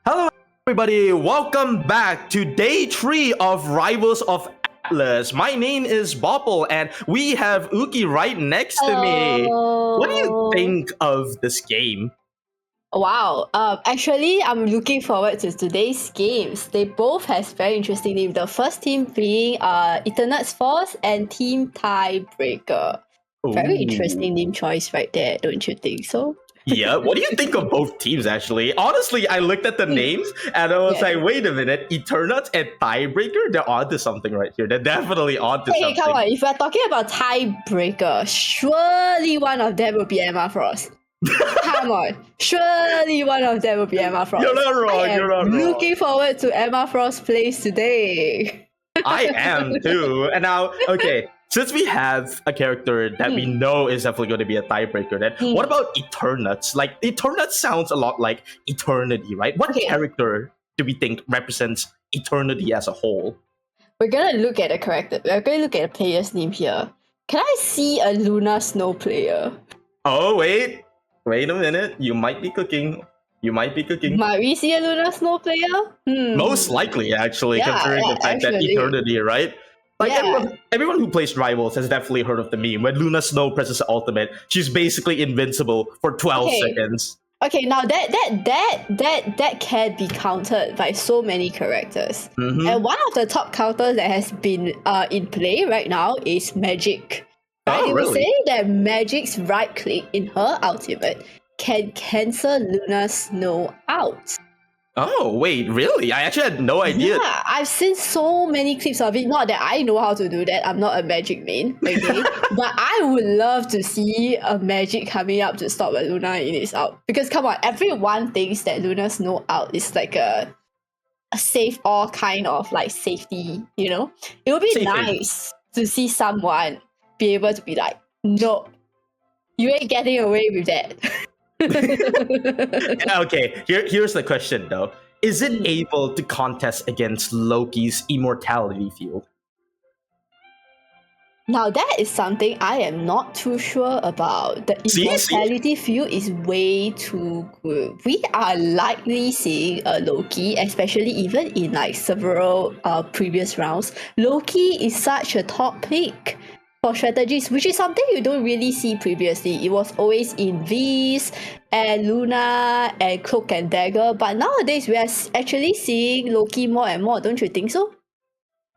Hello, everybody. Welcome back to day 3 of Rivals of Atlas. My name is Bopple, and we have Uki right next to me. What do you think of this game? Wow. Actually, I'm looking forward to today's games. They both have very interesting names. The first team being Eternet's Force and Team Tiebreaker. Very interesting name choice right there, don't you think so? Yeah, what do you think of both teams, actually? Honestly, I looked at the names and I was like, wait a minute, Eternals and Tiebreaker, they're onto something right here. They're definitely onto something. Come on, if we're talking about Tiebreaker, surely one of them will be Emma Frost. Come on, surely one of them will be Emma Frost. You're not wrong, you're not wrong. Looking forward to Emma Frost plays today. I am too. And now, okay, since we have a character that we know is definitely going to be a tiebreaker, then what about Eternuts? Like, Eternuts sounds a lot like eternity, right? What character do we think represents eternity as a whole? We're gonna look at a character. We're gonna look at a player's name here. Can I see a Luna Snow player? Oh, wait a minute. You might be cooking. Might we see a Luna Snow player? Most likely, actually, considering the fact that eternity, right? Like, everyone who plays Rivals has definitely heard of the meme. When Luna Snow presses the ultimate, she's basically invincible for 12 seconds. Okay, now that can be countered by so many characters. And one of the top counters that has been in play right now is Magic. Right? They were saying that Magic's right click in her ultimate can cancel Luna Snow out. Oh, wait, really? I actually had no idea. Yeah, I've seen so many clips of it. Not that I know how to do that. I'm not a Magic main, okay? But I would love to see a Magic coming up to stop a Luna in its out. Because come on, everyone thinks that Luna Snow out is like a save all kind of like safety, you know? It would be nice to see someone be able to be like, no, you ain't getting away with that. Okay, here's the question though. Is it able to contest against Loki's immortality field? Now that is something I am not too sure about. The immortality field is way too good. We are likely seeing Loki, especially even in like several previous rounds. Loki is such a top pick for strategies, which is something you don't really see previously. It was always in V's and Luna and Cloak and Dagger, but nowadays we are actually seeing Loki more and more, don't you think so?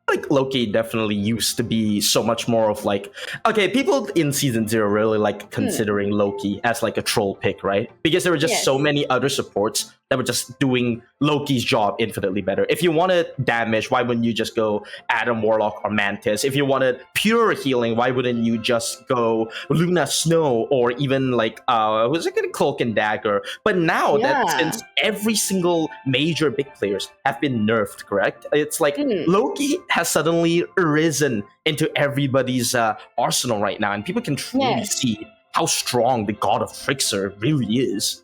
Like, Loki definitely used to be so much more of like, okay, people in season 0 really like considering Loki as like a troll pick, right? Because there were just so many other supports that were just doing Loki's job infinitely better. If you wanted damage, why wouldn't you just go Adam Warlock or Mantis? If you wanted pure healing, why wouldn't you just go Luna Snow or even like was it gonna Cloak and Dagger? But now that since every single major big players have been nerfed, correct? It's like Loki has suddenly risen into everybody's arsenal right now, and people can truly see how strong the God of Trickster really is.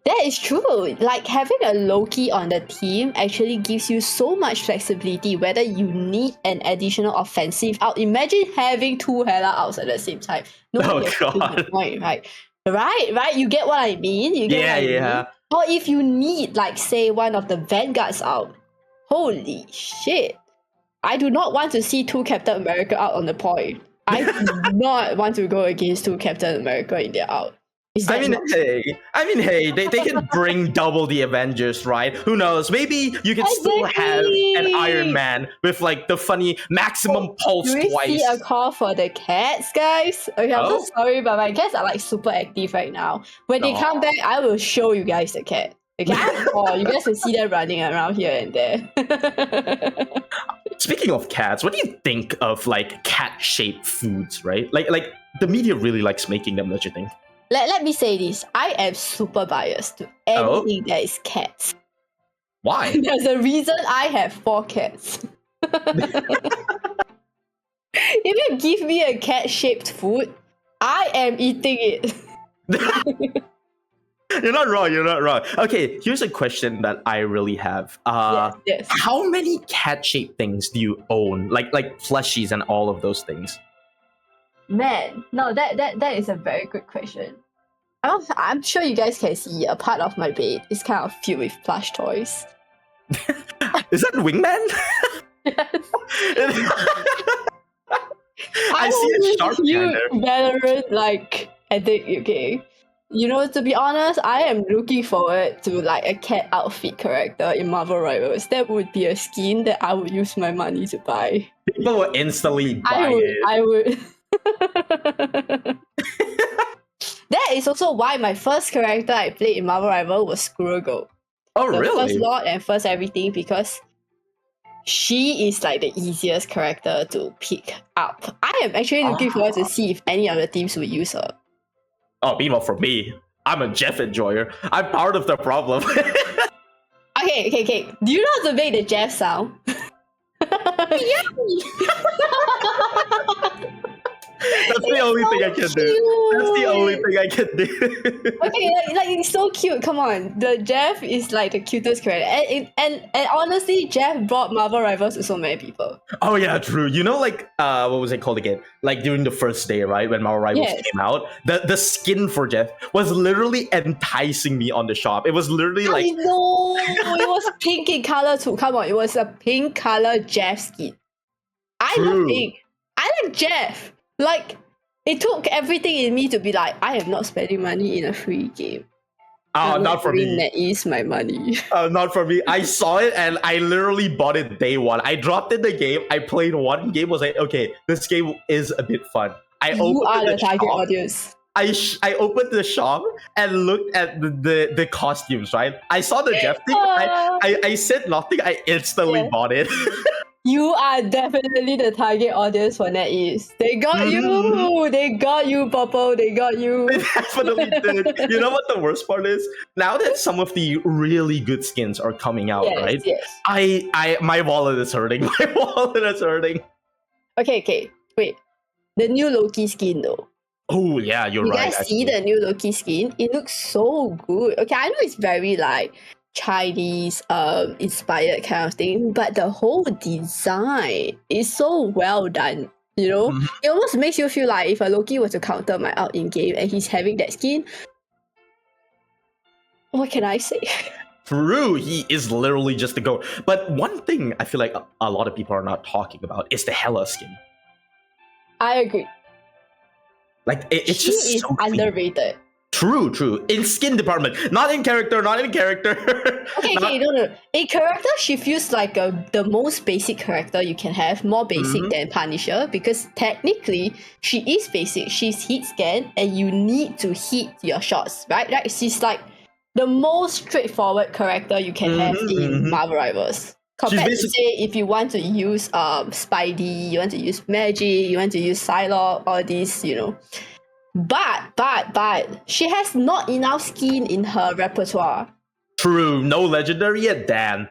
That is true. Like, having a Loki on the team actually gives you so much flexibility whether you need an additional offensive out. Imagine having 2 Hela outs at the same time. Oh god. Point, right? Right? You get what I mean? You get what I mean? Or if you need, like, say, one of the Vanguards out. Holy shit. I do not want to see 2 Captain America out on the point. I do not want to go against two Captain America in their out. Hey, they can bring double the Avengers, right? Who knows? Maybe you can still have an Iron Man with like the funny maximum pulse do we twice. see a call for the cats, guys? Okay, I'm so sorry, but my cats are like super active right now. When they come back, I will show you guys the cat. Okay, you guys will see them running around here and there. Speaking of cats, what do you think of like cat-shaped foods, right? Like the media really likes making them, don't you think? Let me say this. I am super biased to anything that is cats. Why? There's a reason I have 4 cats. If you give me a cat-shaped food, I am eating it. You're not wrong. Okay, here's a question that I really have. Yes. How many cat-shaped things do you own? Like plushies and all of those things? Man, no, that is a very good question. I'm sure you guys can see a part of my bed is kind of filled with plush toys. Is that Wingman? Yes. I see a shark cute veteran addict, okay. You know, to be honest, I am looking forward to like a cat outfit character in Marvel Rivals. That would be a skin that I would use my money to buy. People will instantly buy it. I would. That is also why my first character I played in Marvel Rival was Squirrel Girl. Oh, really? First Lord and first everything, because she is like the easiest character to pick up. I am actually looking forward to see if any other teams will use her. Oh, meanwhile, for me, I'm a Jeff enjoyer. I'm part of the problem. Okay. Do you know how to make the Jeff sound? That's the only thing I can do. That's the only thing I can do. Okay, like it's so cute. Come on, the Jeff is like the cutest character, and honestly, Jeff brought Marvel Rivals to so many people. Oh yeah, true. You know, like what was it called again? Like during the first day, right, when Marvel Rivals came out, the skin for Jeff was literally enticing me on the shop. It was literally like, I know, it was pink in color too. Come on, it was a pink color Jeff skin. I love pink. I like Jeff. Like, it took everything in me to be like, I am not spending money in a free game. Not for me. That is my money. Not for me. I saw it and I literally bought it day one. I dropped in the game. I played one game. Was like, okay, this game is a bit fun. You are the target audience. I opened the shop and looked at the costumes. Right. I saw the Jeff thing. I said nothing. I instantly bought it. You are definitely the target audience for NetEase. They got you! They got you, Popo. They got you. They definitely did. You know what the worst part is? Now that some of the really good skins are coming out, right? Yes. My wallet is hurting. My wallet is hurting. Okay. Wait. The new Loki skin though. Oh yeah, you're right. You guys see the new Loki skin? It looks so good. Okay, I know it's very like Chinese inspired kind of thing, but the whole design is so well done. You know, it almost makes you feel like if a Loki were to counter my out in game and he's having that skin, what can I say? True, he is literally just the GOAT. But one thing I feel like a lot of people are not talking about is the Hela skin. I agree. Like it's she just is so underrated. True. In skin department, not in character. Okay, no. In character, she feels like the most basic character you can have, more basic than Punisher, because technically she is basic. She's hit scan, and you need to hit your shots, right? Right? She's like the most straightforward character you can have in Marvel Rivals. Compared to say if you want to use Spidey, you want to use Magic, you want to use Psylocke, all these, you know. But she has not enough skin in her repertoire. True, no legendary yet, damn.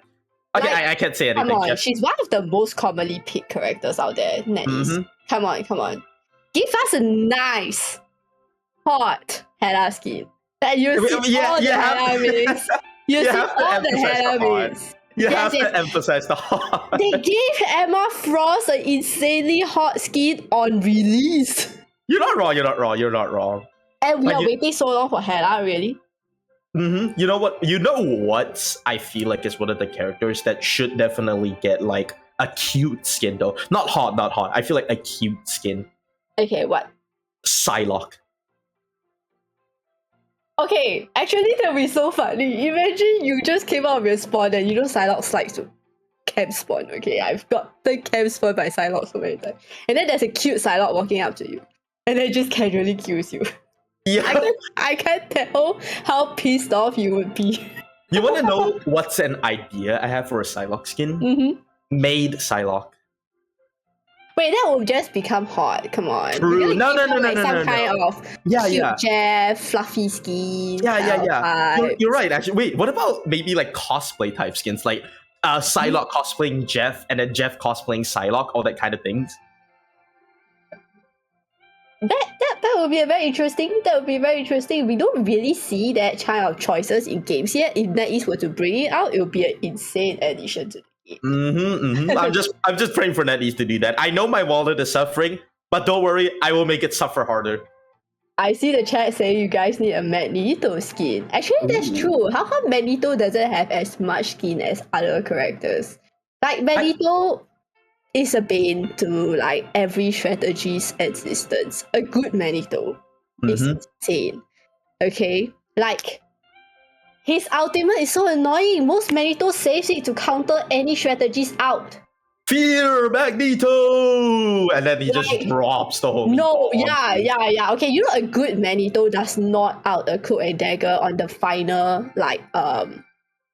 Okay, like, I can't say anything. Come on, she's one of the most commonly picked characters out there. Come on. Give us a nice, hot Hela skin. That you see all the Hela memes. You see all the Hela memes. You have to emphasize the hot. They gave Emma Frost an insanely hot skin on release. You're not wrong. And we are waiting so long for Hela, really? You know what I feel like is one of the characters that should definitely get like a cute skin though. Not hot. I feel like a cute skin. Okay, what? Psylocke. Okay, actually that would be so funny. Imagine you just came out of your spawn and Psylocke likes to camp spawn. Okay, I've got the camp spawn by Psylocke so many times. And then there's a cute Psylocke walking up to you. And then just casually kills you. Yeah. I can't tell how pissed off you would be. You want to know what's an idea I have for a Psylocke skin? Mm-hmm. Made Psylocke. Wait, that will just become hot. Come on. True. No. Some kind of cute Jeff, fluffy skin. Yeah. You're right, actually. Wait, what about maybe like cosplay type skins? Like Psylocke cosplaying Jeff and then Jeff cosplaying Psylocke, all that kind of things? That would be very interesting. That would be very interesting. We don't really see that kind of choices in games yet. If NetEase were to bring it out, it would be an insane addition to the game. I'm just praying for NetEase to do that. I know my wallet is suffering, but don't worry, I will make it suffer harder. I see the chat saying you guys need a Magneto skin. Actually, that's true. How come Magneto doesn't have as much skin as other characters? Like Magneto is a bane to like every strategy's existence. A good Magneto is insane. Okay? Like his ultimate is so annoying. Most Magneto saves it to counter any strategies out. Fear Magneto! And then he just drops the whole Okay, a good Magneto does not out a cloak and dagger on the final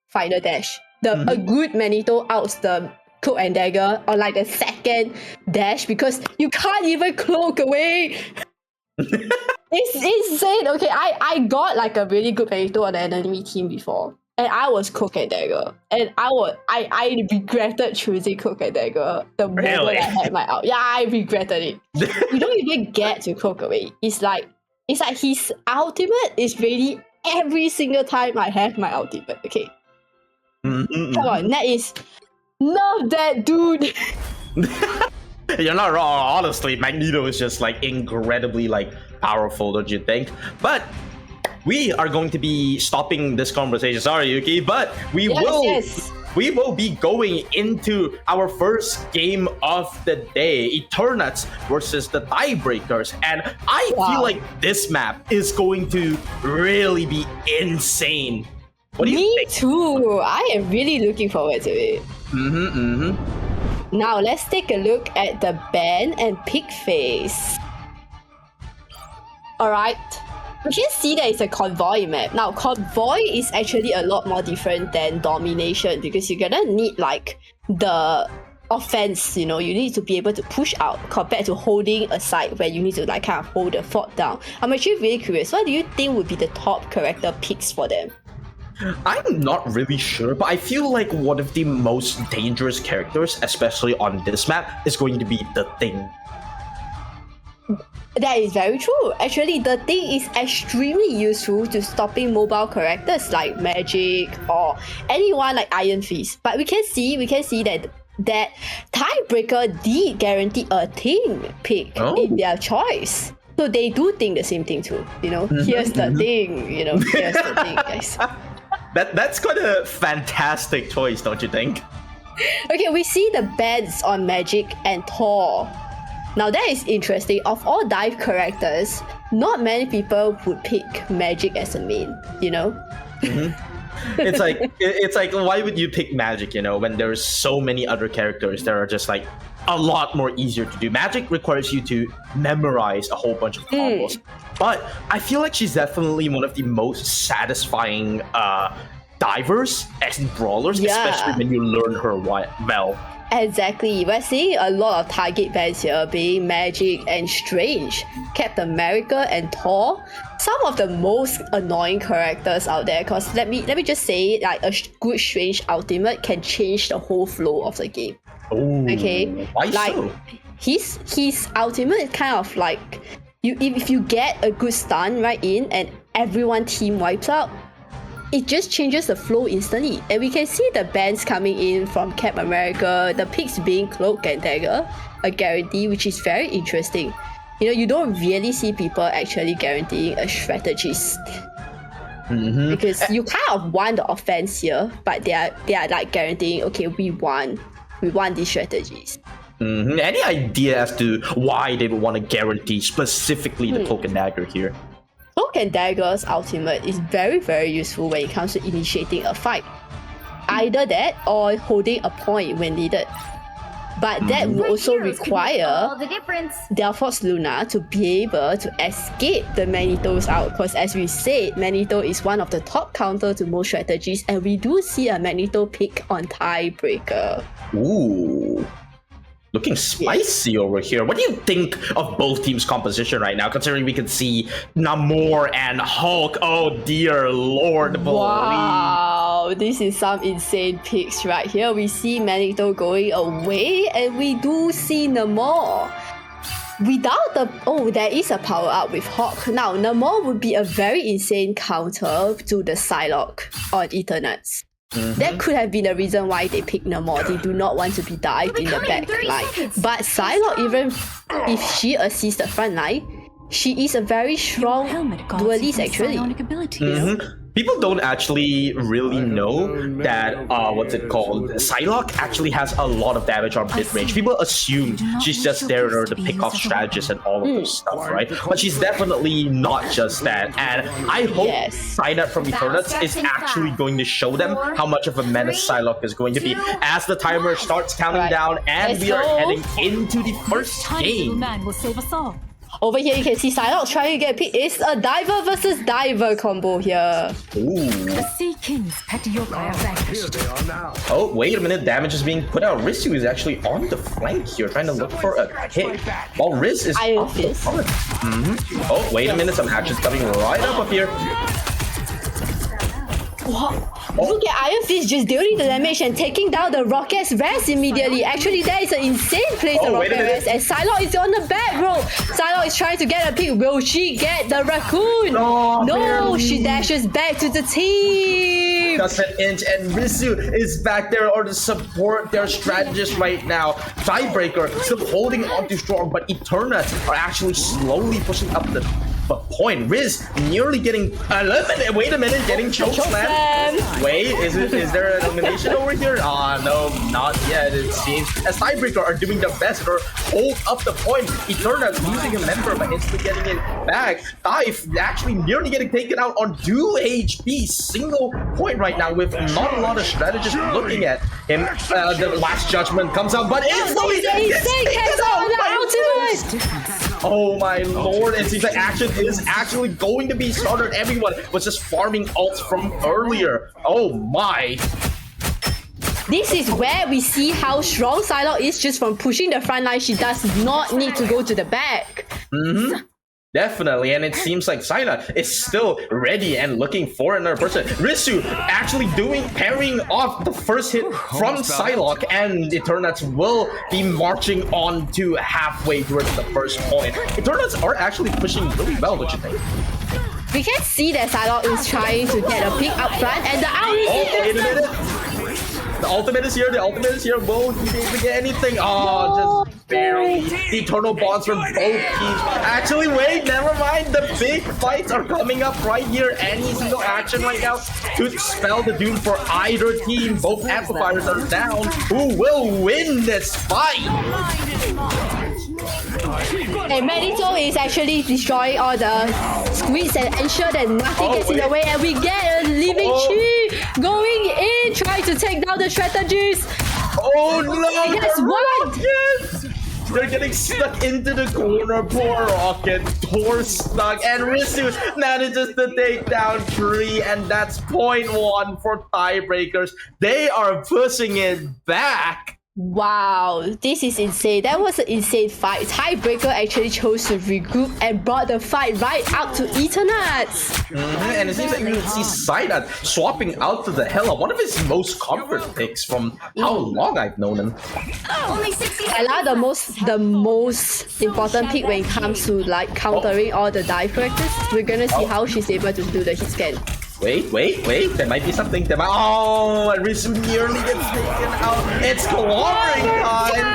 final dash. A good Magneto outs the cloak and dagger on like the second dash because you can't even cloak away. It's insane. Okay, I got like a really good Magneto on the enemy team before, and I was cloak and dagger, and I regretted choosing cloak and dagger the moment I had my out. Yeah, I regretted it. You don't even get to cloak away. It's like his ultimate is really every single time I have my ultimate. Okay, come on, that is. Love that, dude. You're not wrong. Honestly, Magneto is just like incredibly like powerful, don't you think? But we are going to be stopping this conversation. Sorry, Yuki, but we will be going into our first game of the day, Eternats versus the Tiebreakers, and I feel like this map is going to really be insane. What do you think? Me too. I am really looking forward to it. Now let's take a look at the ban and pick phase. Alright. We can see that it's a convoy map. Now convoy is actually a lot more different than domination because you're gonna need like the offense, you need to be able to push out compared to holding a side where you need to like kind of hold the fort down. I'm actually really curious. What do you think would be the top character picks for them? I'm not really sure, but I feel like one of the most dangerous characters, especially on this map, is going to be the Thing. That is very true. Actually, the Thing is extremely useful to stopping mobile characters like Magic or anyone like Iron Fist. But we can see that Tiebreaker did guarantee a Thing pick in their choice. So they do think the same thing too. Here's the thing. Here's the thing, guys. That's quite a fantastic choice, don't you think? Okay, we see the bans on Magic and Thor. Now that is interesting. Of all dive characters, not many people would pick Magic as a main, It's like why would you pick Magic, when there's so many other characters that are just like a lot more easier to do. Magic requires you to memorize a whole bunch of combos. But I feel like she's definitely one of the most satisfying divers as brawlers, especially when you learn her well. Exactly. We're seeing a lot of target bans here being Magic and Strange, Captain America and Thor. Some of the most annoying characters out there, because let me just say, like a good Strange ultimate can change the whole flow of the game. Ooh, okay, why like so? His ultimate is kind of like if you get a good stun right in and everyone team wipes out, it just changes the flow instantly. And we can see the bans coming in from Cap America, the picks being Cloak and Dagger, a guarantee, which is very interesting. You don't really see people actually guaranteeing a strategist. Because you kind of want the offense here, but they are like guaranteeing, okay, we won these strategies. Any idea as to why they would want to guarantee specifically the Cloak and Dagger here? Cloak and Dagger's ultimate is very, very useful when it comes to initiating a fight. Either that or holding a point when needed. But that will also require Delphos Luna to be able to escape the Magnetos out, because as we said, Magneto is one of the top counter to most strategies, and we do see a Magneto pick on Tiebreaker. Ooh. Looking spicy over here. What do you think of both teams' composition right now, considering we can see Namor and Hulk? Oh dear lord. Wow, this is some insane picks right here. We see Magneto going away, and we do see Namor. Without the... Oh, there is a power-up with Hulk. Now, Namor would be a very insane counter to the Psylocke on Eternatus. That could have been the reason why they picked Namor. They do not want to be dived in the back line. But Psylocke, even if she assists the front line, she is a very strong duelist actually. People don't actually really know that, what's it called? Psylocke actually has a lot of damage on mid-range. People assume she's just there to pick off strategists and all of those stuff, right? But she's definitely not just that. And I hope Psynut from Eternatus is actually going to show them how much of a menace Psylocke is going to be as the timer starts counting down, and we are heading into the first game. Over here, you can see Psylocke trying to get a pick. It's a diver versus diver combo here. Ooh. The Sea King's Petioka are vanquished. Oh, wait a minute. Damage is being put out. Risu is actually on the flank here, trying to look for a hit. While Riz is off the front. Oh, wait a minute. Some action's coming right up here. What? Look at Iron Fist just dealing the damage and taking down the Rocket's Rest immediately. Actually, that is an insane place the Rocket Rest, and Psylocke is on the back row. Psylocke is trying to get a pick. Will she get the raccoon? No, she dashes back to the team. Just an inch, and Risu is back there or to support their strategist right now. Tiebreaker still holding on too strong, but Eternatus are actually slowly pushing up the point. Riz nearly getting eliminated. Wait a minute, getting chokeslammed. Wait, is there an elimination over here? No, not yet. It seems as Tiebreaker are doing their best to hold up the point. Eternatus losing a member but instantly getting it back. Dive actually nearly getting taken out on 2 HP, single point right now with not a lot of strategists looking at him. The last judgment comes out, but instantly gets out. Oh my lord, it seems like action is actually going to be started. Everyone was just farming ults from earlier. Oh my. This is where we see how strong Psylocke is just from pushing the front line. She does not need to go to the back. Definitely, and it seems like Psylocke is still ready and looking for another person. Risu actually parrying off the first hit from Psylocke, and Eternatus will be marching on to halfway towards the first point. Eternatus are actually pushing really well, don't you think? We can see that Psylocke is trying to get a pick up front, and the out is wait a minute. The ultimate is here. The ultimate is here. Will he be able to get anything? Just barely. The eternal bonds from both teams. Actually, wait. Never mind. The big fights are coming up right here. Any single action right now to spell the doom for either team. Both amplifiers are down. Who will win this fight? And Magneto is actually destroying all the squids and ensure that nothing gets in the way, and we get a living Chi going in, trying to take down the strategies. Oh no! Yes, what? They're getting stuck into the corner. Poor Rocket. Poor stuck. And Risu manages to take down 3, and that's point 1 for Tiebreakers. They are pushing it back. Wow, this is insane. That was an insane fight. Tiebreaker actually chose to regroup and brought the fight right out to Eternatus. And it seems like you can see Psynut swapping out to the Hela, one of his most comfort picks from how long I've known him. Hela, the most important pick when it comes to like countering all the dive characters. We're gonna see how she's able to do the hit scan. Wait. There might be something. Oh, Risu nearly gets taken out. It's clawing time.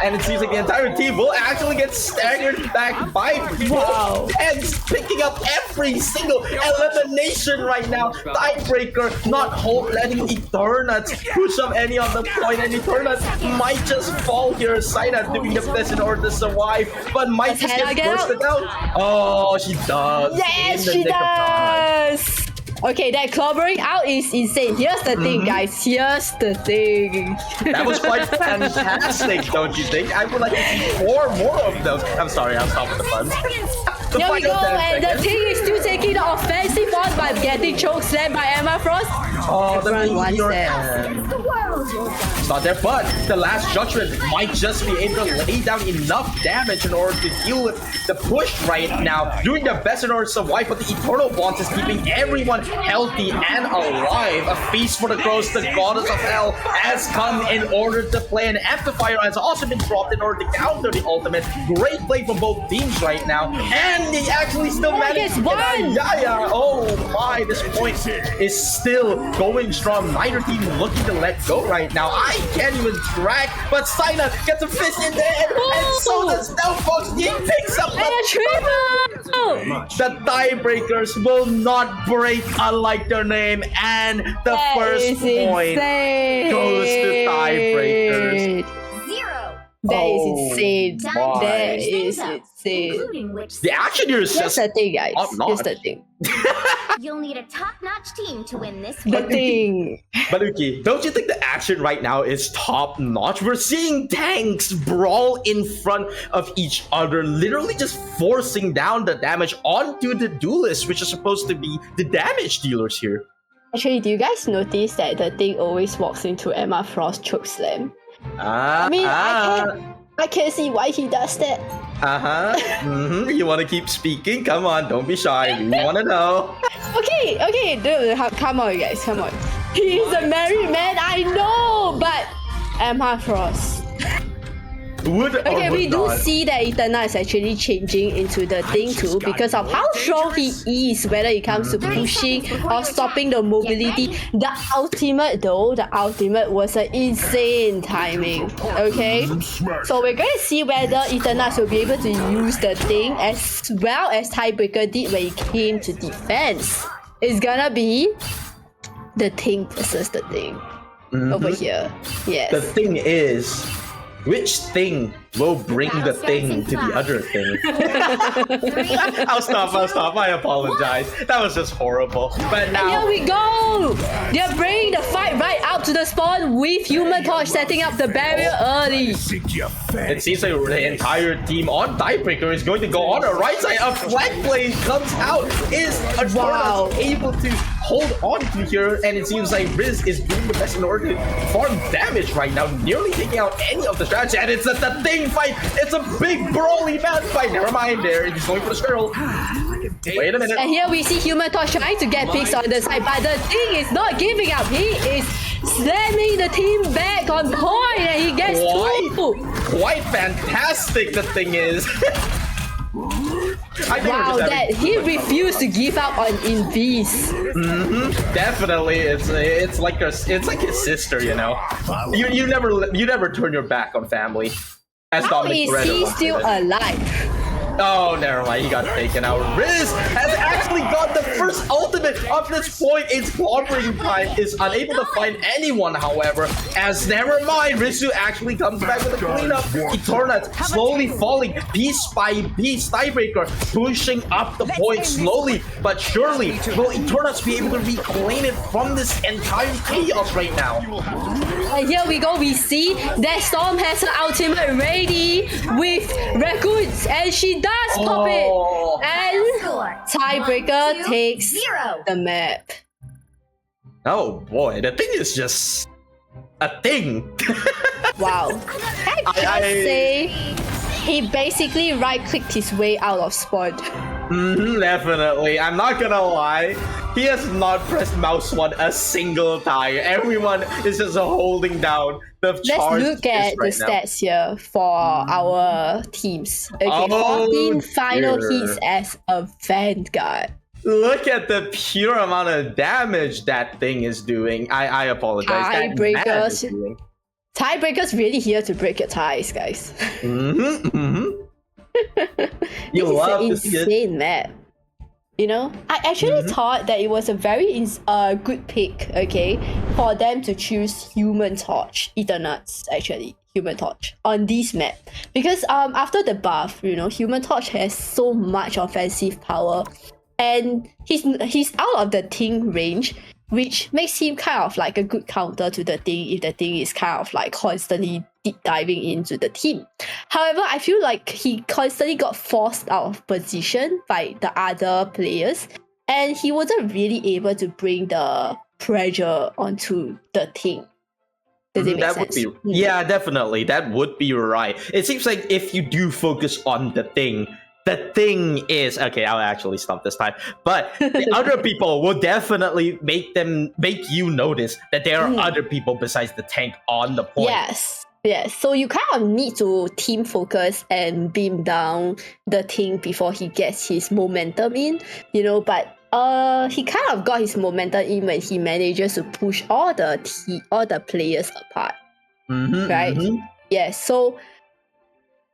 and it seems like the entire team will actually get staggered back by both ends, picking up every single elimination right now. Tiebreaker not letting Eternats push up any on the point, and Eternats might just fall here. Saina doing the best in order to survive, but might just get bursted out. Oh, she does. Yes, she does. Okay, that clobbering out is insane. Here's the thing, guys. Here's the thing. That was quite fantastic, don't you think? I would like to see more of those. I'm sorry, I'll stop with the puns. Here we go, and the team is still taking the offensive on by getting choke slammed by Emma Frost. Oh, the meteor it's not there, but the last judgment might just be able to lay down enough damage in order to deal with the push right now. Doing their best in order to survive, but the Eternal Bonds is keeping everyone healthy and alive. A feast for the crows, the goddess of hell has come in order to play. An amplifier has also been dropped in order to counter the ultimate. Great play from both teams right now, and they actually still managed to get Yaya. Oh my, this point is still going strong. Neither team looking to let go right now. I can't even track, but Saina gets a fist in there, and so does Delphox. He picks up the triple. The tiebreakers will not break, unlike their name, and the first point goes to tiebreakers. That is insane. That is insane. The action here is just the thing, guys. Here's the thing. You'll need a top-notch team to win this. The thing. Baluki, don't you think the action right now is top-notch? We're seeing tanks brawl in front of each other, literally just forcing down the damage onto the duelists, which are supposed to be the damage dealers here. Actually, do you guys notice that the thing always walks into Emma Frost chokeslam? I mean, I can't see why he does that. You want to keep speaking? Come on, don't be shy. We want to know. Okay, dude, come on, guys, come on. He's a married man, I know, but Emma Frost. We do see that Eterna is actually changing into the thing too because of how strong he is, whether it comes to pushing or stopping the mobility. The ultimate was an insane timing. Okay, so we're going to see whether Eterna will be able to use the thing as well as Tiebreaker did when it came to defense. It's gonna be the thing versus the thing over here. Yes. The thing is, which thing will bring the thing to the other thing? I'll stop. I apologize. That was just horrible. But now... And here we go! They're bringing the fight right out to the spawn with Human Torch setting up the barrier early. It seems like the entire team on Tiebreaker is going to go on the right side. A flag blade comes out. Is Adorna able to hold on to here? And it seems like Riz is doing the best in order to farm damage right now, nearly taking out any of the strategy. And it's the thing fight. It's a big brawly man fight. Never mind there. He's going for the skirl. Wait a minute. And here we see Human Torch trying to get picks on the side, but the thing is not giving up. He is slamming the team back on point, and he gets two. Quite fantastic, the thing is. Wow, that he refused to give up on Invis. Definitely, it's like his sister, you know. You never turn your back on family. How is he still alive? Oh, never mind. He got taken out. Riz has actually got the first ultimate of this point. It's clobbering time. Is unable to find anyone, however. As never mind, Rizu actually comes back with a cleanup. Eternat slowly falling piece by piece. Tiebreaker pushing up the point slowly but surely. Will Eternats be able to reclaim it from this entire chaos right now? And here we go. We see that Storm has her ultimate ready with Raccoons, and she does pop it. And Tiebreaker takes the map. Oh boy, the thing is just a thing. Wow. I say he basically right-clicked his way out of spawn. Definitely. I'm not gonna lie. He has not pressed mouse 1 a single time. Everyone is just holding down the charge. Let's look at the stats here for our teams. Okay, 14 final hits as a Vanguard. Look at the pure amount of damage that thing is doing. I apologize. Tiebreakers Tiebreaker's really here to break your ties, guys. You love this is to an see it. insane map. You know, I actually thought that it was a very good pick, okay, for them to choose Human Torch, Eternuts, actually, Human Torch, on this map. Because after the buff, you know, Human Torch has so much offensive power, and he's out of the Ting range, which makes him kind of like a good counter to the Ting if the Ting is kind of like constantly deep diving into the team. However, I feel like he constantly got forced out of position by the other players, and he wasn't really able to bring the pressure onto the Ting. Does it make That sense? would be yeah, definitely. That would be right. It seems like if you do focus on the thing is okay. I'll actually stop this time. But the other people will definitely make you notice that there are other people besides the tank on the point. Yes, so you kind of need to team focus and beam down the Ting before he gets his momentum in, you know, but he kind of got his momentum in when he manages to push all the players apart. Right? Yeah, so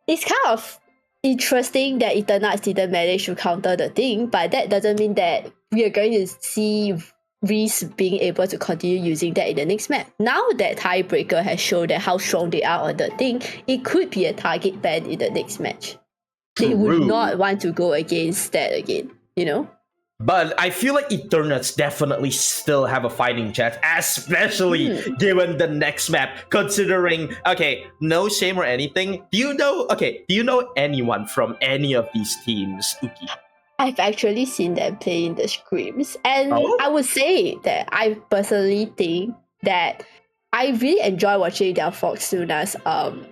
it's kind of interesting that Eternuts didn't manage to counter the Ting, but that doesn't mean that we are going to see Reese being able to continue using that in the next map. Now that Tiebreaker has shown that how strong they are on the Ting, it could be a target ban in the next match. They would not want to go against that again, you know? But I feel like Eternuts definitely still have a fighting chance, especially given the next map, considering, okay, no shame or anything. Do you know anyone from any of these teams, Uki? I've actually seen them play in the scrims, and I would say that I personally think that I really enjoy watching their Fortuna's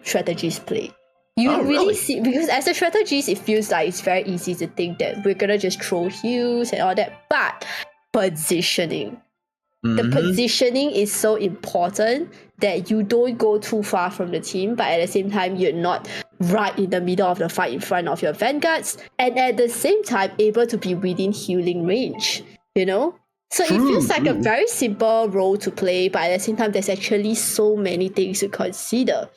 strategies play. You really see, because as a strategist, it feels like it's very easy to think that we're gonna just throw heals and all that, but positioning. The positioning is so important that you don't go too far from the team, but at the same time, you're not right in the middle of the fight in front of your vanguards, and at the same time, able to be within healing range, you know? So it feels like a very simple role to play, but at the same time, there's actually so many things to consider.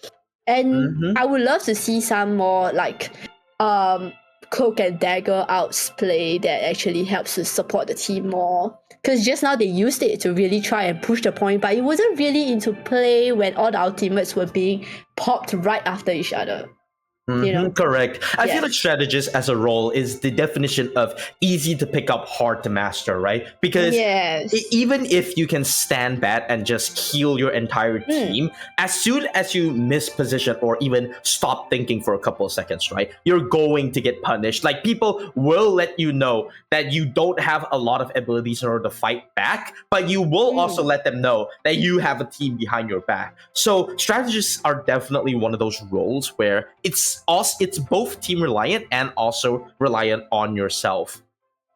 And I would love to see some more like cloak and dagger outs play that actually helps to support the team more. Because just now they used it to really try and push the point, but it wasn't really into play when all the ultimates were being popped right after each other. You know? Correct. I feel like strategist as a role is the definition of easy to pick up, hard to master, right? Because even if you can stand back and just heal your entire team, as soon as you miss position or even stop thinking for a couple of seconds, right, you're going to get punished. Like, people will let you know that you don't have a lot of abilities in order to fight back, but you will also let them know that you have a team behind your back. So strategists are definitely one of those roles where it's both team reliant and also reliant on yourself.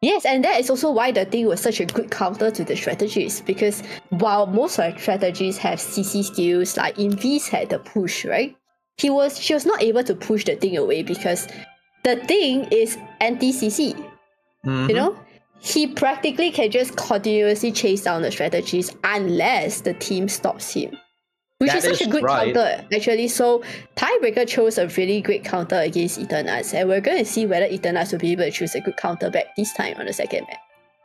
Yes, and that is also why the Ting was such a good counter to the strategies, because while most of the strategies have CC skills, like Invis had the push, right? She was not able to push the Ting away because the Ting is anti-CC. You know? He practically can just continuously chase down the strategies unless the team stops him. Which is such a good counter, actually. So Tiebreaker chose a really great counter against Eternuts, and we're going to see whether Eternuts will be able to choose a good counter back this time on the second map.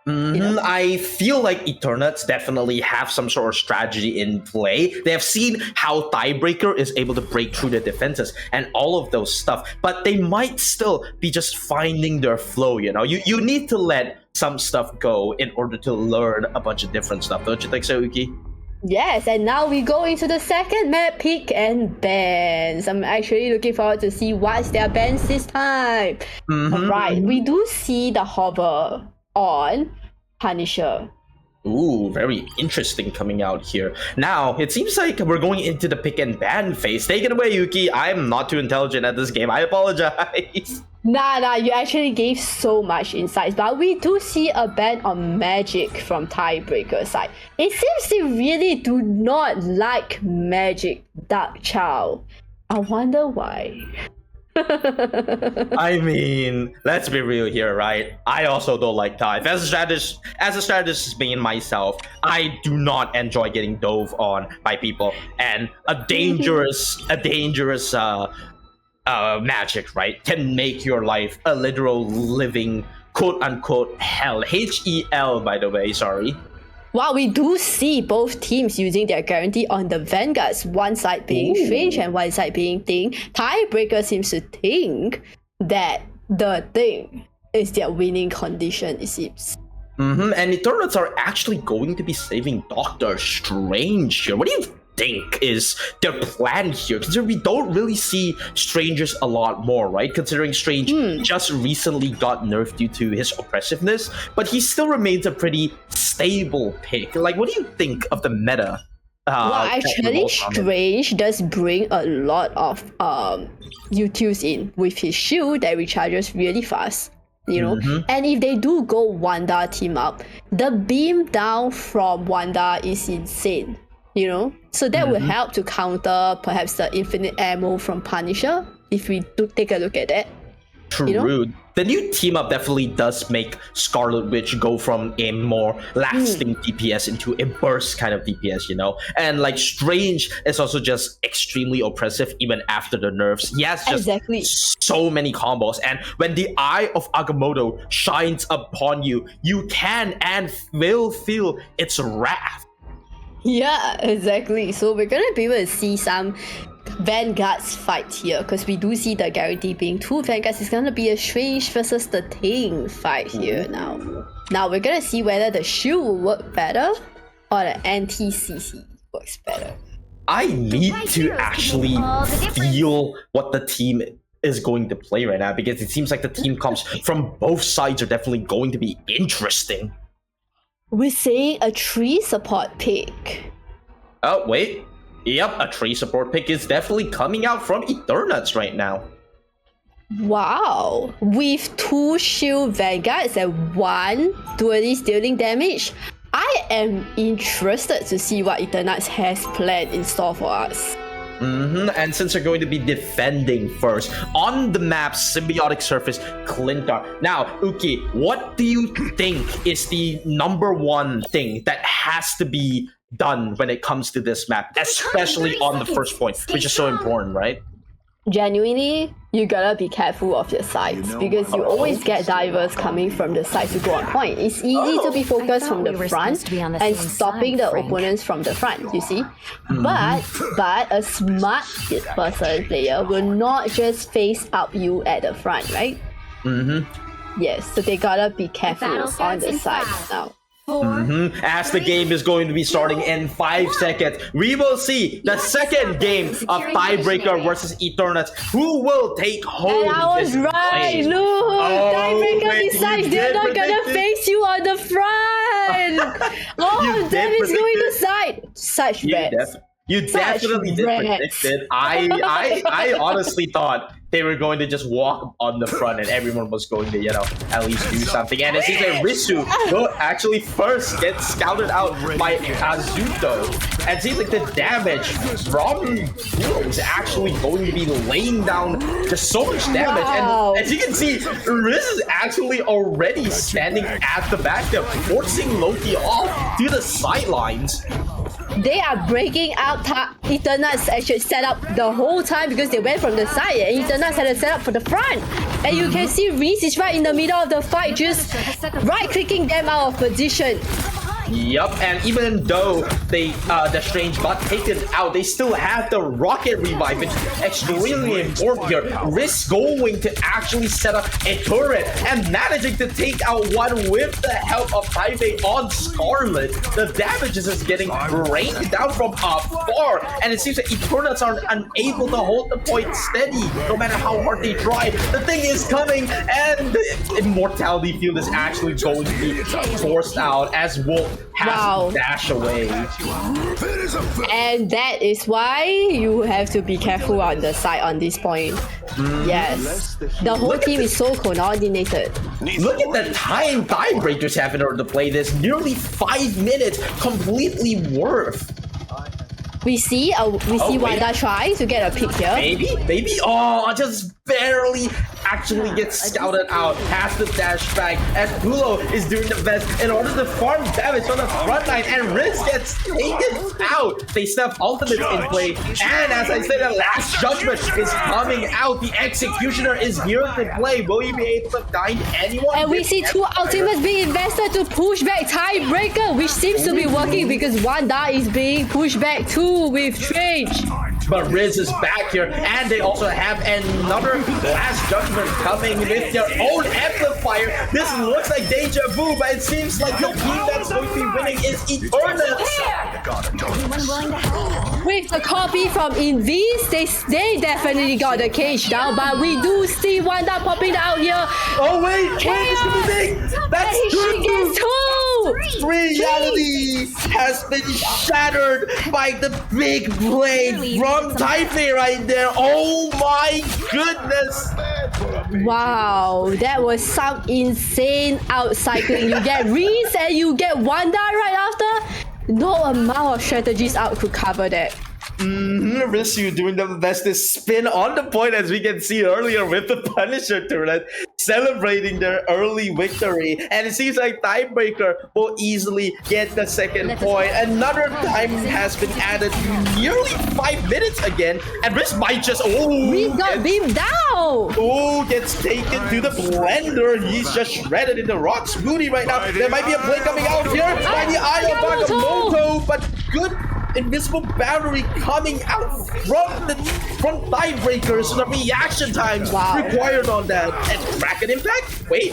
You know? I feel like Eternuts definitely have some sort of strategy in play. They have seen how Tiebreaker is able to break through the defenses and all of those stuff, but they might still be just finding their flow, you know? You need to let some stuff go in order to learn a bunch of different stuff. Don't you think so, Uki? Yes, and now we go into the second map, pick and bans. I'm actually looking forward to see what's their bans this time. Alright, we do see the hover on Punisher. Ooh, very interesting coming out here. Now, it seems like we're going into the pick and ban phase. Take it away, Yuki. I'm not too intelligent at this game. I apologize. Nah, you actually gave so much insights, but we do see a ban on magic from Tiebreaker side. It seems they really do not like magic, Dark Child. I wonder why. I mean, let's be real here, right? I also don't like dive. As a strategist being myself, I do not enjoy getting dove on by people. And a dangerous magic, right, can make your life a literal living quote unquote hell. HEL, by the way, sorry. Wow, we do see both teams using their guarantee on the Vanguards, one side being Strange and one side being Thing. Tiebreaker seems to think that the Thing is their winning condition, it seems. And Eternals are actually going to be saving Doctor Strange here. What do you think is their plan here? Considering we don't really see Strangers a lot more, right? Considering Strange just recently got nerfed due to his oppressiveness, but he still remains a pretty stable pick. Like, what do you think of the meta? Well, actually, Strange does bring a lot of utils in with his shield that recharges really fast. You know, and if they do go Wanda team up, the beam down from Wanda is insane. You know, so that will help to counter perhaps the infinite ammo from Punisher if we do take a look at that. True. You know? The new team up definitely does make Scarlet Witch go from a more lasting DPS into a burst kind of DPS, you know? And like Strange is also just extremely oppressive even after the nerfs. He has just so many combos. And when the Eye of Agamotto shines upon you, you can and will feel its wrath. Yeah, exactly. So we're gonna be able to see some Vanguards fight here because we do see the guarantee being two Vanguards. It's gonna be a Strange versus the Thing fight here now. Now we're gonna see whether the shield will work better or the anti-CC works better. I need to actually feel what the team is going to play right now because it seems like the team comps from both sides are definitely going to be interesting. We're seeing a tree support pick. Oh, wait. Yep, a tree support pick is definitely coming out from Eternals right now. Wow. With two shield Vanguards and one duelist dealing damage, I am interested to see what Eternals has planned in store for us. And since they're going to be defending first on the map symbiotic surface Clintar. Now, Uki, what do you think is the number one thing that has to be done when it comes to this map, especially on the first point, which is so important, right? Genuinely, you gotta be careful of your sides because you always get divers coming from the side to go on point. It's easy to be focused from the front and stopping the opponents from the front, you see? But a smart person player will not just face up you at the front, right? Yes, so they gotta be careful on the sides now. As the game is going to be starting in 5 seconds, we will see the second game of Tiebreaker versus Eternals. Who will take home and I was right, look! Tiebreaker decides they're not gonna face you on the front! All of them is going to side! Such bets. You definitely did predict it. I honestly thought they were going to just walk on the front and everyone was going to, you know, at least do something. And it seems like Risu will actually first get scouted out by Kazuto. And it seems like the damage from Hero is actually going to be laying down just so much damage. And as you can see, Riz is actually already standing at the back there, forcing Loki off to the sidelines. They are breaking out. Eternals actually set up the whole time because they went from the side and Eternals had to set up for the front. And you can see Reese is right in the middle of the fight, just right-clicking them out of position. Yup, and even though they the Strange got taken out, they still have the rocket revive, which is extremely important here. Risk going to actually set up a turret and managing to take out one with the help of Taibei on Scarlet. The damage is just getting rained down from afar, and it seems that Eternals are unable to hold the point steady no matter how hard they try. The thing is coming, and the Immortality Field is actually going to be forced out as Wolf has to dash away. And that is why you have to be careful on the side on this point. Yes. The whole team is so coordinated. Look at the time Tiebreakers have in order to play this. Nearly 5 minutes, completely worth. We see Wanda try to get a pick here. Maybe. Oh, just barely actually gets scouted out. Has the dash back as Pulo is doing the best in order to farm damage on the front line, and Riz gets taken out. They step ultimates in play, and as I said, the last judgment is coming out. The executioner is here to play. Will he be able to find anyone? And we see two ultimates being invested to push back Tiebreaker, which seems to be working because Wanda is being pushed back too with Strange. But Riz is back here, and they also have another last judgment coming with their own amplifier. This looks like deja vu, but it seems like the team that's going to be winning is Eternals. With the copy from Invis, they definitely got the cage down, but we do see Wanda popping out here. Oh wait, this is big. That's she gets two. Reality has been shattered by the big blade from Taipei right there. Oh my goodness. Wow, that was some insane outcycling. You get Reese and you get Wanda right after. No amount of strategies out could cover that. Risu doing the best to spin on the point, as we can see earlier with the Punisher turret, celebrating their early victory. And it seems like Tiebreaker will easily get the second point. Another time has been added to nearly 5 minutes again, and Riz might just we got beamed down. Gets taken to the blender. He's just shredded in the rock smoothie right now. There might be a play coming out here by the Eye of Agamotto, but good invisible boundary coming out from Tiebreaker, so the reaction times required on that. And Kraken impact? Wait.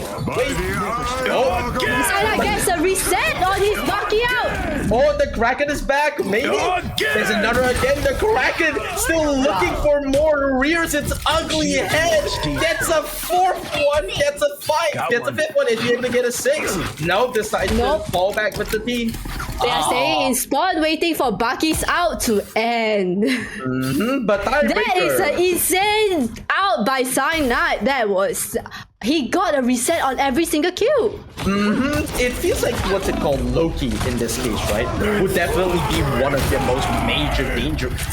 No. Sana gets a reset on his Bucky out. Oh, the Kraken is back. Maybe. There's another again. The Kraken still looking for more. Rears its ugly head. Gets a fourth one. Gets a five. Gets a fifth one. Is he able to get a six? No, decides to fall back with the team. They are staying in spawn waiting for Bucky's out to end. But that is an insane out by Cyanide. That was... He got a reset on every single kill. It feels like what's it called, Loki in this case, right? Would definitely be one of the most major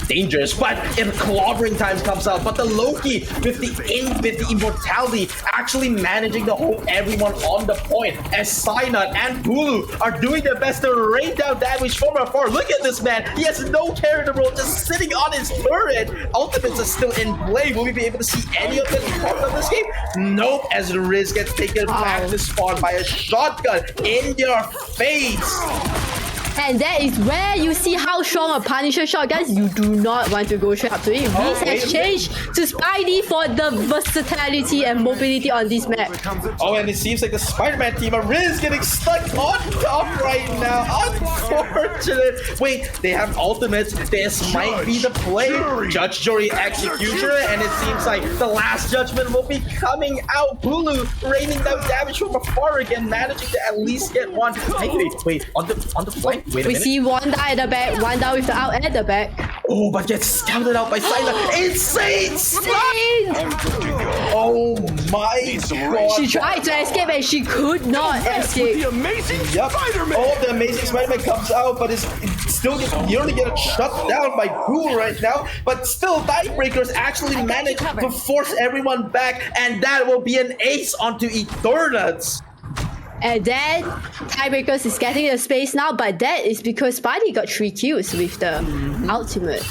dangerous. But if clobbering times comes out, but the Loki with the immortality actually managing to hold everyone on the point, as Cyanide and Bulu are doing their best to rain down damage from afar. Look at this man. He has no care in the world, just sitting on his turret. Ultimates are still in play. Will we be able to see any of them part of this game? Nope. As the Riz gets taken back to spawn by a shotgun in your face. And that is where you see how strong a Punisher shotgun. You do not want to go straight up to it. Riz has changed to Spidey for the versatility and mobility on this map. Oh, and it seems like the Spider-Man team are Riz getting stuck on top right now. Unfortunate. Wait, they have ultimates. This might be the play. Judge, Jury, Executioner, and it seems like the last judgment will be coming out. Bulu raining down damage from afar again, managing to at least get one. Wait, on the flank. Wait a minute. See Wanda at the back, Wanda with the out at the back. Oh, but gets scouted out by Syla. Insane! Oh my god. She tried to escape and she could not escape. The amazing Spider-Man. Oh, the amazing Spider-Man comes out, but is still nearly get shut down by Ghoul right now. But still, Tiebreakers actually managed to force everyone back, and that will be an ace onto Eternals. And then Tiebreakers is getting the space now, but that is because Spidey got 3 kills with the ultimate.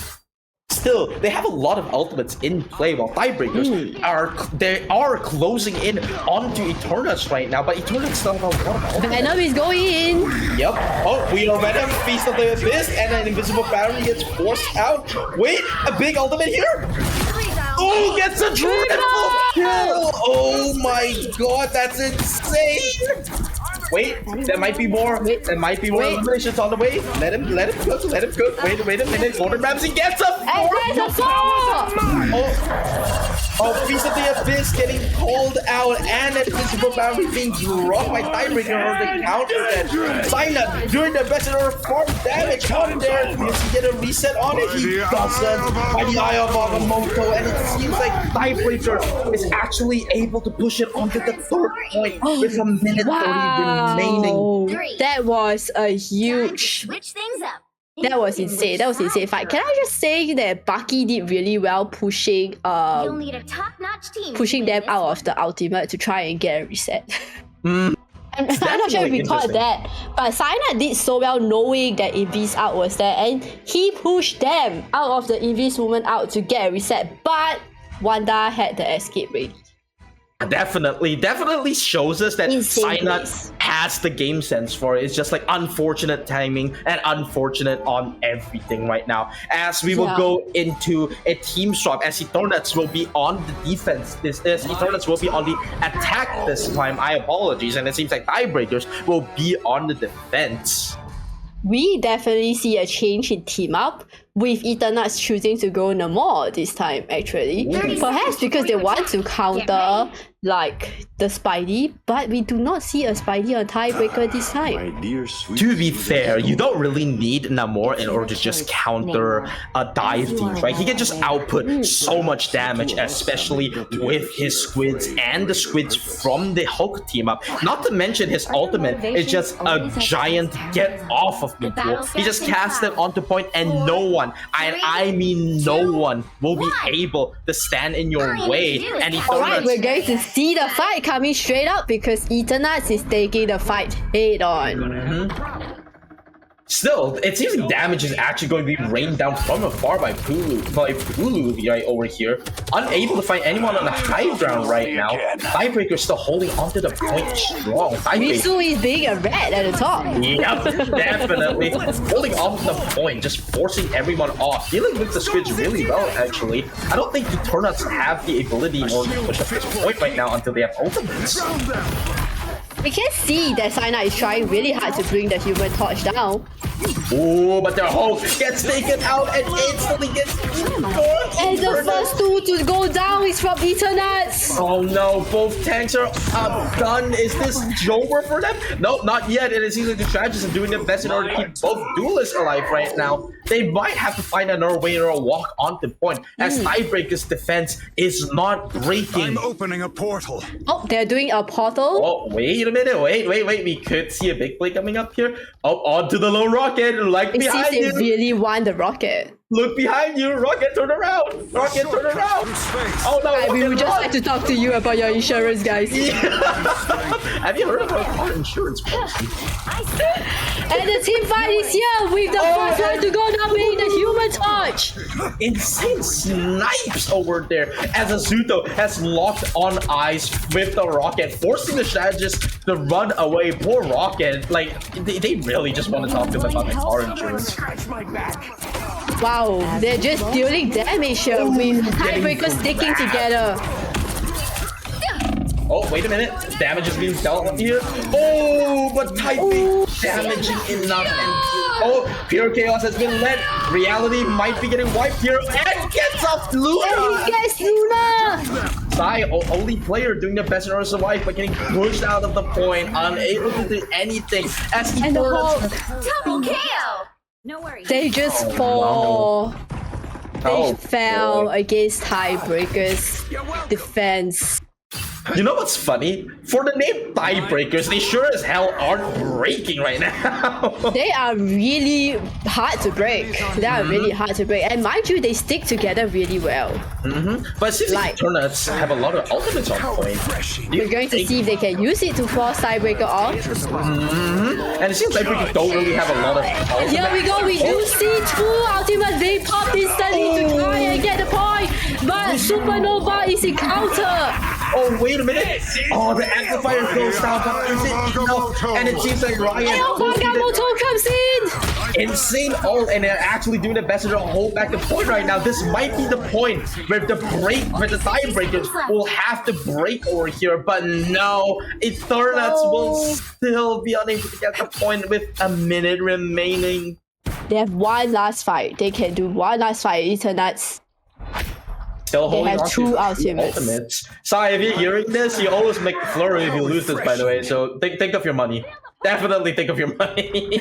Still, they have a lot of ultimates in play, while Tiebreakers are closing in onto Eternals right now, but Eternals still have a lot of ultimates. Venom is going in. Yep. Oh, we are Venom, Feast of the Abyss, and an invisible boundary gets forced out. Wait, a big ultimate here? Oh, gets a triple kill! Oh my god, that's insane! Wait, there might be more. There might be more eliminations on the way. Let him cook. Let him cook. Wait a minute. Gordon Ramsay gets a Oh, Feast of the Abyss getting called out, and an invisible boundary being dropped by Tiebreaker on the counter. That Syna doing their best in order to farm damage on there. Does he get a reset on it? He doesn't. By the Eye of Agamotto, and it seems like Tiebreaker is actually able to push it onto the third point with a minute 30 remaining. That was a huge Switch things up. That was insane. That was insane fight. Can I just say that Baki did really well pushing You'll need a top-notch team. pushing them out of the ultimate to try and get a reset. I'm not sure if we thought that, but Cyanide did so well knowing that Invis out was there, and he pushed them out of the Invis woman out to get a reset, but Wanda had the escape ready. Definitely shows us that Insane Cyanide place. has the game sense for it. It's just like unfortunate timing and unfortunate on everything right now. As we will go into a team swap, as Eternals will be on the defense. Eternals will be on the attack this time. I apologize, and it seems like Tiebreakers will be on the defense. We definitely see a change in team up with Eternals choosing to go Namor this time, actually. Perhaps because they want to counter like the Spidey, but we do not see a Spidey on Tiebreaker this time. To be fair, you don't really need Namor in order to just counter dive teams, right? He can just output so much damage, especially with his squids and the squids from the Hulk team up. Not to mention his ultimate is just a giant get off of me tool. He just casts them onto point and no one, I mean no one, will be able to stand in your way. And Alright, we're going to see the fight coming straight up because Eternals is taking the fight head on. Still, it seems like damage is actually going to be rained down from afar by Pulu right over here. Unable to find anyone on the high ground right now. Tiebreaker still holding onto the point strong. Mitsu is being a rat at the top. Yep, definitely. Holding on to the point, just forcing everyone off. Dealing with the squids really well, actually. I don't think Eternals have the ability or push up this point right now until they have ultimates. We can see that Cyanide is trying really hard to bring the Human Torch down. Oh, but their Hulk gets taken out and instantly gets And the first two to go down is from Eternals. Oh no, both tanks are done. Is this over for them? No, not yet. And it seems like the strategists are doing their best in order to keep both duelists alive right now. They might have to find another way to walk onto point, as Tiebreaker's defense is not breaking. I'm opening a portal. Oh, they're doing a portal. Oh, wait a minute. Wait. We could see a big play coming up here. Oh, onto the low rocket. Like It seems behind they you. really want the rocket. Look behind you. Rocket, turn around. Rocket, turn around. Oh no. We would just run. like to talk to you about your insurance, guys. Have you heard about car insurance policy? And the team fight is here with the first one to go down being the Human Torch. Insane snipes over there as Azuto has locked on eyes with the rocket, forcing the strategist to run away. Poor rocket. Like, they really just want to talk to them about the car insurance. Wow, they're just dealing damage here with Tiebreaker sticking together. Oh, wait a minute. Damage is being dealt here. Oh, but typing damaging enough. And pure chaos has been led. Reality might be getting wiped here. And gets off Luna. And he gets Luna. Sai, only player doing the best in order to survive, but getting pushed out of the point, unable to do anything. As he And the whole Double KO. No worries. they just fall. They Oh, fell boy. against Tiebreaker's defense. You know what's funny? For the name Tiebreakers, they sure as hell aren't breaking right now. They are really hard to break. They are really hard to break. And mind you, they stick together really well. But it seems like Eternals have a lot of ultimates on point. We're going to see if they can use it to force Tiebreaker off. And it seems like we don't really have a lot of ultimates. Here we go. We do see two ultimates being popped instantly to try and get the point. But Supernova is in counter. Oh, wait a minute. Oh, the amplifier goes down, but is it enough? And it seems like Ryan And Magamoto comes in. insane ult, and they're actually doing the best to hold back the point right now. This might be the point where the Tiebreakers will have to break over here, but no, Eternals will still be unable to get the point with a minute remaining. They have one last fight. They can do one last fight. Eternals. Still They holding have on two to ultimates. Sorry, if you're hearing this, you always make the flurry if you lose this, by the way. So think of your money. Definitely think of your money.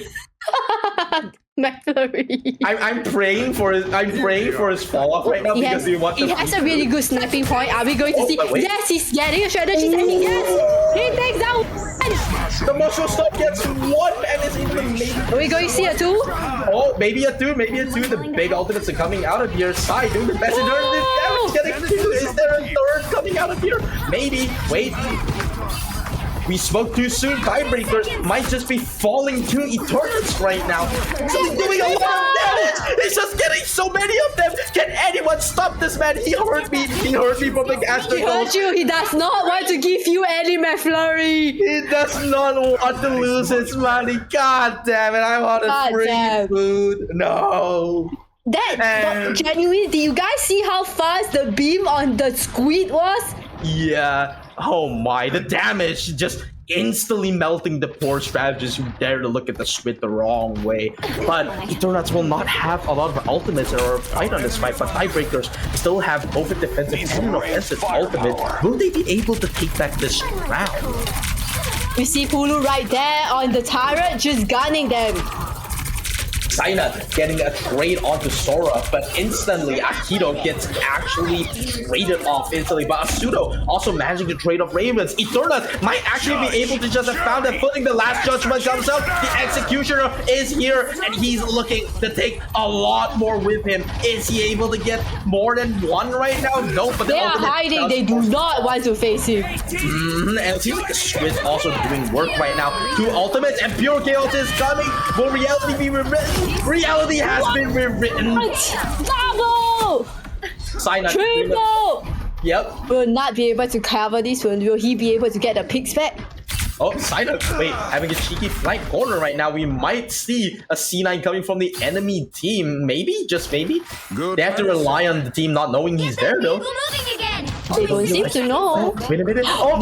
McFlurry. I'm praying for his fall off right now because we want he has a really good sniping point. Are we going to see? Yes, he's getting a strategy technique. Yes, he takes down one. The muscle stop gets one and it's even maybe. Are we going to see a 2? Oh, maybe a 2, maybe a 2. The big ultimates are coming out of here. Sai doing the best in damage, getting 2. Is there a third coming out of here? Maybe. Wait. We spoke too soon. Tiebreakers might just be falling to Eternals right now. So he's doing a lot of damage. He's just getting so many of them. Can anyone stop this man? He hurt me. He hurt me from the gaster. He hurt you. He does not want to give you any McFlurry. He does not want to lose his money. God damn it. I want a free food. No. That genuinely, do you guys see how fast the beam on the squid was? Yeah. Oh my, the damage just instantly melting the poor strategists who dare to look at the squid the wrong way. But Eternals will not have a lot of ultimates or fight on this fight, but Tiebreakers still have both a defensive and an offensive ultimate. Will they be able to take back this round? We see Pulu right there on the turret, just gunning them. Saina getting a trade onto Sora, but instantly Akito gets actually traded off instantly. But Asudo also managing to trade off Ravens. Eternals might actually be able to just have found that footing. The last judgment comes out. The Executioner is here, and he's looking to take a lot more with him. Is he able to get more than one right now? No, but they are hiding. They do not want to face him. And it seems like the Squid's also doing work right now. 2 ultimates, and Pure Chaos is coming. Will reality be rewritten? Reality has been rewritten. Double! Triple! Yep. Will not be able to cover this one. Will he be able to get the picks back? Oh, Saina, wait, having a cheeky flank corner right now. We might see a C9 coming from the enemy team. Maybe, just maybe. They have to rely on the team not knowing he's there though. They don't seem to know. Wait a minute. Oh,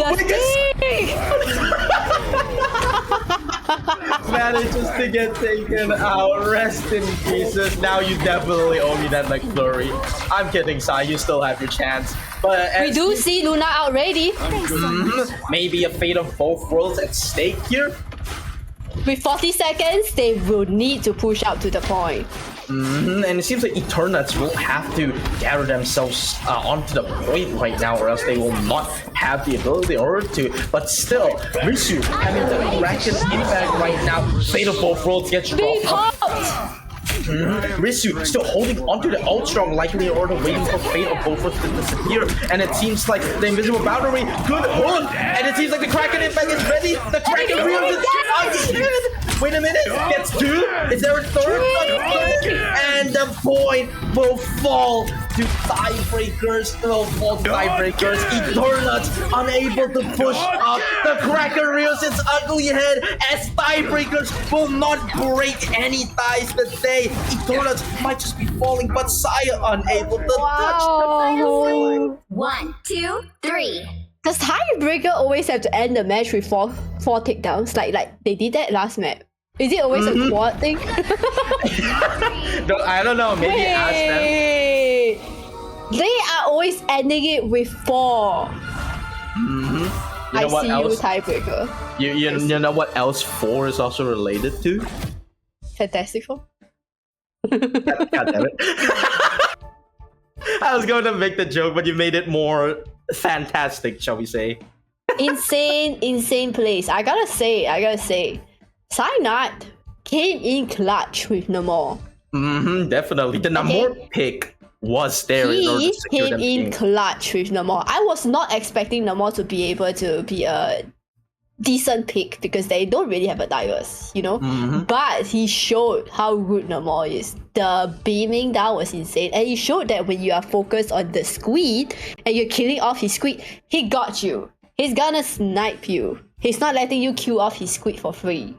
manages to get taken out. Rest in pieces. Now you definitely owe me that McFlurry. I'm kidding, Sai. You still have your chance. But we do see Luna already. Maybe a fate of both worlds at stake here. With 40 seconds, they will need to push out to the point. And it seems like Eternals will have to gather themselves onto the point right now, or else they will not have the ability in order to. But still, Risu having the Kraken impact right now. Fate of both worlds gets dropped. Risu still holding onto the ult strong, likely in order waiting for Fate of both worlds to disappear. And it seems like the invisible boundary could hold. And it seems like the Kraken impact is ready. The Kraken wheel is wait a minute, gets 2. Is there a third? And the point will fall to Tiebreakers. Will fall to Tiebreakers. Eternals unable to push up. The Kraken rears its ugly head as Tiebreakers will not break any ties today. Eternals might just be falling, but Saya unable to touch the final. 1, 2, 3. Does Tiebreaker always have to end the match with four takedowns? Like they did that last match. Is it always a quad thing? No, I don't know. Maybe ask them. They are always ending it with 4. You know what else? Tiebreaker. You know what else 4 is also related to? Fantastic Four. God damn it. I was going to make the joke, but you made it more fantastic, shall we say. Insane place. I gotta say. Cyanide came in clutch with Namor. Definitely. The Namor pick was there in order to secure came in clutch with Namor. I was not expecting Namor to be able to be a decent pick because they don't really have a diverse, you know? But he showed how good Namor is. The beaming down was insane. And he showed that when you are focused on the squid and you're killing off his squid, he got you. He's gonna snipe you. He's not letting you kill off his squid for free.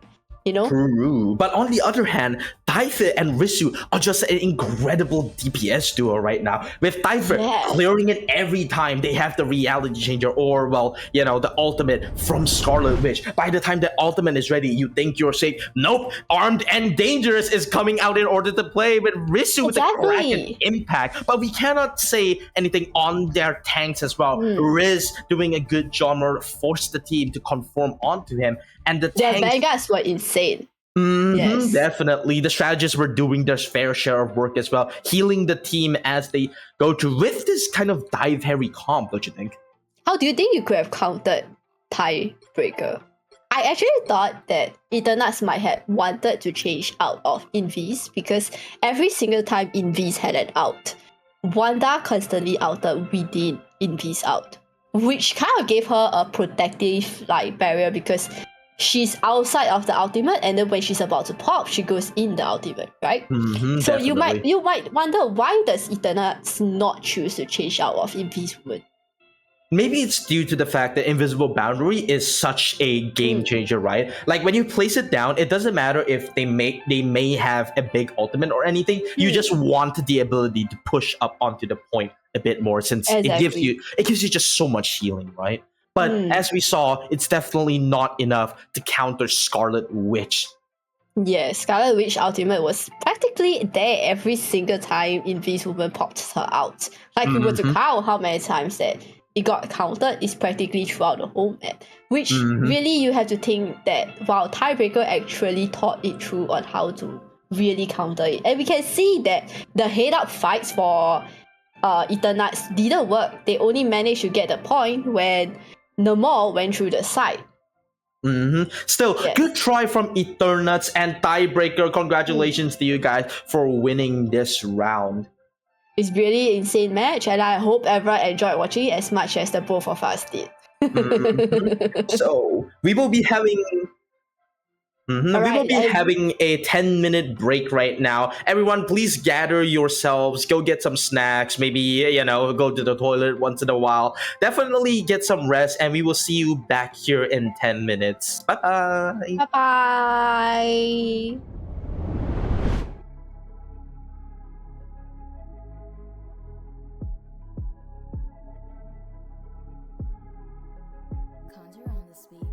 You know? True. But on the other hand, Taife and Risu are just an incredible DPS duo right now. With Taife clearing it every time they have the reality changer or, well, you know, the ultimate from Scarlet Witch. By the time the ultimate is ready, you think you're safe. Nope. Armed and Dangerous is coming out in order to play with Risu with the Kraken impact. But we cannot say anything on their tanks as well. Riz doing a good job to force the team to conform onto him. And the vanguards were insane. Yes. Definitely. The strategists were doing their fair share of work as well, healing the team as they go through with this kind of dive heavy comp, don't you think? How do you think you could have countered Tiebreaker? I actually thought that Eternuts might have wanted to change out of Invis because every single time Invis had an out, Wanda constantly outed within Invis out, which kind of gave her a protective like barrier because she's outside of the ultimate, and then when she's about to pop, she goes in the ultimate, right? So Definitely. you might wonder, why does Eternuts not choose to change out of Invis wound? Maybe it's due to the fact that Invisible Boundary is such a game changer, right? Like when you place it down, it doesn't matter if they may have a big ultimate or anything. You just want the ability to push up onto the point a bit more, since it gives you just so much healing, right? But as we saw, it's definitely not enough to counter Scarlet Witch. Yeah, Scarlet Witch ultimate was practically there every single time Invis woman popped her out. Like if we were to count how many times that it got countered, is practically throughout the whole map. Which really you have to think that while Tiebreaker actually thought it through on how to really counter it. And we can see that the head-up fights for Eternuts didn't work. They only managed to get the point when Namor went through the side. Still, good try from Eternuts and Tiebreaker. Congratulations to you guys for winning this round. It's really insane match, and I hope everyone enjoyed watching it as much as the both of us did. So we will be having having a 10-minute break right now. Everyone, please gather yourselves, go get some snacks, maybe, go to the toilet once in a while. Definitely get some rest, and we will see you back here in 10 minutes. Bye-bye. Bye-bye. Conjure on the sweet,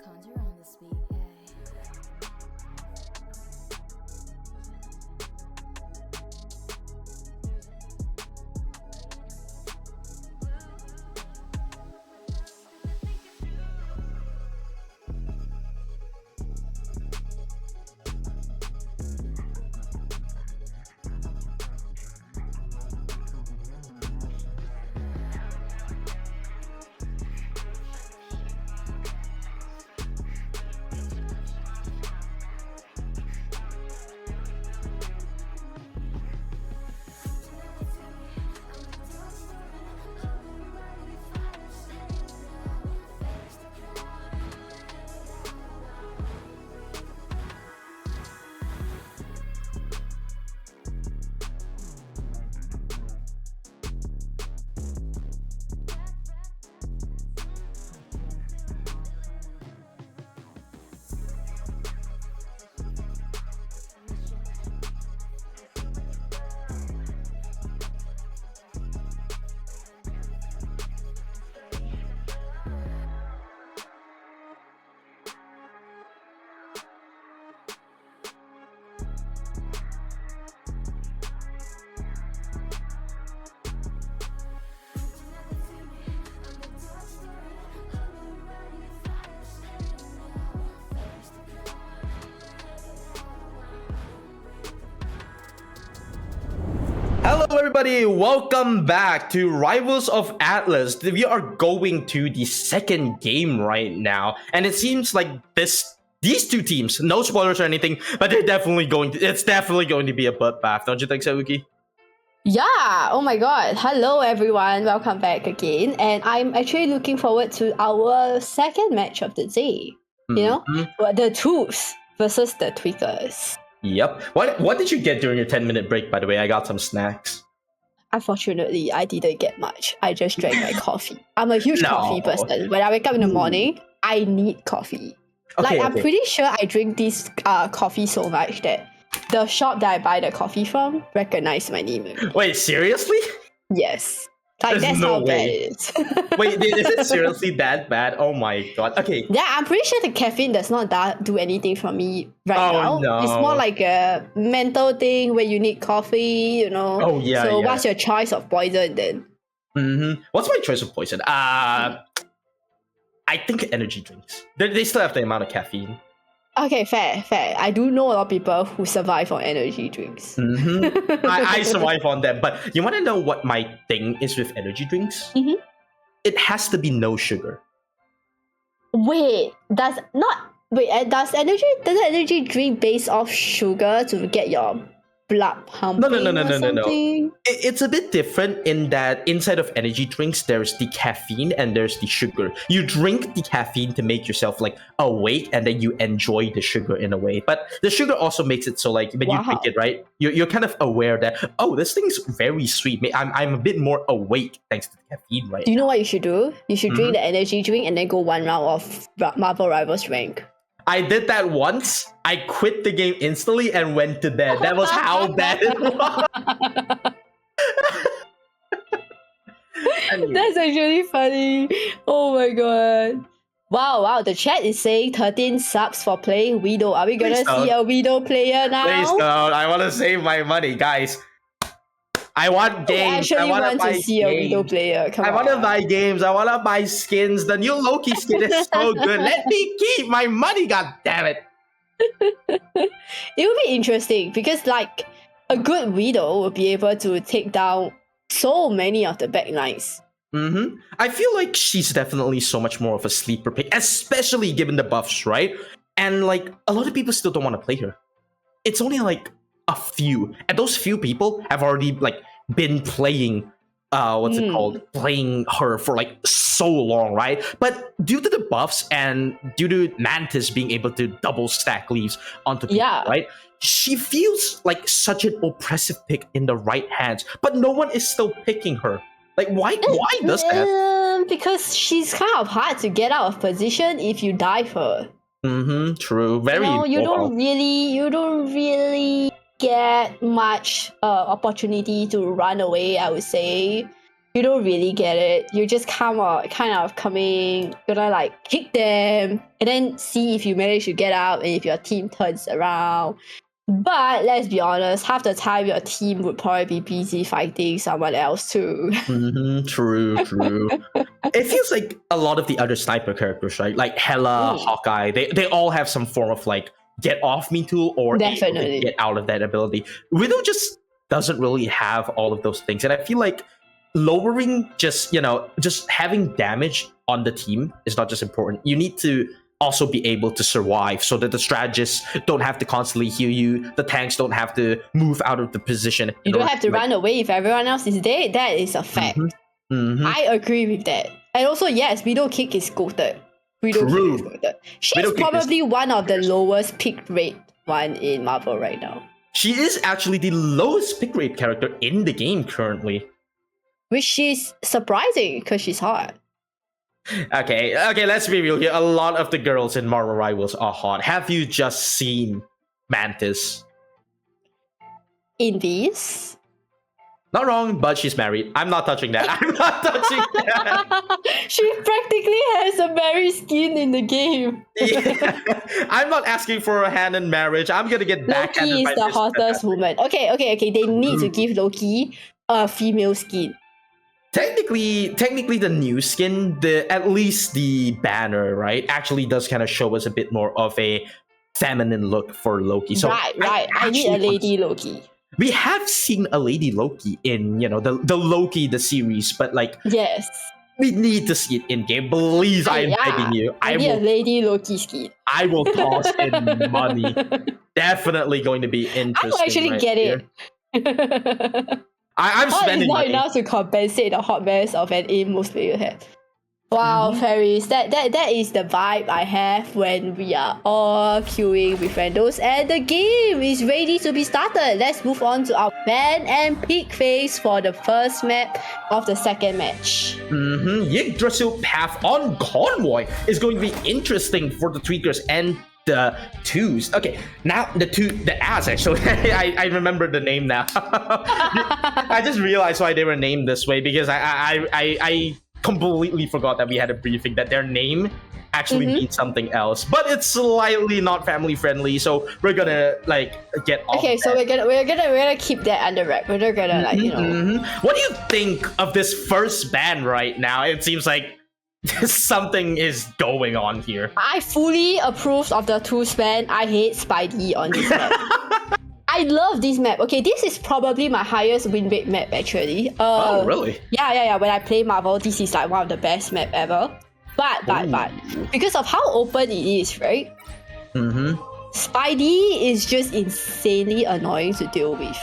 Conjure on the speed, yeah. Hello, everybody. Welcome back to Rivals of Atlas. We are going to the second game right now, and it seems like these two teams, no spoilers or anything, but they're definitely it's definitely going to be a bloodbath. Don't you think so, Uki? Yeah, oh my god. Hello everyone, welcome back again. And I'm actually looking forward to our second match of the day. You know, the Tooths versus the Tweakers. Yep. What did you get during your 10-minute break, by the way? I got some snacks. Unfortunately, I didn't get much. I just drank my coffee. I'm a huge coffee person. When I wake up in the morning, I need coffee. I'm pretty sure I drink this coffee so much that the shop that I buy the coffee from recognize my name. Wait, seriously? Yes. There's that's no how bad way. it is. Wait, is it seriously that bad? Oh my god. Okay. Yeah, I'm pretty sure the caffeine does not do anything for me now. No. It's more like a mental thing where you need coffee, you know. Oh yeah. So yeah. what's your choice of poison then? What's my choice of poison? I think energy drinks. They still have the amount of caffeine. Okay, fair. I do know a lot of people who survive on energy drinks. I survive on them, but you want to know what my thing is with energy drinks? It has to be no sugar. Wait, does energy drink base off sugar to get your blood pumping? No. It's a bit different in that inside of energy drinks, there's the caffeine and there's the sugar. You drink the caffeine to make yourself like awake, and then you enjoy the sugar in a way. But the sugar also makes it so like when you drink it, right, you're kind of aware that, oh, this thing's very sweet. I'm a bit more awake thanks to the caffeine, right? Do you know what you should do? You should drink the energy drink and then go one round of Marvel Rivals rank. I did that once. I quit the game instantly and went to bed. That was how bad it was. Anyway. That's actually funny. Oh my god. Wow. The chat is saying 13 subs for playing Widow. Are we gonna see a Widow player now? Please don't. I want to save my money, guys. I want games. I want to see a Widow player. I want to buy games. I want to buy skins. The new Loki skin is so good. Let me keep my money, god damn it. It would be interesting because like a good Widow would be able to take down so many of the backlines. I feel like she's definitely so much more of a sleeper pick, especially given the buffs, right? And like a lot of people still don't want to play her. It's only like a few, and those few people have already like been playing playing her for like so long, right? But due to the buffs and due to Mantis being able to double stack leaves onto people, right, she feels like such an oppressive pick in the right hands, but no one is still picking her. Like why does that? Because she's kind of hard to get out of position if you dive her. True. Very you don't really get much opportunity to run away, I would say. you don't really get it. You just kind of coming, gonna like kick them and then see if you manage to get out and if your team turns around. But let's be honest, half the time your team would probably be busy fighting someone else too. True. It feels like a lot of the other sniper characters, right? Like Hela, Hawkeye, they all have some form of like get off me tool or Definitely get out of that ability. Widow just doesn't really have all of those things, and I feel like lowering just having damage on the team is not just important. You need to also be able to survive so that the strategists don't have to constantly heal you, the tanks don't have to move out of the position. You don't have to run away if everyone else is dead. That is a fact. I agree with that. And also, yes, Widow Kick is goated. She's probably one of the lowest pick rate one in Marvel right now. She is actually the lowest pick rate character in the game currently. Which is surprising because she's hot. Okay, let's be real here. A lot of the girls in Marvel Rivals are hot. Have you just seen Mantis? In these? Not wrong, but she's married. I'm not touching that. She practically has a married skin in the game. Yeah. I'm not asking for a hand in marriage. I'm gonna get backhanded. Loki is the hottest woman. Okay. They need to give Loki a female skin. Technically, the new skin, at least the banner, right, actually does kind of show us a bit more of a feminine look for Loki. So right. I need a lady Loki. We have seen a lady Loki in, the Loki, the series, but like, yes, we need to see it in game. Please, I'm begging you. I need a lady Loki skin. I will toss in money. Definitely going to be interesting. I will actually get it. I'm spending not money. Enough to compensate the hot mess of an aim most players have. Wow, Ferris, that is the vibe I have when we are all queuing with randos and the game is ready to be started. Let's move on to our ban and pick phase for the first map of the second match. Yggdrasil path on Convoy is going to be interesting for the Tweakers and the twos. Okay, now the ads actually. I remember the name now. I just realized why they were named this way because I completely forgot that we had a briefing that their name actually means something else, but it's slightly not family friendly, so we're gonna like get off. Okay, so we're gonna keep that under wrap. We're not gonna What do you think of this first ban right now? It seems like something is going on here. I fully approve of the two ban. I hate Spidey on this map. I love this map. Okay, this is probably my highest win rate map actually. Oh, really? Yeah. When I play Marvel, this is like one of the best map ever. But because of how open it is, right? Spidey is just insanely annoying to deal with.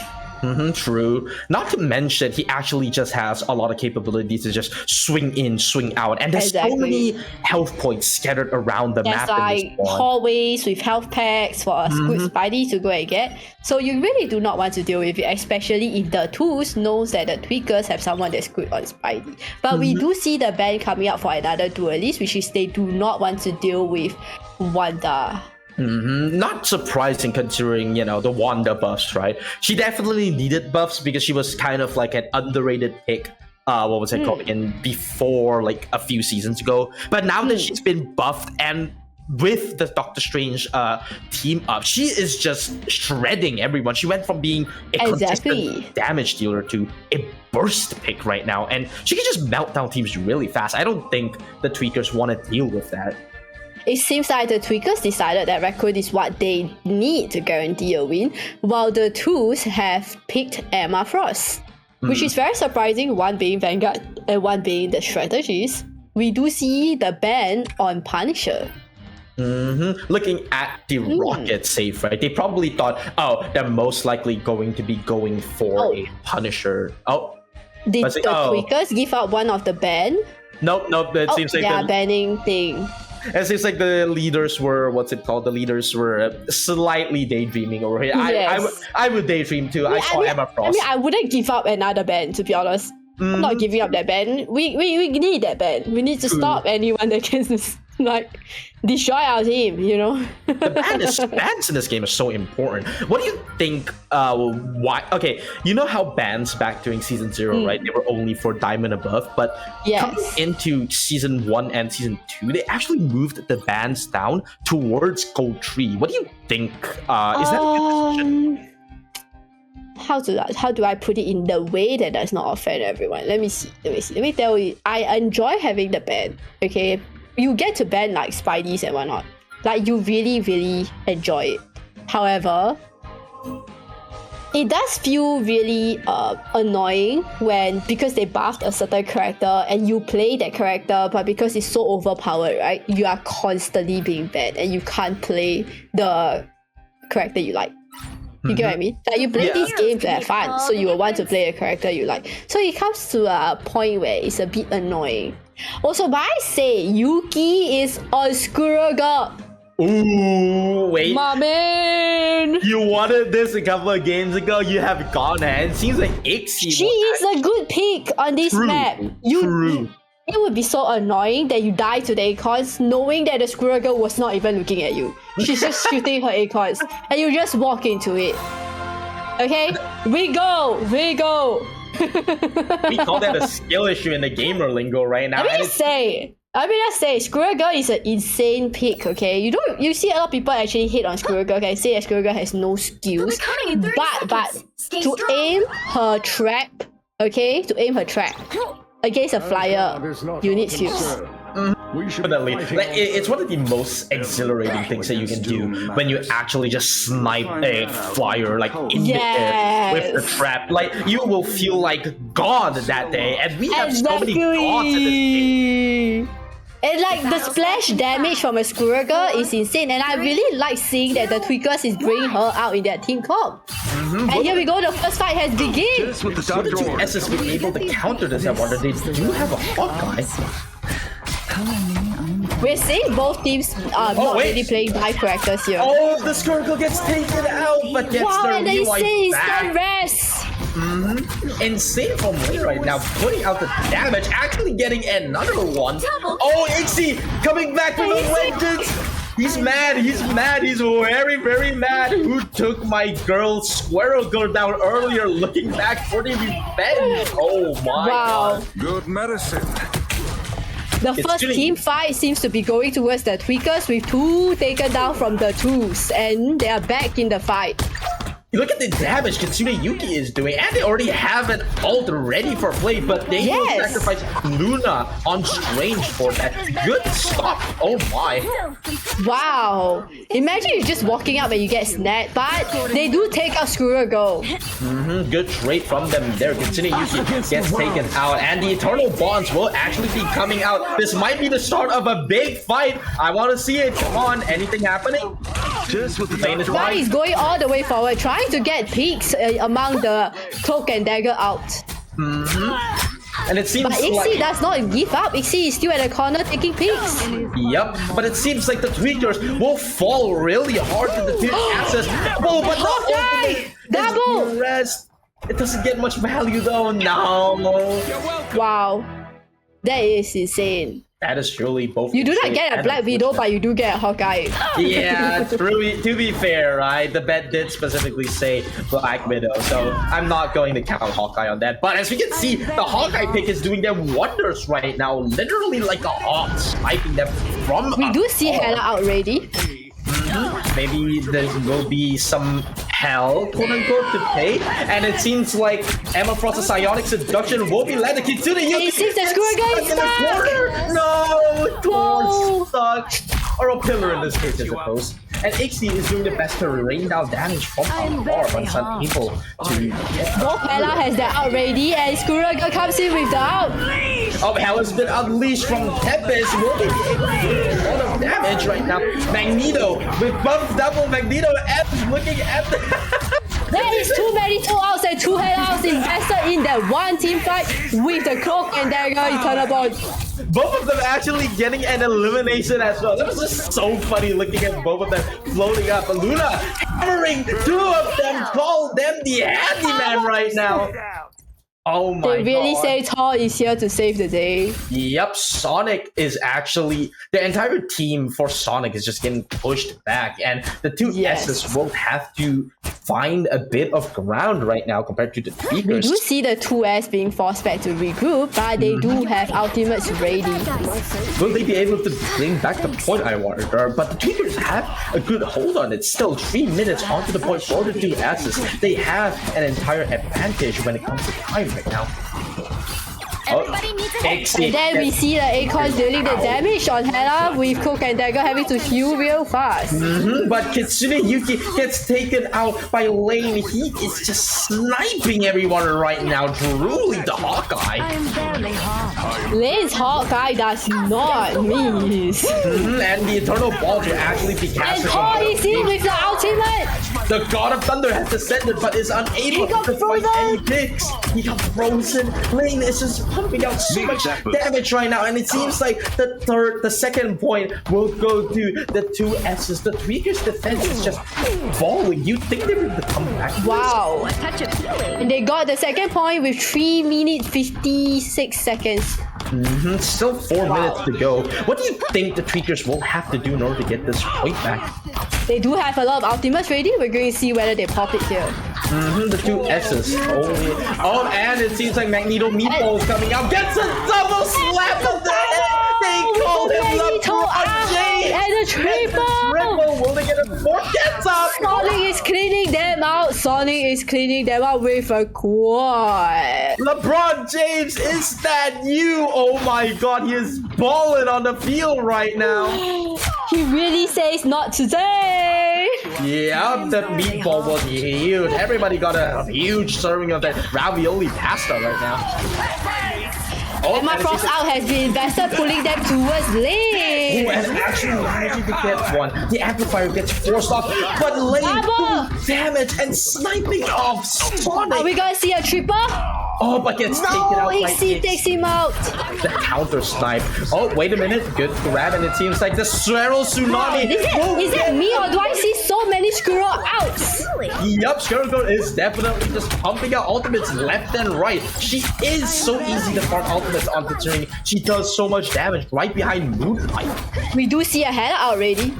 True. Not to mention, he actually just has a lot of capabilities to just swing in, swing out, and there's so many health points scattered around the map. There's like hallways with health packs for a good Spidey to go and get. So you really do not want to deal with it, especially if the tools knows that the tweakers have someone that's good on Spidey. But we do see the ban coming out for another duelist, which is they do not want to deal with Wanda. Not surprising considering, the Wanda buffs, right? She definitely needed buffs because she was kind of like an underrated pick. What was it called again? Before, like a few seasons ago. But now that she's been buffed and with the Doctor Strange team up, she is just shredding everyone. She went from being a consistent damage dealer to a burst pick right now. And she can just melt down teams really fast. I don't think the Tweakers want to deal with that. It seems like the Tweakers decided that Raccoon is what they need to guarantee a win, while the Twos have picked Emma Frost, which is very surprising, one being Vanguard and one being the strategist. We do see the ban on Punisher. Looking at the rocket save, right? They probably thought, they're most likely going to be going for a Punisher. Did the Tweakers give out one of the ban? Nope. It seems like the banning thing. It seems like the leaders were, The leaders were slightly daydreaming over here. Yes. I would daydream too. I saw Emma Frost. I wouldn't give up another ban, to be honest. I'm not giving up that ban. We need that ban. We need to stop anyone that can like destroy our team, you know. The bans in this game are so important. What do you think? Why? Okay, you know how bans back during season 0, right? They were only for diamond above, but coming into season 1 and season 2, they actually moved the bans down towards gold 3. What do you think? Is that a good decision? How do I put it in the way that does not offend everyone? Let me see. Let me tell you. I enjoy having the ban. Okay, you get to ban like Spideys and whatnot. Like you really enjoy it. However, it does feel really annoying when, because they buffed a certain character and you play that character, but because it's so overpowered, right? You are constantly being banned and you can't play the character you like. You get what I mean? Like you play these games that are fun, so you will want to play a character you like. So it comes to a point where it's a bit annoying. Also, but I say Yuki is on Squirrel Girl. Ooh, wait. My man! You wanted this a couple of games ago, you have gone ahead. It seems like Ixie. She is a good pick on this map. True. It would be so annoying that you die to the Acorns knowing that the Squirrel Girl was not even looking at you. She's just shooting her Acorns and you just walk into it. Okay? We go! We call that a skill issue in the gamer lingo right now. Let's say, Squirrel Girl is an insane pick, okay? You see a lot of people actually hate on Squirrel Girl, okay? Say that Squirrel Girl has no skills. But to aim her trap, okay? To aim her trap against a flyer, you need skills. Definitely. Like, it's one of the most exhilarating things that you can do when you actually just snipe a flyer like in the air with the trap. Like you will feel like God that day, and we have so many gods in this game. And like the splash damage from a Squirrel Girl is insane, and I really like seeing that the Tweakers is bringing her out in their team comp. And here we go, the first fight has begun. Would the two S's be able to counter this? I wonder. They do have a Hawkeye. We're seeing both teams not really playing high characters here. Oh, the Squirrel Girl gets taken out, but gets and the they say back. rest. Insane from Wayne right now, putting out the damage, actually getting another one. Oh, Ixie coming back with a vengeance. He's mad, he's very mad. Who took my girl Squirrel Girl down earlier, looking back for the revenge? Oh my god. Good medicine. The first team fight seems to be going towards the Tweakers with 2 taken down from the 2s, and they are back in the fight. Look at the damage Kitsune Yuki is doing, and they already have an ult ready for play, but they will sacrifice Luna on Strange for that. Good stop. Oh my. Wow. Imagine you're just walking up and you get snapped, but they do take out Squirrel Girl. Good trade from them there. Kitsune Yuki gets taken out, and the Eternal Bonds will actually be coming out. This might be the start of a big fight. I want to see it. Come on. Anything happening? But he's going all the way forward, trying to get peeks among the Cloak and Dagger out. And it seems but Ixie does not give up. Ixie is still at the corner taking peeks. Yep, but it seems like the Tweakers will fall really hard to the two access. Oh, but double rest. It doesn't get much value though. No. Wow, that is insane. That is truly both. You do not get a Black Widow, but you do get a Hawkeye. Yeah, to be fair, right? The bet did specifically say Black Widow, so I'm not going to count Hawkeye on that. But as we can see, the Hawkeye pick is doing them wonders right now. Literally like a hawk, sniping them from We do see Hela out ready. Maybe there will be some hell, quote unquote, to pay. And it seems like Emma Frost's Psionic Seduction will be led to Kitsune Yuki. It seems the Squirrel Girl is stuck. No, Thor's stuck. Or a pillar in this case, I suppose. And Ixie is doing the best to rain down damage from afar, but it's unable to get both Hela has their out ready, and Squirrel Girl comes in with the out. Oh, Hela's been unleashed from Tempest. Will be able to do a lot of damage right now. Magneto with buff double Magneto and looking at the There is too many 2 outs and 2 Helas invested in that one team fight with the Cloak and Dagger Eternal Bond. Both of them actually getting an elimination as well. That was just so funny looking at both of them floating up. Luna hammering 2 of them, call them the handyman right now. Oh my They really god. say Thor is here to save the day. Yep, Sonic is actually the entire team for Sonic is just getting pushed back, and the two S's will have to find a bit of ground right now compared to the We Tweakers. do see the 2S being forced back to regroup, but they do have ultimates ready. Will they be able to bring back the point, I wonder? But the Tweakers have a good hold on it. Still 3 minutes onto the point for the two S's. They have an entire advantage when it comes to time right now. Everybody needs a Exit. And then we see the Acorns dealing the damage on Hella with Cook and Dagger having to heal real fast. But Kitsune Yuki gets taken out by Lane. He is just sniping everyone right now. Truly the Hawkeye. Lane's Hawkeye does not miss. And the Eternal Balls will actually be And casted Thor from is in with the ultimate. the God of Thunder has descended but is unable He got to fight frozen. any picks. He got frozen. Lane is just pumping out so much damage right now, and it seems like the second point will go to the two S's. The Tweakers defense is just falling. You think they would come back? Wow. a touch of healing. And they got the second point with 3 minutes 56 seconds. Still 4 minutes to go. What do you think the Tweakers will have to do in order to get this point back? They do have a lot of ultimates ready. We're going to see whether they pop it here. The two S's. Oh, and it seems like Magneto Meatball is coming out. Gets a double slap of the head. They call him LeBron James. And a triple. Triple. Will they get a fourth? Gets up. Sonic is cleaning them out. Sonic is cleaning them out with a quad. LeBron James, is that you? Oh my god, he is balling on the field right now. He really says not today. Yeah, that meatball was huge. Everybody got a huge serving of that ravioli pasta right now. Oh, Emma and Frost out has been invested, pulling them towards Lane. and actually managing to get one. The amplifier gets forced off, but Lane Double. doing damage and sniping off Sonic. Are we gonna see a triple? Oh, but gets taken out by XC takes him out. the counter snipe. Oh, wait a minute. Good grab, and it seems like the Swirl Tsunami. Is it me or do I see so many screw outs? Yup, Scarecrow is definitely just pumping out ultimates left and right. She is so easy to farm ultimates onto Turing. She does so much damage right behind Moonlight. We do see a head out already.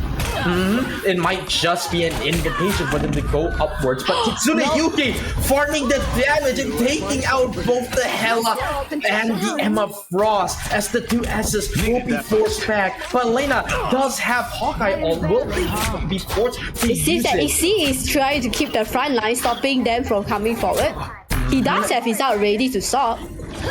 It might just be an invitation for them to go upwards, but Kitsune Yuki farming the damage and taking out both the Hela and the Emma Frost as the two S's will be forced back. But Lena does have Hawkeye on. Will they be forced to It seems use that it? XC is trying to keep the front line, stopping them from coming forward. He does have his out ready to stop.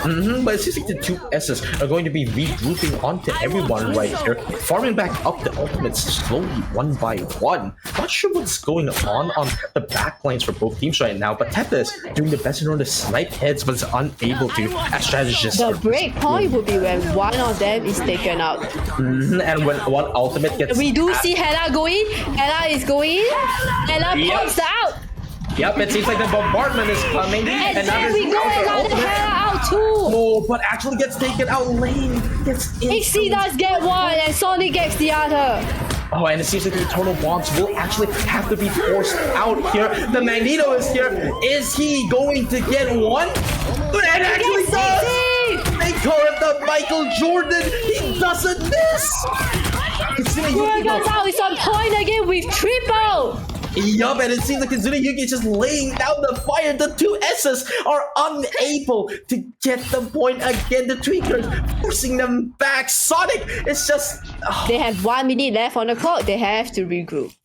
But it seems like the two S's are going to be regrouping onto everyone right here, farming back up the ultimates slowly one by one. Not sure what's going on the back lines for both teams right now, but Teppa is doing the best in order to snipe heads, but is unable to as strategists. The break point would be when one of them is taken out. And when one ultimate gets... We do see Hela going. Hela is going. Hela Yep. pops out. Yep, it seems like the bombardment is coming. And now there there's we go, counter another ultimate. Hela out too. Oh, but actually gets taken out. Lane gets XC does get one and Sonic gets the other. Oh, and it seems like the Eternal Bonds will actually have to be forced out here. The Magneto is here. Is he going to get one? But it actually does! They call it the Michael Jordan. He doesn't miss! Kitsune goes out, it's on point again with triple. Yup, and it seems like Kitsune Yuki is just laying down the fire. The two S's are unable to get the point again. The Tweakers forcing them back. Sonic is just... They have 1 minute left on the clock. They have to regroup.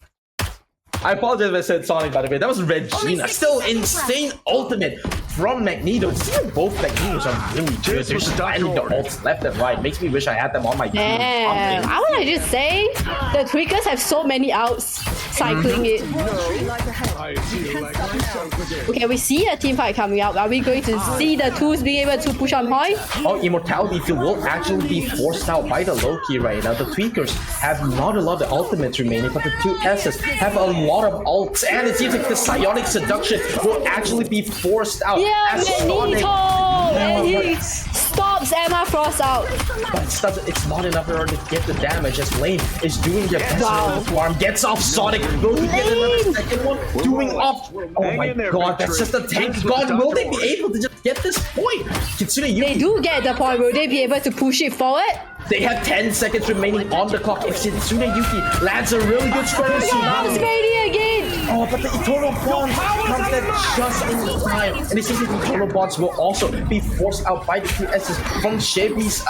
I apologize if I said Sonic, by the way. That was Regina. Still insane ultimate from Magneto. It seems like both Magnetos are really good. They're just finding the ults left and right. Makes me wish I had them on my team. Damn. I want to just say, the Tweakers have so many outs cycling it. Okay, we see a team fight coming out. Are we going to see the twos being able to push on point? Oh, Immortality Field will actually be forced out by the Loki right now. The Tweakers have not a lot of ultimates remaining, but the two S's have a lot of ults. And it seems like the Psionic Seduction will actually be forced out. Yeah, as Sonic- Magneto! And he stops Emma Frost out. But it's not enough in order to get the damage as Lane is doing their best. Wow. Farm gets off Sonic. Will he get another second one? Doing off. Oh my god, that's just a tank god. Will they be able to just get this point. Kitsune Yuki, They do get the point. Will they be able to push it forward? they have 10 seconds remaining on the clock. If Kitsune Yuki lands a really good square Oh, tsunami. Spady again! Oh, but the Eternal Bonds comes there just in time. And it seems like the Eternal Bonds will also be forced out by the two S's from Shibi's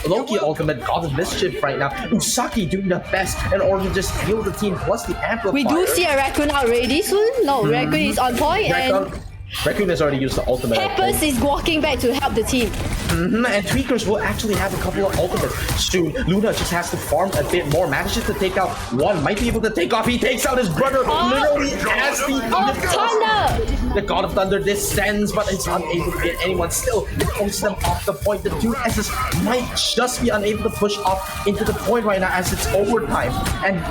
Loki ultimate, God of Mischief right now. Usaki doing the best in order to just heal the team plus the amplifier. We do see a Raccoon out ready soon. No, Raccoon is on point and Raccoon has already used the ultimate. Peppers is walking back to help the team. And Tweakers will actually have a couple of ultimates soon. Luna just has to farm a bit more. Manages to take out one. Might be able to take off. He takes out his brother literally as Thunder! the God of Thunder descends, but it's unable to get anyone. Still, it pulls them off the point. The two S's might just be unable to push off into the point right now as it's overtime. And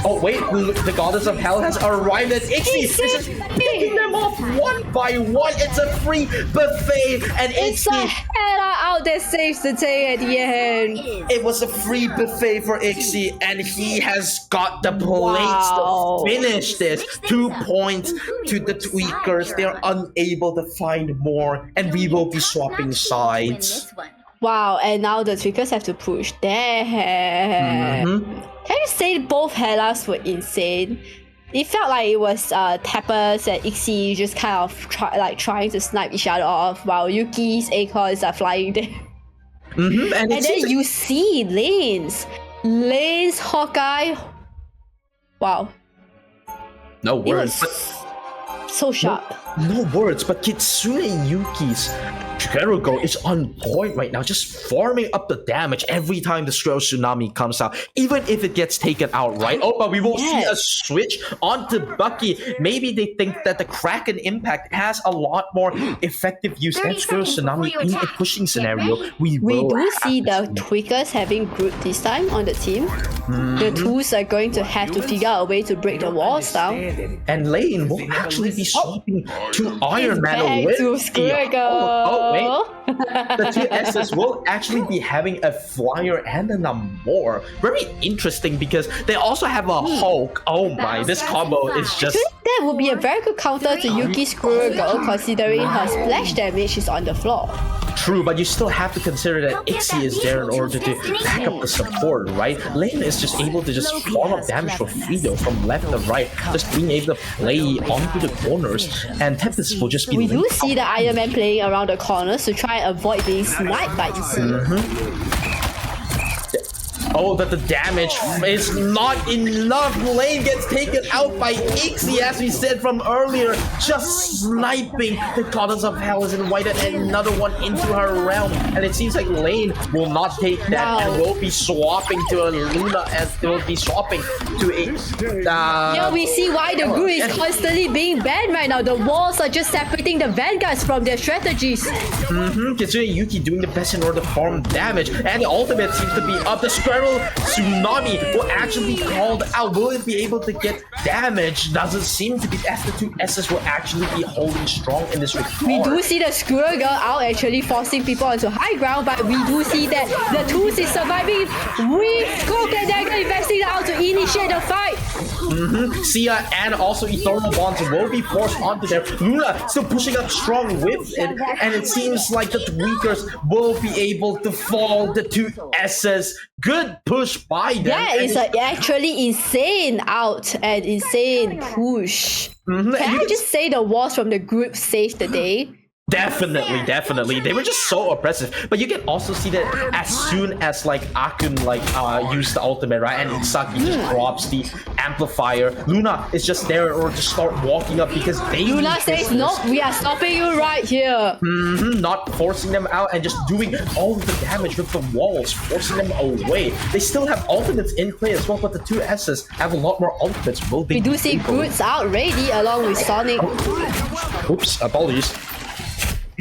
oh wait, the Goddess of Hell has arrived at Ixie. This is picking them off one by one. It's a free buffet, and It's a Hela out there saves the day at the end. it was a free buffet for Ixie, and he has got the plates to finish this. 2 points to the Tweakers. They're unable to find more, and we will be swapping Win sides. this one. Wow, and now the Tweakers have to push. Damn. Can you say both Hellas were insane? It felt like it was Tappers and Ixie just kind of trying to snipe each other off while Yuki's acorns are flying there. And And it seems then like- you see Lane's Hawkeye. Wow, no it words, was so sharp. no words, but Kitsune Yuki's Squirrel is on point right now, just farming up the damage every time the Squirrel Tsunami comes out, even if it gets taken out, right? Oh, but we will see a switch onto Bucky. Maybe they think that the Kraken Impact has a lot more effective use than 30 Squirrel seconds before Tsunami you in a attack. pushing Get scenario. ready. We will do have see to the Tweakers having group this time on the team. The twos are going to have to figure out a way to break the walls down. And Lane will actually be swapping to Iron Man Back with to the- Squirrel. Oh, wait. The two S's will actually be having a flyer and a Namor. Very interesting because they also have a Hulk. Oh my, this combo is just That would be a very good counter to Yuki's Squirrel Girl, considering her splash damage is on the floor. true, but you still have to consider that Ixie is there in order to back up the support, right? Lane is just able to just farm up damage for Fido from left to right, just being able to play onto the corners, and Tempest will just be We do linked see the Iron Man playing around the corners to try and avoid being sniped by Ixie. Oh, that the damage is not enough. Lane gets taken out by Ixie, as we said from earlier. Just sniping. The Goddess of Hell is invited another one into her realm. And it seems like Lane will not take that and will be swapping to a Luna, and will be swapping to a... Yeah, we see why the group is constantly being banned right now. The walls are just separating the vanguards from their strategies. Kitsune Yuki doing the best in order to farm damage. And the ultimate seems to be up. The Squirrel Tsunami will actually be called out. Will it be able to get damage? Doesn't seem to be, as the two S's will actually be holding strong in this regard. We do see the Squirrel Girl out actually forcing people onto high ground, but we do see that the Twos is surviving with Coke and Dagger investing out to initiate the fight. Sia and also Eternal Bonds will be forced onto there. Luna still pushing up strong with it, and it seems like the Tweakers will be able to fall the two S's. Good push by them. That is actually insane out and insane push. Can I just say the walls from the group saved the day? Definitely. They were just so oppressive. But you can also see that as soon as like Akun used the ultimate, right, and Isaki just drops the amplifier, Luna is just there in order to start walking up because they Luna need says, business. nope, we are stopping you right here. Not forcing them out and just doing all of the damage with the walls, forcing them away. They still have ultimates in play as well, but the two S's have a lot more ultimates. Will they We do be see able- Groots out ready along with Sonic. Oops, apologies.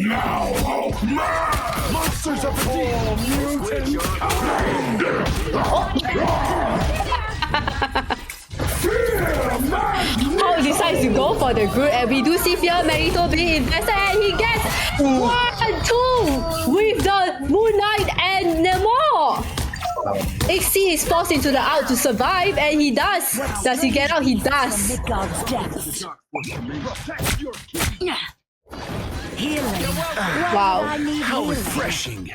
Now, Hulkman! Monsters of all mutant kind! Hulk decides to go for the Groot, and we do see Fear Magneto being invested, and he gets 1-2 with the Moon Knight and Namor. Ixie is forced into the out to survive, and he does. Does he get out? He does. Wow. How refreshing.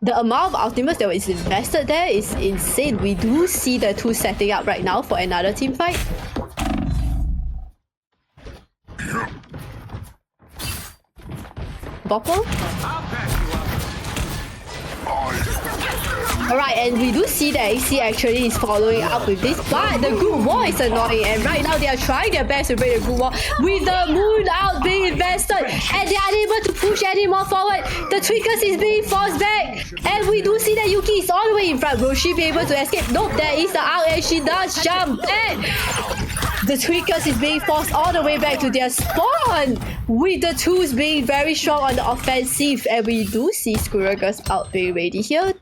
The amount of ultimates that was invested there is insane. We do see the two setting up right now for another team fight. Bopple? Alright, and we do see that AC actually is following up with this, but the group wall is annoying, and right now they are trying their best to break the group wall with the moon out being invested, and they are unable to push any more forward. The Tweakers is being forced back, and we do see that Yuki is all the way in front. Will she be able to escape? Nope, there is the out, and she does jump back. The Tweakers is being forced all the way back to their spawn, with the twos being very strong on the offensive, and we do see Skuragos out being ready here.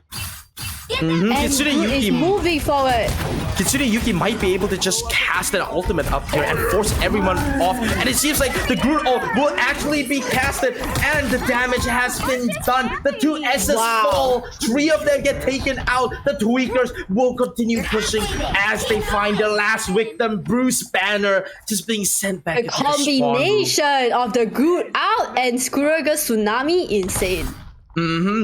And Considering Groot is Yuki, moving forward. considering Yuki might be able to just cast an ultimate up here and force everyone off, and it seems like the Groot ult will actually be casted, and the damage has been done. The two S's fall, 3 of them get taken out. The Tweakers will continue pushing as they find their last victim, Bruce Banner, just being sent back. A into the spawn room. combination of the Groot out and Skuragos Tsunami, insane.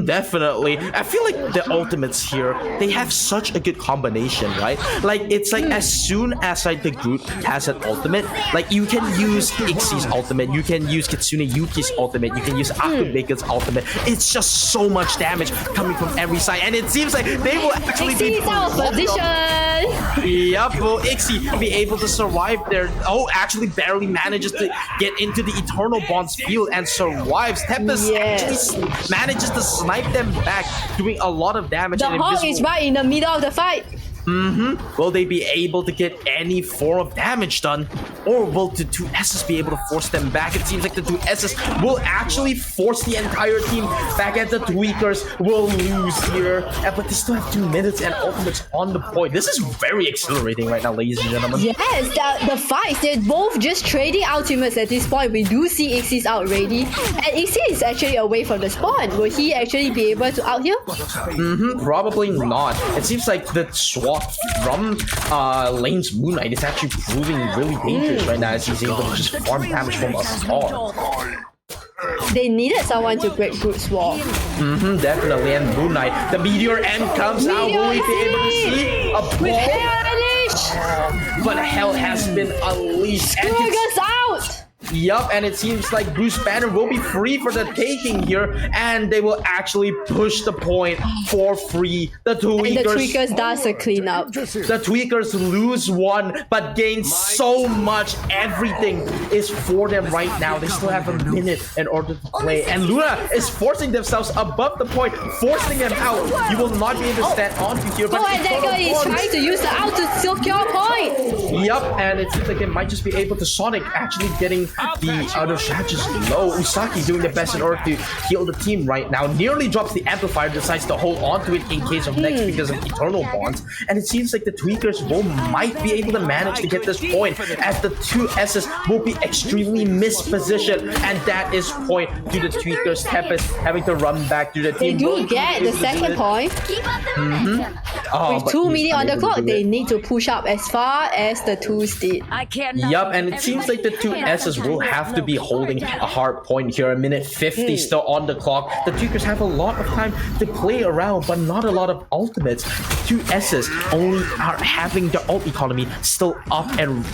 Definitely. I feel like the ultimates here, they have such a good combination, right? Like, it's like as soon as like the Groot has an ultimate, like you can use Ixie's ultimate, you can use Kitsune Yuki's ultimate, you can use Akubega's ultimate. It's just so much damage coming from every side, and it seems like they will actually be Ixie's out of position. Yep, will Ixie be able to survive there? Oh, actually barely manages to get into the Eternal Bonds field and survives. Tempest actually manages to snipe them back, doing a lot of damage. The Hawk is right in the middle of the fight. Will they be able to get any form of damage done? Or will the two S's be able to force them back? It seems like the two S's will actually force the entire team back, and the Tweakers will lose here. But they still have 2 minutes and ultimates on the point. This is very exhilarating right now, ladies and gentlemen. Yes, the fights, they're both just trading ultimates at this point. We do see Ixie's out ready, and Ixie is actually away from the spawn. Will he actually be able to out here? Probably not. It seems like the swap from Lane's Moon Knight is actually proving really dangerous right now, as he's able to just farm damage from a star. They needed someone to break Groot's wall. Definitely. And Moon Knight, the Meteor End comes out. Will we be able to see a With ball? Hell Unleashed! But hell has been unleashed. And Skuragos out! yup, and it seems like Bruce Banner will be free for the taking here, and they will actually push the point for free. The Tweakers, And the Tweakers does a cleanup. the Tweakers lose 1, but gain so much. Everything is for them right now. They still have a minute in order to play, and Luna is forcing themselves above the point, forcing them out. You will not be able to stand onto here. But Oh, and that guy is trying to use the out to secure point. Yup, and it seems like they might just be able to Sonic actually getting the other strategies low. Usaki doing the best in order to heal the team right now. Nearly drops the amplifier, decides to hold on to it in case of next because of Eternal Bonds. And it seems like the Tweakers might be able to manage to get this point, as the two S's will be extremely mispositioned. And that is point to the Tweakers. Tempest having to run back to the They team. do get the second point. Keep up the momentum. Oh, With but 2 he's minutes on the unable to clock, do they it. need to push up as far as the twos did. Yup, and it seems like the two S's will have to be holding a hard point here. A minute 50 still on the clock. The Tweakers have a lot of time to play around, but not a lot of ultimates. The two S's only are having their ult economy still up and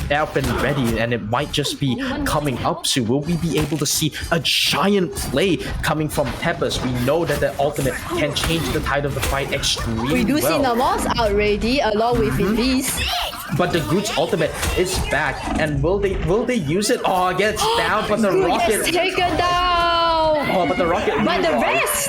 ready, and it might just be coming up soon. Will we be able to see a giant play coming from Tempest? We know that the ultimate can change the tide of the fight extremely We do see well. Namos out ready along with Elise. But the Groot's ultimate is back, and will they use it? Oh, it gets down, but the Groot rocket. gets taken down. Oh, but the rocket. But the rest.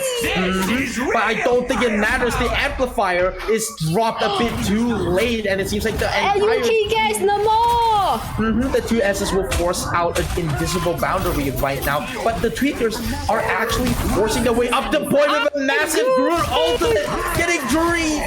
But I don't think it matters. The amplifier is dropped a bit too late, and it seems like the And entire. Yuki gets Namo. The two S's will force out an invisible boundary right now, but the Tweakers are actually forcing their way up the point with a massive Groot ultimate, getting Three.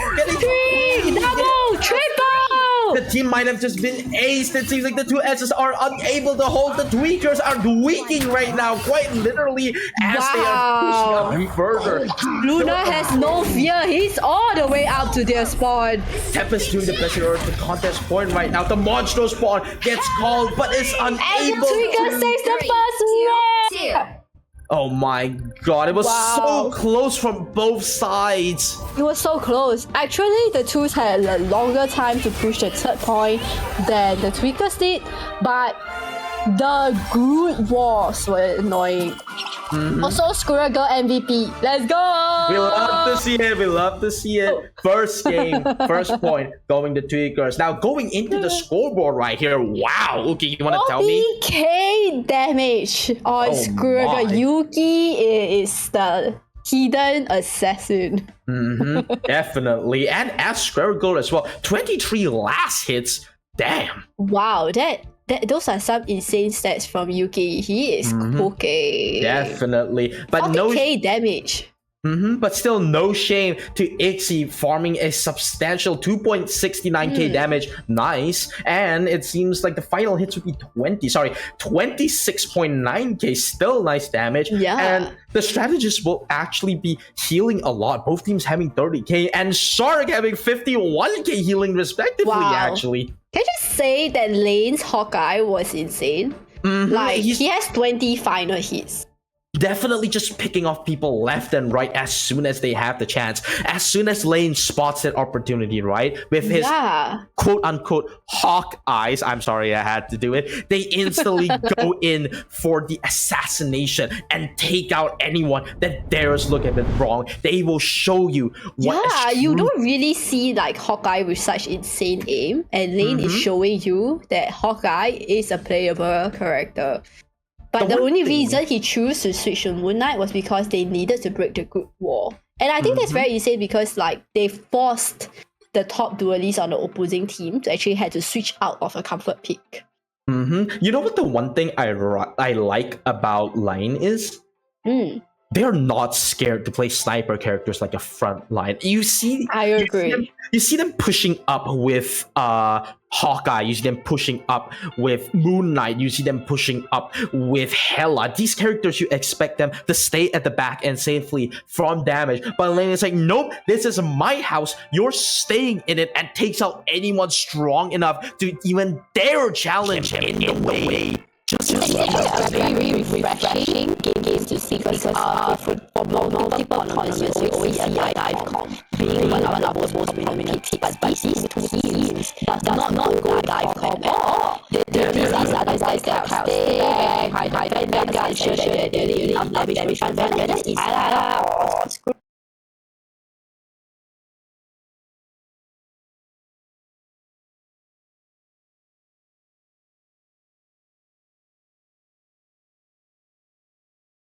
Double. Triple. The team might have just been aced. It seems like the two S's are unable to hold. The Tweakers are tweaking right now, quite literally, as they are pushing up further. Luna has no fear. He's all the way up to their spawn. Tempest doing the best in order to contest point right now. The Monstro spawn gets called, but is And the unable Tweaker to. saves the first one. Oh my god, it was so Wow. close from both sides. It was so close. Actually, the Twos had a longer time to push the third point than the Tweakers did, but the Groot wars were annoying. Also, Squirrel Girl MVP. Let's go! We love to see it. We love to see it. First game, first point going to Tweakers. Now going into the scoreboard right here. Wow. Okay, you want to tell me? 40k damage on Squirrel Girl. my. Yuki is the hidden assassin. Definitely. And as Squirrel Girl as well. 23 last hits. Damn. Wow, those are some insane stats from Yuki. He is cooking. Definitely. But no 40k damage. but still no shame to Ixie farming a substantial 2.69k damage. Nice. And it seems like the final hits would be 26.9k. Still nice damage. Yeah. And the strategists will actually be healing a lot. Both teams having 30k and Shark having 51k healing respectively, Wow. actually. Can I just say that Lane's Hawkeye was insane? Like, he has 20 final hits. Definitely just picking off people left and right as soon as they have the chance. As soon as Lane spots that opportunity, right? With his quote unquote hawk eyes. I'm sorry I had to do it. They instantly go in for the assassination and take out anyone that dares look at it wrong. They will show you what You don't really see like Hawkeye with such insane aim, and Lane is showing you that Hawkeye is a playable character. But the only reason he chose to switch to Moon Knight was because they needed to break the group wall. And I think that's very insane because like they forced the top duelists on the opposing team to actually had to switch out of a comfort pick. You know what the one thing I like about Lane is? They're not scared to play sniper characters like a front line. I agree. You see them pushing up with Hawkeye. You see them pushing up with Moon Knight. You see them pushing up with Hela. These characters, you expect them to stay at the back and safely from damage. But Lane is like, nope, this is my house. You're staying in it, and takes out anyone strong enough to even dare challenge him in the way. Just a very refreshing game to see because for multiple tournaments we always see a dive comp being one of the most prominent picks, but these two teams does not go dive comp at all. These are the guys that are stay back, high guys, sure that they're really enough damage, and whether it's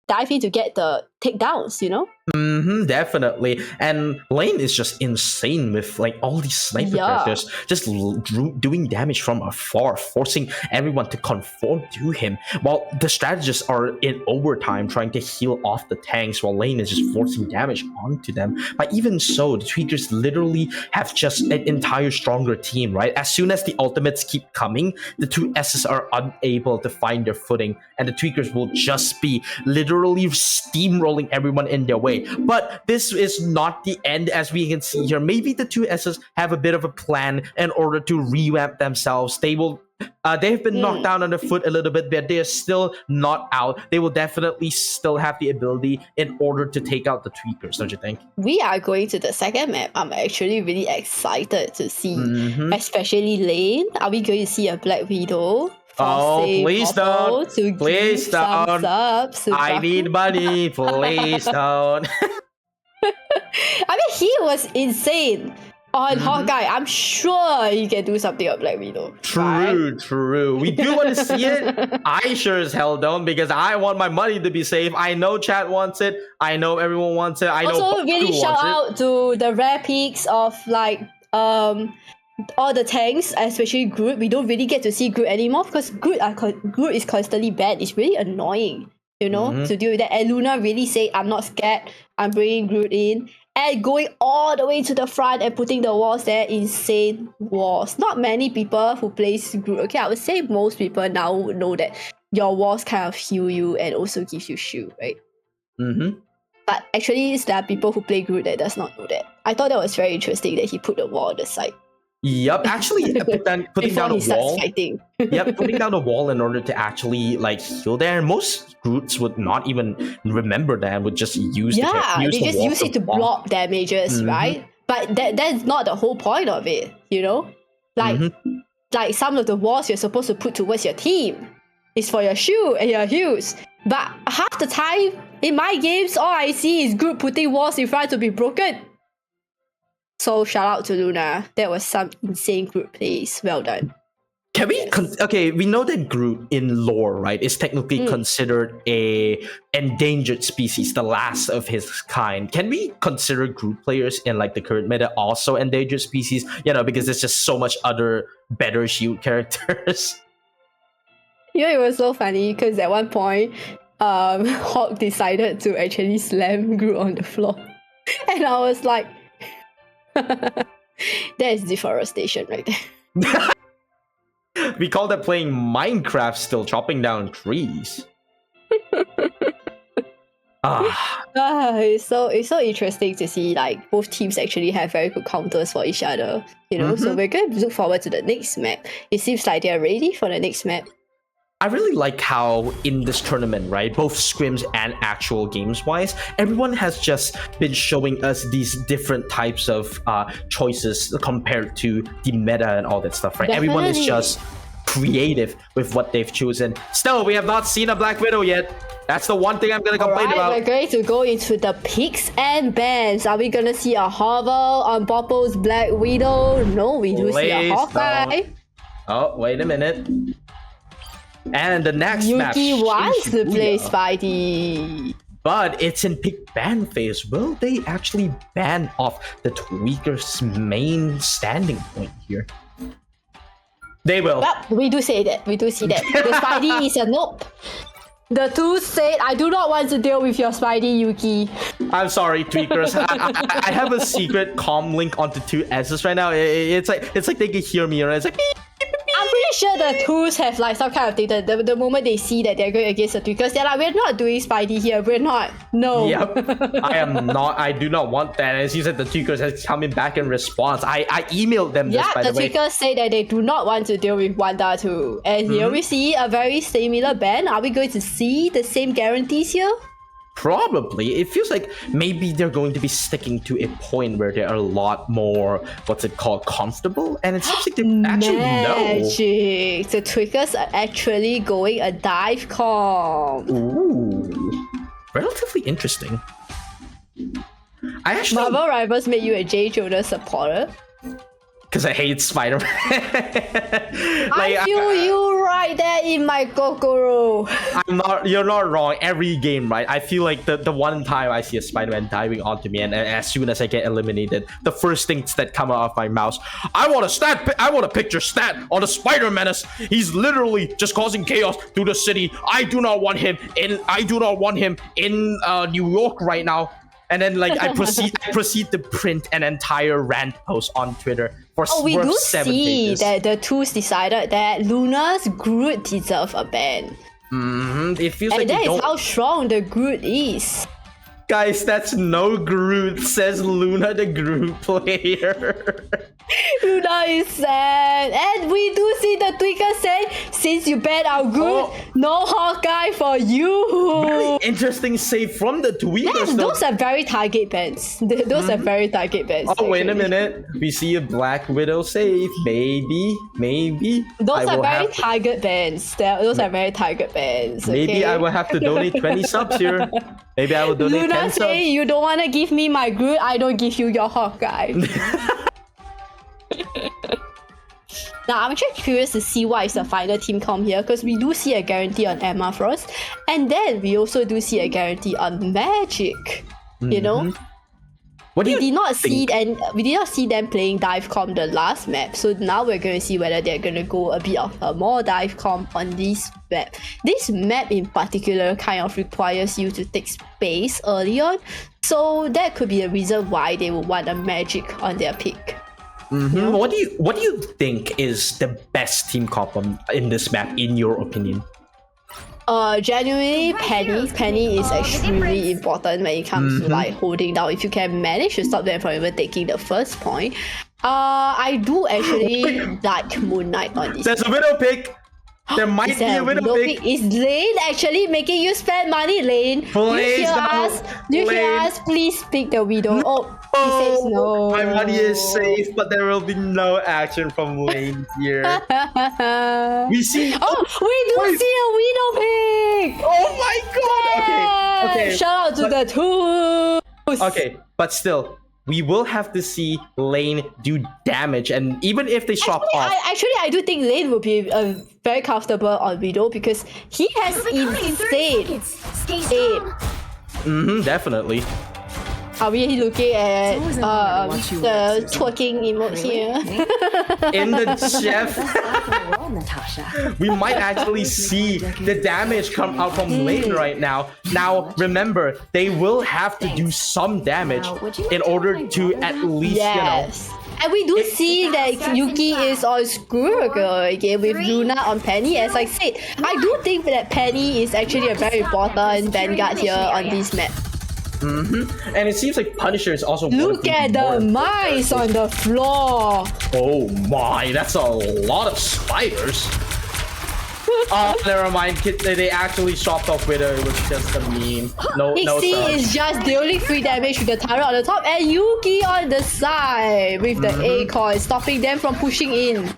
dive in to get the takedowns, you know? Definitely. And Lane is just insane with like all these sniper characters just doing damage from afar, forcing everyone to conform to him, while the strategists are in overtime trying to heal off the tanks, while Lane is just forcing damage onto them. But even so, the Tweakers literally have just an entire stronger team, right? As soon as the ultimates keep coming, the two S's are unable to find their footing, and the Tweakers will just be literally steamrolling everyone in their way. But this is not the end, as we can see here. Maybe the two S's have a bit of a plan in order to revamp themselves. They will they have been knocked down on the foot a little bit, but they're still not out. They will definitely still have the ability in order to take out the Tweakers, don't you think? We are going to the second map. I'm actually really excited to see, especially Lane. Are we going to see a Black Widow? Oh, please don't. Please don't. I need money. Please don't. I mean, he was insane on Hawkeye. I'm sure he can do something on Black Widow. True. We do want to see it. I sure as hell don't, because I want my money to be safe. I know chat wants it. I know everyone wants it. I know also really shout out to the rare picks of like all the tanks, especially Groot. We don't really get to see Groot anymore because Groot is constantly banned. It's really annoying, you know, to deal with that. And Luna really say, I'm not scared, I'm bringing Groot in. And going all the way to the front and putting the walls there, insane walls. Not many people who plays Groot. Okay, I would say most people now would know that your walls kind of heal you and also gives you shield, right? But actually, there are people who play Groot that does not know that. I thought that was very interesting that he put the wall on the side. Yep, actually putting Before down he a starts wall. fighting. Yep, putting down a wall in order to actually like heal there. Most groups would not even remember that, would just use Yeah, they the just wall use it to block damages, Mhm. right? But that's not the whole point of it, you know? Like Mhm. like some of the walls you're supposed to put towards your team is for your shield and your heals. But half the time in my games, all I see is group putting walls in front to be broken. So shout out to Luna. That was some insane group plays. Well done. Can we? Okay, we know that Groot in lore, right, is technically considered a endangered species, the last of his kind. Can we consider Groot players in like the current meta also endangered species? You know, because there's just so much other better shield characters. You know, it was so funny because at one point, Hawk decided to actually slam Groot on the floor, and I was like, "That is deforestation right there." We call that playing Minecraft still, chopping down trees. It's so interesting to see like both teams actually have very good counters for each other. You know, so we're going to look forward to the next map. It seems like they're ready for the next map. I really like how in this tournament, right, both scrims and actual games wise, everyone has just been showing us these different types of choices compared to the meta and all that stuff, right? Definitely. Everyone is just creative with what they've chosen. Still, we have not seen a Black Widow yet. That's the one thing I'm going to complain about. We're going to go into the picks and bans. Are we going to see a hover on Popple's Black Widow? No, we do see a Hawkeye. Oh, wait a minute. And the next match, Yuki wants to play Shibuya. Spidey. But it's in pick ban phase. Will they actually ban off the Tweaker's main standing point here? They will. Well, we do say that. We do see that. The Spidey is a nope. The two said, I do not want to deal with your Spidey, Yuki. I'm sorry, Tweakers. I have a secret comm link onto two S's right now. It's like they can hear me, right? It's like. I'm pretty sure the twos have like some kind of thing that the moment they see that they're going against the Tweakers, they're like, we're not doing Spidey here. We're not. No. Yep. I am not. I do not want that. And it seems like the Tweakers has coming back in response. I emailed them this, by the way. Tweakers say that they do not want to deal with Wanda too. And here we see a very similar ban. Are we going to see the same guarantees here? Probably. It feels like maybe they're going to be sticking to a point where they're a lot more, what's it called, comfortable? And it seems like they actually know. Magic. The Tweakers are actually going a dive comp. Ooh. Relatively interesting. I actually... Marvel Rivals made you a J. Jonah supporter. Because I hate Spider-Man. I feel you right there in my Kokoro. You're not wrong. Every game, right? I feel like the one time I see a Spider-Man diving onto me, and as soon as I get eliminated, the first things that come out of my mouth, I want a picture stat on the Spider-Man. He's literally just causing chaos through the city. I do not want him in New York right now. And then like I proceed to print an entire rant post on Twitter for we worth do 7 see pages. that the twos decided that Luna's Groot deserve a ban. It feels like And they that is don't. how strong the Groot is. Guys, that's no Groot, says Luna, the Groot player. Luna is sad. And we do see the Tweaker say, since you banned our Groot, no Hawkeye for you. Very interesting save from the Tweakers. Yes, those are very target bans. Those are very target bans. Oh, wait a actually. minute. We see a Black Widow save. Maybe. Those are very target bans. Those are very target bans. Maybe okay? I will have to donate 20 subs here. Maybe I will donate Luna 10 subs. say, you don't want to give me my Groot, I don't give you your Hawkeye. Now, I'm actually curious to see what is the final team comp here, because we do see a guarantee on Emma Frost, and then we also do see a guarantee on Magic. You know? What do you We did not think? see them playing dive comp the last map, so now we're going to see whether they're going to go a bit of a more dive comp on this map. This map in particular kind of requires you to take space early on, so that could be a reason why they would want a Magic on their pick. What do you think is the best team comp in this map, in your opinion? Genuinely, Penny is extremely important when it comes to like holding down. If you can manage to stop them from even taking the first point, I do actually like Moon Knight on this. There's a widow pick. There might Is be there a widow pick. Is Lane actually making you spend money, Lane? Please, you hear no. us? You hear Lane. us? Please pick the widow. Oh, he says no. My money is safe, but there will be no action from Lane here. We see. Oh, we do wait. see a widow pick. Oh my god! Okay. Shout out to the two. Okay, but still, we will have to see Lane do damage, and even if they swap off, I do think Lane will be very comfortable on Widow because he has insane Stay aim. strong. Definitely. Are we looking at always important to watch you the work, twerking emote here? In the chef, Well, Natasha. we might actually see the damage come out from Lane right now. Now, remember, they will have to do some damage in order to at least, Yes. And we do see that Yuki is on Screwgirl again with Luna on Penny. As I said, I do think that Penny is actually a very important vanguard here on this map. and it seems like Punisher is also. Look at the mice on the floor. Oh my, that's a lot of spiders. Never mind. They actually chopped off Widow. It was just a meme. No Pixie subs. is just dealing 3 damage with the turret on the top, and Yuki on the side with the A-coin, stopping them from pushing in.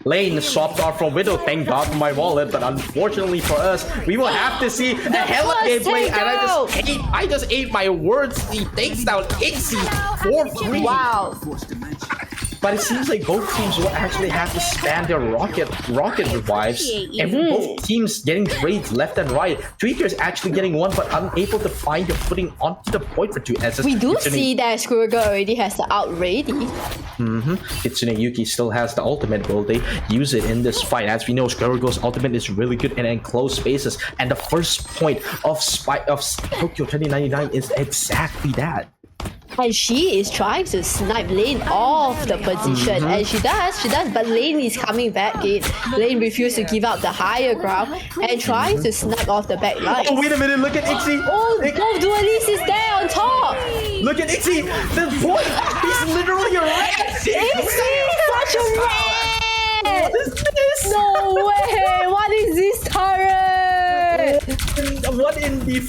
Lane swapped off from Widow. Thank God for my wallet, but unfortunately for us, we will have to see a hell of first gameplay. And takedown! I just ate my words. He takes down Ixie 4-3. Wow. But it seems like both teams will actually have to spam their rocket revives. And both teams getting trades left and right. Tweaker is actually getting one, but unable to find the footing onto the point for 2Ss. We do see that Screwgirl already has the out ready. Kitsune Yuki still has the ultimate. Will they use it in this fight? As we know, Screwgirl's ultimate is really good in enclosed spaces. And the first point of Tokyo 2099 is exactly that. And she is trying to snipe Lane off the position. And she does, but Lane is coming back in. Lane refused to give up the higher ground and trying to snipe off the back line. Oh, wait a minute, look at Ixie! Oh, Duelist is there on top! Look at Ixie! The point! He's literally a rat! Ixie is such a rat! What is this? No way! What is this turret? What in the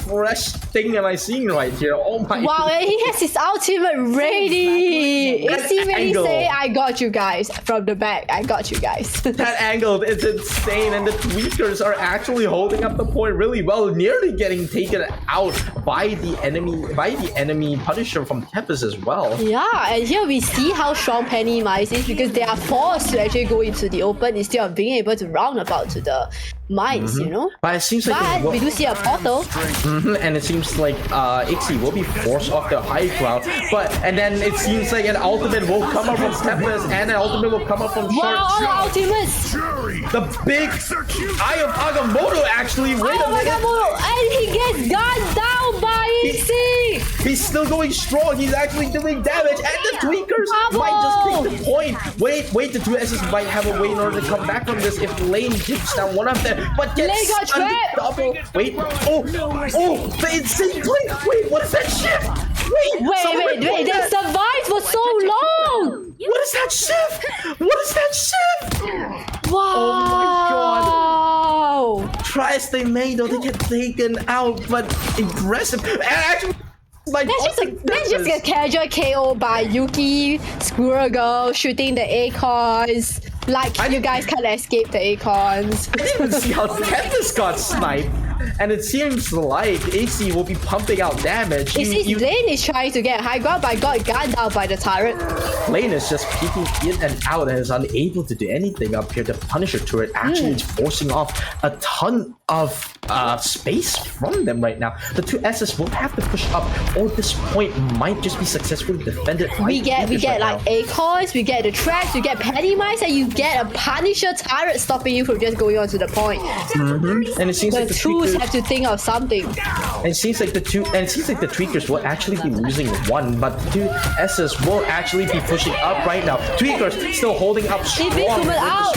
fresh thing am I seeing right here? Oh my Wow, god. and he has his ultimate ready! That Is he really angle. saying, I got you guys from the back? I got you guys. That angle is insane, and the tweakers are actually holding up the point really well, nearly getting taken out by the enemy Punisher from Tempest as well. Yeah, and here we see how strong Penny Mice is because they are forced to actually go into the open instead of being able to roundabout to the mines, you know? But it seems like But we do see a portal. and it seems like Ixie will be forced off the high ground, and then it seems like an ultimate will come up from Tempest, and an ultimate will come up from Wow, all Shark. the ultimates! The big Eye of Agamotto actually. Wait a Oh my minute. god, and he gets gunned down by Ixie! He's still going strong. He's actually doing damage, and the tweakers might just take the point. Wait, the 2Ss might have a way in order to come back from this if Lane takes down one of them, but gets Lane got stunned trapped. double. Wait, the insane play. Wait, what is that shit? Wait, they survived for so long! What is that shift? What is that shift? Wow! Oh my god. Tries they made, though, they get taken out, but aggressive. And actually, like, Let's just get casual KO by Yuki, Screwgirl shooting the Acons. Like, you guys can't escape the Acons. I didn't even see how Tempest got sniped. And it seems like AC will be pumping out damage. Lane is trying to get high ground but got gunned down by the turret. Lane is just peeking in and out and is unable to do anything up here. The Punisher turret actually is forcing off a ton of space from them right now. The 2Ss will have to push up, or this point might just be successfully defended. We get like Acons, we get the traps, we get Penny Mice, and you get a Punisher turret stopping you from just going on to the point. And it seems like the twos have to think of something. And it seems like the tweakers will actually be losing one, but the 2Ss will actually be pushing up right now. Tweakers still holding up strong. Invincible out.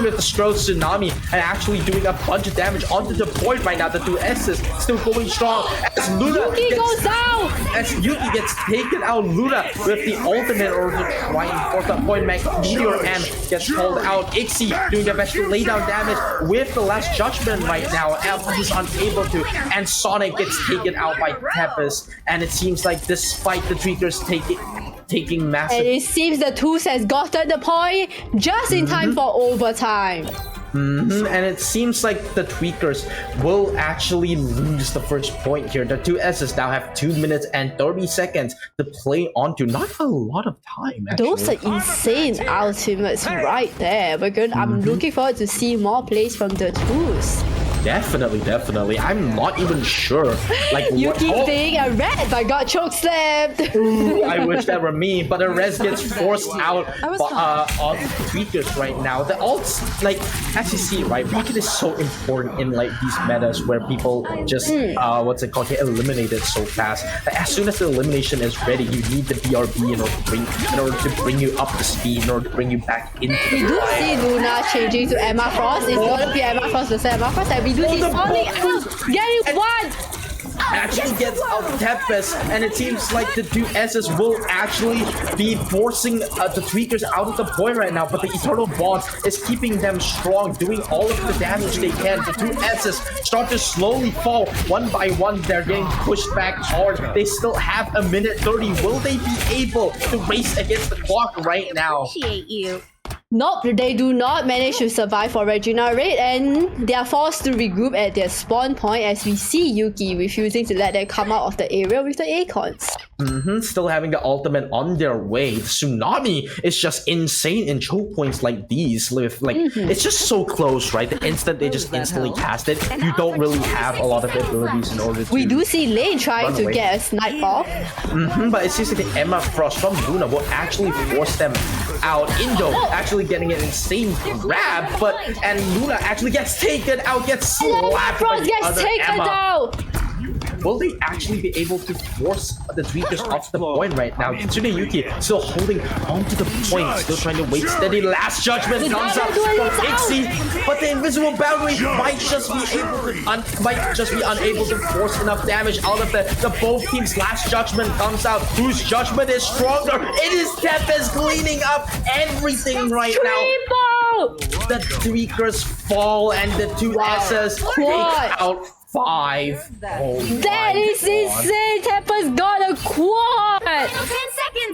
with the Scroll Tsunami and actually doing a bunch of damage onto the point right now. The two S's still going strong as Yuki goes down! As Yuki gets taken out, Luna with the ultimate order to try and force that point. Meteor M gets called out. Ixie doing their best to lay down damage with the Last Judgment right now. Alpha is unable to, and Sonic gets taken out by Tempest. And it seems like despite the Tweakers taking massive... And it seems the Twos has gotten the point just in time for overtime. And it seems like the Tweakers will actually lose the first point here. The two S's now have 2 minutes and 30 seconds to play onto. Not a lot of time, actually. Those are insane ultimates right there. I'm looking forward to see more plays from the Twos. Definitely. I'm not even sure. Like you keep saying a red, but got choke slammed. Ooh, I wish that were me, but the res gets forced out on Tweakers right now. The ults, like as you see, right, Rocket is so important in like these metas where people just get eliminated so fast. As soon as the elimination is ready, you need the BRB in order to bring you up to speed, in order to bring you back into the We do see Luna changing to Emma Frost. It's gonna be Emma Frost versus Emma Frost, and we do see Sonic getting one! Actually gets out Tempest, and it seems like the two S's will actually be forcing the Tweakers out of the point right now, but the Eternal Bond is keeping them strong, doing all of the damage they can. The two S's start to slowly fall one by one. They're getting pushed back hard. They still have 1:30. Will they be able to race against the clock right now? Appreciate you. Nope, they do not manage to survive for Regina Raid, and they are forced to regroup at their spawn point as we see Yuki refusing to let them come out of the area with the Acons. Still having the ultimate on their way. The Tsunami is just insane in choke points like these. It's just so close, right? The instant they just instantly cast it, you don't really have a lot of abilities in order to... We do see Lane trying to get a snipe off. But it seems like the Emma Frost from Luna will actually force them out. Indo actually getting an insane grab, and Luna actually gets taken out, gets slapped by the other Emma. Will they actually be able to force the Tweakers off the point right now? Kitsune Yuki still holding onto the point, still trying to wait steady. Last Judgment comes up from Ixie, but the invisible boundary might just be unable to force enough damage out of the both teams. Last Judgment comes out. Whose judgment is stronger? It is Tempest cleaning up everything right now. The Tweakers fall, and the two S's take out 5. That is insane! Tempest got a quad! 10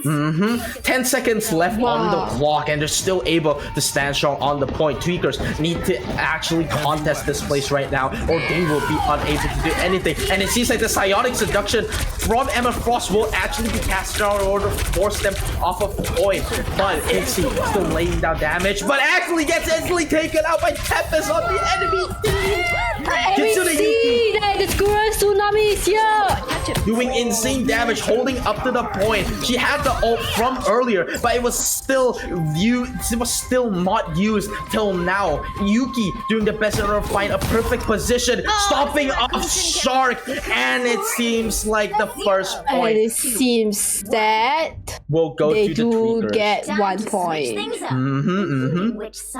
seconds! 10 seconds left on the clock, and they're still able to stand strong on the point. Tweakers need to actually contest this place right now, or they will be unable to do anything. And it seems like the Psionic Seduction from Emma Frost will actually be cast out in order to force them off of the point. But Ixie still laying down damage, but actually gets instantly taken out by Tempest on the enemy team. The Scroll Tsunami is here! Doing insane damage, holding up to the point. She had the ult from earlier, but it was still not used till now. Yuki doing the best in order to find a perfect position, stopping off Shark, and it seems like the first point. And it seems that will go they to the do Tweakers. get 1 point.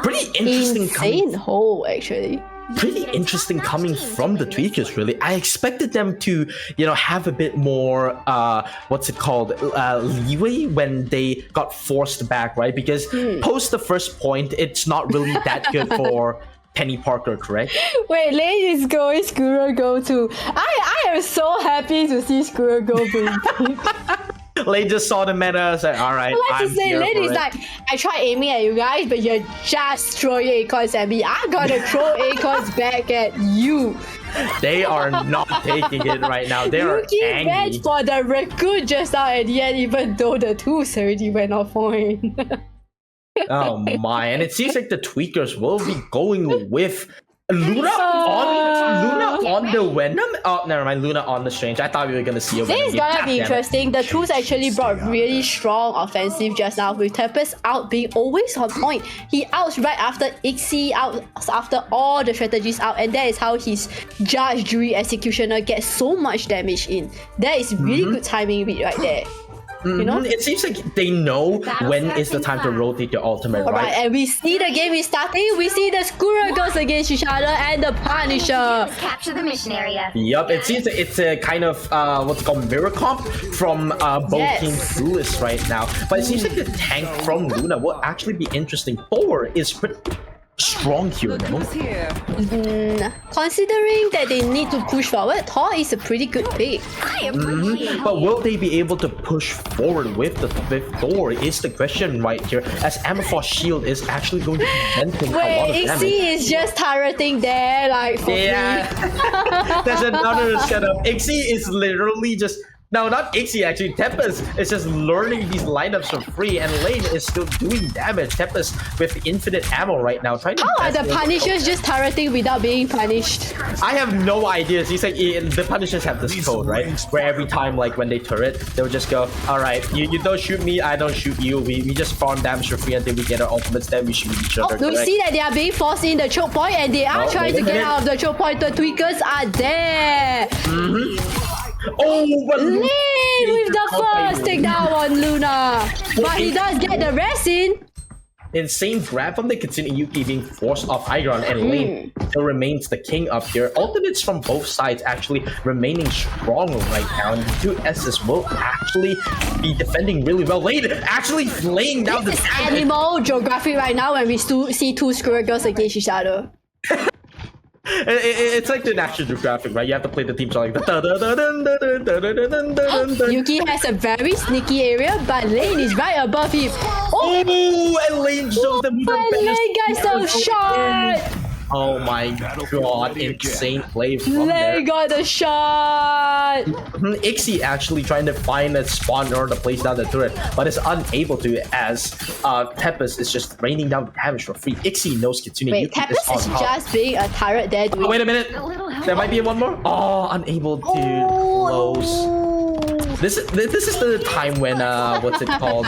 Pretty interesting. Insane hole, actually. Pretty interesting coming from the Tweakers, really. I expected them to, have a bit more, leeway when they got forced back, right? Because post the first point, it's not really that good for Penny Parker, correct? Wait, Lane is going Skuro Go too. I am so happy to see Skuro Go being Lane just saw the meta, said, alright, I'm here Lane is like, I tried aiming at you guys, but you're just throwing Acons at me. I'm gonna throw Acons back at you. They are not taking it right now. They are angry. Went for the Raccoon just now at the end, even though the Twos already went off point. Oh my, and it seems like the Tweakers will be going with Luna on the Venom? Oh, never mind. Luna on the Strange. I thought we were gonna see a Venom. This is gonna be interesting. The Twos actually brought really strong offensive just now, with Tempest out being always on point. He outs right after Ixie, out after all the strategies out, and that is how his Judge Jury Executioner gets so much damage in. That is really good timing read right there. You know? It seems like they know when is the time to rotate your ultimate, Alright, right? and we see the game is starting. We see the Skura goes against each other and the Punisher. Just capture the mission area. Yup, it seems that it's a kind of what's called mirror comp from both Yes. teams' duelists right now. But it seems like the tank from Luna will actually be interesting. Thor is pretty strong here, no? Considering that they need to push forward, Thor is a pretty good pick. I appreciate But will they be able to push forward with Thor is the question right here, as Amethyst Shield is actually going to be preventing a lot of Wait, damage. Ixie is just turreting there, like, for Yeah, there's another setup. Ixie is literally just no, not Ixie actually. Tempest is just learning these lineups for free, and Lane is still doing damage. Tempest with infinite ammo right now, trying to. How are best the way- Punishers just turreting without being punished? I have no idea. He's like the Punishers have this code, right? Where every time, like when they turret, they'll just go, "All right, you don't shoot me, I don't shoot you. We just farm damage for free until we get our ultimates. Then we shoot each other." Do you correct? see that they are being forced in the choke point and they are Oh, trying wait to a get minute. out of the choke point? The tweakers are there. Oh, but Lane with the first takedown on Luna. But he does get the rest in. insane grab from the Kitsune Yuki being forced off high ground, and Lane still remains the king up here. Ultimates from both sides actually remaining strong right now, and the two S's will actually be defending really well. Lane actually laying down the It's damage. animal geography right now when we still see two squirrel girls against each other. It's like the National Geographic, right? You have to play the theme song like Yuki has a very sneaky area, but Lane is right above him. Oh, Oh, and Lane shows them who the but best Lane got so is. shot. Oh my god, insane play from there. Lane got the shot. Ixie actually trying to find a spot in order to place down the turret, but is unable to as Tempest is just raining down damage for free. Ixie knows Kitsune Wait, Yuki Tempest on is top. just being a turret there. Oh, wait a minute. There might be one more. Oh, unable to close. This is the time when what's it called?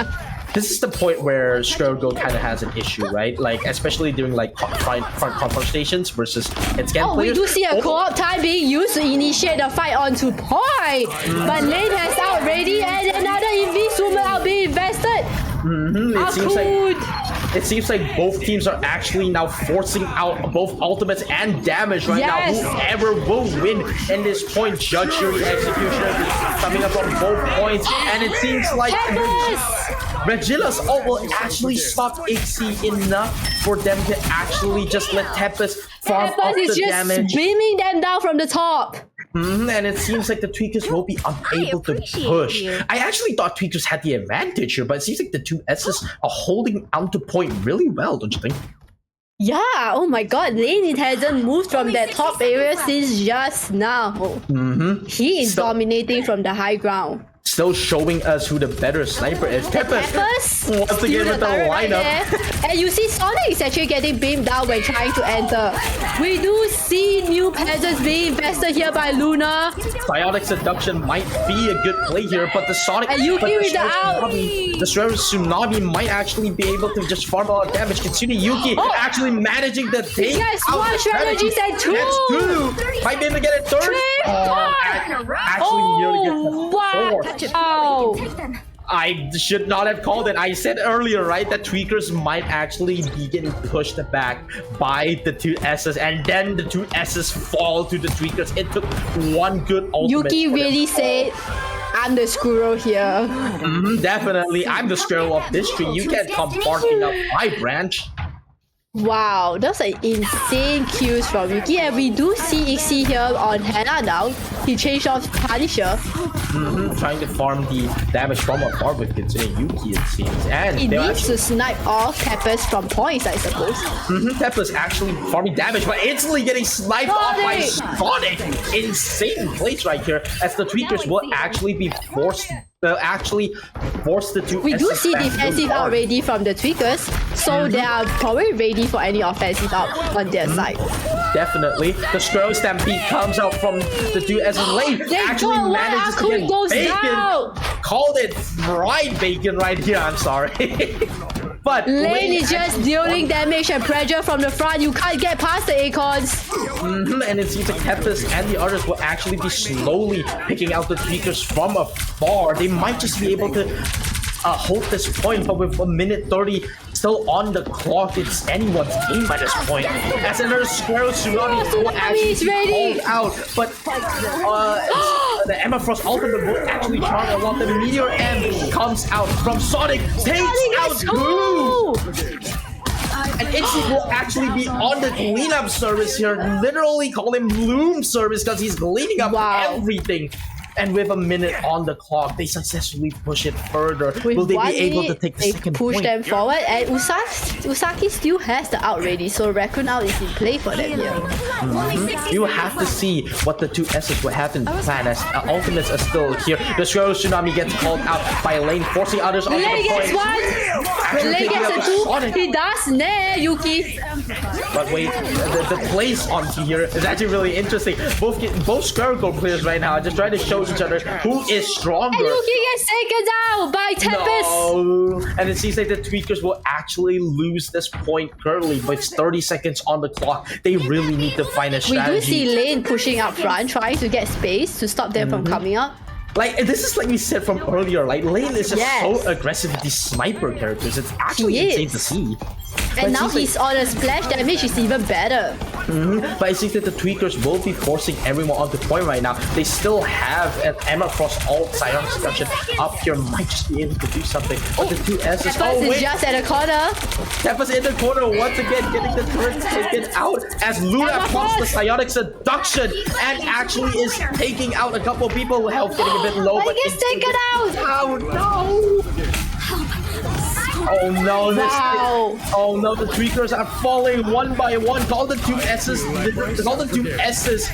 This is the point where Squirrel kind of has an issue, right? Like, especially during like front confrontations versus head-scan Oh, we players. do see a co-op time being used to initiate the fight onto point. But Lane has out ready and another Invis woman out being invested. It seems like both teams are actually now forcing out both ultimates and damage right Yes. now. Whoever will win in this point, Judge Jury Executioner coming up on both points, and it seems like Regilla's ult will actually stop Ixie enough for them to actually just let Tempest farm up Tempest is the just damage. beaming them down from the top. And it seems like the Tweakers will be unable to push. I actually thought Tweakers had the advantage here, but it seems like the two S's are holding on to point really well, don't you think? Yeah, oh my god, Lane hasn't moved from that top area since just now. He is dominating from the high ground. Still showing us who the better sniper is. Tempest Peppers once steal again with the turret right lineup. there. And you see Sonic is actually getting beamed down when trying to enter. We do see new peasants being invested here by Luna. Psionic Seduction might be a good play here, but the Sonic... And Yuki but with the Shredder's out. Tsunami- The Shredder's Tsunami might actually be able to just farm a lot of damage. Kitsune Yuki actually managing to take Yes, out one the strategy said two. That's two. Might be able to get it third. Three, Actually nearly gets the fourth. wow. Take them. I should not have called it. I said earlier, right, that Tweakers might actually be getting pushed back by the two S's, and then the two S's fall to the Tweakers. It took one good ultimate. Yuki for them. really said, I'm the squirrel here. Definitely, I'm the squirrel of this tree. You can't come barking up my branch. Wow, those are insane kills from Yuki, and we do see Ixie here on Hannah now. He changed off Punisher. Trying to farm the damage from afar with Kitsune Yuki, it seems. And He they're needs actually, to snipe off Peppers from points, I suppose. Peppa's actually farming damage, but instantly getting sniped off by Sonic. Insane plays right here, as the Tweakers will actually be forced. They'll actually force the two. We do S's see back defensive to out the ready from the Tweakers, so they are probably ready for any offensive out on their side. Definitely. The Squirrel Stampede comes out from the two S's lane. They Actually go, why manages to Akun get goes bacon. down? Called it fried bacon right here. I'm sorry. But Lane is just dealing damage and pressure from the front. You can't get past the Acorns. And it seems like Tempest and the others will actually be slowly picking out the tweakers from afar. They might just be able to hold this point, but with 1:30 still on the clock, it's anyone's game at this point. As another Squirrel Tsunami will actually be called out, but the Emma Frost ultimate will actually charge a lot. The Meteor M comes out from Sonic, takes out Glue! And Itchy will actually be on the cleanup service here, literally call him Bloom service because he's cleaning up everything. And with a minute on the clock, they successfully push it further. Will they be able to take the second point? Push them forward, and Usaki still has the out ready, so Raccoon out is in play for them here. You will have to see what the two S's will have in plan as ultimates are still here. The Squirrel Tsunami gets called out by Lane, forcing others onto the point. Lane gets one! Lane gets a two! He does nair Yuki! But wait, the plays onto here is actually really interesting. Both Squirrel players right now are just trying to show each other who is stronger. And Yuki gets taken down by Tempest! No. And it seems like the tweakers will actually lose this point currently, but it's 30 seconds on the clock. They really need to find a strategy. We do see Lane pushing up front, trying to get space to stop them from coming up. Like, this is like we said from earlier, like, Lane is just so aggressive with these sniper characters. It's actually insane to see. And now he's on a splash damage, is even better. But I think that the tweakers will be forcing everyone onto point right now. They still have an Emma Frost ult Psionic Seduction up here, might just be able to do something. But the two S's, is just at the corner. Tempest in the corner once again, getting the turret taken out as Luna pumps the Psionic Seduction and actually is taking out a couple of people. Health getting a bit low, but gets taken out. Oh no! Oh no, oh no, the tweakers are falling one by one. Call the two S's. Call the two S's.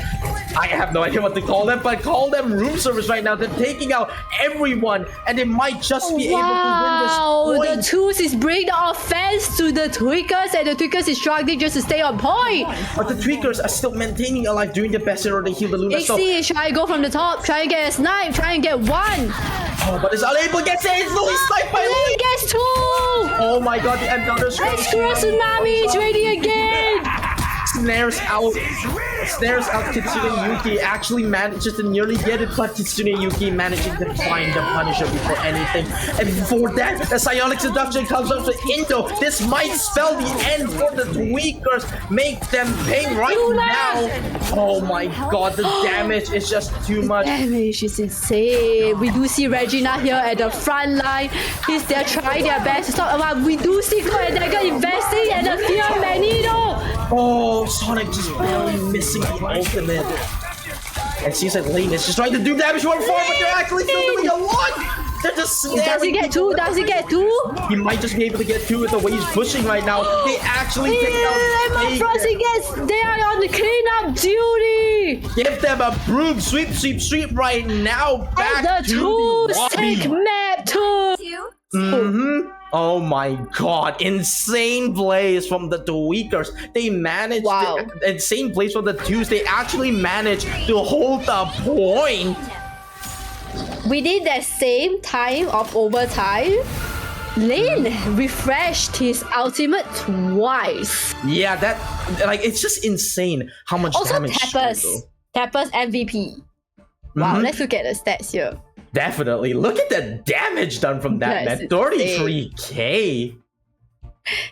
I have no idea what to call them, but call them room service right now. They're taking out everyone, and they might just be able to win this point. The twos is bringing the offense to the tweakers, and the tweakers is struggling just to stay on point. But the tweakers are still maintaining alive, doing their best in order to heal the Luna. XC is trying to go from the top, trying to get a snipe, trying to get one. Oh, but it's unable to get it. It's fully sniped by Lane. Gets two. Oh my god, the another Squirrel Tsunami is ready again. Snares out Kitsune Yuki, actually manages to nearly get it, but Kitsune Yuki managing to find the Punisher before anything. And before that, the Psionic Seduction comes up to Indo. This might spell the end for the tweakers. Make them pay right now. Oh my god, the damage is just too much. Damage is insane. We do see Regina here at the front line. They're trying their best to stop. We do see Cole and Dagger investing and the Fear Magneto. Oh, Sonic just barely missing the ultimate. It seems like Lane is just trying to do damage to one form, but they're actually still doing a lot. They're just snaring. Does he get two? Does he get two? He might just be able to get two with the way he's pushing right now. They actually take out Emma Frost they are on the cleanup duty. Give them a broom. Sweep right now. Back and the to twos the lobby. take map two. Oh my god, insane plays from the tweakers. They managed insane plays from the twos. They actually managed to hold the point. Within that same time of overtime, Lane refreshed his ultimate twice. Yeah, that it's just insane how much damage. Also Tappers MVP. Wow, let's look at the stats here. Definitely. Look at the damage done from that, man. 33k.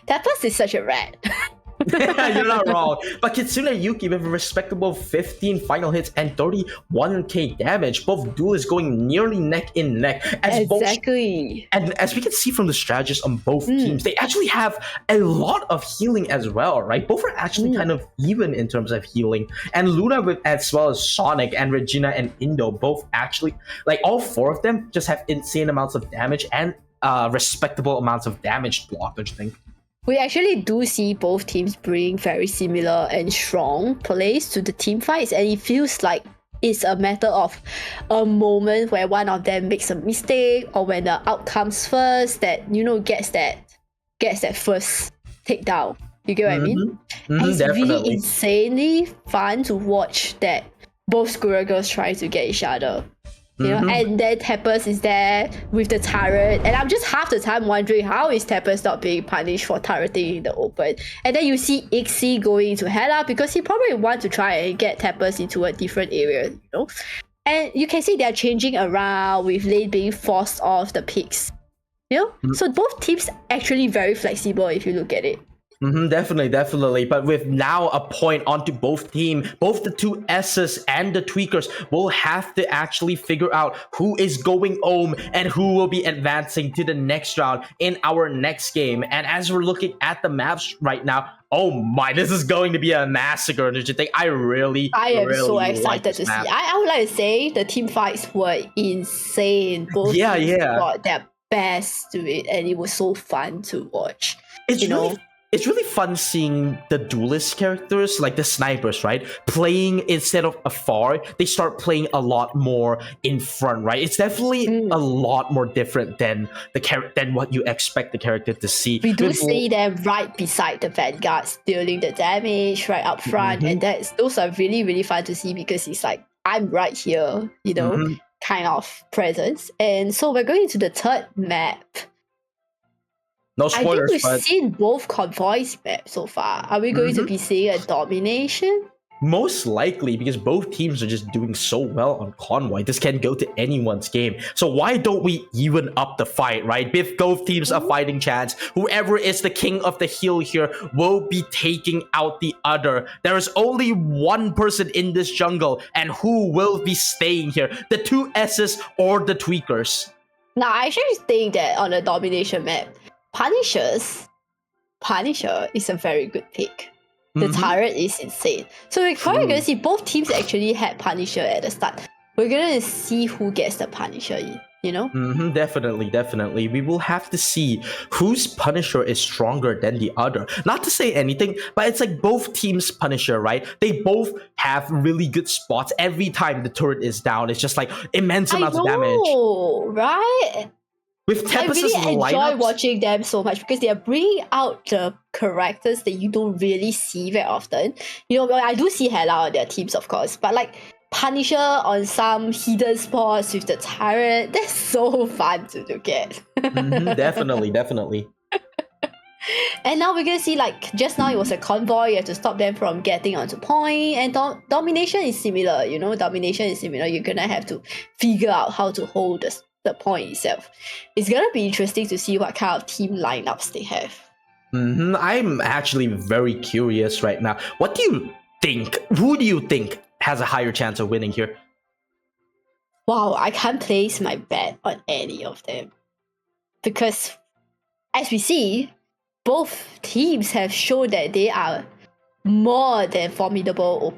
Tappers is such a rat. You're not wrong. But Kitsune Yuki with a respectable 15 final hits and 31k damage. Both duelists going nearly neck in neck. Exactly. And as we can see from the strategists on both teams, they actually have a lot of healing as well, right? Both are actually kind of even in terms of healing. And Luna as well as Sonic and Regina and Indo both actually, all four of them just have insane amounts of damage and respectable amounts of damage block, don't you think? We actually do see both teams bring very similar and strong plays to the team fights, and it feels like it's a matter of a moment where one of them makes a mistake or when the out comes first that gets that first takedown. You get what I mean? And it's really insanely fun to watch that both Squirrel Girls try to get each other. You know, and then Tepes is there with the turret, and I'm just half the time wondering how is Tepes not being punished for turreting in the open. And then you see Ixie going into Hela because he probably want to try and get Tepes into a different area, you know. And you can see they're changing around with lane being forced off the picks. You know? So both teams actually very flexible if you look at it. Definitely. But with now a point onto both team, both the two S's and the Tweakers will have to actually figure out who is going home and who will be advancing to the next round in our next game. And as we're looking at the maps right now, oh my, this is going to be a massacre. Don't you think? I am really so excited to see. I would like to say the team fights were insane. Both teams got their best to it, and it was so fun to watch. It's really fun seeing the duelist characters, like the snipers, right? Playing instead of afar, they start playing a lot more in front, right? It's definitely a lot more different than what you expect the character to see. We do see them right beside the vanguards, dealing the damage right up front, and those are really, really fun to see because it's like, I'm right here, you know, kind of presence. And so we're going to the third map. No spoilers, I think we've seen both convoys map so far. Are we going to be seeing a domination? Most likely, because both teams are just doing so well on Convoy. This can go to anyone's game. So why don't we even up the fight, right? If both teams a fighting chance, whoever is the king of the hill here will be taking out the other. There is only one person in this jungle, and who will be staying here? The two S's or the Tweakers? Now, I actually think that on a domination map, Punisher is a very good pick. The turret is insane. So we're probably going to see both teams actually had Punisher at the start. We're going to see who gets the Punisher in, you know? Definitely. We will have to see whose Punisher is stronger than the other. Not to say anything, but it's like both teams' Punisher, right? They both have really good spots. Every time the turret is down, it's just like immense amounts of damage. Right? With Tepes' I really enjoy watching them so much because they are bringing out the characters that you don't really see very often. You know, I do see Hela on their teams, of course, but like Punisher on some hidden spots with the turret, that's so fun to look at. Definitely. And now we're gonna see, like, just now it was a convoy, you have to stop them from getting onto point, and domination is similar, you know, you're gonna have to figure out how to hold the point itself. It's gonna be interesting to see what kind of team lineups they have. I'm actually very curious right now. What do you think? Who do you think has a higher chance of winning here? Wow, I can't place my bet on any of them. Because, as we see, both teams have shown that they are more than formidable.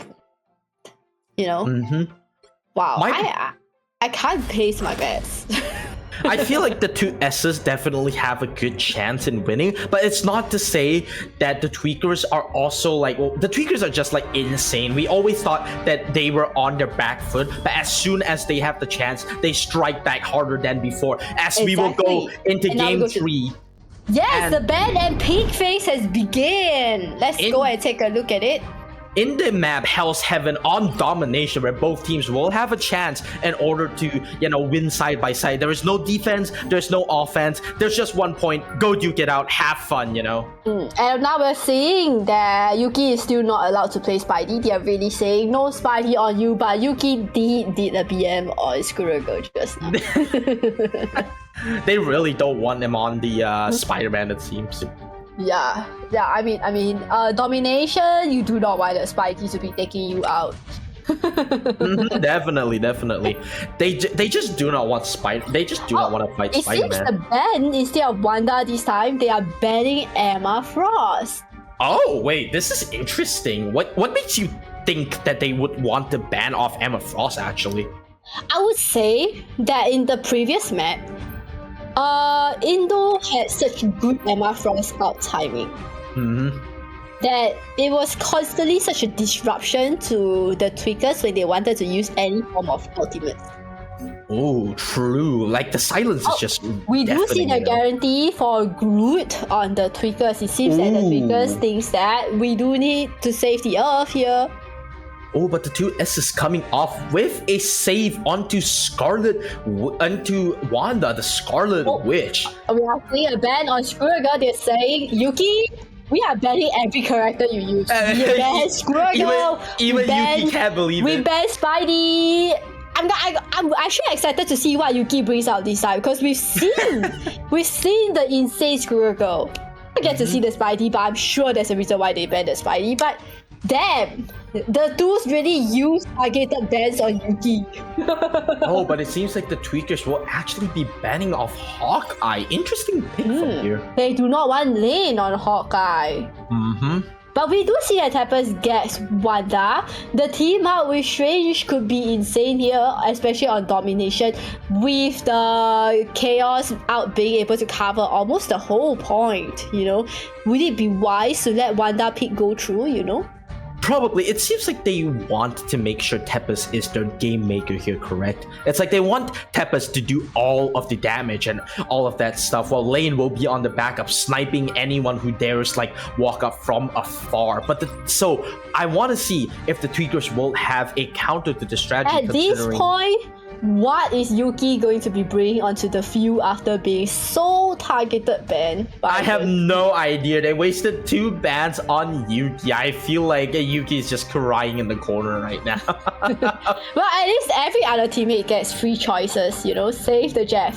You know? Wow, I can't place my bets. I feel like the two S's definitely have a good chance in winning, but it's not to say that the Tweakers are also like, well, the Tweakers are just like insane. We always thought that they were on their back foot, but as soon as they have the chance, they strike back harder than before. As we will go into game 3. Yes, the ban and pink phase has begun. Let's go and take a look at it. In the map Hell's Heaven on domination, where both teams will have a chance in order to, you know, win side by side. There is no defense, there's no offense, there's just one point. Go duke it out, have fun, you know. And now we're seeing that Yuki is still not allowed to play Spidey. They are really saying no Spidey on you, but Yuki did a BM on Skurugirl just now. They really don't want him on the Spider-Man, it seems. Yeah. I mean, domination. You do not want the Spidey to be taking you out. Definitely. They just do not want Spider. They just do not want to fight Spider-Man. It seems the ban, instead of Wanda this time, they are banning Emma Frost. Oh wait, this is interesting. What makes you think that they would want to ban off Emma Frost? Actually, I would say that in the previous map, Indo had such good Emma Frost out timing that it was constantly such a disruption to the Tweakers when they wanted to use any form of ultimate. Oh, true. Like the silence is just. We do see the guarantee for Groot on the Tweakers. It seems that the Tweakers thinks that we do need to save the Earth here. Oh, but the two S's coming off with a save onto onto Wanda, the Scarlet Witch. We are seeing a ban on Screwgirl. They're saying, Yuki, we are banning every character you use. We ban Screwgirl. Even Yuki can't believe we it. ban Spidey. I'm actually excited to see what Yuki brings out this time because we've seen the insane Screwgirl. I get to see the Spidey, but I'm sure there's a reason why they banned the Spidey. But damn, the dudes really use targeted bans on Yuki. Oh, but it seems like the tweakers will actually be banning off Hawkeye. Interesting pick from here. They do not want Lane on Hawkeye. But we do see that Tempest gets Wanda. The team up with Strange could be insane here, especially on Domination, with the Chaos out being able to cover almost the whole point, you know? Would it be wise to let Wanda pick go through, you know? Probably. It seems like they want to make sure Tempest is their game maker here, correct? It's like they want Tempest to do all of the damage and all of that stuff, while Lane will be on the backup, sniping anyone who dares like walk up from afar. But so I want to see if the tweakers will have a counter to the strategy. At this point, what is Yuki going to be bringing onto the field after being so targeted banned? I have no idea. They wasted 2 bans on Yuki. I feel like Yuki is just crying in the corner right now. Well, at least every other teammate gets free choices, you know? Save the Jeff.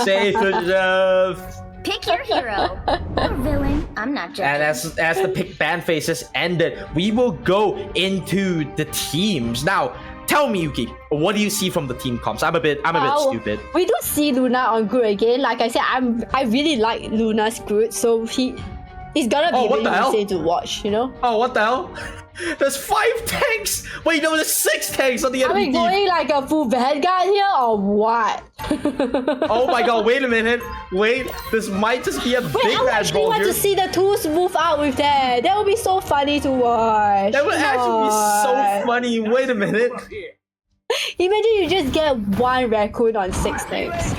Save the Jeff. Pick your hero or villain. I'm not judging. And as the pick ban phases ended, we will go into the teams. Now, tell me, Yuki, what do you see from the team comps? I'm a bit stupid. We do see Luna on Groot again. Like I said, I really like Luna's Groot, so he's gonna be really insane to watch, you know? Oh, what the hell? There's 5 tanks! Wait, no, there's 6 tanks on the enemy team. Are we going like a full vanguard here or what? Oh my god, wait a minute. Wait, this might just be a big bad ball here. I actually want to see the tools move out with that. That would be so funny to watch. That would actually be so funny. Wait a minute. Imagine you just get 1 raccoon on 6 tanks.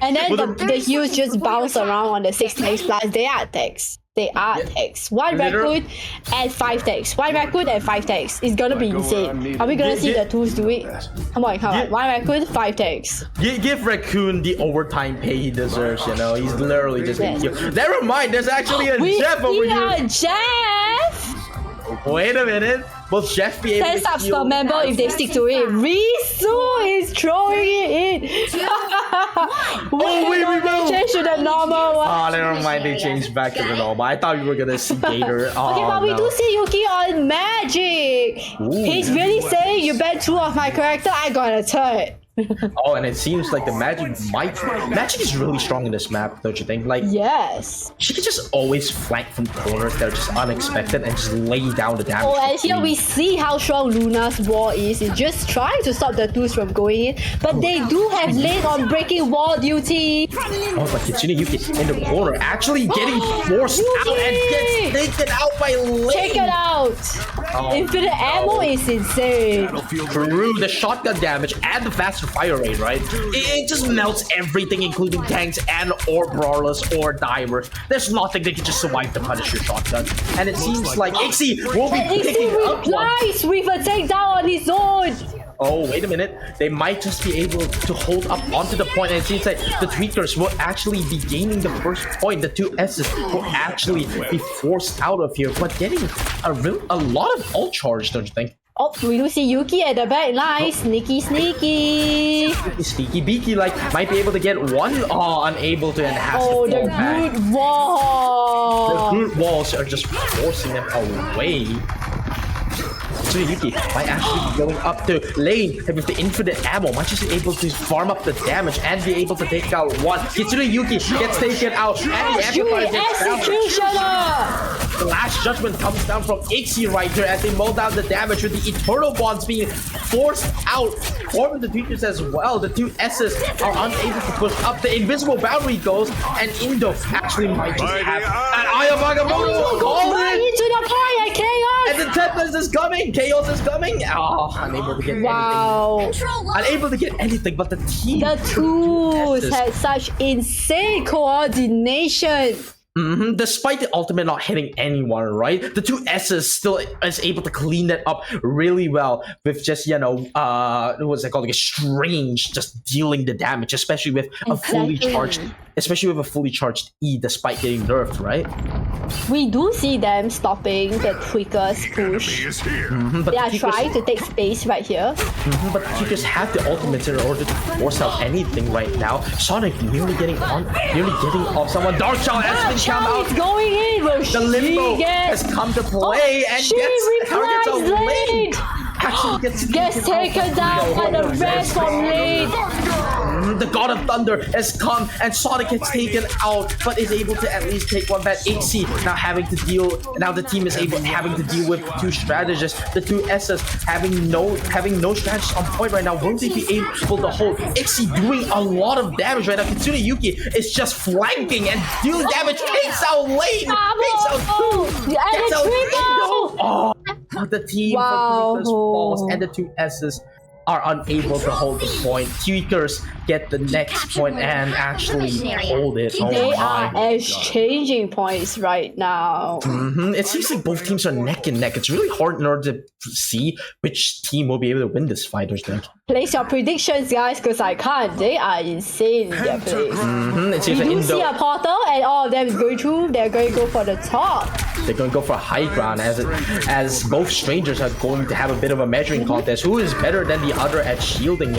And then the heels just bounce around on the 6 tanks plus they are tanks. They are tanks. 1 raccoon and 5 tanks. 1 raccoon and 5 tanks. It's gonna be insane. Are we gonna see the tools do it? Come on. 1 raccoon, 5 tanks. Give Raccoon the overtime pay he deserves, you know? He's literally just getting killed. Never mind, there's actually a Jeff over here. Jeff! Wait a minute. Will Jeff be able to Send sub member if they stick to it. Risu is throwing it in. Wait. Change to the normal one. Oh, never mind. They changed back to the normal. I thought we were gonna see Gator. Oh, okay, but we do see Yuki on Magic. Ooh. He's really saying, you bet 2 of my character, I got a third. Oh, and it seems like the Magic is really strong in this map, don't you think? Like, yes, she can just always flank from corners that are just unexpected and just lay down the damage. Oh, and here we see how strong Luna's wall is. It's just trying to stop the dudes from going in, but they do have Lane on breaking wall duty. Oh, but Kitsune Yuki in the corner actually getting forced out and gets taken out by Lane. Take it out. Infinite ammo is insane. Through the shotgun damage and the faster fire rate, right? It just melts everything, including tanks and or brawlers or divers. There's nothing that can just survive the Punisher shotgun. And it seems like Ixie will be picking up one. With a takedown on his own. Oh, wait a minute. They might just be able to hold up onto the point, and it seems like the tweakers will actually be gaining the first point. The 2 S's will actually be forced out of here, but getting a lot of ult charge, don't you think? Oh, we do see Yuki at the back line. Sneaky. Sneaky beaky, like, might be able to get one. Oh, unable to enhance the the good wall. The good walls are just forcing them away. So Yuki might actually be going up to Lane with the infinite ammo, might just be able to farm up the damage and be able to take out one. Kitsune Yuki gets taken out, and the Amplifier gets down. The last judgment comes down from Ixie right here as they mow down the damage with the Eternal Bonds being forced out. Forming the tweakers as well. The 2 S's are unable to push up. The invisible boundary goes, and Indo actually might just have an Eye of Agamotto. Right into the fire, Chaos! And the Tempest is coming! Chaos is coming! Oh, unable to get anything. Unable to get anything, but the team. The tools had such insane coordination. Despite the ultimate not hitting anyone, right? The two S's still is able to clean that up really well with just, what's it called? Like a strange, just dealing the damage, especially with a fully charged E despite getting nerfed, right? We do see them stopping the Tweaker's push. But they are trying to take space right here. But the Tweakers have the ultimate in order to force out anything right now. Sonic nearly getting off someone. Dark Child has been come out. Is going in. Will the limbo has come to play and targets a lane. Actually gets taken down by the rest from lane. The God of Thunder has come and Sonic gets taken out, but is able to at least take one back. Ixie now having to deal. Now the team is having to deal with two strategists. The two S's having no strategists on point right now. Will they be able to hold? Ixie doing a lot of damage right now. Kitsune Yuki is just flanking and dealing damage. Takes out lane. Takes out two. Gets out Indo. Oh, the team from Tweakers falls and the two S's are unable to hold the point. Tweakers get the next point and actually hold it. They are exchanging points right now. It seems like both teams are neck and neck. It's really hard in order to see which team will be able to win this fighter's deck. Place your predictions, guys, because I can't. They are insane in their place. We do see a portal and all of them is going through. They're going to go for the top. They're going to go for high ground as both strangers are going to have a bit of a measuring contest. Who is better than the other at shielding,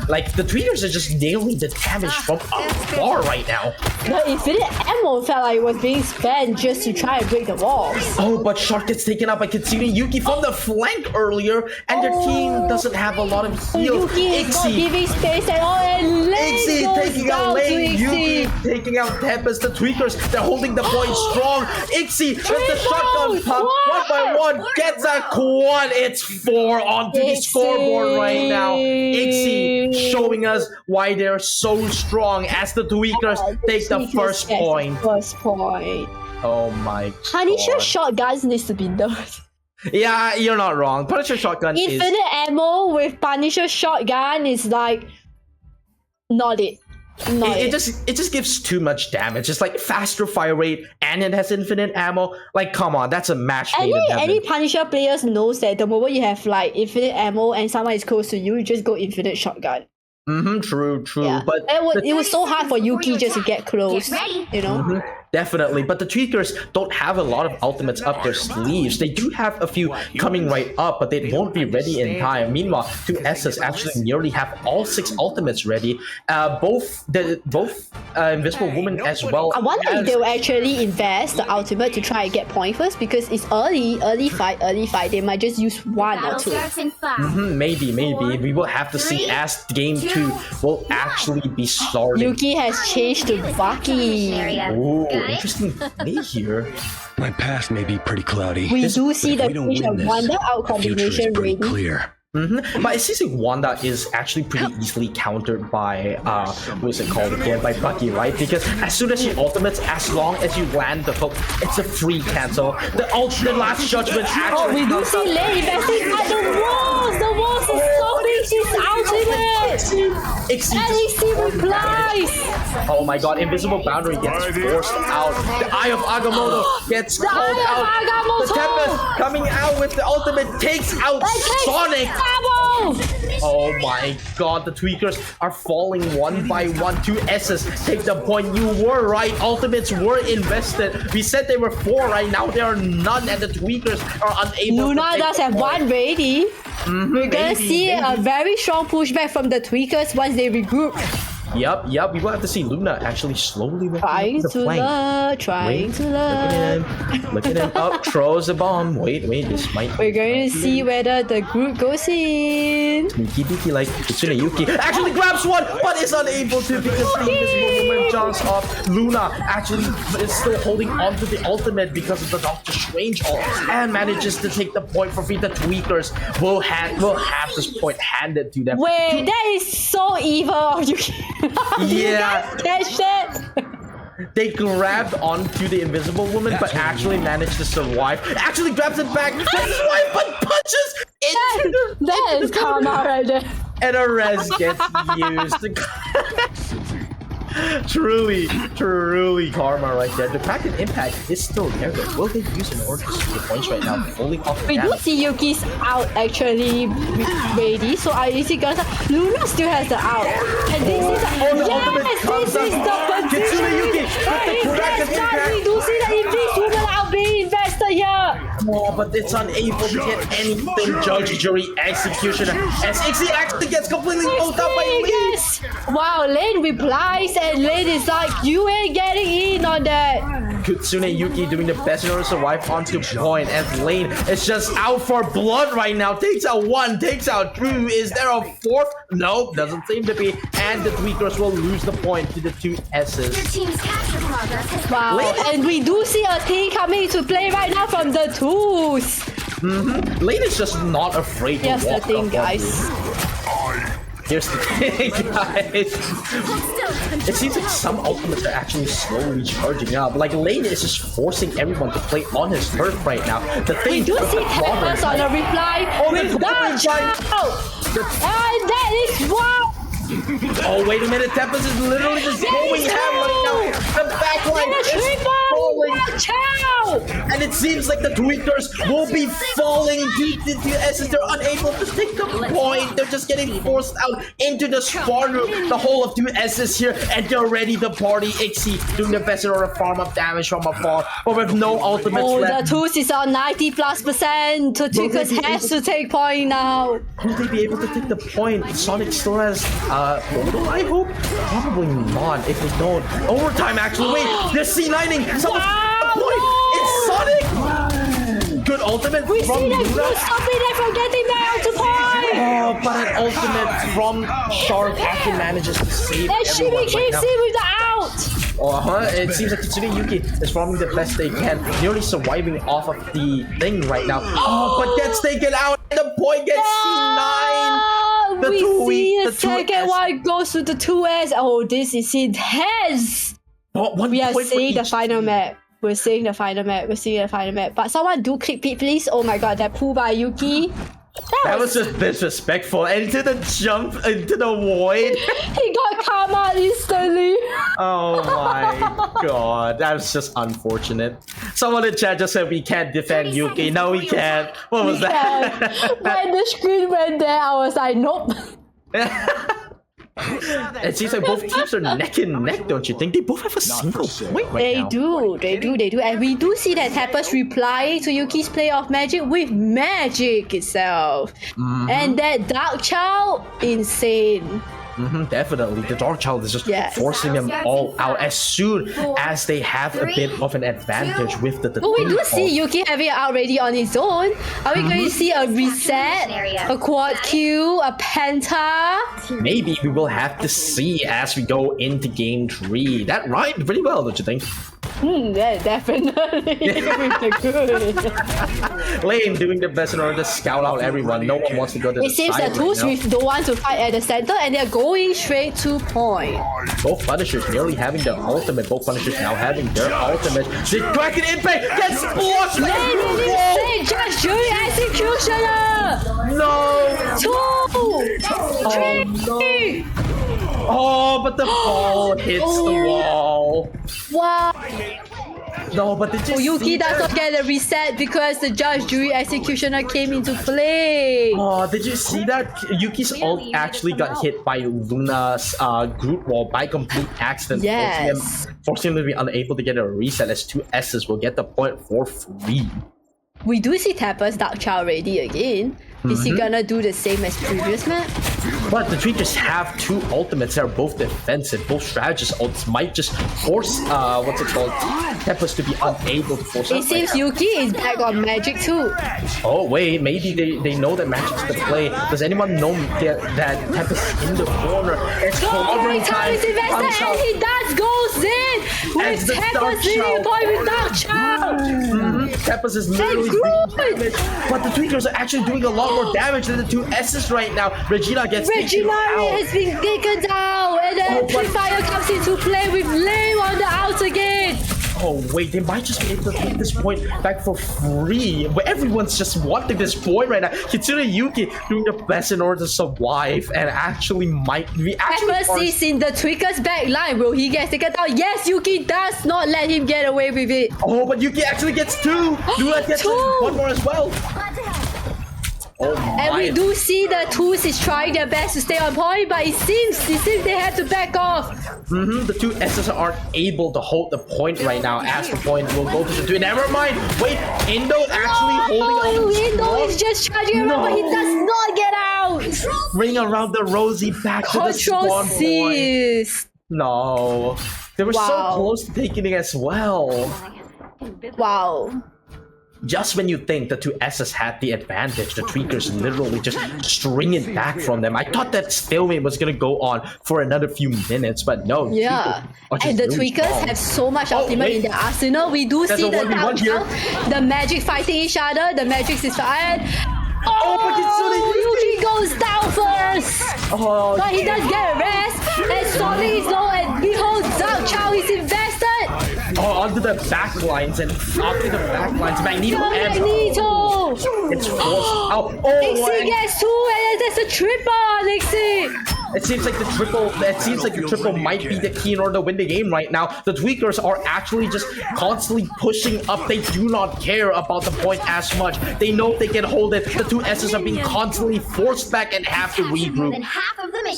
Like, the Tweakers are just nailing the damage from afar right now. The infinite ammo felt like it was being spent just to try and break the walls. Oh, but Shark gets taken out by Kitsune Yuki from the flank earlier, and their team doesn't have a lot of heal. Yuki is not giving space at all, and Lane goes taking out Lane. Yuki taking out Tempest. The Tweakers, they're holding the point strong. Ixie with the shotgun pump, one by one, gets a quad. It's 4 onto the scoreboard right now. Ixie showing us why they're so strong as the Tweakers take the first point. Oh my god. Punisher shotguns needs to be nerfed. Yeah, you're not wrong. Punisher shotgun Infinite ammo with Punisher shotgun is like not it. It just gives too much damage. It's like faster fire rate and it has infinite ammo. Like, come on, that's a match made in heaven. Any Punisher players knows that the moment you have like infinite ammo and someone is close to you, you just go infinite shotgun. True. Yeah. But it was so hard for Yuki just to get close, Definitely, but the Tweakers don't have a lot of ultimates up their sleeves. They do have a few coming right up, but they won't be ready in time. Meanwhile, two S's actually nearly have all 6 ultimates ready. Both Invisible Woman as well. I wonder if they'll actually invest the ultimate to try and get point first, because it's early fight. They might just use 1 or 2. Maybe. We will have to see as game 2 will actually be starting. Yuki has changed to Baki. Ooh, interesting play here. My path may be pretty cloudy. We do see the Wanda out combination ready. Clear. But it seems like Wanda is actually pretty easily countered by what is it called again? By Bucky, right? Because as soon as she ultimates, as long as you land the hook, it's a free cancel. The last judgment actually. We do see Lei investing at the walls. The walls is stopping his ultimate. Ixie replies. Oh my god, invisible boundary gets forced out. The Eye of Agamotto gets called out. The Tempest coming out with the ultimate takes out Sonic. Oh my god, the Tweakers are falling one by one. 2 S's take the point. You were right. Ultimates were invested. We said they were 4 right now. There are none, and the Tweakers are unable Luna to does have 1 ready. We're gonna see a very strong pushback from the Tweakers once they regroup. Yep. We will have to see Luna actually slowly trying to lure. Look at him. Up, throws a bomb. Wait, this might. We're going to see whether the group goes in. Sneaky like Kitsune Yuki actually grabs one, but is unable to because the invisible woman jumps off. Luna actually is still holding on to the ultimate because of the Doctor Strange ult and manages to take the point for free. The Tweakers will have this point handed to them. Wait, that is so evil of you. Yeah. Catch that? They grabbed onto the invisible woman, but actually managed to survive. Actually grabs it back, survive, but punches into that is karma right there. And a res gets used. Truly karma right there. The Kraken impact is still there, but will they use in order to see the points right now? Fully off the We do see Yuki's out actually ready, so I see gonna Luna still has the out. And this is Kitsune Yuki with the Kraken impact. We do see the Invis woman out being invested here. Oh, but it's unable to get anything. Judge, jury, executioner. As Ixie actually gets completely pulled up by Lee. Wow, Lane replies and Lane is like, you ain't getting in on that. Kitsune Yuki doing the best in order to survive onto point, and Lane is just out for blood right now. Takes out one, takes out two. Is there a fourth? No, doesn't seem to be. And the Tweakers will lose the point to the two S's. Your team's capture progress has Wow, and we do see a thing coming into play right now from the twos. Lane is just not afraid to Here's the walk thing, up on guys. you. Here's the thing, guys. It seems like some ultimates are actually slowly charging up. Like, Lane is just forcing everyone to play on his turf right now. The thing We do see Tempest on a reply with that and that is wow. Oh, wait a minute. Tempest is literally just going ham right now. The backline is falling. And it seems like the Tweakers will be falling deep into S's. They're unable to take the point. They're just getting forced out into the spawn room. The whole of two S's here, and they're ready to party. Ixie doing the best in order to farm up damage from afar, but with no ultimates left. The twos is on 90+%. So Tweakers has to take point now. Will they be able to take the point? Sonic still has Portal, I hope? Probably not if they don't. Overtime, actually. Wait, they're C9ing. Someone's the point. It's Sonic. Good ultimate We from see that Luna. you stopping them from getting back to point. Oh, but an ultimate from Shark actually manages to save And she everyone became right with the out. It seems like Kitsune Yuki is farming the best they can, nearly surviving off of the thing right now. Oh, but gets taken out, and the point gets C9. The We two see the the second one goes to the 2S. Oh, this is intense. We are seeing the final map. We're seeing the final map. We're seeing the final map. But someone do click it, please. Oh my god, that pull by Yuki. That was just disrespectful. And into the jump, into the void. He got karma instantly. Oh my god. That was just unfortunate. Someone in chat just said we can't defend Yuki. No, we can't. What was that? When the screen went there, I was like, nope. It seems like both teams are neck and neck, don't you think? They both have a single point right now. They do. And we do see that Tempest replying to Yuki's play of magic with magic itself. And that Dark Child, insane. Definitely. The Dark Child is just forcing them all out as soon as they have a bit of an advantage with the But we do see Yuki having it out ready on his own. Are we going to see a reset, a quad Q, a penta? Maybe we will have to see as we go into game 3. That rhymed pretty well, don't you think? Yeah, definitely. Good. Lane doing the best in order to scout out everyone. No one wants to go to the It seems side the twos right now. don't want to fight at the center and they're going straight to point. Both Punishers nearly having their ultimate. Both Punishers now having their ultimate. The Kraken impact gets blocked! Just Jury Executioner! No! 2! 3! Oh, but the ball hits the wall. Wow! No, but did you Yuki see does that? not get a reset because the Judge Jury Executioner came into play. Oh, did you see that? Yuki's ult actually got hit by Luna's group wall by complete accident. Yes. Forcing him to be unable to get a reset as two S's will get the point for free. We do see Tapper's Dark Child ready again. Is he gonna do the same as previous map? But the Tweakers have two ultimates that are both defensive. Both strategist ults might just force, what's it called? Tempest to be unable to force It out. seems Yuki is back on magic too. Oh wait, maybe they know that magic's the play. Does anyone know that Tempest is in the corner? It's clobbering time. Is invested and he does goes in with the Tempest leading point with Dark Child. Tempest is literally doing damage, but the Tweakers are actually doing a lot more damage than the two S's right now. Regina gets taken out. has been taken down and then Oh, but- Fire comes into play with Lame on the out again. Oh wait, they might just be able to take this point back for free. But everyone's just wanting this point right now. Kitsune Yuki doing the best in order to survive and actually might be Peppers is in the Tweaker's back line. Will he get taken down? Yes, Yuki does not let him get away with it. Oh, but Yuki actually gets 2. Dula gets 1 more as well. Oh my. And we do see the Twos is trying their best to stay on point, but it seems they have to back off. The 2 S's aren't able to hold the point right now, as the point will go to the 2. Never mind. Wait, Indo actually holding on. Indo is just charging around, but he does not get out. Bring around the Rosie back to the spawn point. No, they were so close to taking it as well. Wow. Just when you think the 2 S's had the advantage, the Tweakers literally just string it back from them. I thought that stalemate was gonna go on for another few minutes, but no. Yeah, and the Tweakers have so much ultimate in their arsenal. We do see the down jump, the Magic fighting each other. The Magic is fired. Yuki goes down first. But he does get a rest. And Sonic is low, and behold, Dark Chow is invested. Onto the backlines and onto the backlines. Magneto. It's forced out. Nixie gets 2, and there's a triple on Nixie. It seems like the triple might be the key in order to win the game right now. The Tweakers are actually just constantly pushing up. They do not care about the point as much. They know they can hold it. The 2 S's are being constantly forced back and have to regroup.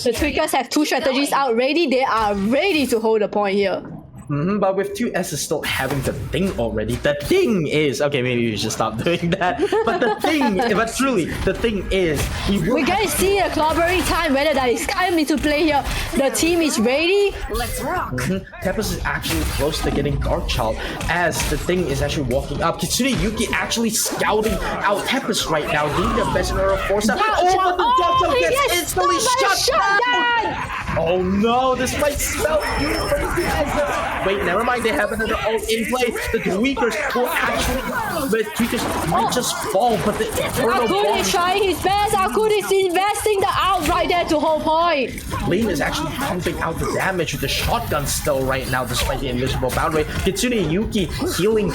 The Tweakers have 2 strategies out ready. They are ready to hold the point here. But with 2 S's still having the thing already, the thing is... Okay, maybe we should stop doing that. But the thing... but truly, the thing is... We're gonna see a clobbering time, whether that is coming into play here. The team is ready. Let's rock. Tempest is actually close to getting Dark Child as the thing is actually walking up. Kitsune Yuki actually scouting out Tempest right now, doing the best in order to force out. But the Dark Child gets instantly shut down! Oh no, this might spell doom for the 2 S's. Wait, never mind. They have another ult in play. The Tweakers will actually... The Tweakers might just fall, but the Inferno Akun is trying his best. Akun is investing the ult right there to hold point. Lane is actually pumping out the damage with the shotgun still right now, despite the invisible boundary. Kitsune Yuki healing,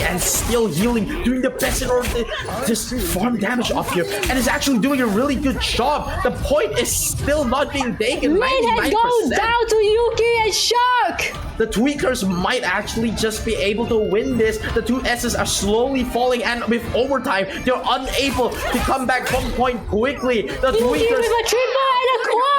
and still healing, doing the best in order to just farm damage off here, and is actually doing a really good job. The point is still not being taken. Lane has gone down to Yuki and Shark. The Tweakers might actually just be able to win this. The 2 S's are slowly falling, and with overtime, they're unable to come back from point quickly. The Tweakers with a triple and a quad.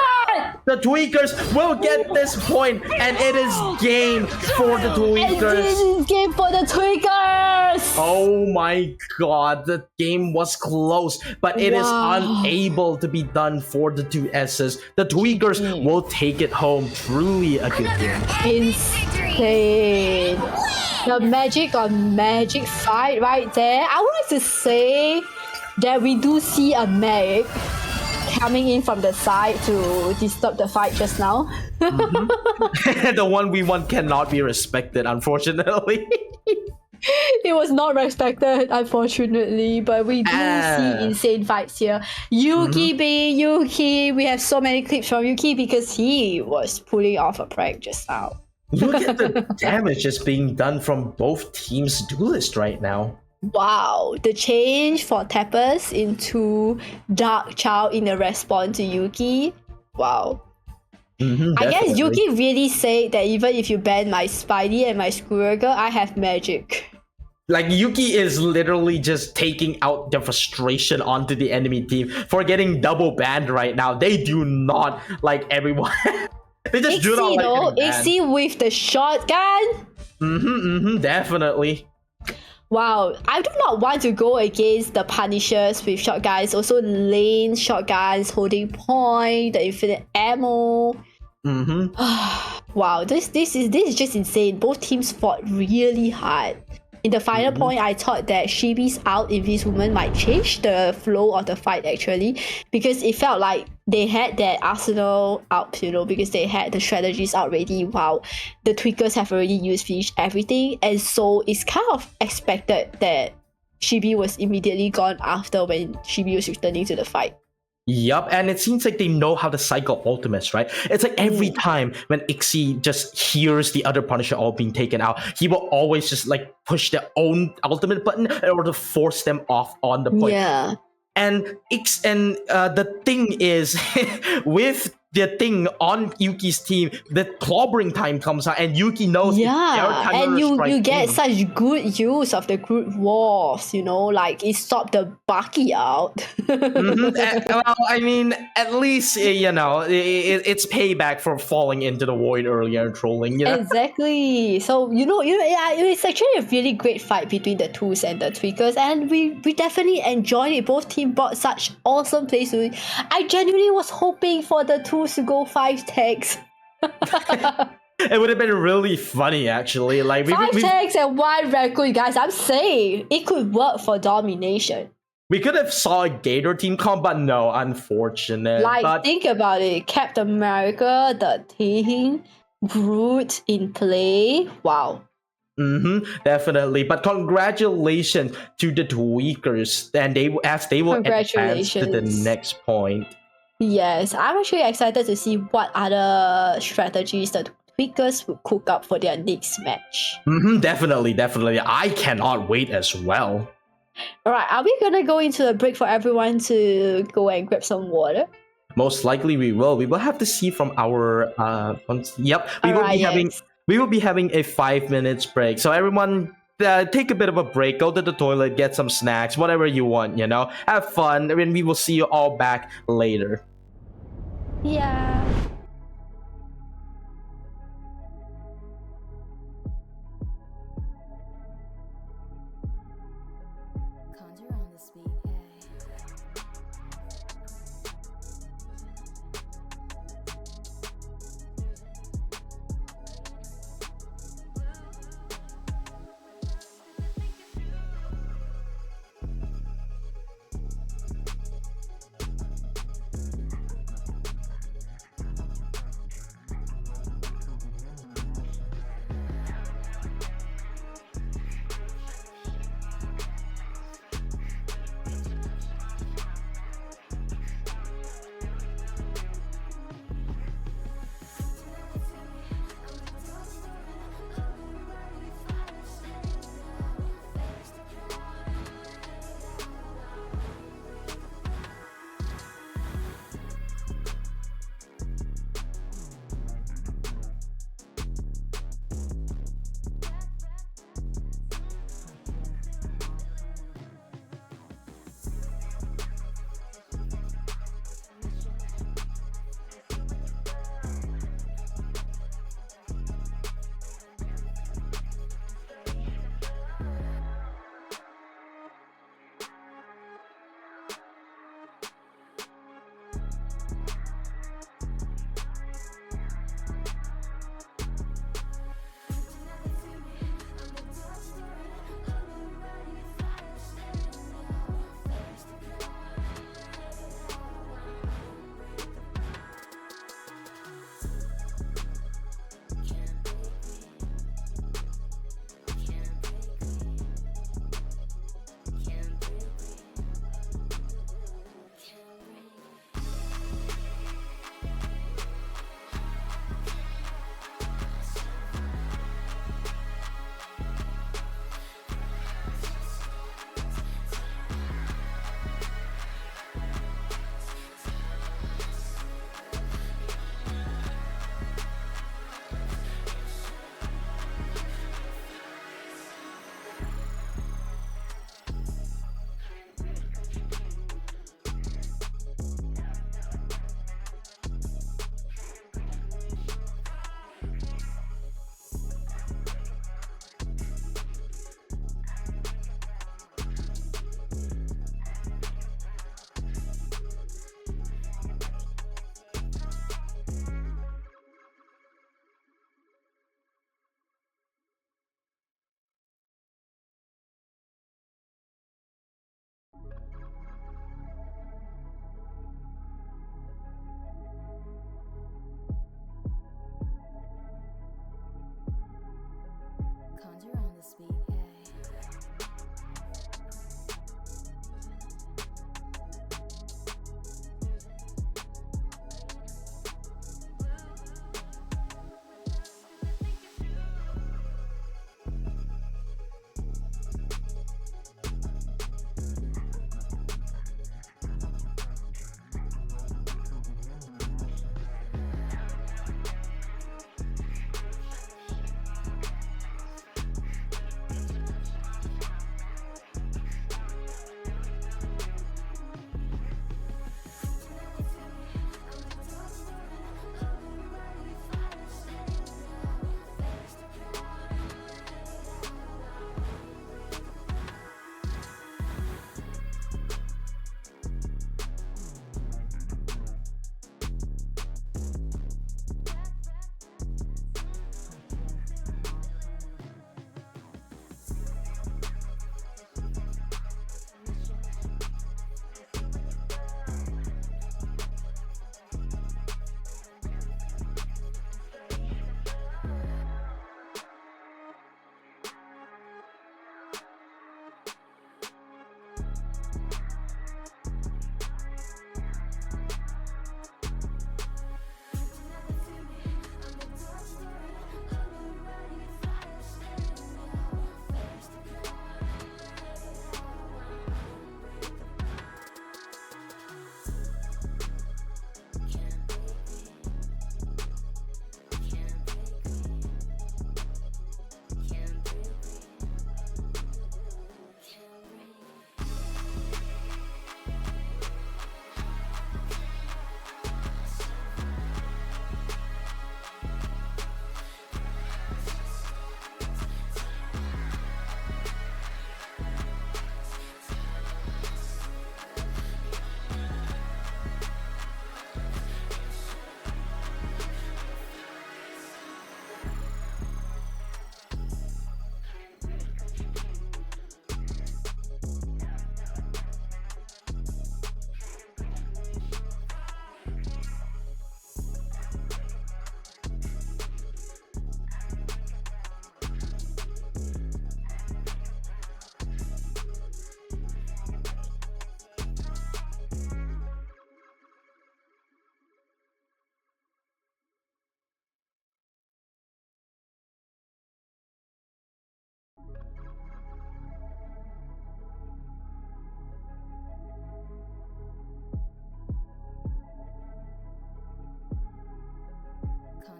The Tweakers will get this point, and it is game for the Tweakers. It is game for the Tweakers. Oh my god, the game was close, but it is unable to be done for the 2 S's. The Tweakers will take it home. Truly a good game. Insane. The magic on magic fight right there. I wanted to say that we do see a Meg coming in from the side to disturb the fight just now. The 1v1 cannot be respected, unfortunately. It was not respected, unfortunately, but we do see insane fights here. Yuki being Yuki, we have so many clips from Yuki because he was pulling off a prank just now. Look at the damage that's being done from both teams' duelist right now. Wow, the change for Tappers into Dark Child in the response to Yuki. Wow. I guess Yuki really said that even if you ban my Spidey and my Squirrel Girl, I have magic. Like, Yuki is literally just taking out the frustration onto the enemy team for getting double banned right now. They do not like everyone. They just do not like getting banned. Ixie with the shotgun? Definitely. Wow, I do not want to go against the Punishers with shotguns. Also, Lane shotguns, holding point, the infinite ammo. Wow, this is just insane. Both teams fought really hard. In the final point, I thought that Shibi's out in this woman might change the flow of the fight actually, because it felt like they had that arsenal out, you know, because they had the strategies out ready while the Tweakers have already finished everything, and so it's kind of expected that Shibi was immediately gone after when Shibi was returning to the fight. Yup, and it seems like they know how to cycle ultimates, right? It's like every time when Ixie just hears the other Punisher all being taken out, he will always just like push their own ultimate button in order to force them off on the point. Yeah. And the thing is, with the thing on Yuki's team, the clobbering time comes out, and Yuki knows. Yeah, and you get such good use of the group wars, like it stopped the Baki out. Well, I mean, at least it's payback for falling into the void earlier and trolling. Exactly. So it's actually a really great fight between the Twos and the Tweakers, and we definitely enjoyed it. Both teams brought such awesome plays to it. I genuinely was hoping for the Twos to go 5 tags. It would have been really funny, actually. Like 5 tags and 1 raccoon, guys. I'm saying it could work for domination. We could have saw a Gator team come, but no, unfortunate. Think about it. Captain America, the Thing, Groot in play. Wow. Definitely. But congratulations to the Tweakers, and they will advance to the next point. Yes, I'm actually excited to see what other strategies the Tweakers will cook up for their next match. Definitely. I cannot wait as well. Alright, are we gonna go into a break for everyone to go and grab some water? Most likely we will. We will have to see from our yep. We will be having a 5 minutes break. So everyone take a bit of a break, go to the toilet, get some snacks, whatever you want, have fun, and we will see you all back later. Yeah. Conjure on the speed, Conjure on the speed,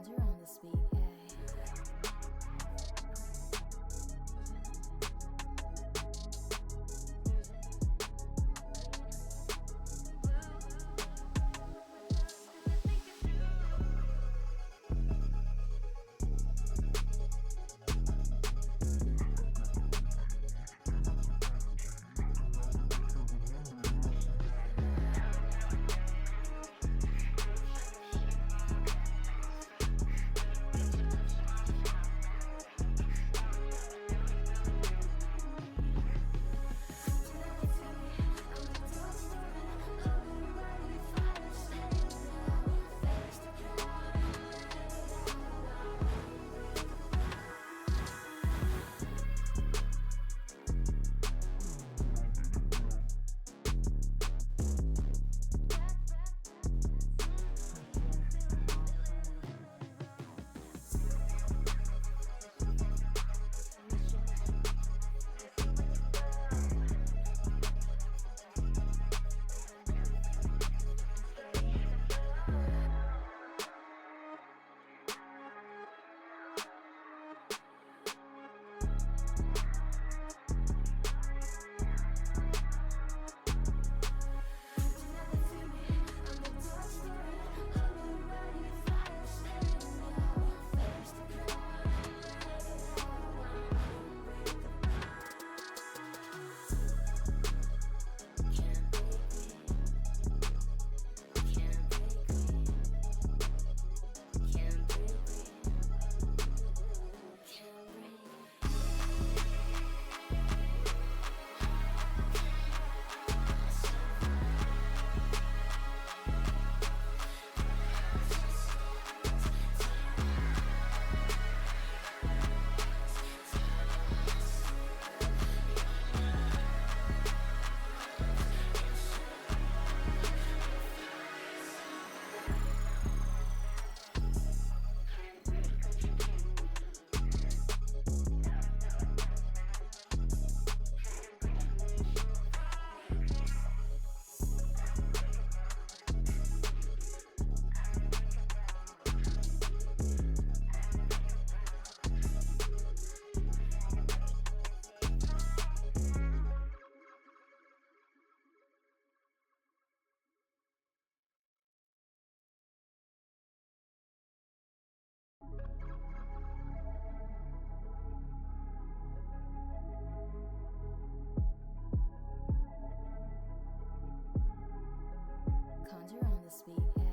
Conjure on this beat, yeah. Conjure on this beat, yeah.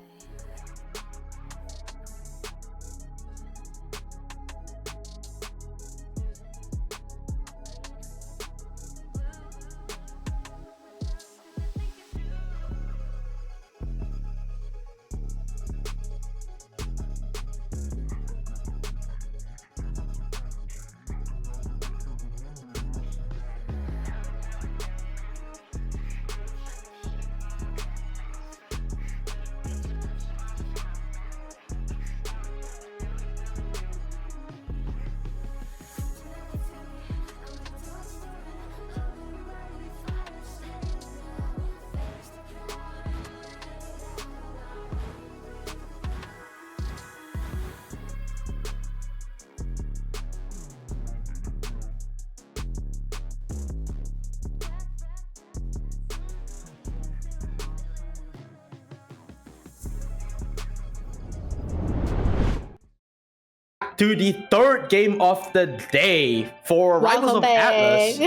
To the third game of the day for Rivals of Atlas.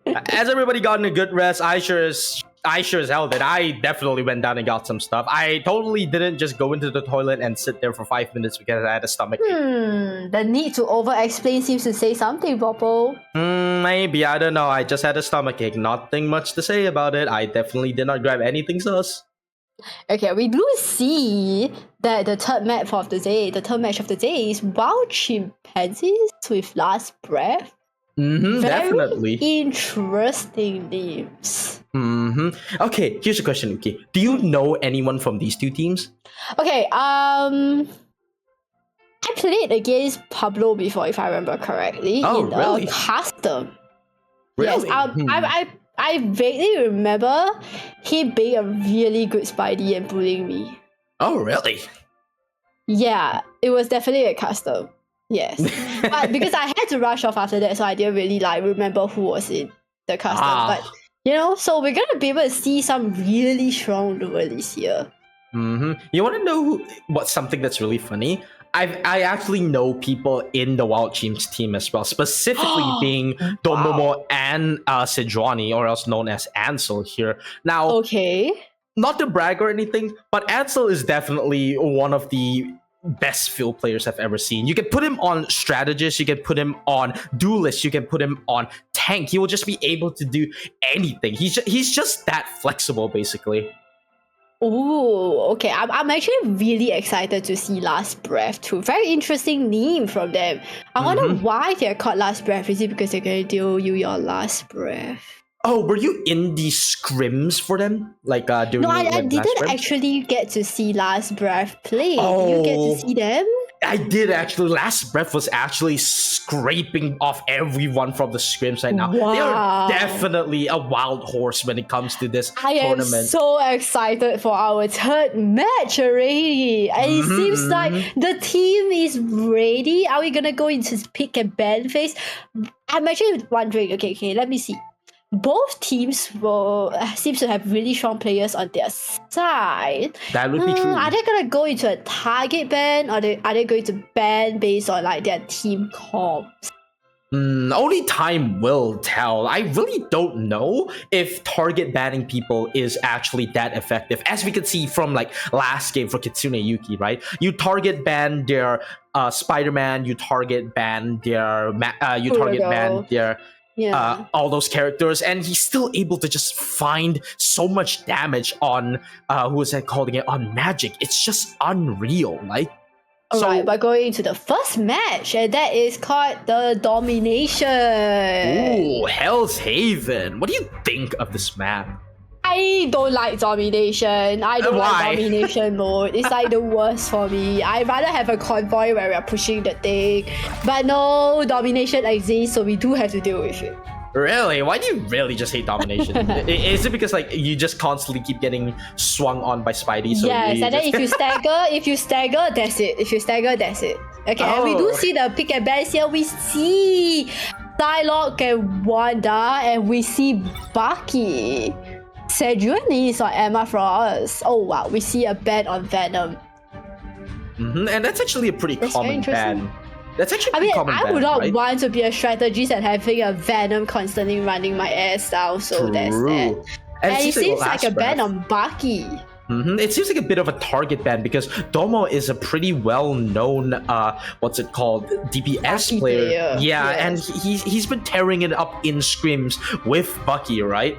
As everybody got in a good rest, I sure as hell did. I definitely went down and got some stuff. I totally didn't just go into the toilet and sit there for 5 minutes because I had a stomach ache. The need to over-explain seems to say something, Bobo. Maybe, I don't know. I just had a stomach ache. Nothing much to say about it. I definitely did not grab anything sus. Okay, we do see that the third match of the day is Wild Chimpanzees with Last Breath. Very Definitely. interesting names. Okay, here's a question, Uki. Do you know anyone from these two teams? Okay, I played against Pablo before, if I remember correctly, in really? custom. Really? Yes, I vaguely remember him being a really good Spidey and bullying me. Oh, really? Yeah, it was definitely a custom. Yes. But because I had to rush off after that, so I didn't really like remember who was in the custom. But so we're gonna be able to see some really strong duelists here. You want to know what's something that's really funny? I actually know people in the Wild Teams team as well, specifically being Domomo and Sejuani, or else known as Ansel here. Now, okay, not to brag or anything, but Ansel is definitely one of the best field players I've ever seen. You can put him on strategist, you can put him on duelist, you can put him on tank. He will just be able to do anything. He's just that flexible, basically. Oh, okay. I'm actually really excited to see Last Breath too. Very interesting name from them. I wonder why they're called Last Breath. Is it because they're going to deal you your last breath? Oh, were you in the scrims for them? Like during No, I Last didn't Breath? actually get to see Last Breath play. Did you get to see them? I did actually. Last Breath was actually scraping off everyone from the scrims right now. Wow. They are definitely a wild horse when it comes to this I am tournament. so excited for our third match already. And it seems like the team is ready. Are we gonna go into pick and ban phase? I'm actually wondering. Okay, let me see. Both teams seems to have really strong players on their side. That would be true. Are they gonna go into a target ban, or are they going to ban based on like their team comps? Only time will tell. I really don't know if target banning people is actually that effective. As we could see from like last game for Kitsune Yuki, right? You target ban their Spider-Man, you target ban their all those characters, and he's still able to just find so much damage on on magic. It's just unreal, like. Alright, we're going into the first match, and that is called the Domination. Ooh, Hell's Haven. What do you think of this map? I don't like Domination. I don't like Domination mode. It's like the worst for me. I'd rather have a convoy where we're pushing the thing. But no, Domination exists, so we do have to deal with it. Really? Why do you really just hate Domination? Is it because like you just constantly keep getting swung on by Spidey? So yes, and then if you stagger, that's it. If you stagger, that's it. Okay, and we do see the pick and bans here. We see Psylocke and Wanda, and we see Bucky. Sejuani is on Emma Frost. Oh wow, we see a ban on Venom. And that's actually a pretty common ban. That's actually I would not want to be a strategist and having a Venom constantly running my ass down, so that's that. And it seems like a ban on Bucky. It seems like a bit of a target ban because Domo is a pretty well-known, DPS player. Yeah, and he's been tearing it up in scrims with Bucky, right?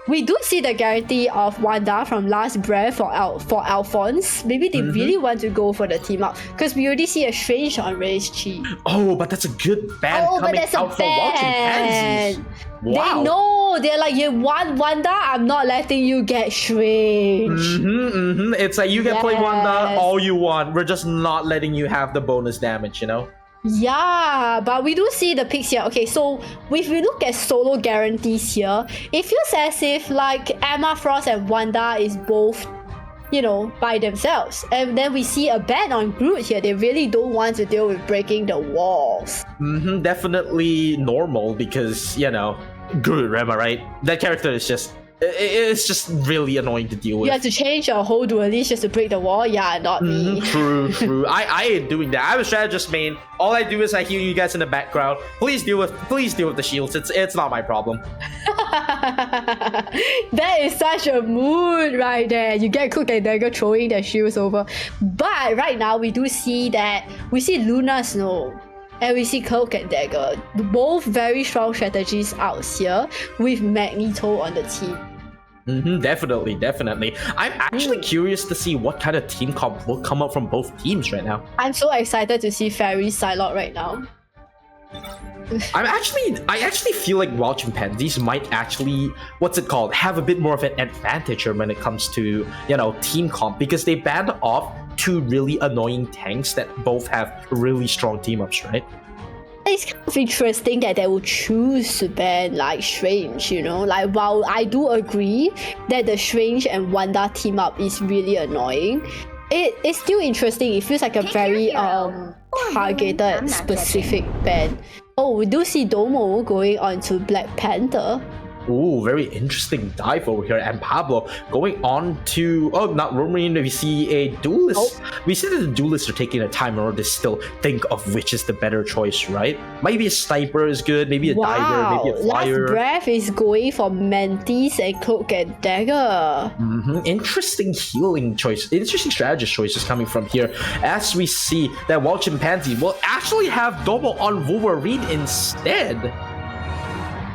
We do see the guarantee of Wanda from Last Breath for Alphonse. Maybe they really want to go for the team up because we already see a Strange on Race Chi. Oh, but that's a good ban coming out for watching pansies. Wow. They know. They're like, you want Wanda? I'm not letting you get Strange. It's like you can play Wanda all you want. We're just not letting you have the bonus damage, you know? Yeah, but we do see the picks here. Okay, so if we look at solo guarantees here, it feels as if like Emma Frost and Wanda is both, by themselves. And then we see a ban on Groot here. They really don't want to deal with breaking the walls. Definitely normal because, Groot, am I right? That character is it's just really annoying to deal with. You have to change your whole duelist just to break the wall? Yeah, not me. True. I ain't doing that. I'm a strategist main. All I do is I heal you guys in the background. Please deal with the shields. It's not my problem. That is such a mood right there. You get Cloak and Dagger throwing their shields over. But right now we do see that we see Luna Snow. And we see Cloak and Dagger. Both very strong strategies out here with Magneto on the team. Definitely. I'm actually curious to see what kind of team comp will come up from both teams right now. I'm so excited to see Fairy Psylocke right now. I actually feel like Wild Chimpanzees might actually, have a bit more of an advantage when it comes to, team comp because they banned off two really annoying tanks that both have really strong team-ups, right? It's kind of interesting that they will choose to ban like Strange, Like while I do agree that the Strange and Wanda team up is really annoying, it's still interesting. It feels like a very targeted, specific ban. Oh, we do see Domo going on to Black Panther. Ooh, very interesting dive over here. And Pablo going on to not Romarine. We see a duelist. We see that the duelists are taking a time in order to still think of which is the better choice, right? Maybe a sniper is good, maybe a diver, maybe a flyer. Last Breath is going for Mantis and Cloak and Dagger. Interesting healing choice. Interesting strategist choices coming from here. As we see that Wild Chimpanzee will actually have Domo on Wolverine instead.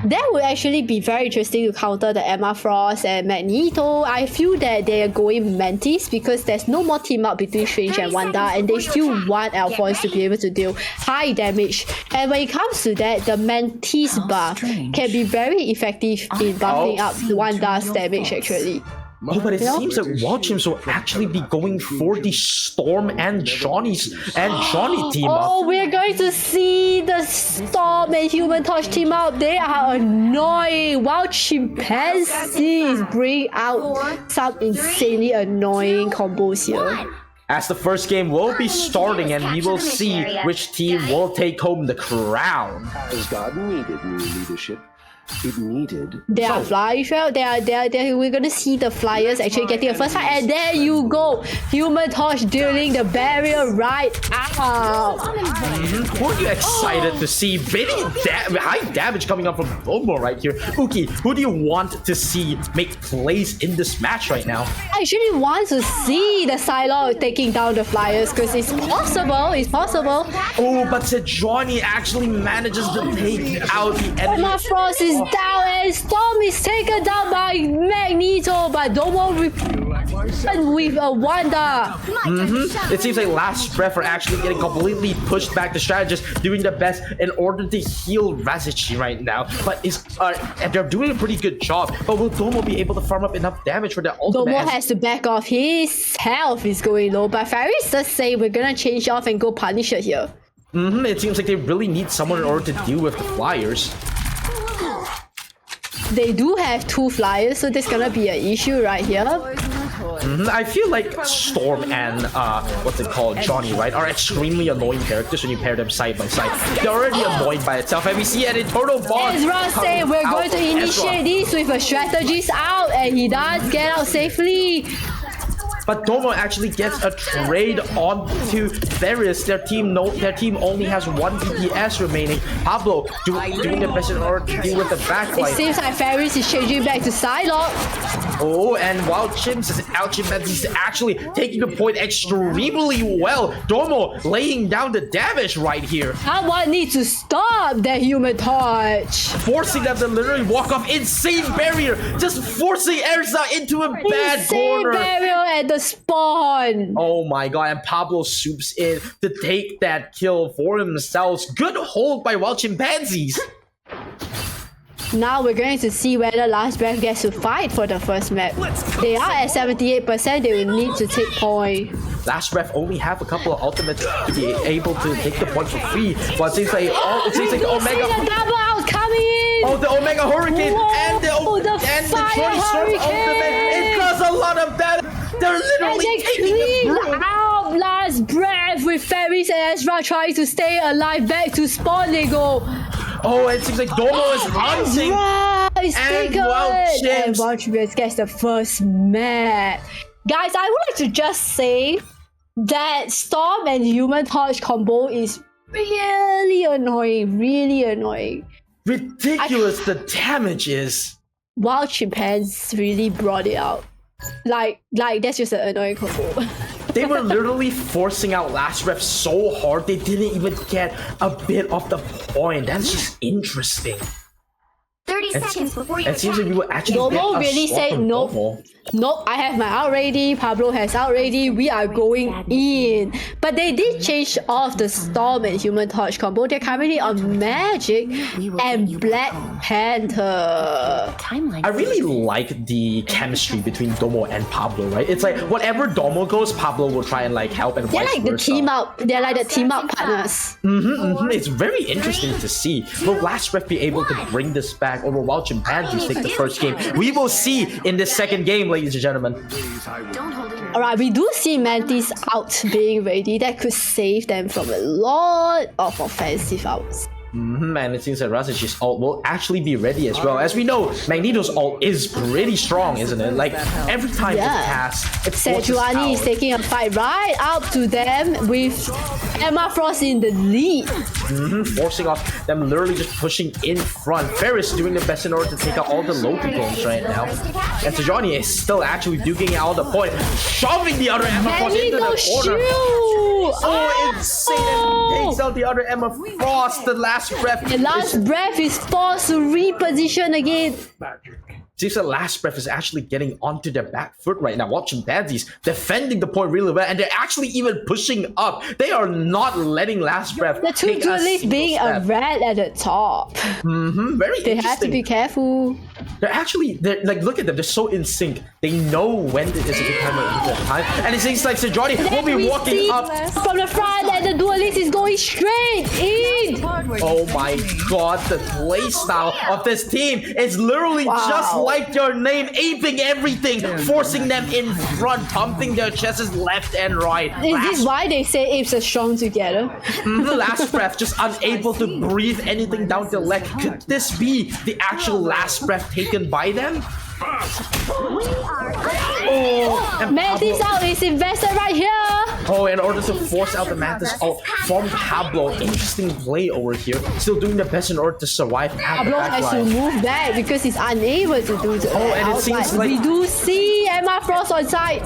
That would actually be very interesting to counter the Emma Frost and Magneto. I feel that they are going Mantis because there's no more team up between Strange and Wanda, and they still want Alphonse to be able to deal high damage. And when it comes to that, the Mantis buff can be very effective in buffing up Wanda's damage actually. Oh, but it seems that Wild Chimps will actually be going for the Storm and Johnny team up. Oh, we're going to see the Storm and Human Torch team up. They are annoying. Wild Chimpanzees bring out some insanely annoying combos here. As the first game will be starting, and we will see which team will take home the crown. As God needed new leadership, it needed. They are flyers, well. We're gonna see the Flyers actually getting a first fight, and there you go, Human Torch dealing the barrier right out. Who are you excited to see? Very high damage coming up from Domo right here. Uki, who do you want to see make plays in this match right now? I actually want to see the Psylocke taking down the Flyers because it's possible. It's possible. Oh, but Sejuani actually manages to take out the enemy. Emma Frost is down and Storm is taken down by Magneto, but Domo with a Wanda. It seems like Last Breath are actually getting completely pushed back. The strategist doing the best in order to heal Razichi right now, but they're doing a pretty good job. But will Domo be able to farm up enough damage for the ultimate? Domo has to back off. His health is going low, but Faris does say we're gonna change off and go Punisher here. It seems like they really need someone in order to deal with the Flyers. They do have two Flyers, so there's gonna be an issue right here. I feel like Storm and what's it called, Johnny, right, are extremely annoying characters when you pair them side by side. They're already annoying by itself, and we see an internal bond. Ezra saying we're going to initiate this with a strategist out, and he does get out safely. But Domo actually gets a trade onto Varys. Their team only has one DPS remaining. Pablo doing the best in order to deal with the backline. It seems like Varys is changing back to Psylocke. Oh, and Wild Chimps is actually taking the point extremely well. Domo laying down the damage right here. Someone needs to stop that Human Torch. Forcing them to literally walk off. Insane barrier. Just forcing Erza into a bad corner. Insane barrier at the spawn. Oh my god, and Pablo swoops in to take that kill for himself. Good hold by Wild Chimpanzees. Now we're going to see whether Last Breath gets to fight for the first map. They are at 78%, they will need to take point. Last Breath only have a couple of ultimates to be able to take the point for free. But it seems like the Omega. The double out coming in. Oh, the Omega Hurricane. Whoa, and the Fire Storm ultimate. It does a lot of damage. They're literally taking the out Last Breath with Ferris and Ezra trying to stay alive. Back to spawn they go. Oh, it seems like Domo is hunting. Ezra is taken. And Wild Chimps gets the first map. Guys, I would like to just say that Storm and Human Torch combo is really annoying. Really annoying. Ridiculous the damage is. Wild Chimpanzees really brought it out. Like that's just an annoying combo. They were literally forcing out Last Breath so hard they didn't even get a bit of the point. That's just interesting. 30 seconds before you it seems like you will actually Domo get a really swap said from nope. Domo. Nope, I have my out ready. Pablo has out ready. We are going in. But they did change off the Storm and Human Torch combo. They're currently on Magic and Black Panther. I really like the chemistry between Domo and Pablo, right? It's like whatever Domo goes, Pablo will try and like help and They're vice like the versa. team up. They're like the team up partners. It's very interesting to see. Will Last Breath be able to bring this back back over while Chimpanzees take the first game. We will see in the second game, ladies and gentlemen. Alright, we do see Mantis out being ready. That could save them from a lot of offensive outs. And it seems that Razach's ult will actually be ready as well. As we know, Magneto's ult is pretty strong, isn't it? Like, every time it casts, it forces Sejuani is out. taking a fight right up to them with Emma Frost in the lead. Forcing off them, literally just pushing in front. Ferris doing the best in order to take out all the Loki clones right now. And Sejuani is still actually duking out the point, shoving the other Emma Frost into the corner. So insane! And takes out the other Emma Frost. The last breath. The last breath is forced to reposition again. Seems the last breath is actually getting onto their back foot right now. Watch Chimpanzees defending the point really well, and they're actually even pushing up. They are not letting last breath. The two take a duelists single being step. a rat at the top. Very They have to interesting. be careful. They're like, look at them. They're so in sync. They know when it is a good time or a good time. And it seems like Sejuani will Then be we walking see up. from the front and the duelist is going straight in. Oh my god, the playstyle of this team is literally just like your name, aping everything, forcing them in front, pumping their chests left and right. Is this why they say apes are strong together? The last breath, just unable to breathe anything down their leg. Could this be the actual last breath taken by them? And Mantis out is invested right here. Oh, in order to force out the Mantis ult from Pablo. Interesting play over here. Still doing the best in order to survive at the Pablo back has to line. move back because he's unable to do the and it seems like- we do see Emma Frost on side.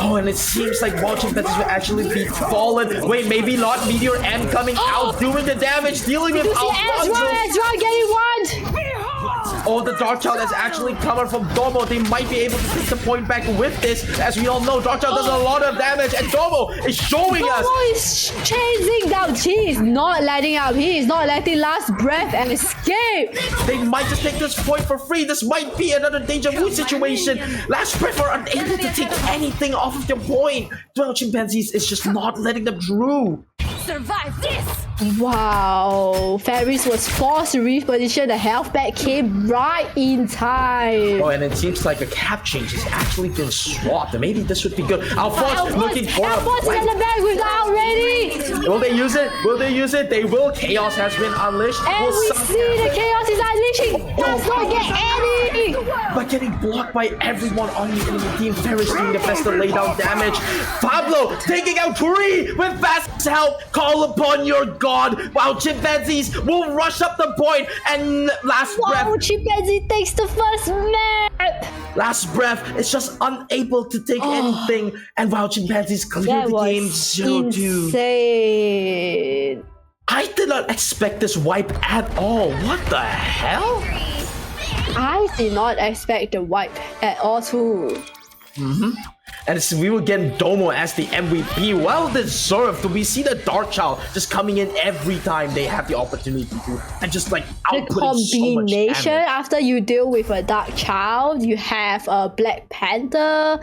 Oh, and it seems like watching Mantis will actually be fallen. Wait, maybe not. Meteor M coming out, doing the damage, dealing with You see Alfonso. Ezra getting one. Oh, the Dark Child has actually covered from Domo. They might be able to take the point back with this. As we all know, Dark Child does a lot of damage, and Domo is showing us. Domo is chasing down. He is not letting up. He is not letting last breath and escape. They might just take this point for free. This might be another Deja Vu situation. Last Breath are unable to take anything off of their point. 12 Chimpanzees is just not letting them through. Survive this! Wow. Ferris was forced to reposition. The health pack came right in time. Oh, and it seems like a cap change has actually been swapped. And maybe this would be good. Alphonse looking for a Alphonse is flank. in the back with the out ready. Will they use it? Will they use it? They will. Chaos has been unleashed. And Will we some- see the chaos is unleashing. Does not get any. But getting blocked by everyone on the enemy team. Ferris doing the best to lay down damage. Pablo taking out Tree with fast help. Call upon your god. While Chimpanzees will rush up the point. And last Wow, breath. Chimpanzee takes the first map. Last breath is just unable to take anything. And while Chimpanzees clear That the was game 0-2. insane. I did not expect this wipe at all. What the hell? I did not expect the wipe at all too. And we will get Domo as the MVP. Well deserved. We see the Dark Child just coming in every time they have the opportunity to, and just like The outputting so much combination damage. after you deal with a Dark Child, you have a Black Panther.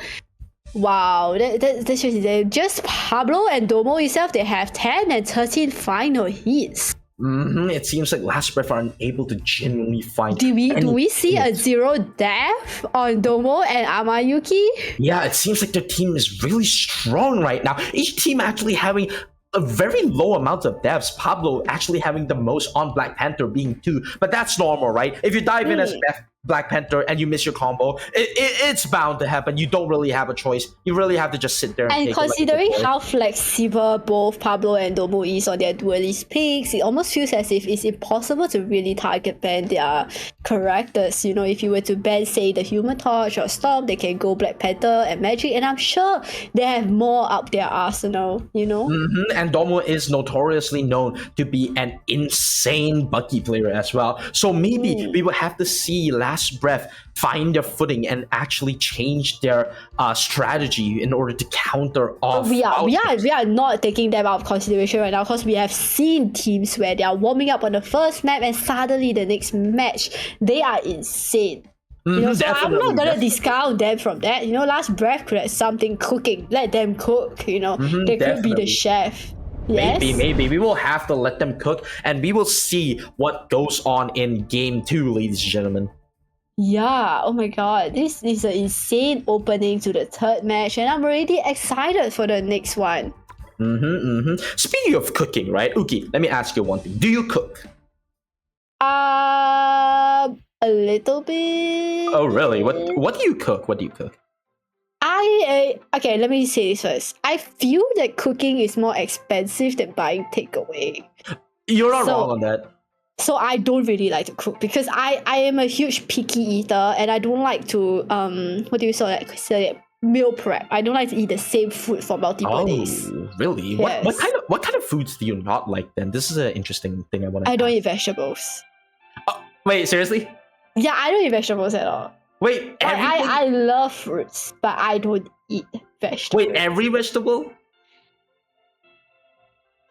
Wow, that's just Pablo and Domo itself. They have 10 and 13 final hits. It seems like Last Breath are unable to genuinely find. Do we any see a hits. 0 death on Domo and Amayuki? Yeah, it seems like their team is really strong right now. Each team actually having a very low amount of deaths. Pablo actually having the most on Black Panther being 2, but that's normal, right? If you dive in as Black Panther and you miss your combo, it's bound to happen. You don't really have a choice. You really have to just sit there and And take it like considering it's a how flexible both Pablo and Domo is on their duelist picks, it almost feels as if it's impossible to really target ban their characters. You know, if you were to ban, say, the Human Torch or Storm, they can go Black Panther and Magic, and I'm sure they have more up their arsenal, you know? And Domo is notoriously known to be an insane Bucky player as well. So maybe we will have to see Last Breath find their footing and actually change their strategy in order to counter off. We are not taking them out of consideration right now because we have seen teams where they are warming up on the first map and suddenly the next match they are insane. You know, so I'm not gonna discount them from that. You know, Last Breath could have something cooking. Let them cook. You know, they could be definitely. the chef. Yes. Maybe. We will have to let them cook and we will see what goes on in game 2, ladies and gentlemen. Yeah, oh my god, this is an insane opening to the third match, and I'm already excited for the next one. Speaking of cooking, right? Uki, let me ask you one thing. Do you cook? A little bit. Oh, really? What do you cook? What do you cook? Okay, let me say this first. I feel that cooking is more expensive than buying takeaway. You're not wrong on that. So I don't really like to cook because I am a huge picky eater and I don't like to what do you say meal prep. I don't like to eat the same food for multiple days. Really? Yes. What kind of foods do you not like then? This is an interesting thing I want to I don't eat vegetables. Wait, seriously? Yeah, I don't eat vegetables at all. Wait, I love fruits, but I don't eat vegetables. Wait, every vegetable?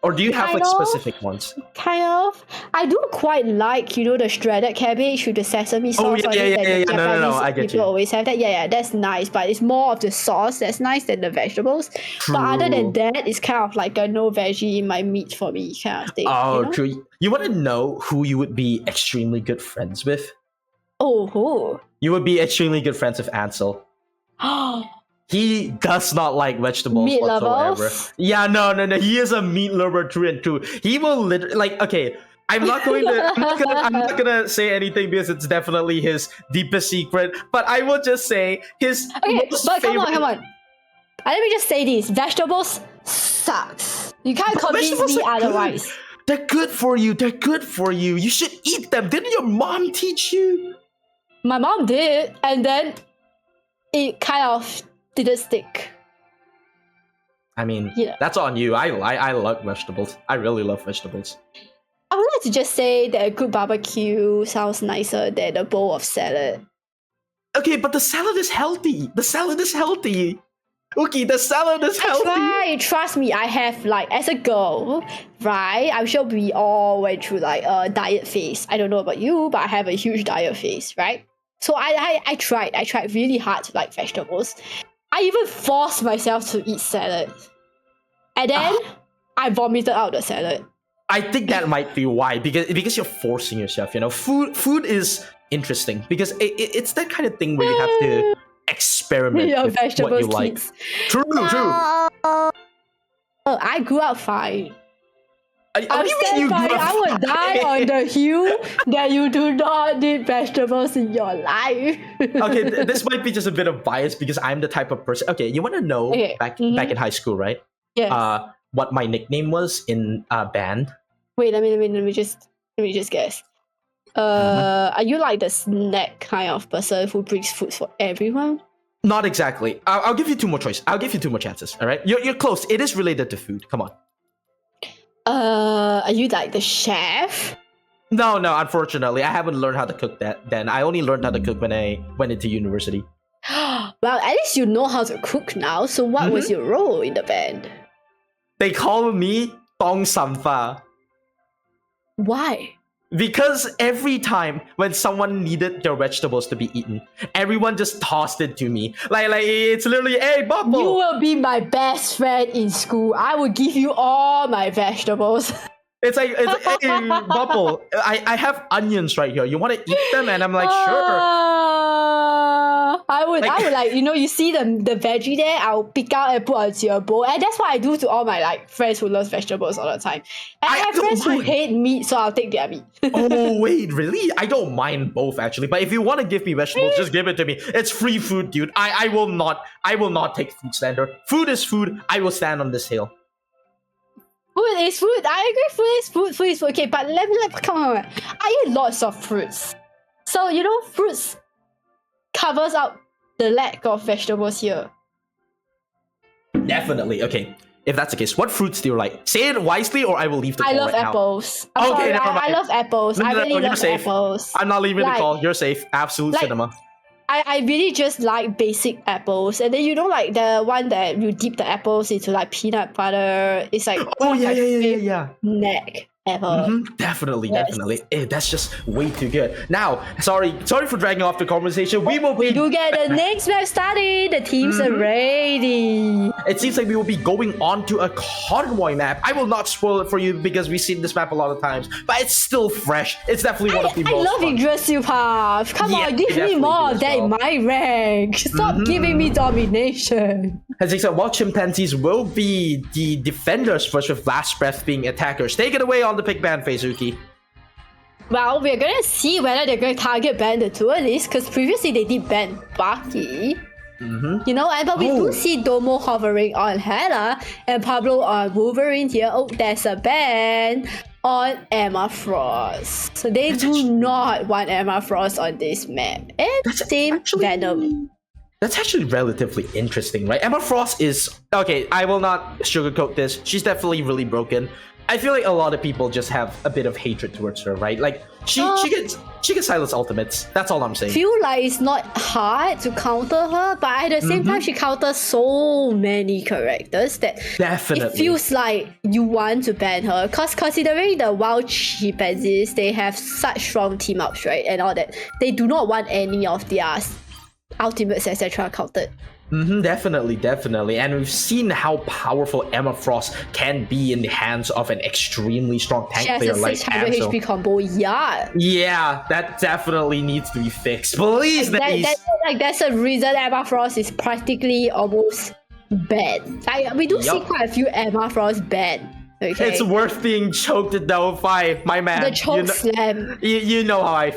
Or do you have Kind like of. specific ones? Kind of. I do quite like, the shredded cabbage with the sesame sauce on it that the Japanese I get people you. always have that. Yeah, that's nice, but it's more of the sauce that's nice than the vegetables. But other than that, it's kind of like a no veggie in my meat for me kind of thing. Oh, you know? true. You want to know who you would be extremely good friends with? Oh, who? You would be extremely good friends with Ansel. He does not like vegetables Meat whatsoever. lovers? Yeah, no. He is a meat lover through and through. He will literally okay. I'm not gonna say anything because it's definitely his deepest secret. But I will just say his Okay, most but favorite. come on. Let me just say this: vegetables sucks. You can't But convince vegetables me are good. otherwise. They're good for you. They're good for you. You should eat them. Didn't your mom teach you? My mom did, and then it kind of didn't stick. I mean, Yeah. that's on you. I love vegetables. I really love vegetables. I would like to just say that a good barbecue sounds nicer than a bowl of salad. Okay, but the salad is healthy. The salad is healthy. Okay, the salad is healthy. Right, trust me, I have as a girl, right? I'm sure we all went through a diet phase. I don't know about you, but I have a huge diet phase, right? So I tried really hard to like vegetables. I even forced myself to eat salad. And then I vomited out the salad. I think that might be why, because you're forcing yourself. Food is interesting because it's that kind of thing where you have to experiment Your with what vegetables you like. kids. True. I grew up fine. What I'm do you mean stand you by. grew up I would fine? die on the hill that you do not need vegetables in your life. Okay, this might be just a bit of bias because I'm the type of person. Okay, you want to know back in high school, right? Yes. What my nickname was in band? Wait, let me just guess. Are you like the snack kind of person who brings food for everyone? Not exactly. I'll give you two more choices. I'll give you two more chances. All right, you're close. It is related to food. Come on. Are you like the chef? No. Unfortunately, I haven't learned how to cook that. Then I only learned how to cook when I went into university. Well, at least you know how to cook now. So what was your role in the band? They call me Tong Samfa Why? because every time when someone needed their vegetables to be eaten, everyone just tossed it to me. Like it's literally, hey, Bubble. You will be my best friend in school. I will give you all my vegetables. It's like, hey, Bubble, I have onions right here. You want to eat them? And I'm like, sure. I would you see the veggie there, I'll pick out and put onto your bowl. And that's what I do to all my friends who love vegetables all the time. And I have don't friends who mind. hate meat, so I'll take their meat. Oh, wait, really? I don't mind both actually. But if you want to give me vegetables, just give it to me. It's free food, dude. I will not take food slander. Food is food. I will stand on this hill. Food is food. I agree. Food is food. Okay, but let me come on. I eat lots of fruits. So fruits covers up the lack of vegetables here. Definitely. Okay. If that's the case, what fruits do you like? Say it wisely or I will leave the I call love right apples. now. I'm Okay, sorry, never mind. I love apples. I really you're love safe. apples. I'm not leaving the Like- call. You're safe. Absolute cinema. I really just like basic apples. And then the one that you dip the apples into peanut butter. It's like Oh, one of my yeah. snack. ever. Definitely, Yes. definitely. That's just way too good. Now, sorry for dragging off the conversation. We do get the next map started. The teams are ready. It seems like we will be going on to a convoy map. I will not spoil it for you because we've seen this map a lot of times, but it's still fresh. It's definitely one of the I most love fun. aggressive path. Come Yeah, on, give me definitely more do of that as in well. my rank. Stop giving me domination. As I said, while chimpanzees will be the defenders first, with last breath being attackers. Take it away on the pick ban phase, Uki. Well, we're gonna see whether they're gonna target ban the duelist, because previously they did ban Baki. You know, but we do see Domo hovering on Hela and Pablo on Wolverine here. Oh, there's a ban on Emma Frost. So they do not want Emma Frost on this map. And same Venom. That's actually relatively interesting, right? Emma Frost is... Okay, I will not sugarcoat this. She's definitely really broken. I feel like a lot of people just have a bit of hatred towards her, right? Like, she can silence ultimates. That's all I'm saying. Feel like it's not hard to counter her, but at the same time, she counters so many characters that Definitely. it feels like you want to ban her. Because considering the wild chimpanzees, they have such strong team ups, right? And all that. They do not want any of their ultimates, etc. counted. Definitely. And we've seen how powerful Emma Frost can be in the hands of an extremely strong tank She has player a like 600 Ansel. HP combo, yeah. Yeah, that definitely needs to be fixed. Please, That's a reason Emma Frost is practically almost banned. Like, we do see quite a few Emma Frost banned. Okay. It's worth being choked though, my man. The choke slam. You know how I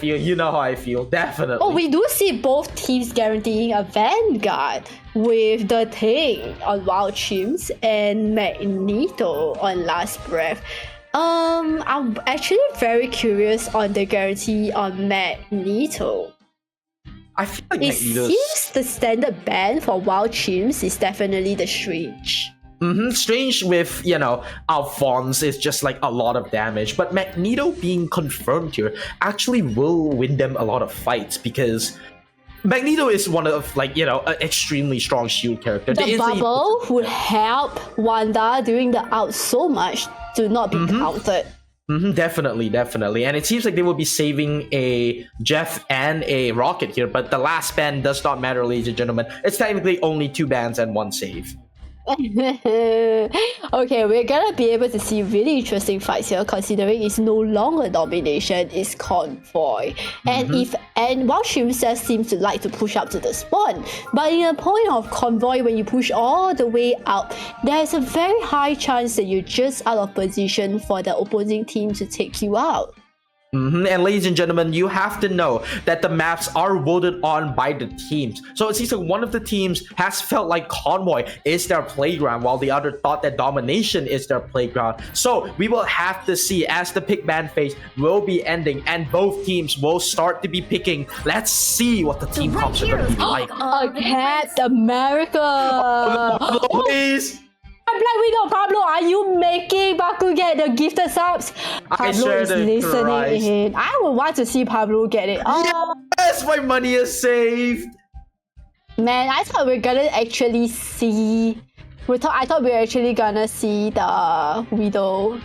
feel. Definitely. Oh, we do see both teams guaranteeing a Vanguard with the Thing on Wild Chimps and Magneto on Last Breath. I'm actually very curious on the guarantee on Magneto. I feel like It Magneto's... seems the standard ban for Wild Chimps is definitely the Strange. Strange with, Alphonse is just like a lot of damage, but Magneto being confirmed here actually will win them a lot of fights because Magneto is one of, an extremely strong shield character. The bubble would help Wanda during the out so much to not be counted. Definitely. And it seems like they will be saving a Jeff and a Rocket here, but the last ban does not matter, ladies and gentlemen. It's technically only 2 bans and 1 save. Okay, we're gonna be able to see really interesting fights here, considering it's no longer domination, it's convoy. And Wild Chimps just seems to like to push up to the spawn. But in a point of convoy, when you push all the way out, there's a very high chance that you're just out of position for the opposing team to take you out. And ladies and gentlemen, you have to know that the maps are voted on by the teams. So it seems like one of the teams has felt like Convoy is their playground, while the other thought that Domination is their playground. So we will have to see as the pick ban phase will be ending and both teams will start to be picking. Let's see what the team comps are going to be like. Captain America! Please! Black Widow, Pablo, are you making Baku get the gifted subs? Pablo is listening in. I would want to see Pablo get it. Yes, my money is saved. Man, I thought we were gonna actually see. I thought we were actually gonna see the Widow.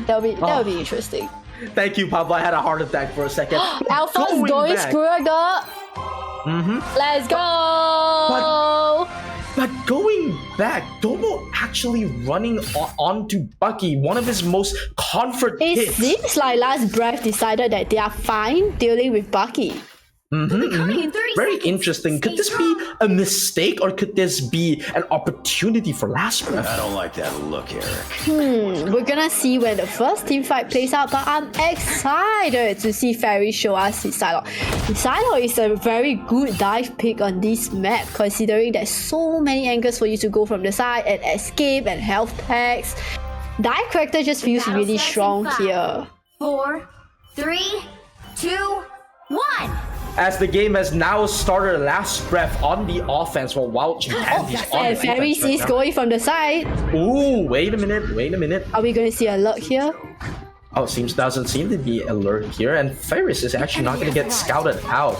That would be interesting. Thank you, Pablo. I had a heart attack for a second. Alpha's going Screwger. Let's go. But going back, Domo actually running onto Bucky, one of his most comfort hits. It seems like Last Breath decided that they are fine dealing with Bucky. Very interesting. Could this be a mistake or could this be an opportunity for Last Breath? I don't like that look, Eric. We're gonna see when the first team fight plays out, but I'm excited to see Fairy show us his Psylocke. Psylocke is a very good dive pick on this map, considering there's so many angles for you to go from the side and escape and health packs. Dive character just feels really strong here. 4, 3, 2, 1. As the game has now started, Last Breath on the offense while Wild Chimpanzees on And the Fairy defense right is now. going from the side. Ooh, wait a minute. Are we going to see a luck here? Oh, doesn't seem to be alert here, and Ferris is actually not going to get scouted out.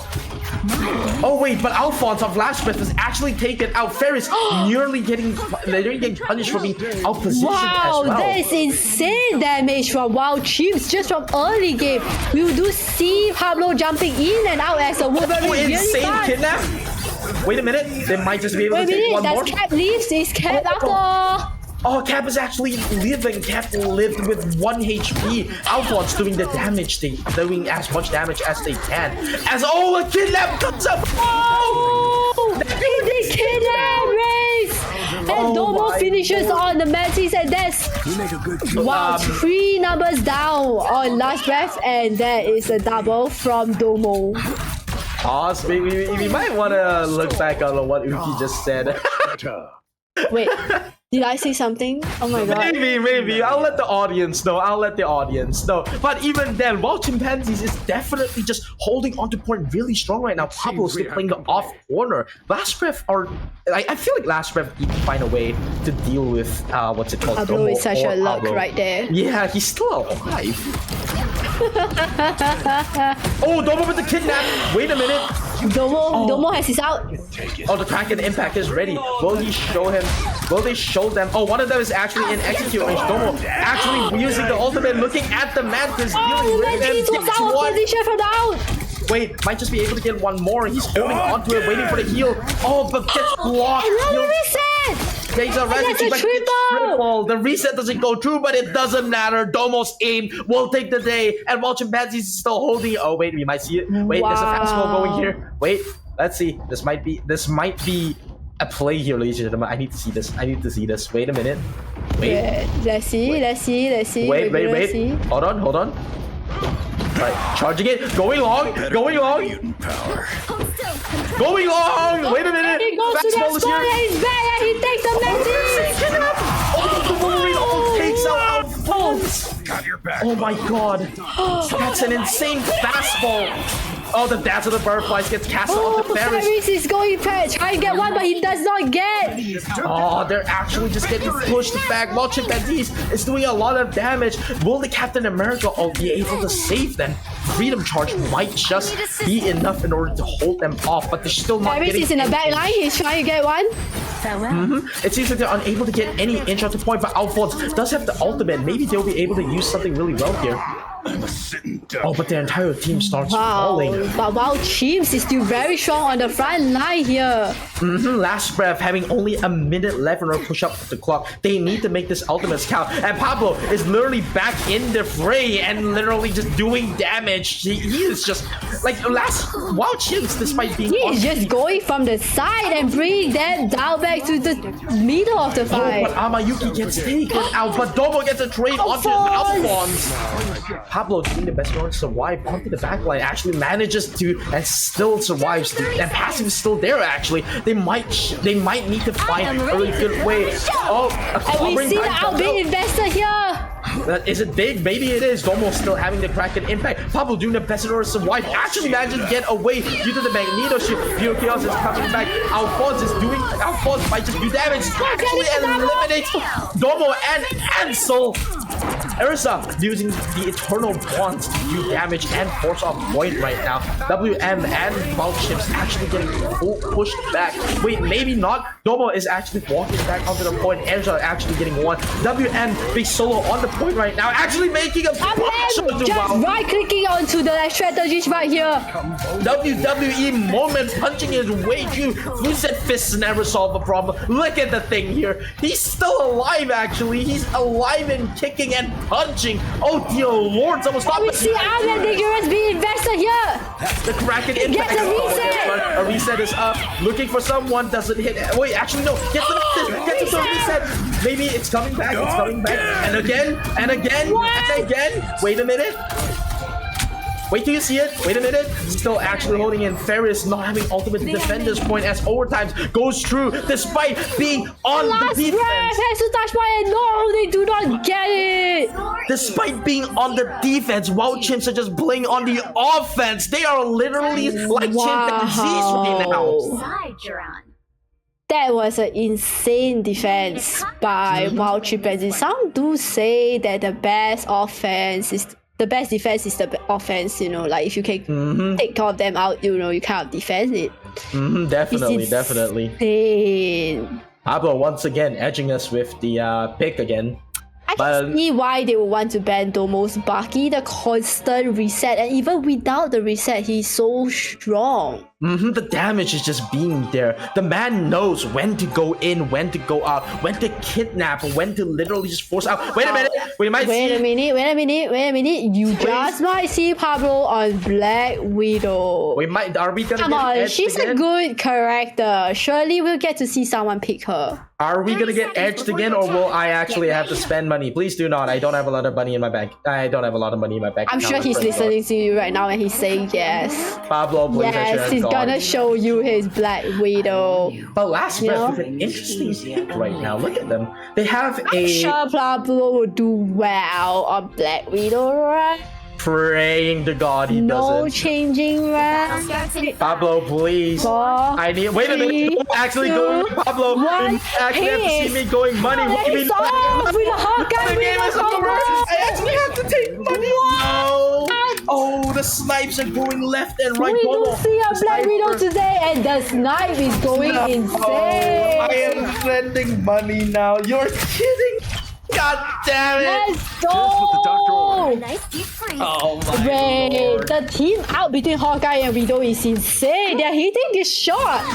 Oh wait, but Alphonse of Last Breath was actually taken out. Ferris nearly getting punished for being out positioned Wow, as well. that is insane damage from Wild Chiefs just from early game. We do see Pablo jumping in and out as a Wolverine. Oh, really insane fast. kidnap! Wait a minute, they might just be able Wait to a take minute, one more. does Cap leaves? Is Cap after? Oh, Cap is actually living. Cap lived with 1 HP. Alphonse doing the damage, doing as much damage as they can. As a kidnap comes up. Oh! They kidnap race! And Domo finishes on the Mantis, and that's wow, 3 numbers down on Last Breath, and that is a double from Domo. Pause. We might want to look back on what Uki just said. Wait, did I say something? Oh my god. Maybe. I'll let the audience know. But even then, while Chimpanzees is definitely just holding on to point really strong right now. Pablo's still playing the off corner. Last Breath I feel like Last Breath need to find a way to deal with what's it called? Pablo is such a luck Pablo. right there. Yeah, he's still alive. Oh, Domo with the kidnap. Wait a minute. Domo has his out. Oh, the Kraken impact is ready. Will he show him? Will they show them? Oh, one of them is actually in execute range. Domo actually using the ultimate, looking at the Mantis, Oh, dealing the with Mantis him. was Gets out of one. position from the out. Wait, might just be able to get one more. He's holding onto it, waiting for the heal. Oh, but gets blocked. Another Heal- reset. Yeah, he's a that's reset, a but triple. The reset doesn't go through, but it doesn't matter. Domo's aim will take the day, and while Chimpanzees is still holding. Oh wait, we might see it. Wait, there's a fastball going here. Wait, let's see. This might be a play here, ladies and gentlemen. I need to see this. Wait a minute. Wait. Yeah, let's see. Wait. Let's see. Hold on. Right, charging it. Going long. Going long. Wait a minute. He goes to the Fastball is spot here. and he's back and he takes the Mantis. Oh, the Wolverine takes out Alphonse. Oh my god. That's an insane fastball. Oh, the dance of the butterflies gets cast off the Ferris. Ferris is going to try and get one, but he does not get. Oh, they're actually just getting pushed back. While Chimpanzees is doing a lot of damage. Will the Captain America be able to save them? Freedom Charge might just be enough in order to hold them off, but they're still not Ferris getting is in the back line. He's trying to get one. It seems like they're unable to get any inch off the point, but Alphonse does have the ultimate. Maybe they'll be able to use something really well here. Oh, but their entire team starts falling. But Wild Chiefs is still very strong on the front line here. Last Breath having only a minute left in order to push up the clock. They need to make this ultimate count. And Pablo is literally back in the fray and literally just doing damage. He is just like Wild Chiefs, despite being He is just going from the side and bringing them down back to the middle of the Oh, fight. but Amayuki gets taken out, but Domo gets a trade onto Alphonse. Pablo doing the best in order to survive onto the backline, actually manages to and still survives. And passive is still there. Actually, they might need to find a really good way. Oh, And we see the outbid investor here. Is it big? Maybe it is. Domo still having the Kraken impact. Pablo doing the best in order to survive. Actually managed to get away due to the Magneto shift. Pure Chaos is coming back. Alphonse might just do damage. Actually eliminates Domo and Ansel. Ursa using the Eternal Bonds to do damage and force off Void right now. WM and Wild Chips actually getting pushed back. Wait, maybe not. Domo is actually walking back onto the point. Ursa actually getting one. WM big solo on the point right now. Actually making a And just right clicking onto the strategies right here. WWE moment punching his way through. Who said fists never solve a problem? Look at the thing here. He's still alive, actually. He's alive and kicking and punching. Oh, dear lord. Someone stop We it. see Arlen Vigorous being invested here. The Kraken Gets impact. a reset. A reset is up. Looking for someone. Doesn't hit. Wait, actually, no. Gets the reset. Maybe it's coming back. It's coming back. And again. And again. And again. Wait a minute. Wait till you see it. Wait a minute. Still actually holding in. Ferris not having ultimate to defend this point as overtime goes through despite being on Last the breath defense. has to touch my and no, they do not get it. Despite being on the defense, Wild Chimps are just playing on the offense. They are literally like chimpanzees right now. Side you're on. That was an insane defense by Wild Chimpanzee. Some do say that the best offense is the best defense is the offense. You know, like if you can take all of them out, you know, you can't defend it. Definitely, It's definitely. insane. Pablo once again edging us with the pick again. I can see why they would want to ban Domo's Baki, the constant reset, and even without the reset, he's so strong. The damage is just being there. The man knows when to go in, when to go out, when to kidnap, when to literally just force out. Wait a minute, we might Wait see. a minute. You just might see Pablo on Black Widow. We might. Are we gonna Come get on, edged she's again? a good character. Surely we'll get to see someone pick her. Are we gonna get edged again, or will I actually have to spend money? Please do not. I don't have a lot of money in my bank. I don't have a lot of money in my bank. I'm sure he's listening to you right now and he's saying yes. Pablo, please. Yes, he's gonna show you his Black Widow. But last You breath know? is an interesting pick right now. Look at them. They have I'm a sure Pablo will do well on Black Widow, right? praying to God he No doesn't. changing rank. Pablo, please. 4, I need. Wait a minute. 3, Actually, 2, going Pablo. You 1. actually have to see me going money. What do you mean? It's off with the Hawkeye. The game is over. I actually have to take money. No. Oh, the snipes are going left and right. We Domo. do see a The Black Widow sniper. today, and the snipe is going Oh, insane. I am spending money now. You're kidding. God damn it. Let's go! Nice deep freeze. Oh my Wait, lord. the team out between Hawkeye and Widow is insane. They're hitting these shots.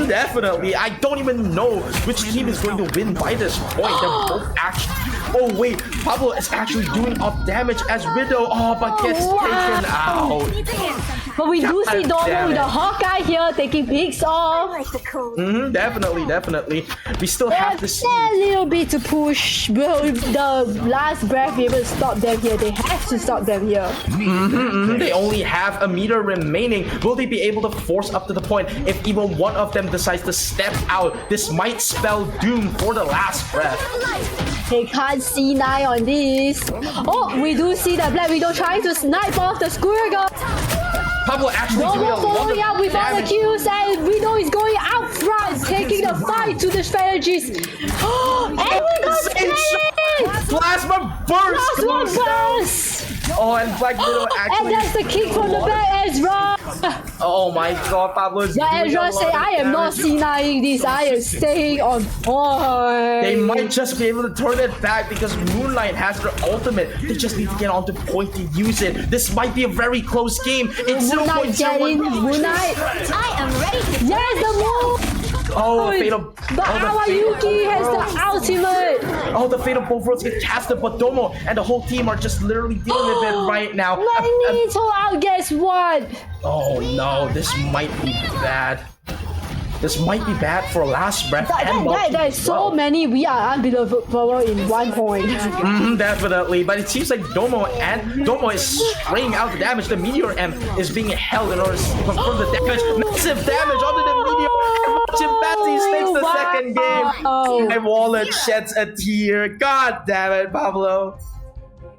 Definitely. I don't even know which team is going to win by this point. They're both actually. Oh wait, Pablo is actually doing up damage as Widow. Oh, but gets taken out. Needs a hand sometimes. But we do see God Domo damn with it. the Hawkeye here taking pics off. Like the cold. Definitely, definitely. We still have to see. A little bit to push. Will the last breath be able to stop them here? They have to stop them here. They only have a meter remaining. Will they be able to force up to the point? If even one of them decides to step out, this might spell doom for the last breath. They can't C9 on this. Oh, we do see the Black Widow trying to snipe off the Squirrel Girl. Pablo actually doing a Domo lot following up of with all the damage. kills, and Widow is going out front, taking the fight to the strategies. And we got Insane shot. it! Plasma burst Last one goes down. burst! Oh, and Black Widow And actually. that's the kick from the back, Ezra! Oh my God, Pablo is But doing a Ezra lot say, of I am not damage. C9ing this, I am staying on point. They might just be able to turn it back because Moonlight has their ultimate. They just need to get onto point to use it. This might be a very close game. It's Moonlight get in, 0.01. Moonlight. I am ready to Yes, the move! Oh, a fatal. But Awayuki has the ultimate! Oh, the fatal both worlds get casted, but Domo and the whole team are just literally dealing with it right now. Magneto out, guess what? Oh no, this might be bad. This might be bad for last breath and Multi There's as so well. many we are unbelievable in one point. Definitely, but it seems like Domo is spraying out the damage. The Meteor M is being held in order to confirm the damage. Massive damage onto the Meteor. And Chimpanzee takes the second game. My wallet sheds a tear. God damn it, Pablo.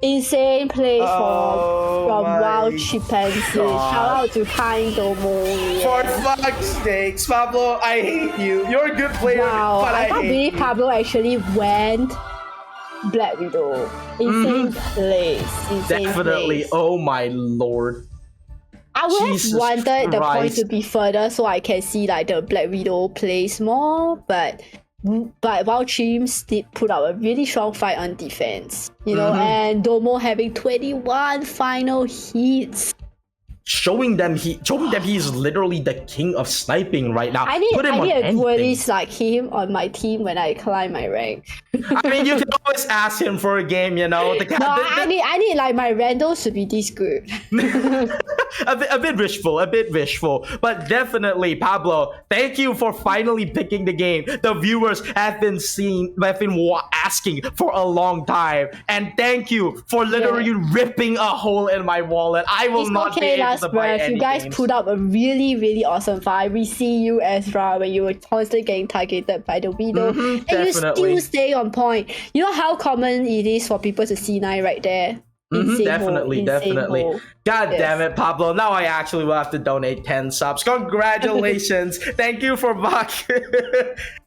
Insane play Oh from my Wild Chimpanzee. God. Shout out to Kind Domo. For fuck's sakes, Pablo, I hate you. You're a good player, Wow, but I I can't hate believe you. Pablo actually went Black Widow. Insane place. Insane Definitely. place. Oh my lord. I would Jesus have wanted the point Christ. to be further so I can see like the Black Widow plays more, but while Chims did put out a really strong fight on defense, you know, and Domo having 21 final hits. Showing them he's literally the king of sniping right now. I need Put him on a anything. duelist like him on my team when I climb my rank. I mean, you can always ask him for a game, you know. The, No, I need like my Randall to be this good. a bit wishful, but definitely, Pablo. Thank you for finally picking the game. The viewers have been asking for a long time, and thank you for literally ripping a hole in my wallet. I will It's not be okay, able last to buy breath. any You guys games. put up a really, really awesome fight. We see you, Ezra, when you were constantly getting targeted by the Widow, and you definitely. still stay on point. You know how common it is for people to C9 right there? Insane Definitely, hole, insane definitely. hole. God Yes. damn it, Pablo. Now I actually will have to donate 10 subs. Congratulations. Thank you for back.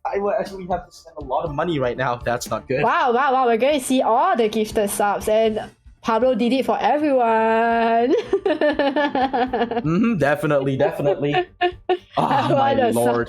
I will actually have to spend a lot of money right now. That's not good. Wow, we're going to see all the gifted subs, and Pablo did it for everyone. Definitely. Oh my lord.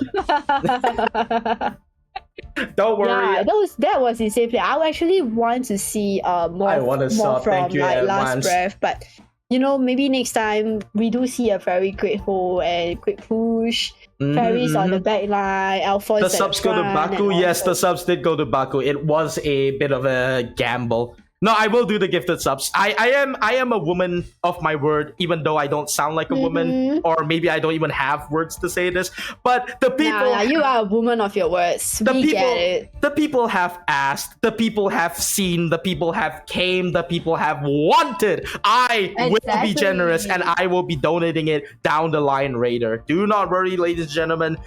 Don't worry. Yeah, that was insane play. I actually want to see more stop. from Thank you, like Last Advance. Breath, but maybe next time we do see a very great hold and quick push. Ferries on the back line, Alphonse The at subs the go to front, Baku. and Yes, the also- subs did go to Baku. It was a bit of a gamble. No, I will do the gifted subs. I am a woman of my word, even though I don't sound like a woman, or maybe I don't even have words to say this. But the people, Nah, you are a woman of your words. We get it. the people have asked, the people have seen, the people have came, the people have wanted. I will be generous, and I will be donating it down the line, Raider. Do not worry, ladies and gentlemen.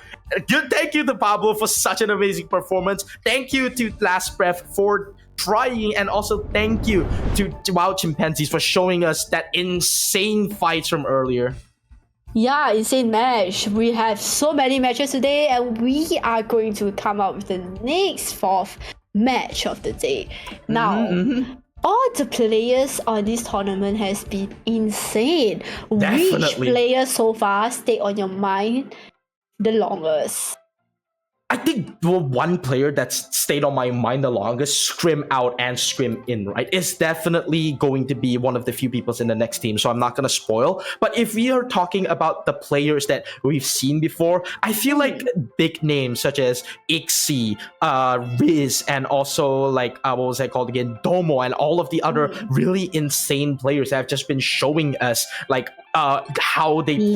Thank you to Pablo for such an amazing performance. Thank you to Last Breath for trying, and also thank you to Wow Chimpanzees for showing us that insane fights from earlier. Yeah, insane match. We have so many matches today, and we are going to come up with the next fourth match of the day. Now, all the players on this tournament has been insane. Definitely. Which player so far stayed on your mind the longest? I think the one player that's stayed on my mind the longest, scrim out and scrim in, right, is definitely going to be one of the few people in the next team. So I'm not going to spoil. But if we are talking about the players that we've seen before, I feel like big names such as Ixie, Riz, and also like, what was that called again? Domo, and all of the other really insane players that have just been showing us like how they play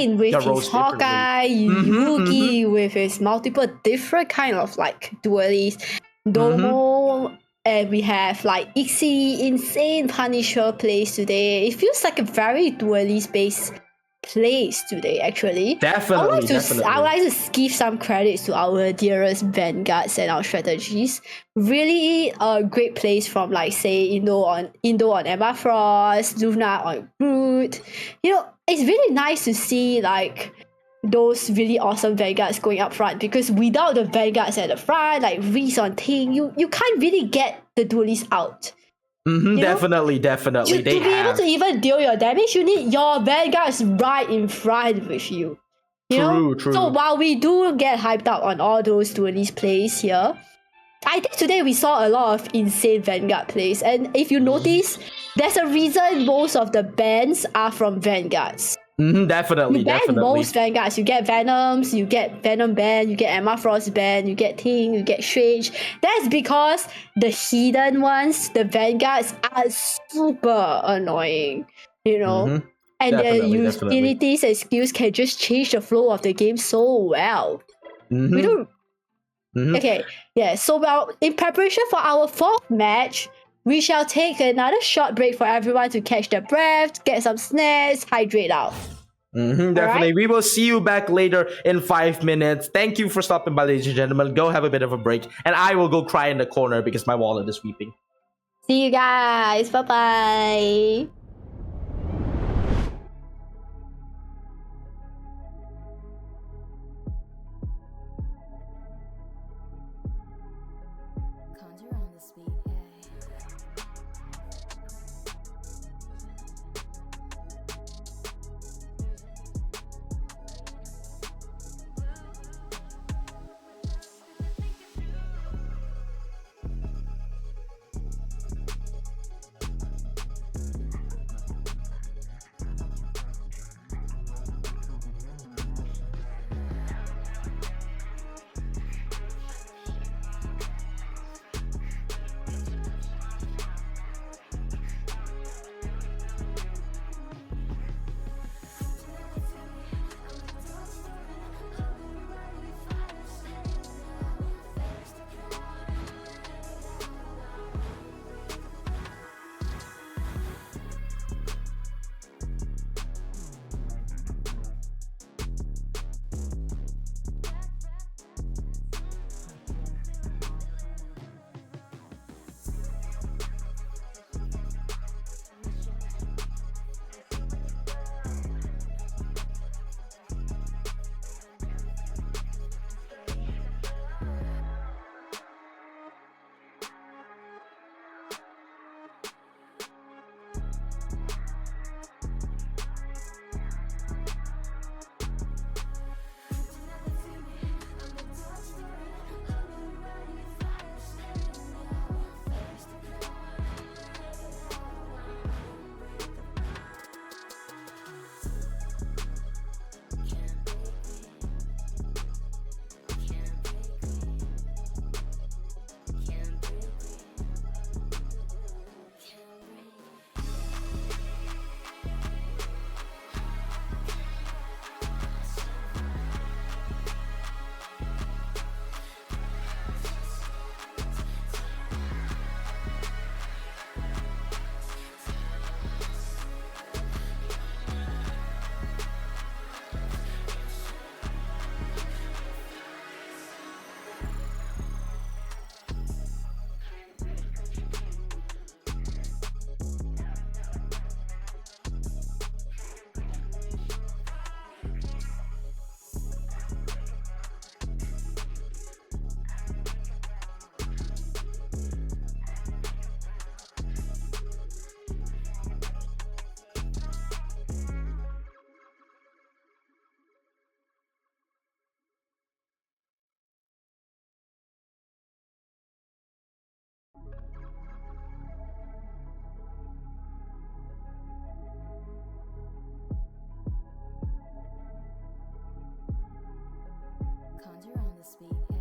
Lane with the his roles differently. Hawkeye, Yugi with his multiple different kind of like duelists, Domo, and we have like Ixie, insane Punisher plays today. It feels like a very duelist based plays today actually. Definitely. I would like to give some credits to our dearest vanguards and our strategies. Really great plays from like say Indo on Emma Frost, Luna on Groot. It's really nice to see like those really awesome vanguards going up front, because without the vanguards at the front, like Reese on Ting, you can't really get the duelists out. Definitely. To be able to even deal your damage, you need your vanguards right in front with you. True. So while we do get hyped up on all those duelist plays here, I think today we saw a lot of insane vanguard plays. And if you notice, there's a reason most of the bans are from vanguards. Definitely. You ban most vanguards. You get Venoms, you get Venom ban, you get Emma Frost ban, you get Ting, you get Strange. That's because the hidden ones, the vanguards, are super annoying. And their utilities and skills can just change the flow of the game so well. We don't. Okay, yeah. So in preparation for our fourth match, we shall take another short break for everyone to catch their breath, get some snacks, hydrate out. Definitely. Right? We will see you back later in 5 minutes. Thank you for stopping by, ladies and gentlemen. Go have a bit of a break, and I will go cry in the corner because my wallet is weeping. See you guys. Bye-bye. Conjure on the speed, the speed, yeah.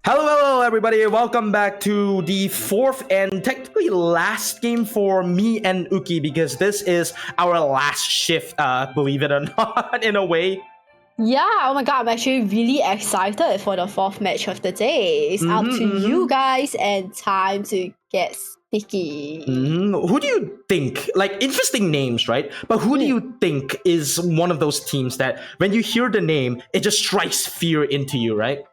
Hello, everybody. Welcome back to the fourth and technically last game for me and Uki because this is our last shift, believe it or not, in a way. Yeah, oh my god, I'm actually really excited for the fourth match of the day. It's up to you guys and time to get sticky. Who do you think, like, interesting names, right? But who do you think is one of those teams that when you hear the name, it just strikes fear into you, right?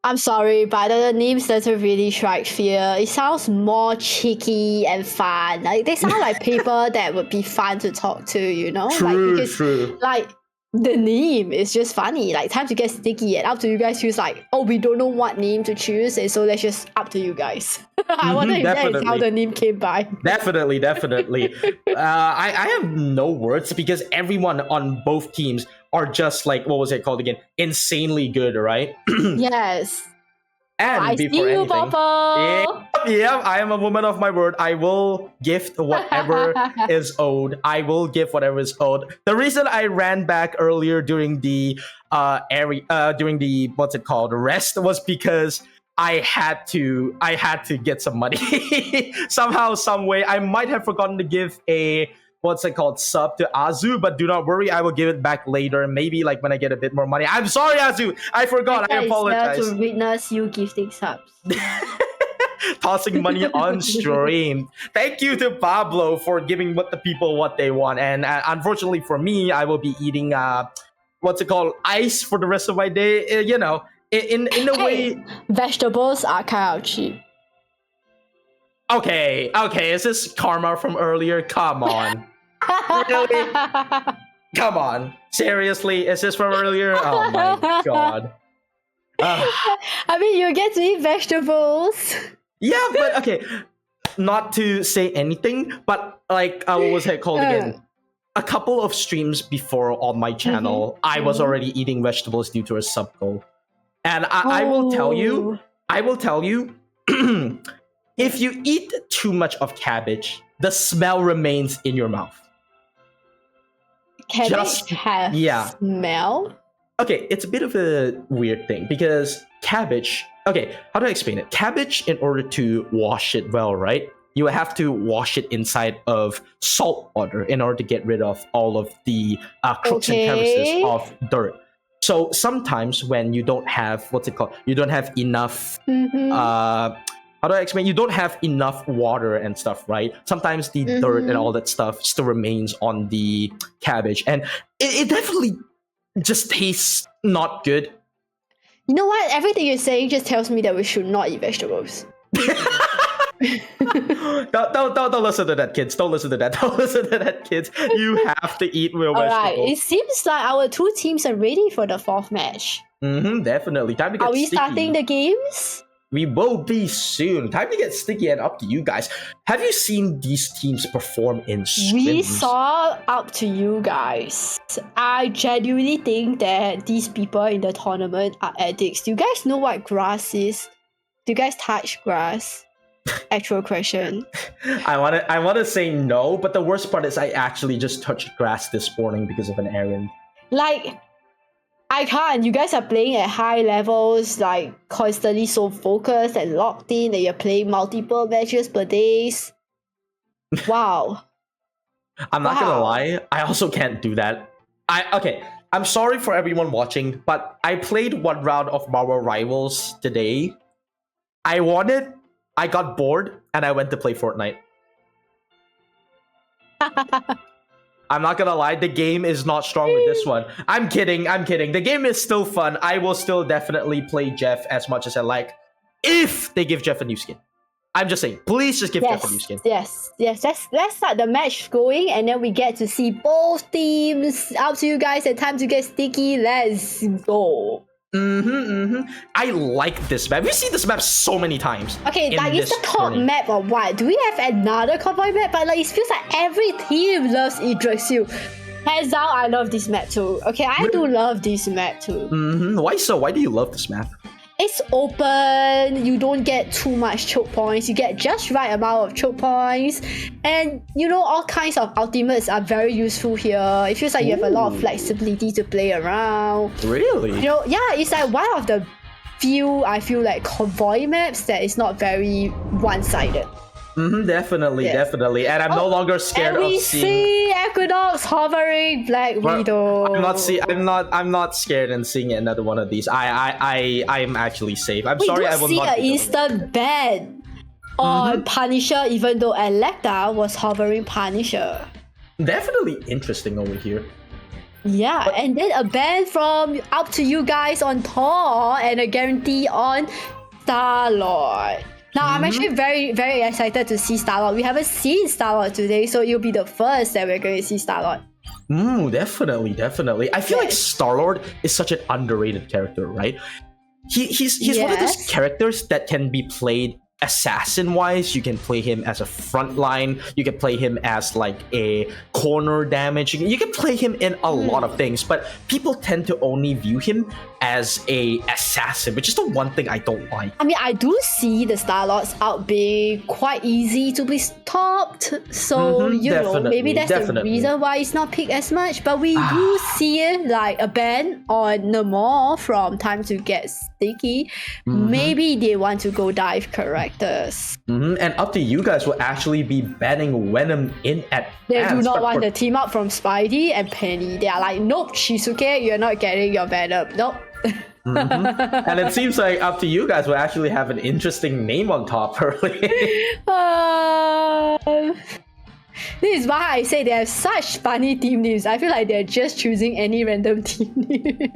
I'm sorry, but the names doesn't really strike fear. It sounds more cheeky and fun. Like they sound like people that would be fun to talk to, you know? True. Like the name is just funny. Like time to get sticky and up to you guys who's like, oh, we don't know what name to choose, and so that's just up to you guys. I wonder if that is how the name came by. Definitely. I have no words because everyone on both teams are just like, what was it called again? Insanely good, right? Yes. And I see you, Papa. Yeah, I am a woman of my word. I will gift whatever is owed. I will give whatever is owed. The reason I ran back earlier during the during the what's it called rest was because I had to get some money somehow, some way. I might have forgotten to give a what's it called sub to Azu, but do not worry, I will give it back later. Maybe like when I get a bit more money. I'm sorry, Azu. I forgot. I apologize. To witness you gifting subs. Tossing money on stream. Thank you to Pablo for giving what the people what they want. And unfortunately for me, I will be eating what's it called ice for the rest of my day. You know, in a way, vegetables are kind of cheap. Okay. Is this karma from earlier? Come on. Really? Come on. Seriously? Is this from earlier? Oh my god. I mean, you get to eat vegetables. Yeah, but okay. Not to say anything, but like, what was it called again? A couple of streams before on my channel, I was already eating vegetables due to a sub goal. And I will tell you, if you eat too much of cabbage, the smell remains in your mouth. Cabbage have smell? Okay, it's a bit of a weird thing because cabbage... Okay, how do I explain it? Cabbage, in order to wash it well, right? You have to wash it inside of salt water in order to get rid of all of the crooks and crevices of dirt. So sometimes when you don't have... What's it called? You don't have enough... how do I explain? You don't have enough water and stuff, right? Sometimes the dirt and all that stuff still remains on the cabbage. And it definitely just tastes not good. You know what? Everything you're saying just tells me that we should not eat vegetables. Don't listen to that, kids. Don't listen to that, kids. You have to eat real vegetables. Alright, it seems like our two teams are ready for the fourth match. Definitely. Time to get sticky. Are we starting the games? We will be soon. Time to get sticky and up to you guys. Have you seen these teams perform in scrims? We saw up to you guys. I genuinely think that these people in the tournament are addicts. Do you guys know what grass is? Do you guys touch grass? Actual question. I wanna say no, but the worst part is I actually just touched grass this morning because of an errand. Like, I can't. You guys are playing at high levels, like constantly so focused and locked in, and you're playing multiple matches per day. Wow. I'm not gonna lie, I also can't do that. I'm sorry for everyone watching, but I played one round of Marvel Rivals today. I won it, I got bored, and I went to play Fortnite. I'm not gonna lie, the game is not strong with this one. I'm kidding. The game is still fun. I will still definitely play Jeff as much as I like, if they give Jeff a new skin. I'm just saying, please just give Jeff a new skin. Yes. Let's start the match going, and then we get to see both teams. Up to you guys, and time to get sticky. Let's go. I like this map. We've seen this map so many times. Okay, like it's the top tourney. map or what? Do we have another convoy map? But like it feels like every team loves Yggdrasil. Hands down, I love this map too. Okay, I do love this map too. Why so? Why do you love this map? It's open, you don't get too much choke points, you get just right amount of choke points, and you know, all kinds of ultimates are very useful here. It feels like you have a lot of flexibility to play around. Really? You know, yeah, it's like one of the few, I feel like, convoy maps that is not very one-sided. Definitely, Yes. definitely. And I'm no longer scared and we of seeing. see Equinox hovering Black Widow. I'm not scared in seeing another one of these. I'm actually safe. I'm We sorry, do I will see not. an be doing it. instant ban on Punisher, even though Electa was hovering Punisher. Definitely interesting over here. Yeah, and then a ban from Up to You Guys on Thor and a guarantee on Star-Lord. Now, I'm actually very, very excited to see Star-Lord. We haven't seen Star-Lord today, so it'll be the first that we're going to see Star-Lord. Definitely, definitely. I feel like Yes. Star-Lord is such an underrated character, right? He's one of those Yes. characters that can be played assassin-wise. You can play him as a frontline. You can play him as like a corner damage. You can play him in a lot of things, but people tend to only view him as a assassin, which is the one thing I don't like. I mean, I do see the Star-Lords out being quite easy to be stopped. So, you know, maybe that's the reason why it's not picked as much. But we do see like a ban on Namor from Time to Get Sticky. Maybe they want to go dive characters. And Up to You Guys will actually be banning Venom in advance. They do not but want for- the team up from Spidey and Penny. They are like, nope, Shizuke, you're not getting your Venom. Nope. And it seems like Up to You Guys will actually have an interesting name on top early. This is why I say they have such funny team names. I feel like they're just choosing any random team name.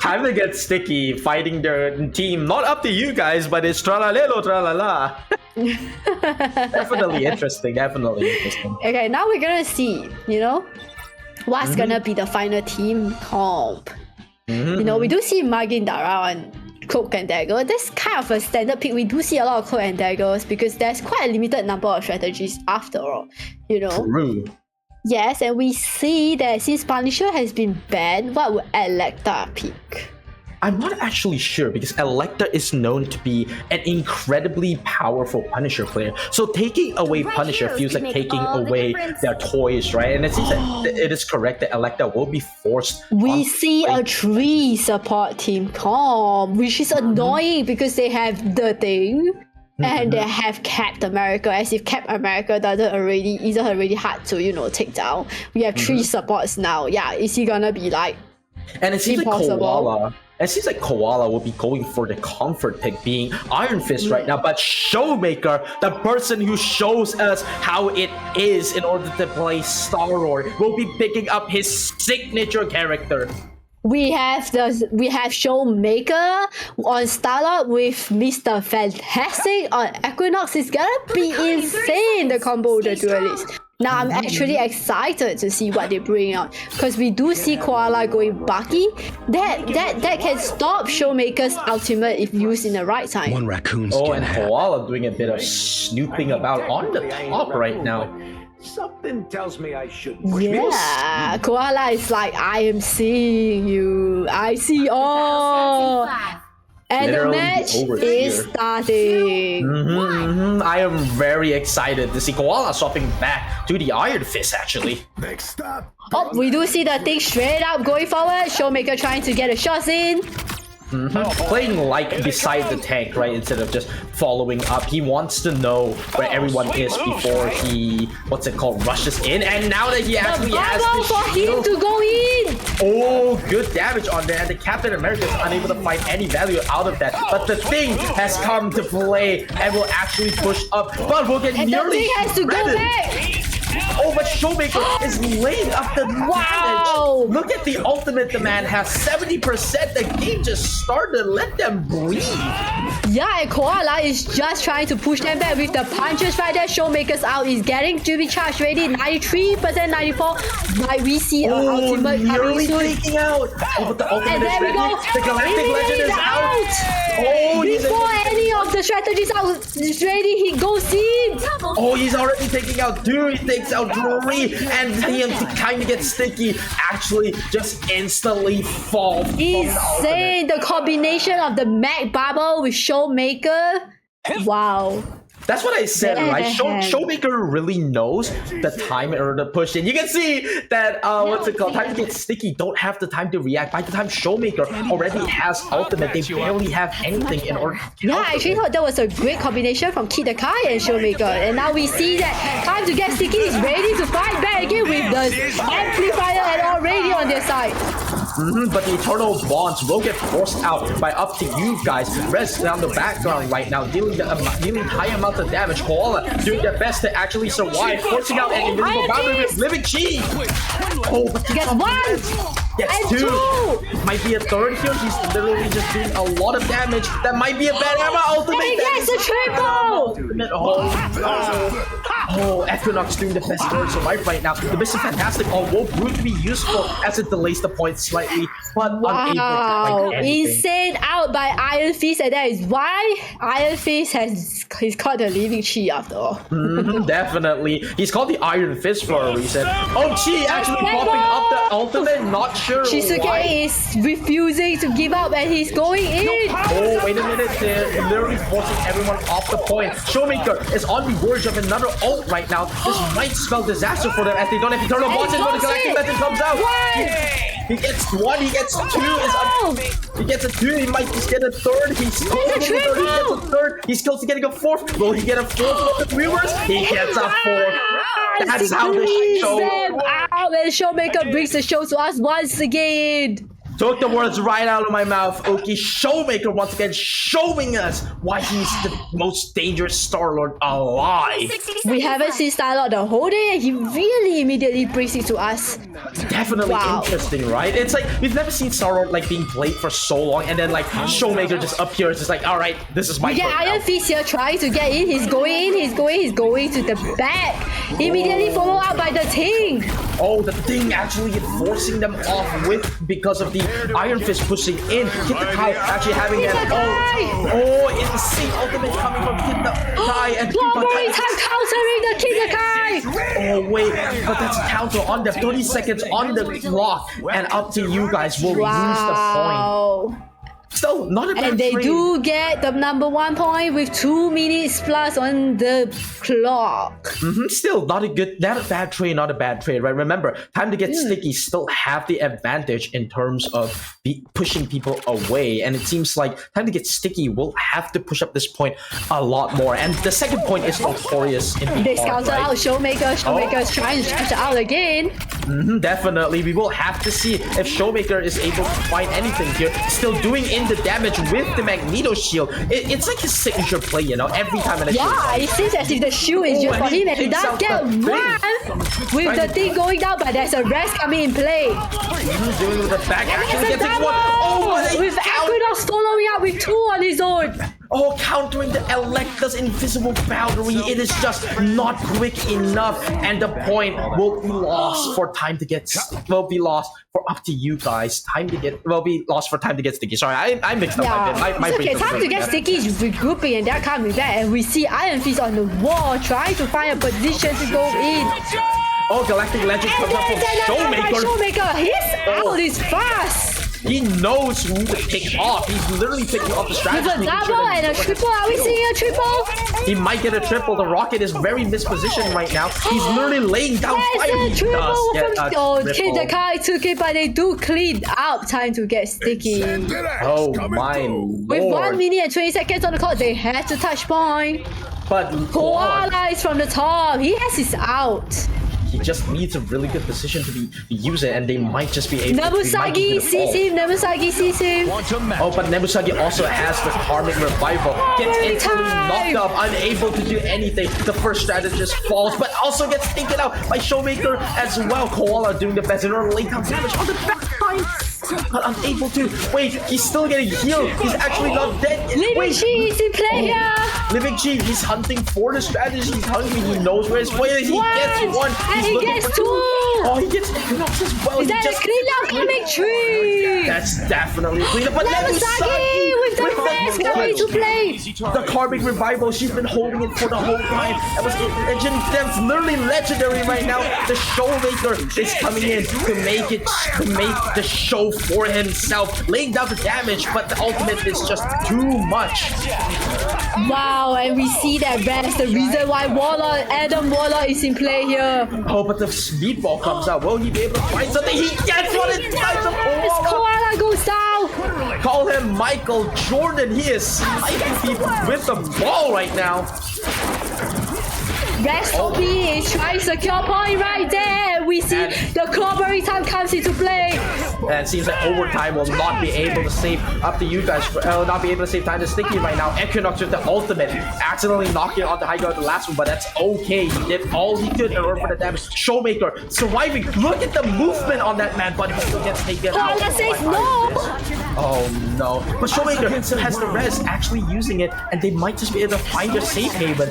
Time to get sticky fighting their team. Not Up to You Guys, but it's tralalelo tralala. Definitely interesting. Definitely interesting. Okay, now we're gonna see, you know, what's gonna be the final team comp. You know, we do see Magin Dara on Cloak and Dagger. That's kind of a standard pick. We do see a lot of Cloak and Daggers because there's quite a limited number of strategies after all, you know. True. Yes, and we see that since Punisher has been banned, what would Electa pick? I'm not actually sure because Electa is known to be an incredibly powerful Punisher player. So taking away Right Punisher heroes feels can like make taking all the away difference. their toys, right? And it seems that it is correct that Electa will be forced. We on see play. a 3 support team comp, which is annoying because they have the thing and they have Captain America, as if Captain America isn't already hard to, you know, take down. We have 3 supports now. Yeah, is he gonna be like And it seems impossible? like Koala. It seems like Koala will be going for the comfort pick, being Iron Fist right now. But Showmaker, the person who shows us how it is in order to play Star-Lord, will be picking up his signature character. we have Showmaker on Star-Lord with Mr. Fantastic on Equinox. It's gonna be insane, the combo of the duelists. Now I'm actually excited to see what they bring out because we do see Koala going Bucky. That can stop Showmaker's ultimate if used in the right time. One raccoon Oh, skin and hat. Koala doing a bit of snooping about on the top right now. Something tells me I shouldn't. Yeah, Koala is like, I am seeing you. I see all. And the Literally match the overseer. is starting. I am very excited to see Koala swapping back to the Iron Fist, actually. Next stop. Oh, we do see the thing straight up going forward. Showmaker trying to get a shot in. Playing like beside the tank, right? Instead of just following up. He wants to know where everyone is before he, rushes in. And now that he actually has Bubble the for him shield, to go in. oh, good damage on there. And the Captain America is unable to find any value out of that. But the thing has come to play and will actually push up. But will get And the nearly thing has to go shredded. back. Oh, but Showmaker is laying up the damage. Wow. Look at the ultimate the man has 70%. The game just started. Let them breathe. Yeah, and Koala is just trying to push them back with the punches right there. Showmaker's out is getting to be charged ready. 93%, 94. But we see an ultimate coming soon. Taking out. Oh, but the ultimate And there we go. The Galactic Legend is out. Oh, before any of the strategies is ready, he goes in. Oh, he's already taking out 2. He takes out 3, and TM kind of gets sticky. Actually, just instantly fall. Insane. The combination of the Mag Bubble with Showmaker. Wow. That's what I said, right? Showmaker really knows the time in order to push in. You can see that, what's it called? Time to get sticky, don't have the time to react. By the time Showmaker already has ultimate, they barely have anything in order to Yeah, I actually thought that was a great combination from Kid the Kai and Showmaker. And now we see that Time to Get Sticky is ready to fight back again with the Amplifier and already on their side. But the Eternal Bonds will get forced out by up to you guys. Rest down the background right now, dealing high amounts of damage. Koala doing their best to actually survive, forcing out an invisible boundary with Living Chi. Oh, but Gets 1! Gets 2. Might be a 3rd here. He's literally just doing a lot of damage. That might be a bad armor ultimate. He gets a triple! Oh, Equinox doing the best to survive right now. The Mr. Fantastic will prove to be useful as it delays the point slightly, but unable to find anything. Insane out by Iron Fist, and that is why Iron Fist he's called the Living Chi after all. Definitely. He's called the Iron Fist for a reason. Oh, Chi actually popping up the ultimate, not sure Shisuke why. is refusing to give up and he's going in. Oh, wait a minute. They're literally forcing everyone off the point. Showmaker is on the verge of another ult right now. This might spell disaster for them as they don't have Eternal Bonds when the Galactic Legend comes out. He gets 1, he gets 2. He gets a 2, he might just get a 3rd. He's close to getting a 3rd, he gets a 3rd. He's close to getting a 4th. Will he get a 4th with the viewers? He gets a 4th. That's how the show out, and Showmaker brings the show to us once again. Took the words right out of my mouth. Okay, Showmaker once again showing us why he's the most dangerous Star-Lord alive. We haven't seen Star-Lord the whole day and he really immediately brings it to us. Definitely interesting, right? It's like we've never seen Star-Lord like being played for so long, and then like Showmaker just appears. It's like, all right, this is my. Yeah, Iron Fist here trying to get in. He's going to the back. Immediately followed up by the Thing. Oh, the Thing actually forcing them off with because of the Iron Fist pushing in. Kid the Kai actually having an insane ultimate coming from Kid the Kai and Blobbery time countering the Kid the Kai. Oh wait, but that's a counter on the 30 seconds on the clock, and up to you guys will use the point. Still, not a bad And they trade. do get the #1 point with 2 minutes plus on the clock. Still, not a bad trade, not a bad trade, right? Remember, Time to Get Sticky still have the advantage in terms of pushing people away, and it seems like Time to Get Sticky will have to push up this point a lot more. And the second point is notorious in the They part, scouted right? out Showmaker. Showmaker's trying to stretch it out again. Definitely, we will have to see if Showmaker is able to find anything here. Still doing in the damage with the Magneto shield. It's like his signature play, you know, every time in a Yeah, it seems as if the shield is just for him, and he does get 1 with the Thing going down, but there's a rest coming in play. Doing with the back action, It's a getting 1. double! Oh, With Equinox following up with 2 on his own. Oh, countering the Electa's invisible boundary. It is just not quick enough, and the point will be lost for Time to Get. Will be lost for up to you guys. Time to get. Will be lost for Time to Get Sticky. Sorry, I mixed up. My It's okay. brain Time to Get Sticky is regrouping, and they're coming back, and we see Iron Fist on the wall trying to find a position to go in. Oh, Galactic Legend comes up from Showmaker. Showmaker, his out is fast. He knows who to pick off. He's literally picking off the strategy. With a double and a triple. Are we seeing a triple? He might get a triple. The Rocket is very mispositioned right now. He's literally laying down fire. There's a He triple does get from a Kid the triple. Kai took it, but they do clean up. Time to Get Sticky. Oh my With 1 lord. minute and 20 seconds on the clock, they had to touch point. But Koala is from the top. He has his out. he just needs a really good position to be use it, and they might just be able. Nebusagi sees him. Nebusagi sees him. Oh, but Nebusagi also has the Karmic Revival. Gets instantly knocked up, unable to do anything. The first strategist falls, but also gets taken out by Showmaker as well. Koala doing the best in order to lay down damage on the backside. But unable to. Wait, he's still getting healed. He's actually not dead. Living Chi is in play here. Living Chi, he's hunting for the strategy. He's hungry. He knows where his point is. He gets one. And he gets two. Oh, he gets Equinox as well. Is that a clean up coming tree? That's definitely a clean up. But Nebusagi with the best coming to play. The Karmic Revival, she's been holding it for the whole time. That was that's literally legendary right now. The Showmaker is coming in to make the show for himself, laying down the damage, but the ultimate is just too much. Wow, and we see that rest. The reason why Adam Waller is in play here. Oh, but the speedball comes out. Will he be able to find something? He gets one in time. Koala goes down. Call him Michael Jordan. He is sniping people with the ball right now. Rest OP is trying to secure point right there. We see the clobbering time comes into play. And it seems like overtime will not be able to save up to you guys. Not be able to save time to Sticky right now. Equinox with the ultimate, accidentally knocking on the high ground the last one, but that's okay. He did all he could in order for the damage. Showmaker surviving. Look at the movement on that man, but he still gets taken out. Koala says no. Oh no. But Showmaker still has the res actually using it, and they might just be able to find their safe haven.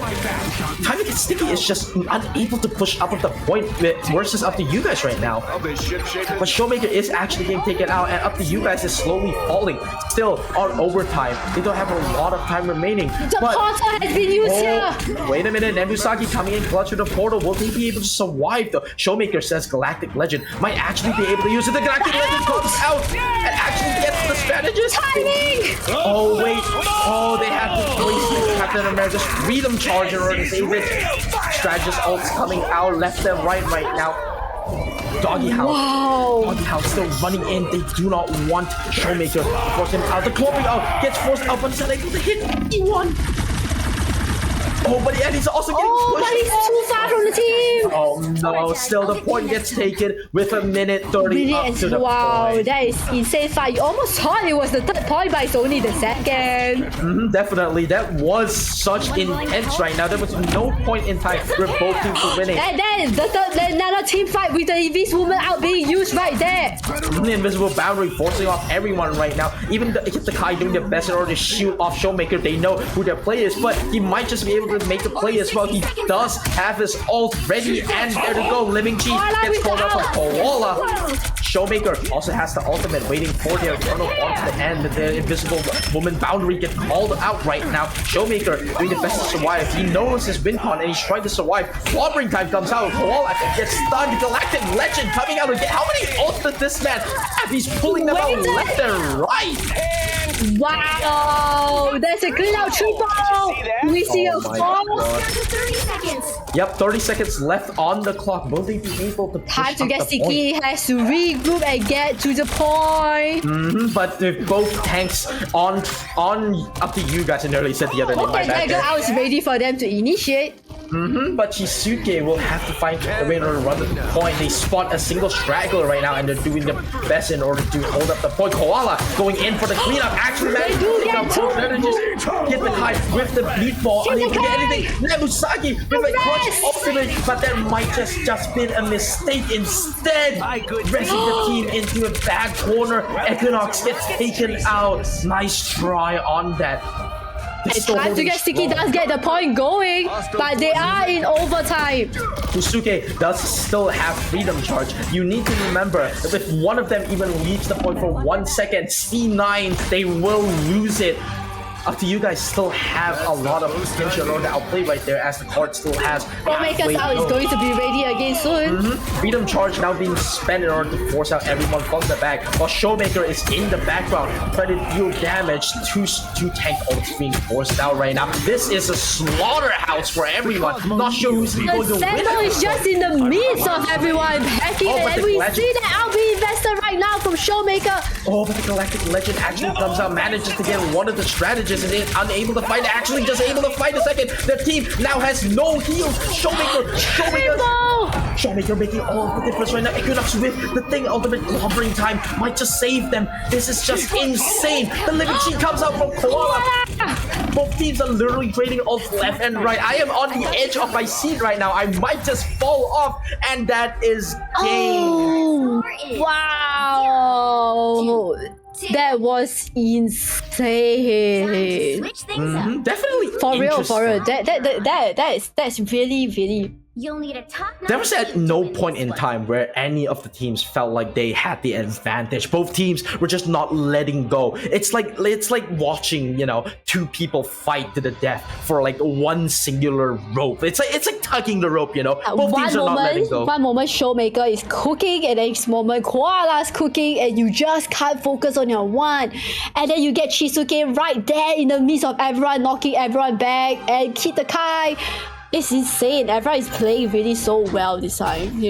Time to get Sticky is just unable to push up at the point versus up to you guys right now. But Showmaker is actually getting taken out, and up to you guys is slowly falling. Still on overtime. They don't have a lot of time remaining. The portal has been used here. Wait a minute. Nebusagi coming in clutch with the portal. Will they be able to survive though? Showmaker says Galactic Legend might actually be able to use it. The Galactic Legend comes out and actually gets the strategist. Timing! Oh wait. Oh, they have to waste Captain America's Freedom Charge in order to save it. Strategist ults coming out left and right now. Doggy House. Wow. Doggy House still running in. They do not want Showmaker to force him out. The clobbering out gets forced out, but he's not able to hit anyone. Oh, but yeah, he's also getting pushed. But he's too far from the team. Oh no, still the point gets taken with a minute 30 up to the point. That is insane fight. You almost thought it was the third point, but it's only the second. Definitely, that was such intense right now. There was no point in time where both teams were winning. And then another team fight with the Evis woman out being used right there. The invisible boundary forcing off everyone right now. Even the Kai doing their best in order to shoot off Showmaker. They know who their play is, but he might just be able to make a play as well. He does have his ult ready, and there to go. Living Chi gets called out for Koala. Showmaker also has the ultimate waiting for their Eternal onto the end. The invisible woman boundary gets called out right now. Showmaker doing the best to survive. He knows his win con and he's trying to survive. Clobbering time comes out. Koala gets stunned. Galactic Legend coming out again. How many ults does this man have? He's pulling them out left and right. Wow, that's a clean out triple. We see a fall. 30 seconds. Yep, 30 seconds left on the clock. Will they be able to push Time to up get the sticky. point? Has to regroup and get to the point. But with both tanks on up to you guys, and early said the other name. My bad there. I was ready for them to initiate. But Chisuke will have to find a way in order to run the point. They spot a single straggler right now, and they're doing the best in order to hold up the point. Koala going in for the cleanup. Actually, managed to take out both energies. Get the Kai with the meatball. Unable to get anything. Nebusagi with a clutch ultimate, but that might just been a mistake instead. Resing the team into a bad corner. Equinox gets taken out. Nice try on that. Time to get sticky does get the point going, but they are in overtime. Kusuke does still have Freedom Charge. You need to remember that if one of them even leaves the point for 1 second, C9, they will lose it. Up to you guys still have a lot of potential in order to outplay right there, as the card still has. Filmmakers out is going to be ready again soon. Freedom Charge now being spent in order to force out everyone from the back, while Showmaker is in the background trying to deal damage. Two tank ults being forced out right now. This is a slaughterhouse for everyone. Not sure who's going to win. The Sandal is just in the midst of everyone. Has cooking, and we see that LB investor right now from Showmaker. Oh, but the Galactic Legend actually comes out, manages to get one of the strategists, and is unable to fight. Actually, just able to fight a second. Their team now has no heals. Showmaker making all of the difference right now. Equinox with the thing, ultimate hovering time might just save them. This is just insane. The Living Chi comes out from Koala. Both teams are literally trading off left and right. I am on the edge of my seat right now. I might just fall off, and that is game. Oh, wow. That was insane. Switch things up. Definitely. For real. interesting. That's really. You'll need a top-notch There was at team to no win point this in one. time where any of the teams felt like they had the advantage. Both teams were just not letting go. It's like watching, two people fight to the death for like one singular rope. It's like tugging the rope, Both teams are not letting go. One moment Showmaker is cooking, and next moment Koala's cooking, and you just can't focus on your one. And then you get Chisuke right there in the midst of everyone, knocking everyone back, and Kid the Kai. It's insane. Everyone is playing really so well this time.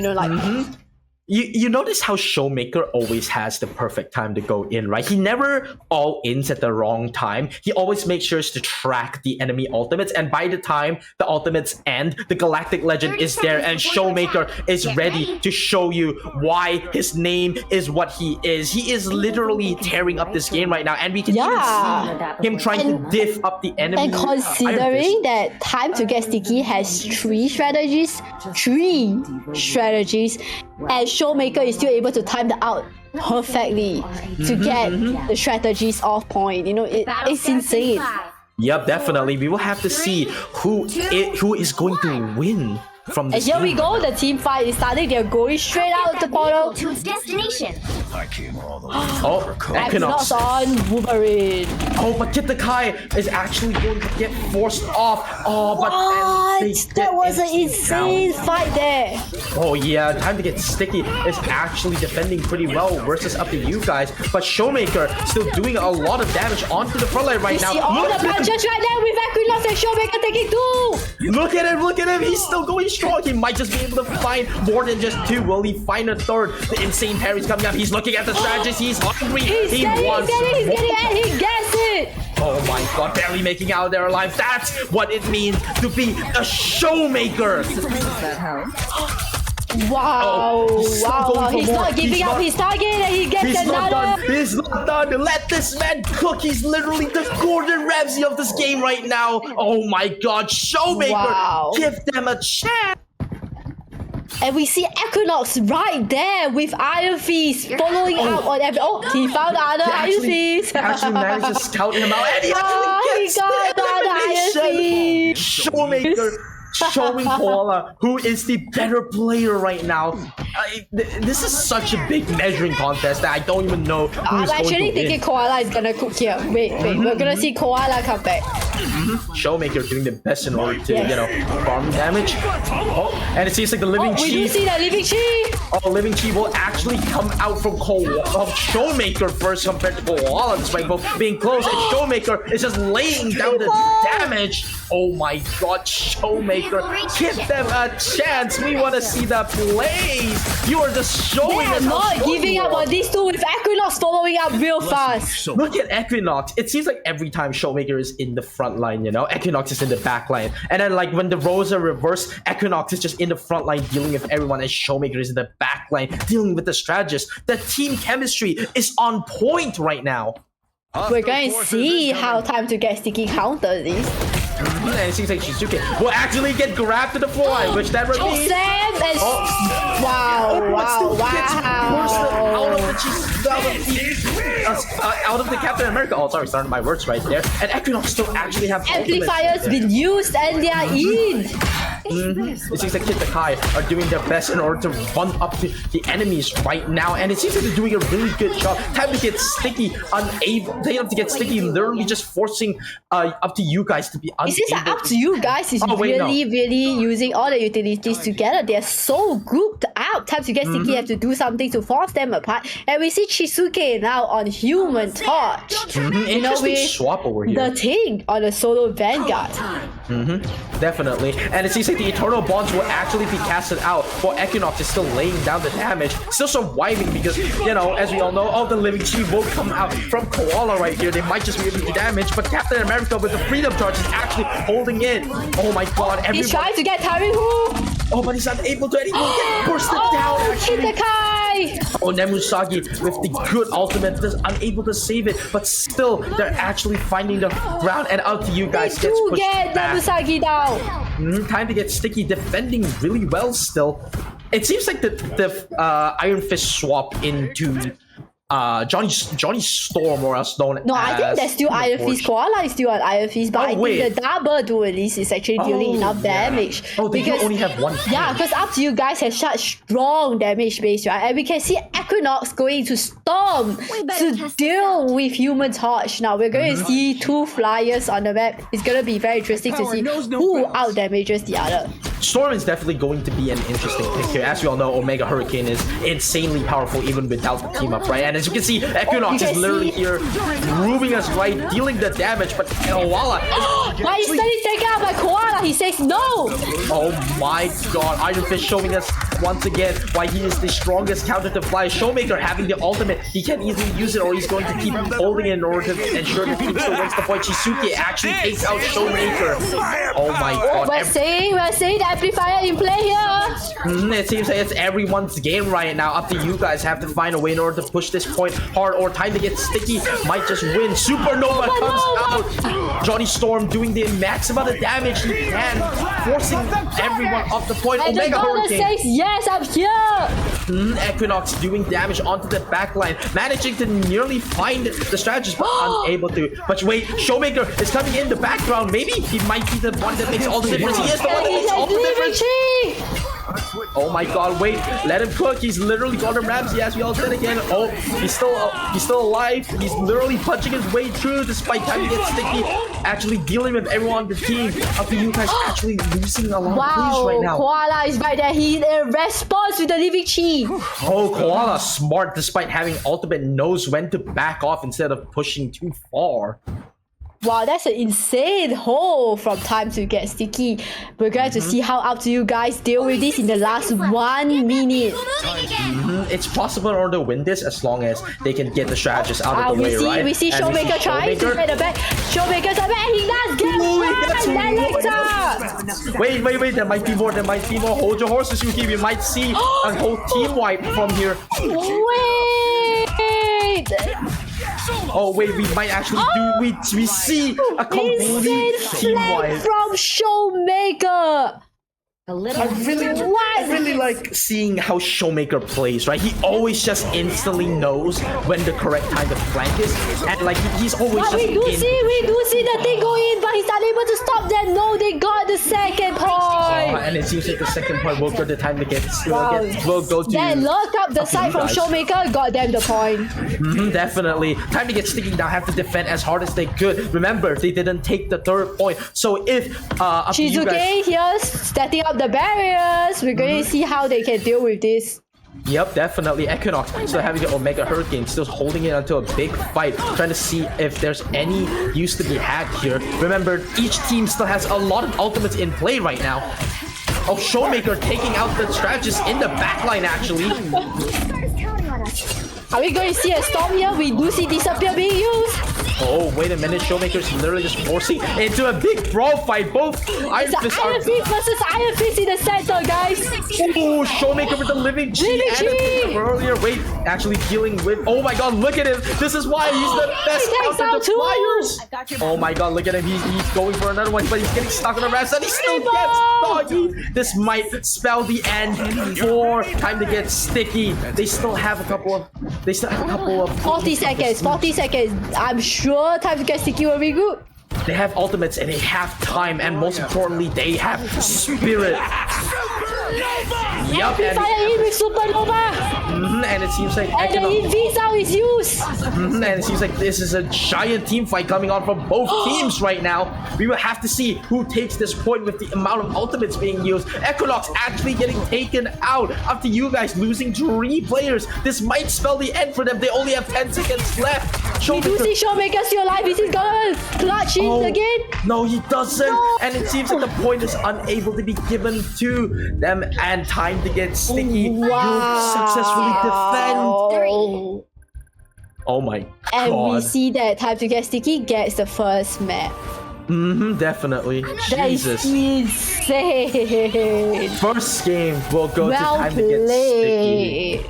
You notice how Showmaker always has the perfect time to go in, right? He never all-ins at the wrong time. He always makes sure to track the enemy ultimates, and by the time the ultimates end, the Galactic Legend 30 is there, and seconds before you Showmaker attack. is Get ready ready. to show you why his name is what he is. He is literally tearing up this game right now, and we can even see him trying to diff up the enemy. And considering that Time to Get Sticky has three strategies, and Showmaker is still able to time the out perfectly to get the strategies off point. Battle It's starts in insane. 5. Yep, definitely. We will have to see who is going to win from And this here we game. go, the team fight is starting. They're going straight out the That portal. vehicle to its destination. Oh, Equinox Equinox. on Wolverine. Oh, but Kid the Kai is actually going to get forced off. Oh, but they What? That was an get insane down. fight there. Oh yeah, Time to Get Sticky is actually defending pretty well versus up to you guys. But Showmaker still doing a lot of damage onto the front line right You now. see all Look the at him. punches right there with Equinox and Showmaker taking two. Look at him, He's still going strong. He might just be able to find more than just two. Will he find a third? The insane parry's coming up. He's looking at the strategist. He's hungry. He wants he's getting more. it, and he gets it. Oh my god, barely making out there alive. That's what it means to be a Showmaker. Wow, he's still going for He's more. not giving He's up not- his target, and he gets He's not another. done. He's not done. Let this man cook. He's literally the Gordon Ramsay of this game right now. Oh my god, Showmaker. Wow. Give them a chance. And we see Equinox right there with Iron Fist following up on every. Oh, he found the other Iron Fist. Actually managed to scout him out, and he Oh, actually he gets got the the Iron elimination. Fist. Showmaker showing Koala who is the better player right now. This is such a big measuring contest that I don't even know who's I'm going actually to thinking win. Koala is gonna cook here. Wait, we're gonna see Koala come back. Showmaker doing the best in order to, Yes. farm damage. Oh, and it seems like the Living Oh, we do Chi. see the Living Chi. Oh, Living Chi will actually come out from Showmaker first compared to Koala, despite both being close. And Showmaker is just laying down the damage. Oh my god, Showmaker, give them a chance. We want to see that plays. You are just They showing are us how not strong giving you up are. on these two with Equinox following up real fast. Look at Equinox. It seems like every time Showmaker is in the front line, Equinox is in the back line. And then like when the roles are reversed, Equinox is just in the front line dealing with everyone, and Showmaker is in the back line dealing with the strategist. The team chemistry is on point right now. We're going to see how Time to Get Sticky counter this. And it seems like Shizuke will actually get grabbed to the floor line, which that would Oh, mean... Sam and Out of the Captain America. Oh, sorry, started my words right there. And Equinox still actually have amplifiers been used and they are in. It seems like Kid the Kai are doing their best in order to run up to the enemies right now, and it seems like they're doing a really good job. Time to Get Sticky, they have to get Sticky, literally just forcing up to you guys to be unable. Is this up to you guys? Is Oh, wait, no. really using all the utilities together. They're so grouped out. Time to Get Sticky have to do something to force them apart. And we see Chisuke now on Human Torch. Interesting swap over here. The thing on a solo Vanguard. Definitely. And it seems like the Eternal Bonds will actually be casted out while Equinox is still laying down the damage. Still surviving because, you know, as we all know, all the living chi will come out from Koala right here. They might just be able to do damage, but Captain America with the Freedom Charge is actually holding in. Oh my god, everyone. He's trying to get Tyree Who. Oh, but he's unable to anymore. Get bursted down, actually. Hit the Kai. Oh, Nemusagi with the good ultimate is unable to save it, but still, they're actually finding the ground. And out to you guys They gets do pushed get back. Nemusagi down. Time to get Sticky, defending really well still. It seems like the Iron Fist swap into Johnny Storm, or else known No, as I think there's still Iron Fist. Koala is still on Iron Fist, but I wait. think the double duelist is actually dealing enough damage. Oh, they do only have one Yeah, hand. because up to you guys have such strong damage base, right? And we can see Equinox going to Storm better to test deal with Human Torch. Now we're going to see two flyers on the map. It's going to be very interesting to see who out damages the other. Storm is definitely going to be an interesting pick here. As we all know, Omega Hurricane is insanely powerful even without the team up, right? And as you can see, Equinox You is can literally see- here grooving us right, dealing the damage, but Koala is Why is suddenly taken out by Koala? He says no! oh my god, Iron Fist showing us once again why he is the strongest counter to fly. Showmaker having the ultimate, he can easily use it, or he's going to keep holding it in order to ensure the team still wins the point. Shizuki actually takes out Showmaker. Oh my god. We're seeing the amplifier in play here. It seems like it's everyone's game right now. Up to you guys, have to find a way in order to push this point hard, or time to get Sticky might just win. Supernova comes out. Johnny Storm doing the max amount of damage he can, forcing everyone off the point. And the Omega Donner Hurricane. says, yes, I'm here. Equinox doing damage onto the backline, managing to nearly find the strategist, but unable to. But wait, Showmaker is coming in the background. Maybe he might be the one that makes all the difference. He is the one that makes all the difference. Oh my god, wait, let him cook. He's literally Gordon Ramsay, as we all said again. Oh, he's still alive. He's literally punching his way through despite time to get Sticky, actually dealing with everyone on the team. Up to you guys actually losing a lot of plays right now. Koala is right there. He responds with the living chi. Oh, Koala smart despite having ultimate, knows when to back off instead of pushing too far. Wow, that's an insane hole from time to get Sticky. We're going to see how up to you guys deal with this in the last 1 minute. It's possible in order to win this as long as they can get the strategist out of the way, right? We see And Showmaker trying to Showmaker. get the back. Showmaker's the back. He does get Ooh, he one. gets That legs up. Wait, there might be more, Hold your horses, Yuki. We might see a whole team wipe from here. Wait. Oh wait, we might actually we see a complete Insane team flag wipe. from Showmaker. A little I really like seeing how Showmaker plays, right? He always just instantly knows when the correct time to flank is, and like he's always But just we do see the thing go in, but he's unable to stop them. No, they got the second point. and it seems like the second point will go the time to get Wow. will go to Then look up the to side you from guys. Showmaker, got them the point. Definitely. Time to get Sticky now, have to defend as hard as they could. Remember, they didn't take the third point. So if up to you guys, Shizuke here setting up the barriers. We're going to see how they can deal with this. Yep, definitely. Equinox still having the Omega Hurricane, still holding it until a big fight, trying to see if there's any use to be had here. Remember, each team still has a lot of ultimates in play right now. Oh, Showmaker taking out the strategist in the backline, actually. Are we going to see a storm here? We do see Disappear being used. Oh, wait a minute. Showmaker's literally just forcing into a big brawl fight. Both Iron It's Fists Iron are... Fist versus Iron Fist in the center, guys. Ooh, Showmaker with the living chi Living and a chi! thing earlier. Wait, actually dealing with... Oh my god, look at him. This is why he's the best He takes counter out to two. flyers. Oh my god, look at him. He's going for another one, but he's getting stuck on the ramp, and he still gets doggy. This might spell the end for time to get Sticky. They still have a couple of... 40 seconds, 40 seconds. I'm sure time to get Sticky will be good. They have ultimates and they have time, and most importantly, they have spirit. Yup, Fire in with Supernova. and it seems like And the Equinox. Invisa is used. use. And it seems like this is a giant team fight coming on from both teams right now. We will have to see who takes this point with the amount of ultimates being used. Equinox actually getting taken out after you guys losing 3 players. This might spell the end for them. They only have 10 seconds left. We do see Showmaker still alive. Is he gonna clutch in again? No, he doesn't. No. And it seems like the point is unable to be given to them, and time to get sticky. Wow. Successfully defend. Oh my And god. we see that Time to Get Sticky gets the first map. Definitely. That is Jesus. insane. First game will go to Well Time to Get Sticky. played.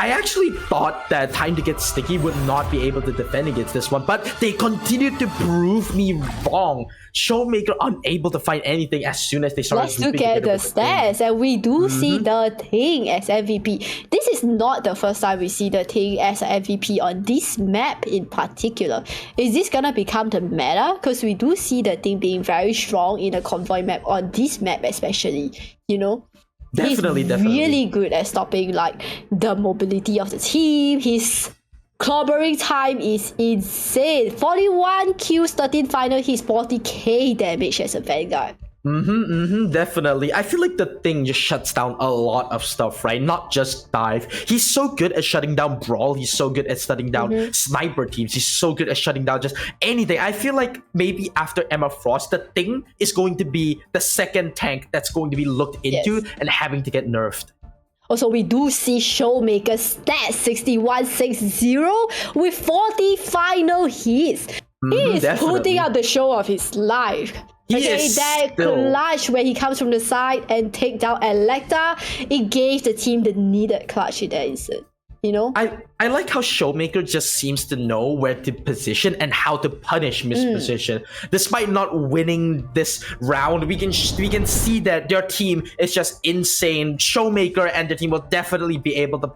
I actually thought that Time to Get Sticky would not be able to defend against this one, but they continued to prove me wrong. Showmaker unable to find anything as soon as they started. Let's look at the stats, and we do see the Thing as MVP. This is not the first time we see the Thing as an MVP on this map in particular. Is this gonna become the meta? Because we do see the Thing being very strong in a convoy map on this map especially, you know? Definitely, He's definitely. really good at stopping like the mobility of the team. His clobbering time is insane. 41 kills, 13 final hits, 40k damage as a Vanguard. Definitely. I feel like the Thing just shuts down a lot of stuff, right? Not just dive. He's so good at shutting down brawl. He's so good at shutting down sniper teams. He's so good at shutting down just anything. I feel like maybe after Emma Frost, the Thing is going to be the second tank that's going to be looked into and having to get nerfed. Also, we do see Showmaker stats 6160 with 40 final hits. He is definitely. putting out the show of his life. He Okay, is that still- clutch where he comes from the side and take down Electa, it gave the team the needed clutch in that instant. You know? I like how Showmaker just seems to know where to position and how to punish misposition. Despite not winning this round, we can see that their team is just insane. Showmaker and their team will definitely be able to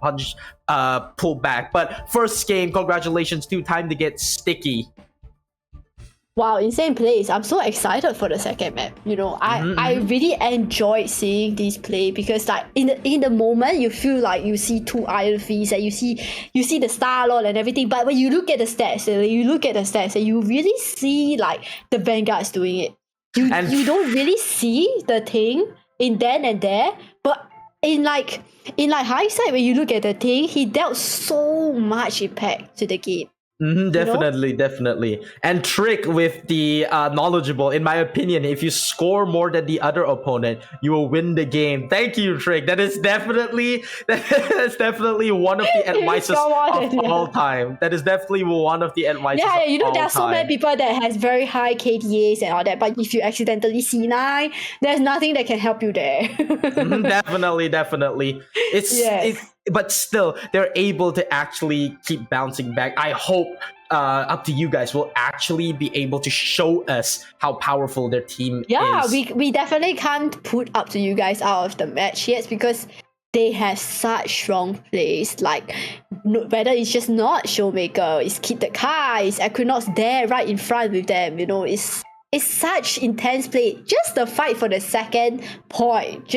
pull back. But first game, congratulations to Time to Get Sticky. Wow, insane plays. I'm so excited for the second map. You know, I really enjoyed seeing this play because like in the moment you feel like you see 2 Iron Fists and you see the Star-Lord and everything. But when you look at the stats, and you really see like the Vanguard's doing it. You don't really see the Thing in then and there, but in hindsight, when you look at the Thing, he dealt so much impact to the game. Definitely. And Trick with the knowledgeable, in my opinion, if you score more than the other opponent, you will win the game. Thank you, Trick. That is definitely one of the advices of all time. That is definitely one of the advices. Yeah, you know, there are so time. many people that has very high KDAs and all that, but if you accidentally C9, there's nothing that can help you there. Definitely. But still, they're able to actually keep bouncing back. I hope up to you guys will actually be able to show us how powerful their team is. we definitely can't put up to you guys out of the match yet because they have such strong plays. Like whether it's just not Showmaker, it's Kid the Car, it's Equinox there right in front with them. You know, it's such intense play. Just the fight for the second point.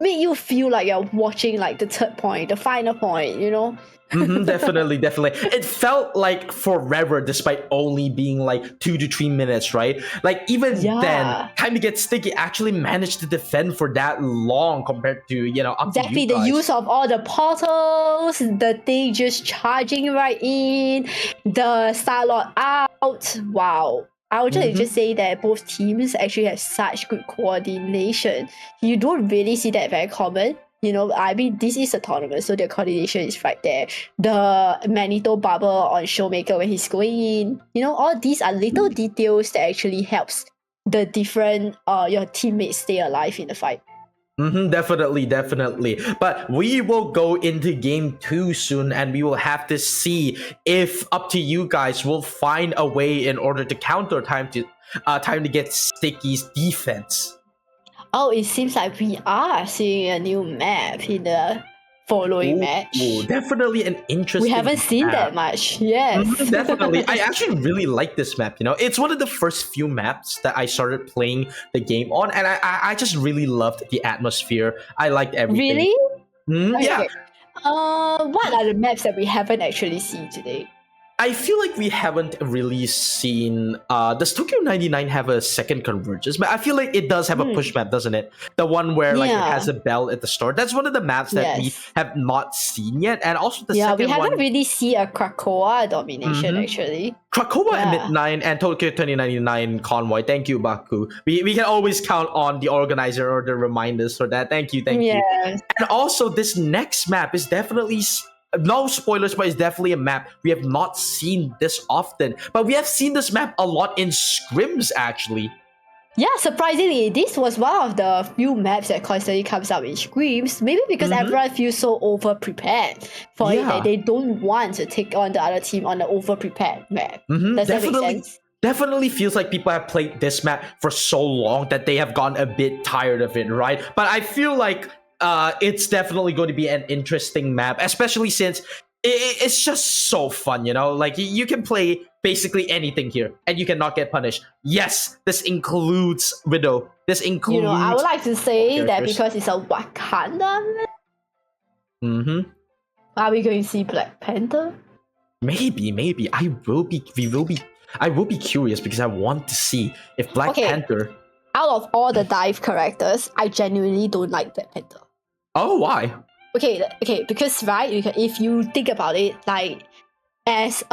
Make you feel like you're watching like the third point, the final point, you know? Definitely. It felt like forever despite only being like 2 to 3 minutes, right? Like even then, Time to Get Sticky actually managed to defend for that long compared to, you know, up exactly to you guys. The use of all the portals, the Thing just charging right in, the Star-Lord out. Wow. I would just say that both teams actually have such good coordination. You don't really see that very common. You know, I mean, this is a tournament, so the coordination is right there. The Magneto bubble on Showmaker when he's going in. You know, all these are little details that actually helps the different your teammates stay alive in the fight. Definitely. But we will go into game 2 soon, and we will have to see if up to you guys will find a way in order to counter Time to Get Sticky's defense. Oh, it seems like we are seeing a new map in the following match. Definitely an interesting We haven't seen map. that much. Yes. Definitely. I actually really like this map, you know. It's one of the first few maps that I started playing the game on, and I just really loved the atmosphere. I liked everything. Really? Yeah. What are the maps that we haven't actually seen today? I feel like we haven't really seen. Does Tokyo 99 have a second convergence map? I feel like it does have a push map, doesn't it? The one where like it Yeah. has a bell at the start. That's one of the maps that we Yes. have not seen yet. And also the Yeah, we second haven't one, really seen a Krakoa domination Mhm. actually. Krakoa Yeah. and Mid9 and Tokyo 2099 Convoy. Thank you, Baku. We can always count on the organizer or the reminders for that. Thank you, thank you. Yes. And also, this next map is definitely no spoilers, but it's definitely a map we have not seen this often. But we have seen this map a lot in scrims, actually. Yeah, surprisingly, this was one of the few maps that constantly comes up in screams. Maybe because everyone feels so over prepared for it Yeah. that they don't want to take on the other team on the over prepared map. Mhm, Does that make definitely. sense? Definitely feels like people have played this map for so long that they have gotten a bit tired of it, right? But I feel like it's definitely going to be an interesting map, especially since it's just so fun, you know? Like, you can play basically anything here, and you cannot get punished. Yes, this includes Widow. This includes... You know, I would like to say that characters. because it's a Wakanda map, Mm-hmm. are we going to see Black Panther? Maybe. I will be curious because I want to see if Black Okay. Panther... Out of all the dive characters, I genuinely don't like Black Panther. Oh, why? Okay, because right, if you think about it, like as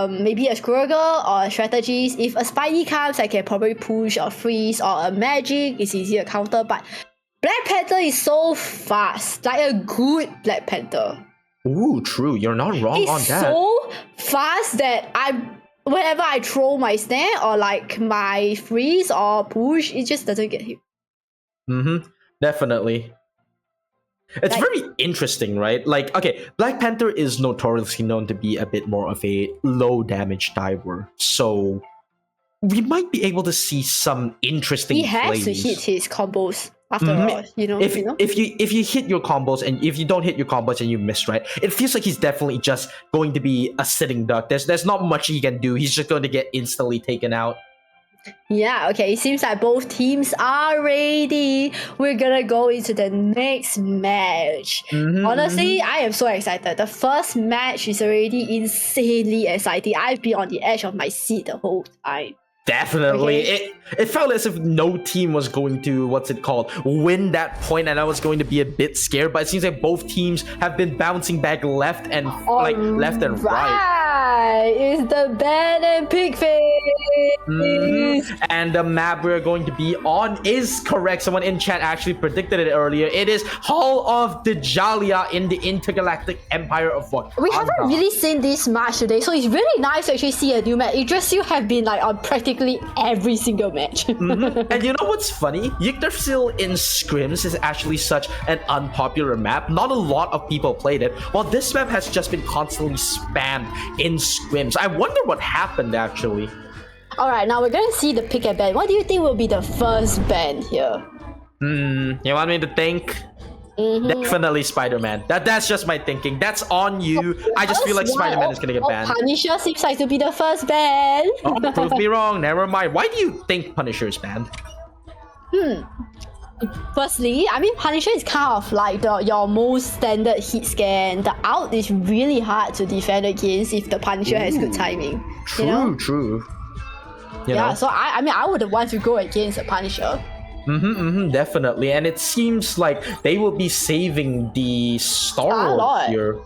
maybe a squirrel girl or a strategist, if a Spidey comes, I can probably push or freeze, or a magic is easier to counter. But Black Panther is so fast, like a good Black Panther. Ooh, true. You're not wrong on It's that. so fast that whenever I throw my snare or like my freeze or push, it just doesn't get hit. Mm-hmm. Definitely. It's Like- very interesting, right? Like, okay, Black Panther is notoriously known to be a bit more of a low damage diver, so we might be able to see some interesting He has plays. to hit his combos after Mhm. all, you know. If you hit your combos and if you don't hit your combos and you miss, right, it feels like he's definitely just going to be a sitting duck. There's not much he can do. He's just going to get instantly taken out. Yeah, okay, it seems like both teams are ready. We're gonna go into the next match. Mhm, Honestly, I am so excited. The first match is already insanely exciting. I've been on the edge of my seat the whole time. Definitely. Okay. It felt as if no team was going to, win that point, and I was going to be a bit scared, but it seems like both teams have been bouncing back left and right. Right, it's the Ben and Pig face. Mhm. And the map we're going to be on is correct. Someone in chat actually predicted it earlier. It is Hall of Dajalia in the Intergalactic Empire of Wakanda. We haven't really seen this match today, so it's really nice to actually see a new match. It just you have been like on practically every single match. Mhm. And you know what's funny? Yggdrasil in scrims is actually such an unpopular map. Not a lot of people played it, while this map has just been constantly spammed in scrims. I wonder what happened actually. Alright, now we're gonna see the pick and ban. What do you think will be the first ban here? You want me to think? Mhm. Definitely Spider-Man. That's just my thinking. That's on you. I just feel like First one, Spider-Man is gonna get banned. Punisher seems like to be the first ban. Oh, prove me wrong. Never mind. Why do you think Punisher is banned? Firstly, I mean Punisher is kind of like your most standard hit scan. The out is really hard to defend against if the Punisher has good timing. True, You know? true. Yeah, so I mean I would want to go against a Punisher. Definitely. And it seems like they will be saving the Star-Lord Star-Lord. here.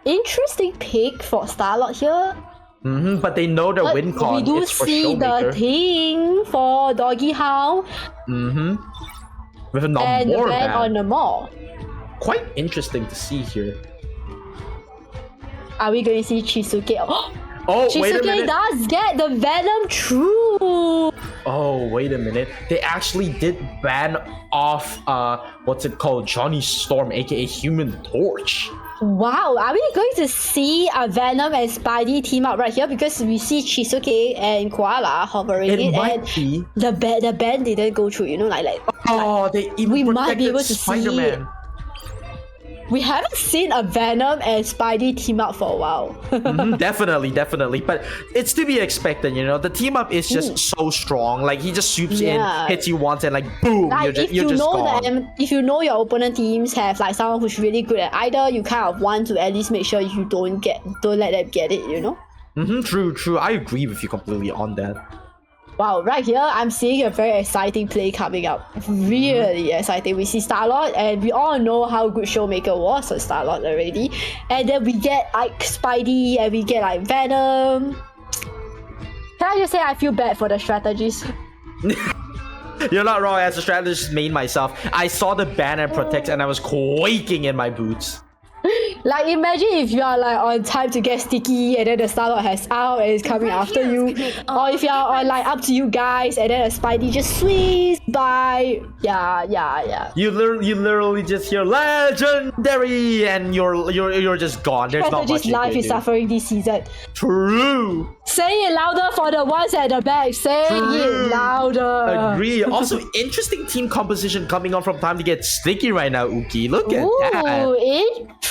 Interesting pick for Star-Lord here. But they know the But win con we do is for see the Showmaker. thing for Doggy Hound With a and the more ban on ban. the mall. Quite interesting to see here. Are we going to see Chisuke? Oh, wait a Chisuke minute. does get the Venom True. Oh, wait a minute. They actually did ban off, Johnny Storm, aka Human Torch. Wow, are we going to see a Venom and Spidey team up right here? Because we see Chisuke and Koala hovering It it, might and be. the ban didn't go through. You know, like Oh, they even we might be protected able to see Spider-Man. We haven't seen a Venom and Spidey team up for a while. Definitely. But it's to be expected, you know. The team up is just so strong. Like he just swoops in, hits you once, and like boom, Like you're just gone. If you know your opponent teams have like someone who's really good at either, you kind of want to at least make sure you don't let them get it, you know. True. I agree with you completely on that. Wow, right here, I'm seeing a very exciting play coming up. Really exciting. We see Star-Lord, and we all know how good Showmaker was on Star-Lord already. And then we get like Spidey, and we get like Venom. Can I just say I feel bad for the strategies? You're not wrong. As a strategist main myself, I saw the banner protect, and I was quaking in my boots. Like imagine if you are like on time to get sticky and then the Star-Lord has out and is coming after you, or if you are on like up to you guys and then a Spidey just swings by. Yeah. You literally just hear legendary and you're just gone. There's not much. Life is suffering this season. True. Say it louder for the ones at the back. Say it louder. Agree. Also, interesting team composition coming on from time to get sticky right now, Uki. Look at that.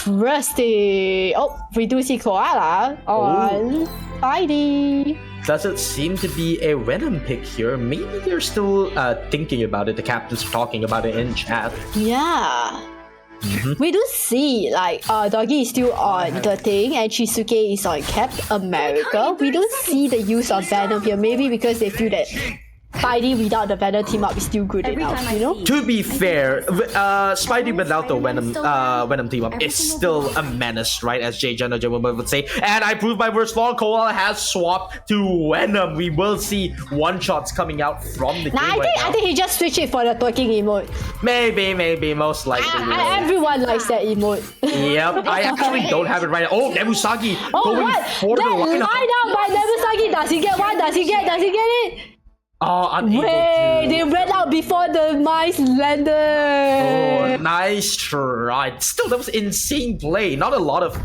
Interesting. Oh, we do see Koala on Spidey. Doesn't seem to be a Venom pick here. Maybe they're still thinking about it. The captain's talking about it in chat. Yeah. We do see like Doggy is still on the thing and Chisuke is on Captain America. We don't see the use of Venom here. Maybe because they feel that Spidey without the Venom team up is still good enough, you know? To be fair, Spidey without the Venom team up is still a menace, right? As Jay Jenna would say. And I proved my words long. Koala has swapped to Venom. We will see one-shots coming out from the game I think he just switched it for the twerking emote. Maybe, most likely. Everyone likes that emote. Yep, I actually don't have it right now. Oh, Nebusagi going for the lineup. Lineup by Nebusagi. Does he get one? Does he get it? Oh, unable Wait, to. they ran out before the mice landed. Oh, nice try. Still, that was insane play. Not a lot of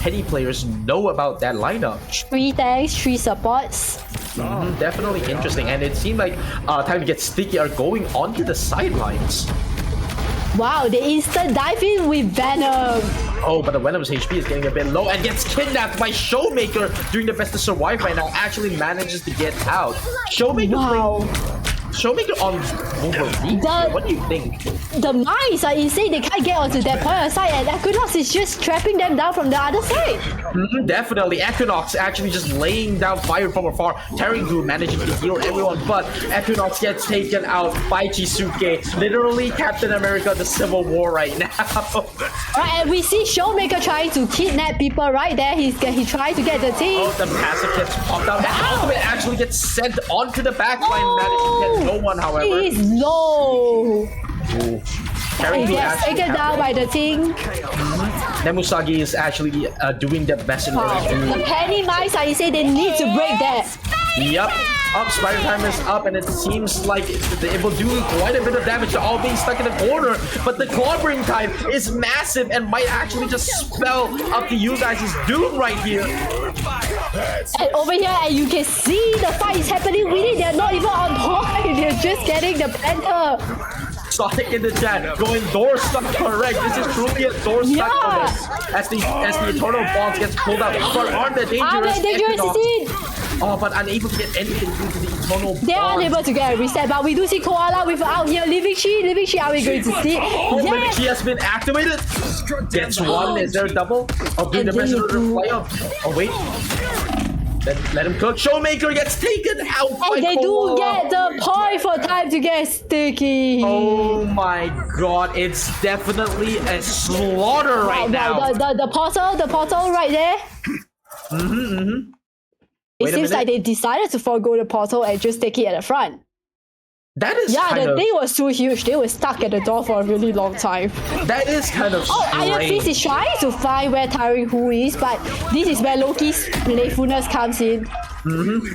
petty players know about that lineup. 3 tanks, 3 supports. Definitely interesting. And it seemed like time to get sticky are going onto the sidelines. Wow, they instant dive in with Venom. Oh, but the Venom's HP is getting a bit low and gets kidnapped by Showmaker, doing the best to survive right now. Actually manages to get out. Showmaker on Wolverine. What do you think? The mice are insane. They can't get onto that point of sight, and Equinox is just trapping them down from the other side. Definitely. Equinox actually just laying down fire from afar. Terringu managing to heal everyone, but Equinox gets taken out by Chisuke. Literally Captain America the Civil War right now. Right, and we see Showmaker trying to kidnap people right there. He tries to get the team. Oh, the passive gets popped out. The ultimate actually gets sent onto the backline. Managed to get no one, however. He is low. He gets taken down by the thing. Nemusagi is actually doing the best in order to... The penny mice are insane. They need to break that. Yep. Up, Spider Time is up, and it seems like it will do quite a bit of damage to all being stuck in the corner. But the clobbering time is massive and might actually just spell up to you guys' doom right here. And over here, and you can see the fight is happening. Really, they're not even on point. They're just getting the Panther. Sonic in the chat going doorstop correct. This is truly a doorstop for this. As the Eternal Bonds gets pulled out. But on the dangerous Oh, but unable to get anything due to the Eternal Bonds. They are unable to get a reset, but we do see Koala without here. Living Chi, are we going to see? Oh, Living Chi has been activated. Gets one. Is there a double? Oh, dude, the best fly up. Oh, wait. Let him cook. Showmaker gets taken out. And they do get the point for time to get sticky. Oh my god, it's definitely a slaughter right now. The portal right there. It seems like they decided to forego the portal and just take it at the front. That is the thing was too huge. They were stuck at the door for a really long time. That is kind of strange. Iron Fist is trying to find where Terringu is, but this is where Loki's playfulness comes in.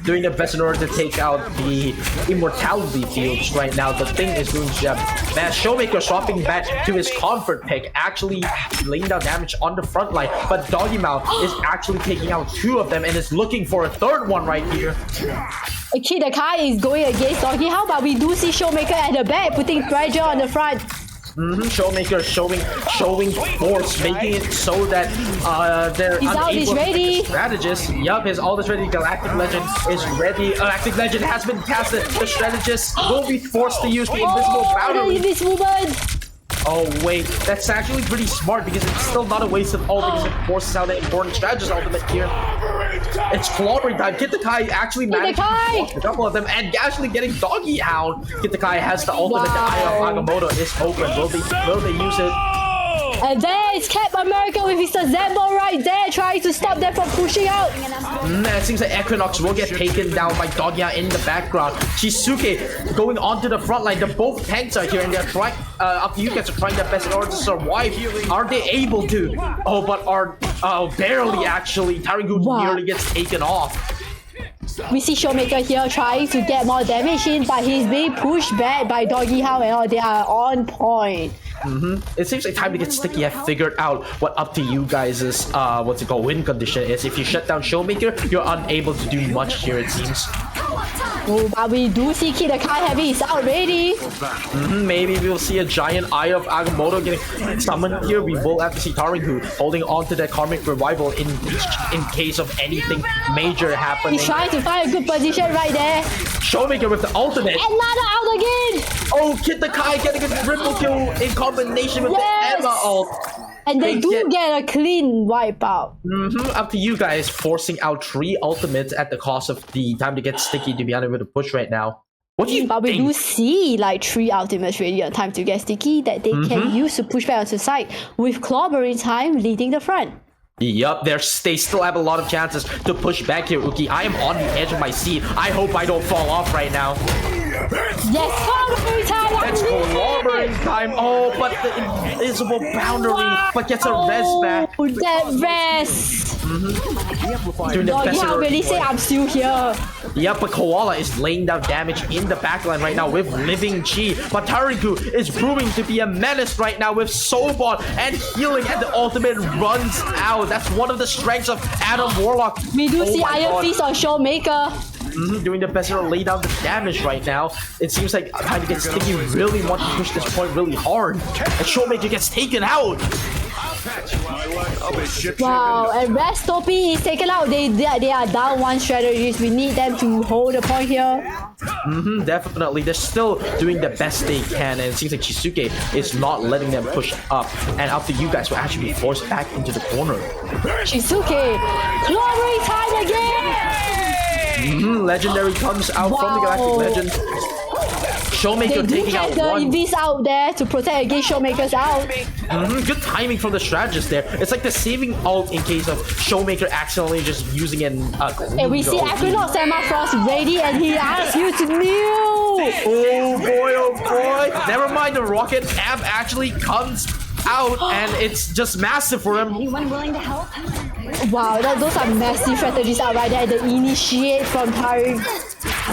Doing the best in order to take out the immortality fields right now. The thing is doing bad. Showmaker swapping back to his comfort pick, actually laying down damage on the front line. But Doggy Mouth is actually taking out 2 of them and is looking for a 3rd one right here. Kidakai is going against Doggy How, but we do see Showmaker at the back putting pressure on the front. Showmaker showing force, making it so that they're He's out, he's unable to ready. pick the strategist. Yup, his ult is ready. Galactic Legend is ready. Galactic Legend has been casted. The strategist will be forced to use the invisible The boundary. invisible man. Oh wait, that's actually pretty smart because it's still not a waste of ult because it forces out the important strategist ultimate here. It's clobbering time. Kid the Kai actually managed to block a couple of them and actually getting doggy out. Kid the Kai has the ultimate. The Eye of Agamotto is open. Will they use it? And there is Cap America with Mr. Zambo right there, trying to stop them from pushing out. It seems that Equinox will get taken down by Dogya in the background. Shizuke going onto the front line. Both tanks are here and they're trying, up to you guys are trying their best in order to survive. Are they able to? Oh, but are barely actually. Taringu nearly gets taken off. We see Showmaker here trying to get more damage in, but he's being pushed back by Doggy Howe and all. They are on point. It seems like Time to Get Sticky have figured out what up to you guys' win condition is. If you shut down Showmaker, you're unable to do much here, it seems. Oh, but we do see Kid the Kai Heavy is out ready. Maybe we'll see a giant Eye of Agamotto getting summoned here. We will have to see Taringu holding on to that Karmic Revival in case of anything major happening. He's trying to find a good position right there. Showmaker with the ultimate. Another out again. Oh, Kid the Kai getting a triple kill in combination with the Emma ult. And they do get a clean wipeout. Up to you guys, forcing out 3 ultimates at the cost of the Time to Get Sticky to be unable to push right now. What do you But we think? do see like 3 ultimates ready on Time to Get Sticky that they can use to push back onto side, with Clobbering Time leading the front. Yup, they still have a lot of chances to push back here, Uki. I am on the edge of my seat. I hope I don't fall off right now. Yes, Clobbering Time! It's clobbering time. Oh, but the invisible boundary, but gets a res back. Oh, that res! Doing the Oh, best yeah, in really her- say I'm still here. Yep, but Koala is laying down damage in the backline right now with Living Chi. But Tariku is proving to be a menace right now with Soulbot and healing, and the ultimate runs out. That's one of the strengths of Adam Warlock. We do Oh see my Iron God. Fist on Showmaker. Doing the best to lay down the damage right now. It seems like Time to Get Sticky really want to push this point really hard. And Showmaker gets taken out. Wow, and Restopi is taken out. They are down 1 strategist. We need them to hold the point here. Definitely. They're still doing the best they can, and it seems like Chisuke is not letting them push up. And up to you guys will actually be forced back into the corner. Shizuke, Clobbering Time again! Legendary comes out from the Galactic Legend. They Showmaker do taking out get the one. Invis out there to protect against Showmaker's out. Good timing from the strategist there. It's like the saving ult in case of Showmaker accidentally just using an And we see Equinox and Frost ready, and he asks you to kneel. Oh boy. Never mind, the rocket amp actually comes out and it's just massive for him. Anyone willing to help? Wow, those are massive strategies out right there. The initiate from Tarik.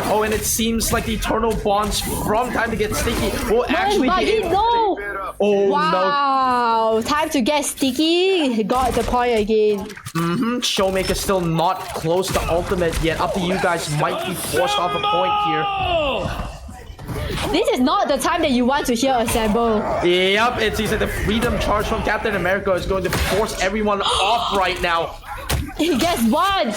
Oh, and it seems like the eternal bonds from Time to Get Sticky will actually be able to- no! Oh Wow, Time to Get Sticky got the point again. no. Showmaker still not close to ultimate yet. Up to you guys, might be forced off a point here. This is not the time that you want to hear Assemble. Yep, it seems like the freedom charge from Captain America is going to force everyone off right now. He gets one.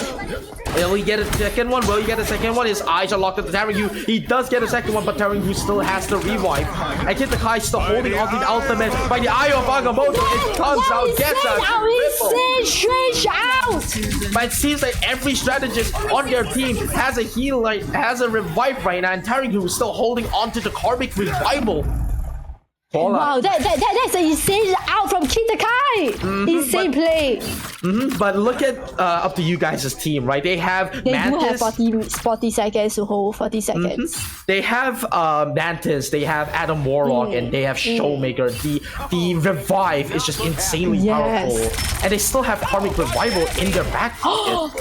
Will he get a second one? Will he get a second one? His eyes are locked at Taringu. He does get a second one, but Taringu still has the revive. And Kid the Kai still holding on to the ultimate by the Eye of Agamotto. It comes out, gets a triple. Stretch out. But it seems like every strategist on their team has a heal, like has a revive right now, and Taringu is still holding on to the Karmic Revival. Wow, that's an insane out from Kid the Kai. Insane play. But look at up to you guys' team, right? They have They Mantis. do have 40 seconds to hold. 40 seconds. They have Mantis, they have Adam Warlock, and they have Showmaker. The revive is just insanely Yes. powerful. And they still have Karmic Revival in their back pocket.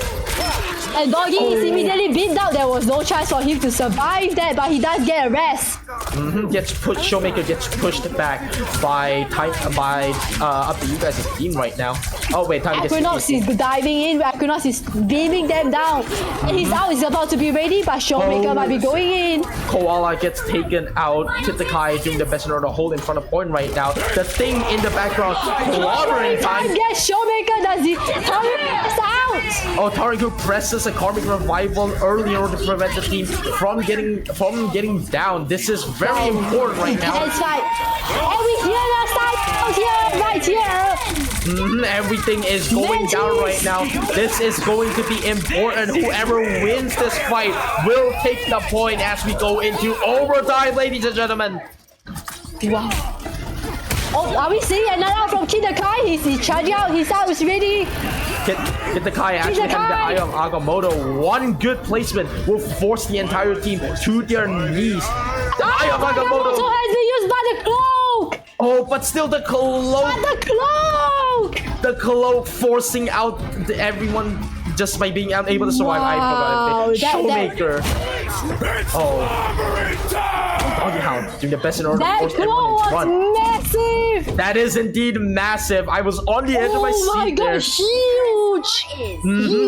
And Doggy is immediately beat down. There was no chance for him to survive that, but he does get a rest. Gets pushed. Showmaker gets pushed back by up to you guys' team right now. Oh wait, time gets Equinox is diving in. Equinox is beaming them down. And his out is about to be ready, but Showmaker might be going in. Koala gets taken out. Kitakai doing the best in order to hold in front of point right now. The thing in the background, clobbering time. Yes, Showmaker does the Tariku out. Oh, Tariku presses a karmic revival early in order to prevent the team from getting down. This is very important right now. It's like, and we hear the side here, right here. Everything is going down right now. This is going to be important. Whoever wins this fight will take the point as we go into overtime, ladies and gentlemen. Wow. Oh, are we seeing another out from Kitakai? He's charging out. His out is ready. Kitakai actually having the Eye of Agamotto. One good placement will force the entire team to their knees. The Eye of Agamotto has been used by the cloak. Oh, but still the cloak. But the cloak. The cloak forcing out everyone just by being unable to survive. Wow, I forgot. Showmaker. Oh. Doggy Hound doing the best in order to That force everyone in cloak front. was massive. That is indeed massive. I was on the edge of my seat Oh my god, huge!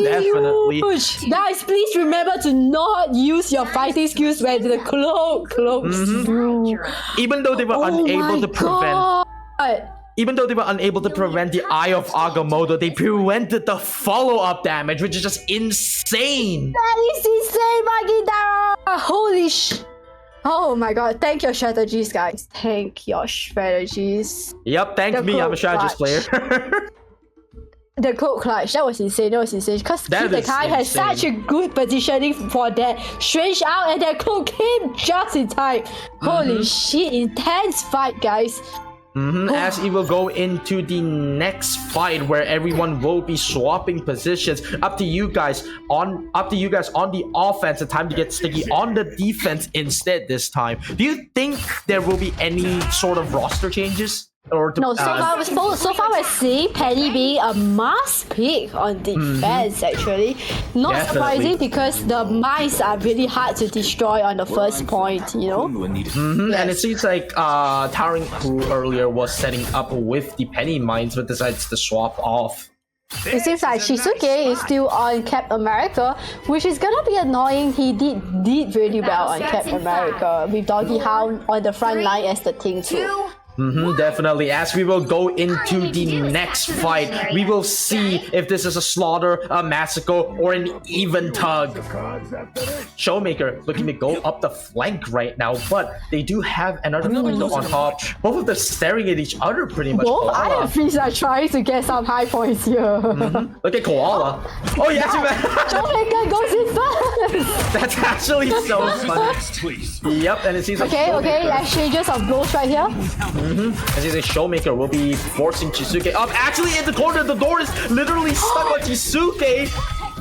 definitely. Huge! Guys, please remember to not use your fighting skills when the cloaks through. Even though they were unable to prevent. Even though they were unable to prevent the Eye of Agamotto, they prevented the follow-up damage, which is just insane. That is insane, Magidara! Holy sh! Oh my god, thank your strategies, guys. Thank your strategies. Yep, thank me. I'm a strategist player. The cloak clutch, that was insane. Because Kitakai has such a good positioning for that strange out, and that cloak came just in time. Holy shit, intense fight, guys. As he will go into the next fight where everyone will be swapping positions. Up to you guys on the offense. The time to get sticky on the defense instead this time. Do you think there will be any sort of roster changes? Or to, No, so far we're seeing Penny being a must pick on defense actually. Not surprising because the mines are really hard to destroy on the first point, you know? And it seems like Towering, who earlier was setting up with the Penny mines, but decides to swap off. It seems like Shizuke is still on Cap America, which is gonna be annoying. He did really well on Cap America with Doggy Hound on the front line as the thing too. Definitely. As we will go into the next fight, we will see if this is a slaughter, a massacre, or an even tug. Showmaker looking to go up the flank right now, but they do have another window on top. Both of them staring at each other pretty much. Both IFVs are trying to get some high points here. Look at Koala. Oh yes, Showmaker goes in first. That's actually so funny. Yep, and it seems like Okay, exchanges of blows right here. As he says, Showmaker will be forcing Chisuke up. Actually, in the corner, the door is literally stuck on Chisuke.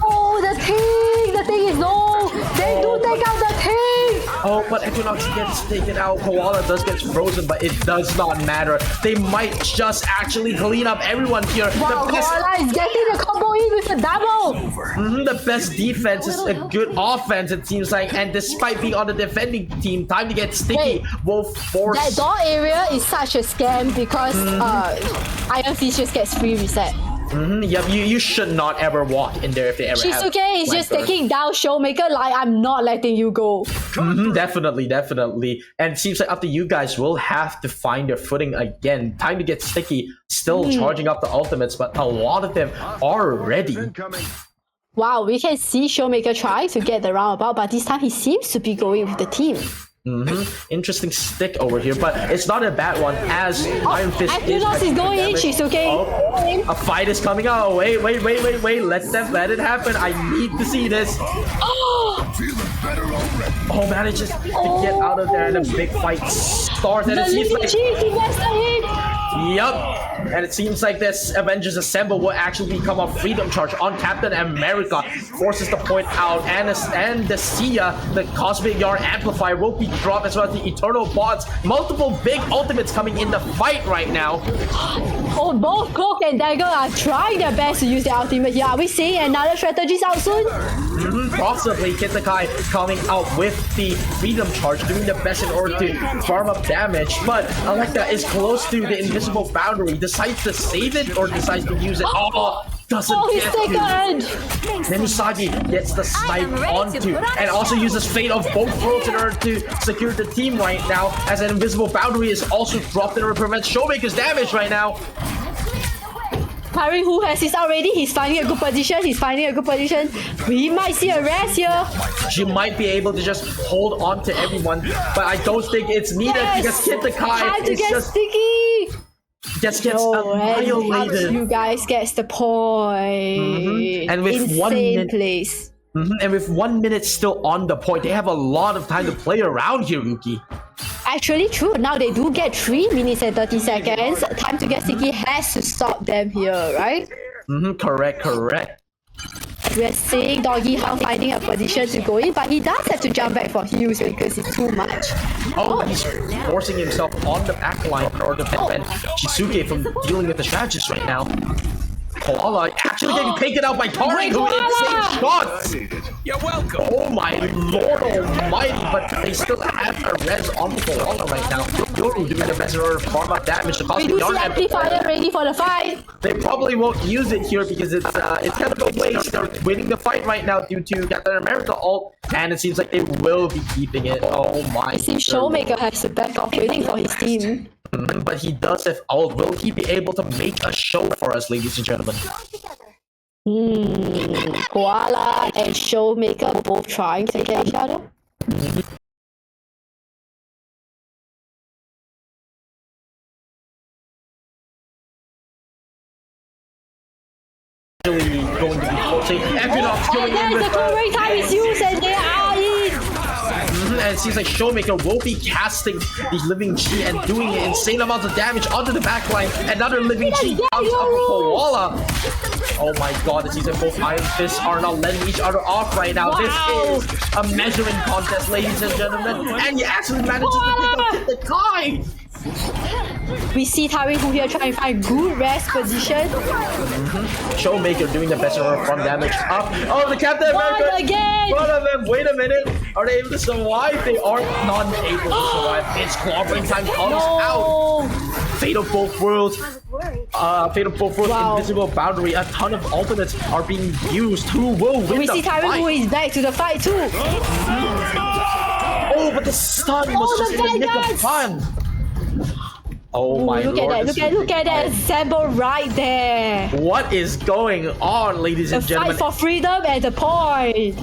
Oh, the thing is no. They do take out the thing. Oh, but Equinox gets taken out. Koala does get frozen, but it does not matter. They might just actually clean up everyone here. Wow, Koala is getting the combo in with a double. The best defense is a good offense, it seems like. And despite being on the defending team, time to get sticky will force. That door area is such a scam because Iron Fist just gets free reset. Yep, you should not ever walk in there if they ever have. Shizuke is just taking down Showmaker like I'm not letting you go. Definitely. And it seems like up to you guys will have to find their footing again. Time to get sticky. Still charging up the ultimates, but a lot of them are ready. Wow, we can see Showmaker trying to get the roundabout, but this time he seems to be going with the team. Interesting stick over here, but it's not a bad one as Iron Fist Equinox is going in, Shizuke. A fight is coming out. Wait. Let it happen. I need to see this. Oh, manages to get out of there and a big fight starts. And it seems like... Yep. and it seems like this Avengers Assemble will actually become a freedom charge on Captain America. Forces the point out, and the Sia, the Cosmic Yarn Amplifier will be dropped, as well as the Eternal Bonds. Multiple big ultimates coming in the fight right now. Oh, both Cloak and Dagger are trying their best to use their ultimate here. Are we seeing another strategies out soon? Possibly Kitakai coming out with the freedom charge, doing the best in order to farm up damage, but Electa is close to the invisible boundary, decides to save it or decides to use it. Doesn't he's get to. second! Nemusagi gets the snipe onto, and also uses Fate of both worlds in order to secure the team right now, as an invisible boundary is also dropped in order to prevent Showmaker's damage right now. Harry, who has his already? He's finding a good position. We might see a rest here. She might be able to just hold on to everyone, but I don't think it's needed because Kitakai is just sticky. Gets annihilated. You guys gets the point. And with Insane 1 minute, place. And with 1 minute still on the point, they have a lot of time to play around here, Uki. Actually, true. Now they do get 3 minutes and 30 seconds. Time to get sticky has to stop them here, right? Correct. We're seeing Doggy House finding a position to go in, but he does have to jump back for heals because it's too much. He's forcing himself on the back line in order to prevent Shizuke from dealing with the strategist right now. Koala actually getting taken out by Tari, who insane shots! You're welcome. Oh my lord almighty, but they still have a res on Koala right now. Yoru doing the best in order to farm up damage. We do see Amplifier ready for the fight. They probably won't use it here because it's kind of a waste. They're winning the fight right now due to Captain America ult, and it seems like they will be keeping it. Oh my. I see Showmaker has the backup waiting for his team. But he does have ult. Will he be able to make a show for us, ladies and gentlemen? Koala and Showmaker both trying to get each other. Going to be forcing Equinox going in with the covering time is used and they are in. And it seems like Showmaker will be casting the Living Chi and doing insane amounts of damage onto the backline. Another Living Chi comes up with Koala. Oh my god, it seems like both Iron Fists are not letting each other off right now. Wow. This is a measuring contest, ladies and gentlemen. And he actually manages to pick up the Kai. We see Tarihu here trying to find good rest position. Showmaker doing the best in order from damage up. Oh, the Captain America! Again! One of them. Wait a minute. Are they able to survive? They are not able to survive. It's clobbering time comes out. Fate of both worlds. Invisible boundary. A ton of ultimates are being used. Who will win We the see Tarihu is back to the fight too. Oh, but the stun was just in the nick of time. Oh my look lord. Look at that Sambo right there. What is going on, ladies and The gentlemen? fight for freedom at the point.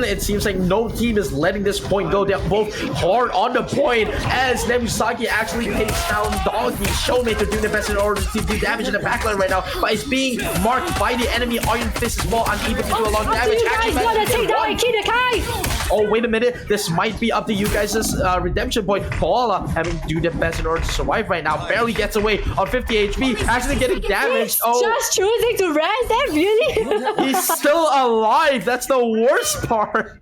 It seems like no team is letting this point go. They're both hard on the point as Nemusagi actually takes down Doggy. Showmaker doing the best in order to do damage in the backline right now, but it's being marked by the enemy Iron Fist as well, unable to do a lot of damage. You guys wanna take down Kitakai? Oh, wait a minute. This might be up to you guys' redemption point. Koala having to do their best in order to survive right now. Barely gets away on 50 HP, actually getting damaged. Oh, just choosing to rest that really? he's still alive. That's the worst part.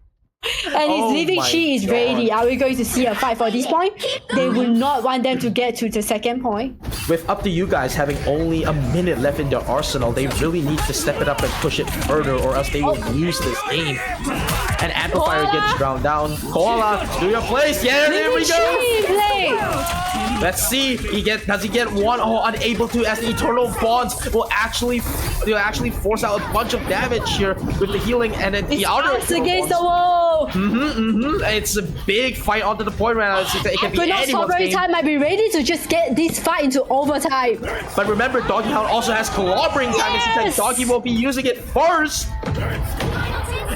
And his Living Chi is ready. Are we going to see a fight for this point? They will not want them to get to the second point. With up to you guys having only a minute left in their arsenal, they really need to step it up and push it further, or else they will lose this game. And Amplifier gets drowned down. Koala, do your place. Yeah, there we go. Let's see. Does he get one? Oh, unable to, as the Eternal Bonds will actually force out a bunch of damage here with the healing, and then the outer against the wall. It's a big fight onto the point right now. It can be anyone's game. Time might be ready to just get this fight into overtime. But remember, Doggy Hound also has clobbering time. It seems like Doggy will be using it first.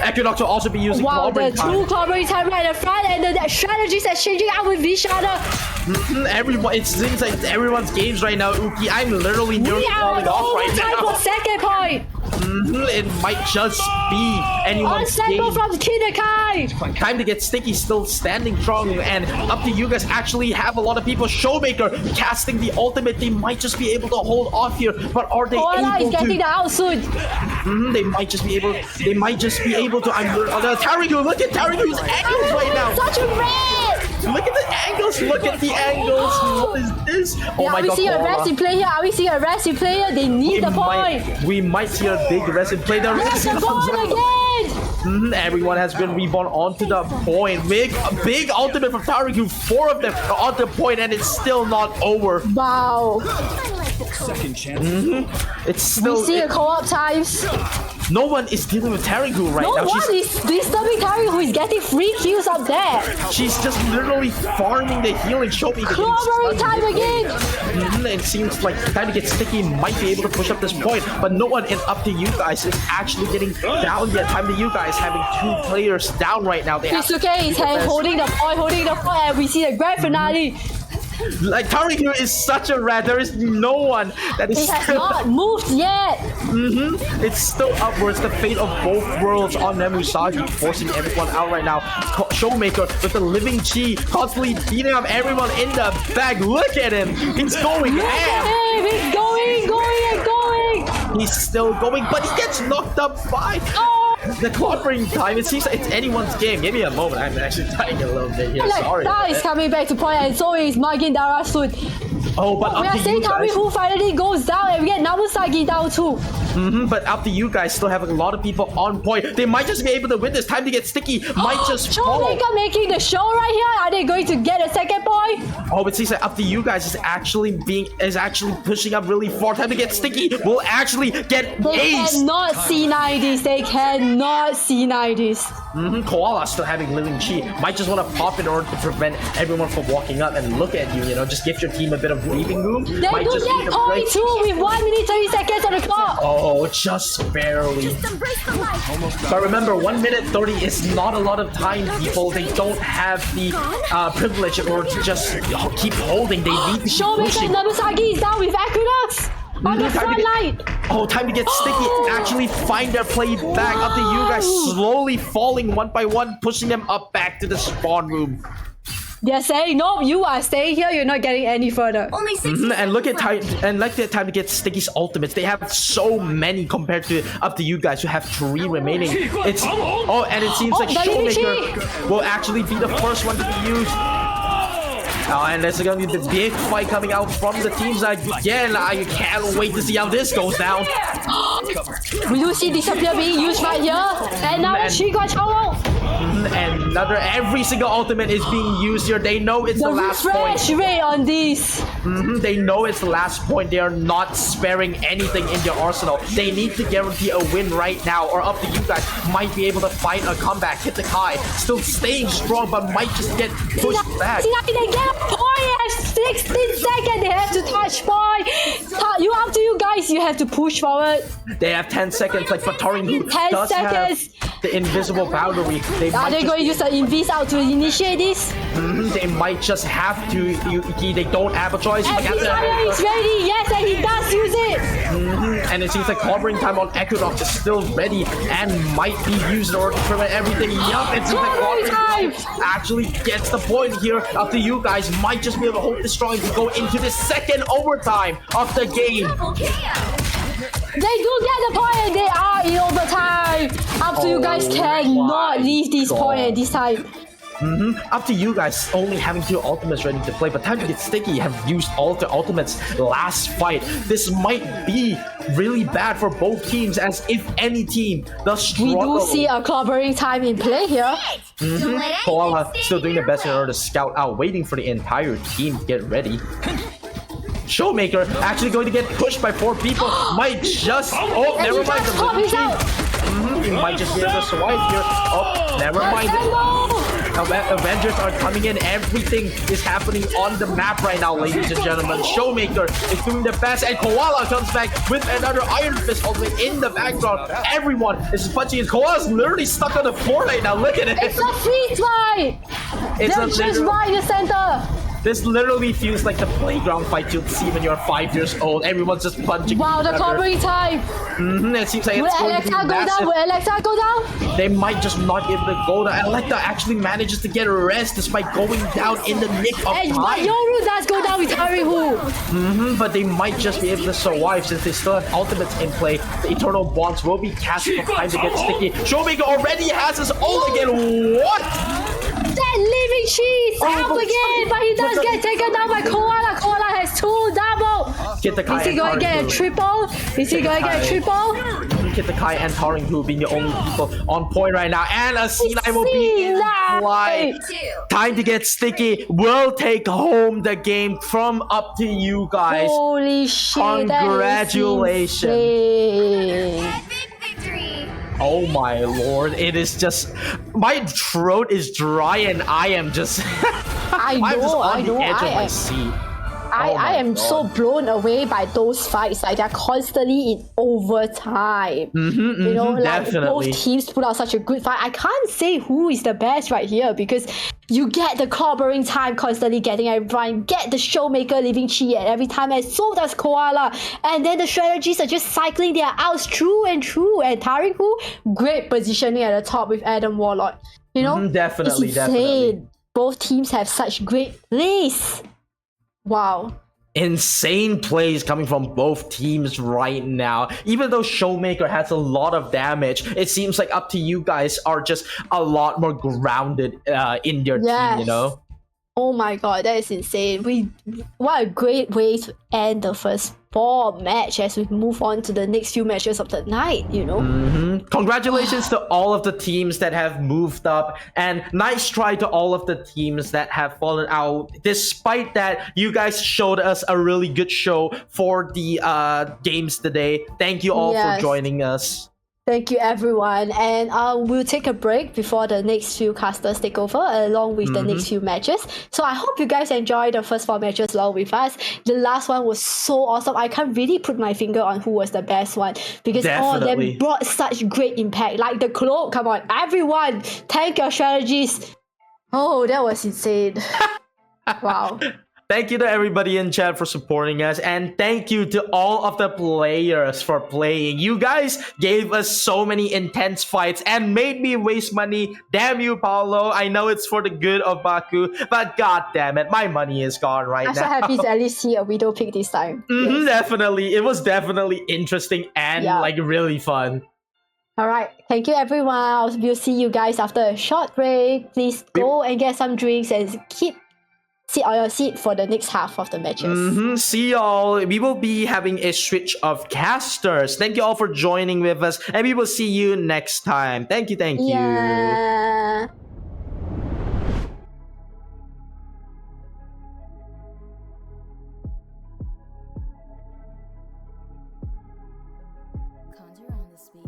Equinox will also be using clobbering time. Wow, the two clobbering time right in front, and the strategies are changing out with each other. Everyone, it seems like everyone's games right now, Uki. I'm literally nearly falling off right now. For second point. It might just be anyone's game. Unstable from Kidakai! Time to get sticky, still standing strong, and up to you guys. Actually, have a lot of people. Showmaker casting the ultimate. They might just be able to hold off here, but are they Koala able is getting to? the out soon. They might just be able. They might just be able to. Tarigu, look at Tarigu's angles right now. Such a red! Look at the angles. Look at the angles. What is this? Oh Yeah, my are we god. seeing a Koala. rest in play here? Are we seeing a rest in play here? They need the point. We might see a big resin play. There That's is the goal again! Everyone has been reborn onto the point. Big ultimate from Tarigu. 4 of them are on the point, and it's still not over. Wow. Second chance. It's still. We see a co-op times. No one is dealing with Tarigu right No now. one is disturbing Tari who is getting free kills up there. She's just literally farming the healing. Show me the Clobbering time again. It seems like time to get sticky might be able to push up this point, but no one in up to you guys is actually getting down yet. Time to you guys having 2 players down right now. They have Kisuke is holding the point, and we see the grand finale. like Tarigu is such a rat. There is no one that is He has still. not moved yet. It's still upwards. The fate of both worlds on Nemusagi, forcing everyone out right now. Showmaker with the living chi, constantly beating up everyone in the back. Look at him. He's going ham. Hey, he's going. He's still going, but he gets knocked up by the clobbering time. It seems like it's anyone's game. Give me a moment. I'm actually dying a little bit here. Like, Sorry. Da is coming back to point, and so is Magin Dara soon. Oh, but We up are to seeing you guys. Tarihu finally goes down, and we get Namusagi down too. But up to you guys. Still have a lot of people on point. They might just be able to win this. Time to get sticky. Might just fall. Showmaker making the show right here. Are they going to get a second point? Oh, it seems like up to you guys is actually pushing up really far. Time to get sticky. We'll actually get They ace. cannot C9 this. They cannot C9 this. Koala still having living chi. Might just want to pop in order to prevent everyone from walking up and look at you. You know, just give your team a bit of breathing room. They Might do just get need a point break. too with 1 minute 30 seconds on the clock. Oh, just barely. Embrace the light. But remember, 1 minute 30 is not a lot of time, people. They don't have the privilege or to just keep holding. They need to keep Showmaker pushing. Namusagi is down with Equinox on the Time to front get- line. Oh, time to get sticky. Actually find their play back. Up to you guys, slowly falling one by one, pushing them up back to the spawn room. They're saying, no, you are staying here. You're not getting any further. Only 6 And look at time, and like the time to get Sticky's ultimates. They have so many compared to up to you guys who have 3 remaining. It's and it seems like the Showmaker will actually be the first one to be used. And there's gonna be the big fight coming out from the teams again. I can't wait to see how this goes down. Will you see Disappear being used right here? And now Man. she got Chao. And every single ultimate is being used here. They know it's the The last point. refresh rate on this. They know it's the last point. They are not sparing anything in their arsenal. They need to guarantee a win right now, or up to you guys. Might be able to find a comeback. Hit the Kai. Still staying strong, but might just get pushed back. See, they get a point at 16 seconds. They have to touch point. You up to you guys. You have to push forward. They have 10 seconds, like Fatarin, who 10 does seconds. have the invisible boundary. They Are might they just going to use the Invis out to initiate this? They might just have to. They don't have a choice. And Like, have to- Desire is ready. Yes, and he does use it. And it seems like clobbering time on Equinox is still ready and might be used in order to prevent everything. Yup, it seems like Clobbering clobbering time. time actually gets the point here. Up to you guys, might just be able to hold this strong to go into the second overtime of the game. They do get the point and they are in overtime. Up to you guys Oh cannot my leave this point God. at this time. Up to you guys, only having 2 ultimates ready to play, but time to get sticky. Have used all the ultimates last fight. This might be really bad for both teams, as if any team does We struggle. do see a clobbering time in play here. Don't let Koala anything still stand doing in the best in your order to scout out, waiting for the entire team to get ready. Showmaker actually going to get pushed by 4 people. Might just never mind. The Pop is out. He might just be able to swipe here. Oh, never mind. Avengers are coming in. Everything is happening on the map right now, ladies and gentlemen. Showmaker is doing the best, and Koala comes back with another Iron Fist ultimate in the background. Everyone is punching, and Koala's literally stuck on the floor right now. Look at it. It's a freeze fight. It's They're a just literal- right in the center. This literally feels like the playground fight you'd see when you're 5 years old. Everyone's just punching. Wow, the covering time. It seems like Will it's going to Alexa be go massive. down? Will Alexa go down? They might just not be able to go down. Alexa actually manages to get a rest despite going down in the nick of And but time. Yoru does go down with Harry Hu. But they might just be able to survive since they still have ultimates in play. The Eternal Bonds will be cast for time to get sticky. Showmaker already has his ult again. What? That living cheese up again, but he does get taken down by Koala. Koala has 2 double. Get the Kai Is he and going to get a Taring triple? Is he going to get a triple? Get the Kai and Taring Hu being the only people on point right now. And a C9 will be in play. Time to get sticky. Will take home the game from Up to You guys. Holy shit! Congratulations. That is insane. Epic victory! Oh my lord, it is just my throat is dry and I am just I I'm just know, on I the know. edge of my seat. Oh I my am God. so blown away by those fights. Like they're constantly in overtime. You know, like definitely. both teams put out such a good fight. I can't say who is the best right here because you get the clobbering time constantly getting everyone, get the showmaker living chi at every time, and so does Koala. And then the strategies are just cycling their outs true and true. And Taring Hu, great positioning at the top with Adam Warlock. You know, Definitely, it's insane. definitely. Both teams have such great plays. Wow. Insane plays coming from both teams right now. Even though Showmaker has a lot of damage, it seems like Up to You guys are just a lot more grounded in your team, you know? Oh my god, that is insane. What a great way to end the first 4 match as we move on to the next few matches of the night, you know? Congratulations to all of the teams that have moved up, and nice try to all of the teams that have fallen out. Despite that, you guys showed us a really good show for the games today. Thank you all for Yes. joining us. Thank you, everyone. And we'll take a break before the next few casters take over, along with the next few matches. So I hope you guys enjoyed the first 4 matches along with us. The last one was so awesome. I can't really put my finger on who was the best one because all of Definitely. them brought such great impact. Like the cloak, come on, everyone, tank your strategies. Oh, that was insane. Wow. Thank you to everybody in chat for supporting us, and thank you to all of the players for playing. You guys gave us so many intense fights and made me waste money. Damn you, Paulo. I know it's for the good of Baku, but god damn it, my money is gone right I'm so now. happy to at least see a widow pick this time. Yes. Definitely. It was definitely interesting and Yeah. like really fun. Alright, thank you everyone. We'll see you guys after a short break. Please go and get some drinks and sit on your seat for the next half of the matches. See y'all. We will be having a switch of casters. Thank you all for joining with us, and we will see you next time. Thank you. Yeah. Conjure on the speed.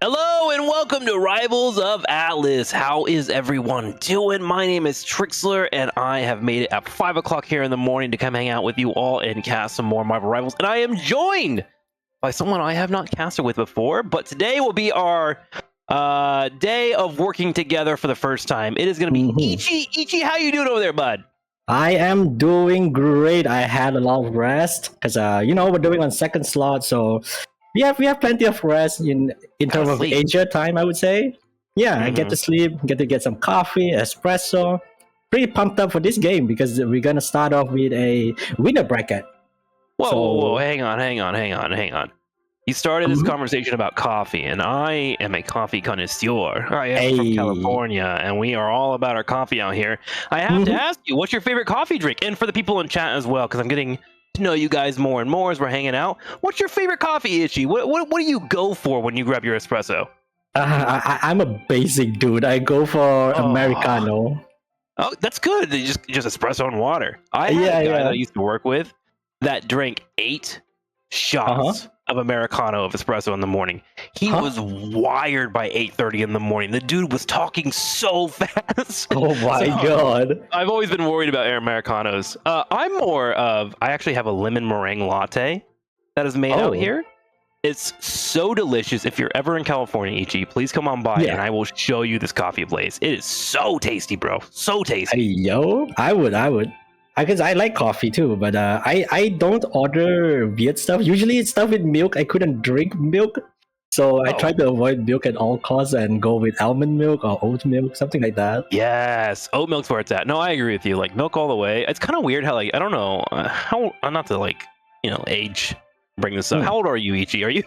Hello and welcome to Rivals of Atlas. How is everyone doing? My name is Trixler and I have made it at 5 o'clock here in the morning to come hang out with you all and cast some more Marvel Rivals. And I am joined by someone I have not casted with before, but today will be our day of working together for the first time. It is going to be Ichi. Ichi, how you doing over there, bud? I am doing great. I had a lot of rest because we're doing on second slot, so we have plenty of rest in terms of Asia time, I would say. Yeah, I get to sleep, get to get some coffee, espresso. Pretty pumped up for this game because we're gonna start off with a winner bracket. Whoa, hang on. You started this conversation about coffee, and I am a coffee connoisseur. I am from California, and we are all about our coffee out here. I have to ask you, what's your favorite coffee drink? And for the people in chat as well, because I'm getting to know you guys more and more as we're hanging out. What's your favorite coffee, Ichi? What do you go for when you grab your espresso? I'm a basic dude. I go for Americano. Oh, that's good. Just espresso and water. I had a guy that I used to work with that drank 8 shots of Americano of espresso in the morning. He was wired by 8:30 in the morning. The dude was talking so fast. Oh my god. I've always been worried about Americanos. I'm more of, I actually have a lemon meringue latte that is made out here. It's so delicious. If you're ever in California, Ichi, please come on by and I will show you this coffee place. It is so tasty, bro. So tasty. Yo, I would. Because I like coffee too, but I don't order weird stuff. Usually it's stuff with milk. I couldn't drink milk, so I try to avoid milk at all costs and go with almond milk or oat milk, something like that. Yes, oat milk's where it's at. No, I agree with you. Like milk all the way. It's kind of weird how I don't know how not to age bring this up. How old are you, Ichi? Are you?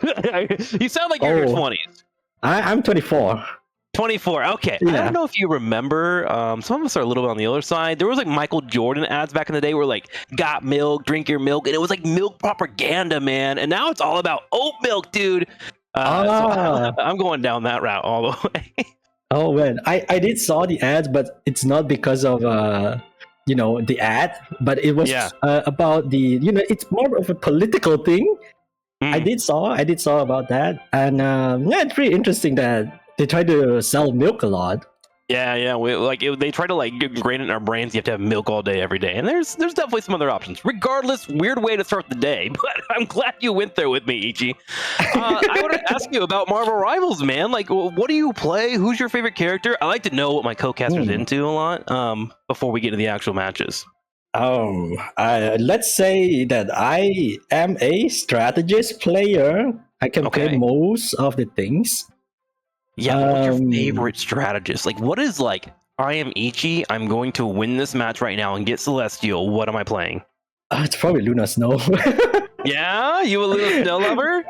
You sound like you're in your 20s. I'm 24. 24. Okay. I don't know if you remember. Some of us are a little bit on the other side. There was like Michael Jordan ads back in the day where like got milk, drink your milk, and it was like milk propaganda, man. And now it's all about oat milk, dude. So I'm going down that route all the way. Oh man, I did saw the ads, but it's not because of the ad, but it was about the it's more of a political thing. I did saw about that, and it's pretty interesting that they try to sell milk a lot. Yeah. They try to ingrain it in our brains. You have to have milk all day, every day. And there's definitely some other options. Regardless, weird way to start the day. But I'm glad you went there with me, Ichi. I want to ask you about Marvel Rivals, man. Like, what do you play? Who's your favorite character? I like to know what my co-caster's into a lot before we get to the actual matches. Let's say that I am a strategist player. I can play most of the things. Yeah, what's your favorite strategist? Like, what is I am Ichi, I'm going to win this match right now and get Celestial. What am I playing? It's probably Luna Snow. Yeah? You a Luna Snow lover?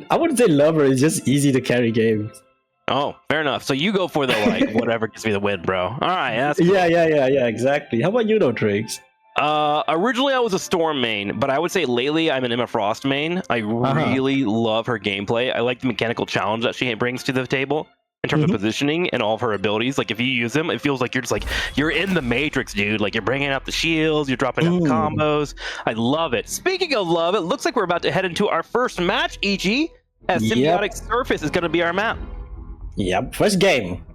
I wouldn't say lover, it's just easy to carry games. Oh, fair enough. So you go for the, whatever gives me the win, bro. All right, that's cool. Yeah, exactly. How about you, though, Triggs? Originally I was a Storm main, but I would say lately I'm an Emma Frost main. I really love her gameplay. I like the mechanical challenge that she brings to the table in terms of positioning and all of her abilities. Like if you use them, it feels like you're just you're in the Matrix, dude. Like you're bringing out the shields, you're dropping out the combos. I love it. Speaking of love, it looks like we're about to head into our first match, EG, as Symbiotic Surface is going to be our map. Yep, first game.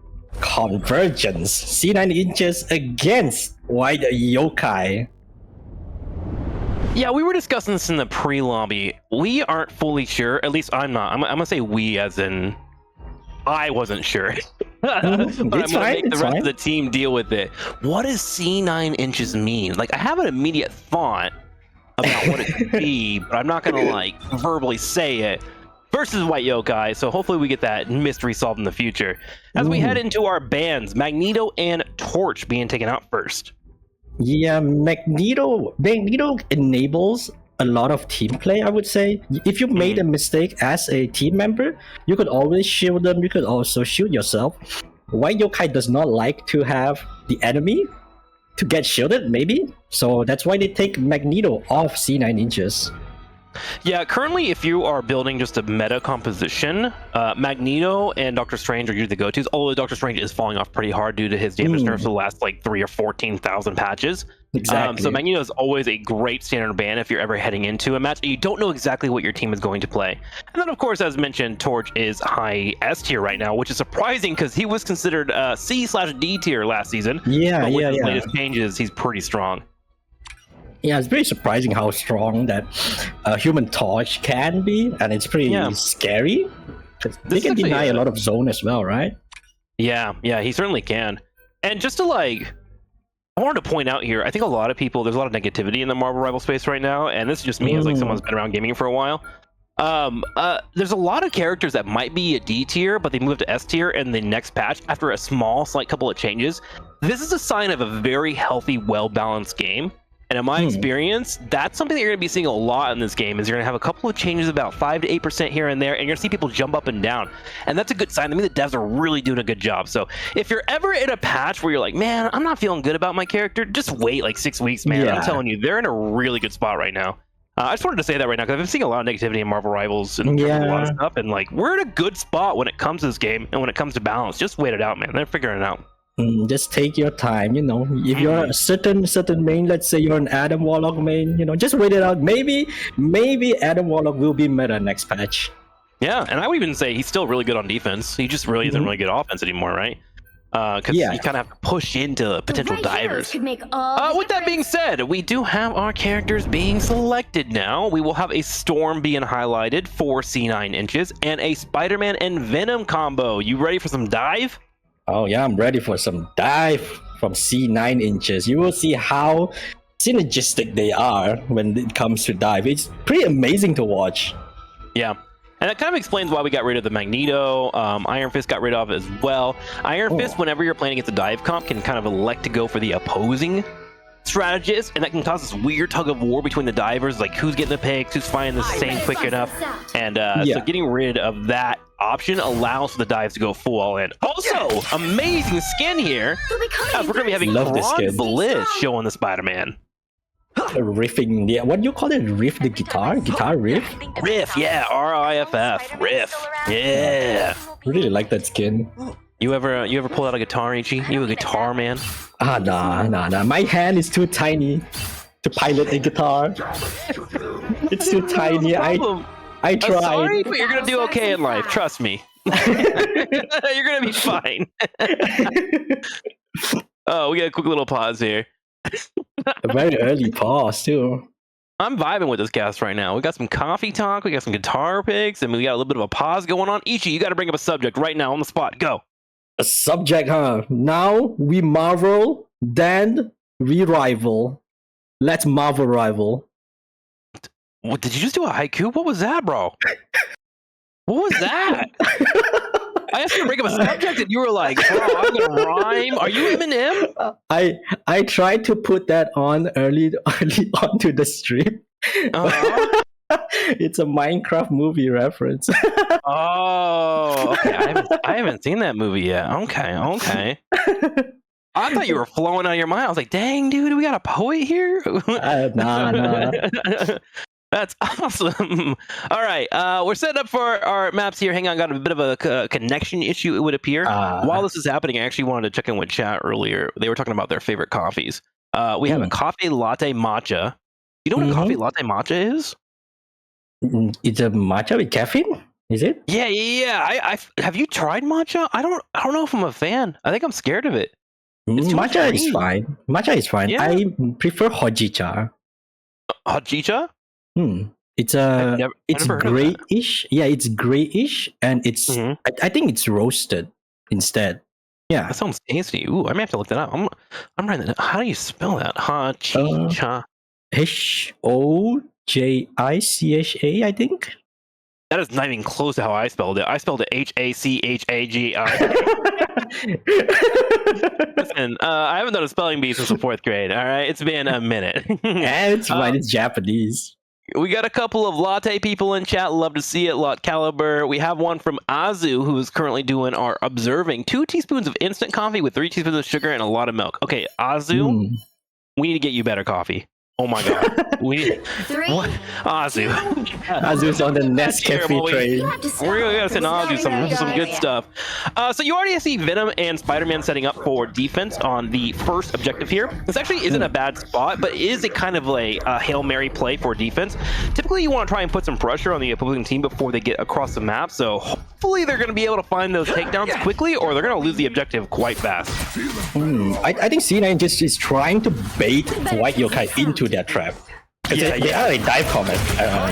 Convergence. C9 inches against White Yokai. Yeah, we were discussing this in the pre-lobby. We aren't fully sure. At least I'm not. I'm going to say we as in I wasn't sure. But I'm going to make the rest of the team deal with it. What does C9 inches mean? Like, I have an immediate thought about what it could be, but I'm not going to verbally say it. Versus White Yokai, so hopefully we get that mystery solved in the future. As we head into our bans, Magneto and Torch being taken out first. Yeah, Magneto enables a lot of team play, I would say. If you made a mistake as a team member, you could always shield them, you could also shield yourself. White Yokai does not like to have the enemy to get shielded, maybe. So that's why they take Magneto off C9 inches. Yeah, currently if you are building just a meta composition, Magneto and Doctor Strange are usually the go-tos, although Doctor Strange is falling off pretty hard due to his damage nerfs for the last 3 or 14,000 patches. Exactly. So Magneto is always a great standard ban if you're ever heading into a match and you don't know exactly what your team is going to play. And then, of course, as mentioned, Torch is high S tier right now, which is surprising because he was considered C/D tier last season. Yeah, but with yeah, the yeah. latest changes, he's pretty strong. Yeah, it's very surprising how strong that Human Torch can be, and it's pretty scary. 'Cause they This is can actually deny a lot of zone as well, right? Yeah, he certainly can. And just to I wanted to point out here, I think a lot of people, there's a lot of negativity in the Marvel Rival space right now, and this is just me as someone who's been around gaming for a while. There's a lot of characters that might be a D tier, but they move to S tier in the next patch after a slight couple of changes. This is a sign of a very healthy, well-balanced game. And in my experience, that's something that you're going to be seeing a lot in this game, is you're going to have a couple of changes, about 5 to 8% here and there, and you're going to see people jump up and down. And that's a good sign. I mean, the devs are really doing a good job. So if you're ever in a patch where you're like, man, I'm not feeling good about my character, just wait 6 weeks, man. I'm telling you, they're in a really good spot right now. I just wanted to say that right now, because I've been seeing a lot of negativity in Marvel Rivals and a lot of stuff, and we're in a good spot when it comes to this game, and when it comes to balance. Just wait it out, man. They're figuring it out. Just take your time, if you're a certain main, let's say you're an Adam Warlock main, just wait it out. Maybe Adam Warlock will be meta next patch. Yeah, and I would even say he's still really good on defense. He just really isn't really good offense anymore, right? Because you kind of have to push into potential divers. Could make all With that being said, we do have our characters being selected now. We will have a Storm being highlighted for C9 inches and a Spider-Man and Venom combo. You ready for some dive? Oh yeah, I'm ready for some dive from C9 inches. You will see how synergistic they are when it comes to dive. It's pretty amazing to watch. Yeah. And that kind of explains why we got rid of the Magneto. Iron Fist got rid of as well. Iron Fist, whenever you're playing against a dive comp, can kind of elect to go for the opposing strategist, and that can cause this weird tug of war between the divers, who's getting the picks, who's finding the same quick enough. And so getting rid of that option allows for the dives to go full all in. Also, amazing skin here. We're going to be having Ron Bliss showing the Spider-Man. Riffing, what do you call it? Riff the guitar? Guitar riff? Riff, yeah, R-I-F-F, riff, yeah. Really like that skin. You ever pull out a guitar, Ichi? You a guitar man? Nah. My hand is too tiny to pilot a guitar. It's too tiny. I tried. Sorry, but you're gonna do okay in life. Trust me. You're gonna be fine. Oh, we got a quick little pause here. A very early pause too. I'm vibing with this cast right now. We got some coffee talk, we got some guitar picks, and we got a little bit of a pause going on. Ichi, you got to bring up a subject right now on the spot. Go. A subject, huh? Now we marvel, then we rival. Let's marvel rival. What, did you just do a haiku? What was that, bro? What was that? I asked you to bring up a subject, and you were like, "Bro, I'm gonna rhyme." Are you Eminem? I tried to put that on early onto the stream. It's a Minecraft movie reference. Oh, okay. I haven't seen that movie yet. Okay. I thought you were flowing out of your mind. I was like, "Dang, dude, we got a poet here." Nah. That's awesome. All right, we're set up for our maps here. Hang on, got a bit of a connection issue, it would appear. While this is happening, I actually wanted to check in with chat earlier. They were talking about their favorite coffees. We have a coffee latte matcha. You know what a coffee latte matcha is? It's a matcha with caffeine, is it? Yeah. I have you tried matcha? I don't know if I'm a fan. I think I'm scared of it. Matcha is fine. Matcha is fine. Yeah. I prefer hojicha. Hojicha? It's it's grayish. Yeah, it's grayish, and it's I think it's roasted instead. Yeah, that sounds tasty. Ooh, I may have to look that up. I'm writing that. How do you spell that? Hojicha. Hojicha, I think. That is not even close to how I spelled it. I spelled it Hachagi. Listen, I haven't done a spelling bee since the 4th grade. All right, it's been a minute. It's fine. It's Japanese. We got a couple of latte people in chat. Love to see it. Lot Caliber. We have one from Azu, who is currently doing our observing 2 teaspoons of instant coffee with 3 teaspoons of sugar and a lot of milk. Okay, Azu, we need to get you better coffee. Oh my god. We Three, what? Azu. Azu's on the Nescafe terrible. train. you have to stop We're gonna send this Azu some good area. stuff. So you already see Venom and Spider-Man setting up for defense on the first objective here. This actually isn't a bad spot, but it is a kind of a Hail Mary play for defense. Typically, you want to try and put some pressure on the opposing team before they get across the map. So hopefully they're going to be able to find those takedowns quickly, or they're going to lose the objective quite fast. I think C9 just is trying to bait White Yokai into their trap. Because they are a dive comment,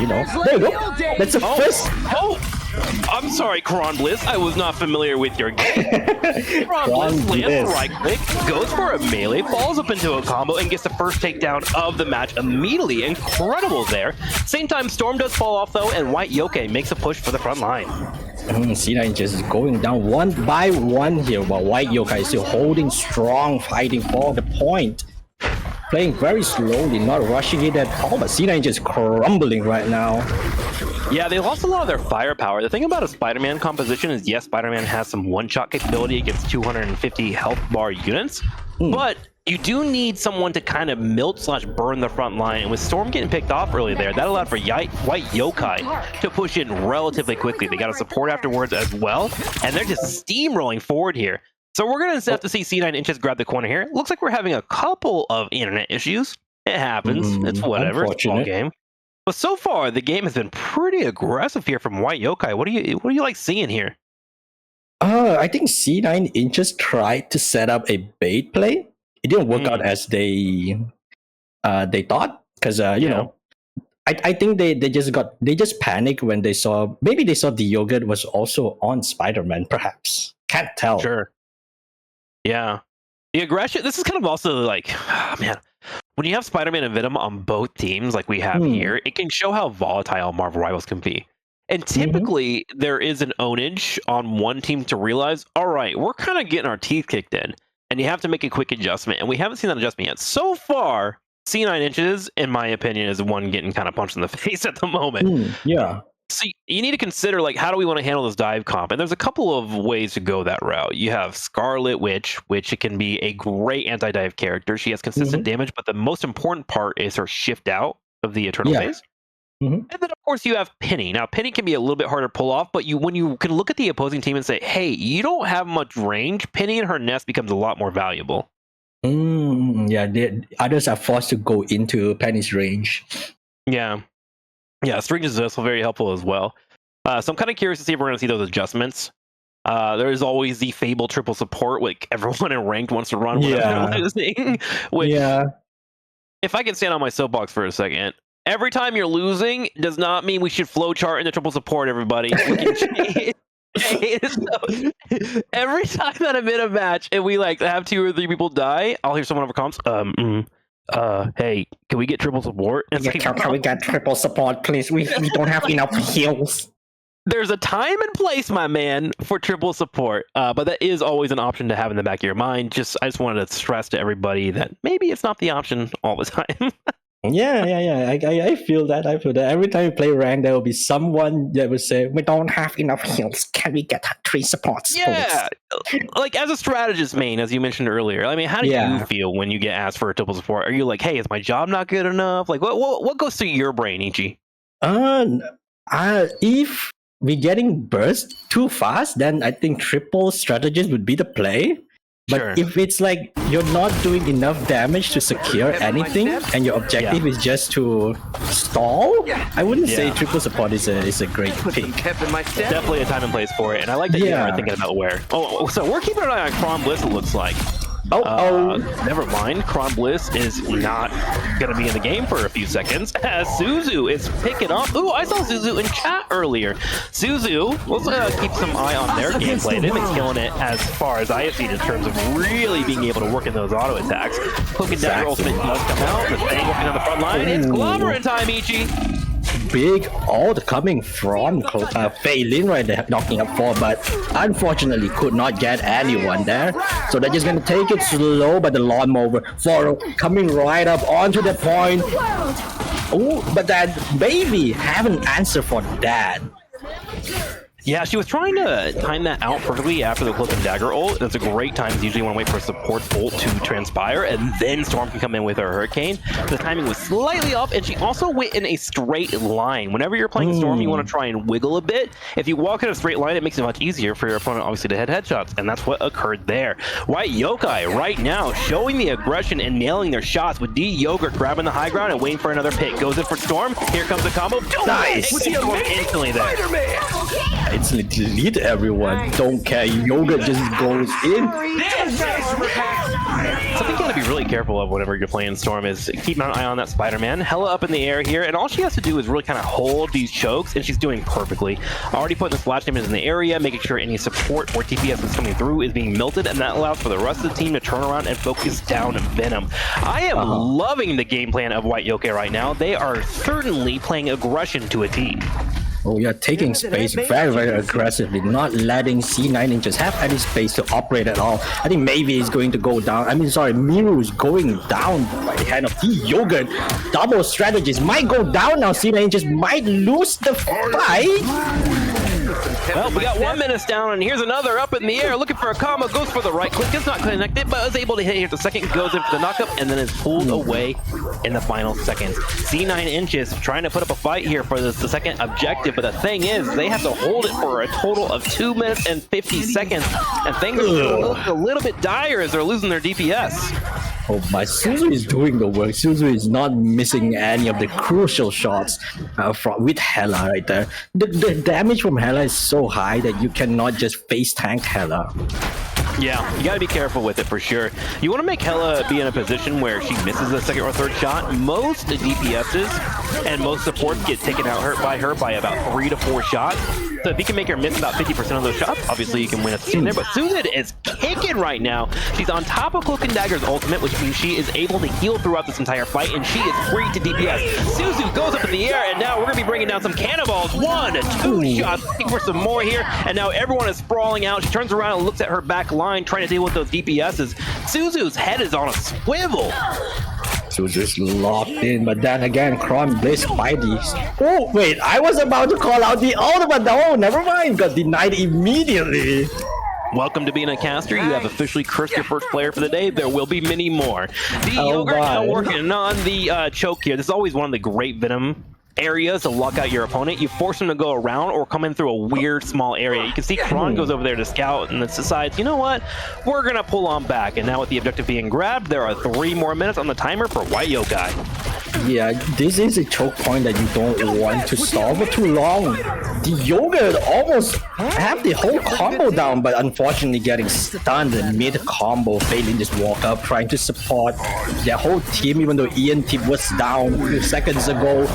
you know. There you go. That's the first. Oh, I'm sorry, Kron Bliss. I was not familiar with your game. Kron Bliss lands right click, goes for a melee, falls up into a combo, and gets the first takedown of the match immediately. Incredible there. Same time, Storm does fall off though, and White Yokai makes a push for the front line. C9 just going down one by one here, while White Yokai is still holding strong, fighting for the point. Playing very slowly, not rushing it at all, but C9 just crumbling right now. Yeah, they lost a lot of their firepower. The thing about a Spider-Man composition is, yes, Spider-Man has some one-shot capability against 250 health bar units, but you do need someone to kind of melt/burn the front line. And with Storm getting picked off early there, that allowed for White Yokai to push in relatively quickly. They got a support afterwards as well, and they're just steamrolling forward here. So we're going to have to see C9 Inches grab the corner here. Looks like we're having a couple of internet issues. It happens. It's whatever. It's a small game. But so far, the game has been pretty aggressive here from White Yokai. What do you like seeing here? I think C9 Inches tried to set up a bait play. It didn't work out as they thought, because you know, I think they just panicked when they saw the yogurt was also on Spider-Man. Perhaps, can't tell. Sure. Yeah, the aggression. This is kind of also like, man, when you have Spider-Man and Venom on both teams, like we have here, it can show how volatile Marvel Rivals can be. And typically, there is an ownage on one team to realize, all right, we're kind of getting our teeth kicked in, and you have to make a quick adjustment. And we haven't seen that adjustment yet. So far, C9 Inches, in my opinion, is the one getting kind of punched in the face at the moment. Yeah. So you need to consider, like, how do we want to handle this dive comp? And there's a couple of ways to go that route. You have Scarlet Witch, which it can be a great anti-dive character. She has consistent damage, but the most important part is her shift out of the Eternal phase. And then, of course, you have Penny. Now, Penny can be a little bit harder to pull off, but when you can look at the opposing team and say, hey, you don't have much range, Penny and her nest becomes a lot more valuable. Yeah, others are forced to go into Penny's range. Yeah, String is also very helpful as well. So I'm kind of curious to see if we're going to see those adjustments. There is always the Fable triple support, like everyone in ranked wants to run when they're losing. Which, if I can stand on my soapbox for a second, every time you're losing does not mean we should flowchart in the triple support, everybody. So, every time that I'm in a match and we like have 2 or 3 people die, I'll hear someone over comms, hey, can we get triple support? Yeah, can we get triple support, please? We don't have enough heals. There's a time and place, my man, for triple support, but that is always an option to have in the back of your mind. I just wanted to stress to everybody that maybe it's not the option all the time. Yeah. I feel that. Every time you play rank, there will be someone that will say, we don't have enough heals. Can we get 3 supports? Yeah. Like, as a strategist main, as you mentioned earlier, I mean, how do you feel when you get asked for a triple support? Are you like, hey, is my job not good enough? Like, what goes through your brain, Ichi? If we're getting burst too fast, then I think triple strategist would be the play. But if it's like you're not doing enough damage to secure anything and your objective is just to stall, I wouldn't say triple support is a great pick. Definitely a time and place for it, and I like that you are thinking about where. Oh, so we're keeping an eye on Kron Bliss, it looks like. Never mind. Kron Bliss is not going to be in the game for a few seconds as Suzu is picking up. Ooh, I saw Suzu in chat earlier. Suzu, let's keep some eye on their gameplay. They've been killing it as far as I have seen in terms of really being able to work in those auto attacks. Poking down your ultimate does come out. The thing working on the front line. It's clobbering time, Ichi. Big ult coming from Fei Lin right there, knocking up 4, but unfortunately could not get anyone there. So they're just gonna take it slow, but the lawnmower for coming right up onto the point. Oh, but that baby haven't answered for that. Yeah, she was trying to time that out perfectly after the Cloak and Dagger ult. That's a great time. Usually want to wait for support ult to transpire, and then Storm can come in with her Hurricane. The timing was slightly off, and she also went in a straight line. Whenever you're playing Storm, you want to try and wiggle a bit. If you walk in a straight line, it makes it much easier for your opponent, obviously, to hit headshots, and that's what occurred there. White Yokai right now showing the aggression and nailing their shots with D Yogurt grabbing the high ground and waiting for another pick. Goes in for Storm. Here comes the combo. Nice. Storm instantly there. It's delete everyone. Don't care. Yogurt just goes in. Something you gotta be really careful of whenever you're playing Storm is keep an eye on that Spider-Man. Hella up in the air here, and all she has to do is really kind of hold these chokes, and she's doing perfectly. Already putting the splash damage in the area, making sure any support or TPS is coming through is being melted, and that allows for the rest of the team to turn around and focus down Venom. I am loving the game plan of White Yokai right now. They are certainly playing aggression to a T. Oh, yeah, taking space very, very aggressively, not letting C9 Inches have any space to operate at all. I think maybe he's going to go down. I mean, sorry, Miru is going down by the hand of D Yogurt. Double strategies might go down now. C9 Inches might lose the fight. Well, we got 1 minute down, and here's another up in the air, looking for a combo, goes for the right click, it's not connected, but is able to hit here the second, goes in for the knockup, and then is pulled away in the final seconds. C9 Inches trying to put up a fight here for the second objective, but the thing is, they have to hold it for a total of 2 minutes and 50 seconds, and things are a little bit dire as they're losing their DPS. Oh my, Suzu is doing the work. Suzu is not missing any of the crucial shots with Hela right there. The damage from Hela is so high that you cannot just face tank Hela. Yeah, you gotta be careful with it for sure. You want to make Hela be in a position where she misses the second or third shot. Most DPSs and most supports get taken out by her by about 3 to 4 shots. So if you can make her miss about 50% of those shots, obviously you can win a scene there. But Susan is kicking right now. She's on top of Cloak and Dagger's ultimate, which means she is able to heal throughout this entire fight, and she is free to DPS. Suzu goes up in the air, and now we're going to be bringing down some cannonballs. 1, 2 shots, looking for some more here, and now everyone is sprawling out. She turns around and looks at her back line, trying to deal with those DPSs. Suzu's head is on a swivel. Suzu's locked in, but then again, Kron Blaze Spidey's. Oh, wait, I was about to call out the ultimate. No, never mind, got denied immediately. Welcome to being a caster. You have officially cursed your first player for the day. There will be many more. The Yogurt now working on the choke here. This is always one of the great Venom areas to lock out your opponent. You force them to go around or come in through a weird small area. You can see Kron goes over there to scout and then decides, you know what, we're gonna pull on back. And now with the objective being grabbed, there are 3 more minutes on the timer for White Yokai. Yeah, this is a choke point that you don't want to stall for too long. The Yogurt almost have the whole combo down, but unfortunately getting stunned mid-combo. Failing just walk up, trying to support their whole team, even though Ian Tip was down a few seconds ago.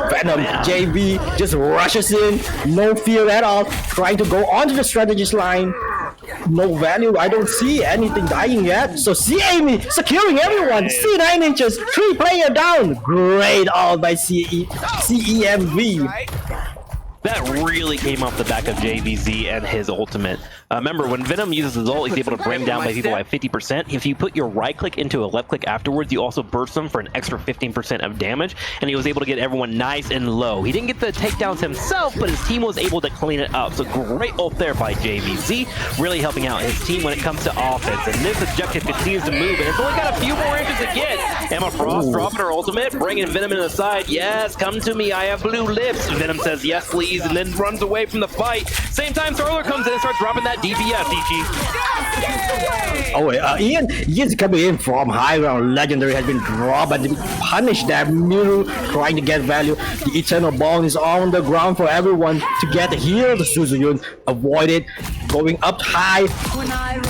Venom, JV just rushes in, no fear at all, trying to go onto the strategist line. No value, I don't see anything dying yet. So see Amy securing everyone. C9 Inches, 3 player down. Great all by CEMV. That really came off the back of JVZ and his ultimate. Remember, when Venom uses his ult, he's able to bring down my people by 50%. If you put your right click into a left click afterwards, you also burst them for an extra 15% of damage, and he was able to get everyone nice and low. He didn't get the takedowns himself, but his team was able to clean it up. So great ult there by JVZ, really helping out his team when it comes to offense. And this objective continues to move, and it's only got a few more inches to get. Emma Frost dropping her ultimate, bringing Venom in the side. Yes, come to me, I have blue lips. Venom says yes, please, and then runs away from the fight. Same time, Starler comes in and starts dropping that DPS, Ichi. Oh wait, Ian's coming in from high ground. Legendary has been dropped, but punish that Miru trying to get value. The Eternal Ball is on the ground for everyone to get here. The Suzuyun avoid it, going up high,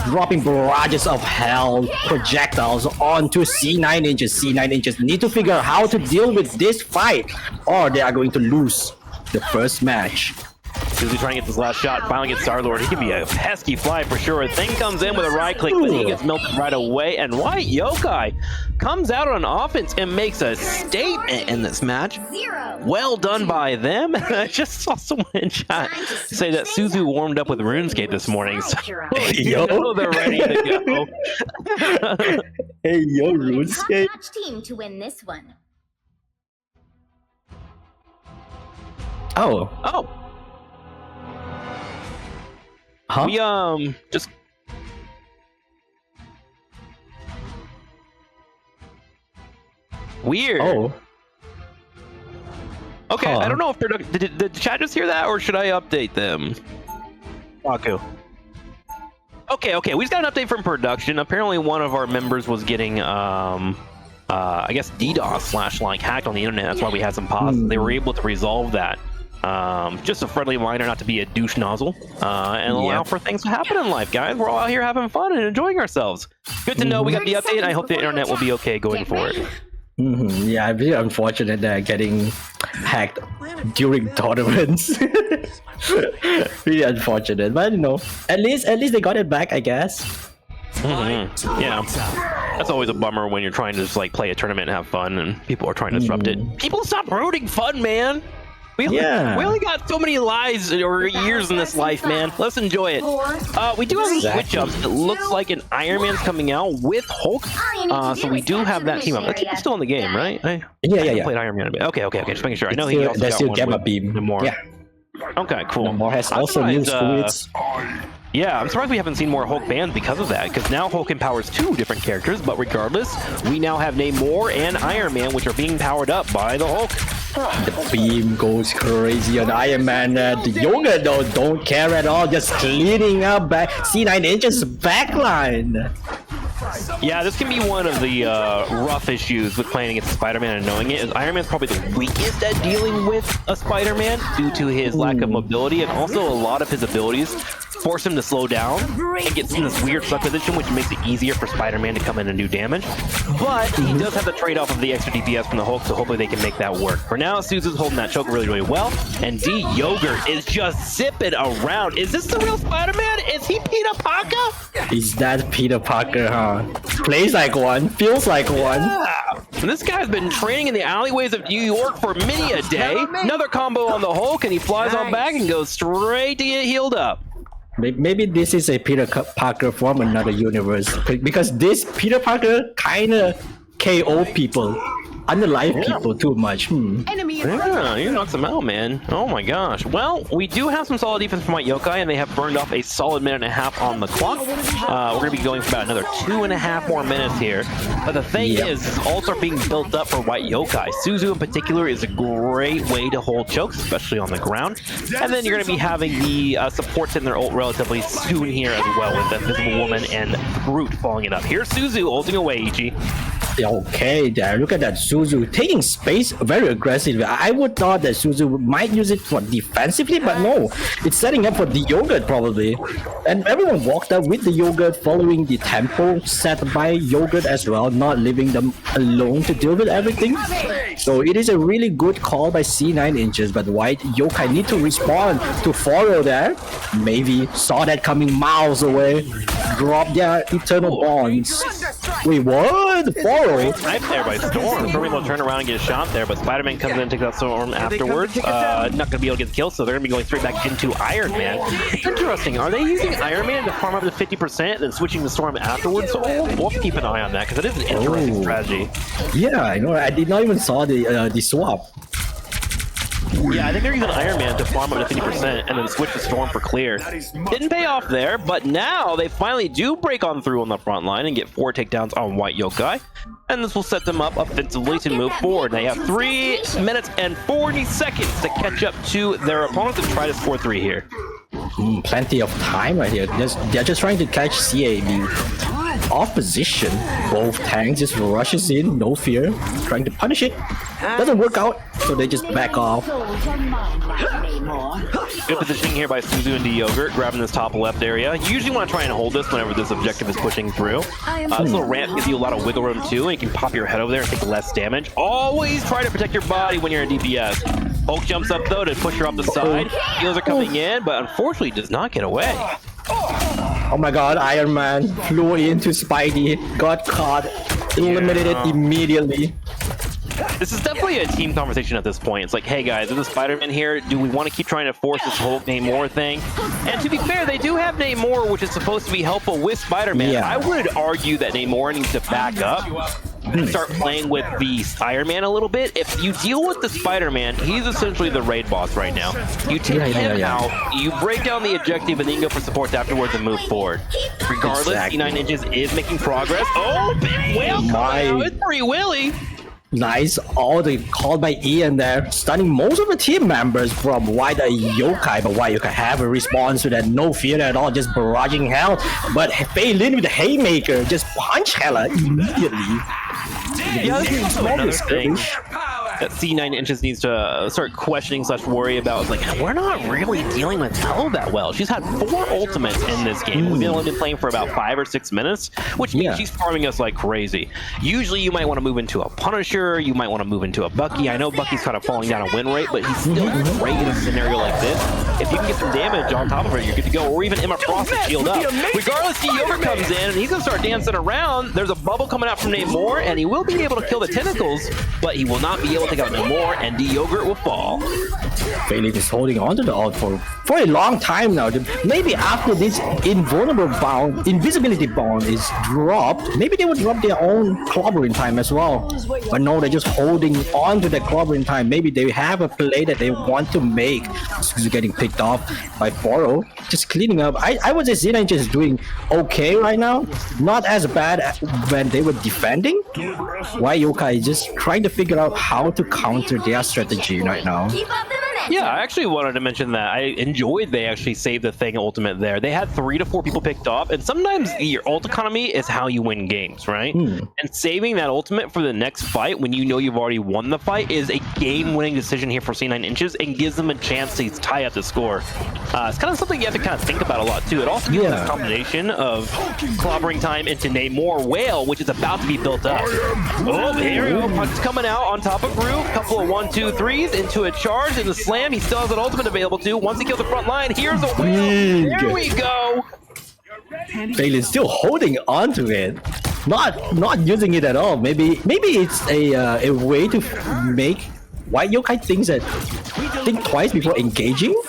dropping barrages of hell projectiles onto C9 Inches. C9 Inches need to figure out how to deal with this fight, or they are going to lose the first match. Suzu trying to get this last shot, finally gets Star-Lord. He can be a pesky fly for sure. Thing comes in with a right click, but he gets melted right away. And White Yokai comes out on offense and makes a statement in this match. 0. Well done by them. I just saw someone in chat say that Suzu warmed up with RuneScape this morning. So you know they're ready to go. Hey, yo, We need a RuneScape. top-notch team to win this one. Oh. Huh? We just weird. Oh. Okay, Huh. I don't know if did the chat just hear that, or should I update them? Aku. Okay, we just got an update from production. Apparently, one of our members was getting I guess DDoS slash like hacked on the internet. That's why we had some pauses. They were able to resolve that. Just a friendly reminder not to be a douche nozzle and allow for things to happen in life, guys. We're all out here having fun and enjoying ourselves. Good to know we got the update, and I hope the internet will be okay going forward. Yeah, it's really unfortunate that getting hacked during tournaments. Really unfortunate, but you know, at least they got it back, I guess. Yeah, that's always a bummer when you're trying to just like play a tournament and have fun, and people are trying to disrupt it. People stop ruining fun, man. We only got so many lives or years in this life, man. Let's enjoy it. We do have some switch ups. It looks like an Iron Man's coming out with Hulk. So we do have that team up. That team's still in the game, right? Yeah. Played Iron Man a bit. Okay. Just making sure. I know They he also got still one Gamma with Beam. Namor. Yeah. Okay, cool. Namor has I'm also new surprised, squids. Yeah, I'm surprised we haven't seen more Hulk bans because of that, because now Hulk empowers 2 different characters, but regardless, we now have Namor and Iron Man, which are being powered up by the Hulk. The beam goes crazy on Iron Man. The Yoga though don't care at all, just cleaning up back C9 Inches backline. Yeah, this can be one of the rough issues with playing against Spider-Man and knowing it, is Iron Man's probably the weakest at dealing with a Spider-Man due to his lack of mobility, and also a lot of his abilities force him to slow down and gets in this weird stuck position, which makes it easier for Spider-Man to come in and do damage. But he does have the trade-off of the extra DPS from the Hulk, so hopefully they can make that work. For now, Suzu's holding that choke really well, and D Yogurt is just zipping around. Is this the real Spider-Man? Is he Peter Parker? Is that Peter Parker, huh? Plays like one, feels like one. Yeah. And this guy's been training in the alleyways of New York for many a day. Another combo on the Hulk, and he flies on back and goes straight to get healed up. Maybe this is a Peter Parker from another universe, because this Peter Parker kind of KO people, unalive people too much. Yeah, you knocked them out, man. Oh my gosh. Well, we do have some solid defense from White Yokai, and they have burned off a solid minute and a half on the clock. We're going to be going for about another 2.5 more minutes here. But the thing is, ults are being built up for White Yokai. Suzu in particular is a great way to hold chokes, especially on the ground. And then you're going to be having the supports in their ult relatively soon here as well, with the Invisible Woman and Brute following it up. Here's Suzu ulting away, Ichi. Okay, there. Look at that Suzu taking space very aggressively. I would thought that Suzu might use it for defensively, but no, it's setting up for the Yogurt probably. And everyone walked up with the Yogurt, following the tempo set by Yogurt as well, not leaving them alone to deal with everything. So it is a really good call by C9 Inches, but White Yokai need to respond to follow there. Maybe saw that coming miles away. Drop their eternal bonds. Wait, what? Follow? Sniped there by Storm. Storm will turn around and get a shot there, but Spider-Man comes in and takes out Storm afterwards. Not going to be able to get the kill, so they're going to be going straight back into Iron Man. It's interesting. Are they using Iron Man to farm up to 50% and then switching to Storm afterwards? So we'll have to keep an eye on that, because it is an interesting strategy. Yeah, I know. I did not even saw the swap. Yeah, I think they're using Iron Man to farm up to 50% and then switch to Storm for clear. Didn't pay off there, but now they finally do break on through on the front line and get 4 takedowns on White Yokai. And this will set them up offensively to move forward. They have 3 minutes and 40 seconds to catch up to their opponents and try to score 3 here. Plenty of time right here. They're just trying to catch CAB. Off position. Both tanks just rushes in, no fear, trying to punish it. Doesn't work out, so they just back off. Good positioning here by Suzu and D-Yogurt, grabbing this top left area. You usually want to try and hold this whenever this objective is pushing through. This little ramp gives you a lot of wiggle room too, and you can pop your head over there and take less damage. Always try to protect your body when you're in DPS. Hulk jumps up though to push her off the side. Heals are coming in, but unfortunately does not get away. Oh my god, Iron Man flew into Spidey, got caught, eliminated immediately. This is definitely a team conversation at this point. It's like, hey guys, there's a Spider-Man here. Do we want to keep trying to force this whole Namor thing? And to be fair, they do have Namor, which is supposed to be helpful with Spider-Man. Yeah. I would argue that Namor needs to back up start playing with the Iron Man a little bit. If you deal with the Spider-Man, he's essentially the raid boss right now. You take him out, you break down the objective, and then you go for supports afterwards and move forward. Regardless, C9 Inches is making progress. Oh, big whale coming out. It's Free Willy. Nice, all the called by Ian there, stunning most of the team members from White Yokai, but White Yokai have a response to that, no fear at all, just barraging hell. But Fei Lin with the haymaker just punch Hella immediately. Yeah, this is also another thing that C9 Inches needs to start questioning / worry about. Like, we're not really dealing with Hell that well. She's had 4 ultimates in this game. We've only been playing for about 5 or 6 minutes, which means she's farming us like crazy. Usually you might want to move into a Punisher, you might want to move into a Bucky. I know Bucky's kind of falling down a win rate, but he's still great in a scenario like this. If you can get some damage on top of it, you're good to go. Or even Emma Frost to shield up. Regardless, D-Yogurt comes in, and he's going to start dancing around. There's a bubble coming out from Namor, and he will be able to kill the tentacles, but he will not be able to take out Namor, and D-Yogurt will fall. Bailey is holding on to the ult for a long time now. Maybe after this invisibility bound is dropped, maybe they would drop their own clobbering time as well. But no, they're just holding on to the clobbering time. Maybe they have a play that they want to make. He's getting picked off by Foro. Just cleaning up. I would say C9 just doing okay right now. Not as bad as when they were defending. Why Yokai is just trying to figure out how to counter their strategy right now. Yeah, I actually wanted to mention that. I enjoyed they actually saved the Thing ultimate there. They had 3 to 4 people picked off, and sometimes your ult economy is how you win games, right? And saving that ultimate for the next fight when you know you've already won the fight is a game-winning decision here for C9 Inches and gives them a chance to tie up the score. It's kind of something you have to kind of think about a lot, too. It also gives this combination of clobbering time into Namor Whale, which is about to be built up. Oh, here we go. Punch coming out on top of Groove. Couple of 1-2-3s into a charge in the slam. He still has an ultimate available too. Once he kills the front line, here's a whale. There we go. Bailey's still holding on to it, not using it at all. Maybe it's a way to make White Yokai think twice before engaging.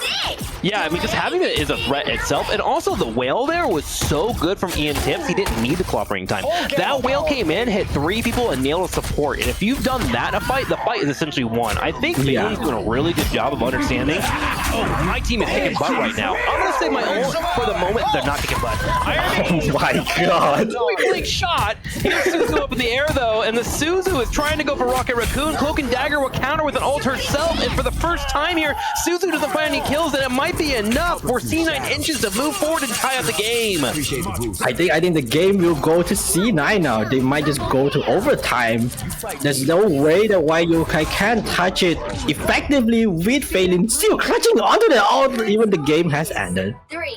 Yeah, I mean, just having it is a threat itself. And also, the whale there was so good from Ian Tips, he didn't need the clobbering time. That whale came in, hit 3 people, and nailed a support. And if you've done that in a fight, the fight is essentially won. I think Phelan's doing a really good job of understanding. Oh, my team is kicking butt right now. I'm going to say my own for the moment. They're not kicking butt. Oh my god. Big shot. Here's Suzu up in the air, though, and the Suzu is trying to go for Rocket Raccoon. Cloak and Dagger will counter with an ult herself, and for the first time here, Suzu doesn't find any kills, and it might be enough for C9 Inches to move forward and tie up the game. I think the game will go to C9 now. They might just go to overtime. There's no way that White Yokai can touch it effectively with Phelan still clutching onto the ult even the game has ended. 3.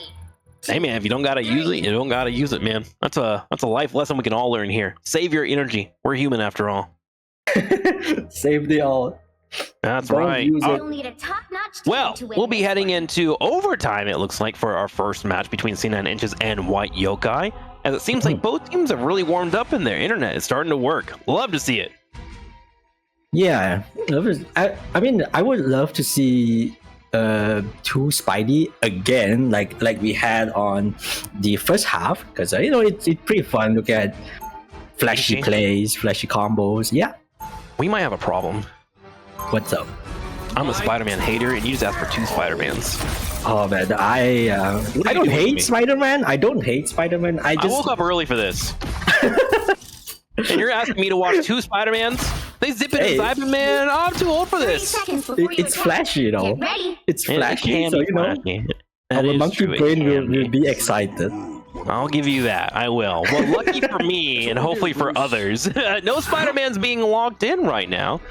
Hey man, if you don't gotta use it, you don't gotta use it, man. That's a life lesson we can all learn here. Save your energy. We're human after all. Save the ult. That's Don't right. You'll need a top-notch team Well, to win we'll be this heading one. into overtime, it looks like, for our first match between C9 Inches and White Yokai. As it seems like both teams have really warmed up in their internet. It's starting to work. Love to see it. Yeah, I mean, I would love to see 2 Spidey again, like we had on the first half, because you know it's pretty fun. Look at flashy plays, flashy combos. Yeah. We might have a problem. What's up? I'm a Spider-Man hater, and you just asked for 2 Spider-Mans. Oh man, I don't hate Spider-Man. I don't hate Spider-Man. I woke up early for this. And you're asking me to watch 2 Spider-Mans? They zip it inside me, man. Oh, I'm too old for 30 this. seconds before you It's attack. flashy, you know. Get ready. It's It flashy, can so be you know flashy. our That is monkey true, it brain can will be excited. I'll give you that. I will. Well, lucky for me, and hopefully for others, no Spider-Man's being logged in right now.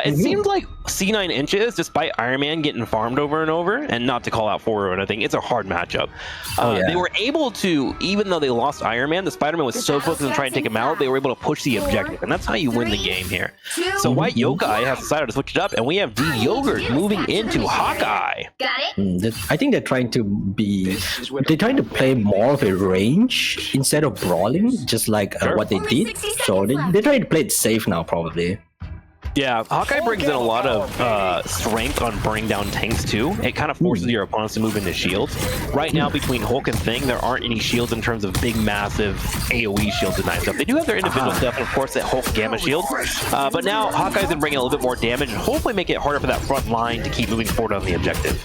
It seems like C9 Inches, despite Iron Man getting farmed over and over, and not to call out Foro or anything, it's a hard matchup. They were able to, even though they lost Iron Man, the Spider-Man was so focused on trying to take him out, they were able to push the objective, and that's how you win the game here. So White Yokai has decided to switch it up, and we have D-Yogurt moving into Hawkeye. Got it? I think they're trying to play more of a range instead of brawling, just like what they did. So they're trying to play it safe now, probably. Yeah, Hawkeye brings in a lot of strength on burning down tanks too. It kind of forces your opponents to move into shields. Right now, between Hulk and Thing, there aren't any shields in terms of big, massive AoE shields and that stuff. They do have their individual stuff, and of course that Hulk Gamma shield. But now Hawkeye's going to bring in a little bit more damage and hopefully make it harder for that front line to keep moving forward on the objective.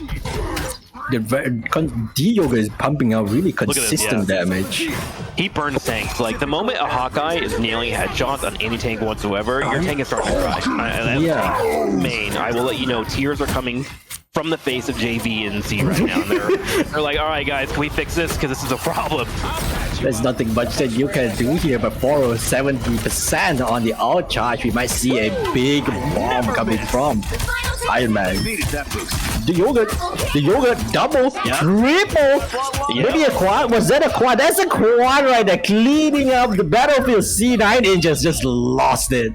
D-Yoga is pumping out really consistent damage. He burns tanks. Like, the moment a Hawkeye is nailing headshots on any tank whatsoever, your tank is starting to cry. Main, I will let you know, tears are coming from the face of JV and C right now. They're like, all right, guys, can we fix this? Because this is a problem. There's nothing much that you can do here, but for 70% on the out charge, we might see a big bomb coming from Iron Man. The yoga double, triple, maybe a quad. Was that a quad? That's a quad right there, cleaning up the battlefield. C9 Ninjas just lost it.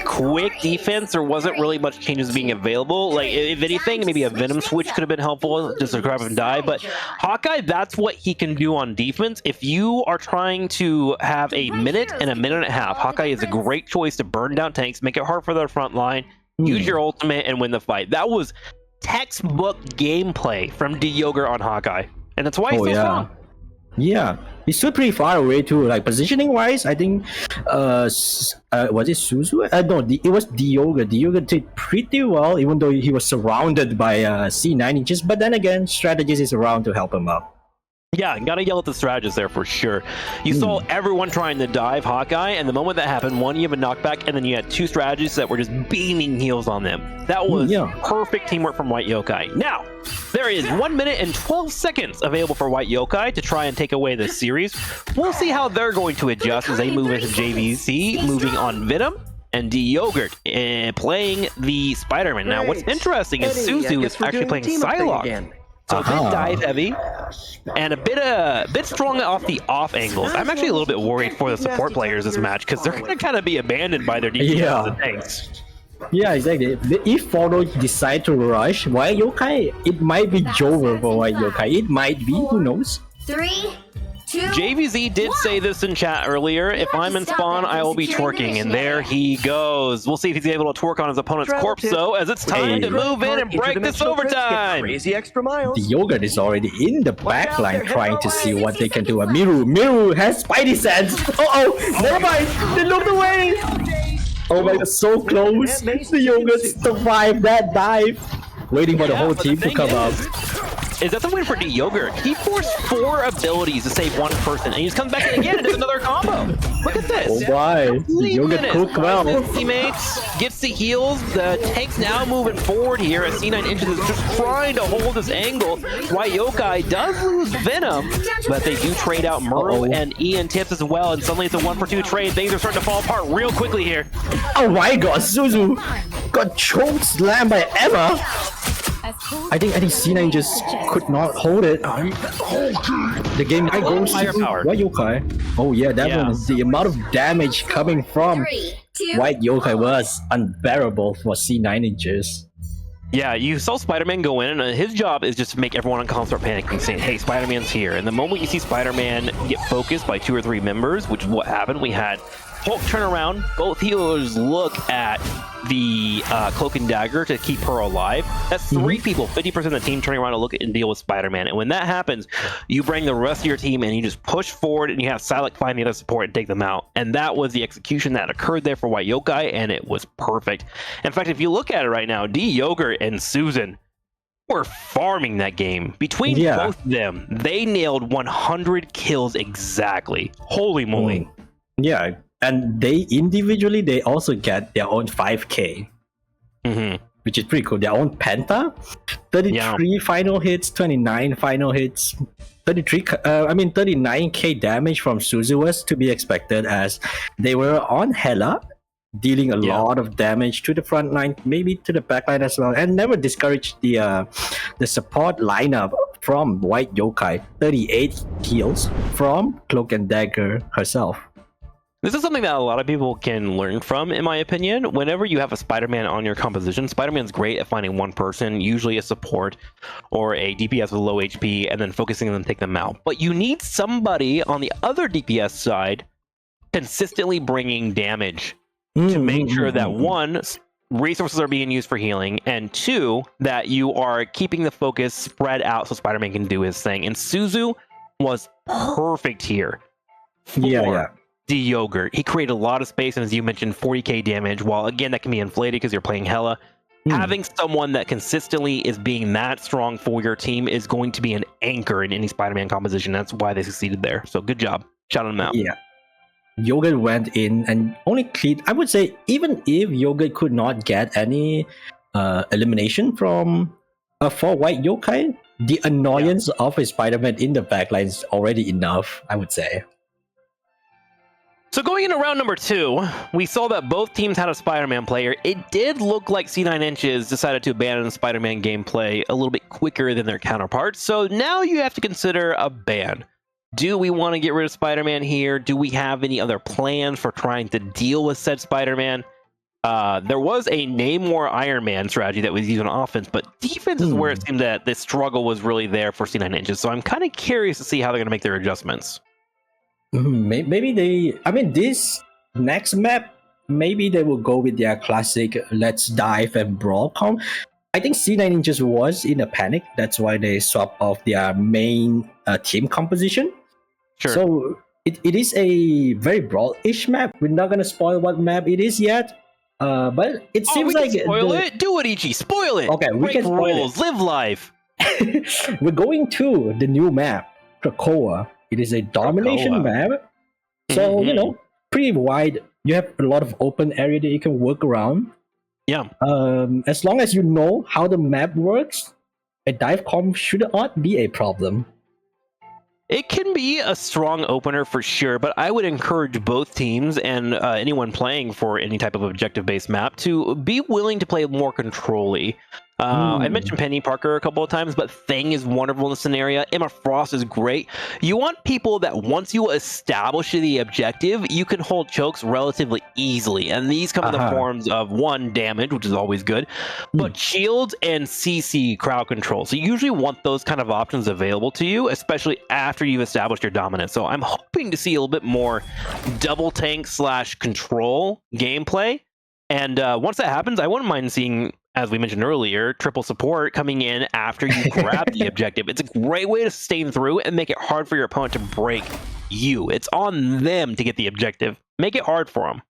Quick defense, there wasn't really much changes being available. Like, if anything, maybe a Venom switch could have been helpful just to grab and die. But Hawkeye, that's what he can do on defense. If you are trying to have a minute and a minute and a half, Hawkeye is a great choice to burn down tanks, make it hard for their front line, use your ultimate, and win the fight. That was textbook gameplay from D-Yoga on Hawkeye. And that's why he's so strong. Yeah, he stood pretty far away too. Like positioning wise, I think, was it Suzu? No, it was D-Yoga. D-Yoga did pretty well, even though he was surrounded by C9 Ninjas. But then again, Strategist is around to help him up. Yeah, gotta yell at the strategist there for sure. You saw everyone trying to dive Hawkeye, and the moment that happened, one, you have a knockback, and then you had two strategists that were just beaming heals on them. That was perfect teamwork from White Yokai. Now, there is 1 minute and 12 seconds available for White Yokai to try and take away this series. We'll see how they're going to adjust as they move into JVC, moving on Venom and D-Yogurt, and playing the Spider-Man. Now, what's interesting is Suzu is actually playing Psylocke. So a bit dive heavy, and a bit strong off the off angles. I'm actually a little bit worried for the support players this match, because they're going to kind of be abandoned by their DPS and tanks. Yeah, exactly. If Follow decide to rush White Yokai, it might be Jover for White Yokai. It might be, who knows? 3, 2, JVZ did say this in chat earlier. If I'm in spawn, I will be twerking, and there he goes. We'll see if he's able to twerk on his opponent's corpse, though, as it's time to move in and break this overtime. Crazy extra miles. The Yogurt is already in the backline trying to see what they can do. Miru has Spidey sense. Never mind. They looked away. Oh my god, so close. The Yogurt survived that dive. Waiting for the whole team to come up. Is that the win for D-Yogurt? He forced 4 abilities to save one person, and he just comes back in again and does another combo. Look at this. Oh my. D-Yogurt cooked well. Teammates gets the heals. The tank's now moving forward here as C9 Ninjas is just trying to hold this angle. White Yokai does lose Venom, but they do trade out Murrow and Ian Tips as well, and suddenly it's a 1-for-2 trade. Things are starting to fall apart real quickly here. Oh my god, Suzu got choke slammed by Emma. I think C9 just could not hold it. The game might go to White Yokai. Oh yeah, that one. The amount of damage coming from White Yokai was unbearable for C9 Ninjas. Yeah, you saw Spider-Man go in, and his job is just to make everyone on console start panicking, saying, hey, Spider-Man's here. And the moment you see Spider-Man get focused by 2 or 3 members, which is what happened, we had Hulk turn around, both healers look at the Cloak and Dagger to keep her alive. That's 3 people, 50% of the team turning around to look at and deal with Spider-Man. And when that happens, you bring the rest of your team and you just push forward, and you have Psylocke find the other support and take them out. And that was the execution that occurred there for White Yokai, and it was perfect. In fact, if you look at it right now, D-Yogurt and Susan were farming that game. Between both of them, they nailed 100 kills exactly. Holy moly. Yeah. And they individually, they also get their own 5k, which is pretty cool. Their own Penta, 33 final hits, 29 final hits, 39k damage from Suzu was to be expected, as they were on Hela, dealing a lot of damage to the front line, maybe to the back line as well, and never discouraged the support lineup from White Yokai. 38 kills from Cloak and Dagger herself. This is something that a lot of people can learn from, in my opinion. Whenever you have a Spider-Man on your composition, Spider-Man's great at finding one person, usually a support or a DPS with low HP, and then focusing on them to take them out. But you need somebody on the other DPS side consistently bringing damage to make sure that, one, resources are being used for healing, and 2, that you are keeping the focus spread out so Spider-Man can do his thing. And Suzu was perfect here. Yeah. The Yogurt. He created a lot of space, and as you mentioned, 40k damage. While again, that can be inflated because you're playing Hela. Having someone that consistently is being that strong for your team is going to be an anchor in any Spider-Man composition. That's why they succeeded there. So good job. Shout them out. Yeah. Yogurt went in and only cleaned. I would say even if Yogurt could not get any elimination from for White Yokai, the annoyance of a Spider-Man in the backline is already enough, I would say. So going into round number 2, we saw that both teams had a Spider-Man player. It did look like C9 Inches decided to abandon Spider-Man gameplay a little bit quicker than their counterparts. So now you have to consider a ban. Do we want to get rid of Spider-Man here? Do we have any other plans for trying to deal with said Spider-Man? There was a name more Iron Man strategy that was used on offense, but defense is where it seemed that the struggle was really there for C9 Inches. So I'm kind of curious to see how they're going to make their adjustments. Maybe this next map, maybe they will go with their classic let's dive and brawl comp. I think C9 Inches was in a panic. That's why they swapped off their main team composition. Sure. So it is a very brawl-ish map. We're not going to spoil what map it is yet. But it seems like... Spoil it? Do it, Ichi. Spoil it. Okay, we Break can spoil rules. Live life. We're going to the new map, Krakoa. It is a domination map. So, pretty wide. You have a lot of open area that you can work around. Yeah. As long as you know how the map works, a dive comp should not be a problem. It can be a strong opener for sure, but I would encourage both teams and anyone playing for any type of objective-based map to be willing to play more control-y. I mentioned Penny Parker a couple of times, but Thing is wonderful in this scenario. Emma Frost is great. You want people that once you establish the objective, you can hold chokes relatively easily. And these come in the forms of 1, damage, which is always good, but shields and CC crowd control. So you usually want those kind of options available to you, especially after you've established your dominance. So I'm hoping to see a little bit more double tank / control gameplay. And once that happens, I wouldn't mind seeing, as we mentioned earlier, triple support coming in after you grab the objective. It's a great way to sustain through and make it hard for your opponent to break you. It's on them to get the objective. Make it hard for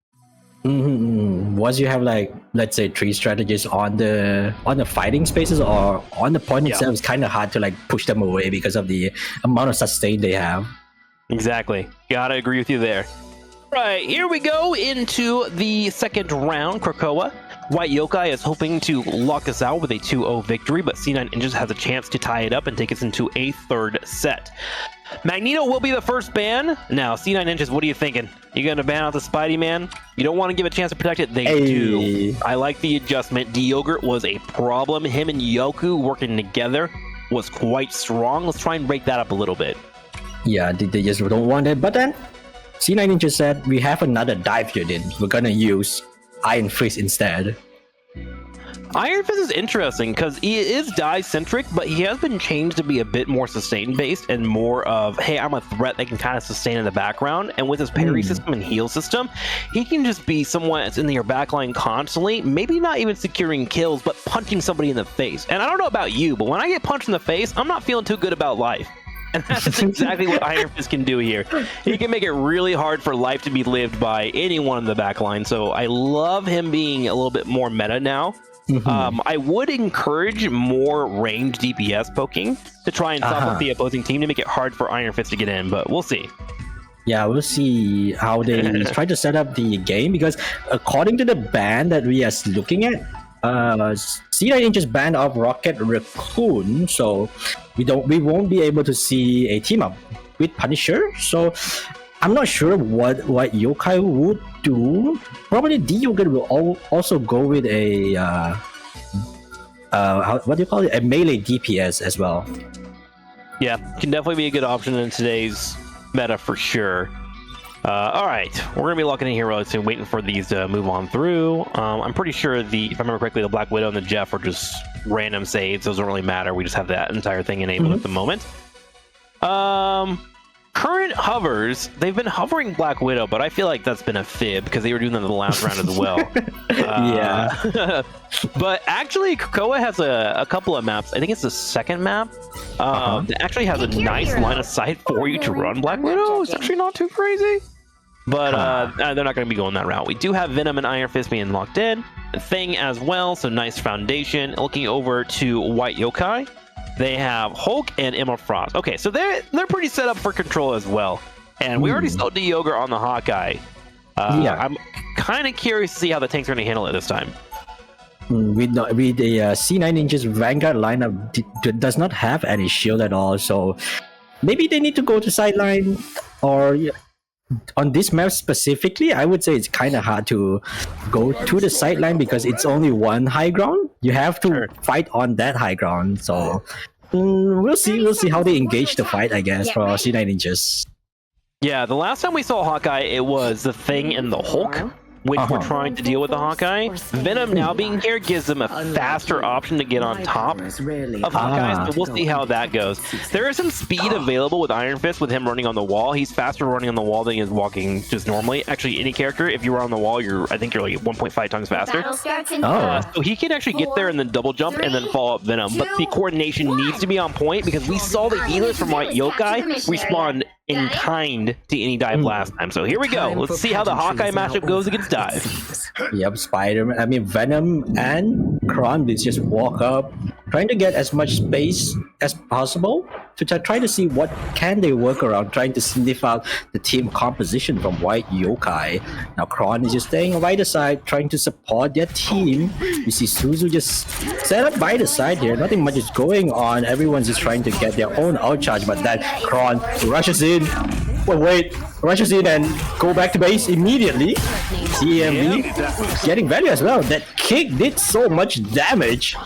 them. Once you have, like, let's say 3 strategies on the fighting spaces or on the point itself, it's kind of hard to, like, push them away because of the amount of sustain they have. Exactly. Gotta agree with you there. Right, here we go into the second round, Krakoa. White Yokai is hoping to lock us out with a 2-0 victory, but C9 Inches has a chance to tie it up and take us into a third set. Magneto will be the first ban. Now, C9 Inches, what are you thinking? You gonna ban out the Spidey Man? You don't want to give a chance to protect it? They do. I like the adjustment. D-Yogurt was a problem. Him and Yoku working together was quite strong. Let's try and break that up a little bit. Yeah, they just don't want it. But then, C9 Inches said, we have another dive unit. We're gonna use Iron Fist instead. Iron Fist is interesting because he is dive-centric, but he has been changed to be a bit more sustain-based and more of, hey, I'm a threat that can kind of sustain in the background. And with his parry system and heal system, he can just be someone that's in your backline constantly, maybe not even securing kills, but punching somebody in the face. And I don't know about you, but when I get punched in the face, I'm not feeling too good about life. And that's exactly what Iron Fist can do here. He can make it really hard for life to be lived by anyone in the backline. So I love him being a little bit more meta now. I would encourage more range DPS poking to try and stop up the opposing team to make it hard for Iron Fist to get in, but we'll see. Yeah, we'll see how they try to set up the game, because according to the ban that we are looking at, C9 Inches banned off Rocket Raccoon, so we won't be able to see a team up with Punisher. So I'm not sure what Yokai would do. Probably D-Yogurt will also go with a what do you call it? A melee DPS as well. Yeah, can definitely be a good option in today's meta for sure. All right, we're gonna be locking in here really soon, waiting for these to move on through. I'm pretty sure if I remember correctly, the Black Widow and the Jeff are just random saves. Those don't really matter. We just have that entire thing enabled at the moment. current hovers, they've been hovering Black Widow, but I feel like that's been a fib because they were doing that in the last round as well. Yeah. But actually, Krakoa has a couple of maps. I think it's the second map. That actually has a nice line of sight for you to run Black Widow. It's actually not too crazy. But they're not going to be going that route. We do have Venom and Iron Fist being locked in. The Thing as well, so nice foundation. Looking over to White Yokai, they have Hulk and Emma Frost. Okay, so they're pretty set up for control as well. And we already saw Yoga on the Hawkeye. I'm kind of curious to see how the tanks are going to handle it this time. With the C9 inches Vanguard lineup does not have any shield at all, so maybe they need to go to sideline. Or on this map specifically, I would say it's kind of hard to go to the sideline because it's only one high ground. You have to fight on that high ground, so we'll see how they engage the fight, I guess, for C9 inches. Yeah, the last time we saw Hawkeye, it was the Thing and the Hulk, which were trying to deal with the Hawkeye. Venom now being here gives them a faster option to get on top of Hawkeye, so we'll see how that goes. There is some speed available with Iron Fist with him running on the wall. He's faster running on the wall than he is walking just normally. Actually, any character, if you run on the wall, I think you're like 1.5 times faster. So he can actually get there and then double jump and then follow up Venom. But the coordination needs to be on point because we saw the healers from White Yokai respawn in kind to any dive last time. So here we go. Let's see how the Hawkeye matchup goes against dive. Yep, Venom and Kron just walk up, trying to get as much space as possible to try to see what can they work around, trying to sniff out the team composition from White Yokai. Now Kron is just staying by the side, trying to support their team. You see Suzu just set up by the side here. Nothing much is going on. Everyone's just trying to get their own outcharge, but then Kron rushes in. Rushes in and go back to base immediately. CMV getting value as well. That kick did so much damage.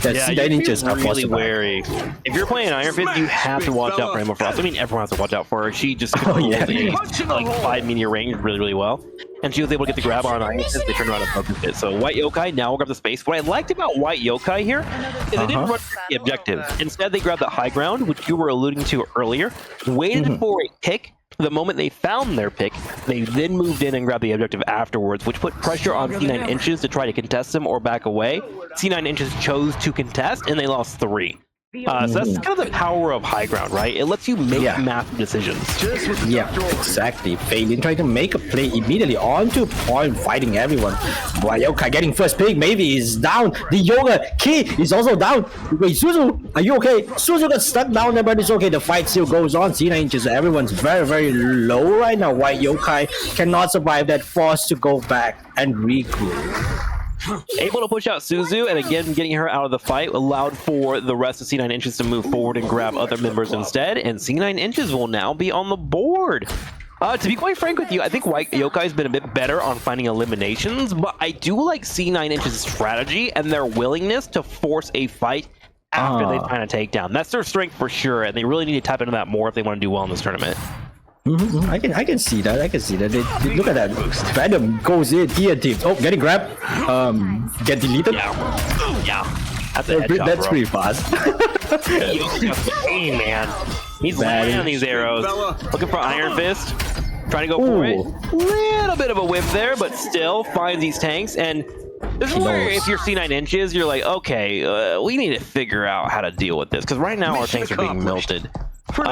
That C9 inches are really wary. If you're playing Iron Fist, you have to watch out for Emma Frost. I mean, everyone has to watch out for her. She just controls like 5 meter range really, really well. And she was able to get the grab on Iron Fist. They turned around and focused it. So White Yokai now will grab the space. What I liked about White Yokai here is they didn't run the objective. Instead, they grabbed the high ground, which you were alluding to earlier, waited for a pick. The moment they found their pick, they then moved in and grabbed the objective afterwards, which put pressure on C9 inches to try to contest them or back away. C9 inches chose to contest, and they lost 3. So that's kind of the power of high ground, right? It lets you make massive decisions. Yeah, exactly. Phelan trying to make a play immediately onto point, fighting everyone. White Yokai getting first pick, maybe he's down. The Yoga Key is also down. Wait, Suzu, are you okay? Suzu got stuck down there, but it's okay. The fight still goes on. C9 inches, everyone's very, very low right now. White Yokai cannot survive that, forced to go back and regroup. Able to push out Suzu, and again, getting her out of the fight allowed for the rest of C9 inches to move forward and grab other members instead, and C9 inches will now be on the board. To be quite frank with you, I think White Yokai's been a bit better on finding eliminations, but I do like C9 inches' strategy and their willingness to force a fight after they find a takedown. That's their strength for sure, and they really need to tap into that more if they want to do well in this tournament. I can see that. They look at that. Venom goes in, TNT. Oh, getting grabbed. Get deleted. Yeah. That's pretty fast. Hey, man. He's landing on these arrows. Looking for Iron Fist. Trying to go for it. Little bit of a whip there, but still finds these tanks. And this is where if you're C9 inches, you're like, okay, we need to figure out how to deal with this. Because right now our tanks are being melted. So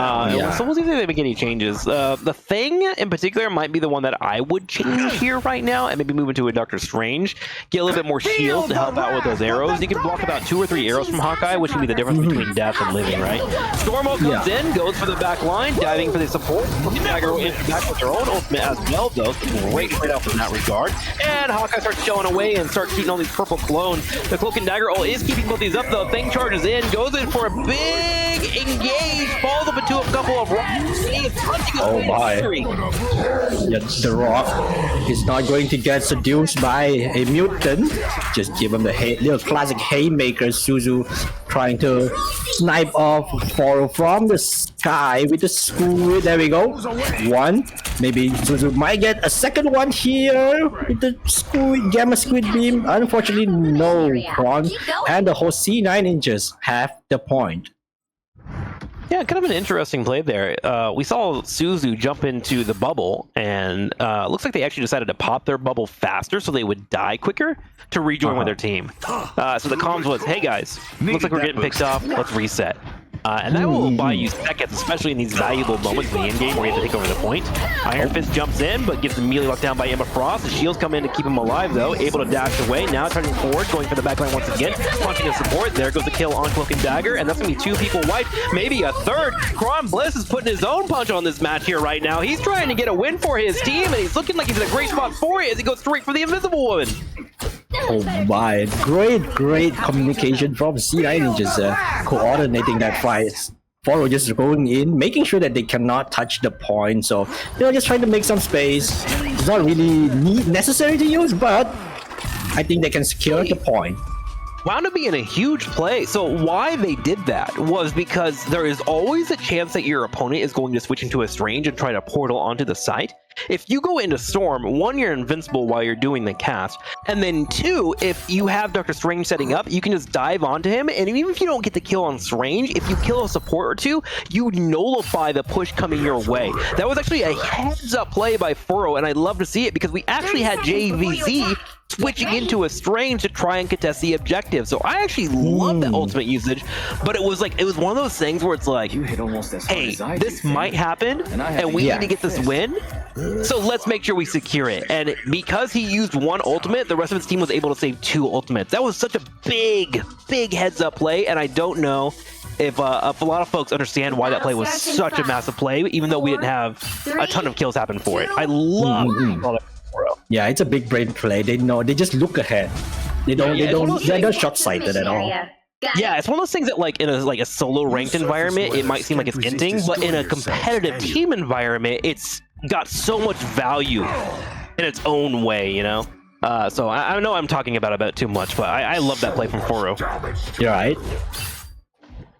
we'll see if they make any changes. The Thing in particular might be the one that I would change here right now and maybe move into a Doctor Strange. Get a little bit more shield to help out with those arrows. You can block about 2 or 3 arrows from Hawkeye, which can be the difference between death and living, right? Stormo comes in, goes for the back line, diving for the support. Dagger is back with their own ultimate as well, though. Great trade-off in that regard. And Hawkeye starts showing away and starts shooting all these purple clones. The Cloak and Dagger ult is keeping both these up, though. Thing charges in, goes in for a big engage, falls up into a couple of rocks. Oh my. Yeah, the rock is not going to get seduced by a mutant. Just give him the little classic haymaker. Suzu trying to snipe off Foro from the sky with the squid. There we go. One. Maybe Suzu might get a second one here with the squid, gamma squid beam. Unfortunately, no. Kron and the whole C9 inches have the point. Yeah, kind of an interesting play there. We saw Suzu jump into the bubble, and looks like they actually decided to pop their bubble faster so they would die quicker to rejoin with their team. So the comms was, hey guys, looks like we're getting picked off, let's reset. And that will buy you seconds, especially in these valuable moments in the end game where you have to take over the point. Iron Fist jumps in, but gets immediately locked down by Emma Frost. The shields come in to keep him alive, though. Able to dash away. Now turning forward, going for the backline once again. Punching his support. There goes the kill on Cloak and Dagger, and that's going to be 2 people wiped. Maybe a third. Kron Bliss is putting his own punch on this match here right now. He's trying to get a win for his team, and he's looking like he's in a great spot for it as he goes straight for the Invisible Woman. Oh my, great communication from C9 just coordinating that fight. Foro just going in, making sure that they cannot touch the point. So they're just trying to make some space. It's not really necessary to use, but I think they can secure the point. Wound up being a huge play. So why they did that was because there is always a chance that your opponent is going to switch into a Strange and try to portal onto the site. If you go into Storm, 1, you're invincible while you're doing the cast, and then 2, if you have Dr. Strange setting up, you can just dive onto him, and even if you don't get the kill on Strange, if you kill a support or 2, you nullify the push coming your way. That was actually a heads-up play by Furo, and I love to see it because we actually had JVZ switching into a Strange to try and contest the objective. So I actually love that ultimate usage, but it was one of those things where it's like, hey, this might happen, and we need to get this win. So let's make sure we secure it. And because he used 1 ultimate, the rest of his team was able to save 2 ultimates. That was such a big heads-up play, and I don't know if a lot of folks understand why that play was such a massive play, even though we didn't have a ton of kills happen for it. I love Yeah, it's a big brain play. They know, they just look ahead. They're not short-sighted at all. Yeah, it's one of those things that, like, in a solo ranked environment, it might seem like it's ending, but in a competitive team environment, it's got so much value in its own way, you know? So I know I'm talking about it too much, but I love that play from Foro. You're right.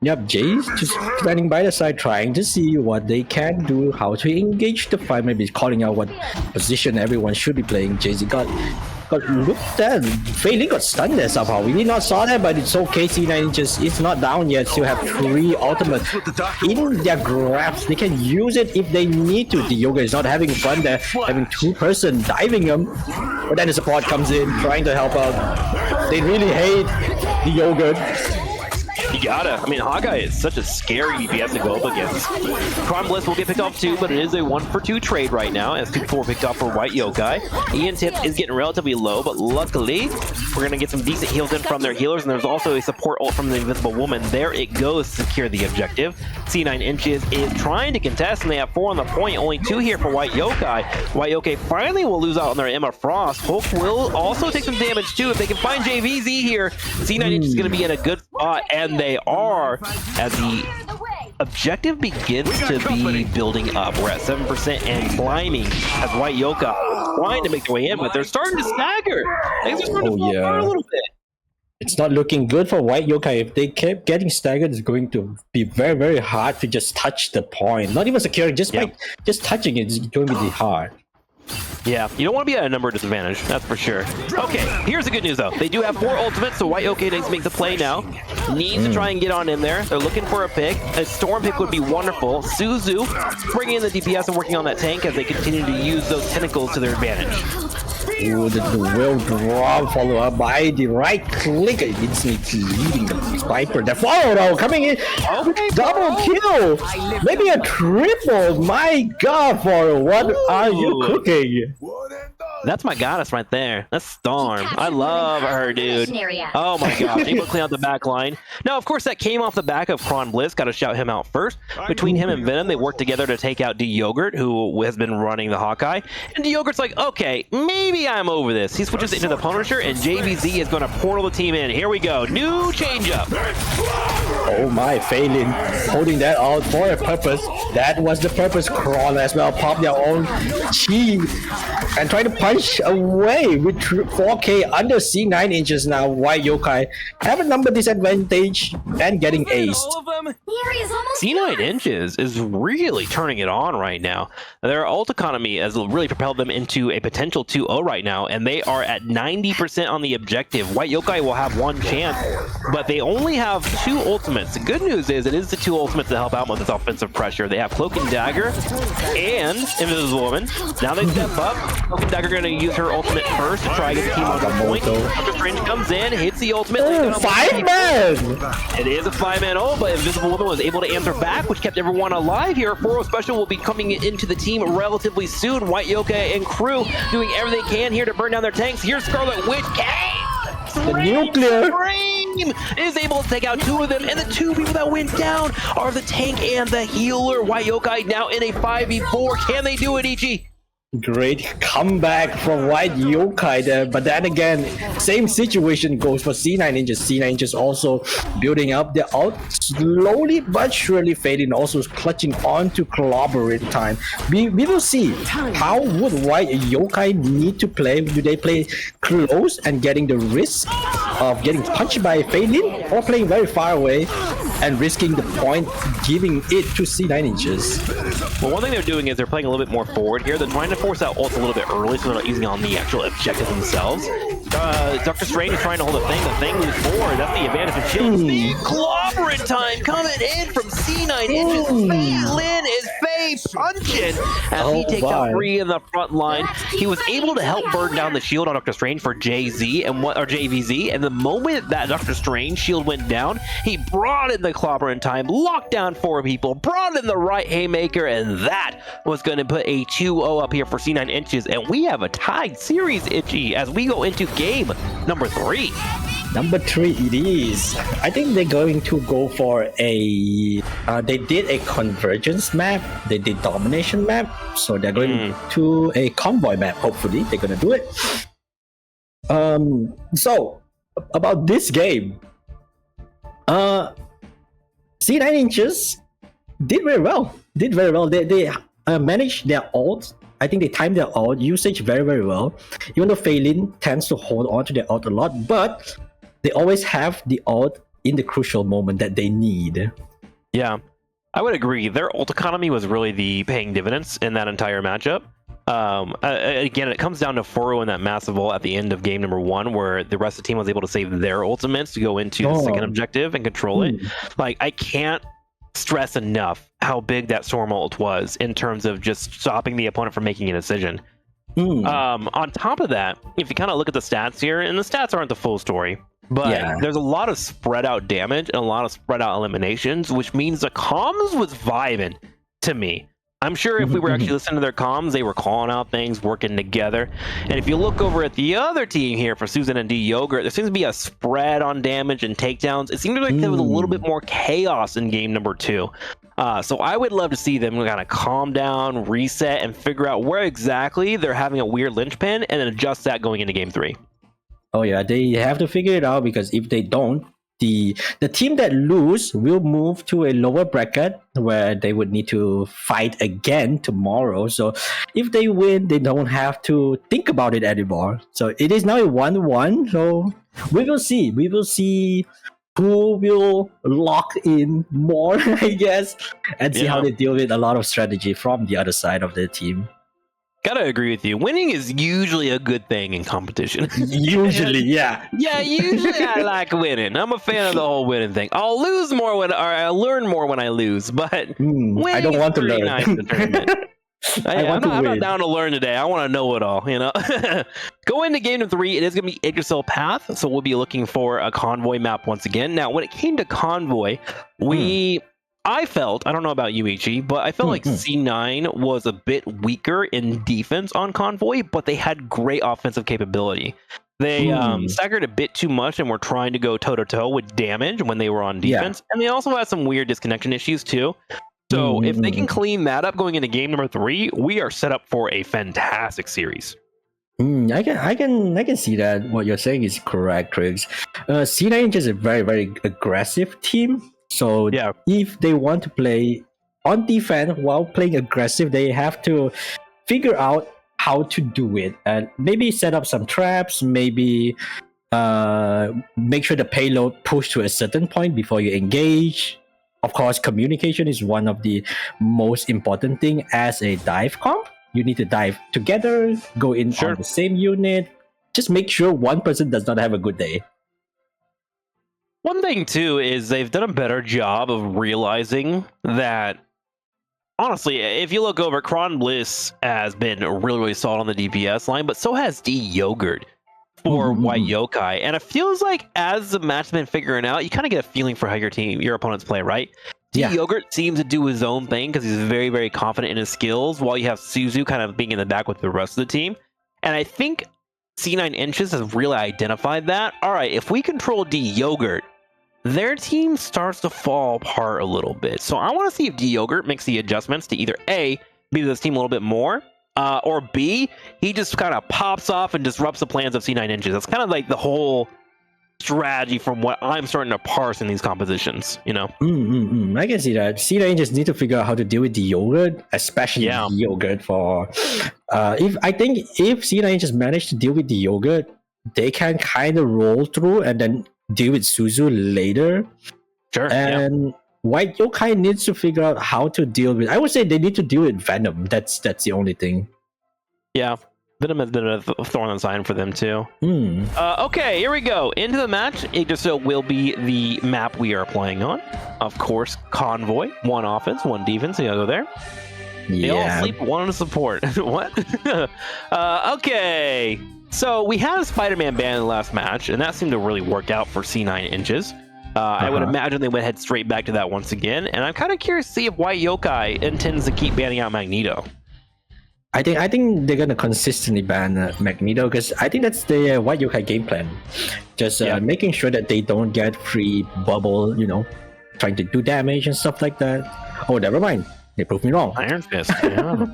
Yep, Jay's just standing by the side trying to see what they can do, how to engage the fight, maybe calling out what position everyone should be playing. Jay's got looked at. Fei Ling got stunned there somehow. We did not saw that, but it's okay. C9 just it's not down yet. Still have 3 ultimates in their grabs. They can use it if they need to. The Yoga is not having fun there, having 2-person diving them. But then the support comes in, trying to help out. They really hate the Yoga. You gotta. I mean, Hawkeye is such a scary DPS to go up against. Kron Bliss will get picked off too, but it is a 1-for-2 trade right now, as 2-4 picked off for White Yokai. Ian Tip is getting relatively low, but luckily, we're gonna get some decent heals in from their healers, and there's also a support ult from the Invisible Woman. There it goes to secure the objective. C9 Inches is trying to contest, and they have 4 on the point, only 2 here for White Yokai. White Yokai finally will lose out on their Emma Frost. Hulk will also take some damage too if they can find JVZ here. C9 Inches is gonna be in a good spot, and they are, as the objective begins to be building up. We're at 7% and climbing as White Yokai trying to make their way in, but they're starting to stagger. Things are starting to fall apart a little bit. It's not looking good for White Yokai. If they keep getting staggered, it's going to be very hard to just touch the point. Not even securing, just by just touching it is going to be hard. Yeah, you don't want to be at a number disadvantage, that's for sure. Okay, here's the good news though. They do have 4 ultimates, so White Yokai needs to make the play now. Needs to try and get on in there. They're looking for a pick. A Storm pick would be wonderful. Suzu bringing in the DPS and working on that tank as they continue to use those tentacles to their advantage. Ooh, the well drawn follow up by the right click. It's leading the Viper. The follow though coming in. Okay, double kill. Maybe a triple. My god, for what are you cooking? That's my goddess right there. That's Storm. I love her, dude. Oh my gosh, able to clean out the back line. Now, of course, that came off the back of Kron Bliss. Got to shout him out first. Between him and Venom, they worked together to take out D-Yogurt, who has been running the Hawkeye. And D-Yogurt's like, okay, maybe I'm over this. He switches into the Punisher, and JVZ is going to portal the team in. Here we go. New change-up. Oh my, Fei Ling holding that out for a purpose. That was the purpose. Kron as well pop their own chi and try to punch away with 4K under C9 inches now. White Yokai have a number disadvantage and getting aced. The area's almost C9 Inches is really turning it on right now. Their ult economy has really propelled them into a potential 2-0 right now, and they are at 90% on the objective. White Yokai will have one chance, but they only have 2 ultimates. The good news is it is the 2 ultimates to help out with this offensive pressure. They have Cloak and Dagger and Invisible Woman. Now they step up. Cloak and Dagger are going to use her ultimate first to try to get the team on the point. Doctor Strange comes in, hits the ultimate. 5-man! It is a 5-man ult, but Invisible Woman was able to answer back, which kept everyone alive here. 4-0 Special will be coming into the team relatively soon. White Yokai and crew doing everything they can here to burn down their tanks. Here's Scarlet Witch. The nuclear Scream is able to take out 2 of them, and the 2 people that went down are the tank and the healer. White Yokai now in a 5v4. Can they do it, Ichi? Great comeback from White Yokai there, but then again, same situation goes for C9 Inches. C9 Inches also building up their ult, slowly but surely fading, also clutching on to collaborate time. We will see how would White Yokai need to play. Do they play close and getting the risk of getting punched by Fading, or playing very far away and risking the point, giving it to C9 Inches? Well, one thing they're doing is they're playing a little bit more forward here. They're trying to force out ults a little bit early so they're not using on the actual objective themselves. Doctor Strange is trying to hold the thing. The thing moves forward. That's the advantage of Shield. The clobbering time coming in from C9 Inches. Fei Lin is Fei punching as he takes out 3 in the front line. He was able to help burn down the shield on Doctor Strange for JZ and JVZ. And the moment that Doctor Strange shield went down, he brought in the clobbering time, locked down 4 people, brought in the right haymaker, and that was going to put a 2-0 up here for C9 Inches. And we have a tied series, Itchy, as we go into game number 3. Number 3 it is. I think they're going to go for a... they did a convergence map. They did domination map. So they're going to a convoy map. Hopefully they're going to do it. So, about this game. C9 Inches did very well. They managed their ult. I think they timed their ult usage very well. Even though Fei Lin tends to hold on to their ult a lot, but they always have the ult in the crucial moment that they need. Yeah, I would agree. Their ult economy was really the paying dividends in that entire matchup. Again, it comes down to 4-0 in that massive ult at the end of game number 1, where the rest of the team was able to save their ultimates to go into the second objective and control it. Like, I can't stress enough how big that Storm ult was in terms of just stopping the opponent from making a decision. On top of that, if you kind of look at the stats here, and the stats aren't the full story, but there's a lot of spread out damage and a lot of spread out eliminations, which means the comms was vibing to me. I'm sure if we were actually listening to their comms, they were calling out things, working together. And if you look over at the other team here for Susan and D Yogurt, there seems to be a spread on damage and takedowns. It seemed like there was a little bit more chaos in game number 2. So I would love to see them kind of calm down, reset, and figure out where exactly they're having a weird linchpin, and then adjust that going into game 3. Oh yeah, they have to figure it out, because if they don't, the team that lose will move to a lower bracket where they would need to fight again tomorrow. So if they win, they don't have to think about it anymore. So it is now a 1-1. So we will see. We will see who will lock in more, I guess, and see how they deal with a lot of strategy from the other side of the team. Gotta agree with you. Winning is usually a good thing in competition. Usually, yeah. Yeah, usually I like winning. I'm a fan of the whole winning thing. I'll lose more I'll learn more when I lose, but I don't want to learn. Nice in the tournament. I'm not down to learn today. I want to know it all, you know? Go into game number 3. It is going to be Yggdrasil Path, so we'll be looking for a convoy map once again. Now, when it came to convoy, I felt, I don't know about you, Ichi, but I felt like C9 was a bit weaker in defense on convoy, but they had great offensive capability. They staggered a bit too much and were trying to go toe-to-toe with damage when they were on defense. And they also had some weird disconnection issues too. So if they can clean that up going into game number 3, we are set up for a fantastic series. I can see that. What you're saying is correct, Triggs. C9 is a very aggressive team. So if they want to play on defense while playing aggressive, they have to figure out how to do it, and maybe set up some traps, maybe make sure the payload push to a certain point before you engage, Of course, communication is one of the most important thing as a dive comp. You need to dive together, go in on the same unit. Just make sure one person does not have a good day. One thing too is they've done a better job of realizing that. Honestly, if you look over, Kron Bliss has been really, really solid on the DPS line, but so has D Yogurt for White Yokai. And it feels like as the match's been figuring out, you kind of get a feeling for how your opponents play, right? D Yogurt seems to do his own thing because he's very, very confident in his skills, while you have Suzu kind of being in the back with the rest of the team. And I think C9 Inches has really identified that. All right, if we control D Yogurt, their team starts to fall apart a little bit. So I want to see if D Yogurt makes the adjustments to either A, be with this team a little bit more, or B, he just kind of pops off and disrupts the plans of C9 Inches. That's kind of like the whole strategy from what I'm starting to parse in these compositions, you know? I can see that. C9 Inches need to figure out how to deal with the Yogurt, especially the Yogurt for... if C9 Inches manage to deal with the Yogurt, they can kind of roll through and then deal with Suzu later. Sure. And White Yokai needs to figure out how to deal with. I would say they need to deal with Venom. That's the only thing. Yeah. Venom has been a thorn in the side for them too. Okay, here we go. Into the match. It just will be the map we are playing on. Of course, Convoy. 1 offense, 1 defense. You gotta go there. They all sleep, 1 on support. What? Okay. So we had a Spider-Man ban in the last match, and that seemed to really work out for C9 Inches. I would imagine they would head straight back to that once again, and I'm kind of curious to see if White Yokai intends to keep banning out Magneto. I think they're gonna consistently ban Magneto because I think that's the White Yokai game plan. Just making sure that they don't get free bubble, trying to do damage and stuff like that. Oh, never mind. They proved me wrong. Iron Fist, yeah.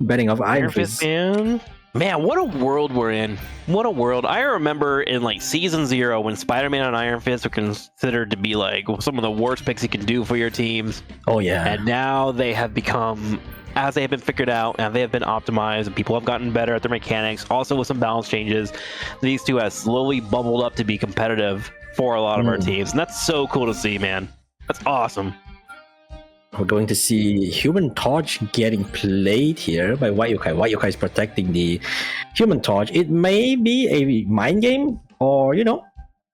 Banning of Iron Fist. Man, what a world we're in. What a world. I remember in like season 0 when Spider-Man and Iron Fist were considered to be like some of the worst picks you can do for your teams. Oh, yeah. And now they have become, as they have been figured out and they have been optimized and people have gotten better at their mechanics, also with some balance changes, these two have slowly bubbled up to be competitive for a lot of our teams. And that's so cool to see, man. That's awesome. We're going to see Human Torch getting played here by White Yokai. White Yokai is protecting the Human Torch. It may be a mind game, or,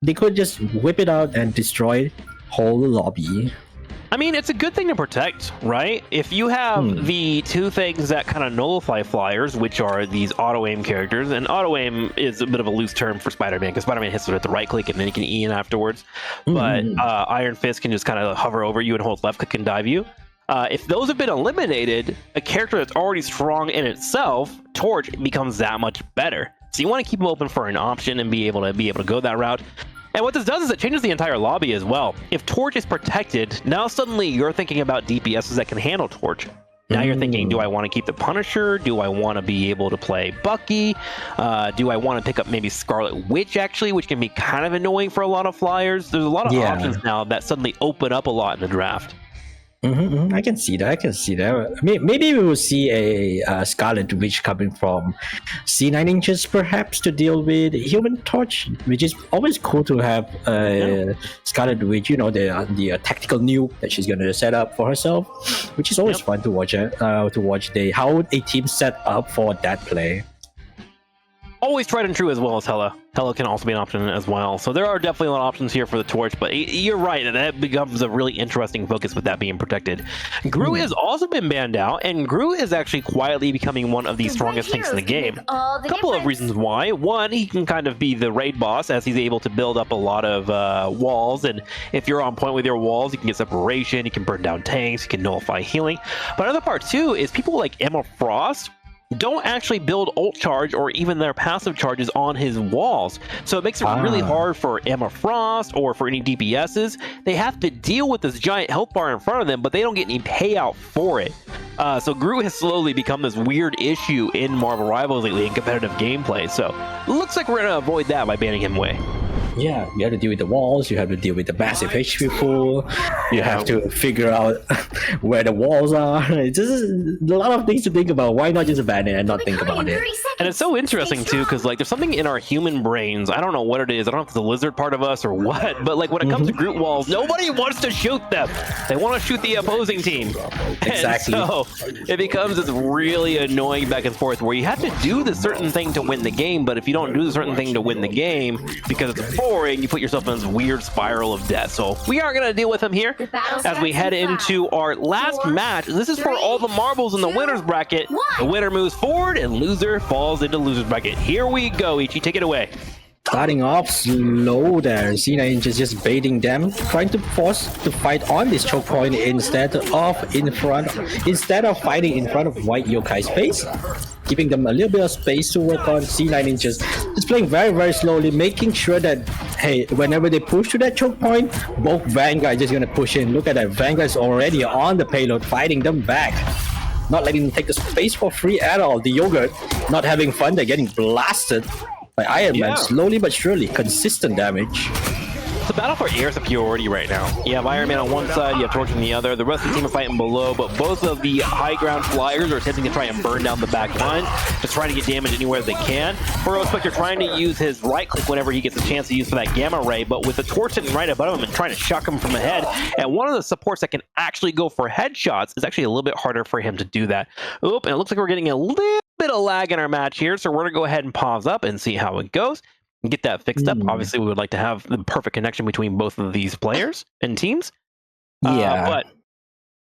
they could just whip it out and destroy whole lobby. I mean, it's a good thing to protect, right? If you have the 2 things that kind of nullify flyers, which are these auto-aim characters, and auto-aim is a bit of a loose term for Spider-Man, because Spider-Man hits it at the right click and then he can E in afterwards. But Iron Fist can just kind of hover over you and hold left click and dive you. If those have been eliminated, a character that's already strong in itself, Torch, becomes that much better. So you want to keep them open for an option and be able to go that route. And what this does is it changes the entire lobby as well. If Torch is protected, now suddenly you're thinking about DPSs that can handle Torch. Now you're thinking, do I want to keep the Punisher? Do I want to be able to play Bucky? Do I want to pick up maybe Scarlet Witch, actually, which can be kind of annoying for a lot of flyers? There's a lot of options now that suddenly open up a lot in the draft. I can see that. Maybe we will see a Scarlet Witch coming from C9 Inches, perhaps, to deal with Human Torch, which is always cool to have Scarlet Witch, the tactical nuke that she's going to set up for herself, which is always fun to watch how a team set up for that play. Always tried and true as well as Hela. Hela can also be an option as well. So there are definitely a lot of options here for the Torch, but you're right. That becomes a really interesting focus with that being protected. Gru has also been banned out, and Gru is actually quietly becoming one of the strongest tanks in the game. A couple of reasons why. One, he can kind of be the raid boss as he's able to build up a lot of walls, and if you're on point with your walls, you can get separation, you can burn down tanks, you can nullify healing. But another part too is people like Emma Frost don't actually build ult charge or even their passive charges on his walls. So it makes it really hard for Emma Frost or for any DPSs. They have to deal with this giant health bar in front of them, but they don't get any payout for it. So Gru has slowly become this weird issue in Marvel Rivals lately in competitive gameplay. So looks like we're going to avoid that by banning him away. Yeah, you have to deal with the walls, you have to deal with the massive HP pool, you have to figure out where the walls are. It's just a lot of things to think about. Why not just ban it and not think about it? And it's so interesting too, because like there's something in our human brains. I don't know what it is. I don't know if it's the lizard part of us or what. But like when it comes to group walls, nobody wants to shoot them. They want to shoot the opposing team. Exactly. And so it becomes this really annoying back and forth where you have to do the certain thing to win the game, but if you don't do the certain thing to win the game because it's boring, you put yourself in this weird spiral of death. So we aren't going to deal with him here as we head into our last match. This is for all the marbles in the winner's bracket. The winner moves forward and loser falls into loser's bracket. Here we go, Ichi, take it away. Starting off slow there, C9 just baiting them, trying to force to fight on this choke point instead of fighting in front of white Yokai's face, giving them a little bit of space to work on. C9 inches just playing very slowly, making sure that hey, whenever they push to that choke point, both Vanguard just gonna push in. Look at that, Vanguard is already on the payload, fighting them back. Not letting them take the space for free at all. The Yogurt not having fun, they're getting blasted by Iron Man, slowly but surely, consistent damage. It's a battle for air superiority right now. You have Iron Man on one side, you have Torch on the other. The rest of the team are fighting below, but both of the high ground flyers are attempting to try and burn down the back line, just trying to get damage anywhere they can. Burrow Spectre trying to use his right click whenever he gets a chance to use for that gamma ray, but with the Torch sitting right above him and trying to shock him from ahead, and one of the supports that can actually go for headshots is actually a little bit harder for him to do that. Oop, and it looks like we're getting a little bit of lag in our match here, so we're going to go ahead and pause up and see how it goes. Get that fixed up. Obviously, we would like to have the perfect connection between both of these players and teams. But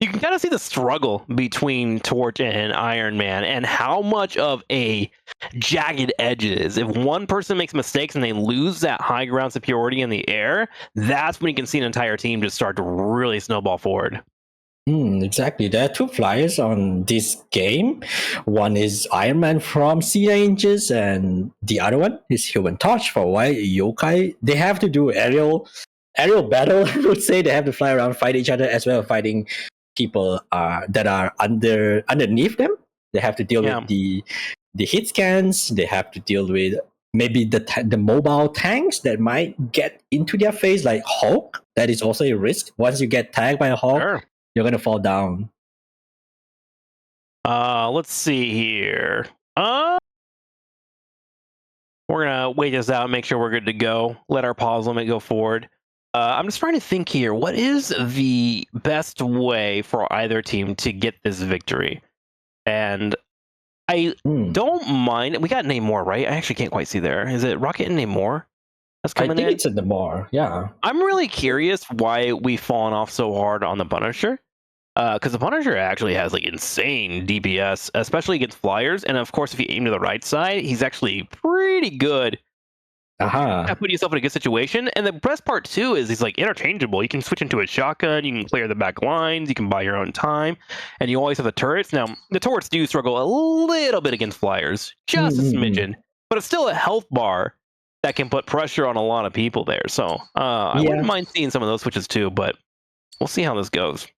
you can kind of see the struggle between Torch and Iron Man and how much of a jagged edge it is. If one person makes mistakes and they lose that high ground superiority in the air, that's when you can see an entire team just start to really snowball forward. Exactly. There are two flyers on this game. One is Iron Man from C9 inches, and the other one is Human Torch for White Yokai. They have to do aerial battle. I would say they have to fly around, fight each other, as well as fighting people that are underneath them. They have to deal with the hit scans. They have to deal with maybe the mobile tanks that might get into their face, like Hulk. That is also a risk. Once you get tagged by a Hulk, you're gonna fall down. Let's see here. We're gonna wait this out, make sure we're good to go. Let our pause limit go forward. I'm just trying to think here. What is the best way for either team to get this victory? And I don't mind. We got Namor, right? I actually can't quite see there. Is it Rocket and Namor? That's coming in. I think it's in the Namor. Yeah. I'm really curious why we've fallen off so hard on the Punisher. Because the Punisher actually has like insane DPS, especially against flyers. And of course, if you aim to the right side, he's actually pretty good at putting yourself in a good situation. And the best part too is he's like interchangeable. You can switch into a shotgun, you can clear the back lines, you can buy your own time, and you always have the turrets. Now, the turrets do struggle a little bit against flyers, just a smidgen, but it's still a health bar that can put pressure on a lot of people there. So I wouldn't mind seeing some of those switches too, but we'll see how this goes.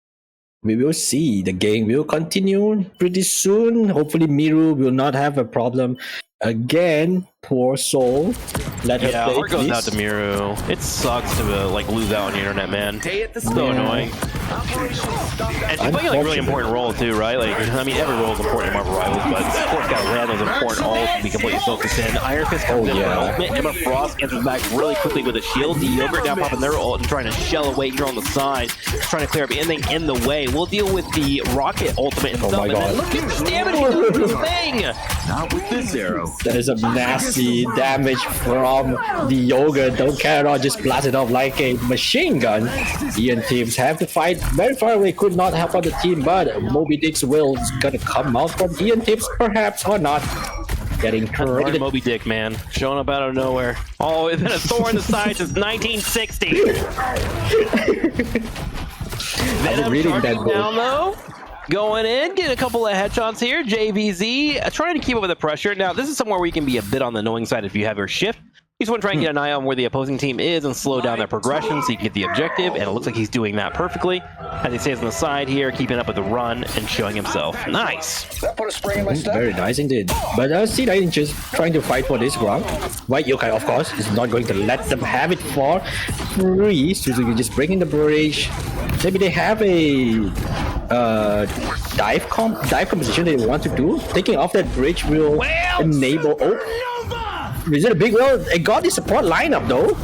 We will see. The game will continue pretty soon. Hopefully Miru will not have a problem again. Poor soul. Let her play, heart goes out to Miru. It sucks to like lose out on the internet, man. So annoying. And she's playing like a really important role too, right? Like, I mean, every role is important in Marvel Rivals, but Sport's got to land those important ults to be completely focused in. Iron Fist comes in with an ultimate. Emma Frost answers back really quickly with a shield. The Yogurt now popping their ult and trying to shell away here on the side, trying to clear up anything in the way. We'll deal with the Rocket ultimate and stuff. And then look at the damage he does this thing. Not with this arrow. That is a nasty damage from the Yogurt. Don't care at all, just blast it off like a machine gun. Ian teams have to fight very far away, could not help out the team, but Moby Dick's will is gonna come out from Ian tips, perhaps, or not. Getting traded. Moby Dick, man, showing up out of nowhere. Oh, it's been a thorn in the side since 1960. Venom charging down though. Going in, getting a couple of headshots here. JVZ trying to keep up with the pressure. Now, this is somewhere where you can be a bit on the annoying side if you have your shift. just want to try and get an eye on where the opposing team is and slow down their progression so you can get the objective, and it looks like he's doing that perfectly. As he stays on the side here, keeping up with the run and showing himself. Nice. That put a spring in my step. Very nice indeed. But C9 just trying to fight for this ground. White Yokai, of course, is not going to let them have it for free. Suzuki just breaking the bridge. Maybe they have a dive composition they want to do. Taking off that bridge will enable. Oh, is it a big wall? It got the support lineup though.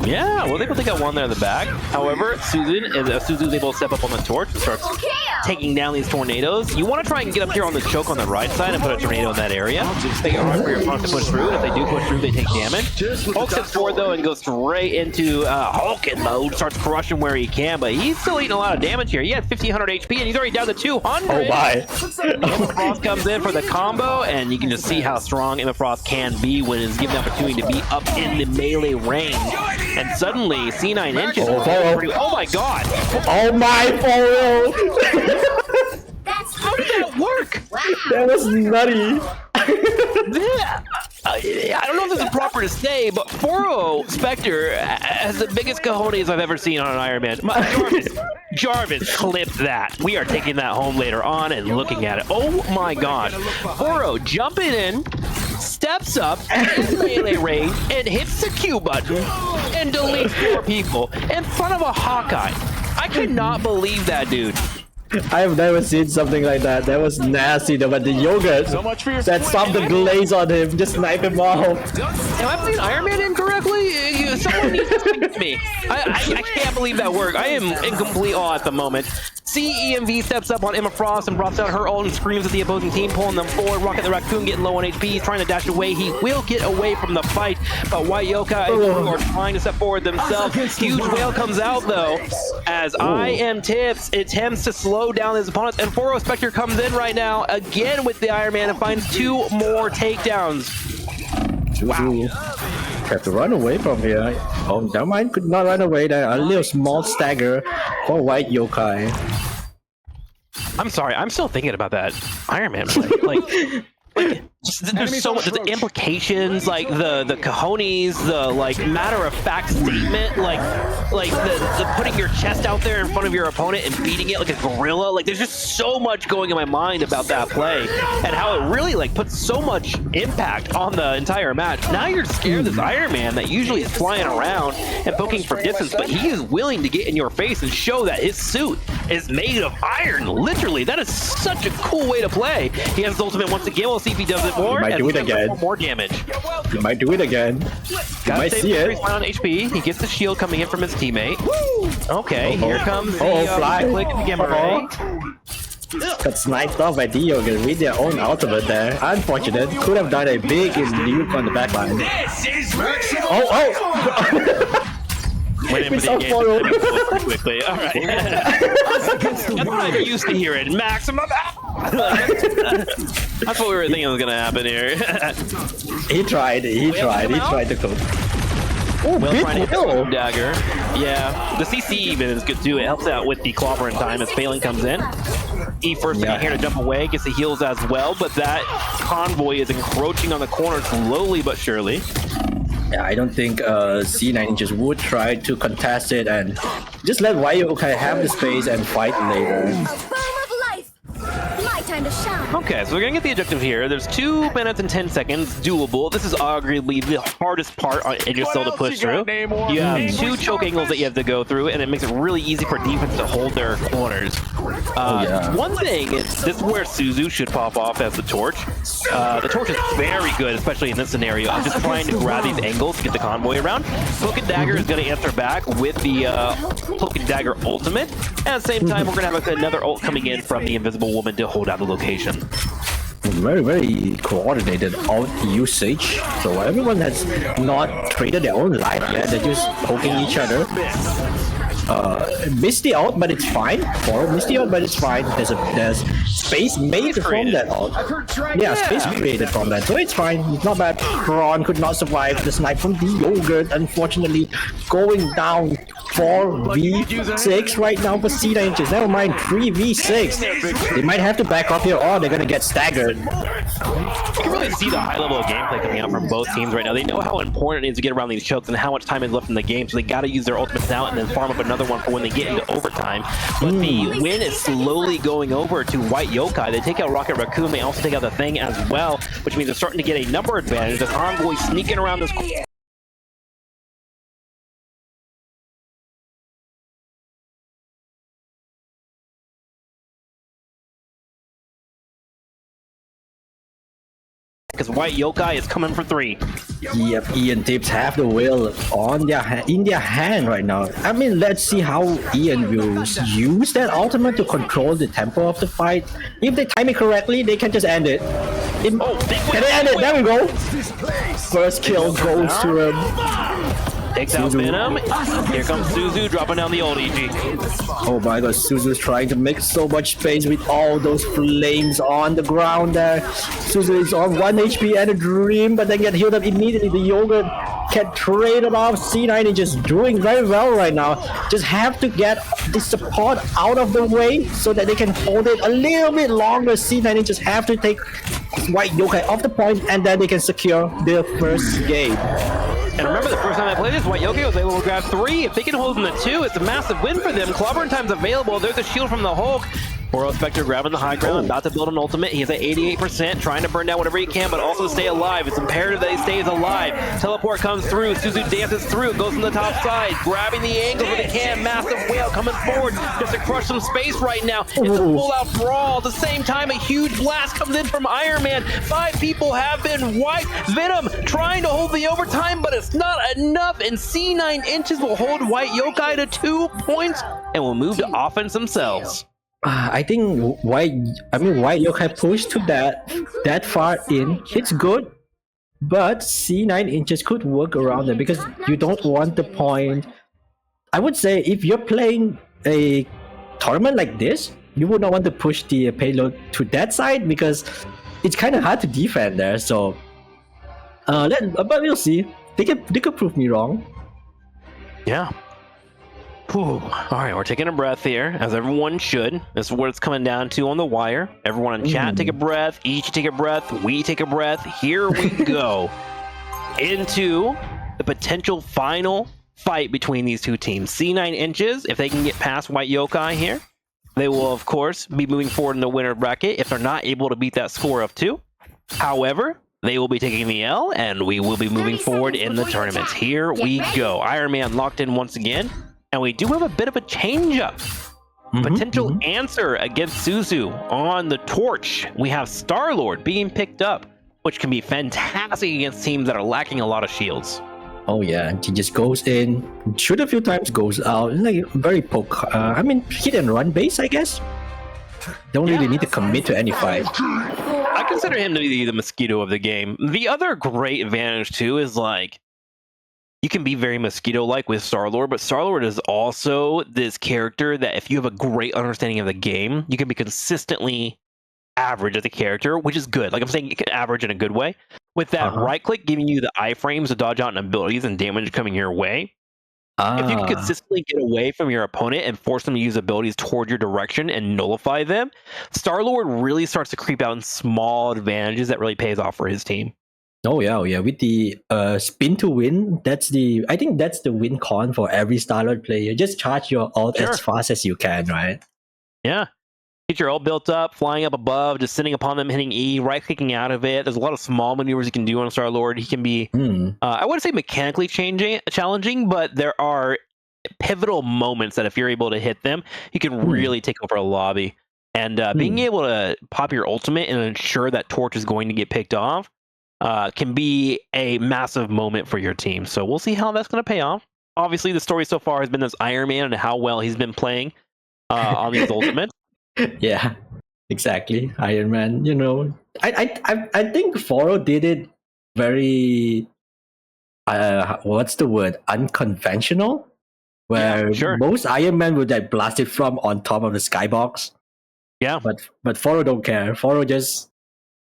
Yeah, well, they both got one there in the back. However, Suzu's able to step up on the torch and starts taking down these tornadoes. You want to try and get up here on the choke on the right side and put a tornado in that area. Make it hard for your opponent to push through. If they do push through, they take damage. Hulk steps forward though and goes straight into Hulkin mode. Starts crushing where he can, but he's still eating a lot of damage here. He had 1500 HP and he's already down to 200. Oh my! Frost comes in for the combo, and you can just see how strong Emma Frost can be when it's given the opportunity to be up in the melee range. And suddenly, C9 inches. Oh my god! Oh my! How did that work? That was nutty. I don't know if this is proper to say, but Foro Spectre has the biggest cojones I've ever seen on an Iron Man. Jarvis clipped that. We are taking that home later on and looking at it. Oh my gosh. Foro jumping in, steps up in melee range, and hits the Q button and deletes 4 people in front of a Hawkeye. I cannot believe that, dude. I have never seen something like that. That was nasty though, but the yogurt that stopped the glaze on him, just snipe him off. Am I playing Iron Man incorrectly? Someone needs to speak to me. I can't believe that worked. I am in complete awe at the moment. CEMV steps up on Emma Frost and drops out her ult and screams at the opposing team, pulling them forward. Rocket the Raccoon getting low on HP. He's trying to dash away. He will get away from the fight, but White Yokai are trying to step forward themselves. Huge Whale comes out though, as Tips attempts to slow down his opponents, and Foro Spectre comes in right now again with the Iron Man and finds 2 more takedowns. Wow. Have to run away from here. Oh, that mine could not run away there. A little small stagger for White Yokai. I'm sorry, I'm still thinking about that Iron Man play. Like there's so much, the implications, like the cojones, the like matter-of-fact statement, like the putting your chest out there in front of your opponent and beating it like a gorilla. Like there's just so much going in my mind about that play and how it really like puts so much impact on the entire match. Now you're scared of this Iron Man that usually is flying around and poking from distance, but he is willing to get in your face and show that his suit is made of iron. Literally, that is such a cool way to play. He has his ultimate once again. We'll see if he does it more. He might do it again. More damage. He might do it again. You might see it. On HP. He gets the shield coming in from his teammate. Okay, here comes the fly. click of the Gamma Ray. Got sniped off by Diogen with their own ultimate there. Unfortunate. Could have done a big nuke on the backline. Went in for the engagement pretty quickly. All right. That's what I'm used to hearing. Maximum. That's what we were thinking was gonna happen here. He tried to cook. Oh, big kill. Dagger. Yeah, the CC even is good too. It helps out with the clobber in time as Failing comes in. E first thing here to jump away, gets the heals as well, but that convoy is encroaching on the corner slowly but surely. Yeah, I don't think C9 Inches would try to contest it and just let White Yokai have the space and fight later. A bomb of life. My time to shine. Okay, so we're gonna get the objective here. There's 2 minutes and 10 seconds, doable. This is arguably the hardest part on Idrisil to push through. You have 2 choke angles that you have to go through, and it makes it really easy for defense to hold their corners. One thing, this is where Suzu should pop off as the torch. The torch is very good, especially in this scenario. I'm just trying to grab these angles to get the convoy around. Cloak and Dagger is going to answer back with the Cloak and Dagger ultimate. And at the same time, we're going to have another ult coming in from the Invisible Woman to hold out the location. Very, very coordinated ult usage. So everyone has not traded their own life yet. They're just poking each other. missed the ult, but it's fine. Foro missed the ult, but it's fine. There's space made from that ult. Yeah, space created from that, so it's fine. It's not bad. Kron could not survive the snipe from the Yogurt, unfortunately, going down 4v6 right now for C9 inches. Never mind, 3v6. They might have to back off here, or they're gonna get staggered. You can really see the high level of gameplay coming out from both teams right now. They know how important it is to get around these chokes and how much time is left in the game, so they got to use their ultimates now and then farm up another one for when they get into overtime. But the win is slowly going over to White Yokai. They take out Rocket Raccoon. They also take out the Thing as well, which means they're starting to get a number advantage as Envoy sneaking around this. Because White Yokai is coming for 3. Yep, Ian Tips have the wheel on in their hand right now. I mean, let's see how Ian will use that ultimate to control the tempo of the fight. If they time it correctly, they can just end it. Can they end it? There we go. First kill goes to him. Takes out Venom. Here comes Suzu dropping down the old EG. Oh my god, Suzu's trying to make so much space with all those flames on the ground there. Suzu is on 1 HP and a dream, but then get healed up immediately. The Yogurt can trade it off. C9 is just doing very well right now. Just have to get the support out of the way so that they can hold it a little bit longer. C9 just have to take White Yokai off the point, and then they can secure their first game. And remember, the first time I played this, White Yokai was able to grab 3. If they can hold them to 2, it's a massive win for them. Clobbering time's available. There's a shield from the Hulk. Boro Spectre grabbing the high ground, about to build an ultimate. He's at 88%, trying to burn down whatever he can, but also stay alive. It's imperative that he stays alive. Teleport comes through. Suzu dances through, goes from the top side, grabbing the angles where they can. Massive whale coming forward just to crush some space right now. It's a full-out brawl. At the same time, a huge blast comes in from Iron Man. 5 people have been wiped. Venom trying to hold the overtime, but it's not enough, and C9 inches will hold White Yokai to 2 points and will move to offense themselves. I think White Yokai pushed to that far in. It's good, but C9 inches could work around it because you don't want the point. I would say if you're playing a tournament like this, you would not want to push the payload to that side because it's kind of hard to defend there. So, but we'll see. They could prove me wrong. Yeah. Whew. All right, we're taking a breath here, as everyone should. This is what it's coming down to on the wire. Everyone in chat, take a breath. Each take a breath. We take a breath. Here we go into the potential final fight between these two teams. C9 inches, if they can get past White Yokai here, they will, of course, be moving forward in the winner bracket if they're not able to beat that score of 2. However, they will be taking the L, and we will be moving forward in the tournament. Here we go. Iron Man locked in once again. And we do have a bit of a change-up. Potential answer against Suzu on the torch. We have Star-Lord being picked up, which can be fantastic against teams that are lacking a lot of shields. Oh yeah, he just goes in, shoot a few times, goes out, like very poke. Hit and run base, I guess. Don't really need to commit to any fight. I consider him to be the mosquito of the game. The other great advantage too is like, you can be very Mosquito-like with Star-Lord, but Star-Lord is also this character that if you have a great understanding of the game, you can be consistently average as a character, which is good. Like I'm saying, you can average in a good way. With that right-click giving you the iframes to dodge out and abilities and damage coming your way, if you can consistently get away from your opponent and force them to use abilities toward your direction and nullify them, Star-Lord really starts to creep out in small advantages that really pays off for his team. Oh yeah. With the spin to win, I think that's the win con for every Star-Lord player. Just charge your ult as fast as you can, right? Yeah. Get your ult built up, flying up above, just sitting upon them, hitting E, right-clicking out of it. There's a lot of small maneuvers you can do on Star-Lord. He can be, I wouldn't say mechanically challenging, but there are pivotal moments that if you're able to hit them, you can really take over a lobby. And being able to pop your ultimate and ensure that torch is going to get picked off, can be a massive moment for your team. So we'll see how that's going to pay off. Obviously, the story so far has been this Iron Man and how well he's been playing on these ultimates. Yeah, exactly. Iron Man, I think Foro did it very, what's the word? Unconventional? where sure. most Iron Man would like blast it from on top of the skybox. Yeah. But Foro don't care. Foro just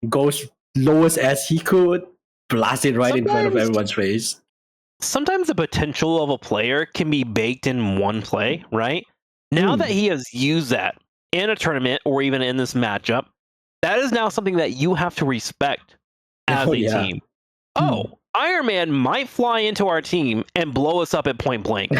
goes lowest as he could, blast it right in front of everyone's face. Sometimes the potential of a player can be baked in one play, right? Now that he has used that in a tournament or even in this matchup, that is now something that you have to respect as a team. Oh, Iron Man might fly into our team and blow us up at point blank.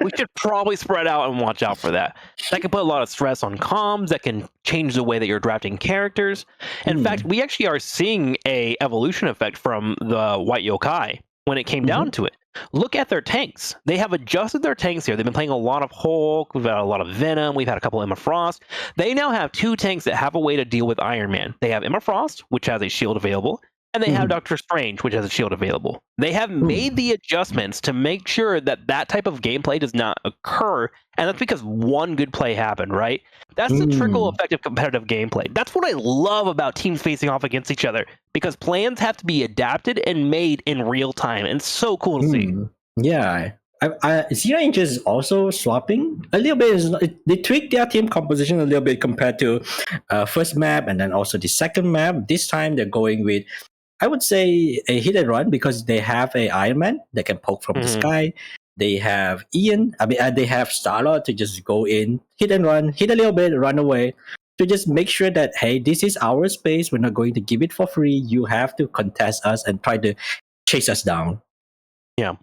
We should probably spread out and watch out for that. That can put a lot of stress on comms. That can change the way that you're drafting characters. In fact, we actually are seeing a evolution effect from the White Yokai when it came down to it. Look at their tanks. They have adjusted their tanks here. They've been playing a lot of Hulk. We've had a lot of Venom. We've had a couple of Emma Frost. They now have 2 tanks that have a way to deal with Iron Man. They have Emma Frost, which has a shield available, and they have Doctor Strange, which has a shield available. They have made the adjustments to make sure that that type of gameplay does not occur, and that's because one good play happened, right? That's the trickle effect of competitive gameplay. That's what I love about teams facing off against each other, because plans have to be adapted and made in real time, and it's so cool to see. Yeah. C9 is also swapping a little bit. They tweaked their team composition a little bit compared to first map and then also the second map. This time they're going with, I would say, a hit and run, because they have a Iron Man that can poke from the sky. They have Ian. They have Star-Lord to just go in, hit and run, hit a little bit, run away, to just make sure that, hey, this is our space. We're not going to give it for free. You have to contest us and try to chase us down. Yeah,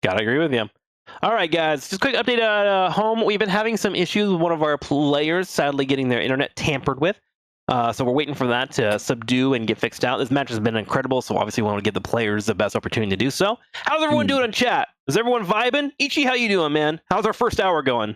gotta agree with you. All right, guys, just a quick update at home. We've been having some issues with one of our players, sadly getting their internet tampered with. So we're waiting for that to subdue and get fixed out. This match has been incredible, so obviously we want to give the players the best opportunity to do so. How's everyone doing in chat? Is everyone vibing? Ichi, how you doing, man? How's our first hour going?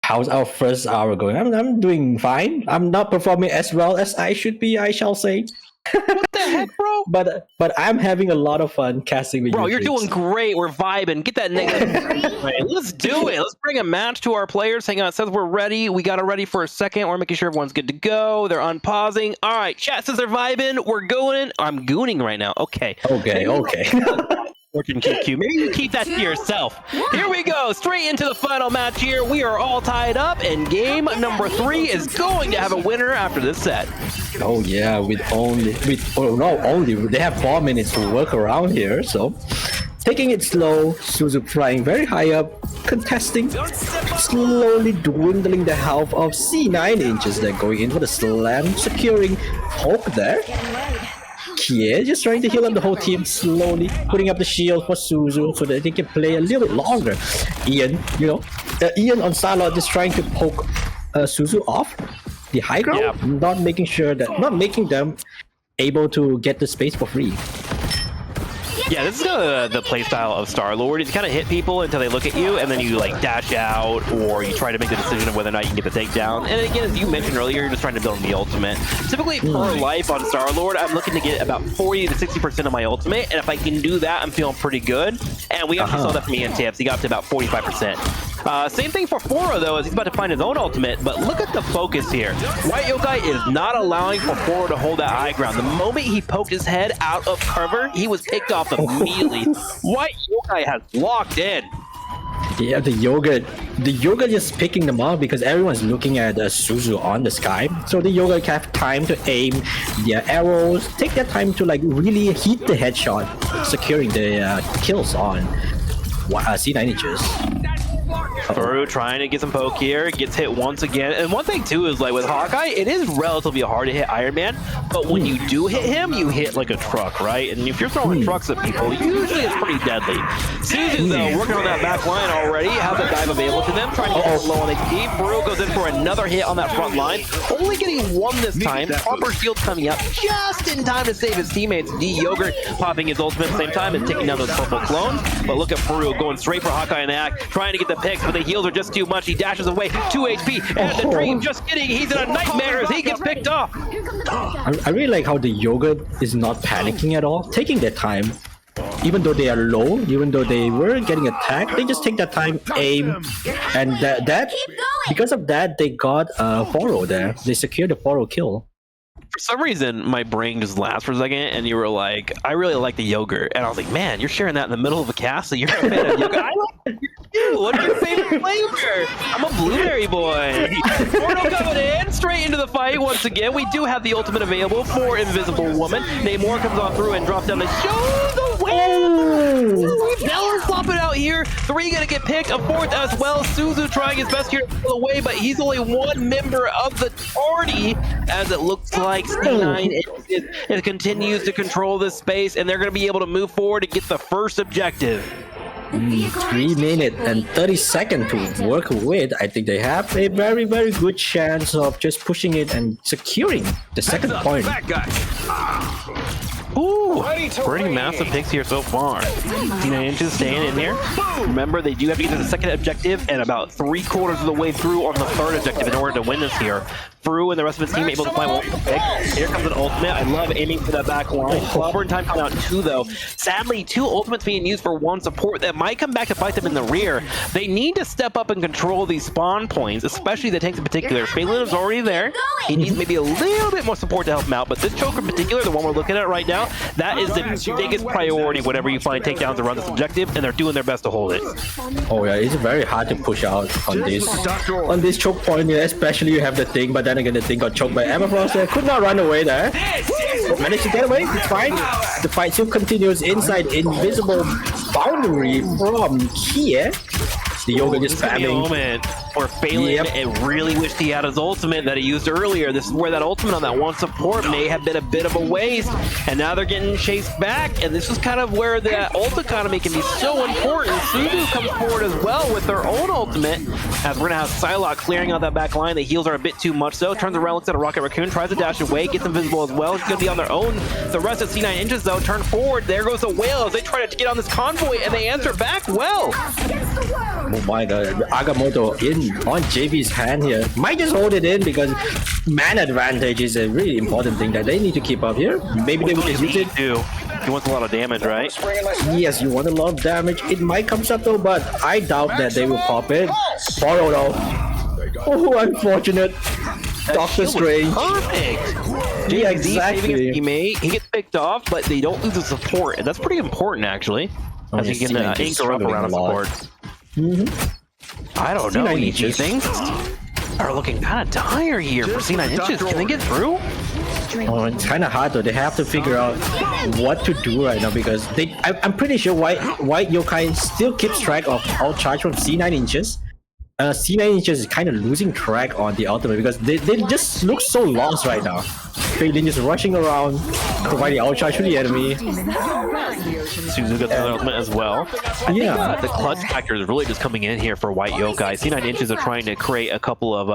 How's our first hour going? I'm doing fine. I'm not performing as well as I should be, I shall say. What the heck, bro? But I'm having a lot of fun casting with you. Bro, you're doing great. We're vibing. Get that negative. Right, let's do it. Let's bring a match to our players. Hang on. It says we're ready. We got it ready for a second. We're making sure everyone's good to go. They're unpausing. All right. Chat says they're vibing. We're going. I'm gooning right now. Okay. Okay. Fortune QQ. Maybe you keep that to yourself. Here we go. Straight into the final match here. We are all tied up, and game number 3 is going to have a winner after this set. Oh yeah, they have 4 minutes to work around here, so taking it slow. Suzu flying very high up, contesting, slowly dwindling the health of C9 inches. They're going in for the slam, securing Hulk there. Kie just trying to heal up the whole team, slowly putting up the shield for Suzu so that they can play a little bit longer. Ian, Ian on Star-Lord just trying to poke Suzu off the high ground, not making them able to get the space for free. Yeah, this is the playstyle of Star-Lord. You kind of hit people until they look at you, and then you like dash out, or you try to make the decision of whether or not you can get the takedown. And again, as you mentioned earlier, you're just trying to build the ultimate. Typically, per life on Star-Lord, I'm looking to get about 40 to 60% of my ultimate, and if I can do that, I'm feeling pretty good. And we actually saw that from Ian Tips. He got up to about 45%. Same thing for Foro, though, as he's about to find his own ultimate, but look at the focus here. White Yokai is not allowing for Foro to hold that high ground. The moment he poked his head out of cover, he was picked off immediately. White Yokai has locked in. Yeah, the Yoga just picking them up because everyone's looking at Suzu on the sky. So the Yoga have time to aim their arrows, take their time to like really hit the headshot, securing the kills on C9 inches. Furu trying to get some poke here, gets hit once again. And one thing too is like with Hawkeye, it is relatively hard to hit Iron Man, but when you do hit him, you hit like a truck, right? And if you're throwing trucks at people, usually it's pretty deadly. Susan though, working on that back line already, has a dive available to them, trying to get low on HP. Furu goes in for another hit on that front line, only getting one this time. Proper shield coming up just in time to save his teammates. D-Yogurt popping his ultimate at the same time and taking down those purple clones. But look at Furu going straight for Hawkeye and Ack, trying to get the picks, but the heals are just too much. He dashes away, 2 HP, and the Dream, just kidding, he's in a nightmare as he gets picked off. I really like how the Yoga is not panicking at all, taking their time. Even though they are low, even though they were getting attacked, they just take that time, aim, and that because of that, they got Foro there. They secured the Foro kill. For some reason, my brain just laughed for a second, and you were like, I really like the yogurt. And I was like, man, you're sharing that in the middle of a cast, so you're a fan of yogurt. I like Ooh, what's your favorite flavor? I'm a blueberry boy. Portal coming in, straight into the fight once again. We do have the ultimate available for Invisible Woman. Namor comes on through and drops down to show the way. Bella's popping out here. 3 gonna get picked, a 4th as well. Suzu trying his best here to pull away, but he's only 1 member of the party, as it looks like C9 it continues to control this space, and they're gonna be able to move forward and get the first objective. 3 minutes and 30 seconds to work with. I think they have a very, very good chance of just pushing it and securing the second point. Ooh, pretty massive picks here so far. C9 Inches staying in here. Remember, they do have to get to the second objective and about 3/4 of the way through on the third objective in order to win this here. Fru and the rest of his team able to find one pick. Here comes an ultimate. I love aiming for that back line. Clobber in time coming out 2 though. Sadly, 2 ultimates being used for 1 support that might come back to bite them in the rear. They need to step up and control these spawn points, especially the tanks in particular. Phelan is already there. He needs maybe a little bit more support to help him out, but this choke in particular, the one we're looking at right now, that is the biggest priority whenever you find takedowns around this objective, and they're doing their best to hold it. Oh yeah, it's very hard to push out on this choke point, especially you have the thing, but then again the thing got choked by Everfrost there. Could not run away there. But managed to get away. It's fine. The fight still continues inside invisible boundary from here. The Yoga just spamming. Moment for Phelan, and really wished he had his ultimate that he used earlier. This is where that ultimate on that 1 support may have been a bit of a waste, and now they're getting chased back, and this is kind of where the ult economy can be so important. Suzu comes forward as well with their own ultimate, as we're gonna have Psylocke clearing out that back line. The heals are a bit too much though. Turns around, looks at a Rocket Raccoon, tries to dash away, gets invisible as well. He's gonna be on their own. The rest of C9 Inches though turn forward. There goes the whale as they try to get on this convoy, and they answer back well. Oh my god, Agamotto in on JB's hand here. Might just hold it in because man advantage is a really important thing that they need to keep up here. Maybe they will just use it. He wants a lot of damage, right? Yes, you want a lot of damage. It might come up though, but I doubt that they will pop it. Borrow though. Oh, unfortunate. Doctor Strange. Perfect. Yeah, exactly. He gets picked off, but they don't lose the support, and that's pretty important actually. As he can anchor up around the support. I don't know. EG things are looking kind of dire here for C9 Inches. Can they get through? Oh, it's kind of hard though. They have to figure out what to do right now because I'm pretty sure White Yokai still keeps track of all charge from C9 Inches. C9 Inches is kind of losing track on the ultimate because they just look so lost right now. Phelan is rushing around, providing outcharge to the enemy. Suzu gets another ultimate as well. I think the clutch factor is really just coming in here for White Yokai. C9 Inches are trying to create a couple of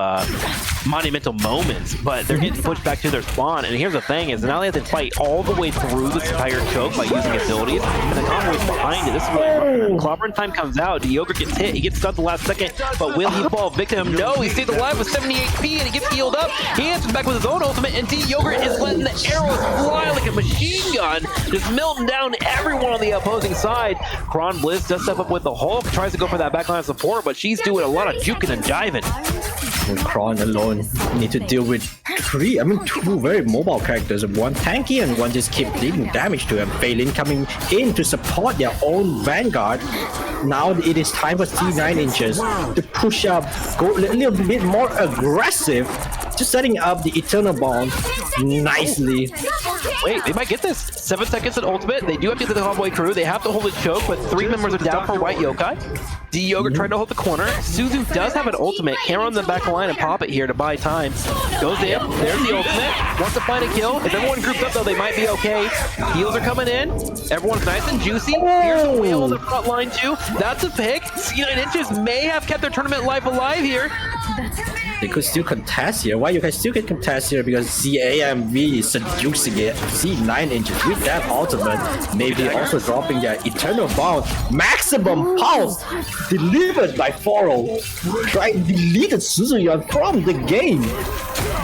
monumental moments, but they're getting pushed back to their spawn. And here's the thing is now they have to fight all the way through this entire choke by using abilities, and the convoy's behind it. This is where Clobber in time comes out. The Yogurt gets hit. He gets stunned the last second, but will he fall victim? No, he stays alive with 70 HP, and he gets healed up. He answers back with his own ultimate, and D-Yogurt is letting the arrows fly like a machine gun, just melting down everyone on the opposing side. Kron Bliss does step up with the Hulk, tries to go for that backline support, but she's doing a lot of juking and jiving. Kron alone need to deal with 2 very mobile characters, one tanky and one just keep dealing damage to him. Phelan coming in to support their own vanguard. Now it is time for C9 Inches to push up, go a little bit more aggressive, just setting up the Eternal Bond nicely. Wait, they might get this. 7 seconds at ultimate. They do have to get the convoy crew. They have to hold a choke, but 3 members are down for White Yokai. D-Yogurt trying to hold the corner. Suzu does have an ultimate. Can't run the back line and pop it here to buy time. Goes in. There's the ultimate. Wants to find a kill. If everyone groups up, though, they might be okay. Heals are coming in. Everyone's nice and juicy. Here's a wheel on the front line, too. That's a pick. C9 Inches may have kept their tournament life alive here. They could still contest here. Why you guys still can contest here? Because CAMV is seducing it. C9 Inches with that ultimate. Maybe also dropping their Eternal Bound. Maximum Pulse delivered by Foro. Deleted Suzuyan from the game.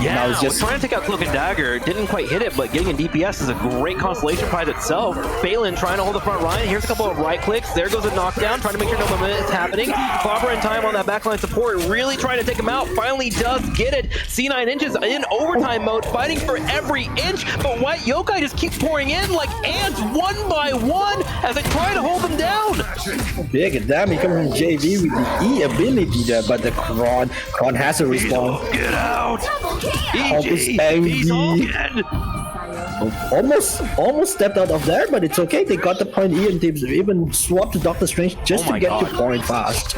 Yeah, now it's just trying to take out Cloak and Dagger. Didn't quite hit it, but getting in DPS is a great constellation prize itself. Phelan trying to hold the front line. Here's a couple of right clicks. There goes a knockdown, trying to make sure no momentum is happening. Clobber in time on that backline support, really trying to take him out. Finally does get it. C9 Inches in overtime mode, fighting for every inch, but White Yokai just keep pouring in like ants one by one as they try to hold them down. big damage coming from JV with the E ability there, but the Kron has a respawn. Get out! Hulk is He's angry. hulking! Almost stepped out of there, but it's okay. They got the point E and they even swapped to Doctor Strange just to get to point fast.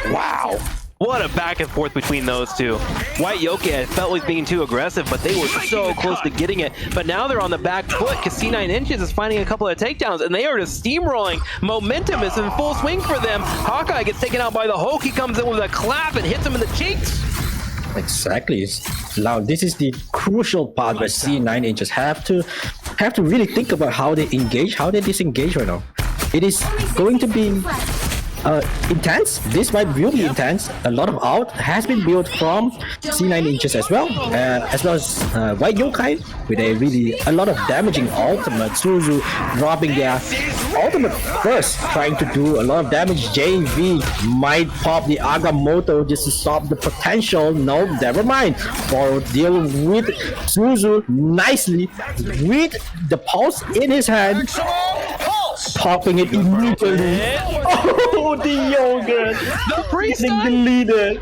Wow. What a back and forth between those two. White Yokai felt like being too aggressive, but they were so close to getting it. But now they're on the back foot because C9 Inches is finding a couple of takedowns, and they are just steamrolling. Momentum is in full swing for them. Hawkeye gets taken out by the Hulk. He comes in with a clap and hits him in the cheeks. Exactly. Now this is the crucial part where C9 Inches have to really think about how they engage, how they disengage right now. It is going to be intense. This fight will be intense. A lot of out has been built from C9 Inches as well as White Yokai with a lot of damaging ultimate. Suzu dropping their ultimate first, trying to do a lot of damage. JV might pop the Agamotto just to stop the potential. No, never mind. For deal with Suzu nicely with the pulse in his hand, popping it immediately. Oh, the yogurt! The priest getting deleted.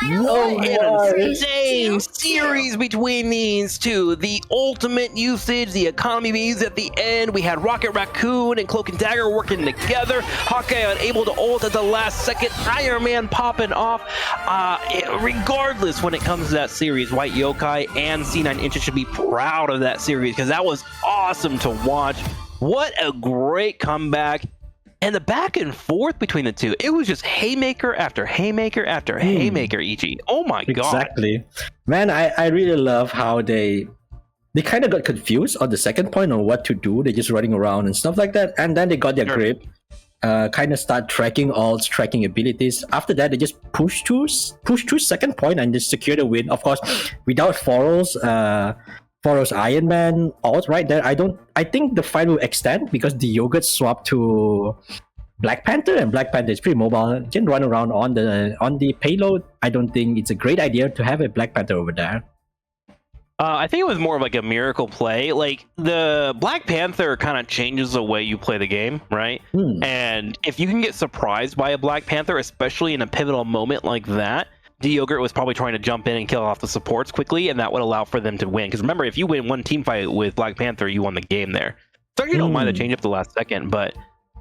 Oh, an insane series between these two. The ultimate usage, the economy being used at the end. We had Rocket Raccoon and Cloak and Dagger working together. Hawkeye unable to ult at the last second. Iron Man popping off. Regardless, when it comes to that series, White Yokai and C9 Inches should be proud of that series because that was awesome to watch. What a great comeback. And the back and forth between the two, it was just haymaker after haymaker after haymaker, EG. Oh my god. Exactly. Man, I really love how they kind of got confused on the second point on what to do. They're just running around and stuff like that. And then they got their grip. Kind of start tracking ults, tracking abilities. After that, they just push to second point and just secure the win. Of course, without Foros Iron Man ult right there. I think the fight will extend because the Yogurt swapped to Black Panther, and Black Panther is pretty mobile. Can run around on the payload. I don't think it's a great idea to have a Black Panther over there. I think it was more of like a miracle play. Like the Black Panther kind of changes the way you play the game, right? And if you can get surprised by a Black Panther, especially in a pivotal moment like that, the Yogurt was probably trying to jump in and kill off the supports quickly, and that would allow for them to win. Because remember, if you win one team fight with Black Panther, you won the game there. So you don't mind the change up the last second, but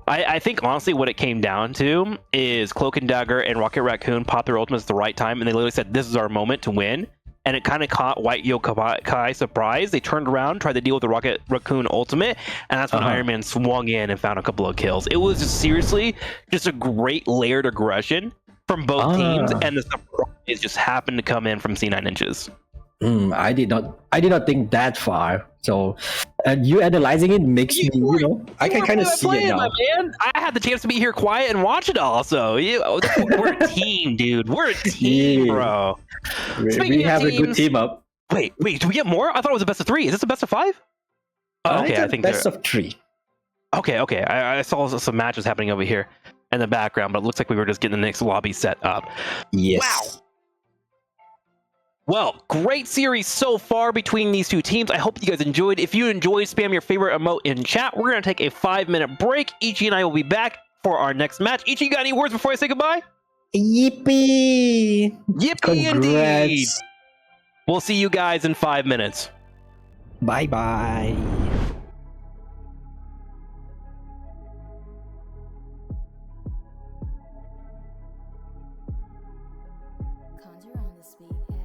I think honestly what it came down to is Cloak and Dagger and Rocket Raccoon popped their ultimates at the right time, and they literally said, this is our moment to win. And it kind of caught White Yokai surprised. They turned around, tried to deal with the Rocket Raccoon ultimate, and that's when Iron Man swung in and found a couple of kills. It was just seriously just a great layered aggression from both teams, and the surprise just happened to come in from C9 Inches. I did not think that far. So, you analyzing it makes me, I can kind of see it now. Man. I had the chance to be here quiet and watch it all. So, we're a team, dude. We're a team, bro. We have a good team up. Wait, do we get more? I thought it was a best of 3. Is this a best of 5? Okay, I think best of 3. Okay. I saw some matches happening over here in the background, but it looks like we were just getting the next lobby set up. Yes. Wow. Well, great series so far between these two teams. I hope you guys enjoyed. If you enjoyed, spam your favorite emote in chat. We're going to take a 5-minute break. Ichi and I will be back for our next match. Ichi, you got any words before I say goodbye? Yippee! Yippee indeed! We'll see you guys in 5 minutes. Bye-bye. Conjure on this beat, yay.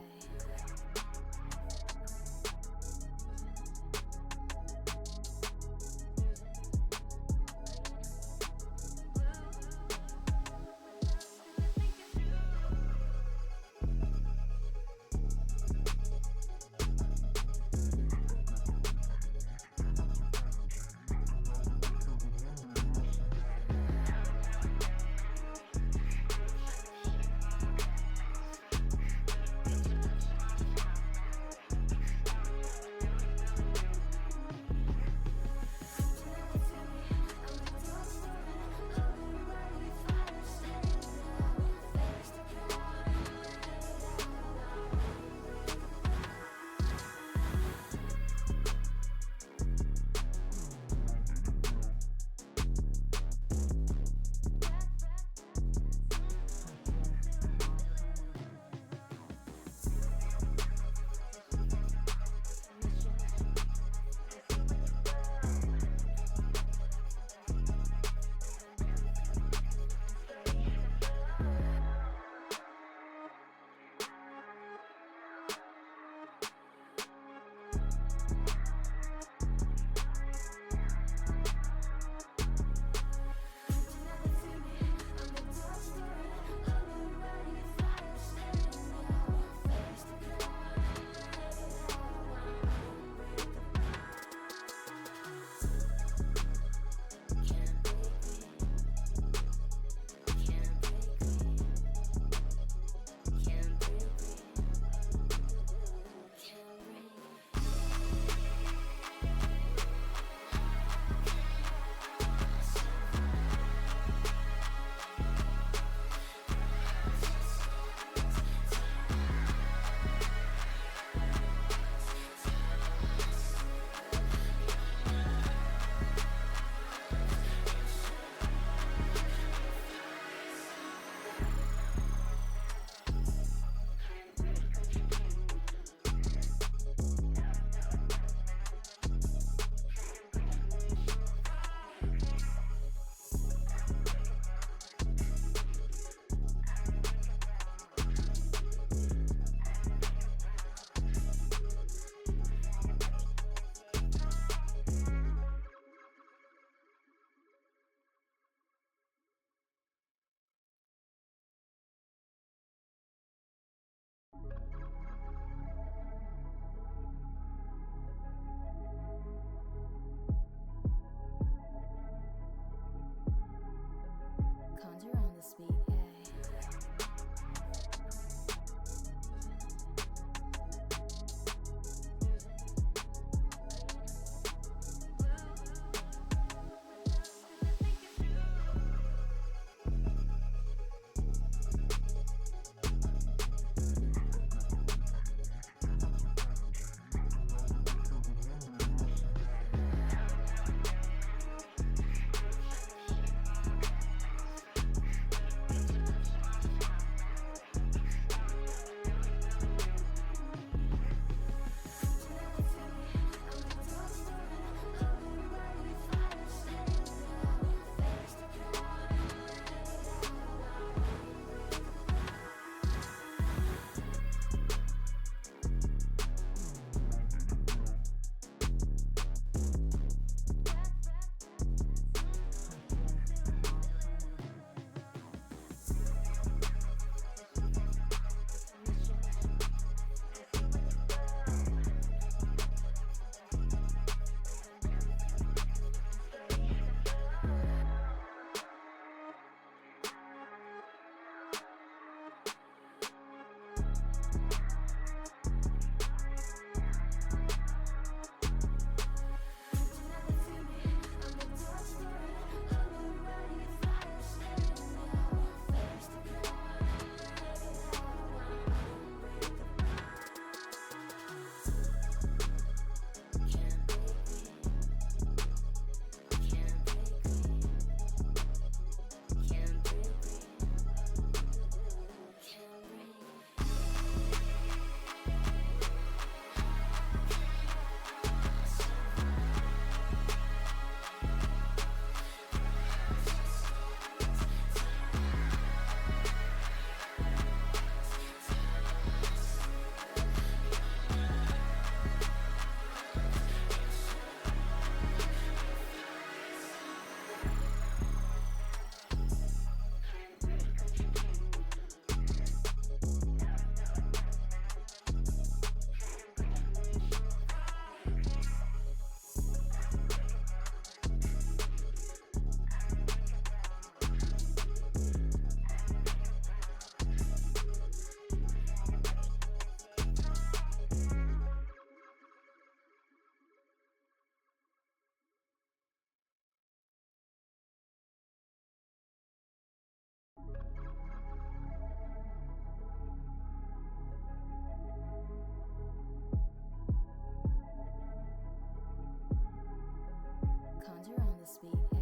the speed, yeah.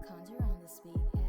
Conjure on the speed, yeah.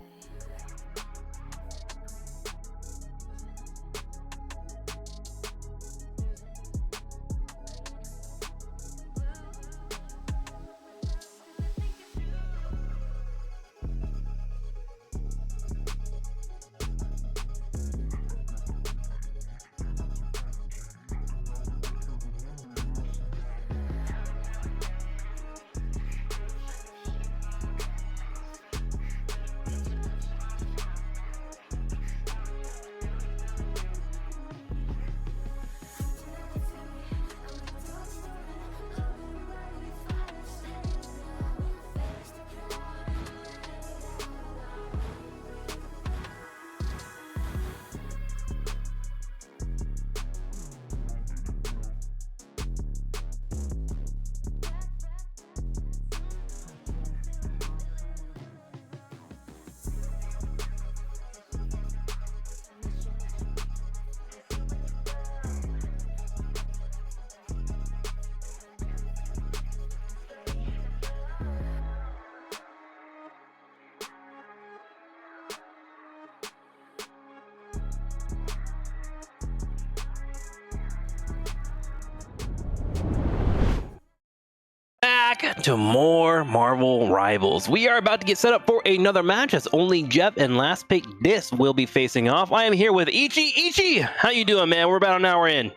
Back to more Marvel Rivals. We are about to get set up for another match as only Jeff and Last Pick Dis will be facing off. I am here with Ichi. Ichi, how you doing, man? We're about an hour in.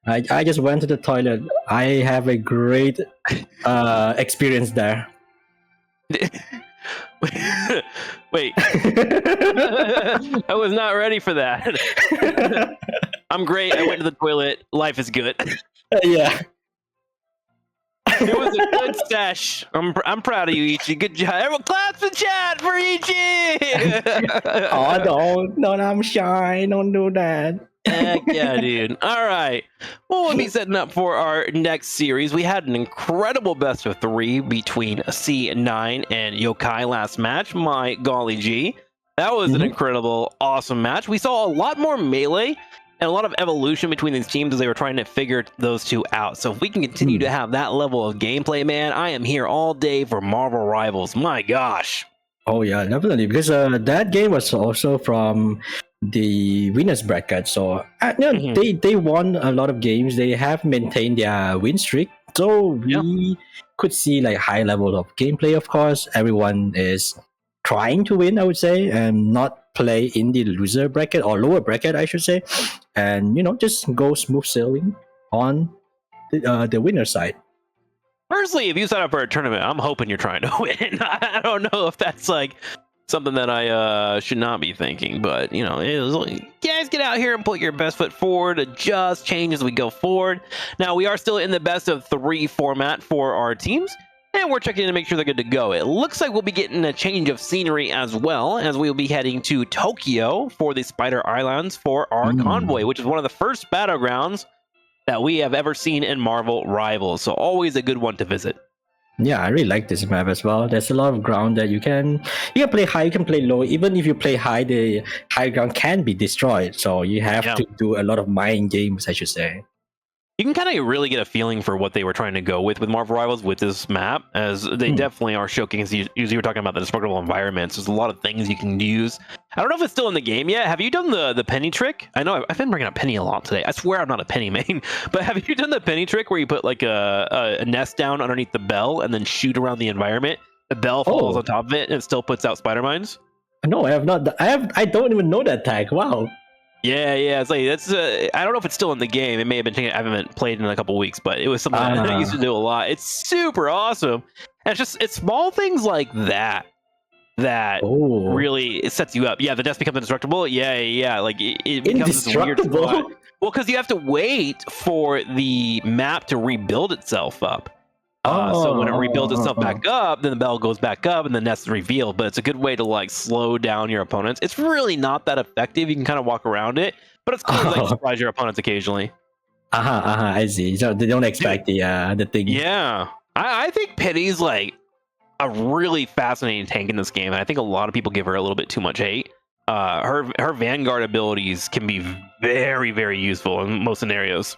I just went to the toilet. I have a great experience there. Wait. I was not ready for that. I'm great. I went to the toilet. Life is good. Yeah. It was a good sesh. I'm proud of you, Ichi. Good job. Everyone claps in chat for Ichi. Oh, don't I'm shy. Don't do that. Heck yeah, dude. All right. Well, we'll be setting up for our next series. We had an incredible best of 3 between C9 and Yokai last match. My golly gee. That was an incredible, awesome match. We saw a lot more melee and a lot of evolution between these teams as they were trying to figure those two out. So if we can continue to have that level of gameplay, man, I am here all day for Marvel Rivals. My gosh. Oh yeah, definitely, because that game was also from the winners bracket. So they won a lot of games. They have maintained their win streak. So we could see like high level of gameplay. Of course, everyone is trying to win, I would say, and not play in the loser bracket or lower bracket, I should say, and just go smooth sailing on the winner side. Personally, if you sign up for a tournament, I'm hoping you're trying to win. I don't know if that's like something that I should not be thinking, but guys, get out here and put your best foot forward, adjust, change as we go forward. Now, we are still in the best of 3 format for our teams, and we're checking in to make sure they're good to go. It looks like we'll be getting a change of scenery as well, as we'll be heading to Tokyo for the Spider Islands for our convoy, which is one of the first battlegrounds that we have ever seen in Marvel Rivals. So always a good one to visit. Yeah, I really like this map as well. There's a lot of ground that you can play high, you can play low. Even if you play high, the high ground can be destroyed. So you have to do a lot of mind games, I should say. You can kind of really get a feeling for what they were trying to go with Marvel Rivals with this map, as they definitely are showcasing. You were talking about the destructible environments. There's a lot of things you can use. I don't know if it's still in the game yet. Have you done the penny trick? I know I've been bringing up penny a lot today. I swear I'm not a penny main, but have you done the penny trick where you put like a nest down underneath the bell and then shoot around the environment? The bell falls on top of it and it still puts out spider mines. No, I have not. I don't even know that tag. Wow. Yeah, it's like that's. I don't know if it's still in the game. It may have been changed. I haven't played in a couple weeks, but it was something that I used to do a lot. It's super awesome, and it's small things like that really sets you up. Yeah, the death becomes indestructible. Yeah. Like it becomes this weird spot. Well, because you have to wait for the map to rebuild itself up. So when it rebuilds itself back up, then the bell goes back up and the nest is revealed. But it's a good way to like slow down your opponents. It's really not that effective. You can kind of walk around it, but it's cool to like surprise your opponents occasionally. I see. So they don't expect the thing. Yeah, I think Penny's like a really fascinating tank in this game, and I think a lot of people give her a little bit too much hate. Her Vanguard abilities can be very, very useful in most scenarios.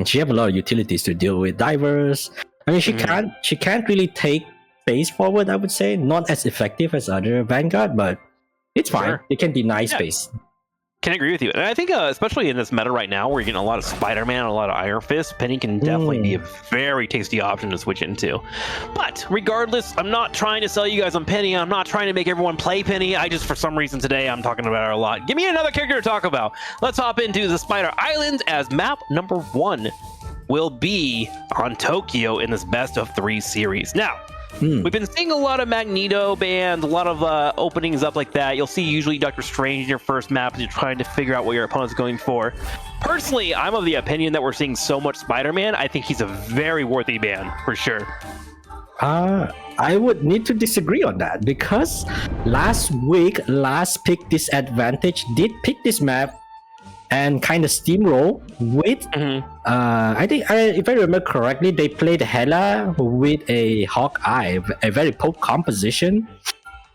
She have a lot of utilities to deal with divers. I mean, she can't really take space forward, I would say. Not as effective as other Vanguard, but it's fine. Sure. It can deny space. Can agree with you. And I think, especially in this meta right now, where you're getting a lot of Spider-Man and a lot of Iron Fist, Penny can definitely be a very tasty option to switch into. But regardless, I'm not trying to sell you guys on Penny. I'm not trying to make everyone play Penny. I just, for some reason today, I'm talking about her a lot. Give me another character to talk about. Let's hop into the Spider Islands, as map number 1 will be on Tokyo in this best of 3 series. Now, we've been seeing a lot of Magneto bans, a lot of openings up like that. You'll see usually Doctor Strange in your first map as you're trying to figure out what your opponent's going for. Personally, I'm of the opinion that we're seeing so much Spider-Man. I think he's a very worthy ban, for sure. I would need to disagree on that, because last week, Last Pick Disadvantage did pick this map and kind of steamroll with I think if I remember correctly, they played Hela with a Hawkeye, a very poke composition,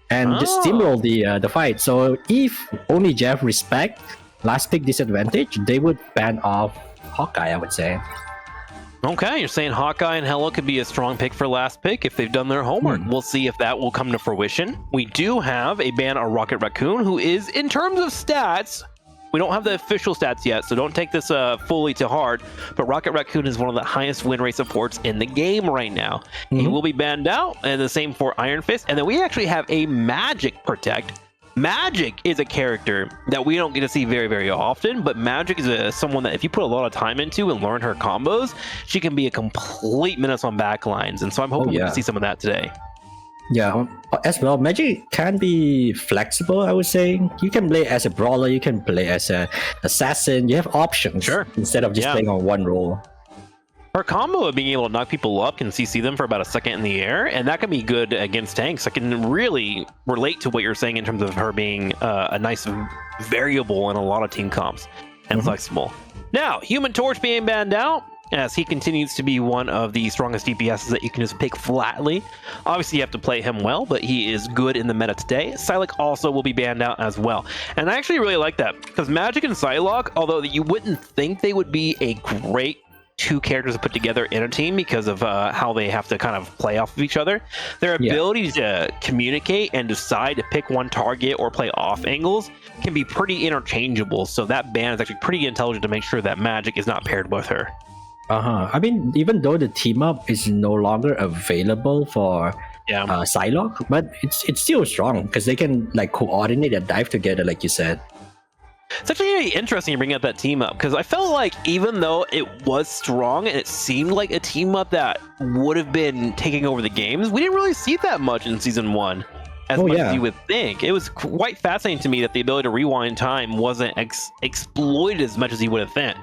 and just steamroll the fight. So if only Jeff respect Last Pick Disadvantage, they would ban off Hawkeye, I would say. Okay, you're saying Hawkeye and Hela could be a strong pick for Last Pick if they've done their homework. We'll see if that will come to fruition. We do have a ban on Rocket Raccoon, who is, in terms of stats, we don't have the official stats yet, so don't take this fully to heart, but Rocket Raccoon is one of the highest win rate supports in the game right now. He will be banned out, and the same for Iron Fist. And then we actually have a Magic Protect. Magic is a character that we don't get to see very, very often, but Magic is someone that if you put a lot of time into and learn her combos, she can be a complete menace on backlines. And so I'm hoping we can see some of that today. Yeah, as well, Magic can be flexible, I would say. You can play as a brawler, you can play as a assassin. You have options instead of just playing on one role. Her combo of being able to knock people up can CC them for about a second in the air, and that can be good against tanks. I can really relate to what you're saying in terms of her being a nice variable in a lot of team comps and flexible. Now, Human Torch being banned out, as he continues to be one of the strongest DPSs that you can just pick flatly. Obviously, you have to play him well, but he is good in the meta today. Psylocke also will be banned out as well. And I actually really like that, because Magic and Psylocke, although you wouldn't think they would be a great two characters to put together in a team because of how they have to kind of play off of each other, their ability to communicate and decide to pick one target or play off angles can be pretty interchangeable. So that ban is actually pretty intelligent to make sure that Magic is not paired with her. I mean, even though the team up is no longer available for Psylocke, but it's still strong because they can like coordinate and dive together, like you said. It's actually really interesting to bring up that team up, because I felt like even though it was strong and it seemed like a team up that would have been taking over the games, we didn't really see that much in season 1 as much as you would think. It was quite fascinating to me that the ability to rewind time wasn't exploited as much as you would have thought,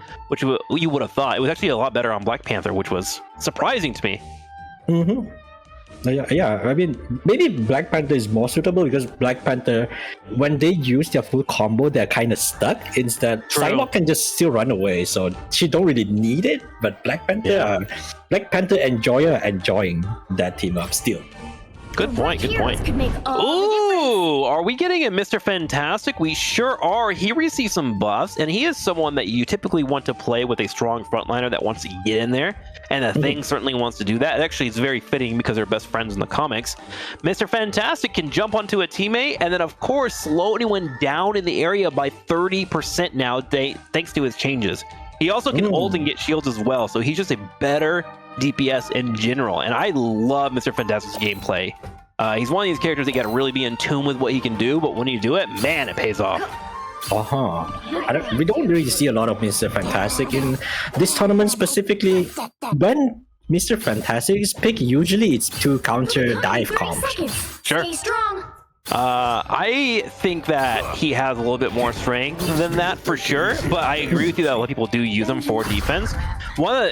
you would have thought. It was actually a lot better on Black Panther, which was surprising to me. Yeah, I mean, maybe Black Panther is more suitable because Black Panther, when they use their full combo, they're kind of stuck. Instead, Psylocke can just still run away, so she don't really need it. But Black Panther, enjoying that team up still. Good point, good point. Could make all Ooh, are we getting a Mr. Fantastic? We sure are. He receives some buffs, and he is someone that you typically want to play with a strong frontliner that wants to get in there, and the Thing certainly wants to do that. Actually, it's very fitting because they're best friends in the comics. Mr. Fantastic can jump onto a teammate, and then, of course, slow anyone down in the area by 30% now, thanks to his changes. He also can ult and get shields as well, so he's just a better DPS in general, and I love Mr. Fantastic's gameplay. He's one of these characters that you gotta really be in tune with what he can do, but when you do it, man, it pays off. We don't really see a lot of Mr. Fantastic in this tournament specifically. When Mr. Fantastic is picked, usually it's to counter dive comp. Sure. Stay strong. I think that he has a little bit more strength than that for sure, but I agree with you that a lot of people do use him for defense.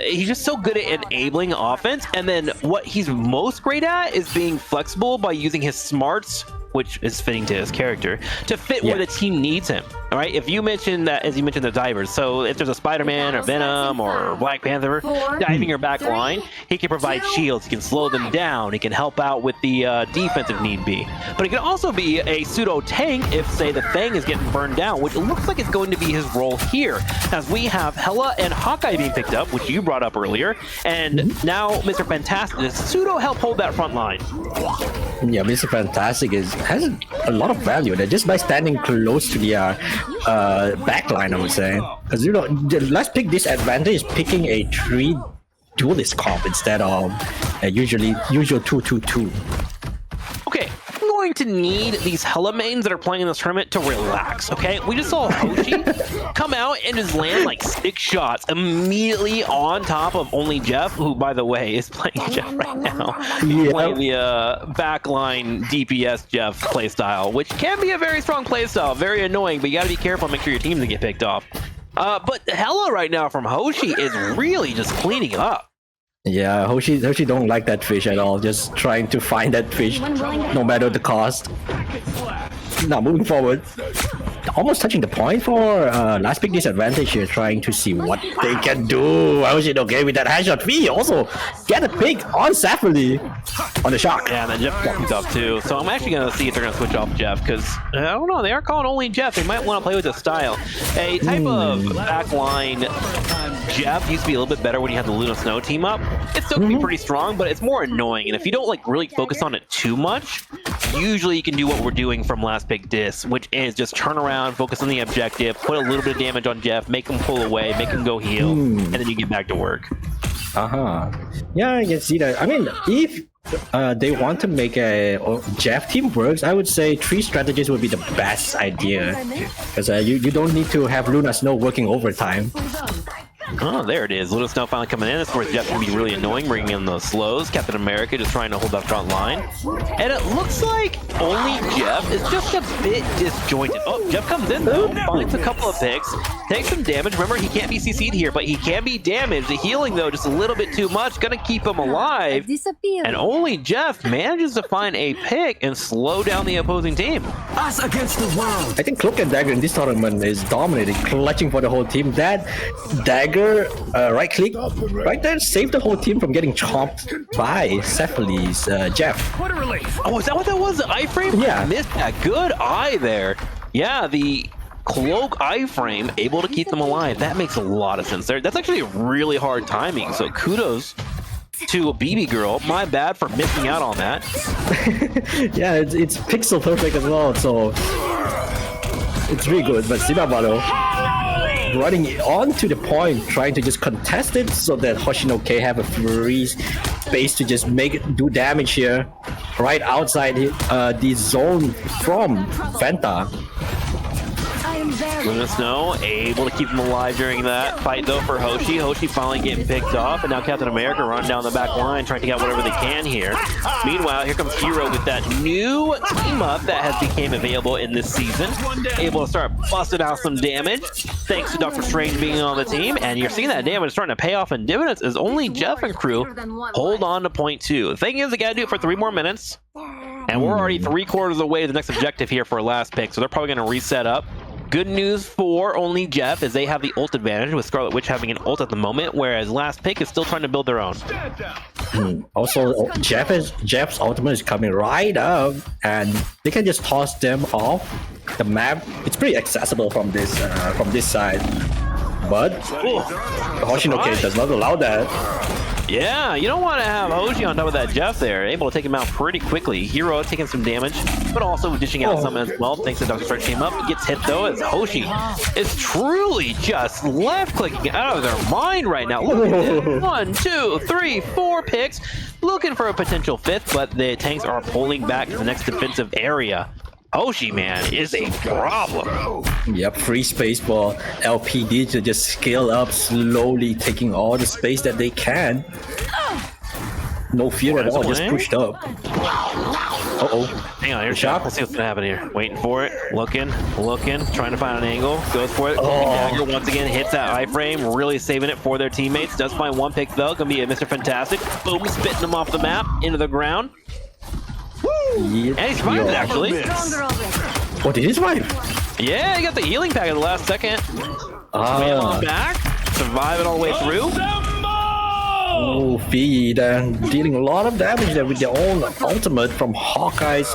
He's just so good at enabling offense, and then what he's most great at is being flexible by using his smarts, which is fitting to his character, to fit where the team needs him. All right, if you mentioned that, as you mentioned, the divers, so if there's a Spider-Man or Venom or Black Panther diving your back line, he can provide shields, he can slow them down, he can help out with the defense if need be. But he can also be a pseudo tank if, say, the Thing is getting burned down, which looks like it's going to be his role here, as we have Hela and Hawkeye being picked up, which you brought up earlier, and now Mr. Fantastic is pseudo help hold that front line. Yeah, Mr. Fantastic has a lot of value there just by standing close to the backline, I would say. Because the last pick disadvantage is picking a 3 duelist comp instead of a usual 2-2-2. Okay, I'm going to need these Hela mains that are playing in this tournament to relax, okay? We just saw Hoshi come out and just land like 6 shots immediately on top of only Jeff, who, by the way, is playing Jeff right now. Playing the backline DPS Jeff playstyle, which can be a very strong playstyle, very annoying, but you gotta be careful and make sure your team doesn't get picked off. But Hela right now from Hoshi is really just cleaning up. Yeah, Hoshi don't like that fish at all. Just trying to find that fish, no matter the cost. Now moving forward, almost touching the point for last pick disadvantage here, trying to see what they can do. Hoshi okay with that headshot. V also get a pick on Safely on the shock. Yeah, and then Jeff walks off too. So I'm actually gonna see if they're gonna switch off Jeff, because I don't know, they are calling only Jeff. They might want to play with the style. A type of backline Jeff used to be a little bit better when you had the Luna Snow team up. It still can be pretty strong, but it's more annoying. And if you don't like really focus on it too much, usually you can do what we're doing from last pick dis, which is just turn around, focus on the objective, put a little bit of damage on Jeff, make him pull away, make him go heal, and then you get back to work. Yeah, I can see that. I mean, if they want to make a Jeff team works, I would say 3 strategies would be the best idea, because you don't need to have Luna Snow working overtime. Oh, there it is. Little Snow finally coming in. This is where Jeff can be really annoying, bringing in those slows. Captain America just trying to hold that front line. And it looks like only Jeff is just a bit disjointed. Oh, Jeff comes in, though. Finds a couple of picks. Takes some damage. Remember, he can't be CC'd here, but he can be damaged. The healing, though, just a little bit too much. Gonna keep him alive. And only Jeff manages to find a pick and slow down the opposing team. Us against the world. I think Cloak and Dagger in this tournament is dominating, clutching for the whole team. That Dagger right click right there saved the whole team from getting chomped by Cephalus Jeff. What a relief. Oh, is that what that was? The iframe? Yeah. I missed that. Good eye there. Yeah, the Cloak iframe able to keep them alive. That makes a lot of sense there. That's actually really hard timing. So kudos to a BB girl. My bad for missing out on that. Yeah, it's pixel perfect as well, so it's really good. But Sinabalo running on to the point, trying to just contest it so that Hoshinoke have a free space to just do damage here, right outside the zone from Fanta. Luna Snow able to keep him alive during that fight though for Hoshi. Hoshi finally getting picked off, and now Captain America running down the back line trying to get whatever they can here. Meanwhile, here comes Hero with that new team up that has became available in this season. Able to start busting out some damage thanks to Dr. Strange being on the team, and you're seeing that damage starting to pay off in dividends as only Jeff and crew hold on to point 2. The thing is, they gotta do it for 3 more minutes, and we're already 3/4 of the way to the next objective here for last pick, so they're probably gonna reset up. Good news for only Jeff is they have the ult advantage with Scarlet Witch having an ult at the moment, whereas last pick is still trying to build their own. Also, Jeff's ultimate is coming right up, and they can just toss them off the map. It's pretty accessible from this side, but Hoshinoke does not allow that. Yeah, you don't want to have Hoshi on top of that Jeff there. Able to take him out pretty quickly. Hero taking some damage, but also dishing out some as well. Thanks to Dr. Strange came up. Gets hit though as Hoshi is truly just left clicking out of their mind right now. Look at this. 1, 2, 3, 4 picks. Looking for a potential 5th, but the tanks are pulling back to the next defensive area. Hoshi, man, is a problem. Yep, free space for LPD to just scale up slowly, taking all the space that they can. No fear at all, just pushed up. Uh-oh. Hang on, here's shot. Let's see what's gonna happen here. Waiting for it. Looking, trying to find an angle. Goes for it. Dagger once again hits that iframe, really saving it for their teammates. Does find one pick though. Gonna be a Mr. Fantastic. Boom, spitting them off the map, into the ground. Yep. And he survived it, actually. Oh, did he survive? Yeah, he got the healing pack at the last second. Swam on back, surviving all the way through. Oh, feed and dealing a lot of damage there with their own ultimate from Hawkeye's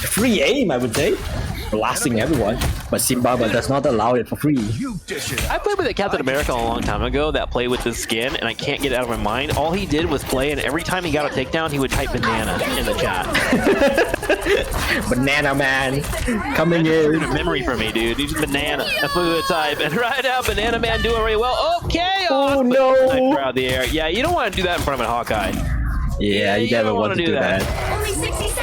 free aim, I would say. Blasting everyone, but Simbaba does not allow it for free. I played with a Captain America a long time ago that played with this skin, and I can't get it out of my mind. All he did was play, and every time he got a takedown, he would type banana in the chat. Banana man, coming in. A memory for me, dude. He's banana. That's what he would type. And right now, Banana Man doing really well. Okay. Oh no! Out the air. Yeah, you don't want to do that in front of a Hawkeye. Yeah, you never want to do that.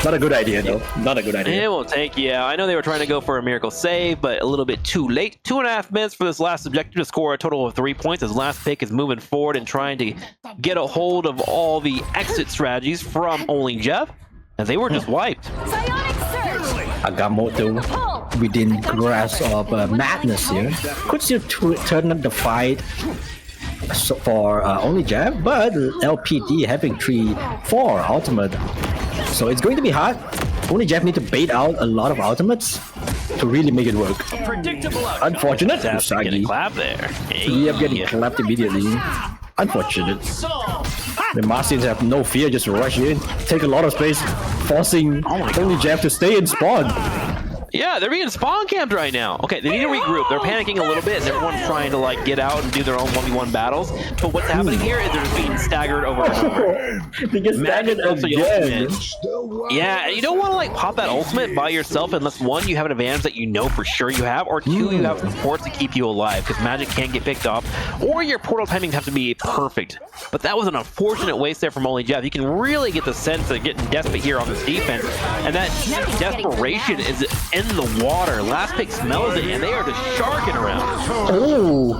Not a good idea, though. Not a good idea. It will take, yeah. I know they were trying to go for a miracle save, but a little bit too late. 2.5 minutes for this last objective to score a total of 3 points as last pick is moving forward and trying to get a hold of all the exit strategies from only Jeff, as they were just wiped. Agamotto within grasp of madness here. Could still turn up the fight for only Jeff, but LPD having 3-4 ultimate. So it's going to be hard. Only Jeff need to bait out a lot of ultimates to really make it work. Unfortunate. Usagi. Getting clapped there. Yep, getting clapped immediately. Unfortunate. The Martians have no fear, just rush in, take a lot of space, forcing only Jeff to stay in spawn. Yeah, they're being spawn camped right now. Okay, they need to regroup. They're panicking a little bit, and everyone's trying to like get out and do their own 1v1 battles. But what's happening here is they're just being staggered over and over. They get staggered again. Yeah, and you don't want to like pop that ultimate by yourself unless one, you have an advantage that you know for sure you have, or two, you have supports to keep you alive because magic can't get picked off, or your portal timing have to be perfect. But that was an unfortunate waste there from only Jeff. You can really get the sense of getting desperate here on this defense, and that desperation is in the water. Last pick smells it, and they are just sharking around. Oh,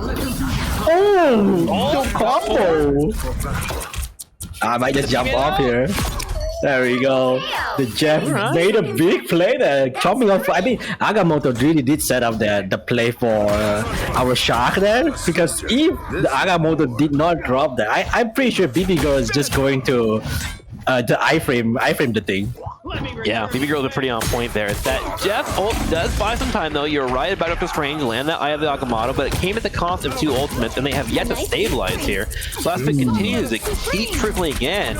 Oh, the combo. I might just jump off here. There we go. The Jeff made a big play there, chopping off. I mean, Agamotto really did set up the play for our shark there, because if the Agamotto did not drop that, I'm pretty sure BB Girl is just going to the iframe the thing. Yeah, BB Girls are pretty on point there. That Jeff ult does buy some time though. You're right about Upper's range, land that Eye of the Agamotto, but it came at the cost of 2 ultimates, and they have yet to stabilize here. Last pick continues to keep tripling again.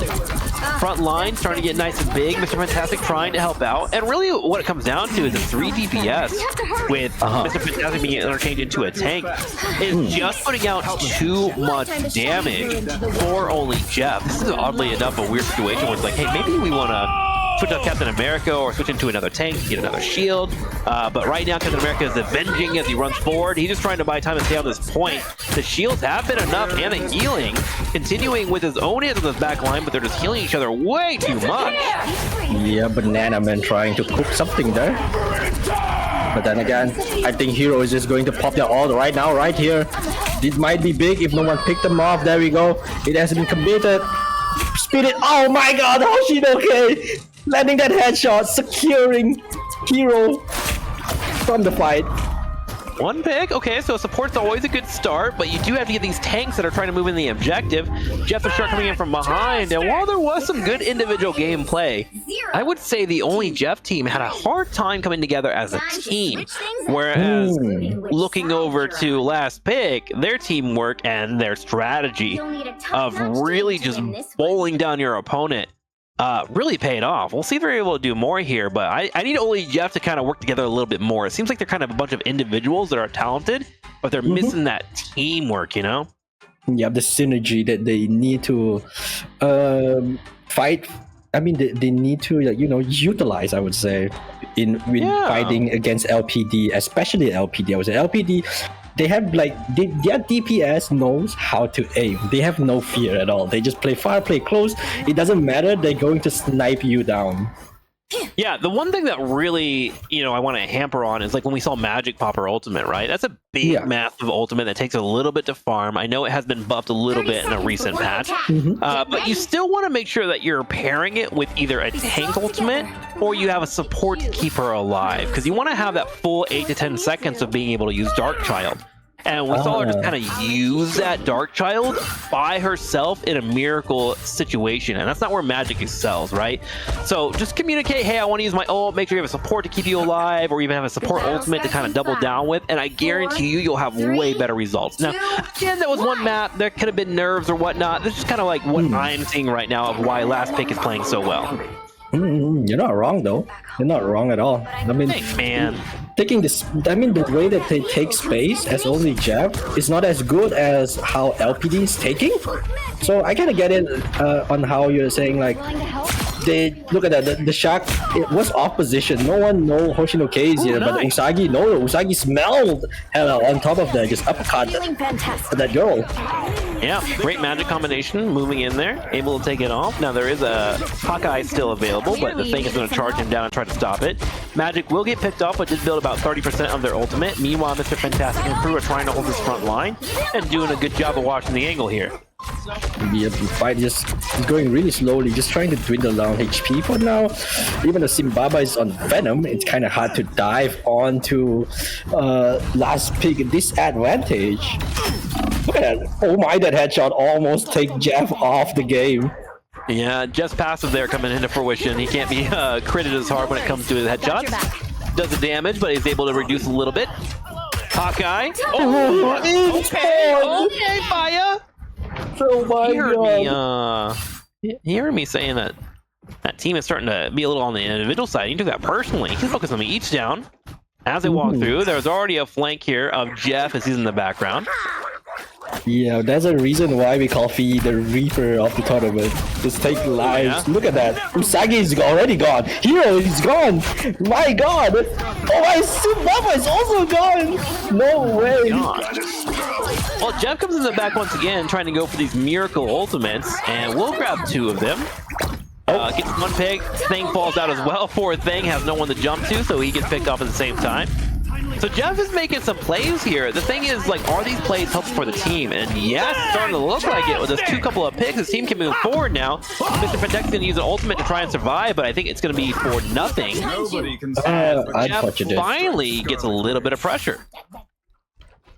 Front line starting to get nice and big. Mr. Fantastic trying to help out, and really what it comes down to is a 3 DPS with Mr. Fantastic being interchanged into a tank is just putting out too much damage for only Jeff. This is oddly enough a weird situation where it's like, hey, maybe we want to switch out Captain America or switch into another tank, get another shield. But right now, Captain America is avenging as he runs forward. He's just trying to buy time and stay on this point. The shields have been enough and the healing, continuing with his own hits on this back line, but they're just healing each other way too much. Yeah, Banana Man trying to cook something there. But then again, I think Hero is just going to pop their ult right now, right here. This might be big if no one picked them off. There we go. It has been committed. Speed it. Oh my god, Hoshinoke! Landing that headshot, securing Hero from the fight. 1 pick, okay, so support's always a good start, but you do have to get these tanks that are trying to move in the objective. Jeff the Shark coming in from behind, and while there was some good individual gameplay, I would say the only Jeff team had a hard time coming together as a team. Whereas looking over to last pick, their teamwork and their strategy of really just bowling down your opponent really paid off. We'll see if they're able to do more here, but I need only Jeff to kind of work together a little bit more. It seems like they're kind of a bunch of individuals that are talented, but they're missing that teamwork, you know? Yeah, the synergy that they need to fight. I mean, they need to, like, you know, utilize, I would say, in fighting against LPD, especially LPD. I would say LPD, they have like their DPS knows how to aim. They have no fear at all. They just play far, play close. It doesn't matter. They're going to snipe you down. Yeah, the one thing that really, you know, I want to hamper on is like when we saw Magic pop her ultimate, right? That's a big, massive ultimate that takes a little bit to farm. I know it has been buffed a little bit in a recent patch, but you still want to make sure that you're pairing it with either a tank ultimate or you have a support to keep her alive, because you want to have that full 8 to 10 seconds of being able to use Dark Child. And we saw her just kind of use that Dark Child by herself in a miracle situation. And that's not where Magic excels, right? So just communicate, hey, I want to use my ult, make sure you have a support to keep you alive, or even have a support ultimate to kind of double down with. And I guarantee you, you'll have way better results. Now, again, that was one map. There could have been nerves or whatnot. This is kind of like what I'm seeing right now of why Last Pick is playing so well. You're not wrong, though. You're not wrong at all. I mean, thanks, man. Taking this, I mean, the way that they take space as only Jeff is not as good as how LPD is taking. So I kind of get it on how you're saying, like, they look at that. The Shark, it was off position. No one know Hoshinoke is here, but Usagi, no, Usagi smelled hell on top of that, just uppercut that girl. Yeah, great magic combination, moving in there, able to take it off. Now there is a Hawkeye still available, but the thing is going to charge him down and try to stop it. Magic will get picked off, but did build about 30% of their ultimate. Meanwhile, Mr. Fantastic and crew are trying to hold his front line and doing a good job of watching the angle here. The fight just is going really slowly, just trying to dwindle down HP for now. Even though Simbaba is on Venom, it's kind of hard to dive onto Last Pick disadvantage. Look at that. Oh my, that headshot almost take Jeff off the game. Yeah, Jeff's passive there coming into fruition. He can't be critted as hard when it comes to his headshots. Does the damage, but he's able to reduce a little bit. Hawkeye. Oh, okay, Fire. Oh my god. He heard me saying that that team is starting to be a little on the individual side. He took that personally. He's focused on me each down. As they walk through, there's already a flank here of Jeff as he's in the background. Yeah, that's a reason why we call Fee the Reaper of the tournament. Just take lives. Look at that. Usagi is already gone. Hero is gone. My god. Oh my, Simbaba is also gone. No way. Well, Jeff comes in the back once again, trying to go for these miracle ultimates, and we'll grab 2 of them. Gets 1 pick. Thing falls out as well. Poor Thing has no one to jump to, so he gets picked off at the same time. So Jeff is making some plays here. The thing is, like, are these plays helpful for the team? And yes, it's starting to look like it with this couple of picks. His team can move forward now. Mr. Protect's going to use an ultimate to try and survive, but I think it's going to be for nothing. Jeff finally gets a little bit of pressure.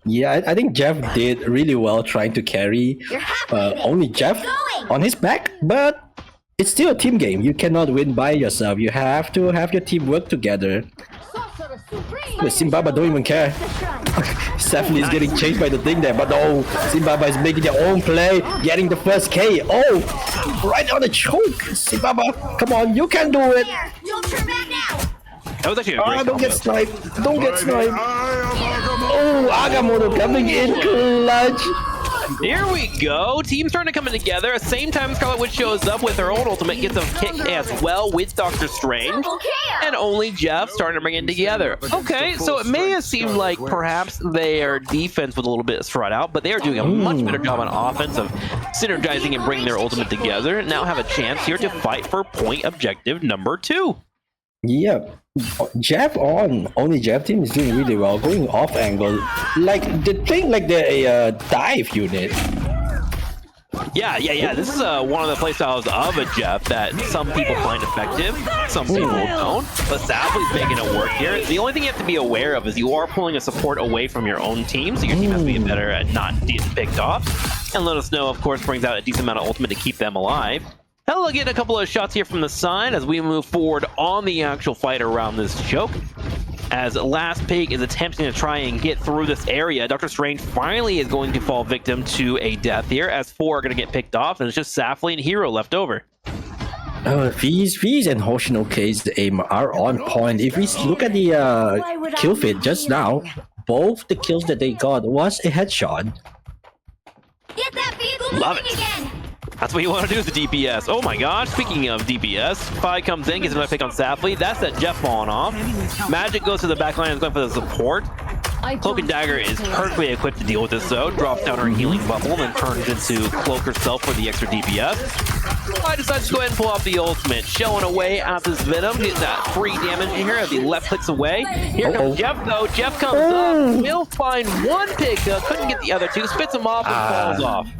Yeah, I think Jeff did really well trying to carry only Jeff on his back, but it's still a team game. You cannot win by yourself. You have to have your team work together. The Zimbabwe don't even care. Stephanie is getting chased by the thing there, but no, Zimbabwe is making their own play, getting the first K. Oh, right on the choke. Zimbabwe, come on, you can do it. That was actually a great don't get sniped. Don't get sniped. Oh, Agamotto coming in clutch. Here we go. Team starting to come together. At the same time, Scarlet Witch shows up with her own ultimate, gets a kick as well with Doctor Strange. And only Jeff starting to bring it together. Okay, so it may have seemed like perhaps their defense was a little bit spread out, but they are doing a much better job on offense of synergizing and bringing their ultimate together. Now have a chance here to fight for point objective number 2. Yeah, Jeff on only Jeff team is doing really well, going off angle, like they playing like they're a dive unit. Yeah. This is one of the playstyles of a Jeff that some people find effective, some people don't. But Safley's making it work here. The only thing you have to be aware of is you are pulling a support away from your own team, so your team has to be better at not getting picked off. And Let Us Know, of course, brings out a decent amount of ultimate to keep them alive. Hello, get a couple of shots here from the side as we move forward on the actual fight around this choke. As Last Pig is attempting to try and get through this area, Doctor Strange finally is going to fall victim to a death here, as 4 are going to get picked off, and it's just Safley and Hero left over. Fees and Hoshinoke's aim are on point. If we look at the kill feed just now, both the kills that they got was a headshot. Get that vehicle Love moving it. again. That's what you want to do with the DPS. Oh my gosh, speaking of DPS, Fi comes in, gets another pick on Safley. That's that Jeff falling off. Magic goes to the back line and is going for the support. Cloak and Dagger is perfectly equipped to deal with this though. Drops down her healing bubble, then turns into Cloak herself for the extra DPS. I decides to go ahead and pull off the ultimate, showing away at this Venom, getting that free damage in here as he left clicks away. Here comes Jeff though. Jeff comes up, will find one pick, couldn't get the other two, spits him off and falls off.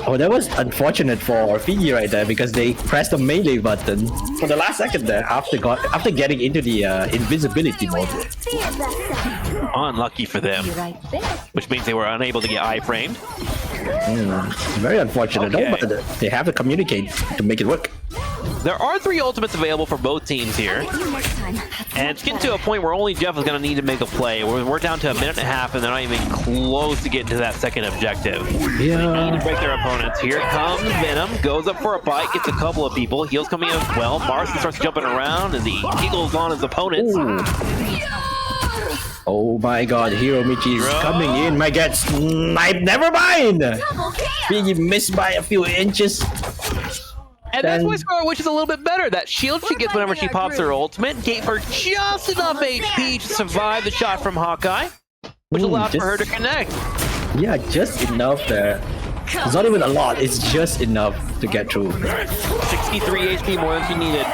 Oh, that was unfortunate for Fiji right there because they pressed the melee button for the last second there after getting into the invisibility mode. Unlucky for them, which means they were unable to get iframed. Very unfortunate, though, but they have to communicate to make it work. There are 3 ultimates available for both teams here. And it's getting to a point where only Jeff is going to need to make a play. We're down to a minute and a half, and they're not even close to getting to that second objective. Yeah. They need to break their opponents. Here comes Venom, goes up for a bite, gets a couple of people. Heals coming in as well. Marston starts jumping around as he giggles on his opponents. Oh my god, Hiro Michi is coming in. My god, snipe, never mind! Fiji missed by a few inches. And that's why Scarlet Witch is a little bit better. That shield she gets whenever she pops her ultimate gave her just enough HP to survive the shot from Hawkeye, which allowed for her to connect. Yeah, just enough there. It's not even a lot, it's just enough to get through. 63 HP more than she needed.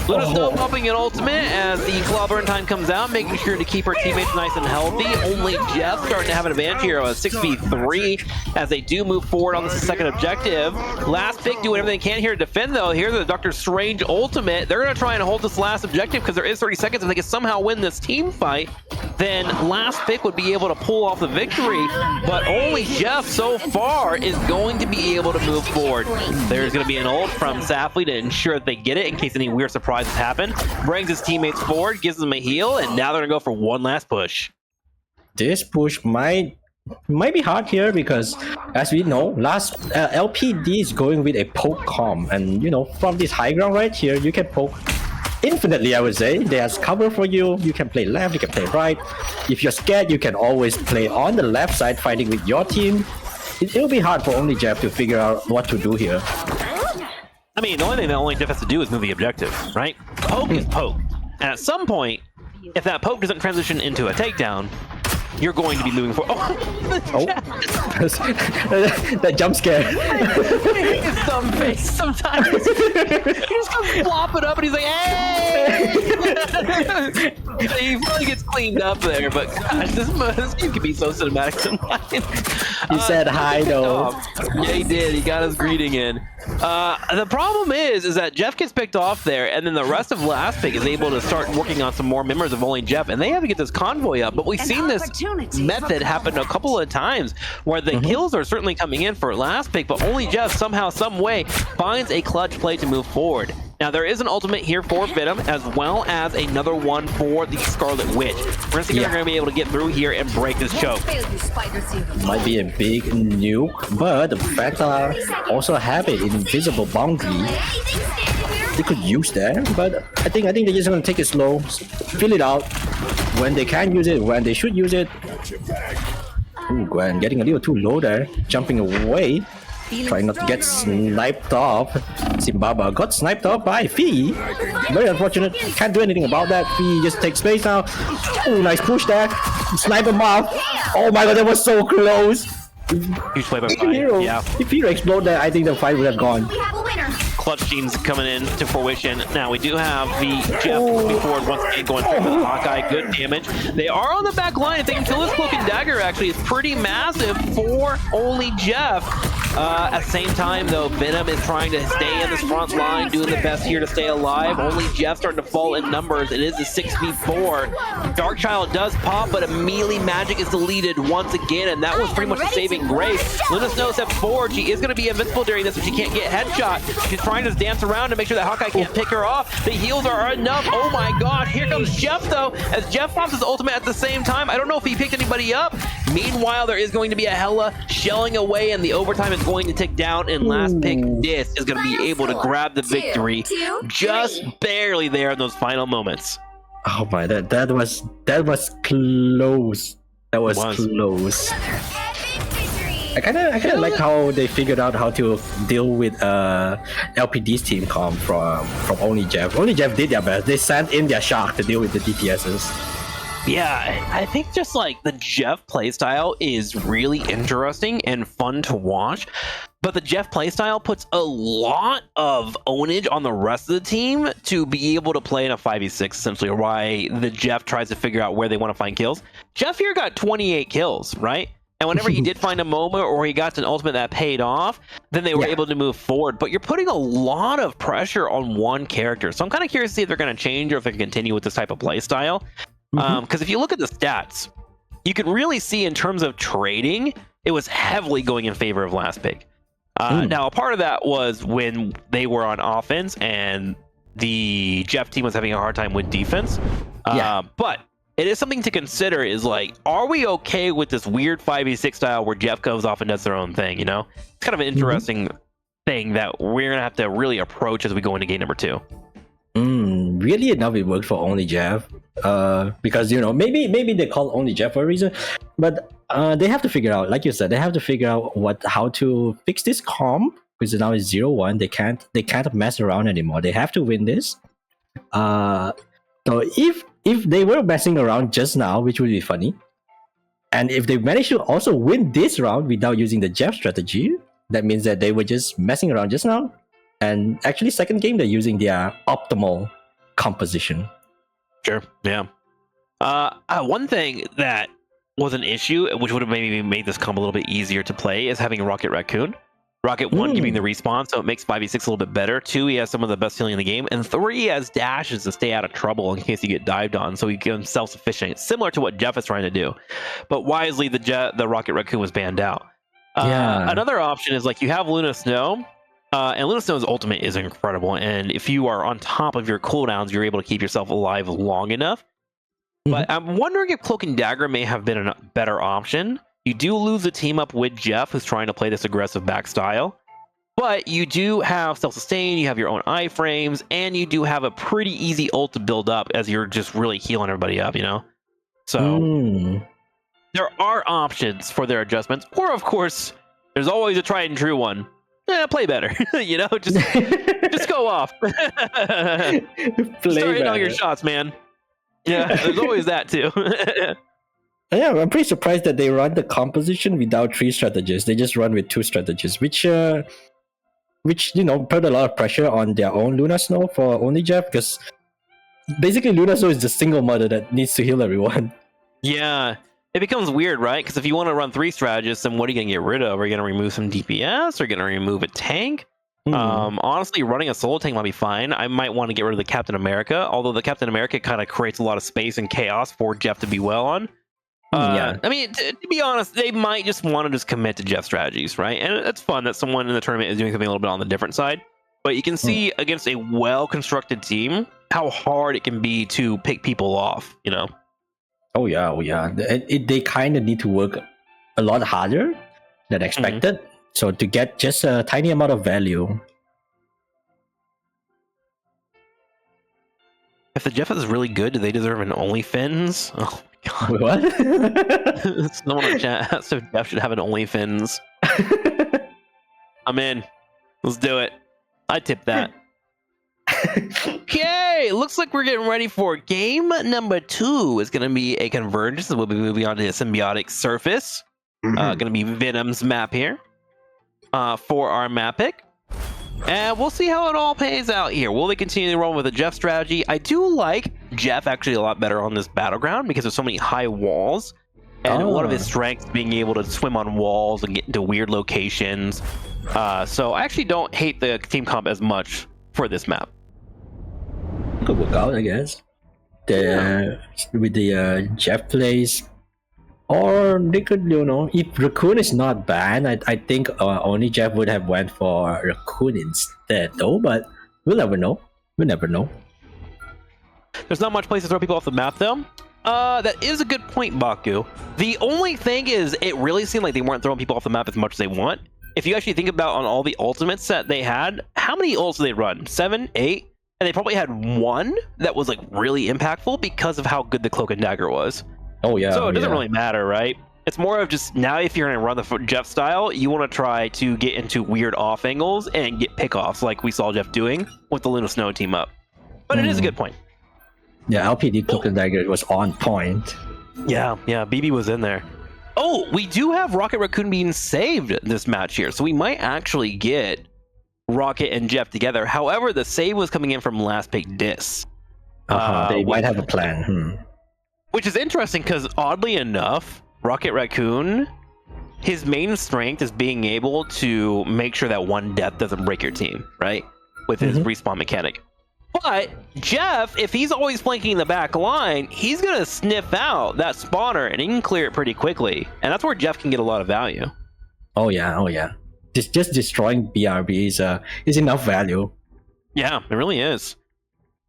Let Us Know popping an ultimate as the Clobber in time comes out, making sure to keep her teammates nice and healthy. Only Jeff starting to have an advantage here of a 6v3 as they do move forward on this second objective. Last Pick doing everything they can here to defend though. Here's the Doctor Strange ultimate. They're going to try and hold this last objective because there is 30 seconds. If they can somehow win this team fight, then Last Pick would be able to pull off the victory. But only Jeff so far is going to be able to move forward. There's going to be an ult from Safley to ensure that they get it in case any weird surprises happen. Brings his teammates forward, gives them a heal, and now they're going to go for one last push. This push might be hard here because, as we know, LPD is going with a poke comp, and you know, from this high ground right here, you can poke infinitely. I would say there's cover for you. You can play left, you can play right. If you're scared, you can always play on the left side, fighting with your team. It'll be hard for only Jeff to figure out what to do here. I mean, the only thing that only Jeff has to do is move the objective, right? Poke is poke. And at some point, if that poke doesn't transition into a takedown, you're going to be moving forward. Oh, that jump scare. His thumb face sometimes. He just comes flop it up and he's like, hey! He finally gets cleaned up there, but gosh, this game can be so cinematic sometimes. He said hi though. Yeah, he did. He got his greeting in. The problem is that Jeff gets picked off there, and then the rest of Last Pick is able to start working on some more members of only Jeff, and they have to get this convoy up. But we've seen this method happen a couple of times where the kills are certainly coming in for Last Pick, but only Jeff somehow, some way finds a clutch play to move forward. Now, there is an ultimate here for Venom, as well as another one for the Scarlet Witch. We're going to see if they're going to be able to get through here and break this choke. Might be a big nuke, but the Vector also have an invisible boundary. They could use that, but I think they're just going to take it slow, fill it out when they can use it, when they should use it. Ooh, Gwen getting a little too low there, jumping away. Trying not to get sniped off. Zimbabwe got sniped off by Fee. Very unfortunate. Can't do anything about that. Fee just takes space now. Oh, nice push there. Snipe him off. Oh my god, that was so close. Huge play by Hero. Yeah. If Hero exploded there, I think the fight would have gone. We have a winner. Clutch teams coming in to fruition. Now we do have the Jeff moving forward once again, going through with Hawkeye. Good damage. They are on the back line. I think until this Cloak and Dagger actually is pretty massive for only Jeff. At the same time, though, Venom is trying to stay in this front line, doing the best here to stay alive. Only Jeff starting to fall in numbers. It is a 6v4. Darkchild does pop, but immediately magic is deleted once again, and that was pretty much the saving grace. Luna Snow steps forward. She is going to be invincible during this, but she can't get headshot. She's trying to dance around to make sure that Hawkeye can't pick her off. The heals are enough. Oh my god, here comes Jeff, though, as Jeff pops his ultimate at the same time. I don't know if he picked anybody up. Meanwhile, there is going to be a Hella shelling away, and the overtime is going to tick down, and Last Pick Dis is going to be able to grab the victory just barely there in those final moments. Oh my, that was close. That was close. I kind of like how they figured out how to deal with LPD's team comp from only Jeff. Only Jeff did their best. They sent in their shark to deal with the DPSs. Yeah, I think just like the Jeff playstyle is really interesting and fun to watch, but the Jeff playstyle puts a lot of ownage on the rest of the team to be able to play in a 5v6, essentially, why the Jeff tries to figure out where they want to find kills. Jeff here got 28 kills, right? And whenever he did find a moment or he got an ultimate that paid off, then they were able to move forward. But you're putting a lot of pressure on one character. So I'm kind of curious to see if they're going to change or if they can continue with this type of play style. Because if you look at the stats, you can really see in terms of trading, it was heavily going in favor of Last Pick. Now, a part of that was when they were on offense and the Jeff team was having a hard time with defense. But it is something to consider is like, are we okay with this weird 5v6 style where Jeff goes off and does their own thing, you know? It's kind of an interesting thing that we're going to have to really approach as we go into game number 2. Really enough, it worked for only Jeff. Because, you know, maybe they call only Jeff for a reason, but they have to figure out, like you said, they have to figure out how to fix this comp, because now it's 0-1. They can't mess around anymore. They have to win this. So if they were messing around just now, which would be funny, and if they manage to also win this round without using the Jeff strategy, that means that they were just messing around just now. And actually, second game, they're using their optimal composition. Sure, yeah. One thing that was an issue, which would have maybe made this comp a little bit easier to play, is having Rocket Raccoon. Rocket 1 giving the respawn, so it makes 5v6 a little bit better. 2, he has some of the best healing in the game. And 3, he has dashes to stay out of trouble in case you get dived on, so he becomes self-sufficient, similar to what Jeff is trying to do. But wisely, the Rocket Raccoon was banned out. Another option is like you have Luna Snow, and Luna Snow's ultimate is incredible. And if you are on top of your cooldowns, you're able to keep yourself alive long enough. But I'm wondering if Cloak and Dagger may have been a better option. You do lose a team up with Jeff, who's trying to play this aggressive back style. But you do have self-sustain, you have your own iframes, and you do have a pretty easy ult to build up as you're just really healing everybody up, you know? So there are options for their adjustments. Or, of course, there's always a tried and true one. Play better. You know, just go off. Play start hitting all your shots, man. Yeah, there's always that too. Yeah, I'm pretty surprised that they run the composition without 3 strategies. They just run with 2 strategies, which you know, put a lot of pressure on their own Luna Snow for only Jeff, because basically Lunaso is the single mother that needs to heal everyone. Yeah. It becomes weird, right? Because if you want to run 3 strategists, then what are you going to get rid of? Are you going to remove some DPS? Are you going to remove a tank? Honestly, running a solo tank might be fine. I might want to get rid of the Captain America, although the Captain America kind of creates a lot of space and chaos for Jeff to be well on. Yeah. I mean, to be honest, they might just want to just commit to Jeff strategies, right? And it's fun that someone in the tournament is doing something a little bit on the different side. But you can see against a well-constructed team how hard it can be to pick people off, you know? Oh yeah. They kind of need to work a lot harder than expected. So to get just a tiny amount of value. If the Jeff is really good, do they deserve an OnlyFins? Oh my god. Wait, what? Someone in chat asked if Jeff should have an OnlyFins. I'm in. Let's do it. I tip that. Okay, looks like we're getting ready for game number 2. It's going to be a convergence. We'll be moving on to the symbiotic surface. Going to be Venom's map here for our map pick. And we'll see how it all pays out here. Will they continue to run with a Jeff strategy? I do like Jeff actually a lot better on this battleground because there's so many high walls. And one of his strengths being able to swim on walls and get into weird locations. So I actually don't hate the team comp as much for this map. Could work out, I guess. With the Jeff plays, or they could, if Raccoon is not banned, I think only Jeff would have went for Raccoon instead, though. But we'll never know. There's not much place to throw people off the map, though. That is a good point, Baku. The only thing is, it really seemed like they weren't throwing people off the map as much as they want. If you actually think about on all the ultimates that they had, how many ults did they run? 7, 8? And they probably had one that was like really impactful because of how good the Cloak and Dagger was. Oh yeah. So it doesn't really matter, right? It's more of just now if you're going to run the Jeff style, you want to try to get into weird off angles and get pickoffs like we saw Jeff doing with the Luna Snow team up. But it is a good point. Yeah, LPD Cloak and Dagger was on point. Yeah, BB was in there. Oh, we do have Rocket Raccoon being saved this match here, so we might actually get Rocket and Jeff together. However, the save was coming in from Last Pick Dis. They might have a plan. Which is interesting because oddly enough, Rocket Raccoon, his main strength is being able to make sure that one death doesn't break your team, right? With his respawn mechanic. But Jeff, if he's always flanking the back line, he's going to sniff out that spawner and he can clear it pretty quickly. And that's where Jeff can get a lot of value. Oh yeah. Just destroying BRB is enough value. Yeah, it really is.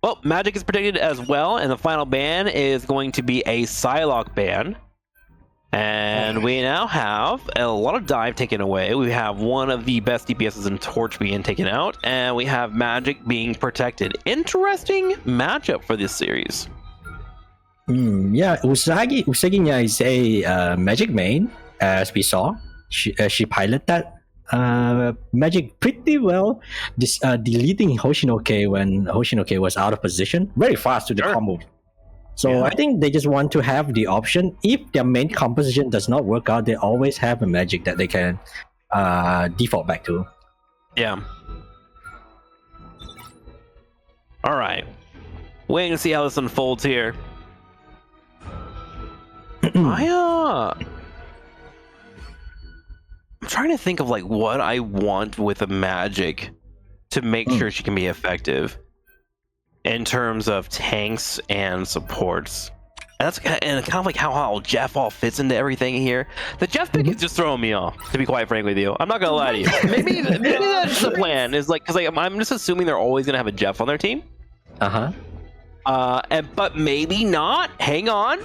Well, Magic is predicted as well, and the final ban is going to be a Psylocke ban. And we now have a lot of dive taken away. We have one of the best DPSs in Torch being taken out, and we have Magic being protected. Interesting matchup for this series. Yeah, Usagi is a Magic main, as we saw. She piloted that Magic pretty well, deleting Hoshinoke when Hoshinoke was out of position very fast to the combo. So I think they just want to have the option. If their main composition does not work out, they always have a Magic that they can default back to. Yeah. All right. Waiting to see how this unfolds here. I'm trying to think of like what I want with a Magic to make sure she can be effective in terms of tanks and supports. And that's kind of like how Jeff all fits into everything here. The Jeff pick is just throwing me off, to be quite frank with you. I'm not gonna lie to you. Maybe that's the plan. Is like because I'm just assuming they're always gonna have a Jeff on their team. But maybe not. Hang on.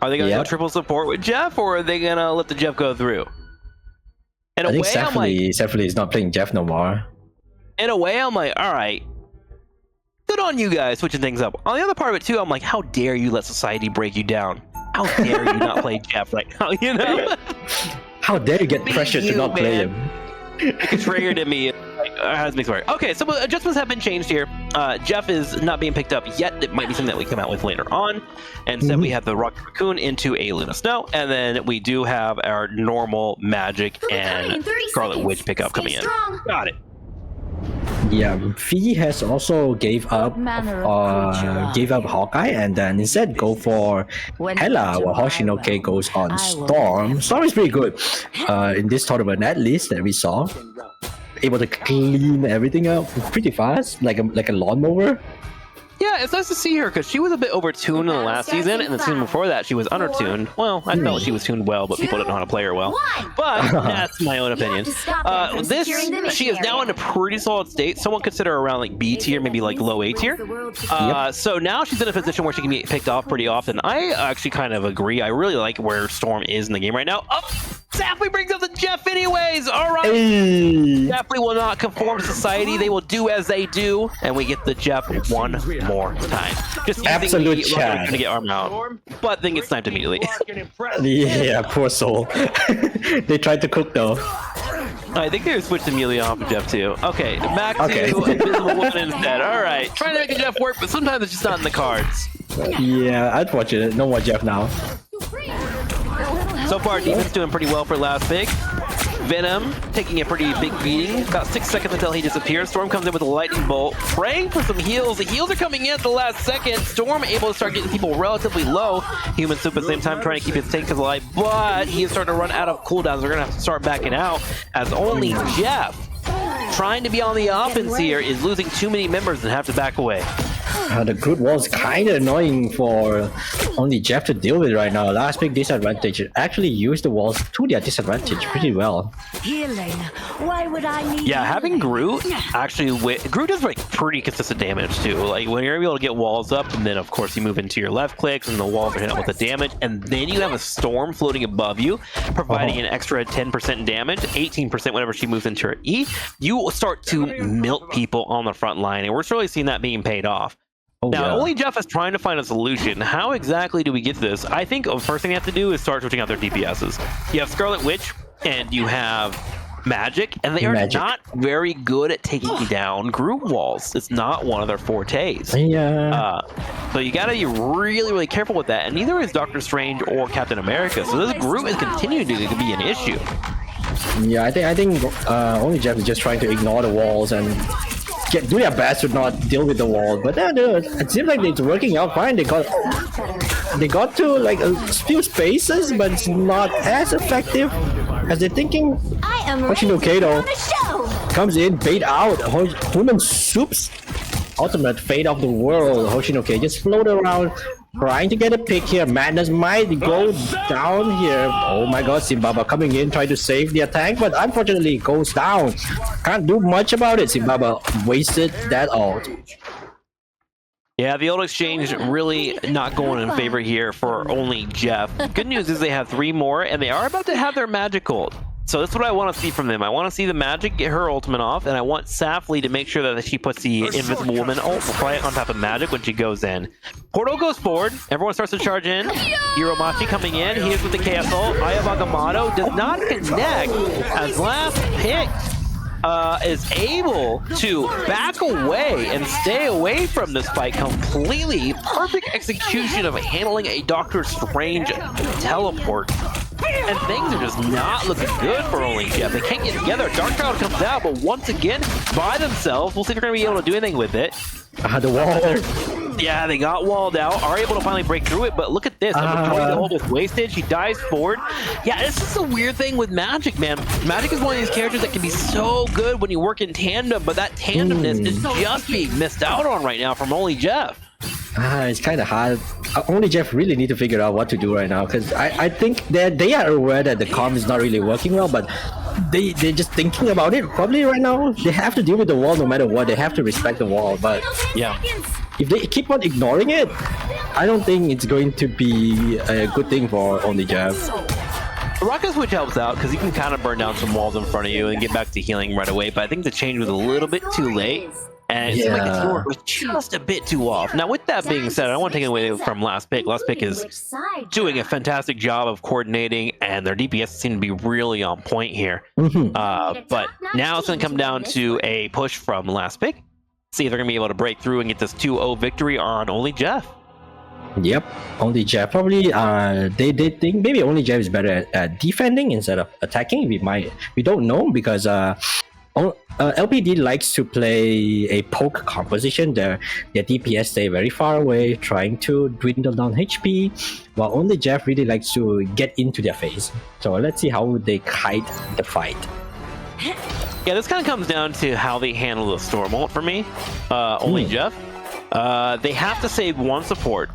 Are they gonna go triple support with Jeff, or are they gonna let the Jeff go through? In a way, Stephanie is not playing Jeff no more. In a way, I'm like, all right, good on you guys switching things up. On the other part of it too, I'm like, how dare you let society break you down? How dare you not play Jeff right now? You know? How dare you get pressured to not play him? It triggered in me. How does it make it work? Okay, so adjustments have been changed here. Jeff is not being picked up yet. It might be something that we come out with later on. And instead we have the Rocket Raccoon into a Luna Snow. And then we do have our normal Magic and Scarlet Witch pickup coming in. Got it. Yeah, V has also gave up Hawkeye and then instead go for Hela while Hoshinoke goes on Storm. Storm is pretty good in this tournament at least that we saw. Able to clean everything up pretty fast, like a lawnmower. Yeah, it's nice to see her because she was a bit overtuned in the last season, and the season before that she was undertuned. Well, I felt she was tuned well, but people didn't know how to play her well. But that's my own opinion. She is now in a pretty solid state. Someone consider her around like B tier, maybe like low A tier. So now she's in a position where she can be picked off pretty often. I actually kind of agree. I really like where Storm is in the game right now. Safely brings up the Jeff anyways. All right. Safely will not conform to society. They will do as they do, and we get the Jeff one more time. Just absolute chat. Going to get armed out, but then gets sniped immediately. Yeah, poor soul. They tried to cook though. I think they switched immediately off of Jeff too. Okay, back to Invisible Woman instead. All right, trying to make a Jeff work, but sometimes it's just not in the cards. Yeah, unfortunate. No more Jeff now. So far, defense doing pretty well for last pick. Venom taking a pretty big beating. About 6 seconds until he disappears. Storm comes in with a lightning bolt, praying for some heals. The heals are coming in at the last second. Storm able to start getting people relatively low. Human Soup at the same time trying to keep his tanks alive, but he is starting to run out of cooldowns. They're going to have to start backing out as only Jeff, trying to be on the offense here, is losing too many members and have to back away. The group was kind of annoying for only Jeff to deal with right now. Last pick disadvantage actually used the walls to their disadvantage pretty well. Why would I need having Groot actually Groot does like pretty consistent damage too. Like when you're able to get walls up, and then of course you move into your left clicks and the walls are hit out with the damage, and then you have a Storm floating above you, providing an extra 10% damage, 18% whenever she moves into her E. You will start to milk people on the front line, and we're really seeing that being paid off. Now, only Jeff is trying to find a solution. How exactly do we get to this? I think the first thing you have to do is start switching out their DPSs. You have Scarlet Witch, and you have Magic, and they are not very good at taking down group walls. It's not one of their fortes. Yeah. So you got to be really, really careful with that, and neither is Doctor Strange or Captain America. So this group is continuing to be an issue. Yeah, I think only Jeff is just trying to ignore the walls and do their best to not deal with the wall, but it seems like it's working out fine. They got to like a few spaces, but it's not as effective as they're thinking. Hoshinoke though comes in, bait out. Human Soup's ultimate fate of the world. Hoshinoke just float around, trying to get a pick here. Madness might go down here. Oh my god, Simbaba coming in, trying to save their tank, but unfortunately it goes down. Can't do much about it. Simbaba wasted that ult. Yeah, the old exchange really not going in favor here for only Jeff. Good news is they have 3 more, and they are about to have their magic ult. So that's what I want to see from them. I want to see the Magic get her ultimate off, and I want Safely to make sure that she puts the Invisible Woman ult right on top of Magic when she goes in. Portal goes forward. Everyone starts to charge in. Hiromachi coming in. He is with the KS ult. Ayabagamato does not connect as last pick is able to back away and stay away from this fight completely. Perfect execution of handling a Doctor Strange teleport. And things are just not looking good for only Jeff. They can't get together. Darkchild comes out, but once again, by themselves. We'll see if they're going to be able to do anything with it. The wall. Yeah, they got walled out, are able to finally break through it, but look at this. The ult is wasted. She dies forward. Yeah, this is a weird thing with Magic, man. Magic is one of these characters that can be so good when you work in tandem, but that tandemness is just being missed out on right now from only Jeff. It's kind of hard. Only Jeff really need to figure out what to do right now, because I think that they are aware that the comm is not really working well, but they're just thinking about it probably right now. They have to deal with the wall no matter what. They have to respect the wall, but yeah, if they keep on ignoring it, I don't think it's going to be a good thing for only Jeff. Rocket Switch helps out because you can kind of burn down some walls in front of you and get back to healing right away, but I think the change was a little bit too late. And it seems like the sword was just a bit too off. Now, with that being said, I don't want to take it away from Last Pick. Last Pick is doing a fantastic job of coordinating, and their DPS seem to be really on point here. But now it's going to come down to a push from Last Pick. See if they're going to be able to break through and get this 2-0 victory on only Jeff. Yep, only Jeff. Probably they think maybe only Jeff is better at defending instead of attacking. We don't know because LPD likes to play a poke composition. Their DPS stay very far away, trying to dwindle down HP, while only Jeff really likes to get into their face. So let's see how they kite the fight. Yeah, this kind of comes down to how they handle the storm ult for me. Only Jeff. They have to save one support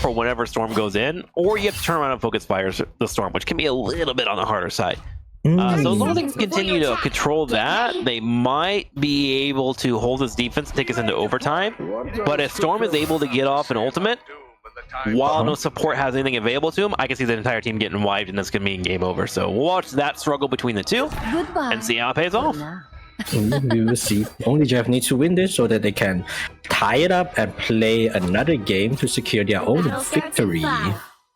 for whenever storm goes in, or you have to turn around and focus fire the storm, which can be a little bit on the harder side. So as long as they can continue to control that, they might be able to hold this defense and take us into overtime. But if Storm is able to get off an ultimate, while no support has anything available to him, I can see the entire team getting wiped, and that's going to mean game over. So we'll watch that struggle between the two and see how it pays off. We will see. Only Jeff needs to win this so that they can tie it up and play another game to secure their own victory.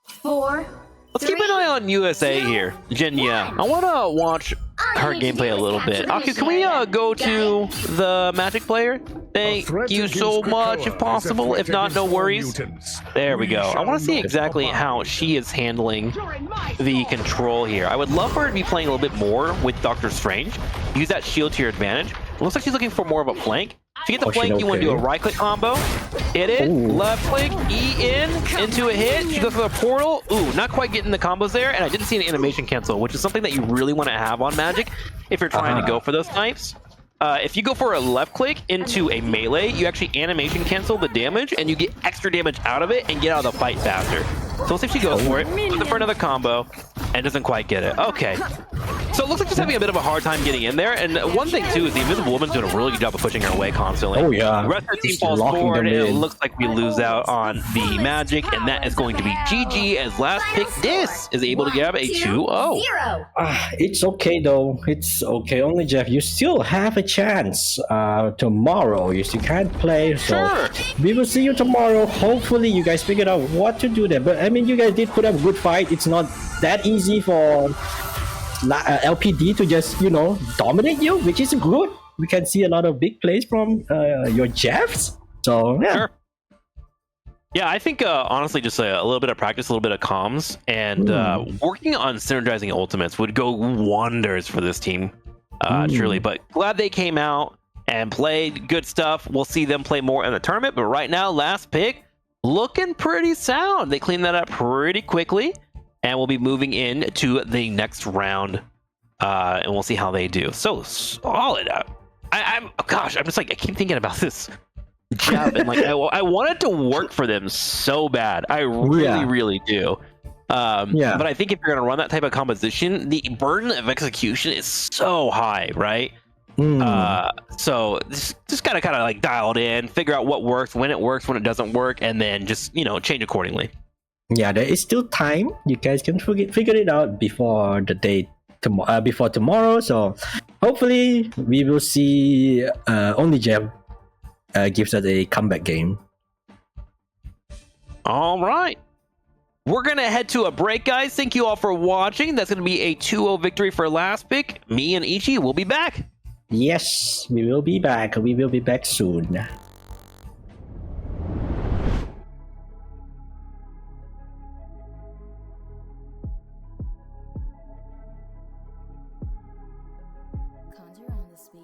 4. Let's keep an eye on USA here. Jenya, I want to watch her gameplay a little bit. Aku, can we go to the Magic player? Thank you so much, if possible. If not, no worries. There we go. I want to see exactly how she is handling the control here. I would love for her to be playing a little bit more with Doctor Strange. Use that shield to your advantage. It looks like she's looking for more of a flank. To get the flank, you want to do a right-click combo. Hit it, left click, E in, into a hit. She goes for the portal. Ooh, not quite getting the combos there. And I didn't see an animation cancel, which is something that you really want to have on Magic if you're trying to go for those types. If you go for a left click into a melee, you actually animation cancel the damage and you get extra damage out of it and get out of the fight faster. So let's see if she goes for it. Looking for another combo and doesn't quite get it. Okay. So it looks like she's having a bit of a hard time getting in there. And one thing too is the Invisible Woman's doing a really good job of pushing her away constantly. Oh yeah. The rest of the team falls forward and it looks like we lose out on the Magic, and that is going to be GG as last pick Dis is able to grab a 2-0. It's okay though. It's okay. Only Jeff, you still have a chance tomorrow. You still can't play. So Sure. we will see you tomorrow. Hopefully you guys figured out what to do there. But I mean, you guys did put up a good fight. It's not that easy for LPD to just, dominate you, which is good. We can see a lot of big plays from your Jeffs. So yeah. Sure. Yeah, I think honestly, just a little bit of practice, a little bit of comms, and working on synergizing ultimates would go wonders for this team, truly. But glad they came out and played good stuff. We'll see them play more in the tournament. But right now, last pick, looking pretty sound. They cleaned that up pretty quickly, and we'll be moving into the next round, and we'll see how they do. So solid. I'm just like, I keep thinking about this Jeff, and like I wanted to work for them so bad. I really do. But I think if you're gonna run that type of composition, the burden of execution is so high, right? So just gotta kind of like dial it in, figure out what works, when it doesn't work, and then just change accordingly. Yeah, there is still time. You guys can figure it out before the day before tomorrow. So hopefully we will see only Jeff gives us a comeback game. All right. We're going to head to a break, guys. Thank you all for watching. That's going to be a 2-0 victory for last pick. Me and Ichi will be back. Yes, we will be back. We will be back soon. Conjure on the speed,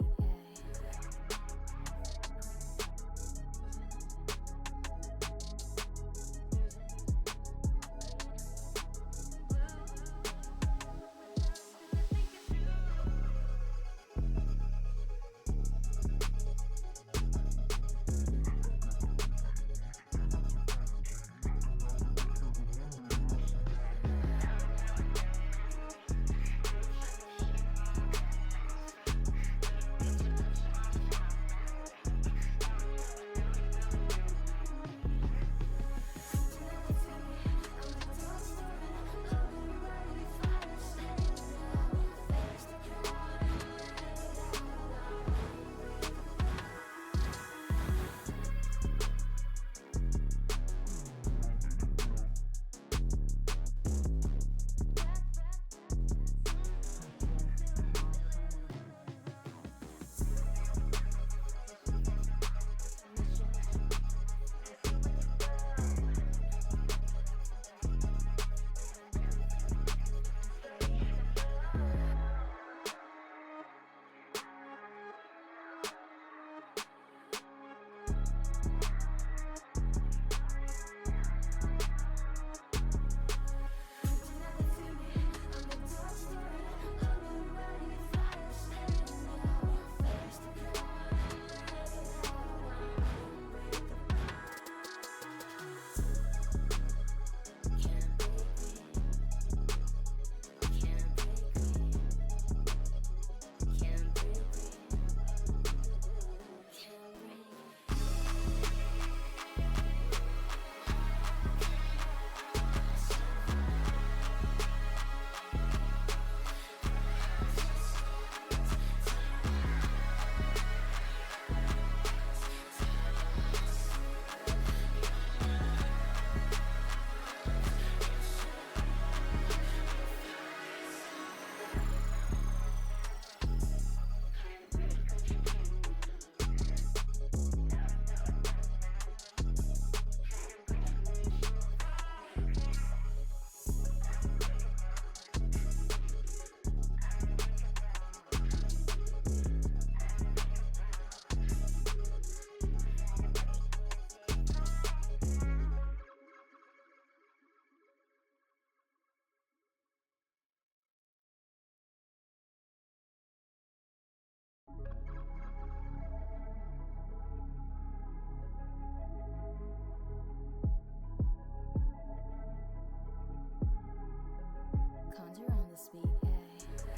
speed, yeah.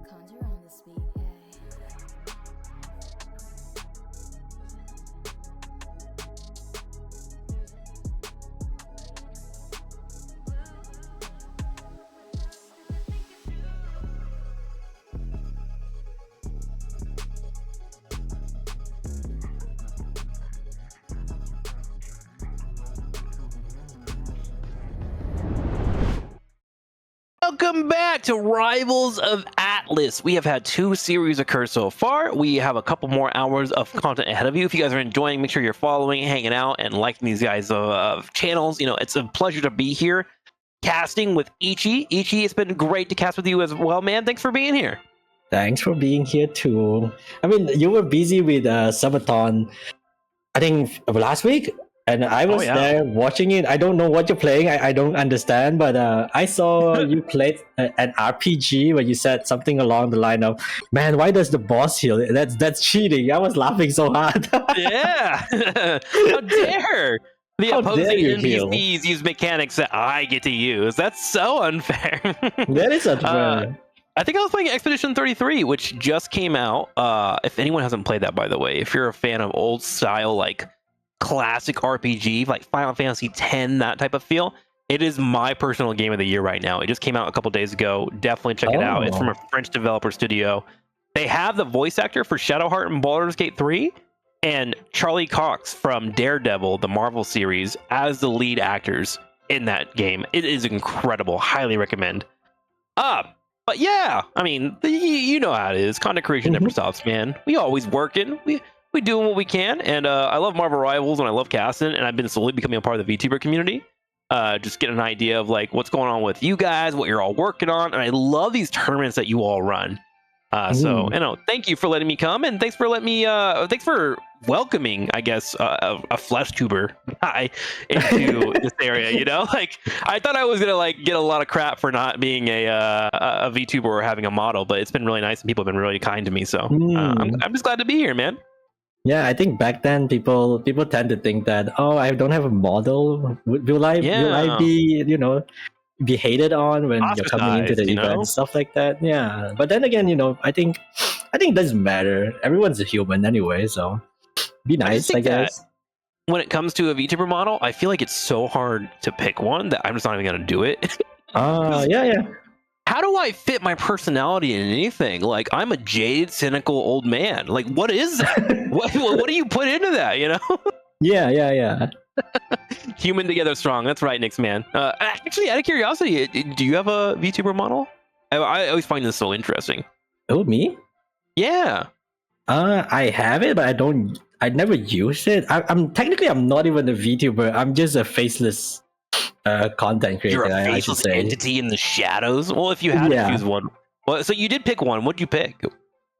Conjure on the speed, yeah. Welcome back to Rivals of Atlas. We have had 2 series occur so far. We have a couple more hours of content ahead of you. If you guys are enjoying, make sure you're following, hanging out, and liking these guys' channels. You know, it's a pleasure to be here casting with Ichi. Ichi, it's been great to cast with you as well, man. Thanks for being here. Thanks for being here too. I mean, you were busy with Sabaton, I think last week, and I was there watching it. I don't know what you're playing. I don't understand, but I saw you played an RPG where you said something along the line of, "Man, why does the boss heal? That's cheating." I was laughing so hard. Yeah, how dare the How dare opposing you NPCs use mechanics that I get to use? That's so unfair. That is unfair. I think I was playing Expedition 33, which just came out. If anyone hasn't played that, by the way, if you're a fan of old style, like classic RPG, like Final Fantasy X, that type of feel, it is my personal game of the year right now. It just came out a couple days ago. Definitely check it out. It's from a French developer studio. They have the voice actor for Shadowheart and Baldur's Gate 3 and Charlie Cox from Daredevil, the Marvel series, as the lead actors in that game. It is incredible. Highly recommend. But yeah, I mean, you know how it is. Content creation never stops, man. We always working. We doing what we can, and I love Marvel Rivals and I love casting, and I've been slowly becoming a part of the VTuber community. Just get an idea of like what's going on with you guys, what you're all working on, and I love these tournaments that you all run. So thank you for letting me come, and thanks for welcoming, I guess, a flesh tuber guy into this area. Like I thought I was gonna get a lot of crap for not being a VTuber or having a model, but it's been really nice and people have been really kind to me. So I'm just glad to be here, man. Yeah, I think back then people tend to think that, oh, I don't have a model. Will I be be hated on when you're coming into the event, stuff like that? Yeah, but then again, I think it doesn't matter. Everyone's a human anyway, so be nice, I guess. When it comes to a VTuber model, I feel like it's so hard to pick one that I'm just not even gonna do it. Yeah. How do I fit my personality in anything? Like, I'm a jaded, cynical old man. Like, what is that? what do you put into that? Yeah. Human together strong. That's right, Nix man. Actually, out of curiosity, do you have a VTuber model? I always find this so interesting. Oh, me? Yeah. I have it, but I never use it. I'm not even a VTuber. I'm just a faceless content creator. You're a faceless entity in the shadows. Well, if you had to choose one, well, so you did pick one. What'd you pick?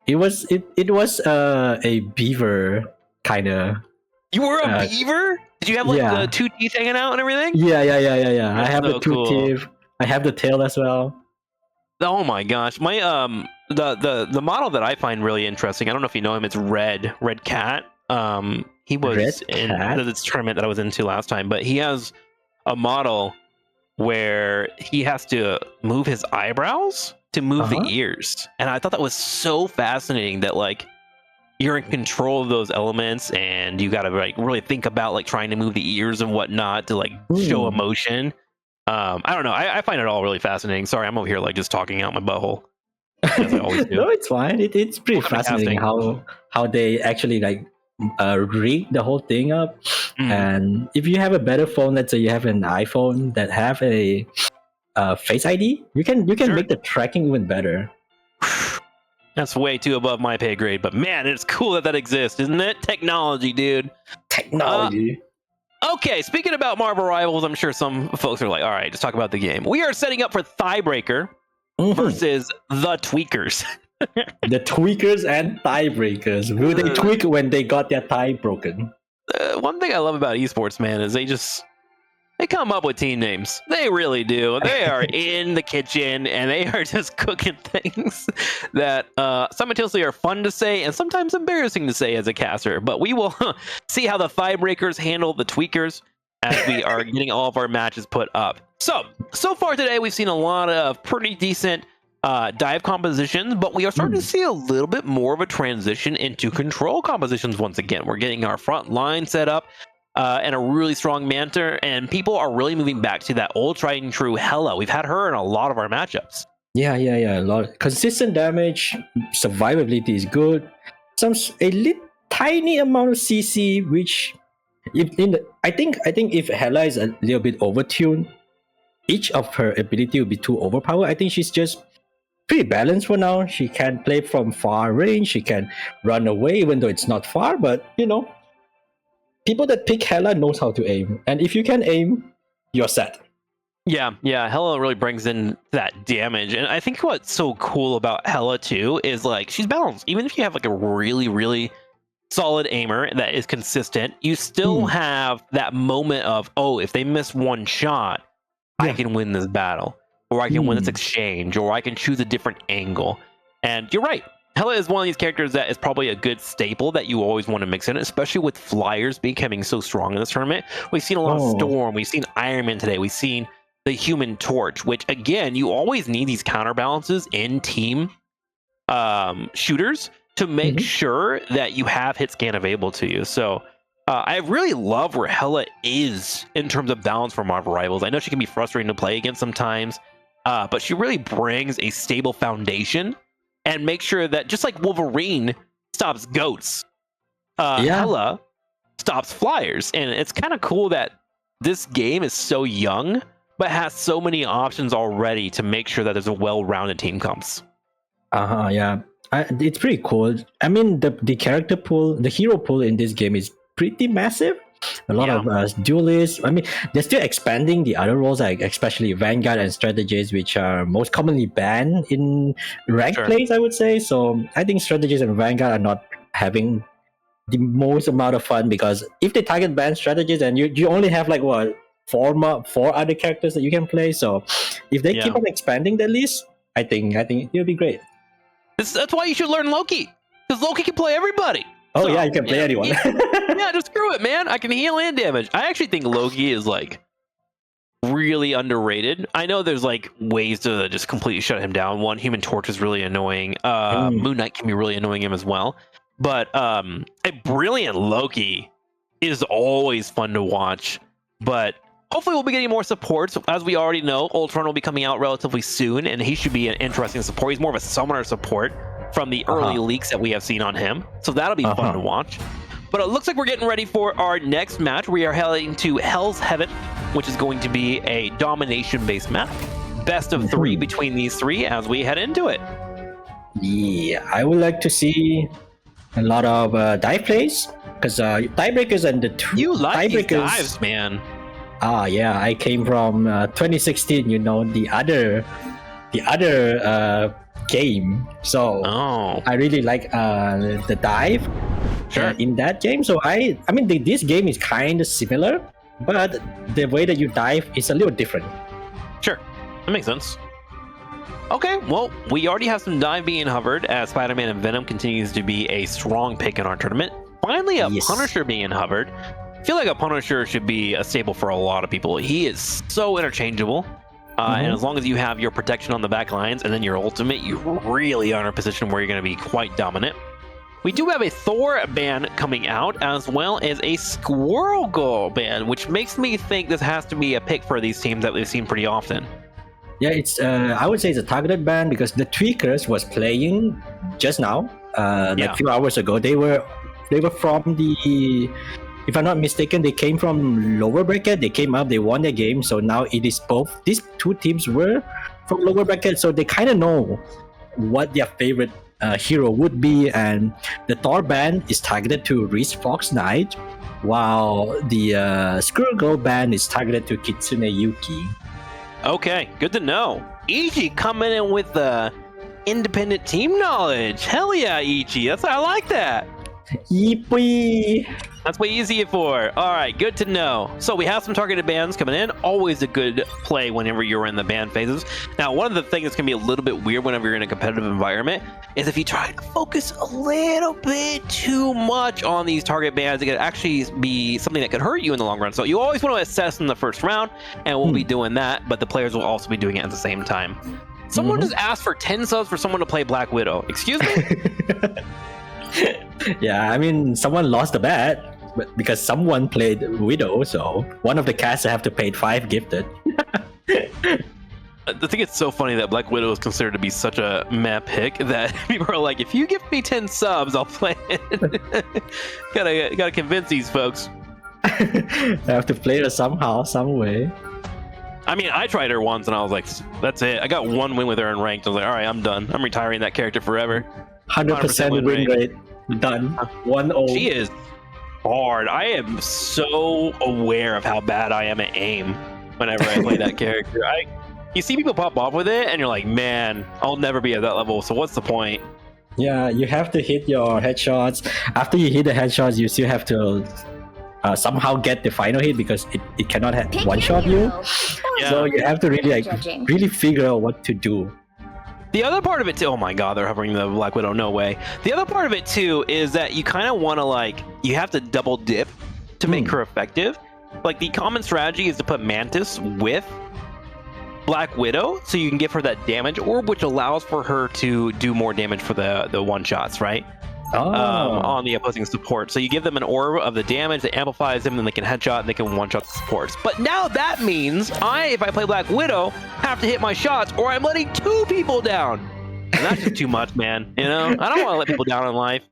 It was a beaver kind of. You were a beaver? Did you have the 2 teeth hanging out and everything? Yeah. I have the 2 teeth. I have the tail as well. Oh my gosh, my the model that I find really interesting. I don't know if you know him. It's Red Cat. He was in this tournament that I was into last time, but he has a model where he has to move his eyebrows to move the ears, and I thought that was so fascinating that you're in control of those elements, and you got to really think about trying to move the ears and whatnot to show emotion. I don't know. I find it all really fascinating. Sorry, I'm over here just talking out my butthole. As I always do. No, it's fine. It's pretty fascinating how they actually rig the whole thing up. And if you have a better phone, let's say you have an iPhone that have a Face ID, you can make the tracking even better. That's way too above my pay grade, but man, it's cool that exists, isn't it? Technology, dude. Technology. Okay, speaking about Marvel Rivals, I'm sure some folks are like, all right, just talk about the game. We are setting up for Thiebreaker versus the Tweakers. The Tweakers and Thiebreakers. Will they tweak when they got their thigh broken? One thing I love about esports, man, is they come up with team names. They really do. They are in the kitchen and they are just cooking things that simultaneously are fun to say and sometimes embarrassing to say as a caster. But we will see how the Thiebreakers handle the Tweakers as we are getting all of our matches put up. So far today, we've seen a lot of pretty decent dive compositions, but we are starting to see a little bit more of a transition into control compositions once again. We're getting our front line set up. And a really strong Manter, and people are really moving back to that old tried and true Hela. We've had her in a lot of our matchups. Yeah. A lot. Consistent damage, survivability is good. A tiny amount of CC, which I think if Hela is a little bit overtuned, each of her ability will be too overpowered. I think she's just pretty balanced for now. She can play from far range. She can run away, even though it's not far, but people that pick Hela knows how to aim, and if you can aim, you're set. Yeah, Hela really brings in that damage, and I think what's so cool about Hela too is she's balanced. Even if you have a really, really solid aimer that is consistent, you still have that moment of, if they miss one shot, I can win this battle, or I can win this exchange, or I can choose a different angle. And you're right. Hela is one of these characters that is probably a good staple that you always want to mix in, especially with Flyers becoming so strong in this tournament. We've seen a lot of Storm. We've seen Iron Man today. We've seen the Human Torch, which, again, you always need these counterbalances in team shooters to make sure that you have hit scan available to you. So I really love where Hela is in terms of balance for Marvel Rivals. I know she can be frustrating to play against sometimes, but she really brings a stable foundation and make sure that just like Wolverine stops goats, Hela stops Flyers. And it's kind of cool that this game is so young, but has so many options already to make sure that there's a well-rounded team comps. Yeah. It's pretty cool. I mean, the character pool, the hero pool in this game is pretty massive. a lot of duelists. I mean, they're still expanding the other roles, like especially Vanguard and Strategists, which are most commonly banned in ranked plays, I would say. So I think Strategists and Vanguard are not having the most amount of fun, because if they target ban Strategists and you only have like what four other characters that you can play. So if they keep on expanding the list, I think it'll be great. That's why you should learn Loki, because Loki can play everybody. Oh, so, yeah, you can play anyone. Yeah, just screw it, man. I can heal and damage. I actually think Loki is like really underrated. I know there's like ways to just completely shut him down. One, Human Torch is really annoying. Moon Knight can be really annoying him as well. But a brilliant Loki is always fun to watch. But hopefully we'll be getting more supports. As we already know, Ultron will be coming out relatively soon, and he should be an interesting support. He's more of a summoner support from the early leaks that we have seen on him. So that'll be fun to watch. But it looks like we're getting ready for our next match. We are heading to Hell's Heaven, which is going to be a domination-based map. Best of 3 between these 3 as we head into it. Yeah, I would like to see a lot of dive plays, because tiebreakers and the you like these tiebreakers, dives, man. Yeah, I came from 2016. The other game. So I really like the dive in that game. So I mean, this game is kind of similar, but the way that you dive is a little different. Sure, that makes sense. Okay, well, we already have some dive being hovered as Spider-Man and Venom continues to be a strong pick in our tournament. Finally, a Punisher being hovered. I feel like a Punisher should be a staple for a lot of people. He is so interchangeable. And as long as you have your protection on the back lines and then your ultimate, you really are in a position where you're going to be quite dominant. We do have a Thor ban coming out, as well as a Squirrel Girl ban, which makes me think this has to be a pick for these teams that we've seen pretty often. Yeah, it's I would say it's a targeted ban, because the Tweakers was playing just now, like a few hours ago. They were from the, if I'm not mistaken, they came from lower bracket. They came up, they won their game. So now it is both. These two teams were from lower bracket, so they kind of know what their favorite hero would be. And the Thor ban is targeted to Reese Fox Knight, while the Squirrel Girl ban is targeted to Kitsune Yuki. Okay, good to know. Ichi coming in with the independent team knowledge. Hell yeah, Ichi. I like that. Yippee! That's what you see it for. All right, good to know. So we have some targeted bans coming in. Always a good play whenever you're in the ban phases. Now, one of the things that's going to be a little bit weird whenever you're in a competitive environment is if you try to focus a little bit too much on these target bans, it could actually be something that could hurt you in the long run. So you always want to assess in the first round, and we'll be doing that, but the players will also be doing it at the same time. Someone just asked for 10 subs for someone to play Black Widow. Excuse me? Yeah, I mean, someone lost the bet, but because someone played Widow, so one of the casts have to pay 5 gifted. I think it's so funny that Black Widow is considered to be such a meh pick that people are like, if you give me 10 subs, I'll play it. gotta convince these folks. I have to play her somehow, some way. I mean, I tried her once and I was like, that's it. I got 1 win with her in ranked. I was like, all right, I'm done. I'm retiring that character forever. 100% win rate. Done. 1-0. She is hard. I am so aware of how bad I am at aim whenever I play that character. You see people pop off with it and you're like, man, I'll never be at that level, so what's the point? Yeah, you have to hit your headshots. After you hit the headshots, you still have to somehow get the final hit, because it cannot one-shot you. So you have to really figure out what to do. The other part of it too, oh my god, they're hovering the Black Widow, no way. The other part of it too is that you kind of want to you have to double dip to make her effective. Like, the common strategy is to put Mantis with Black Widow so you can give her that damage orb, which allows for her to do more damage for the one-shots, right? On the opposing support. So you give them an orb of the damage that amplifies them, and they can headshot and they can one-shot the supports. But now that means if I play Black Widow, have to hit my shots, or I'm letting 2 people down. And that's just too much, man. You know? I don't want to let people down in life.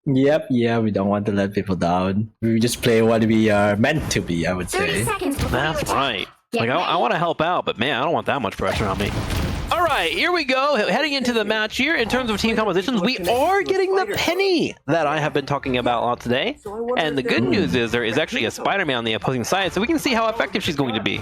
Yep, we don't want to let people down. We just play what we are meant to be, I would say. 30 seconds before That's your right. Get I want to help out, but man, I don't want that much pressure on me. All right, here we go. Heading into the match here, in terms of team compositions, we are getting the penny that I have been talking about a lot today. And the good news is there is actually a Spider-Man on the opposing side, so we can see how effective she's going to be.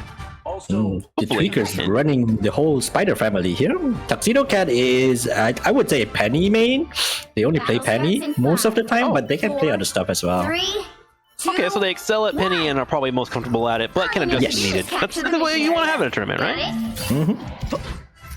The Tweaker's running the whole Spider family here. Tuxedo Cat is, I would say, a Penny main. They only play Penny most of the time, but they can play other stuff as well. 3, 2, Okay, so they excel at Penny and are probably most comfortable at it, but can adjust if needed. That's the way you want to have in a tournament, right?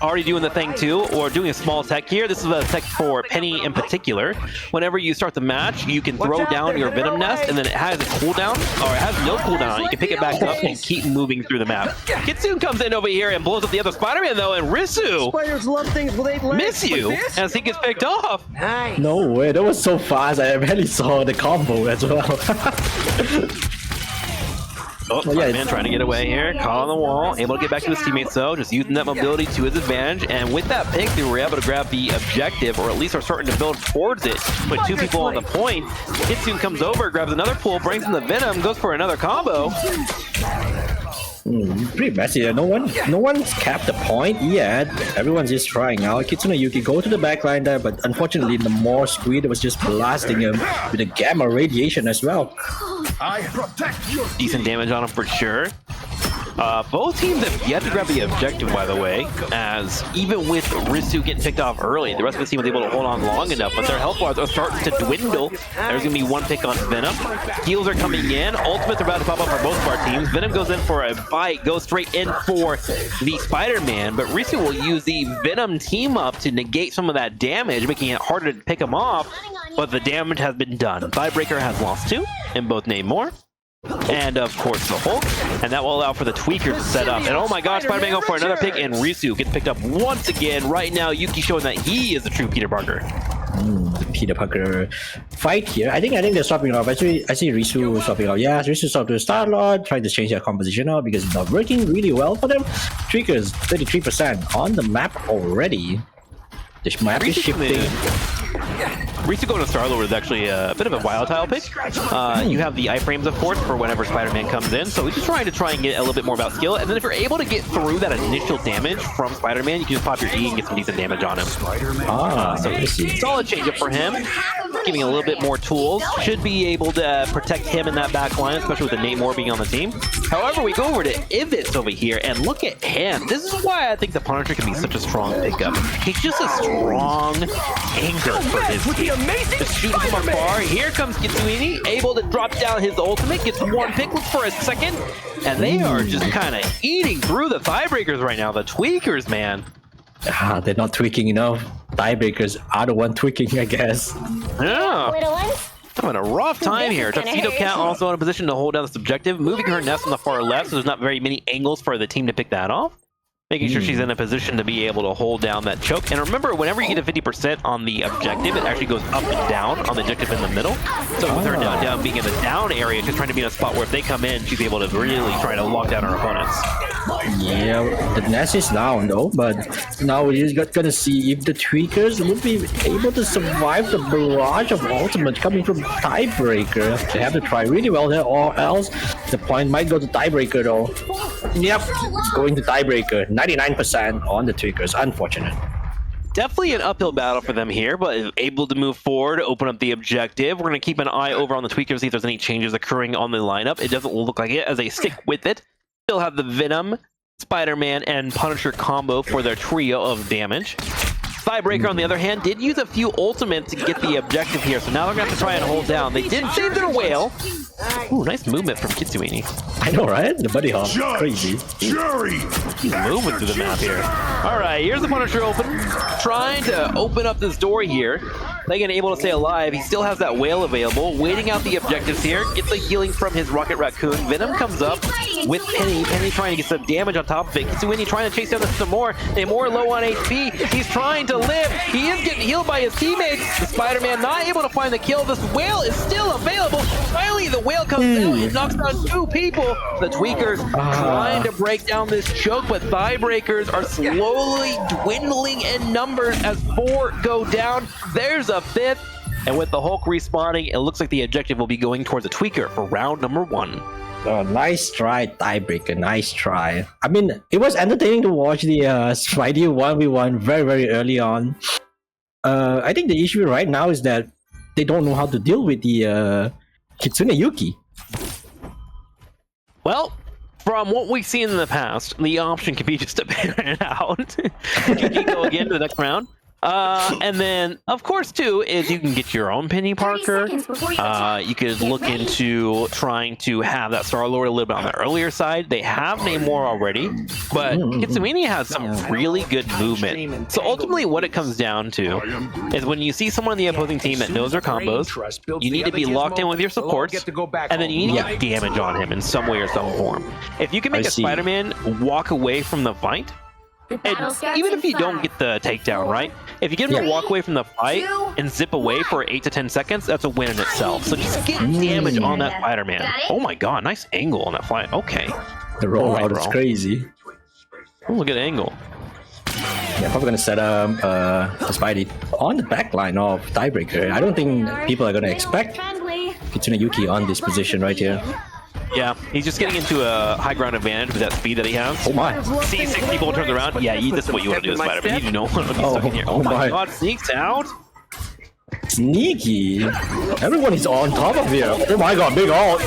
Already doing the thing too, or doing a small tech here. This is a tech for Penny in particular. Whenever you start the match, you can throw down your Venom Nest, and then it has a cooldown, or it has no cooldown. You can pick it back up and keep moving through the map. Kitsune comes in over here and blows up the other Spider-Man though, and Risu Spiders love things with 8 legs. miss you as he gets picked off. Nice. No way, that was so fast. I barely saw the combo as well. Oh, Spider-Man trying to get away here, caught on the wall, able to get back to his teammates though, just using that mobility to his advantage, and with that pick, they were able to grab the objective, or at least are starting to build towards it. Put 2 people on the point, Kitsune comes over, grabs another pull, brings in the Venom, goes for another combo. Pretty messy. No one's capped the point yet. Everyone's just trying out. Kitsune Yuki go to the backline there, but unfortunately the more Squid was just blasting him with the gamma radiation as well. Decent damage on him for sure. Both teams have yet to grab the objective, by the way, as even with Risu getting picked off early, the rest of the team was able to hold on long enough, but their health bars are starting to dwindle. There's going to be 1 pick on Venom. Heals are coming in. Ultimates are about to pop up for both of our teams. Venom goes in for a bite, goes straight in for the Spider-Man, but Risu will use the Venom team up to negate some of that damage, making it harder to pick him off, but the damage has been done. Tiebreaker has lost 2, and both name more. And of course the Hulk, and that will allow for the Tweaker to set up. And oh my gosh, Spider-Man go for another pick, and Risu gets picked up once again. Right now, Yuki showing that he is the true Peter Parker. The Peter Parker fight here. I think they're swapping off. Actually, I see Risu swapping off. Yeah, Risu swapped to Star-Lord, trying to change their composition out because it's not working really well for them. Tweaker's 33% on the map already. This map is shifting. Risu going to Star-Lord is actually a bit of a wild tile pick. You have the iframes, of course, for whenever Spider-Man comes in, so we're just trying to get a little bit more about skill, and then if you're able to get through that initial damage from Spider-Man, you can just pop your E and get some decent damage on him. So solid change up for him, giving a little bit more tools. Should be able to protect him in that back line, especially with the Nate Moore being on the team. However, we go over to Ivitz over here, and look at him. This is why I think the Punisher can be such a strong pickup. He's just a strong anchor for his team. Just shooting from afar. Here comes Kitsune, able to drop down his ultimate, gets 1 pick, looks for a second, and they are just kind of eating through the tiebreakers right now. The Tweakers, man. They're not tweaking enough. Tiebreakers are the one tweaking, I guess. Yeah. Little ones. Having a rough time here. Tuxedo Cat also in a position to hold down this objective, moving her nest on the far left, so there's not very many angles for the team to pick that off. Making sure she's in a position to be able to hold down that choke. And remember, whenever you get a 50% on the objective, it actually goes up and down on the objective in the middle. So with her down being in the down area, she's trying to be in a spot where if they come in, she's able to really try to lock down her opponents. Yeah, the nest is down though, but now we're just gonna see if the Tweakers will be able to survive the barrage of ultimate coming from Tiebreaker. They have to try really well there, or else the point might go to Tiebreaker though. Yep, it's going to Tiebreaker. 99% on the Tweakers. Unfortunate. Definitely an uphill battle for them here, but able to move forward, open up the objective. We're going to keep an eye over on the Tweakers, see if there's any changes occurring on the lineup. It doesn't look like it as they stick with it. Still have the Venom, Spider-Man, and Punisher combo for their trio of damage. Tiebreaker, on the other hand, did use a few ultimates to get the objective here, so now they're going to have to try and hold down. They did save their whale. Ooh, nice movement from Kitsune. I know, right? The buddy hop. Crazy. He's moving through the map here. All right, here's the Punisher open. Trying to open up this door here. Megan able to stay alive. He still has that whale available. Waiting out the objectives here. Gets the healing from his Rocket Raccoon. Venom comes up with Penny. Penny trying to get some damage on top of it. Kitsune trying to chase down some more. They're more low on HP. He's trying to live. He is getting healed by his teammates. The Spider-Man not able to find the kill. This whale is still available. Finally, the whale comes down. It knocks down 2 people. The Tweakers trying to break down this choke, but Tiebreakers are slowly dwindling in numbers as 4 go down. There's a 5th. And with the Hulk respawning, it looks like the objective will be going towards the Tweaker for round number 1. Oh, nice try, tiebreaker. Nice try. I mean, it was entertaining to watch the Spidey 1v1 very, very early on. I think the issue right now is that they don't know how to deal with the Kitsune Yuki. Well, from what we've seen in the past, the option could be just to ban it out. You can go again to the next round. And then, of course, too, is you can get your own Penny Parker. You could look into trying to have that Star-Lord a little bit on the earlier side. They have Namor already, but Kitsune has some really good movement. So ultimately, what it comes down to is when you see someone on the opposing team that knows their combos, you need to be locked in with your supports, and then you need to get damage on him in some way or some form. If you can make a Spider-Man walk away from the fight, and even if you don't get the takedown, right? If you get him to walk away from the fight and zip away for 8 to 10 seconds, that's a win in itself. So just get damage on that Spider-Man. Oh my god, nice angle on that fight. Okay. The rollout is crazy. Oh, look at the angle. Yeah, probably gonna set up Spidey on the back line of tiebreaker. I don't think people are gonna expect Kitsune Yuki on this position right here. Yeah, he's just getting into a high ground advantage with that speed that he has. Oh my. See 6 people turns around. Yeah, this is what you want to do as Spider-Man. You know what to be stuck in here. Oh my god, sneaks out. Sneaky. Everyone is on top of here. Oh my god, big ult.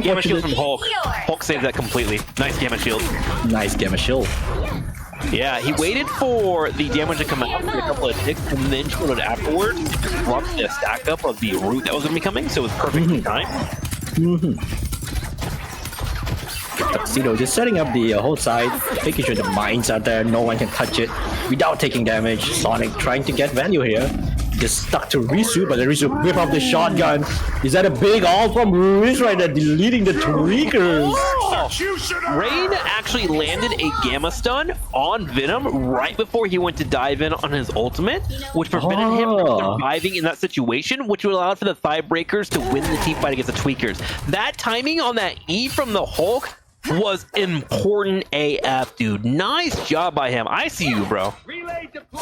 Gamma shield from Hulk. Hulk saved that completely. Nice Gamma shield. Nice Gamma shield. Yeah, he waited for the damage to come out for a couple of ticks and then shielded afterwards to disrupt the stack up of the root that was going to be coming, so it was perfectly timed. Tuxedo just setting up the whole side, making sure the mines are there, no one can touch it without taking damage. Sonic trying to get value here. Just stuck to Risu, but the Risu whip up the shotgun. Is that a big ult from Risu right there, deleting the tweakers? Rain actually landed a Gamma stun on Venom right before he went to dive in on his ultimate, which prevented him from surviving in that situation, which would allow for the Thighbreakers to win the team fight against the tweakers. That timing on that E from the Hulk was important AF, dude. Nice job by him. I see you, bro.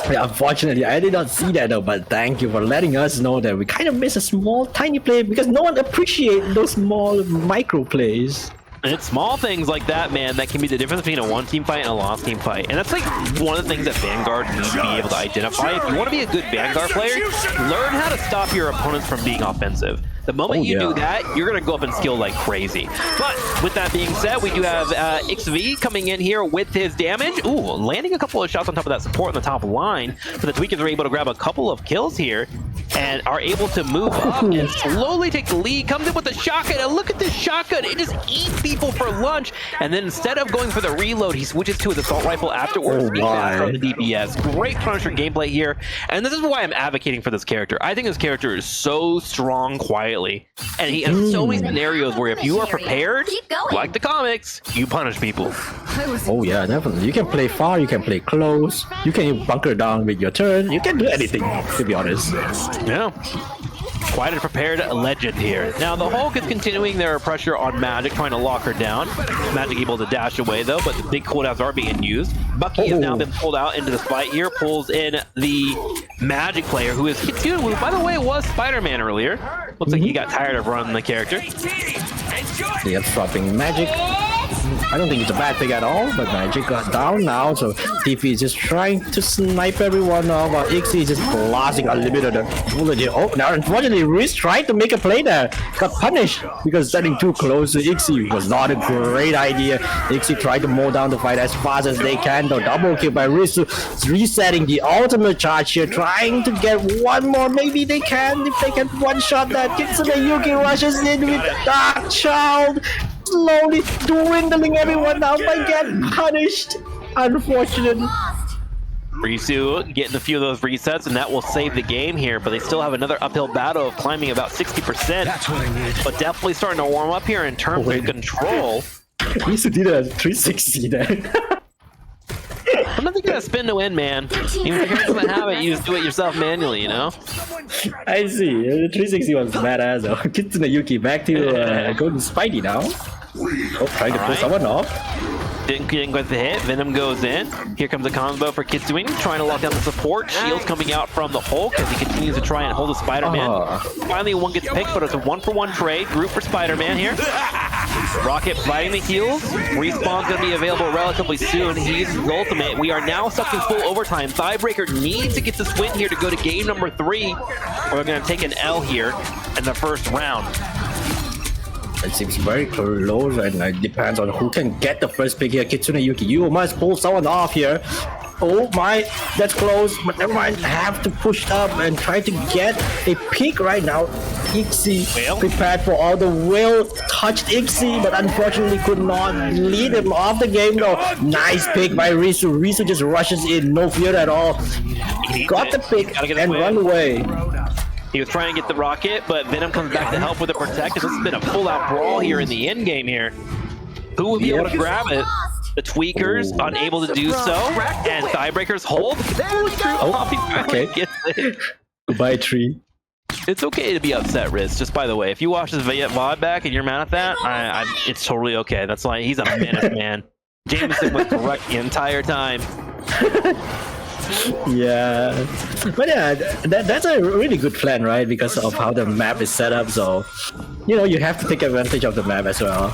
Yeah, unfortunately, I did not see that though, but thank you for letting us know that we kind of missed a small, tiny play because no one appreciates those small micro plays. And it's small things like that, man, that can be the difference between a one-team fight and a lost team fight. And that's like one of the things that Vanguard needs to be able to identify. If you want to be a good Vanguard player, learn how to stop your opponents from being offensive. The moment you do that, you're going to go up and skill like crazy. But with that being said, we do have XV coming in here with his damage. Ooh, landing a couple of shots on top of that support on the top line. So the Tweakers are able to grab a couple of kills here and are able to move up and slowly take the lead. Comes in with the shotgun, and look at this shotgun. It just eats people for lunch. And then instead of going for the reload, he switches to his assault rifle afterwards. From the DPS. Great Punisher gameplay here. And this is why I'm advocating for this character. I think this character is so strong quietly. And he has so many scenarios where if you are prepared, like the comics, you punish people. Oh yeah, definitely. You can play far, you can play close, you can bunker down with your turn, you can do anything, to be honest. Yeah. Quite a prepared legend here. Now, the Hulk is continuing their pressure on Magic, trying to lock her down. Magic able to dash away, though, but the big cooldowns are being used. Bucky has now been pulled out into the fight here, pulls in the Magic player, who is Kitsune, who, by the way, was Spider-Man earlier. Looks like he got tired of running the character. Yep, dropping Magic. I don't think it's a bad pick at all, but Magic got down now, so TP is just trying to snipe everyone off, while Ixie is just blasting unlimited bullet here. Oh, now unfortunately, Riz tried to make a play there, got punished because standing too close to Ixie was not a great idea. Ixie tried to mow down the fight as fast as they can, though double kill by Riz, resetting the ultimate charge here, trying to get one more. Maybe they can, if they can one-shot that. Kitsune Yuki rushes in with Dark Child, slowly dwindling everyone down by getting punished. Unfortunate. Risu getting a few of those resets, and that will save the game here, but they still have another uphill battle of climbing about 60%. That's what I need. But definitely starting to warm up here in terms of control. Risu did a 360 there. Sometimes you gotta spin to win, man. Even if you doesn't have it, you just do it yourself manually, you know? I see. The 360 was badass though. Kitsune Yuki back to go to Spidey now. Oh, trying to pull someone off. Didn't get the hit. Venom goes in. Here comes a combo for Kitsune, trying to lock down the support. Shields coming out from the Hulk as he continues to try and hold the Spider-Man. Finally, one gets picked, but it's a 1-for-1 trade. Group for Spider-Man here. Rocket fighting the heals. Respawn's going to be available relatively soon. He uses his ultimate. We are now stuck in full overtime. Thighbreaker needs to get this win here to go to game number 3. We're going to take an L here in the first round. It seems very close, and it depends on who can get the first pick here. Kitsune Yuki, you must pull someone off here. Oh my, that's close, but never mind. Have to push up and try to get a pick right now. Ixie prepared for all the will, touched Ixie, but unfortunately could not lead him off the game though. Nice pick by Risu. Risu just rushes in, no fear at all. Got the pick and run away. He was trying to get the rocket, but Venom comes back to help with the protect because this has been a full-out brawl here in the end game here. Who will be able to grab it? The Tweakers unable to do so, and Thighbreaker's hold. Oh, okay. Goodbye, tree. It's okay to be upset, Riz. Just by the way, if you watch this VOD back and you're mad at that, it's totally okay. That's like he's a menace, man. Jameson was correct the entire time. Yeah, but yeah, that's a really good plan, right? Because of how the map is set up, so you have to take advantage of the map as well.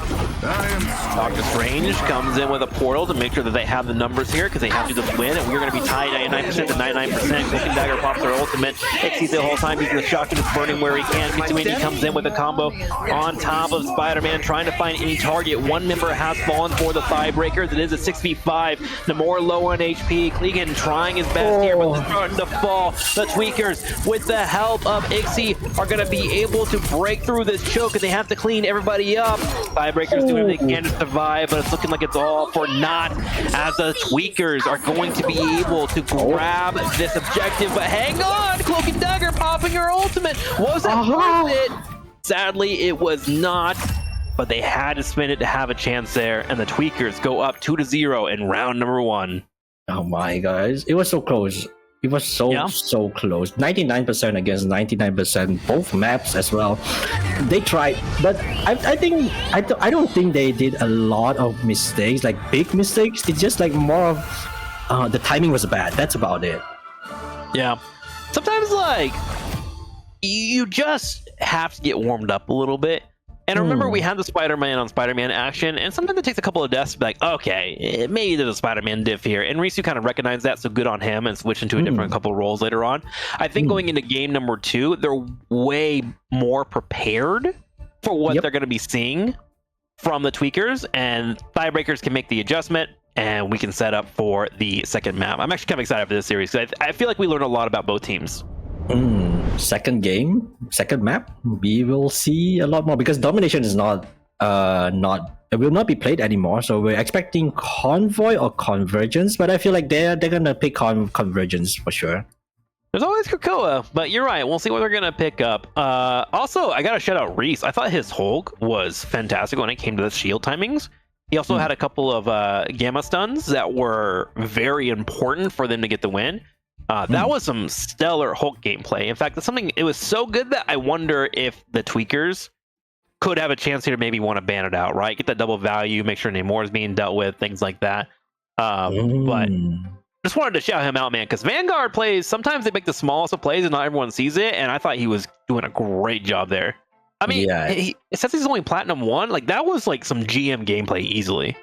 Doctor Strange comes in with a portal to make sure that they have the numbers here because they have to just win, and we're going to be tied 99% to 99%. Clicking Dagger pops their ultimate. Xyz the whole time using the shotgun, just burning where he can. Kitsune comes in with a combo on top of Spider-Man, trying to find any target. One member has fallen for the Thighbreakers. It is a 6v5. Namor low on HP. Clegan trying his best here, but it's starting to fall. The Tweakers, with the help of Ixie, are going to be able to break through this choke, and they have to clean everybody up. Thighbreakers doing what they can to survive, but it's looking like it's all for naught, as the Tweakers are going to be able to grab this objective. But hang on, Cloak and Dagger popping her ultimate. Was it worth it? Sadly, it was not. But they had to spin it to have a chance there, and the Tweakers go up 2-0 in round number 1. Oh my guys, it was so close. It was so close. 99% against 99%, both maps as well. They tried, but I don't think they did a lot of mistakes, like big mistakes. It's just like more of the timing was bad. That's about it. Yeah. Sometimes like you just have to get warmed up a little bit. And remember, we had the Spider-Man on Spider-Man action, and sometimes it takes a couple of deaths to be like, okay, maybe there's a Spider-Man diff here. And Risu kind of recognized that, so good on him, and switched into a different couple of roles later on. I think going into game number 2, they're way more prepared for what they're going to be seeing from the Tweakers, and Thighbreakers can make the adjustment, and we can set up for the second map. I'm actually kind of excited for this series, because I feel like we learned a lot about both teams. Second game, second map, we will see a lot more because domination is it will not be played anymore. So we're expecting convoy or convergence, but I feel like they're gonna pick convergence for sure. There's always Krakoa, but you're right. We'll see what they're gonna pick up. Also, I gotta shout out Reese. I thought his Hulk was fantastic when it came to the shield timings. He also had a couple of gamma stuns that were very important for them to get the win. That was some stellar Hulk gameplay. In fact, it was so good that I wonder if the Tweakers could have a chance here to maybe want to ban it out, right? Get that double value, make sure Namor is being dealt with, things like that. But just wanted to shout him out, man, because Vanguard plays, sometimes they make the smallest of plays and not everyone sees it, and I thought he was doing a great job there. I mean, since he's only Platinum 1, like that was like some GM gameplay easily.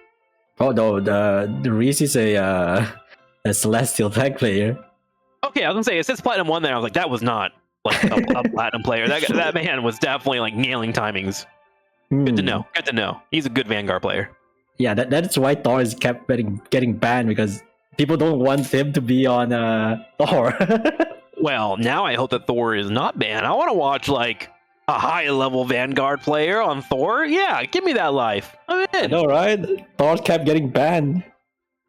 Oh no, the Reese is a Celestial tag player. Okay, I was gonna say it says Platinum 1 there. I was like, that was not like a Platinum player. That man was definitely like nailing timings. Good to know. Good to know. He's a good Vanguard player. Yeah, that's why Thor is kept getting banned because people don't want him to be on Thor. Well, now I hope that Thor is not banned. I want to watch like a high level Vanguard player on Thor. Yeah, give me that life. I'm in. I know, right? Thor kept getting banned.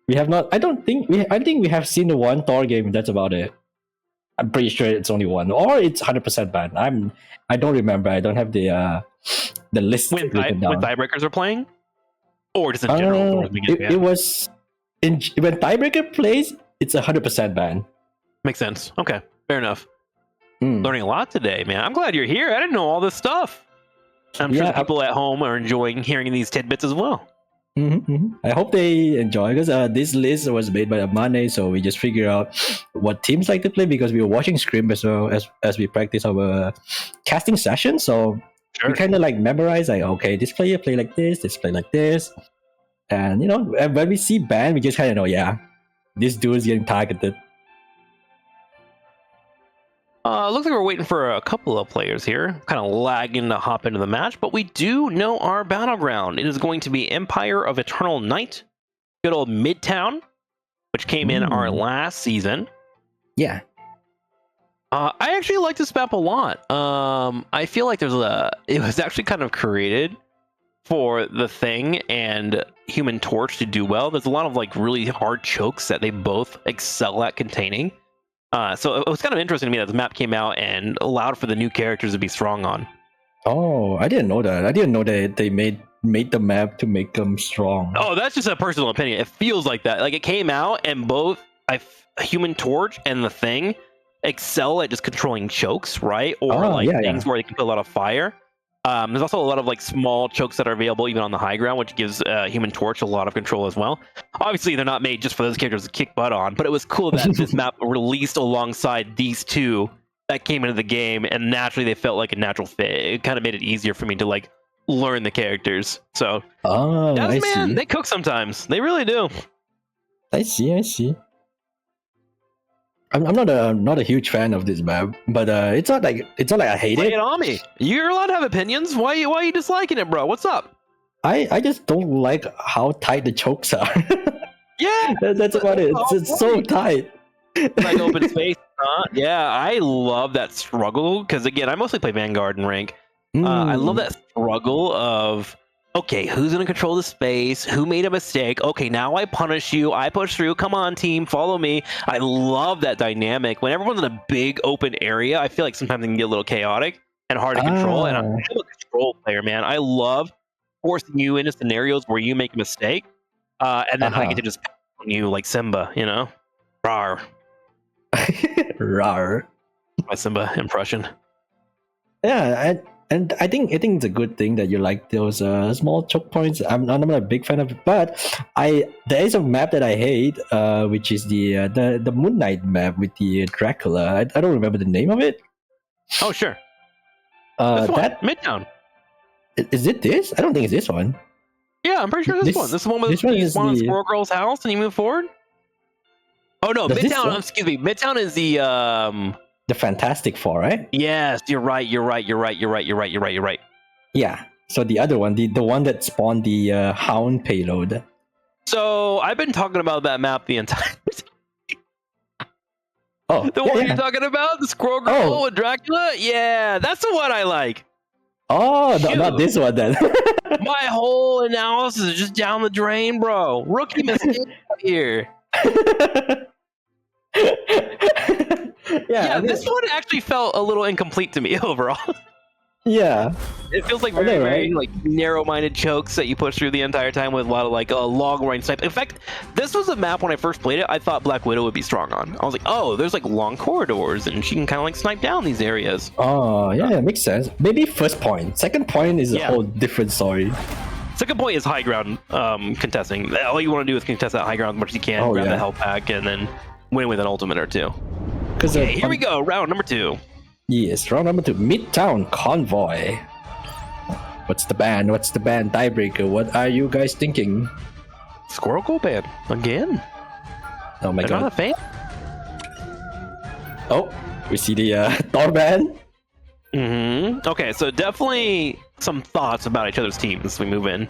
We have not. I think we have seen the one Thor game. That's about it. I'm pretty sure it's only one, or it's 100% banned. I don't remember. I don't have the list. When Thighbreakers are playing, or just in general. It was when Thighbreaker plays. It's 100% ban. Makes sense. Okay, fair enough. Learning a lot today, man. I'm glad you're here. I didn't know all this stuff. I'm sure the people at home are enjoying hearing these tidbits as well. I hope they enjoy because this list was made by Amane, so we just figure out what teams like to play because we were watching Scrim as well as we practice our casting session. So we kind of like memorize like, okay, this player play like this play like this, and when we see ban, we just kind of know, yeah, this dude is getting targeted. Looks like we're waiting for a couple of players here, kind of lagging to hop into the match, but we do know our battleground. It is going to be Empire of Eternal Night, good old Midtown, which came in our last season. Yeah. I actually like this map a lot. I feel like it was actually kind of created for the Thing and Human Torch to do well. There's a lot of like really hard chokes that they both excel at containing. So it was kind of interesting to me that the map came out and allowed for the new characters to be strong on. Oh, I didn't know that. I didn't know that they made the map to make them strong. Oh, that's just a personal opinion. It feels like that. Like it came out and both Human Torch and the Thing excel at just controlling chokes, right? Or things where they can put a lot of fire. There's also a lot of like small chokes that are available even on the high ground, which gives Human Torch a lot of control as well. Obviously, they're not made just for those characters to kick butt on, but it was cool that this map released alongside these two that came into the game, and naturally they felt like a natural fit. It kind of made it easier for me to like learn the characters. So, they cook sometimes. They really do. I see. I'm not a huge fan of this map, but it's not like I hate it. Lay it on me. You're allowed to have opinions. Why are you disliking it, bro? What's up? I just don't like how tight the chokes are. Yeah, that's about it. It's so tight. Like open space. Yeah, I love that struggle because again, I mostly play Vanguard and rank. I love that struggle of, okay, who's going to control the space? Who made a mistake? Okay, now I punish you. I push through. Come on, team, follow me. I love that dynamic. When everyone's in a big open area, I feel like sometimes it can get a little chaotic and hard to control. And I'm a control player, man. I love forcing you into scenarios where you make a mistake, and then I get to just on you like Simba, Rawr. Rawr. My Simba impression. Yeah, and I think it's a good thing that you like those small choke points. I'm not a big fan of it, but there is a map that I hate, which is the Moon Knight map with the Dracula. I don't remember the name of it. Oh sure. That Midtown. Is it this? I don't think it's this one. Yeah, I'm pretty sure this one. This is the one with you spawn on Squirrel Girl's house and you move forward. Oh no, Midtown. Excuse me. Midtown is the Fantastic Four, right? Yes, you're right. Yeah. So the other one, the one that spawned the Hound payload. So I've been talking about that map the entire time. Oh, the one you're talking about, the Squirrel Girl with Dracula. Yeah, that's the one I like. Oh, no, not this one then. My whole analysis is just down the drain, bro. Rookie mistake here. Yeah, this one actually felt a little incomplete to me overall. Yeah, it feels like very like narrow-minded chokes that you push through the entire time with a lot of like a long range snipe. In fact, this was a map when I first played it, I thought Black Widow would be strong on. I was like, oh, there's like long corridors and she can kind of like snipe down these areas. Oh yeah, it makes sense. Maybe first point. Second point is a whole different story. Second point is high ground contesting. All you want to do is contest that high ground as much as you can, grab the health pack, and then win with an ultimate or two. Okay, here we go, round number 2. Yes, round number 2, Midtown Convoy. What's the ban? Tiebreaker? What are you guys thinking? Squirrel Girl ban again? Oh my god! Not a fan. Oh, we see the Thor ban. Okay, so definitely some thoughts about each other's teams as we move in.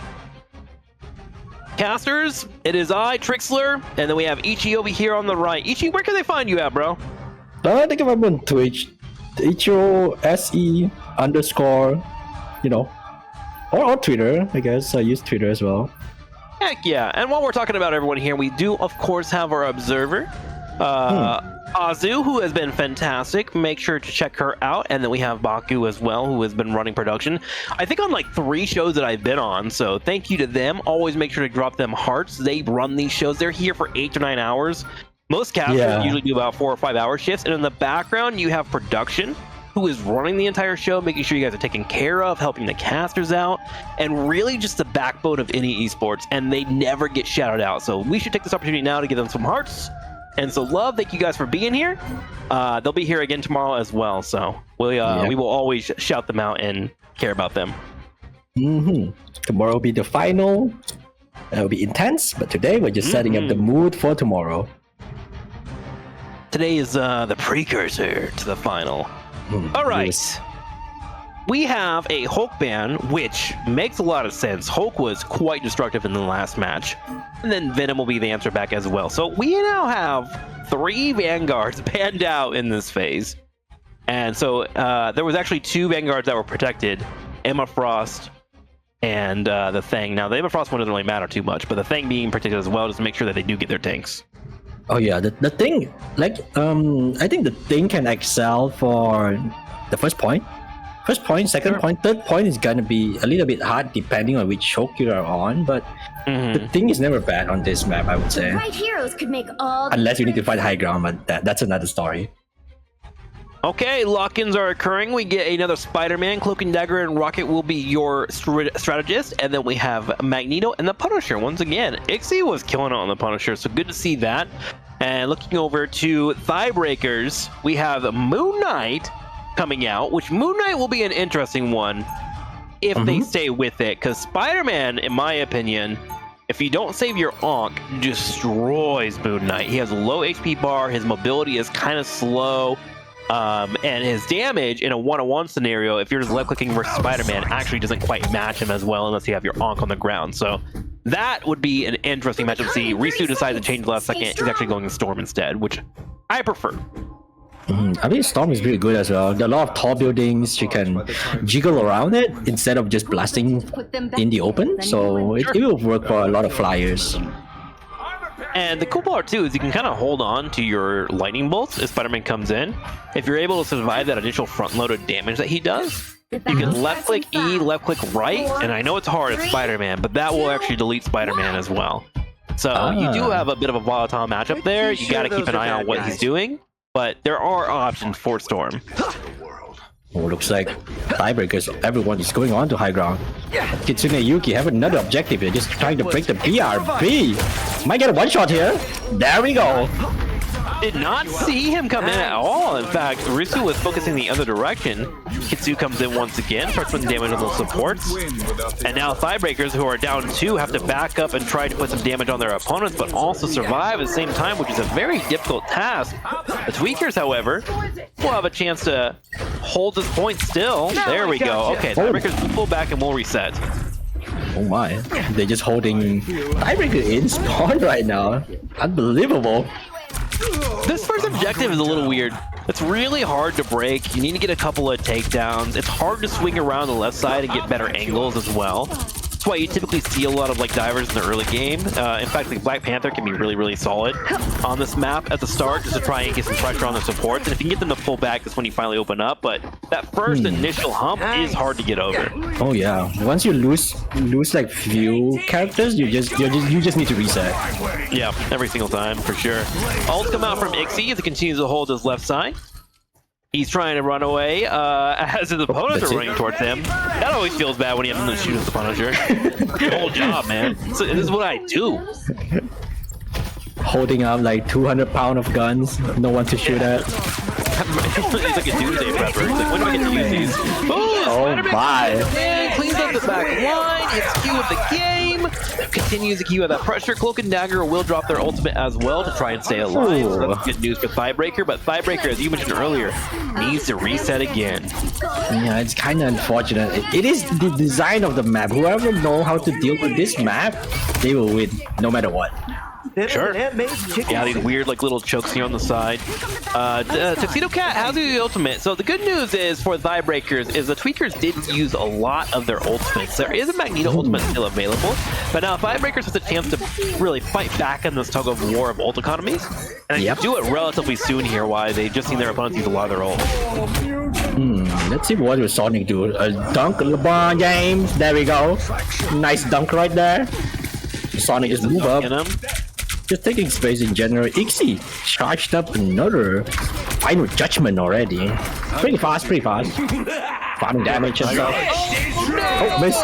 Casters, it is I, Trixler, and then we have Ichi over here on the right. Ichi, where can they find you at, bro? I think I'm on Twitch. Ichiro SE _ or Twitter, I guess. I use Twitter as well. Heck yeah. And while we're talking about everyone here, we do, of course, have our observer, Azu, who has been fantastic. Make sure to check her out. And then we have Baku as well, who has been running production, I think, on like 3 shows that I've been on. So thank you to them. Always make sure to drop them hearts. They run these shows. They're here for 8 to 9 hours. Most casters usually do about 4 or 5 hour shifts. And in the background, you have production. who is running the entire show, making sure you guys are taken care of, helping the casters out, and really just the backbone of any esports, and they never get shouted out. So we should take this opportunity now to give them some hearts. And so Love, thank you guys for being here. They'll be here again tomorrow as well, so we will always shout them out and care about them. Tomorrow will be the final. It'll be intense, but today we're just setting up the mood for tomorrow. Today is the precursor to the final. All right. Yes. We have a Hulk ban, which makes a lot of sense. Hulk was quite destructive in the last match. And then Venom will be the answer back as well. So we now have 3 Vanguards banned out in this phase. And so there was actually 2 Vanguards that were protected. Emma Frost and the Thing. Now, the Emma Frost one doesn't really matter too much, but the Thing being protected as well just to make sure that they do get their tanks. Oh yeah, the Thing, like, I think the Thing can excel for the first point. First point, second point, third point is gonna be a little bit hard depending on which choke you are on, but the Thing is never bad on this map, I would say. Right heroes could make all the Unless you need to fight high ground, but that's another story. Okay, lock-ins are occurring. We get another Spider-Man, Cloak and Dagger, and Rocket will be your strategist. And then we have Magneto and the Punisher. Once again, Ixie was killing it on the Punisher, so good to see that. And looking over to Thighbreakers, we have Moon Knight coming out, which Moon Knight will be an interesting one if they stay with it. Because Spider-Man, in my opinion, if you don't save your Ankh, destroys Moon Knight. He has a low HP bar, his mobility is kind of slow. And his damage in a one-on-one scenario, if you're just left-clicking versus Spider-Man, actually doesn't quite match him as well unless you have your Ankh on the ground. So that would be an interesting matchup to see. Risu decides to change last second. He's actually going Storm instead, which I prefer. I think Storm is really good as well. There are a lot of tall buildings. You can jiggle around it instead of just blasting in the open. So it will work for a lot of flyers. And the cool part too is you can kind of hold on to your lightning bolts as Spider-Man comes in. If you're able to survive that initial front-loaded damage that he does, you can left-click E, left-click right, and I know it's hard, it's Spider-Man, but that will actually delete Spider-Man as well. So you do have a bit of a volatile matchup there. You got to keep an eye on what he's doing, but there are options for Storm. Oh, looks like Thighbreakers, everyone is going on to high ground. Kitsune Yuki have another objective here, just trying to break the BRB. Might get a one-shot here. There we go. Did not see him come in at all. In fact, Risu was focusing the other direction. Kitsu comes in once again, starts putting damage on those supports. And now Thighbreakers, who are down 2, have to back up and try to put some damage on their opponents, but also survive at the same time, which is a very difficult task. The Tweakers, however, will have a chance to hold this point still. There we go. Okay, Thighbreakers will pull back and we'll reset. Oh my, they're just holding Thighbreaker in spawn right now. Unbelievable. This first objective is a little weird. It's really hard to break. You need to get a couple of takedowns. It's hard to swing around the left side and get better angles as well. That's why you typically see a lot of like divers in the early game. In fact, like Black Panther can be really, really solid on this map at the start just to try and get some pressure on the supports. And if you can get them to pull back, that's when you finally open up. But that first initial hump is hard to get over. Oh yeah, once you lose like few characters, you just need to reset. Yeah, every single time for sure. Ults come out from Ixie as he continues to hold his left side. He's trying to run away as his opponents are running towards him. That always feels bad when you have to shoot at the Punisher. Your whole job, man. So this is what I do. Holding up like 200 pounds of guns, no one to shoot at. He's like a doomsday prepper. He's like, when do I get to use these? Oh my! Man, cleans up the back line. Hits Q with the game. Continues to keep with that pressure. Cloak and Dagger will drop their ultimate as well to try and stay alive. So that's good news for Thighbreaker. But Thighbreaker, as you mentioned earlier, needs to reset again. Yeah, it's kind of unfortunate. It is the design of the map. Whoever know how to deal with this map, they will win no matter what. Sure. Yeah, these weird like little chokes here on the side. Tuxedo Cat has the ultimate. So the good news is for Thighbreakers is the Tweakers did use a lot of their ultimates. There is a Magneto ultimate still available, but now Thighbreakers has a chance to really fight back in this tug of war of ult economies. And they do it relatively soon here, while they just seen their opponents use a lot of their ult. Let's see what will Sonic do. A dunk, LeBron James. There we go. Nice dunk right there. Sonic just move up. Just taking space in general. Ixie charged up another final judgment already. Pretty fast. Farming damage and stuff. Oh, miss.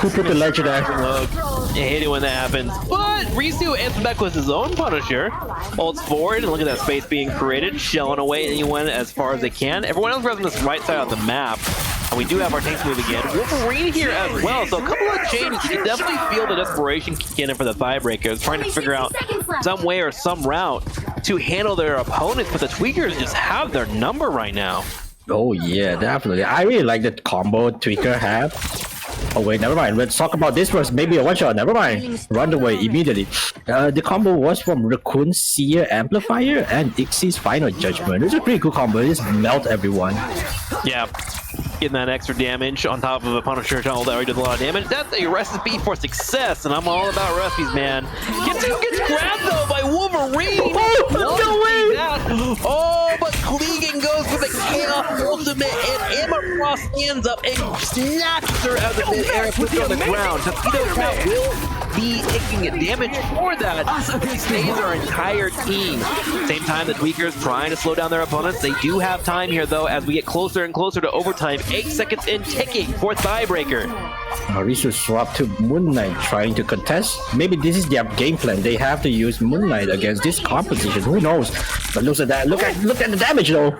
Who put the ledger there? I hate it when that happens. But Risu answers back with his own Punisher. Ults forward, and look at that space being created, shelling away anyone as far as they can. Everyone else runs on this right side of the map. And we do have our tanks move again. Wolverine here as well, so a couple of changes. You can definitely feel the desperation kick in for the Thighbreakers, trying to figure out some way or some route to handle their opponents, but the Tweakers just have their number right now. Oh yeah, definitely. I really like the combo Tweaker have. Oh wait, never mind. Let's talk about this first. Maybe a one shot. Never mind. Run away immediately. The combo was from Raccoon Seer Amplifier and Ixie's Final Judgment. It's a pretty cool combo. It just melt everyone. Yeah. Getting that extra damage on top of a Punisher tunnel that already does a lot of damage. That's a recipe for success, and I'm all about recipes, man. Gets grabbed though by Wolverine. Oh, no way! Oh, but Clegan goes for the Chaos Ultimate, and Emma Frost stands up and snatches her out of midair and puts her on the ground. Tuxedo Cat will be taking damage for that. Stays our entire team. Same time, the Tweakers trying to slow down their opponents. They do have time here, though, as we get closer and closer to overtime. 8 seconds in ticking for Thighbreaker. Risu swapped to Moon Knight trying to contest. Maybe this is their game plan. They have to use Moon Knight against this composition. Who knows? But look at that. Look at the damage though.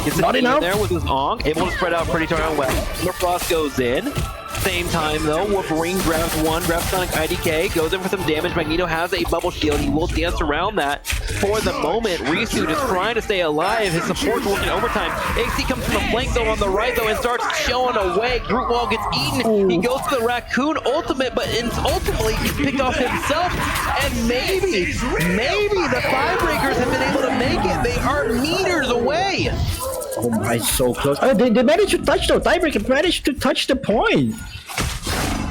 It's not enough. There with his Ong, able to spread out pretty darn well. Frost goes in. Same time though, Wolverine grabs Sonic IDK, goes in for some damage. Magneto has a bubble shield. He will dance around that for the moment. Risu just trying to stay alive. His support's working overtime. AC comes from the flank though on the right though and starts showing away. Groot Wall gets eaten. He goes to the Raccoon Ultimate, but ultimately he's picked off himself. And maybe the Thighbreakers have been able to make it. They are meters away. Oh my, so close. Oh, they managed to touch though. Thighbreaker managed to touch the point.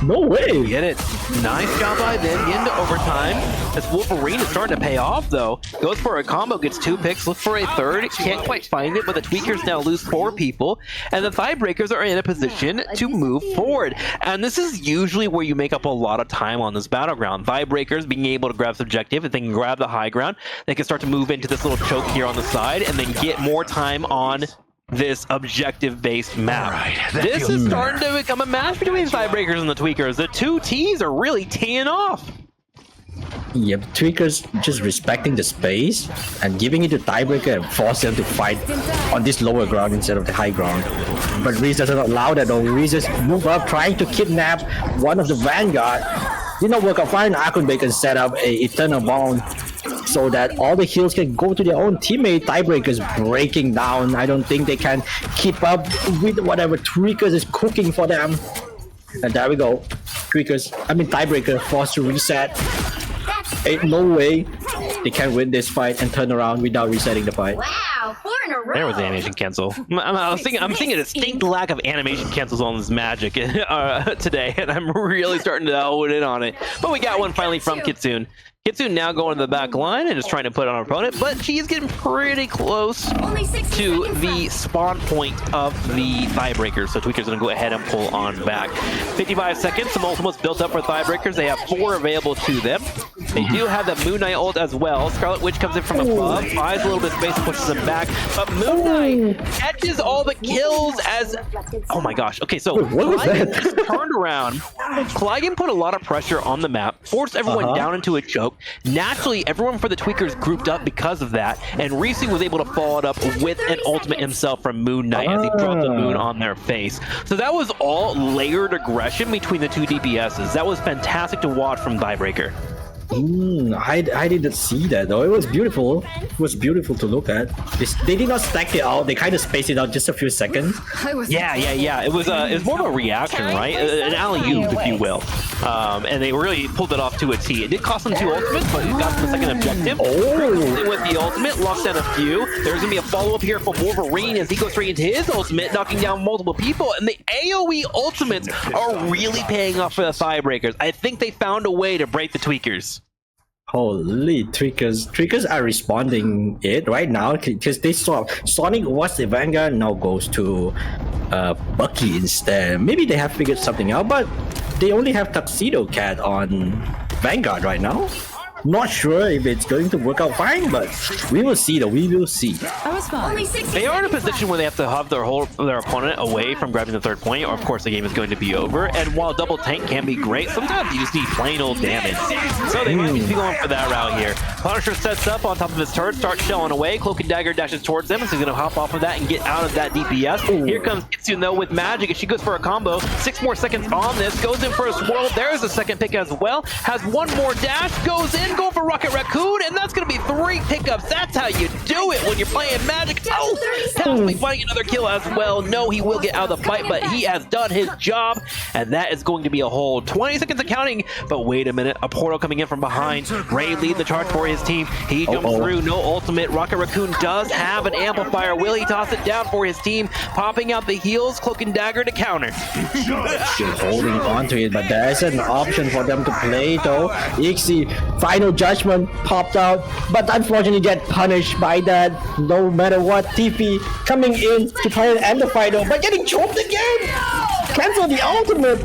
No way. Get it. Nice job by them. Into overtime. As Wolverine is starting to pay off though. Goes for a combo, gets 2 picks, looks for a third. Can't quite find it, but the Tweakers now lose 4 people. And the Thighbreakers are in a position to move forward. And this is usually where you make up a lot of time on this battleground. Thighbreakers being able to grab subjective, if they can grab the high ground, they can start to move into this little choke here on the side and then get more time on this objective-based map. Right, this is starting to become a match between Thighbreakers and the Tweakers. The two teams are really teeing off. Yep, Tweakers just respecting the space and giving it to Thighbreaker and force them to fight on this lower ground instead of the high ground. But Reese doesn't allow that though. Reese just move up, trying to kidnap one of the Vanguard. Did not work out fine. Akun can set up a Eternal Bond so that all the heals can go to their own teammate. Thighbreaker's breaking down. I don't think they can keep up with whatever Tweakers is cooking for them. And there we go. Thighbreaker forced to reset. Ain't no way they can win this fight and turn around without resetting the fight. Wow, 4 in a row. There was the animation cancel. I'm thinking a distinct lack of animation cancels on this Magic today, and I'm really starting to hone in on it. But we got one finally from Kitsune. Kitsune now going to the back line and just trying to put on her opponent, but she's getting pretty close to the spawn point of the Thighbreakers, so Tweaker's going to go ahead and pull on back. 55 seconds, some ultimates built up for Thighbreakers. They have 4 available to them. They do have the Moon Knight ult as well. Scarlet Witch comes in from above, buys a little bit of space, pushes them back, but Moon Knight catches all the kills as... Oh my gosh. Okay, so Clygan turned around. Clygan put a lot of pressure on the map, forced everyone down into a choke. Naturally, everyone for the Tweakers grouped up because of that, and Risu was able to follow it up with an ultimate himself from Moon Knight as he dropped the moon on their face. So that was all layered aggression between the two DPSs. That was fantastic to watch from Thighbreaker. I didn't see that though. It was beautiful. It was beautiful to look at. They did not stack it out. They kind of spaced it out just a few seconds. Yeah. It was more of a reaction, right? An alley-oop, if you will. And they really pulled it off to a T. It did cost them 2 ultimates, but he got the second objective. With the ultimate, locks down a few. There's gonna be a follow-up here from Wolverine as he goes straight into his ultimate, knocking down multiple people. And the AoE ultimates are really paying off for the Thighbreakers. I think they found a way to break the Tweakers. Holy, Tweakers are responding it right now because they saw Sonic was the Vanguard, now goes to Bucky instead. Maybe they have figured something out, but they only have Tuxedo Cat on Vanguard right now. Not sure if it's going to work out fine, but we will see though. We will see. I was fine. They are in a position where they have to have their opponent away from grabbing the third point, or of course the game is going to be over. And while double tank can be great, sometimes you just need plain old damage. So they might be going for that route here. Punisher sets up on top of his turret, starts shelling away. Cloak and Dagger dashes towards them, so he's going to hop off of that and get out of that DPS. Here comes Kitsu though with magic, and she goes for a combo. 6 more seconds on this, goes in for a swirl. There's a second pick as well. Has one more dash, goes in, going for Rocket Raccoon, and that's going to be 3 pickups. That's how you do it when you're playing magic. Oh, possibly finding another kill as well. No, he will get out of the fight, but he has done his job, and that is going to be a hold. 20 seconds of counting, but wait a minute. A portal coming in from behind. Ray lead the charge for his team. He jumps through, no ultimate. Rocket Raccoon does have an amplifier. Will he toss it down for his team? Popping out the heals, Cloak and Dagger to counter. Still holding on to it, but there is an option for them to play though. Ixie, final judgment popped out, but unfortunately get punished by that. No matter what, TP coming in to try and end the fight though, but getting choked again. Cancel the ultimate.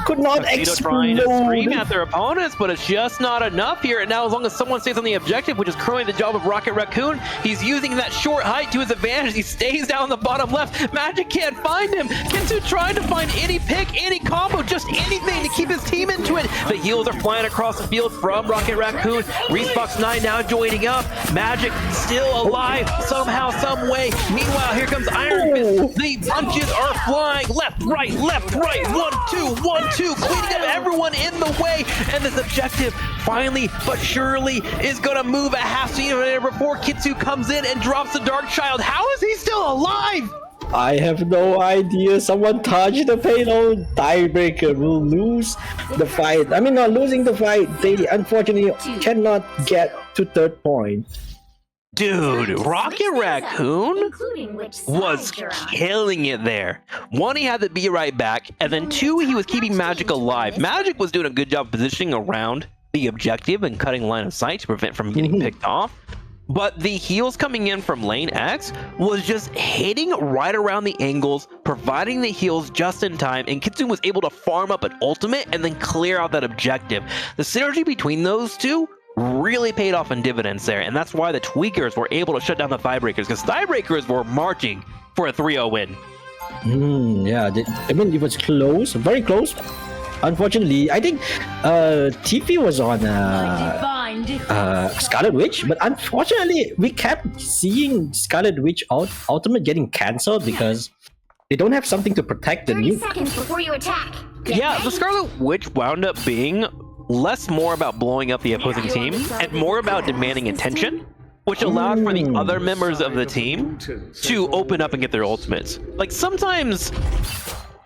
Could not trying to scream explode. at their opponents, but it's just not enough here. And now as long as someone stays on the objective, which is currently the job of Rocket Raccoon, he's using that short height to his advantage. He stays down the bottom left. Magic can't find him. Kinsu trying to find any pick, any combo, just anything to keep his team into it. The heals are flying across the field from Rocket Raccoon. Resbox 9 now joining up. Magic still alive somehow, some way. Meanwhile, here comes Iron Fist. The punches are flying left, right, 1, 2, 1, 2, cleaning up everyone in the way. And this objective finally but surely is gonna move a half scene before Kitsu comes in and drops the Dark Child. How is he still alive? I have no idea. Someone touched the payload. Tiebreaker will lose the fight. I mean, not losing the fight. They unfortunately cannot get to third point. Dude, Rocket Raccoon Including which was side you're on. killing it there. 1, he had to be right back, and then 2, he was keeping Magic alive. Magic was doing a good job positioning around the objective and cutting line of sight to prevent from getting picked off. But the heals coming in from lane X was just hitting right around the angles, providing the heals just in time, and Kitsune was able to farm up an ultimate and then clear out that objective. The synergy between those two really paid off in dividends there, and that's why the Tweakers were able to shut down the Tiebreakers, because Tiebreakers were marching for a 3-0 win. Yeah, I mean, it was close, very close. Unfortunately, I think TP was on Scarlet Witch, but unfortunately, we kept seeing Scarlet Witch ultimate getting cancelled because they don't have something to protect the 30 nuke. seconds before you attack. Yeah, the Scarlet Witch wound up being less more about blowing up the opposing team and more about demanding attention, which allowed for the other members of the team to open up and get their ultimates. Like, sometimes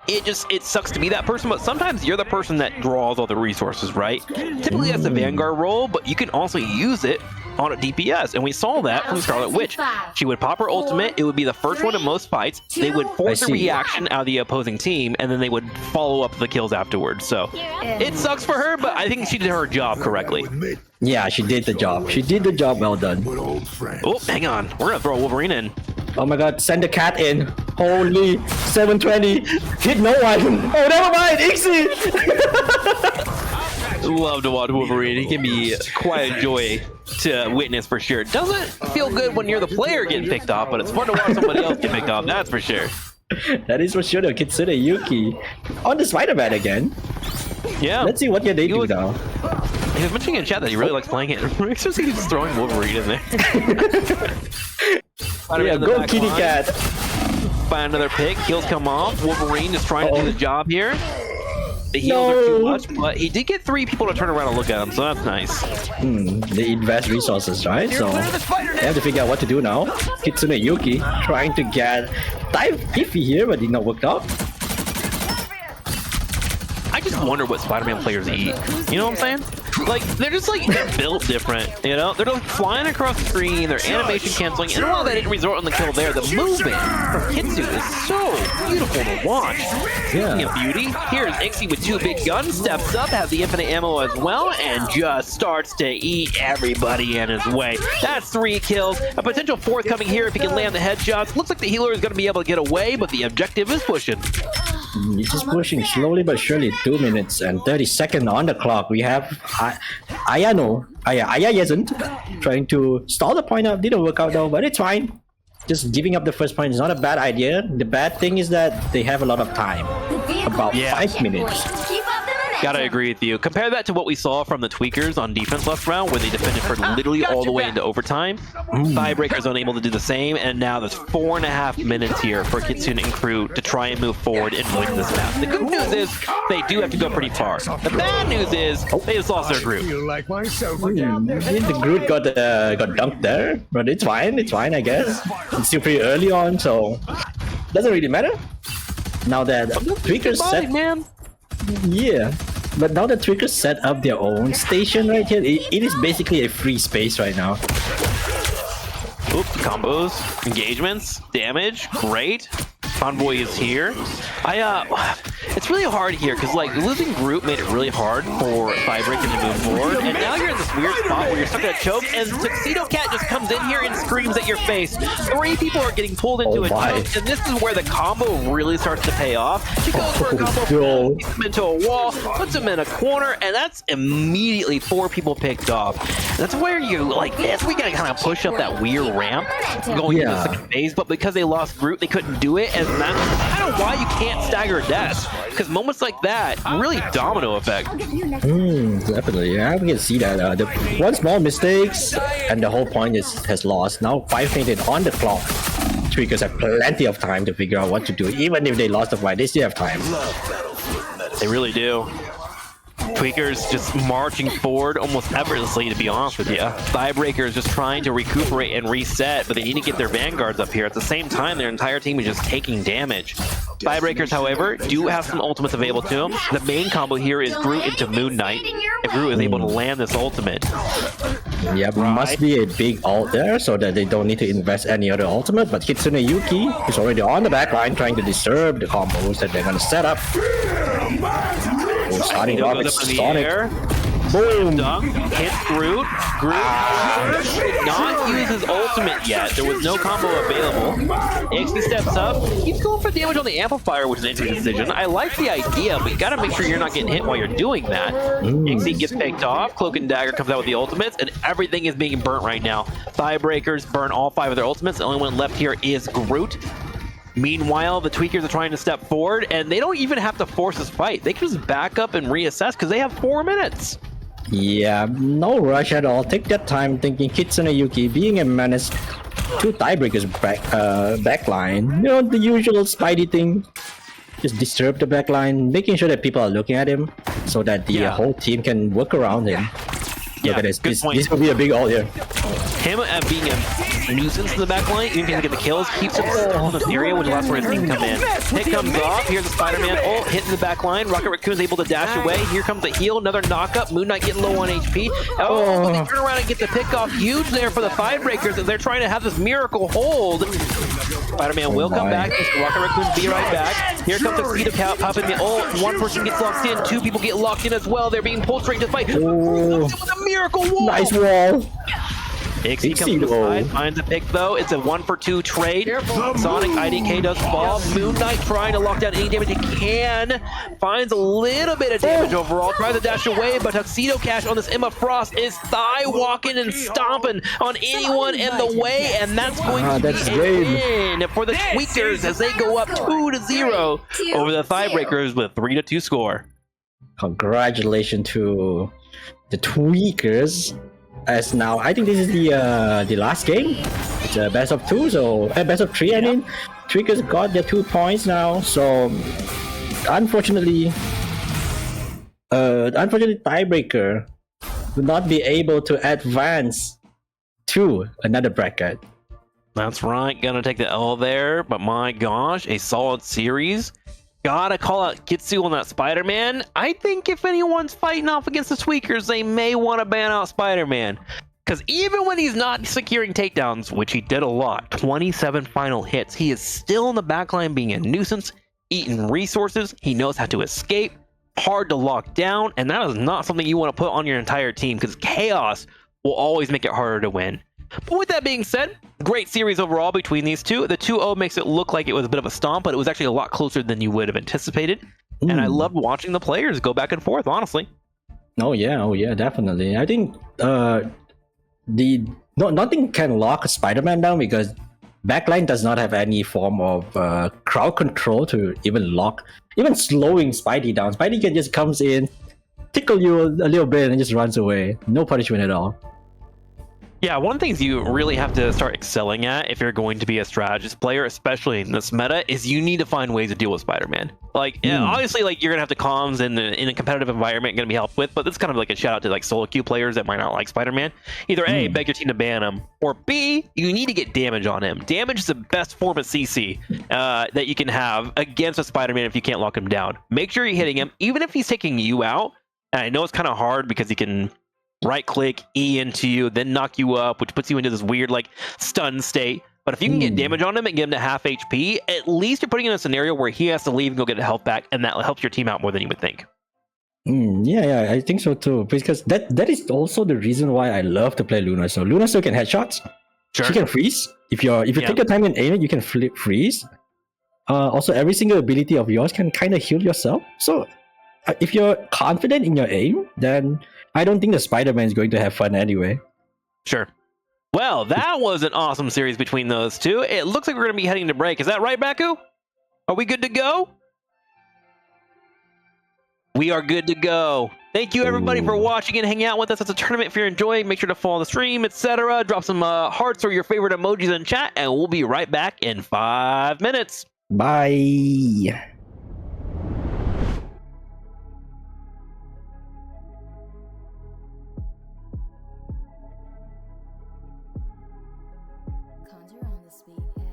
it sucks to be that person, but sometimes you're the person that draws all the resources, right? Typically that's the Vanguard role, but you can also use it on a DPS, and we saw that from Scarlet Witch. She would pop her ultimate, it would be the first one in most fights, they would force a reaction out of the opposing team, and then they would follow up the kills afterwards. So it sucks for her, but I think she did her job correctly. Yeah, she did the job. She did the job well done. Oh, hang on. We're gonna throw a Wolverine in. Oh my god, send the cat in. Holy 720. Hit no one. Oh, never mind. Ixie. Love to watch Wolverine. He can be quite a joy to witness for sure. Doesn't feel good when you're the player getting picked off, but it's fun to watch somebody else get picked off. That's for sure. That is for sure. Kitsune Yuki on the Spider-Man again. Yeah. Let's see what can they do now. He was mentioning in chat that he really likes playing it. It's just he's just throwing Wolverine in there. Yeah, go kitty cat. Find another pick. Heals come off. Wolverine is trying to do the job here. The heals are too much, but he did get 3 people to turn around and look at him, so that's nice. They invest resources, right? So they have to figure out what to do now. Kitsune Yuki trying to get dive iffy here, but did not work out. I just wonder what Spider-Man players eat. You know what I'm saying? Like, they're just like built different, you know? They're like flying across the screen, their animation canceling, and while they didn't resort on the kill there, the movement from Kitsu is so beautiful to watch. Speaking of beauty, here's Ixie with 2 big guns, steps up, has the infinite ammo as well, and just starts to eat everybody in his way. That's 3 kills, a potential 4th coming here if he can land the headshots. Looks like the healer is going to be able to get away, but the objective is pushing. It's just pushing slowly but surely. 2 minutes and 30 seconds on the clock. We have Aya isn't trying to stall the point up. Didn't work out though, but it's fine. Just giving up the first point is not a bad idea. The bad thing is that they have a lot of time. About 5 minutes. Keep up the momentum. Gotta agree with you. Compare that to what we saw from the Tweakers on defense last round, where they defended for literally all the way into overtime. Tiebreakers unable to do the same, and now there's 4.5 minutes here for Kitsune and crew to try and move forward and win this map. The good news is they do have to go pretty far. The bad news is they just lost their group. The group got dunked there, but it's fine. It's fine, I guess. It's still pretty early on, so doesn't really matter. Now that Tweakers set, man. Yeah, but now the Tweakers set up their own station right here. It is basically a free space right now. Oops, combos, engagements, damage, great. Convoy is here. It's really hard here because like losing group made it really hard for Tiebreaker to move forward, and now you're in this weird spot where you're stuck at a choke, and Tuxedo Cat just comes in here and screams at your face. 3 people are getting pulled into a choke, and this is where the combo really starts to pay off. She goes for a combo, puts him into a wall, puts him in a corner, and that's immediately 4 people picked off. That's where you like, yes, we gotta kind of push up that weird ramp going into the second phase, but because they lost group, they couldn't do it, and that's kind of why you can't stagger deaths, because moments like that really domino effect. Definitely, yeah, we can see that. The one small mistakes and the whole point has lost. Now 5 minutes on the clock. Tweakers have plenty of time to figure out what to do. Even if they lost the fight, they still have time. They really do. Tweakers just marching forward almost effortlessly, to be honest with you. Tiebreakers just trying to recuperate and reset, but they need to get their vanguards up here. At the same time, their entire team is just taking damage. Tiebreakers, however, do have some ultimates available to them. The main combo here is Groot into Moon Knight, if Groot is able to land this ultimate. Yeah, must be a big ult there so that they don't need to invest any other ultimate, but Kitsune Yuki is already on the back line trying to disturb the combos that they're gonna set up. Starting off with Sonic. Boom! Dunk, hits Groot. Groot, however, did not use his ultimate yet. There was no combo available. AXD steps up, keeps going for damage on the amplifier, which is an interesting decision. I like the idea, but you gotta make sure you're not getting hit while you're doing that. AXD gets picked off, Cloak and Dagger comes out with the ultimates, and everything is being burnt right now. Tiebreakers burn all 5 of their ultimates. The only one left here is Groot. Meanwhile, the Tweakers are trying to step forward, and they don't even have to force this fight. They can just back up and reassess because they have 4 minutes. Yeah, no rush at all. Take that time thinking Kitsune Yuki being a menace to Tiebreaker's backline. You know, the usual Spidey thing. Just disturb the backline, making sure that people are looking at him so that the whole team can work around him. Look at this. This will be a big ult here. Him being a nuisance in the back line, even if he doesn't get the kills, keeps him in this area, which allows for his team to come in. Hit comes off. Here's the Spider-Man ult, hitting the back line. Rocket Raccoon's able to dash away. Here comes the heal, another knock-up. Moon Knight getting low on HP. Oh, they turn around and get the pick-off. Huge there for the Tiebreakers as they're trying to have this miracle hold. Spider-Man will come back. Rocket Raccoon be right back. Here comes the Tuxedo Cat popping the ult. 1 person gets locked in. 2 people get locked in as well. They're being pulled straight to fight. With a miracle wall. Nice wall. Ixie comes to the side, finds a pick though. It's a 1-for-2 trade. Sonic IDK does fall. Moon Knight trying to lock down any damage he can. Finds a little bit of damage overall. Tries to dash away, but Tuxedo Cash on this Emma Frost is thigh walking and stomping on anyone in the way, and that's going to be a win for the Tweakers as they go up 2-0 over the Tiebreakers with a 3-2 score. Congratulations to the Tweakers. As now, I think this is the last game. It's a best of 2, so best of 3. I mean, Tweakers got their 2 points now. So, unfortunately, Tiebreaker will not be able to advance to another bracket. That's right, gonna take the L there, but my gosh, a solid series. Gotta call out Kitsu on that Spider-Man. I think if anyone's fighting off against the Tweakers, they may want to ban out Spider-Man. Because even when he's not securing takedowns, which he did a lot, 27 final hits, he is still in the backline being a nuisance, eating resources. He knows how to escape, hard to lock down, and that is not something you want to put on your entire team because chaos will always make it harder to win. But with that being said, great series overall between these two. The 2-0 makes it look like it was a bit of a stomp, but it was actually a lot closer than you would have anticipated. And I loved watching the players go back and forth, honestly. Oh yeah, definitely. I think nothing can lock Spider-Man down because backline does not have any form of crowd control to even slowing Spidey down. Spidey can just comes in, tickle you a little bit, and just runs away. No punishment at all. Yeah, one of the things you really have to start excelling at if you're going to be a strategist player, especially in this meta, is you need to find ways to deal with Spider-Man. Like, obviously, like you're gonna have to comms in a competitive environment, gonna be helped with, but this is kind of like a shout out to like solo queue players that might not like Spider-Man. Either A, beg your team to ban him, or B, you need to get damage on him. Damage is the best form of CC that you can have against a Spider-Man if you can't lock him down. Make sure you're hitting him, even if he's taking you out. And I know it's kind of hard because he can right click E into you, then knock you up, which puts you into this weird like stun state. But if you can get damage on him and get him to half HP, at least you're putting him in a scenario where he has to leave and go get a health back, and that helps your team out more than you would think. Yeah, I think so too. Because that is also the reason why I love to play Luna. So Luna still can headshots. Sure. She can freeze. If you take your time and aim it, you can freeze. Also, every single ability of yours can kind of heal yourself. So if you're confident in your aim, then I don't think the Spider-Man is going to have fun anyway. Sure. Well, that was an awesome series between those two. It looks like we're going to be heading to break. Is that right, Baku? Are we good to go? We are good to go. Thank you, everybody, for watching and hanging out with us at the tournament. If you're enjoying, make sure to follow the stream, etc. Drop some hearts or your favorite emojis in chat, and we'll be right back in 5 minutes. Bye. Conjure on the speed, yay.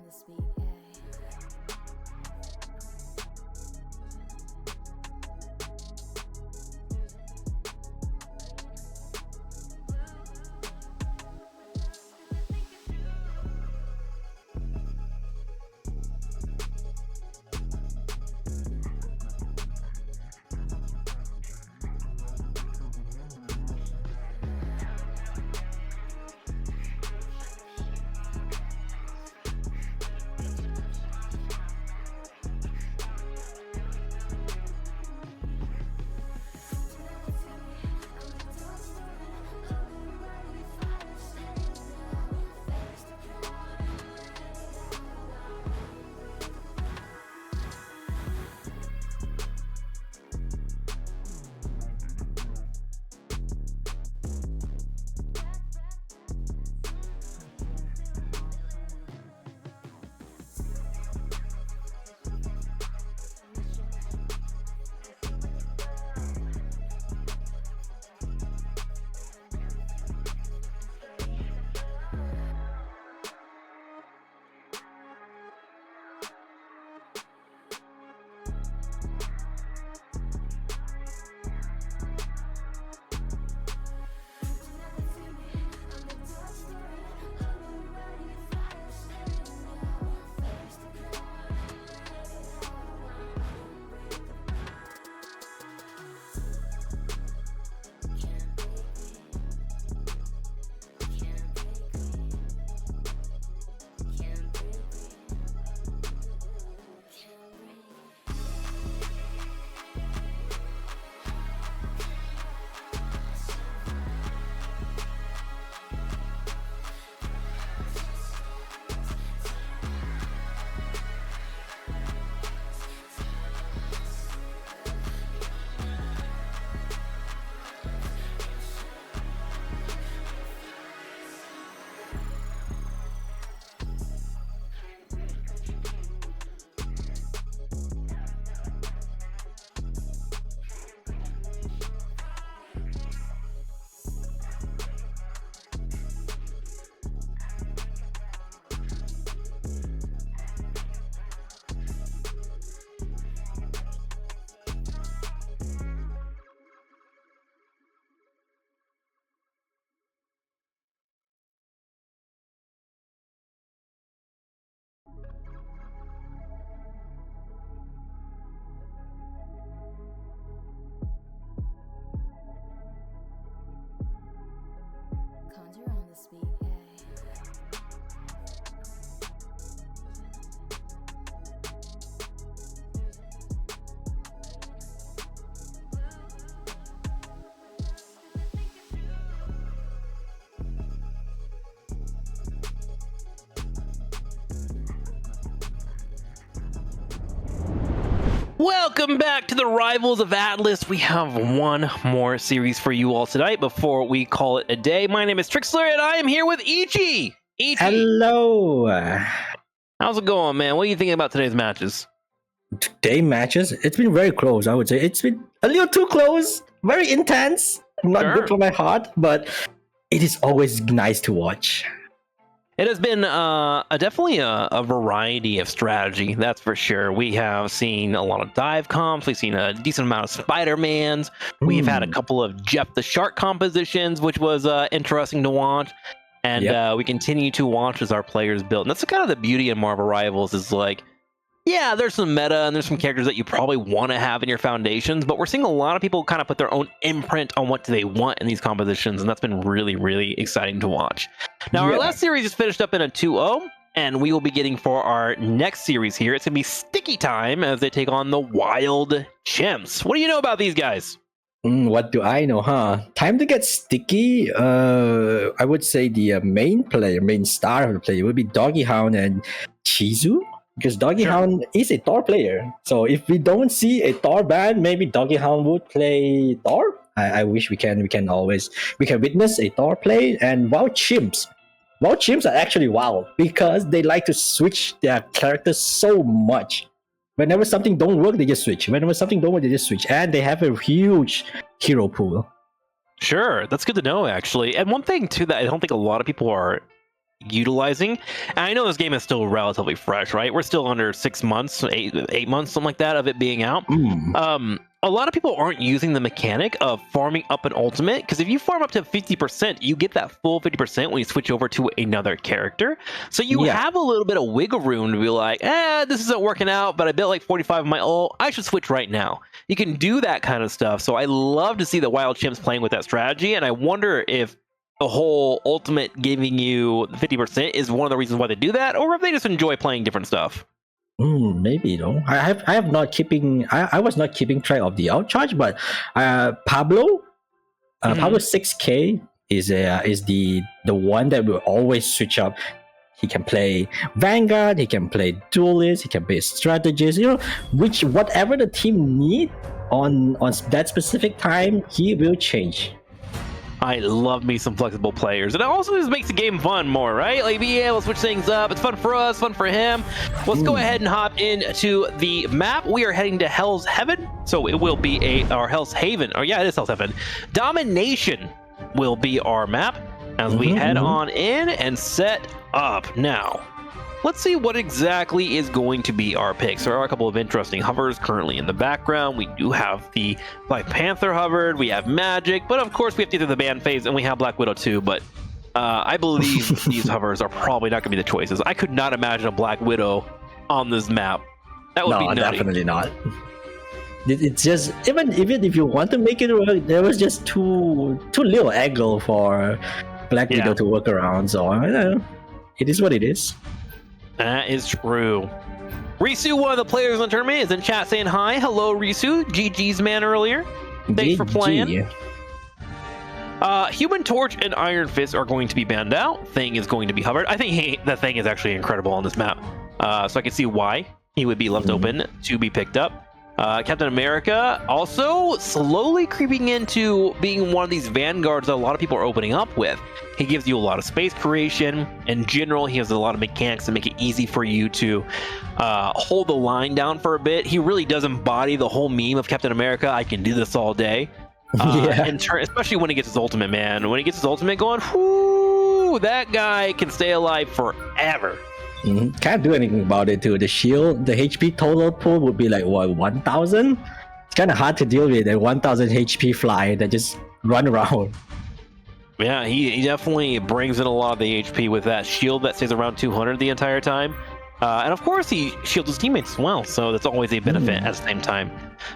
this beat, ay. Conjure on this beat, ay. Welcome back to the Rivals of Atlas. We have one more series for you all tonight before we call it a day. My name is Trixler, and I am here with Ichi. Ichi, Hello. how's it going, man? What are you thinking about today's matches? Today matches, it's been very close, I would say. It's been a little too close, very intense, not Sure. good for my heart, but it is always nice to watch. It has been definitely a variety of strategy, that's for sure. We have seen a lot of dive comps. We've seen a decent amount of Spider-Mans. We've had a couple of Jeff the Shark compositions, which was interesting to watch. And we continue to watch as our players build. And that's kind of the beauty of Marvel Rivals is like, yeah, there's some meta and there's some characters that you probably want to have in your foundations, but we're seeing a lot of people kind of put their own imprint on what do they want in these compositions, and that's been really, really exciting to watch. Now, our last series is finished up in a 2-0, and we will be getting for our next series here. It's going to be Sticky Time as they take on the Wild Chimps. What do you know about these guys? What do I know, huh? Time to get sticky. I would say the main star of the player would be Doggy Hound and Chizu. Because Doggy Hound is a Thor player. So if we don't see a Thor ban, maybe Doggy Hound would play Thor. I wish we can witness a Thor play. And Wild Chimps are actually wild because they like to switch their characters so much. Whenever something don't work, they just switch. Whenever something don't work, they just switch. And they have a huge hero pool. Sure, that's good to know, actually. And one thing, too, that I don't think a lot of people are utilizing. And I know this game is still relatively fresh, right? We're still under 6 months, 8 months, something like that, of it being out. A lot of people aren't using the mechanic of farming up an ultimate, because if you farm up to 50%, you get that full 50% when you switch over to another character. So you have a little bit of wiggle room to be like, this isn't working out, but I built like 45 of my ult, I should switch right now. You can do that kind of stuff. So I love to see the Wild Chimps playing with that strategy, and I wonder if the whole ultimate giving you 50% is one of the reasons why they do that, or if they just enjoy playing different stuff. Maybe though. I was not keeping track of the outcharge, but Pablo 6K is the one that will always switch up. He can play Vanguard, he can play Duelist, he can play Strategist, whatever the team need on that specific time, he will change. I love me some flexible players. And it also just makes the game fun more, right? Like, being able to switch things up. It's fun for us, fun for him. Let's go ahead and hop into the map. We are heading to Hell's Heaven. So it will be or Hell's Haven. Or yeah, it is Hell's Heaven. Domination will be our map as we head on in and set up. Now, let's see what exactly is going to be our picks. There are a couple of interesting hovers currently in the background. We do have the Black Panther hovered, we have Magic, but of course we have to do the ban phase, and we have Black Widow too, but I believe these hovers are probably not going to be the choices. I could not imagine a Black Widow on this map. That would be nutty. Definitely not. It's just, even if you want to make it work, there was just too little angle for Black Widow to work around, so I don't know. It is what it is. That is true. Risu, one of the players in the tournament, is in chat saying hi. Hello, Risu. GG's man earlier. Thanks for playing. Human Torch and Iron Fist are going to be banned out. Thing is going to be hovered. I think the Thing is actually incredible on this map. So I can see why he would be left open to be picked up. Captain America also slowly creeping into being one of these vanguards that a lot of people are opening up with. He gives you a lot of space creation. In general, he has a lot of mechanics to make it easy for you to hold the line down for a bit. He really does embody the whole meme of Captain America. I can do this all day. Especially when he gets his ultimate, man. When he gets his ultimate going, whoo, that guy can stay alive forever. Can't do anything about it too. The shield, the HP total pool would be like, what, 1000? It's kind of hard to deal with a 1000 HP fly that just run around. Yeah, he definitely brings in a lot of the HP with that shield that stays around 200 the entire time. And of course, he shields his teammates as well, so that's always a benefit at the same time.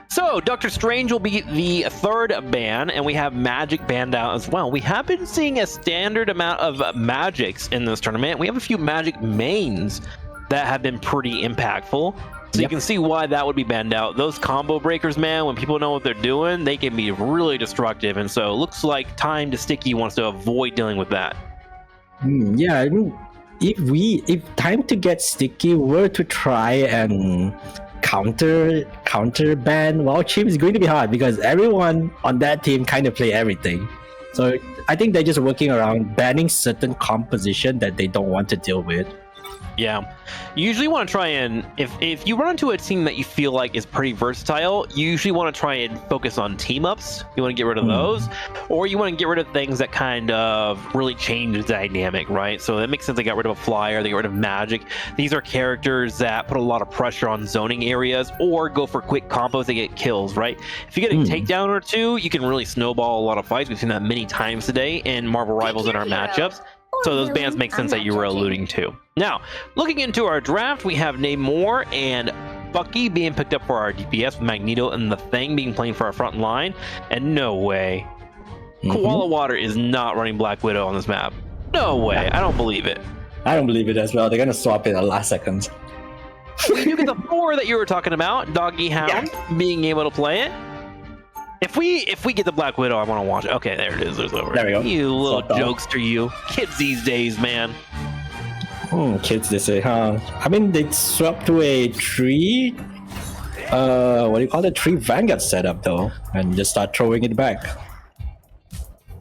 So, Doctor Strange will be the third ban, and we have Magic banned out as well. We have been seeing a standard amount of Magics in this tournament. We have a few Magic mains that have been pretty impactful. So you can see why that would be banned out. Those combo breakers, man, when people know what they're doing, they can be really destructive. And so it looks like Time to Sticky wants to avoid dealing with that. Yeah, I mean, if Time to Get Sticky were to try and counter ban Wild Chimps, is going to be hard because everyone on that team kind of play everything. So I think they're just working around banning certain composition that they don't want to deal with. Yeah, you usually want to try and if you run into a team that you feel like is pretty versatile, you usually want to try and focus on team ups. You want to get rid of those, or you want to get rid of things that kind of really change the dynamic, right? So that makes sense. They got rid of a flyer, they got rid of Magic. These are characters that put a lot of pressure on zoning areas or go for quick combos to get kills, right? If you get a takedown or two, you can really snowball a lot of fights. We've seen that many times today in Marvel Rivals in our matchups. So those bans make sense that you were alluding to. Now, looking into our draft, we have Namor and Bucky being picked up for our DPS, with Magneto and the Thing being playing for our front line. And no way, Koala Water is not running Black Widow on this map. No way, I don't believe it. I don't believe it as well. They're gonna swap it at the last second. We do get the 4 that you were talking about, Doggy Hound being able to play it. If we get the Black Widow, I want to watch it. Okay, there it is. There we go. You little jokester, you. Kids these days, man. Kids they say, huh? I mean, they swapped to a 3... what do you call it? 3 Vanguard setup, though. And just start throwing it back.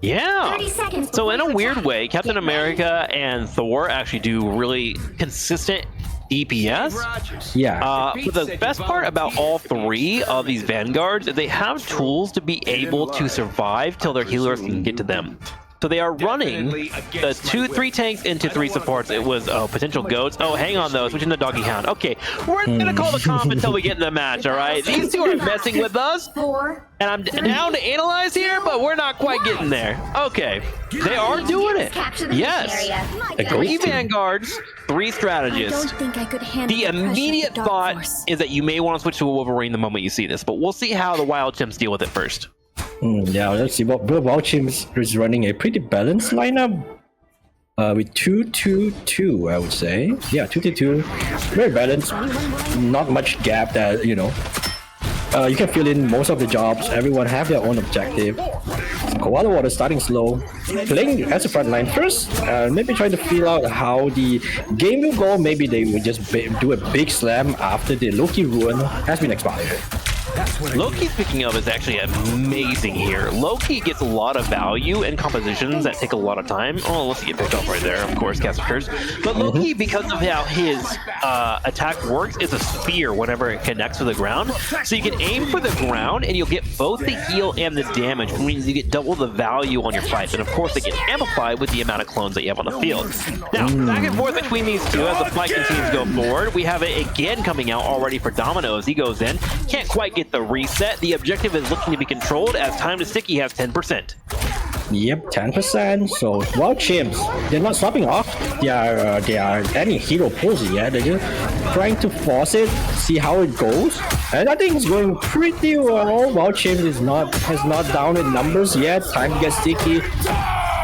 Yeah. 30 seconds. So in a weird way, Captain America and Thor actually do really consistent DPS. Yeah. But the best part about all 3 of these vanguards is they have tools to be able to survive till their healers can get to them. So they are running the 3 tanks into 3 supports. It was potential goats. Oh, hang on though, switching to doggy hound. Okay, we're gonna call the comp until we get in the match. All right, these two are messing with us, and I'm down to analyze here, but we're not quite getting there. Okay, they are doing it. Yes, 3 vanguards, 3 strategists. The immediate thought is that you may want to switch to a Wolverine the moment you see this, but we'll see how the Wild Chimps deal with it first. Yeah, let's see. Wild Chimps is running a pretty balanced lineup with 2-2-2, I would say. Yeah, 2-2-2, very balanced. Not much gap that you can fill in most of the jobs. Everyone have their own objective. Koala Water starting slow, playing as a front line first, maybe trying to feel out how the game will go. Maybe they will just do a big slam after the Loki Ruin has been expired. Loki, speaking of, is actually amazing here. Loki gets a lot of value in compositions that take a lot of time. Oh, unless you get picked up right there, of course, cast occurs. But Loki, because of how his attack works, is a spear whenever it connects to the ground. So you can aim for the ground, and you'll get both the heal and the damage, which means you get double the value on your fight. And of course, they get amplified with the amount of clones that you have on the field. Now, back and forth between these two as the fight continues to go forward. We have it again coming out already for Dominoes. He goes in, can't quite get the reset. The objective is looking to be controlled as time to sticky has 10%. Yep, 10%. So Wild Chimps, they're not stopping off. They are any hero pose yet. They're just trying to force it, see how it goes. And I think it's going pretty well. Wild Chimps has not down in numbers yet. Time to get sticky.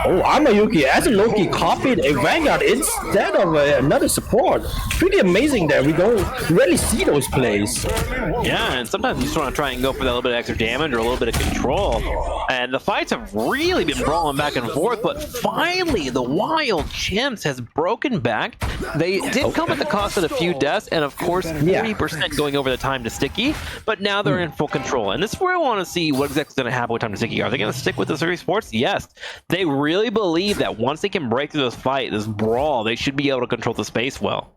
Oh, Amayuki as a Loki copied a Vanguard instead of another support. Pretty amazing that we don't really see those plays. Yeah, and sometimes you just want to try and go for that little bit of extra damage or a little bit of control. And the fights have really been brawling back and forth, but finally the Wild Chimps has broken back. They did come at the cost of a few deaths and of course 40% going over the time to sticky, but now they're in full control. And this is where I want to see what exactly is going to happen with time to sticky. Are they going to stick with the series sports? Yes. They really believe that once they can break through this fight, this brawl, they should be able to control the space well.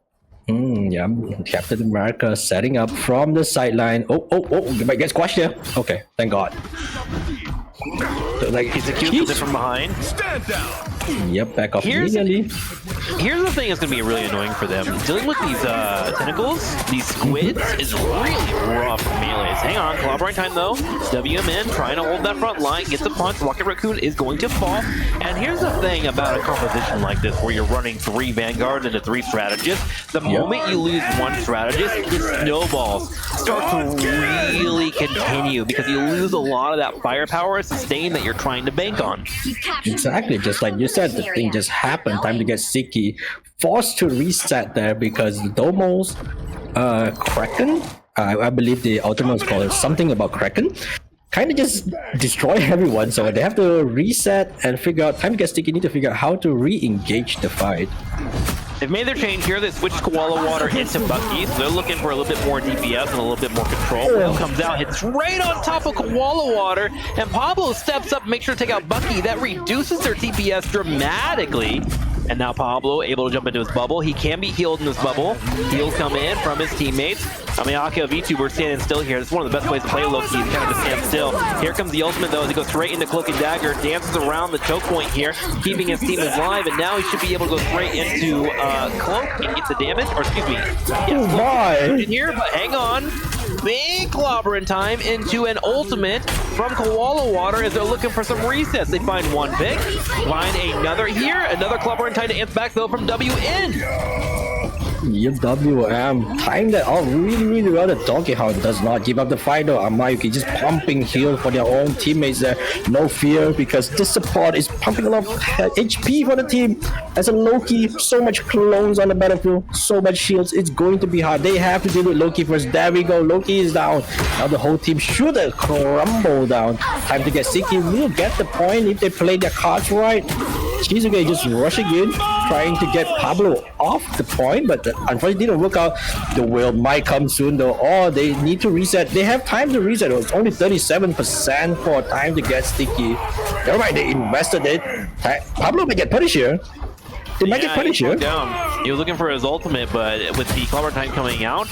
Yeah, Captain America setting up from the sideline. Oh, you might get squashed there. Okay, thank God. So, like, he's accused from behind. Stand down. Yep, back off immediately. Here's the thing that's going to be really annoying for them. Dealing with these tentacles, these squids, is really rough for melees. Hang on, clobbering time though. WM in, trying to hold that front line, gets the punch. Rocket Raccoon is going to fall. And here's the thing about a composition like this, where you're running 3 vanguards into 3 strategists. The moment you lose one strategist, the snowballs start to really continue because you lose a lot of that firepower and sustain that you're trying to bank on. Exactly, just like you said, the thing just happened. Time to get sticky. Forced to reset there because the Domo's Kraken, I believe the ultimate is called something about Kraken, kind of just destroy everyone. So they have to reset and figure out, time to get sticky, need to figure out how to re-engage the fight. They've made their change here. They switched Koala Water into Bucky, so they're looking for a little bit more DPS and a little bit more control. Whale comes out, hits right on top of Koala Water, and Pablo steps up, makes sure to take out Bucky. That reduces their DPS dramatically. And now Pablo able to jump into his bubble. He can be healed in this bubble. Heals come in from his teammates. Amiyaka VTuber standing still here. This is one of the best ways to play Loki, kind of to stand still. Here comes the ultimate though, as he goes straight into Cloak and Dagger, dances around the choke point here, keeping his team alive, and now he should be able to go straight into Cloak and get the damage, or excuse me, yes, in here, but hang on. Big clobbering time into an ultimate from Koala Water as they're looking for some resets. They find one pick, find another here, another clobbering time to amp back though from WN. Yep, WM timed that out really well. The Donkey Hound does not give up the fight though. Amayuki just pumping heal for their own teammates there. No fear because this support is pumping a lot of HP for the team. As a Loki, so much clones on the battlefield, so much shields. It's going to be hard. They have to deal with Loki first. There we go. Loki is down. Now the whole team should crumble down. Time to get sticky. Will get the point if they play their cards right. Shizuke just rushing in, trying to get Pablo off the point, but unfortunately didn't work out. The whale might come soon though, or they need to reset. They have time to reset. It's only 37% for time to get sticky. Never mind, they invested it. Pablo may get punished here. It might get punished here. He was looking for his ultimate, but with the Clobber Time coming out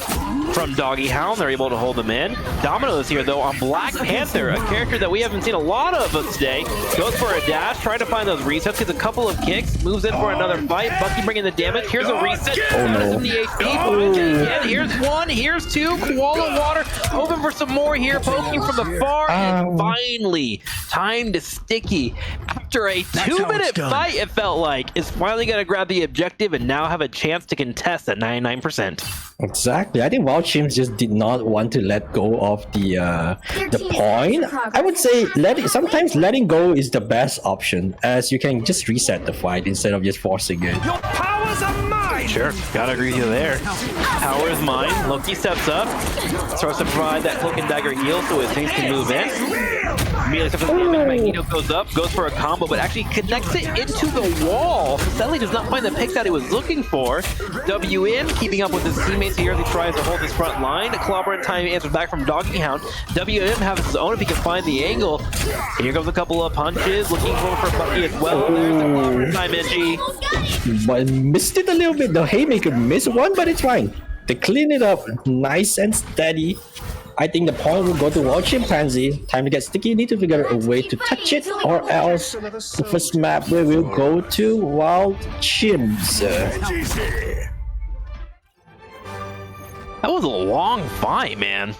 from Doggy Hound, they're able to hold him in. Domino is here, though, on Black Panther, a character that we haven't seen a lot of today. Goes for a dash, trying to find those resets, gets a couple of kicks, moves in for another fight. Bucky bringing the damage. Here's a reset. Oh, no. The HP. Again. Here's one, here's two. Koala Water hoping for some more here, poking from the far. And finally, Time to Sticky. After a 2-minute fight, it felt like, is finally going to grab the objective and now have a chance to contest at 99%. Exactly. I think Wild Chimps just did not want to let go of the point. I would say sometimes letting go is the best option, as you can just reset the fight instead of just forcing it. Your powers are mine! Sure, gotta agree with you there. Power is mine. Loki steps up, starts to provide that cloak and dagger heal so his things can move in. Immediately steps up, Magneto goes up, goes for a combo, but actually connects it into the wall. Sadly does not find the pick that he was looking for. W in, keeping up with his teammates here as he tries to hold his front line. Clobber Time answers back from Doggy Hound. WM has his own if he can find the angle. Here comes a couple of punches, looking for Bucky as well. There's the Clobber Time NG. But missed it a little bit. The Haymaker missed one, but it's fine. They clean it up nice and steady. I think the point will go to Wild Chimpanzee. Time to get Sticky. Need to figure out a way to touch it, or else the first map we will go to Wild Chimps. That was a long fight, man.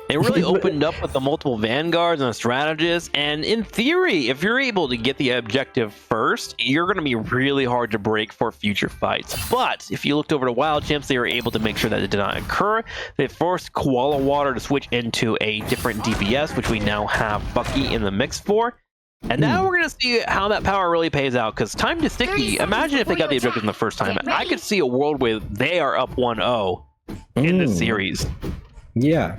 It really opened up with the multiple vanguards and strategists, and in theory, if you're able to get the objective first, you're going to be really hard to break for future fights. But if you looked over to Wild Chimps, they were able to make sure that it did not occur. They forced Koala Water to switch into a different DPS, which we now have Bucky in the mix for. And now we're going to see how that power really pays out, because Time to Sticky, imagine if they got the objective in the first time. I could see a world where they are up 1-0 in this series. Yeah.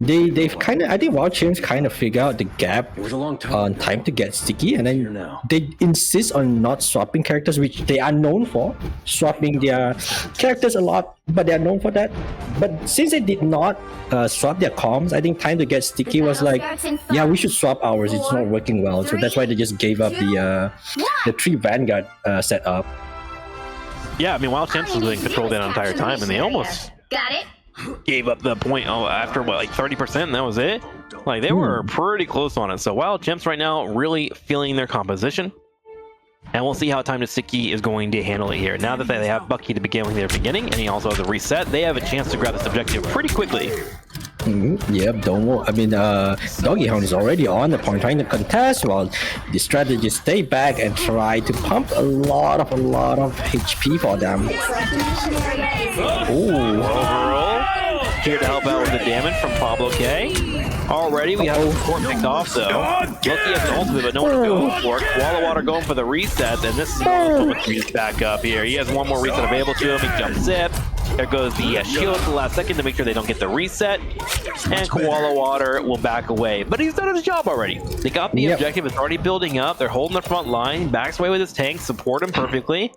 They've kind of, I think Wild Chimps kind of figure out the gap It was a long time. on Time to get Sticky, and then they insist on not swapping characters, which they are known for, swapping their characters a lot, but they are known for that. But since they did not swap their comms, I think Time to get Sticky was like, yeah, we should swap ours, it's not working well. So that's why they just gave up the 3 Vanguard setup. Yeah, I mean, Wild Chimps was in control that entire time, and they almost Got it? gave up the point after what, like 30%, and that was it. Like, they were pretty close on it. So Wild Chimps right now really feeling their composition, and we'll see how Time to Sticky is going to handle it here. Now that they have Bucky to begin with their beginning, and he also has a reset, they have a chance to grab this objective pretty quickly. Yep, Doggy Hound is already on the point, trying to contest, while the strategists stay back and try to pump a lot of HP for them. Overall, here to help out with the damage from Pablo K. Already, we have the support picked off, though. Loki has an ultimate, but no one to go for it. Koala Water going for the reset, and this is Loki's back up here. He has one more reset available to him. He jumps it. There goes the shield at the last second to make sure they don't get the reset. And Koala Water will back away. But he's done his job already. They got the objective. It's already building up. They're holding the front line. Backs away with his tank. Support him perfectly.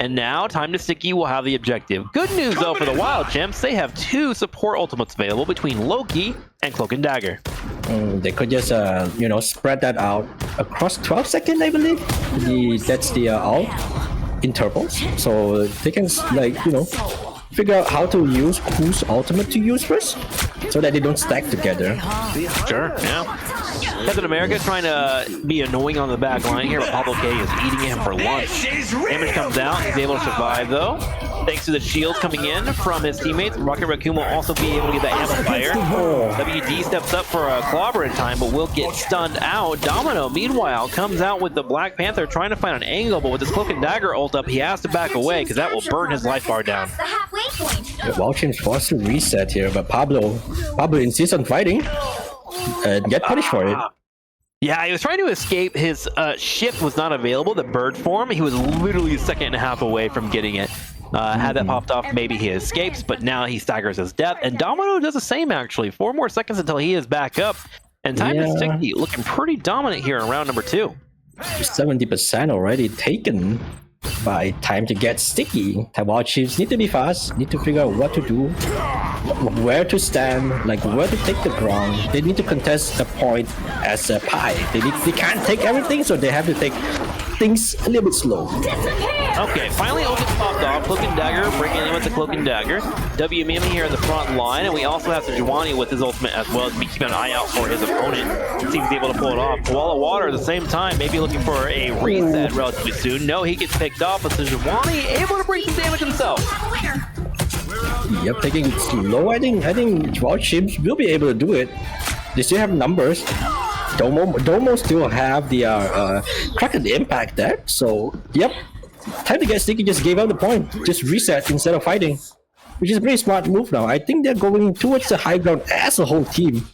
And now, Time to Sticky will have the objective. Good news, though, for the Wild Chimps. They have 2 support ultimates available between Loki and Cloak and Dagger. They could just, spread that out across 12 seconds, I believe. That's the ult intervals. So they can, figure out how to use whose ultimate to use first, so that they don't stack together. Sure, yeah. Captain America trying to be annoying on the back line here, but Pablo K is eating him for lunch. Damage comes out, he's able to survive though, thanks to the shields coming in from his teammates. Rocket Raccoon will also be able to get that amplifier. WD steps up for a clobber in time, but will get stunned out. Domino, meanwhile, comes out with the Black Panther trying to find an angle, but with his Cloak and Dagger ult up, he has to back away because that will burn his life bar down. The halfway point. Wild Chimps forced to reset here, but Pablo insists on fighting and get punished for it. Yeah, he was trying to escape. His ship was not available, the bird form. He was literally a second and a half away from getting it. Had that popped off, maybe he escapes, but now he staggers his death. And Domino does the same, actually. 4 more seconds until he is back up. And Time to Sticky looking pretty dominant here in round number 2. 70% already taken by Time to get Sticky. Wild Chimps need to be fast, need to figure out what to do, where to stand, where to take the ground. They need to contest the point as a pie. They can't take everything, so they have to take things a little bit slow. Okay, finally ultimate popped off. Cloak and Dagger breaking in with the Cloak and Dagger. WMM here in the front line, and we also have Sejuani with his ultimate as well as be keeping an eye out for his opponent. Seems to be able to pull it off. Koala Water at the same time, maybe looking for a reset relatively soon. No, he gets picked off, but Sejuani able to bring some damage himself. Yep, taking it slow. I think Wild Chimps will be able to do it. They still have numbers. Domo still have the Kraken impact there. So yep, time to get sticky. Just gave up the point. Just reset instead of fighting, which is a pretty smart move now. I think they're going towards the high ground as a whole team.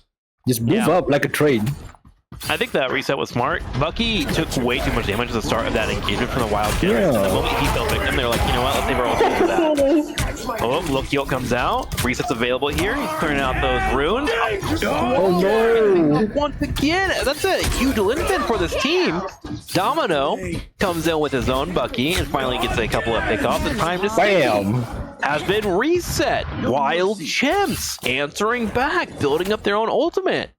Just move up like a train. I think that reset was smart. Bucky took way too much damage at the start of that engagement from the Wild Chimps. Yeah. And the moment he fell victim, they were like, you know what, let's save our ultimate for that. Oh, Lokiel comes out. Reset's available here. He's clearing out those runes. Oh no! Once again, that's a huge linchpin for this team. Domino comes in with his own Bucky and finally gets a couple of pickoffs. The time to Bam! has been reset. Wild Chimps answering back, building up their own ultimate.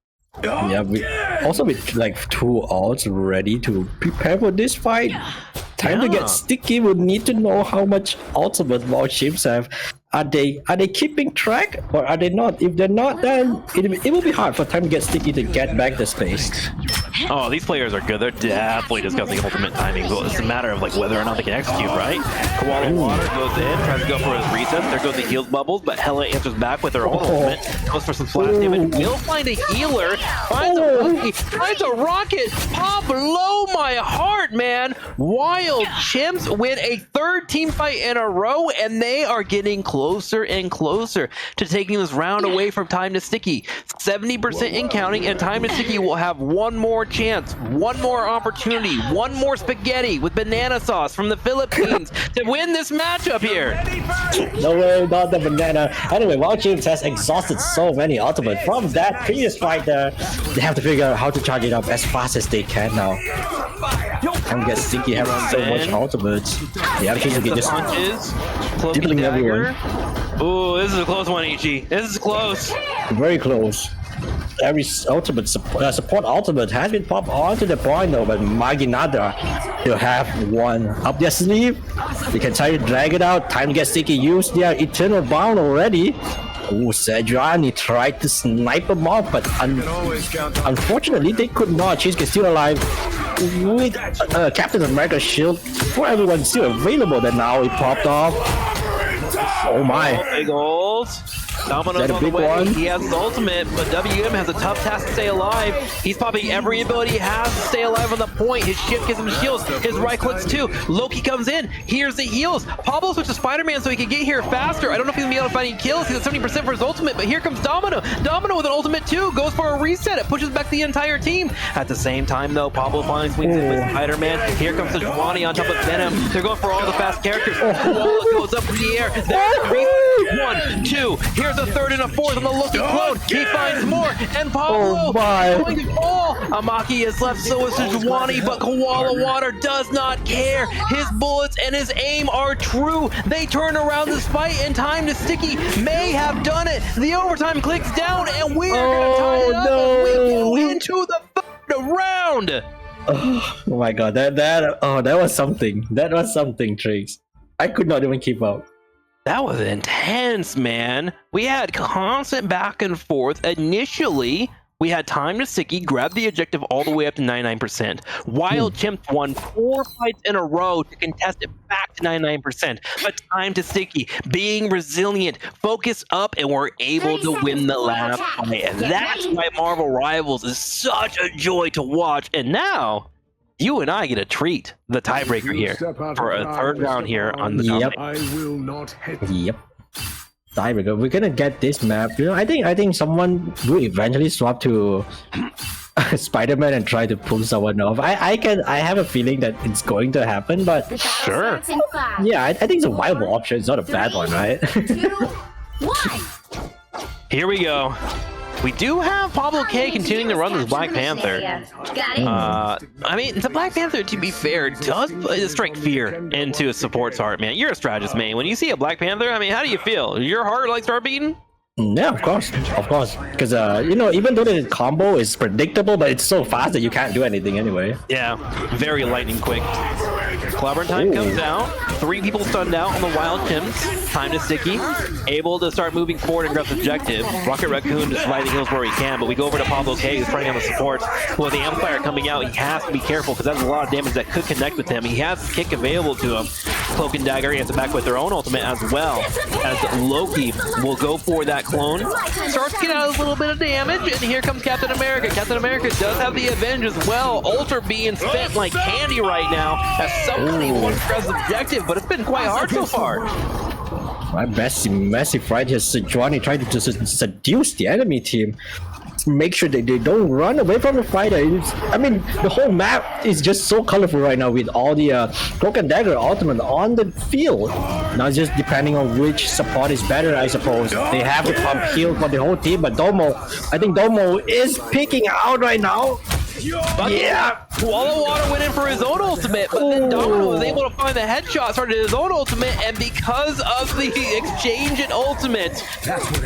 Yeah, also with like 2 ults ready to prepare for this fight. Time to get sticky. Would need to know how much ultimate Wild Chimps have. Are they keeping track or are they not? If they're not, then it will be hard for Time to get sticky to get back the space. Oh, these players are good. They're definitely discussing ultimate timing. Well, it's a matter of like whether or not they can execute, right? Koala Water goes in, tries to go for his reset. There goes the heals bubbles, but Hella answers back with her own ultimate. Goes for some splash damage. Will find a healer. Finds a monkey. Finds a rocket. Pop below my heart, man. Wild Chimps win a 3rd team fight in a row, and they are getting closer and closer to taking this round away from Time to Sticky. 70% in counting, and Time to Sticky will have one more chance, one more opportunity, one more spaghetti with banana sauce from the Philippines to win this matchup here. No way, not the banana. Anyway, Wild Chimps has exhausted so many ultimate from that previous fight there. They have to figure out how to charge it up as fast as they can now. And get sticky, having so much ultimates. They have to get just punches, dibbling everyone. Ooh, this is a close one, Ichi. This is close. Very close. Every ultimate support ultimate has been popped onto the point though, but Maginada will have one up their sleeve. They can try to drag it out. Time to get sticky. Use their eternal bound already. Oh, Sejuani tried to snipe him off, but unfortunately they could not. She's still alive with Captain America's shield for everyone still available. That now it popped off. Oh my! Big old. Domino's on the way. One? He has his ultimate, but WM has a tough task to stay alive. He's popping every ability he has to stay alive on the point. His shift gives him shields. His right clicks too. Loki comes in. Here's the heals. Pablo switches to Spider-Man so he can get here faster. I don't know if he's gonna be able to find any kills. He's at 70% for his ultimate, but here comes Domino. Domino with an ultimate too. Goes for a reset. It pushes back the entire team. At the same time though, Pablo finally swings in with Spider-Man. Here comes Sejuani on top of Venom. They're going for all the fast characters. Koala goes up in the air. There's the reset. 1, 2. Here's a 3rd and a 4th on the Loki clone. He finds more, and Pablo is going to fall. Amaki is left, so is Sejuani, but Koala Water does not care. His bullets and his aim are true. They turn around this fight, and Time to Sticky may have done it. The overtime clicks down, and we're going to tie it up as we go into the 3rd round. Oh my god, that was something. That was something, Triggs. I could not even keep up. That was intense, man. We had constant back and forth. Initially, we had Time to Sticky grab the objective all the way up to 99%. Wild Chimps won 4 fights in a row to contest it back to 99%. But Time to Sticky, being resilient, focus up, and we're able to win the last fight. And that's why Marvel Rivals is such a joy to watch. And now, you and I get a treat, the tiebreaker here, for a 3rd round here on the Yep. I will not hesitate. Yep. Tiebreaker. We're gonna get this map. You know, I think someone will eventually swap to Spider-Man and try to pull someone off. I have a feeling that it's going to happen, but sure. Yeah, I think it's a viable option. It's not a bad one, right? 2, 1. Here we go. We do have Pablo K continuing to run this Black Panther. I mean, the Black Panther, to be fair, does strike fear into a support's heart, man. You're a strategist, man. When you see a Black Panther, I mean, how do you feel? Your heart like start beating? Yeah, of course, because even though the combo is predictable, but it's so fast that you can't do anything anyway. Yeah, very lightning quick. Clobbering time comes out. 3 people stunned out on the Wild Chimps. Time to Sticky. Able to start moving forward and grab the objective. Rocket Raccoon just riding heals where he can, but we go over to Pablo K, who's trying on the supports. With the Amplifier coming out, he has to be careful because that's a lot of damage that could connect with him. He has the kick available to him. Cloak and Dagger, he has to back with their own ultimate as well. As Loki will go for that clone. Starts to get out a little bit of damage, and here comes Captain America. Captain America does have the Avenge as well. Ultra being spent like candy right now as somebody wants to grab the objective, but it's been quite hard so far. My massive right here, Sejuani trying to just seduce the enemy team. Make sure that they don't run away from the fighter. The whole map is just so colorful right now with all the Cloak and Dagger ultimate on the field. Now just depending on which support is better, I suppose. They have to pump heal for the whole team, but I think Domo is peeking out right now. Yeah. Koala Water went in for his own ultimate, but then Domino was able to find the headshot, started his own ultimate, and because of the exchange in ultimates,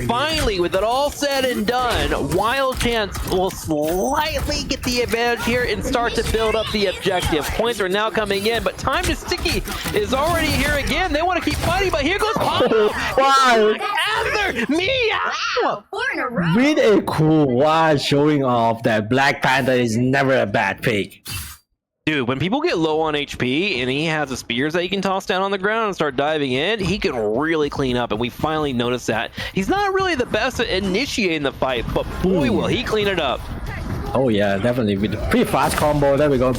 finally, with it all said and done, Wild Chance will slightly get the advantage here and start to build up the objective. Points are now coming in, but Time to Sticky is already here again. They want to keep fighting, but here goes Pablo. Wow. After me. Wow, 4 in a row. With a cool wad showing off that Black Panther is never a bad pick. Dude, when people get low on HP and he has the spears that he can toss down on the ground and start diving in, he can really clean up, and we finally noticed that. He's not really the best at initiating the fight, but boy, will he clean it up. Oh yeah, definitely. With the pretty fast combo, there we go.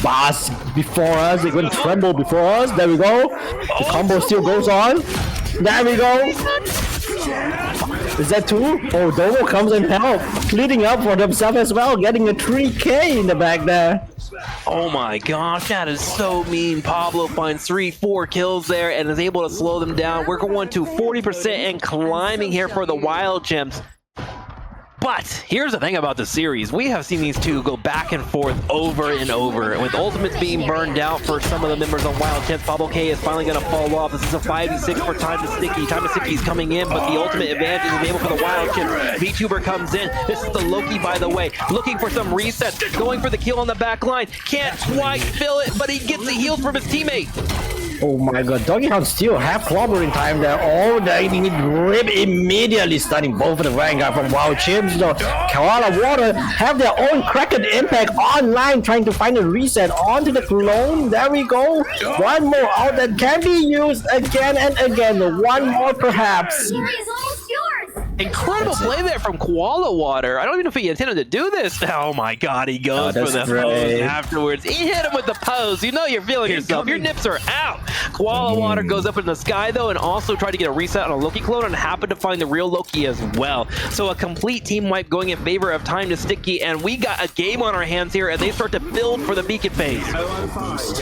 Boss before us, they're going to tremble before us. There we go. The combo still goes on. There we go. Is that 2? Oh, Domo comes and help, cleaning up for themselves as well, getting a 3K in the back there. Oh my gosh, that is so mean. Pablo finds 3-4 kills there and is able to slow them down. We're going to 40% and climbing here for the Wild Chimps. But here's the thing about the series. We have seen these two go back and forth over and over. With ultimates being burned out for some of the members on Wild Chimps, Pablo K is finally going to fall off. This is a 5v6 for Time to Sticky. Time to Sticky is coming in, but the ultimate advantage is able for the Wild Chimps. VTuber comes in. This is the Loki, by the way, looking for some resets. Going for the kill on the back line. Can't quite fill it, but he gets the heal from his teammate. Oh my god, Doggy Hound still have clobbering time there. Oh, they need Rip immediately stunning both of the Vanguard from Wild Chimps. Though Koala Water have their own Kraken impact online, trying to find a reset onto the clone. There we go. One more out that can be used again and again. One more perhaps. Series almost yours. Incredible play there from Koala Water. I don't even know if he intended to do this. Oh my god, he goes for the pose afterwards. He hit him with the pose. You know you're feeling yourself. Your nips are out. Koala Water goes up in the sky though and also tried to get a reset on a Loki clone and happened to find the real Loki as well. So a complete team wipe going in favor of Time to Sticky, and we got a game on our hands here, and they start to build for the beacon phase.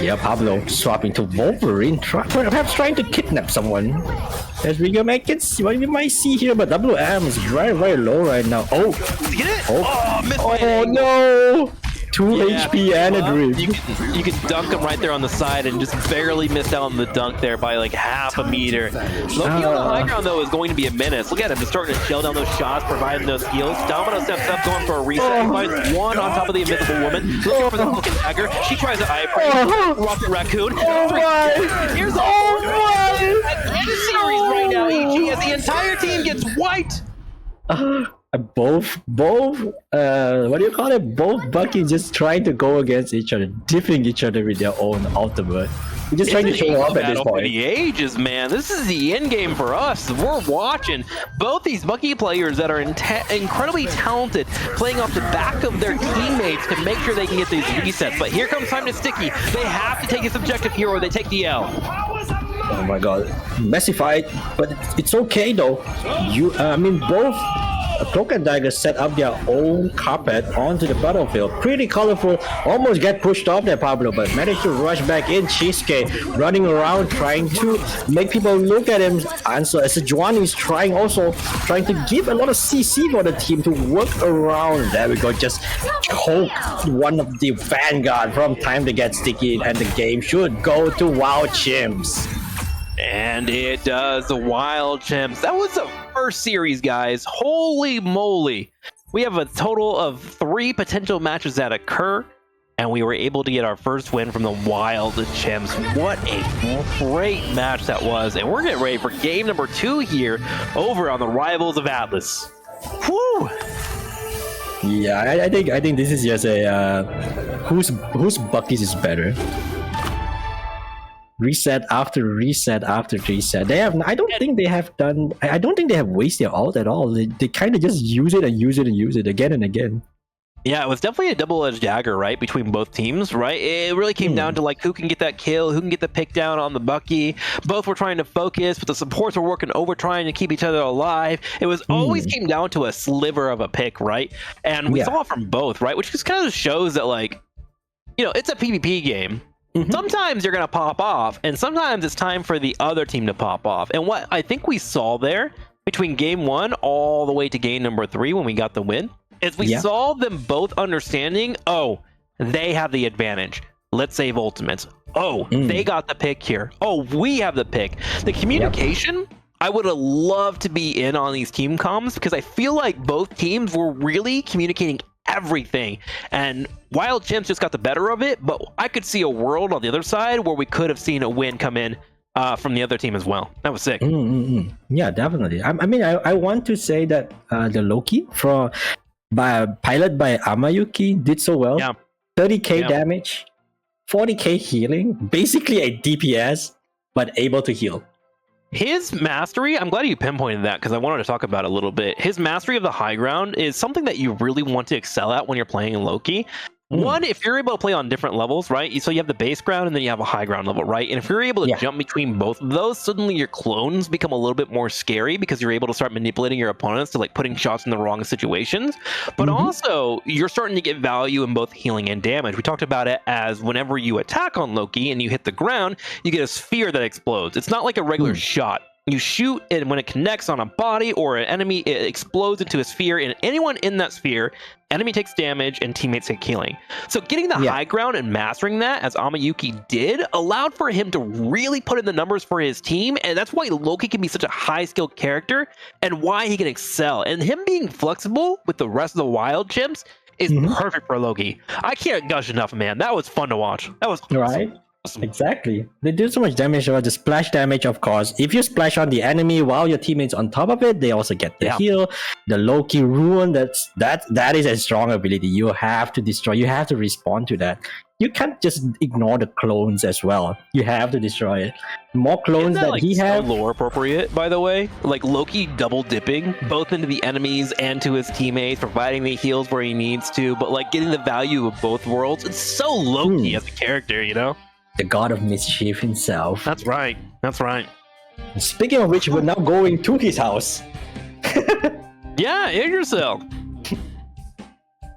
Yeah, Pablo swapping to Wolverine, perhaps trying to kidnap someone. As we go, make it what you might see here, but WM is very, very low right now. Oh, get it? Oh no! 2 HP and a drift. You can dunk him right there on the side and just barely missed out on the dunk there by like half a meter. Loki on the high ground though is going to be a menace. Look at him, just starting to shell down those shots, providing those heals. Domino steps up, going for a reset. He finds one on top of the invisible woman, looking for the Cloak and Dagger. She tries to eye Rocket Raccoon. Here's the series right now, EG, as the entire team gets wiped. Both what do you call it? Both Bucky just trying to go against each other, dipping each other with their own ultimate. We're just trying to show up at this point. The ages, man. This is the end game for us. We're watching both these Bucky players that are incredibly talented, playing off the back of their teammates to make sure they can get these resets. But here comes Time to Sticky. They have to take this objective here or they take the L. Oh my god, messy fight, but it's okay though. Both Cloak and Dagger set up their own carpet onto the battlefield. Pretty colorful, almost get pushed off there, Pablo, but managed to rush back in. Cheesecake running around trying to make people look at him. Answer as Sejuani is trying to give a lot of CC for the team to work around. There we go, just choke one of the Vanguard from Time to get Sticky, and the game should go to Wild Chimps. And it does. The Wild Chimps. That was the first series, guys. Holy moly. We have a total of 3 potential matches that occur, and we were able to get our first win from the Wild Chimps. What a great match that was. And we're getting ready for game number 2 here over on the Rivals of Atlas. Whew. Yeah, I think this is just a whose Buckies is better. Reset after reset after reset. They have. I don't think they have done. I don't think they have wasted ult at all. They kind of just use it and use it and use it again and again. Yeah, it was definitely a double-edged dagger, right, between both teams, right? It really came down to like who can get that kill, who can get the pick down on the Bucky. Both were trying to focus, but the supports were working over trying to keep each other alive. It was always came down to a sliver of a pick, right? And we saw it from both, right? Which just kind of shows that, like, you know, it's a PvP game. Sometimes you're going to pop off, and sometimes it's time for the other team to pop off. And what I think we saw there between game 1 all the way to game number 3 when we got the win is we saw them both understanding, oh, they have the advantage. Let's save ultimates. Oh, they got the pick here. Oh, we have the pick. The communication, I would have loved to be in on these team comms because I feel like both teams were really communicating everything, and Wild Chimps just got the better of it, but I could see a world on the other side where we could have seen a win come in from the other team as well. That was sick. Yeah, definitely. I mean, I want to say that the Loki pilot by Amayuki did so well. 30k damage, 40k healing, basically a DPS, but able to heal. His mastery, I'm glad you pinpointed that because I wanted to talk about it a little bit. His mastery of the high ground is something that you really want to excel at when you're playing in Loki. One, if you're able to play on different levels, right? So you have the base ground and then you have a high ground level, right? And if you're able to jump between both of those, suddenly your clones become a little bit more scary because you're able to start manipulating your opponents to like putting shots in the wrong situations. But also, you're starting to get value in both healing and damage. We talked about it as whenever you attack on Loki and you hit the ground, you get a sphere that explodes. It's not like a regular shot. You shoot, and when it connects on a body or an enemy, it explodes into a sphere, and anyone in that sphere, enemy takes damage, and teammates take healing. So getting the high ground and mastering that, as Amayuki did, allowed for him to really put in the numbers for his team, and that's why Loki can be such a high-skilled character, and why he can excel. And him being flexible with the rest of the Wild Chimps is perfect for Loki. I can't gush enough, man. That was fun to watch. That was awesome. Right. Exactly. They do so much damage. The splash damage, of course. If you splash on the enemy while your teammates on top of it, they also get the heal. The Loki ruin. That is a strong ability. You have to destroy. You have to respond to that. You can't just ignore the clones as well. You have to destroy it. The more clones that he has. Lore appropriate, by the way. Like Loki double dipping both into the enemies and to his teammates, providing the heals where he needs to, but like getting the value of both worlds. It's so Loki as a character, you know. The god of mischief himself. That's right. That's right. Speaking of which, we're now going to his house. Yeah, Yggdrasil.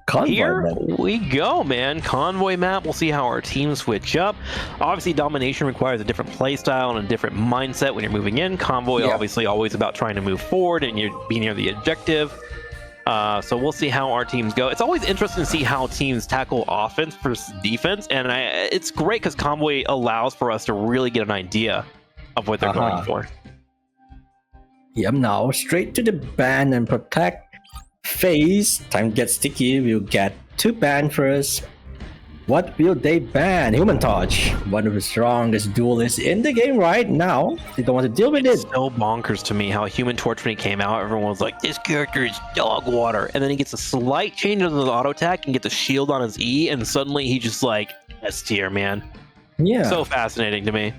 Convoy Here map. we go, man. Convoy map. We'll see how our teams switch up. Obviously, domination requires a different playstyle and a different mindset when you're moving in. Convoy, obviously, always about trying to move forward and you be near the objective. So we'll see how our teams go. It's always interesting to see how teams tackle offense versus defense, and it's great because Convoy allows for us to really get an idea of what they're going for. Yep, now straight to the ban and protect phase. Time to get sticky. We'll get to ban first. What will they ban? Human Torch, one of the strongest duelists in the game right now. They don't want to deal with it. It's so bonkers to me how Human Torch, when he came out, everyone was like, this character is dog water. And then he gets a slight change in the auto attack and gets a shield on his E, and suddenly he just like S tier, man. Yeah. So fascinating to me.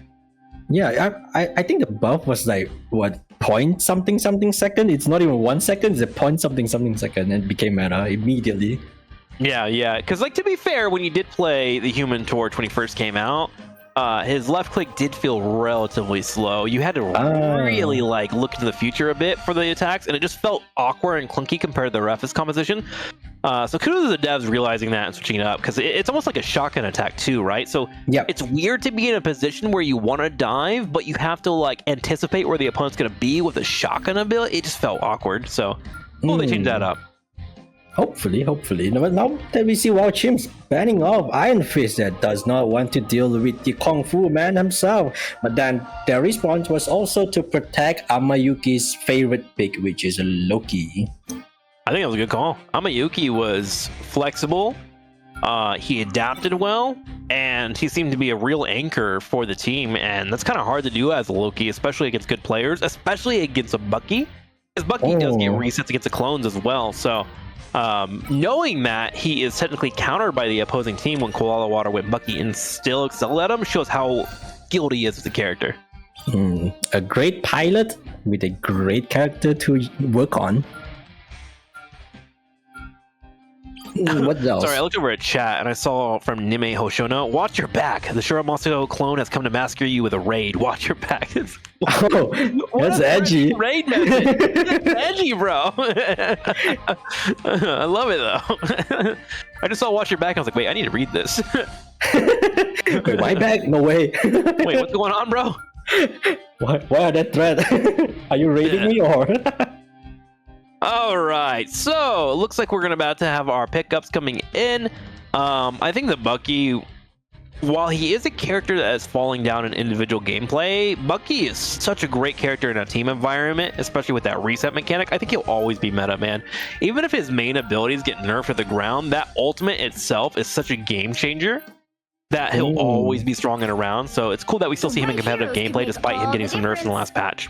Yeah, I think the buff was like, what, point something second? It's not even 1 second, it's a point something second, and it became meta immediately. Yeah, because like to be fair, when you did play the Human Torch when he first came out, his left click did feel relatively slow. You had to really like look into the future a bit for the attacks, and it just felt awkward and clunky compared to the Ref's composition. So kudos to the devs realizing that and switching it up, because it's almost like a shotgun attack too, right? So it's weird to be in a position where you want to dive, but you have to like anticipate where the opponent's going to be with a shotgun ability. It just felt awkward. So they changed that up. Hopefully. But now that we see Wild Chimps banning off Iron Fist that does not want to deal with the Kung Fu man himself. But then their response was also to protect Amayuki's favorite pick, which is Loki. I think that was a good call. Amayuki was flexible. He adapted well, and he seemed to be a real anchor for the team. And that's kind of hard to do as a Loki, especially against good players, especially against a Bucky. Because Bucky does get resets against the clones as well. So knowing that he is technically countered by the opposing team when Koala Water went Bucky and still excelled at him shows how skilled he is as a character. A great pilot with a great character to work on. What else? Sorry, I looked over at chat and I saw from Nime Hoshono, watch your back. The Shuramatsu clone has come to massacre you with a raid. Watch your back. Oh, that's edgy. Raid message. That's edgy, bro. I love it, though. I just saw watch your back. I was like, wait, I need to read this. Wait, my back? No way. Wait, what's going on, bro? Why are that threat? Are you raiding me or? All right, so it looks like we're about to have our pickups coming in. I think the Bucky, while he is a character that is falling down in individual gameplay, Bucky is such a great character in a team environment, especially with that reset mechanic. I think he'll always be meta, man. Even if his main abilities get nerfed to the ground, that ultimate itself is such a game changer that he'll always be strong and around. So it's cool that we still see him in competitive gameplay despite him getting some nerfs in the last patch.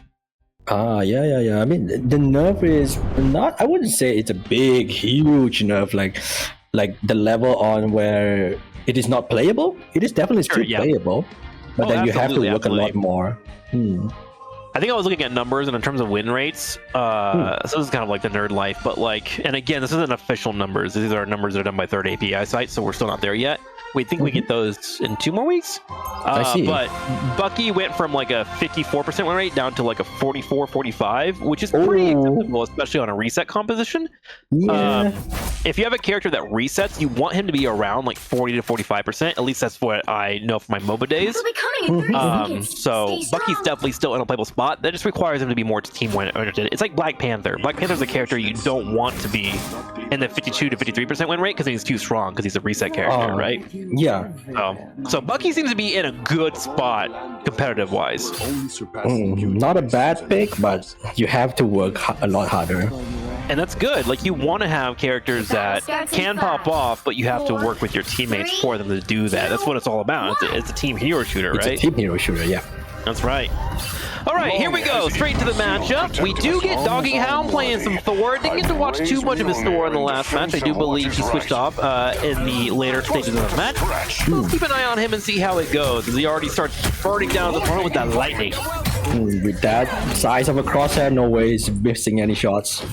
Yeah. I mean, the nerf is not. I wouldn't say it's a big, huge nerf, like the level on where it is not playable. It is definitely still playable, but then you have to work a lot more. I think I was looking at numbers, and in terms of win rates, so this is kind of like the nerd life, but like, and again, this isn't official numbers. These are numbers that are done by third API sites, so we're still not there yet. We think we get those in 2 more weeks. I see. But Bucky went from like a 54% win rate down to like a 44-45, which is pretty acceptable, especially on a reset composition. Yeah. If you have a character that resets, you want him to be around like 40 to 45%. At least that's what I know from my MOBA days. It'll be coming in 30 seconds. So Stay strong. Bucky's definitely still in a playable spot. That just requires him to be more team-oriented. It's like Black Panther. Black Panther's a character you don't want to be in the 52 to 53% win rate because he's too strong because he's a reset character, right? Yeah. So Bucky seems to be in a good spot competitive-wise. Not a bad pick, but you have to work a lot harder. And that's good. Like, you want to have characters that can pop off, but you have to work with your teammates for them to do that. That's what it's all about. It's a team hero shooter, right? It's a team hero shooter, yeah. That's right. All right, here we go. Straight to the matchup. We do get Doggy Hound playing some Thor. Didn't get to watch too much of his Thor in the last match. I do believe he switched off in the later stages of the match. Let's keep an eye on him and see how it goes, as he already starts burning down the front with that lightning. With that size of a crosshair, no way he's missing any shots. The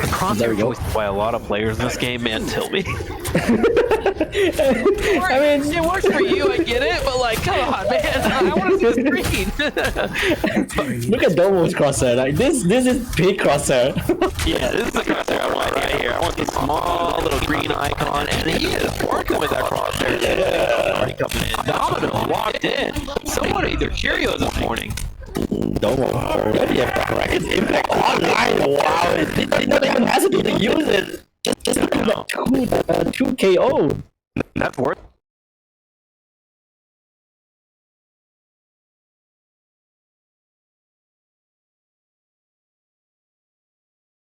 crosshair is wasted by a lot of players in this game, man. Tilby. I mean, it works for you, I get it, but like, come on, man. I want to see the screen. Look at Domo's crosshair. Like this is big crosshair. Yeah, this is the crosshair I want right here. I want the small little green icon, and he is working with that crosshair. Yeah. Already coming in. Domino walked in. Someone ate their Cheerios this morning. Domo already it's Impact Online. Wow, it not even hesitate to use it. Just 2 KO. That's worth.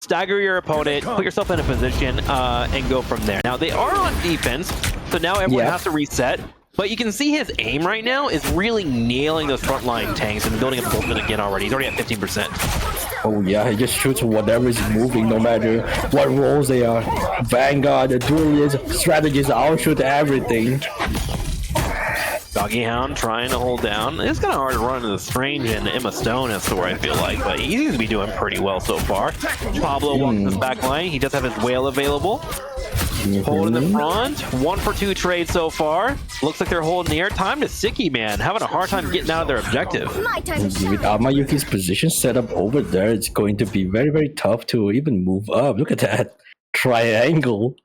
Stagger your opponent, put yourself in a position, and go from there. Now, they are on defense, so now everyone has to reset. But you can see his aim right now is really nailing those frontline tanks and building up the ultimate again already. He's already at 15%. Oh yeah, he just shoots whatever is moving, no matter what roles they are. Vanguard, the duelist, strategist, I'll shoot everything. Doggy Hound trying to hold down. It's kind of hard to run into the Strange and Emma Stone as Thor, I feel like, but he seems to be doing pretty well so far. Pablo walks this back line. He does have his whale available. Hold in the front. 1 for 2 trade so far. Looks like they're holding the air. Time to Sicky, man. Having a hard time getting out of their objective. With Amayuki's position set up over there, it's going to be very, very tough to even move up. Look at that triangle.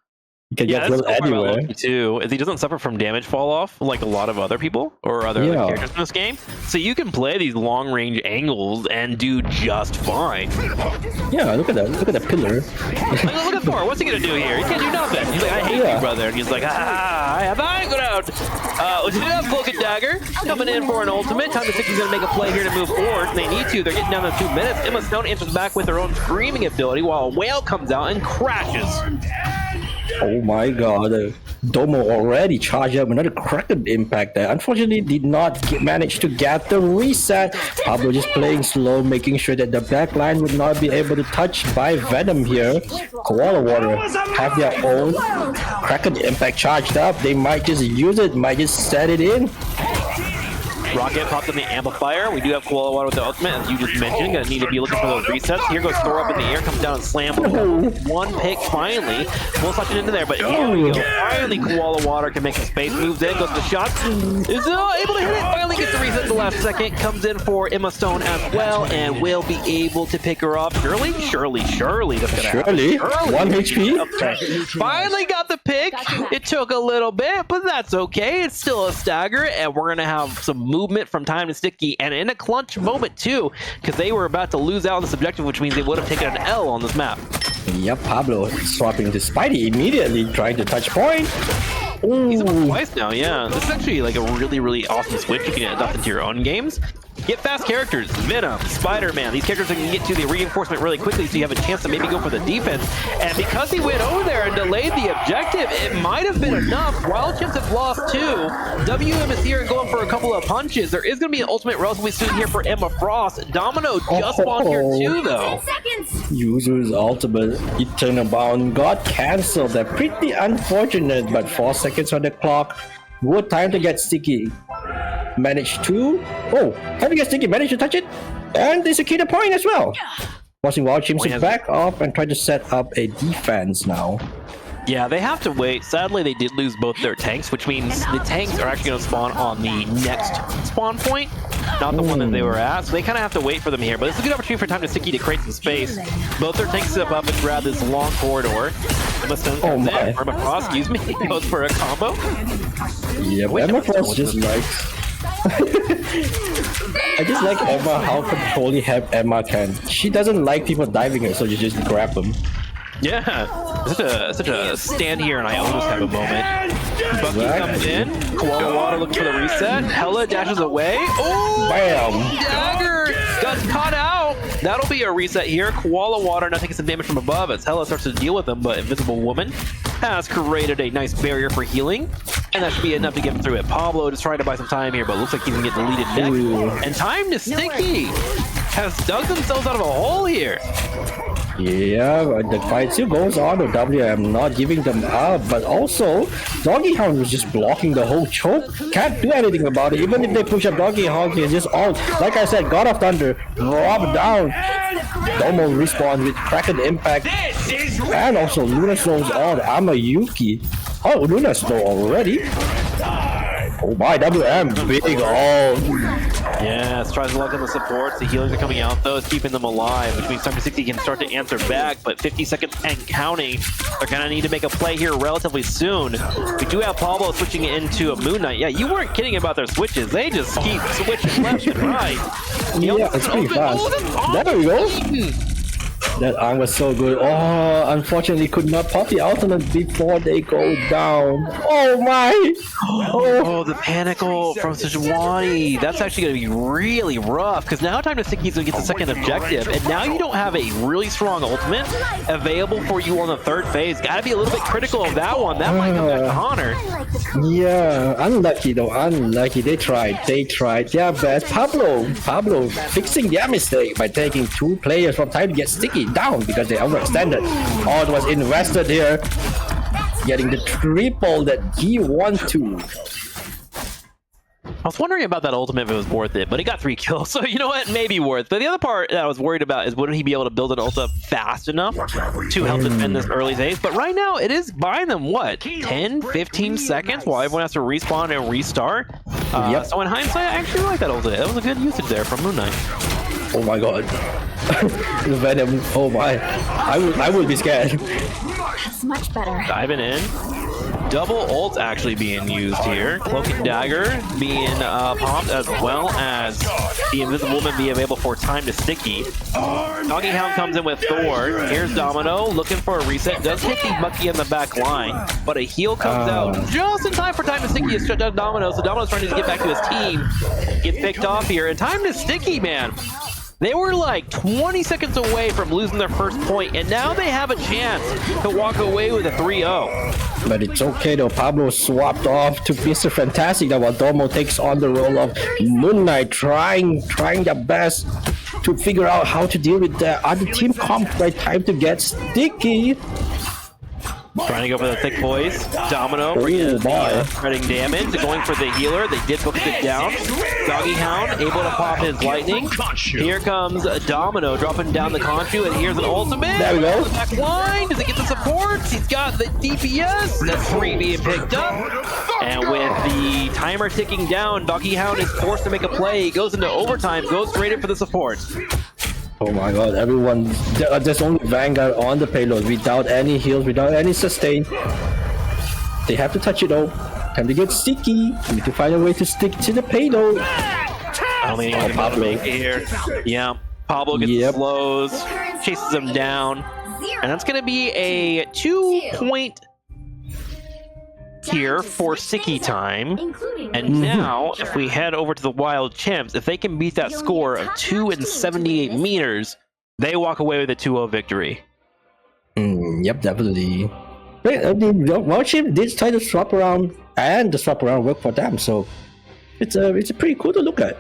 You can Yeah, get that's killed cool about anywhere. Loki too. Is he doesn't suffer from damage fall off like a lot of other people or other characters in this game. So you can play these long range angles and do just fine. Yeah, look at that. Look at that pillar. Look at Thor. What's he gonna do here? He can't do nothing. He's like, I hate you, brother. And he's like, I have high ground. We do have Cloak and Dagger coming in for an ultimate. Time to think he's gonna make a play here to move forward. And they need to. They're getting down to 2 minutes. Emma Stone answers back with her own screaming ability while a whale comes out and crashes. Oh my god. Domo already charged up another Kraken impact there. Unfortunately, did not manage to get the reset. Pablo just playing slow, making sure that the backline would not be able to touch by Venom here. Koala Water have their own Kraken impact charged up. They might just use it, might just set it in. Rocket popped on the amplifier. We do have Koala Water with the ultimate, as you just mentioned. Gonna need to be looking for those resets. Here goes Thor up in the air, comes down and slams one pick finally. We'll touch it into there, but here we go. Finally, Koala Water can make some space. Moves in, goes to the shot. Is able to hit it. Finally gets the reset at the last second. Comes in for Emma Stone as well, and will be able to pick her up. Surely. That's gonna happen. Surely. 1 HP. Finally got the pick. It took a little bit, but that's okay. It's still a stagger, and we're gonna have some movement from Time to Sticky, and in a clutch moment too, because they were about to lose out on this objective, which means they would have taken an L on this map. Yep, Pablo swapping to Spidey immediately, trying to touch point. Ooh. He's won twice now, yeah. This is actually like a really, really awesome switch you can adopt into your own games. Get fast characters, Venom, Spider-Man. These characters can get to the reinforcement really quickly, so you have a chance to maybe go for the defense. And because he went over there and delayed the objective, it might have been enough. Wild Chimps have lost 2. WM is here going for a couple of punches. There is going to be an ultimate relatively soon here for Emma Frost. Domino just spawned here too, though. User's ultimate Eternal Bound got cancelled. They're pretty unfortunate, but 4 seconds on the clock. Good time to get Sticky. Managed to... Oh, time to get Sticky. Managed to touch it. And they secure the point as well. Watching Wild Chimps to back off and try to set up a defense now. Yeah, they have to wait. Sadly, they did lose both their tanks, which means the tanks are actually going to spawn on the next spawn point, not the one that they were at. So they kind of have to wait for them here. But it's a good opportunity for Time to Sticky to create some space. Both their tanks step up and grab this long corridor. Emma Stone comes in. Emma Frost, excuse me, goes for a combo. Yeah, but Emma Frost just likes... I just like Emma, how controlling Emma can. She doesn't like people diving her, so you just grab them. Yeah, such a stand here and I almost have a moment. Bucky comes in, Koala Water looking for the reset, Hella dashes away, oh, bam! Dagger got caught out! That'll be a reset here, Koala Water now taking some damage from above as Hella starts to deal with them, but Invisible Woman has created a nice barrier for healing, and that should be enough to get him through it. Pablo just trying to buy some time here, but looks like he's gonna get deleted next. And Time to Sticky has dug themselves out of a hole here. Yeah, but the fight still goes on. The WM not giving them up, but also Doggy Hound was just blocking the whole choke. Can't do anything about it. Even if they push up Doggy Hound, he just ult. Like I said, God of Thunder, drop down. Domo respawn with Kraken impact, and also Luna Snow's ult. Amayuki. Oh, Luna Snow already. Oh my, WM, big ult. Yes, tries to lock in the supports. The healers are coming out, though. It's keeping them alive, which means Time to 60 can start to answer back, but 50 seconds and counting. They're going to need to make a play here relatively soon. We do have Pablo switching into a Moon Knight. Yeah, you weren't kidding about their switches. They just keep switching left and right. Yeah, it's pretty fast. There we go. That arm was so good. Oh, unfortunately could not pop the ultimate before they go down. Oh my! Oh, the panicle from Sejuani. That's actually going to be really rough because now Time to Sticky's going to get the second objective, and now you don't have a really strong ultimate available for you on the third phase. Got to be a little bit critical of that one. That might come back to Honor. Yeah, unlucky though. Unlucky. They tried their best. Pablo fixing their mistake by taking 2 players from Time to get Sticky down because they overextended. All was invested here, getting the triple that he wanted to. I was wondering about that ultimate if it was worth it, but he got 3 kills, so you know what, maybe worth. But the other part that I was worried about is wouldn't he be able to build an ulta fast enough to help defend this early phase? But right now, it is buying them, what, 10, 15 seconds while everyone has to respawn and restart? So in hindsight, I actually like that ultimate. It was a good usage there from Moon Knight. Oh my god. The Venom, oh my. I would be scared. That's much better. Diving in. Double ult actually being used here. Cloak and Dagger being popped, as well as the Invisible Woman being available for time to sticky. Doggy Hound comes in with Thor. Here's Domino looking for a reset. Does hit the Bucky in the back line, but a heal comes out just in time for time to sticky to shut down Domino. So Domino's trying to get back to his team. Gets picked off here, and time to sticky, man. They were like 20 seconds away from losing their first point, and now they have a chance to walk away with a 3-0. But it's okay though. Pablo swapped off to Mr. Fantastic while Domo takes on the role of Moon Knight, trying their best to figure out how to deal with the other team comp. Right, time to get sticky. Trying to go for the thick boys. Domino spreading damage. Going for the healer. They did focus it down. Doggy Hound able to pop his lightning. Here comes Domino dropping down the Conchu, and here's an ultimate. There we go. The back line. Does he get the supports? He's got the DPS. That's 3 being picked up. And with the timer ticking down, Doggy Hound is forced to make a play. He goes into overtime. Goes straight in for the support. Oh my god, everyone, there's only Vanguard on the payload without any heals, without any sustain. They have to touch it though. Time to get sticky. Need to find a way to stick to the payload. I don't think anyone's about to make it here. Yeah, Pablo gets slows, chases him down, and that's going to be a 2-point here for sticky time. And now, if we head over to the Wild Chimps, if they can beat that score of 2 and 78 meters, they walk away with a 2-0 victory. Yep, definitely. The Wild Chimp did try to swap around, and the swap around worked for them, so it's pretty cool to look at.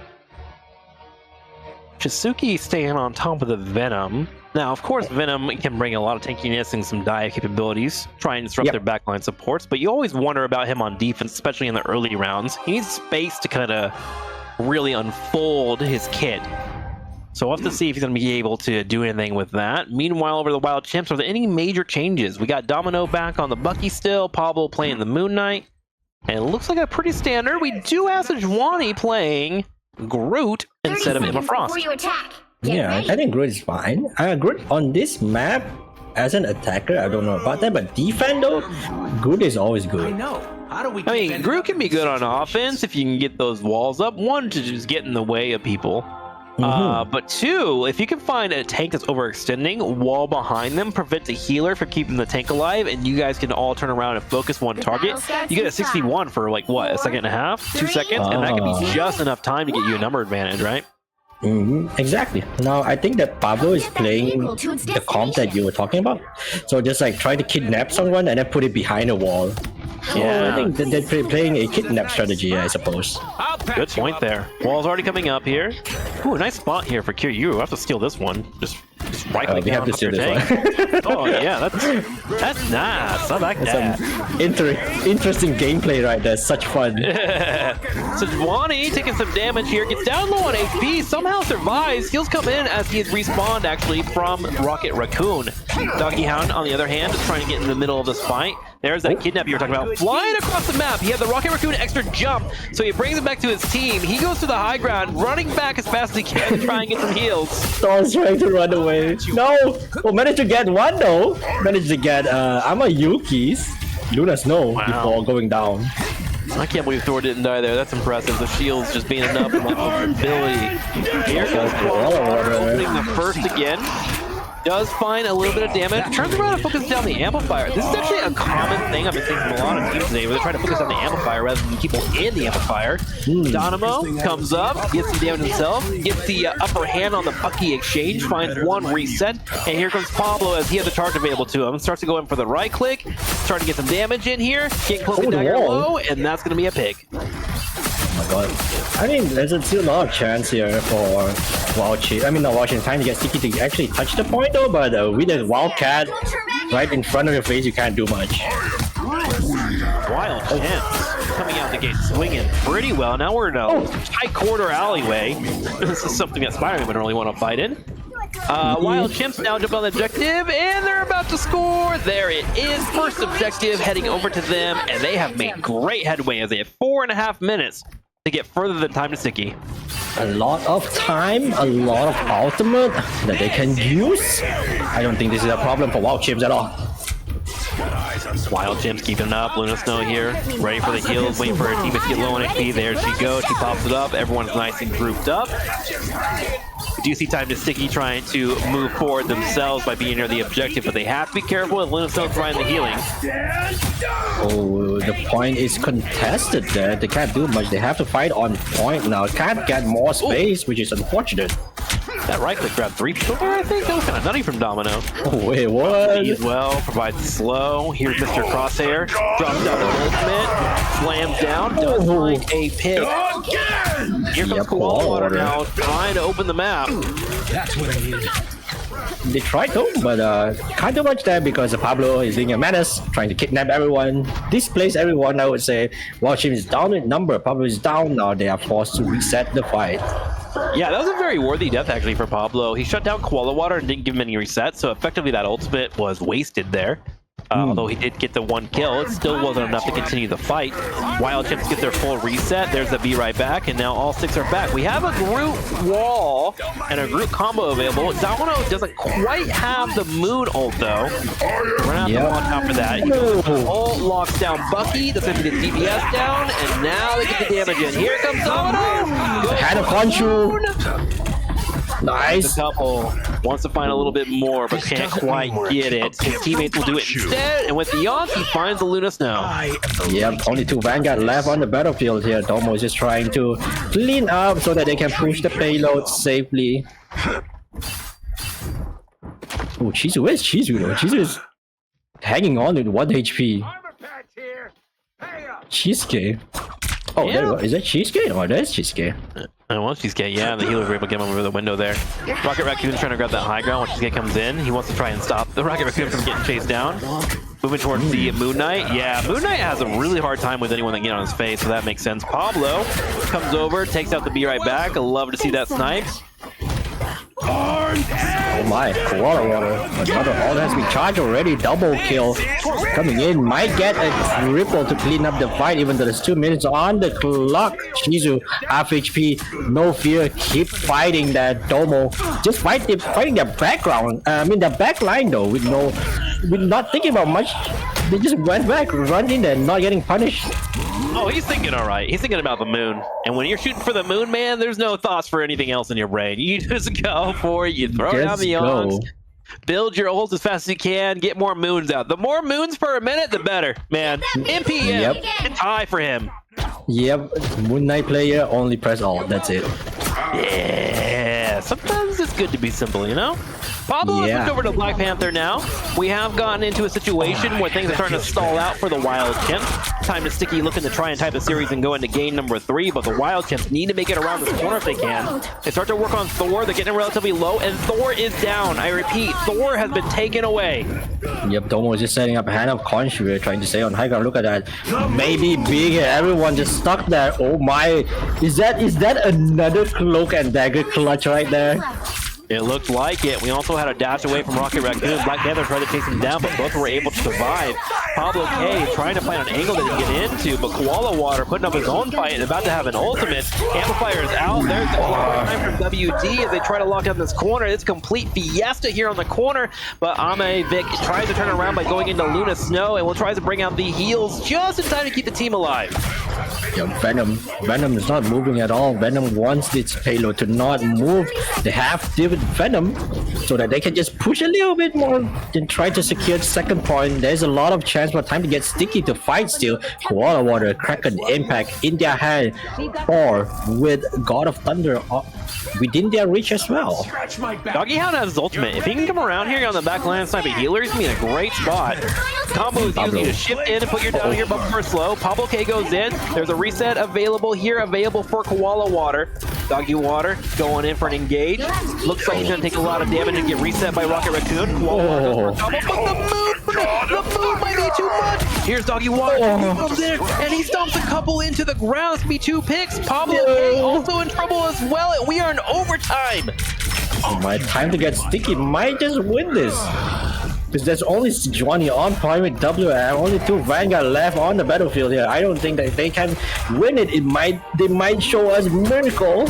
Shisuke staying on top of the Venom. Now, of course, Venom can bring a lot of tankiness and some dive capabilities, try and disrupt their backline supports, but you always wonder about him on defense, especially in the early rounds. He needs space to kind of really unfold his kit. So we'll have to see if he's going to be able to do anything with that. Meanwhile, over the Wild Chimps, are there any major changes? We got Domino back on the Bucky still, Pablo playing the Moon Knight, and it looks like a pretty standard. We do have Sejuani playing Groot instead of Emma Frost. Yeah, I think Groot is fine. Groot on this map, as an attacker, I don't know about that, but defend though, Groot is always good. I mean, Groot can be good on offense if you can get those walls up. One, to just get in the way of people. But two, if you can find a tank that's overextending, wall behind them, prevent the healer from keeping the tank alive, and you guys can all turn around and focus one target, you get a 61 for like, what, a second and a half? 2 seconds? And that could be just enough time to get you a number advantage, right? Exactly. Now I think that Pablo is playing the comp that you were talking about. So just like try to kidnap someone and then put it behind a wall. Yeah, I think that they're playing a kidnap strategy, I suppose. Good point there. Wall's already coming up here. Ooh, nice spot here for Kiryu. We'll have to steal this one. Just right click. We have to steal this one. Oh yeah, that's nice. I like that. Some interesting gameplay right there. Such fun. So Sejuani taking some damage here, gets down low on HP, somehow survives. Heals come in as he is respawned actually from Rocket Raccoon. Doggy Hound, on the other hand, is trying to get in the middle of this fight. There's that kidnap you were talking about, flying across the map. He had the Rocket Raccoon extra jump, so he brings it back to his team. He goes to the high ground, running back as fast as he can to try and get some heals. Thor's trying to run away. No! Well, managed to get one though. Managed to get Amayuki's Luna's before going down. I can't believe Thor didn't die there. That's impressive. The shield's just being enough for my ability. Here goes opening the first again. Does find a little bit of damage. Turns around and focuses down the amplifier. This is actually a common thing I've been seeing from a lot of teams today, where they try to focus on the amplifier rather than people in the amplifier. Donimo comes up, gets some damage himself, gets the upper hand on the Bucky exchange, finds one reset, and here comes Pablo as he has the charge available to him. Starts to go in for the right click, trying to get some damage in here, getting close to dagger low, and that's going to be a pick. Oh my god. I mean, there's still a lot of chance here for Wildchip. I mean, not Wildchip, trying to get Sticky to actually touch the point though, but with a Wildcat right in front of your face, you can't do much. Wild Chance coming out the gate swinging pretty well. Now we're in a tight corner alleyway. This is something that Spider-Man would really want to fight in. Wild Chimps now jump on the objective, and they're about to score. There it is. First objective heading over to them, and they have made great headway as they have 4.5 minutes to get further than time to sticky. A lot of time, a lot of ultimate that they can use. I don't think this is a problem for Wild Chimps at all. Wild Chimps keeping it up. Luna Snow here, ready for the heals, waiting for her teammates to get low on HP. There she goes. She pops it up. Everyone's nice and grouped up. We do see Time to Sticky trying to move forward themselves by being near the objective, but they have to be careful with Luna Snow trying the healing. Oh, the point is contested there. They can't do much. They have to fight on point now. Can't get more space, which is unfortunate. That right click grabbed 3 people there, I think? That was kind of nutty from Domino. Oh, wait, what? As well, provides slow. Here's Mr. Crosshair. Drops down the ultimate. Slams down. Does like a pick. Here comes Koala Water now, trying to open the map. That's what I needed. They tried though, but can't do much there because Pablo is being a menace, trying to kidnap everyone, displace everyone, I would say. While Chim is down in number, Pablo is down now, they are forced to reset the fight. Yeah, that was a very worthy death actually for Pablo. He shut down Koala Water and didn't give him any resets, so effectively that ultimate was wasted there. Although he did get the 1 kill, it still wasn't enough to continue the fight. Wild Chimps get their full reset. There's the Be Right Back, and now all 6 are back. We have a group wall and a group combo available. Domino doesn't quite have the Moon ult though. We're gonna have to watch out for that. Ult locks down Bucky. That's gonna be the DPS down, and now they get the damage in. Here comes Domino. Had a Khonshu. Nice. The couple wants to find a little bit more, but can't quite get it. His teammates will do it instead, and with the Yonk, he finds the Luna Snow. Yep, only 2 Vanguard left on the battlefield here. Domo is just trying to clean up so that they can push the payload safely. Oh, Chizu, where's Chizu though? Chizu is hanging on with 1 HP. Cheesecake. Oh, Yeah. there we go. Is that Cheesecake? Oh, that's Cheesecake. And once Cheesecake, yeah, the healers were able to get him over the window there. Rocket Raccoon's trying to grab that high ground when Cheesecake comes in. He wants to try and stop the Rocket Raccoon from getting chased down. Moving towards the Moon Knight. Yeah, Moon Knight has a really hard time with anyone that can get on his face, so that makes sense. Pablo comes over, takes out the Be Right Back. I love to see that snipe. Oh my, Koala Water. Another ult has been charged already. Double kill coming in. Might get a ripple to clean up the fight, even though there's 2 minutes on the clock. Shizu, half HP, no fear. Keep fighting that Domo. Just fighting their background. Their back line though, with not thinking about much. They just went back, run in there, not getting punished. Oh, he's thinking all right. He's thinking about the moon. And when you're shooting for the moon, man, there's no thoughts for anything else in your brain. You just go for it. You throw down the yawns. Build your ults as fast as you can. Get more moons out. The more moons per minute, the better, man. MPM, it's high for him. Yep, Moon Knight player, only press alt. That's it. Yeah, sometimes it's good to be simple, you know? Pablo has moved over to Black Panther now. We have gotten into a situation where things are starting to stall out for the Wild Chimps. Time to Sticky looking to try and type a series and go into game number 3, but the Wild Chimps need to make it around this corner if they can. They start to work on Thor. They're getting relatively low, and Thor is down. I repeat, Thor has been taken away. Yep, Domo is just setting up a hand of Khonshu, trying to stay on high ground. Look at that. Maybe big, everyone just stuck there. Oh my. Is that another cloak and dagger clutch right there? It looked like it. We also had a dash away from Rocket Raccoon. Black Panther tried to chase him down, but both were able to survive. Pablo K trying to find an angle that he can get into, but Koala Water putting up his own fight and about to have an ultimate. Amplifier is out. There's the time from WD as they try to lock down this corner. It's complete fiesta here on the corner, but Ame Vic tries to turn around by going into Luna Snow and will try to bring out the heals just in time to keep the team alive. Yeah, Venom is not moving at all. Venom wants its payload to not move. They have to deal with Venom so that they can just push a little bit more and try to secure the second point. There's a lot of chance for Time to get Sticky to fight still. Koala Water, Kraken Impact in their hand, or with God of Thunder within their reach as well. Doggy Hound has his ultimate. If he can come around here on the back line and snipe a healer, he's gonna be in a great spot. Combo is using you to shift in and put your down here buffer slow. Pablo K goes in. There's a reset available here, available for Koala Water. Doggy Water going in for an engage. Looks like he's gonna take a lot of damage and get reset by Rocket Raccoon. Koala Water, but the moon might be too much. Here's Doggy Water. He comes in and he stomps a couple into the ground. It's gonna be 2 picks. Pablo K also in trouble as well. We are in overtime. Oh my, Time to get Sticky might just win this. Because there's only Johnny on point with W and only 2 Vanguard left on the battlefield here. I don't think that they can win it. They might show us miracle.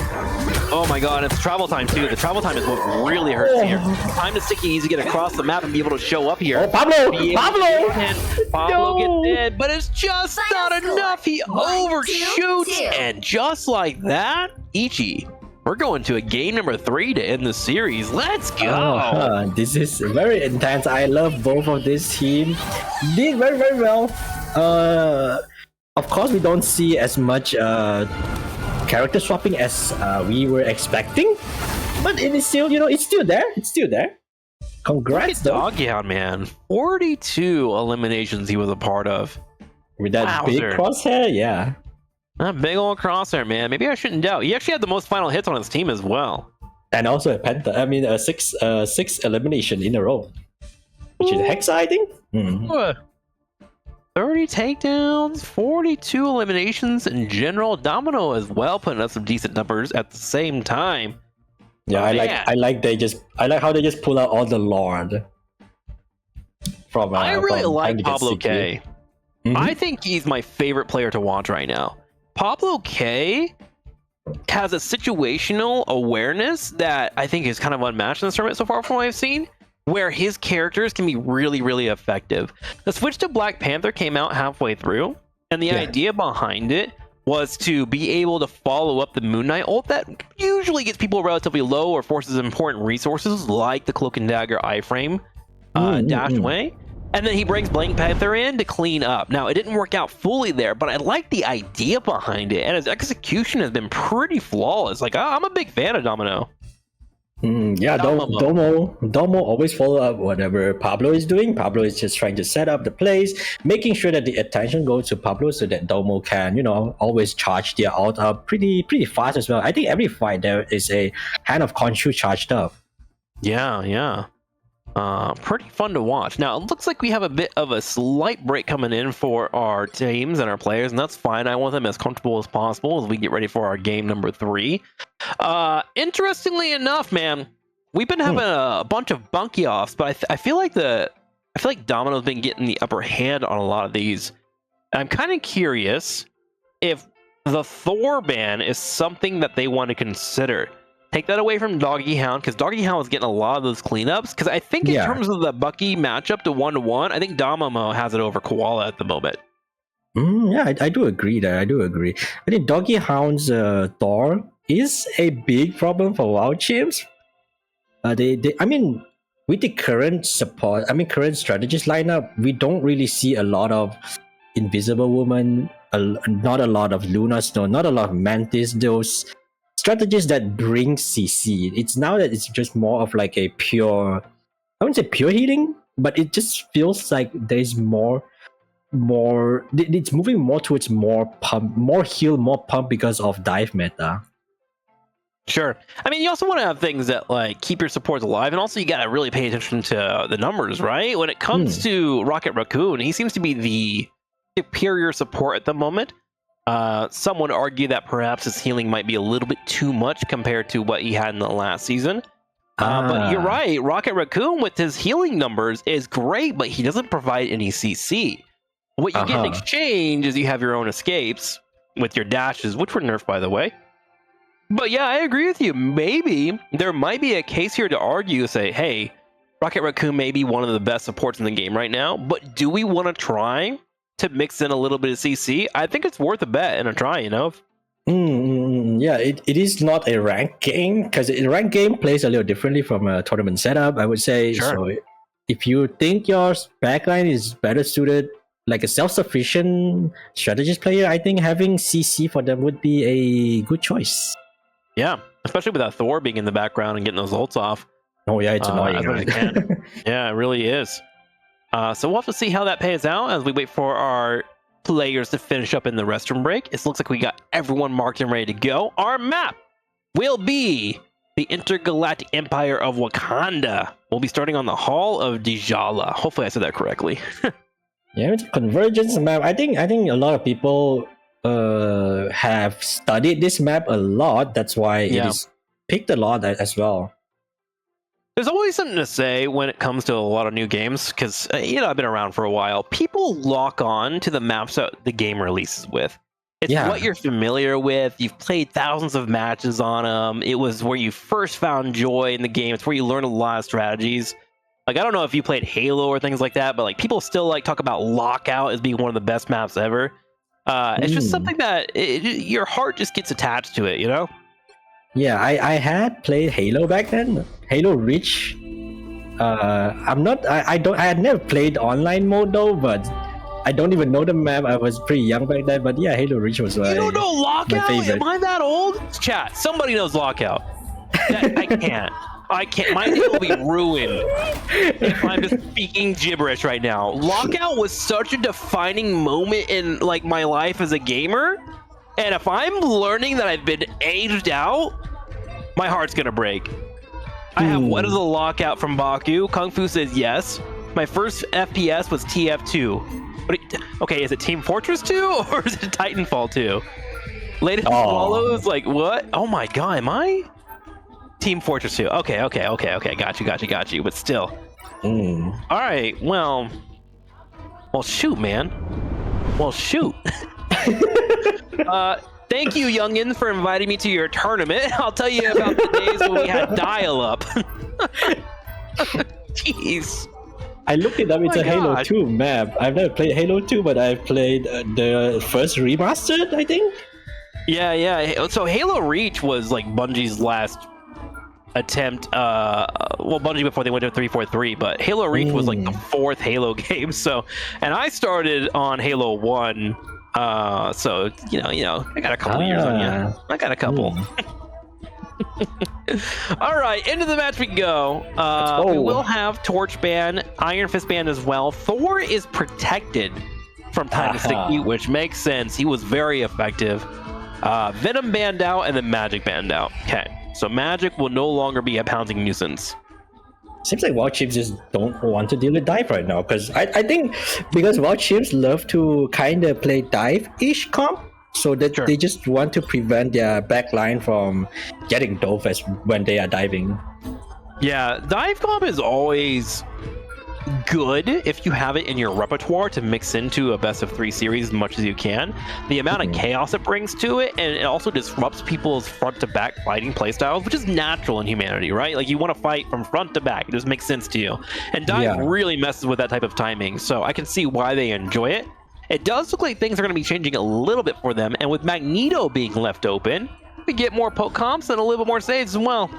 Oh my god, it's travel time too. The travel time is what really hurts here. Time to sticky easy get across the map and be able to show up here. Oh, Pablo! Pablo No. gets in, but it's just not enough. He overshoots, and just like that, Ichi, we're going to a game number 3 to end the series. Let's go. This is very intense. I love both of this team. Did very, very well. Of course, we don't see as much character swapping as we were expecting, but it is still, it's still there. It's still there. Congrats, though. Doggy Hound, man. 42 eliminations he was a part of. With that big crosshair, yeah. That big old crosshair, man. Maybe I shouldn't doubt. He actually had the most final hits on his team as well. And also a penta. I mean, six elimination in a row, which is Hexa, I think. 30 takedowns, 42 eliminations in general. Domino as well putting up some decent numbers at the same time. Yeah, I like how they just pull out all the Lord from. I really like Pablo K. Mm-hmm. I think he's my favorite player to watch right now. Pablo K has a situational awareness that I think is kind of unmatched in this tournament so far from what I've seen, where his characters can be really, really effective. The switch to Black Panther came out halfway through, and the idea behind it was to be able to follow up the Moon Knight ult that usually gets people relatively low or forces important resources like the Cloak and Dagger iframe dash away. And then he brings Black Panther in to clean up. Now, it didn't work out fully there, but I like the idea behind it, and his execution has been pretty flawless. Like, I'm a big fan of Domino. Yeah, Domo always follow up whatever Pablo is doing. Pablo is just trying to set up the plays, making sure that the attention goes to Pablo so that Domo can, always charge their ult up pretty fast as well. I think every fight there is a hand of Khonshu charged up. Yeah. Pretty fun to watch. Now, it looks like we have a bit of a slight break coming in for our teams and our players, and that's fine. I want them as comfortable as possible as we get ready for our game number 3. Interestingly enough, man, we've been having a bunch of bunky offs, but I feel like Domino's been getting the upper hand on a lot of these. I'm kind of curious if the Thor ban is something that they want to consider. Take that away from Doggy Hound, because Doggy Hound was getting a lot of those cleanups. Because I think in terms of the Bucky matchup to 1-1, I think Domino has it over Koala at the moment. Yeah, I do agree there. I think Doggy Hound's Thor is a big problem for WoW teams. With the current current strategist lineup, we don't really see a lot of Invisible Woman, not a lot of Luna Snow, not a lot of Mantis, those strategies that bring CC. It's now that it's just more of like a pure, I wouldn't say pure healing, but it just feels like there's more it's moving more towards more pump, more heal, more pump because of dive meta. Sure. I mean, you also want to have things that like keep your supports alive, and also you got to really pay attention to the numbers, right? When it comes to Rocket Raccoon, he seems to be the superior support at the moment. Some would argue that perhaps his healing might be a little bit too much compared to what he had in the last season. But you're right, Rocket Raccoon with his healing numbers is great, but he doesn't provide any CC. What you get in exchange is you have your own escapes with your dashes, which were nerfed, by the way. But yeah, I agree with you. Maybe there might be a case here to argue, say, hey, Rocket Raccoon may be one of the best supports in the game right now, but do we want to try to mix in a little bit of CC? I think it's worth a bet and a try, Yeah, it is not a ranked game, because a ranked game plays a little differently from a tournament setup, I would say. Sure. So if you think your backline is better suited, like a self-sufficient strategist player, I think having CC for them would be a good choice. Yeah, especially with that Thor being in the background and getting those ults off. Oh yeah, it's annoying. Right? Yeah, it really is. So we'll have to see how that pays out as we wait for our players to finish up in the restroom break. It looks like we got everyone marked and ready to go. Our map will be the Intergalactic Empire of Wakanda. We'll be starting on the Hall of Djala. Hopefully I said that correctly. Yeah, it's a convergence map. I think a lot of people have studied this map a lot. That's why it is picked a lot as well. There's always something to say when it comes to a lot of new games, because I've been around for a while. People lock on to the maps that the game releases with. It's what you're familiar with. You've played thousands of matches on them. It was where you first found joy in the game. It's where you learned a lot of strategies. Like, I don't know if you played Halo or things like that, but like people still like talk about Lockout as being one of the best maps ever. It's just something that your heart just gets attached to it, you know? Yeah, I had played Halo back then. Halo Reach. I had never played online mode though, but I don't even know the map. I was pretty young back then, but yeah, Halo Reach was my, you don't know Lockout? Am I that old? Chat, somebody knows Lockout. I can't. My name will be ruined if I'm just speaking gibberish right now. Lockout was such a defining moment in like my life as a gamer, and if I'm learning that I've been aged out, my heart's gonna break. I have what is a Lockout from Baku? Kung Fu says yes. My first FPS was TF2. Okay, is it Team Fortress 2 or is it Titanfall 2? Latest follows, like what? Oh my god, am I? Team Fortress 2. Okay. Got you. But still. All right. Well, shoot, man. Well, shoot. Thank you, youngin, for inviting me to your tournament. I'll tell you about the days when we had dial-up. Jeez. I looked it up. It's a Halo 2 map. I've never played Halo 2, but I've played the first remastered, I think. Yeah. So Halo Reach was like Bungie's last attempt. Well, Bungie before they went to 343, but Halo Reach was like the fourth Halo game. So, and I started on Halo 1. So you know, I got a couple years on you. I got a couple. All right, into the match we go. We will have Torch ban, Iron Fist ban as well. Thor is protected from Time to Sticky, which makes sense. He was very effective. Venom banned out, and then Magic banned out. Okay, so Magic will no longer be a pounding nuisance. Seems like Wild Chiefs just don't want to deal with dive right now, because I think because Wild Chiefs love to kind of play dive-ish comp, so that they just want to prevent their backline from getting dove as when they are diving. Yeah, dive comp is always good if you have it in your repertoire to mix into a best of 3 series as much as you can. The amount of chaos it brings to it, and it also disrupts people's front to back fighting playstyles, which is natural in humanity, right? Like you want to fight from front to back. It just makes sense to you. And dive really messes with that type of timing, so I can see why they enjoy it. It does look like things are going to be changing a little bit for them, and with Magneto being left open, we get more poke comps and a little bit more saves as well.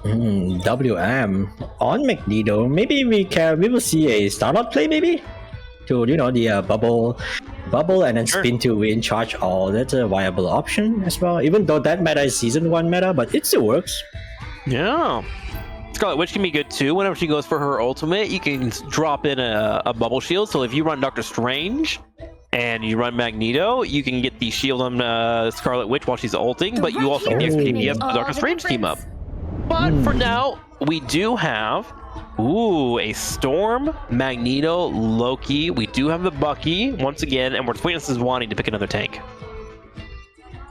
WM on Magneto. Maybe we will see a startup play, maybe to the bubble and then spin to win, charge all. That's a viable option as well. Even though that meta is season 1 meta, but it still works. Yeah. Scarlet Witch can be good too. Whenever she goes for her ultimate, you can drop in a bubble shield. So if you run Doctor Strange and you run Magneto, you can get the shield on Scarlet Witch while she's ulting, but you also get the extra DPS with Doctor Strange team up. But for now, we do have a Storm, Magneto, Loki. We do have the Bucky once again, and we're waiting on Sejuani to pick another tank.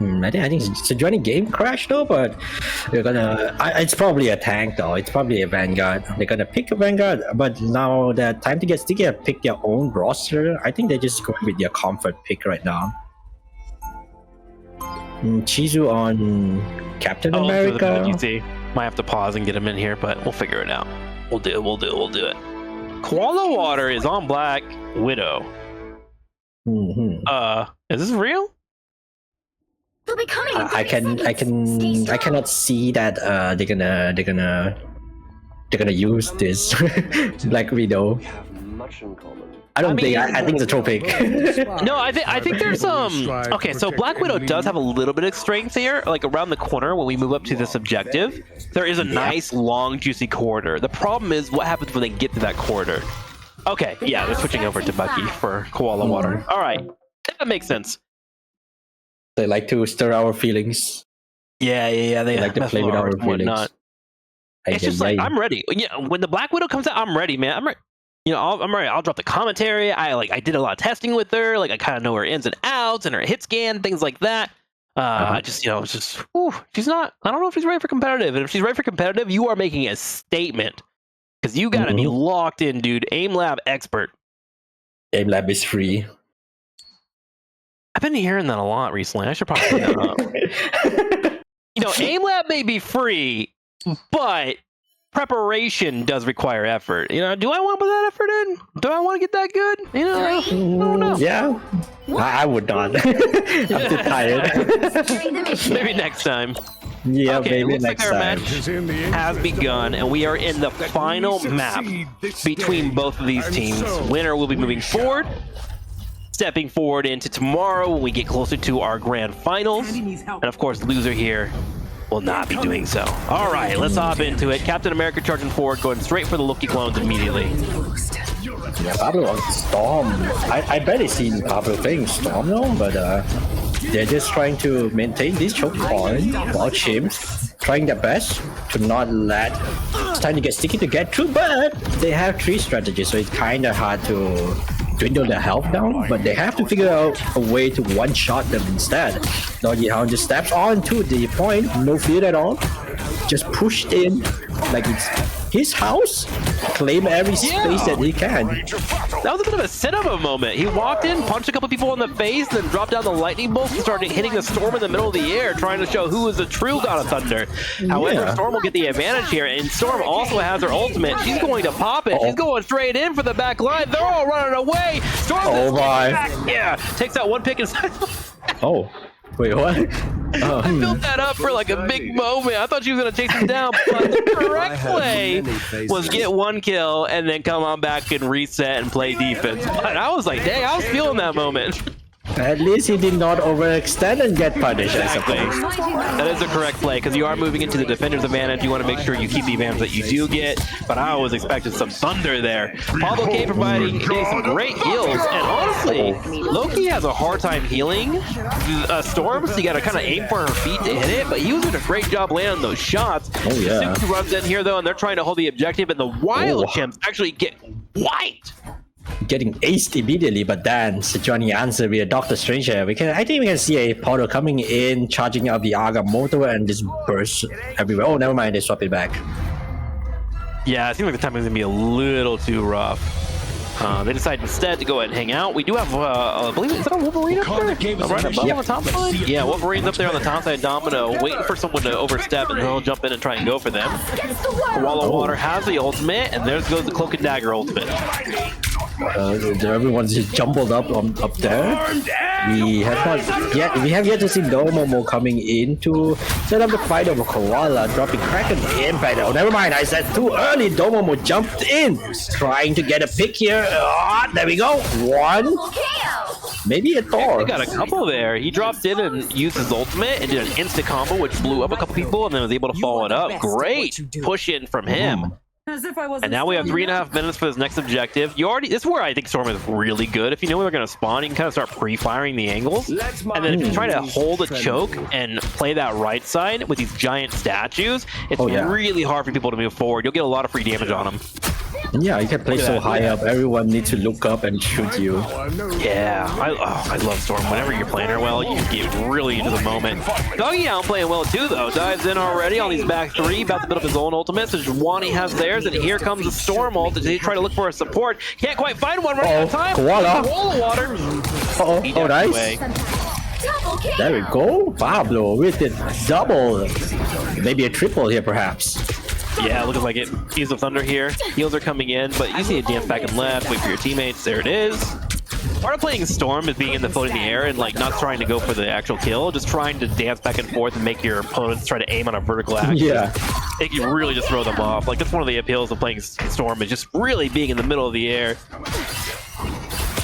I think Sejuani game crash though, but they're gonna. It's probably a tank though. It's probably a Vanguard. They're gonna pick a Vanguard, but now that time to get sticky, pick their own roster. I think they're just going with their comfort pick right now. Chizu on Captain America. Might have to pause and get him in here, but we'll figure it out. We'll do it. Koala Water is on Black Widow. Is this real? They'll be coming. I cannot see that they're gonna use this Black Widow. I think it's a troll pick. No, I think there's okay, so Black Widow does have a little bit of strength here, like around the corner when we move up to this objective. There is a nice long juicy corridor. The problem is what happens when they get to that corridor. Okay, yeah, they're switching over to Bucky for Koala Water. All right, that makes sense. They like to stir our feelings. Yeah, they like to play with our feelings. It's just like I'm ready. Yeah, when the Black Widow comes out, I'm ready, man. I'm ready. I'm ready. I'll drop the commentary. I did a lot of testing with her. Like I kind of know her ins and outs and her hit scan, things like that. I just, it's just, she's not. I don't know if she's ready for competitive. And if she's ready for competitive, you are making a statement because you got to be locked in, dude. Aim Lab expert. Aim Lab is free. I've been hearing that a lot recently. I should probably look that up. You know, aim lab may be free, but preparation does require effort. You know, do I want to put that effort in? Do I want to get that good? You know, I don't know. Yeah, I would not. I'm too tired. Maybe next time. Yeah, Okay, maybe looks like next our time. match has begun, and we are in the final map between both of these teams. Winner will be moving forward, stepping forward into tomorrow when we get closer to our grand finals. And of course, loser here will not be doing so. All right, let's hop into it. Captain America charging forward, going straight for the Loki clones immediately. Yeah, Pablo on Storm. I barely seen Pablo playing Storm though, but they're just trying to maintain this choke point while Chimps trying their best to not let it's time to get sticky to get through, but they have 3 strategies, so it's kind of hard to dwindle their health down, but they have to figure out a way to one-shot them instead. Doggy Hound just steps on to the point, no fear at all, just pushed in like it's his house, claim every space that he can. That was a bit of a cinema moment. He walked in, punched a couple people in the face, then dropped down the lightning bolts and started hitting the Storm in the middle of the air, trying to show who is the true God of Thunder. However, Storm will get the advantage here, and Storm also has her ultimate. She's going to pop it. She's going straight in for the back line. They're all running away. Storm is back. Yeah, takes out one pick inside. Oh. Wait, what? I built that up for like a big moment. I thought she was going to chase him down, but the correct play was get 1 kill and then come on back and reset and play defense. But I was like, dang, I was feeling that moment. At least he did not overextend and get punished, Exactly. I suppose. That is the correct play, because you are moving into the defender's advantage. You want to make sure you keep the advantage that you do get, but I was expecting some thunder there. Pablo K getting some great heals, and honestly, Loki has a hard time healing Storm, so you got to kind of aim for her feet to hit it, but he was doing a great job landing those shots. Oh, yeah. Suki runs in here, though, and they're trying to hold the objective, and the Wild Chimps actually get wiped. Getting aced immediately, but then Sejuani answer via Doctor Strange here. I think we can see a portal coming in, charging up the Agamotto, and just burst everywhere. Oh, never mind, they swap it back. Yeah, it seems like the timing is gonna be a little too rough. They decide instead to go ahead and hang out. We do have, I believe, is that a Wolverine up there? Right above on the top side? Yeah, Wolverine's up there on the top side. Domino waiting for someone to overstep, and he'll jump in and try and go for them. Wall of Water has the ultimate, and there goes the Cloak and Dagger ultimate. Everyone's just jumbled up there. We have yet to see Domomo coming in to set up the fight over Koala, dropping Kraken impact. Oh, never mind, I said too early. Domomo jumped in, trying to get a pick here. There we go. 1. Maybe a Thor. He got a couple there. He dropped in and used his ultimate and did an instant combo, which blew up a couple people, and then was able to follow it up. Great push in from him. And now we have 3.5 minutes for this next objective. This is where I think Storm is really good. If you know where they're going to spawn, you can kind of start pre-firing the angles. And then if you try to hold a choke and play that right side with these giant statues, it's really hard for people to move forward. You'll get a lot of free damage on them. Yeah, you can play so high up. Everyone needs to look up and shoot you. Yeah, I love Storm. Whenever you're playing her well, you can get really into the moment. Doggy Hound playing well too, though. Dives in already on these back 3, about to build up his own ultimate. So Juwani has theirs, and here comes the Storm ult. They try to look for a support. Can't quite find one right out of time. Koala. Wall of Water. Oh, nice. There we go. Pablo with the double. Maybe a triple here, perhaps. Yeah, looking like it. Fuse of Thunder here. Heals are coming in, but you see a dance back and left. Wait for your teammates. There it is. Part of playing Storm is being in the floating in the air and like not trying to go for the actual kill, just trying to dance back and forth and make your opponents try to aim on a vertical axis. Yeah. It can really just throw them off. Like, that's one of the appeals of playing Storm, is just really being in the middle of the air.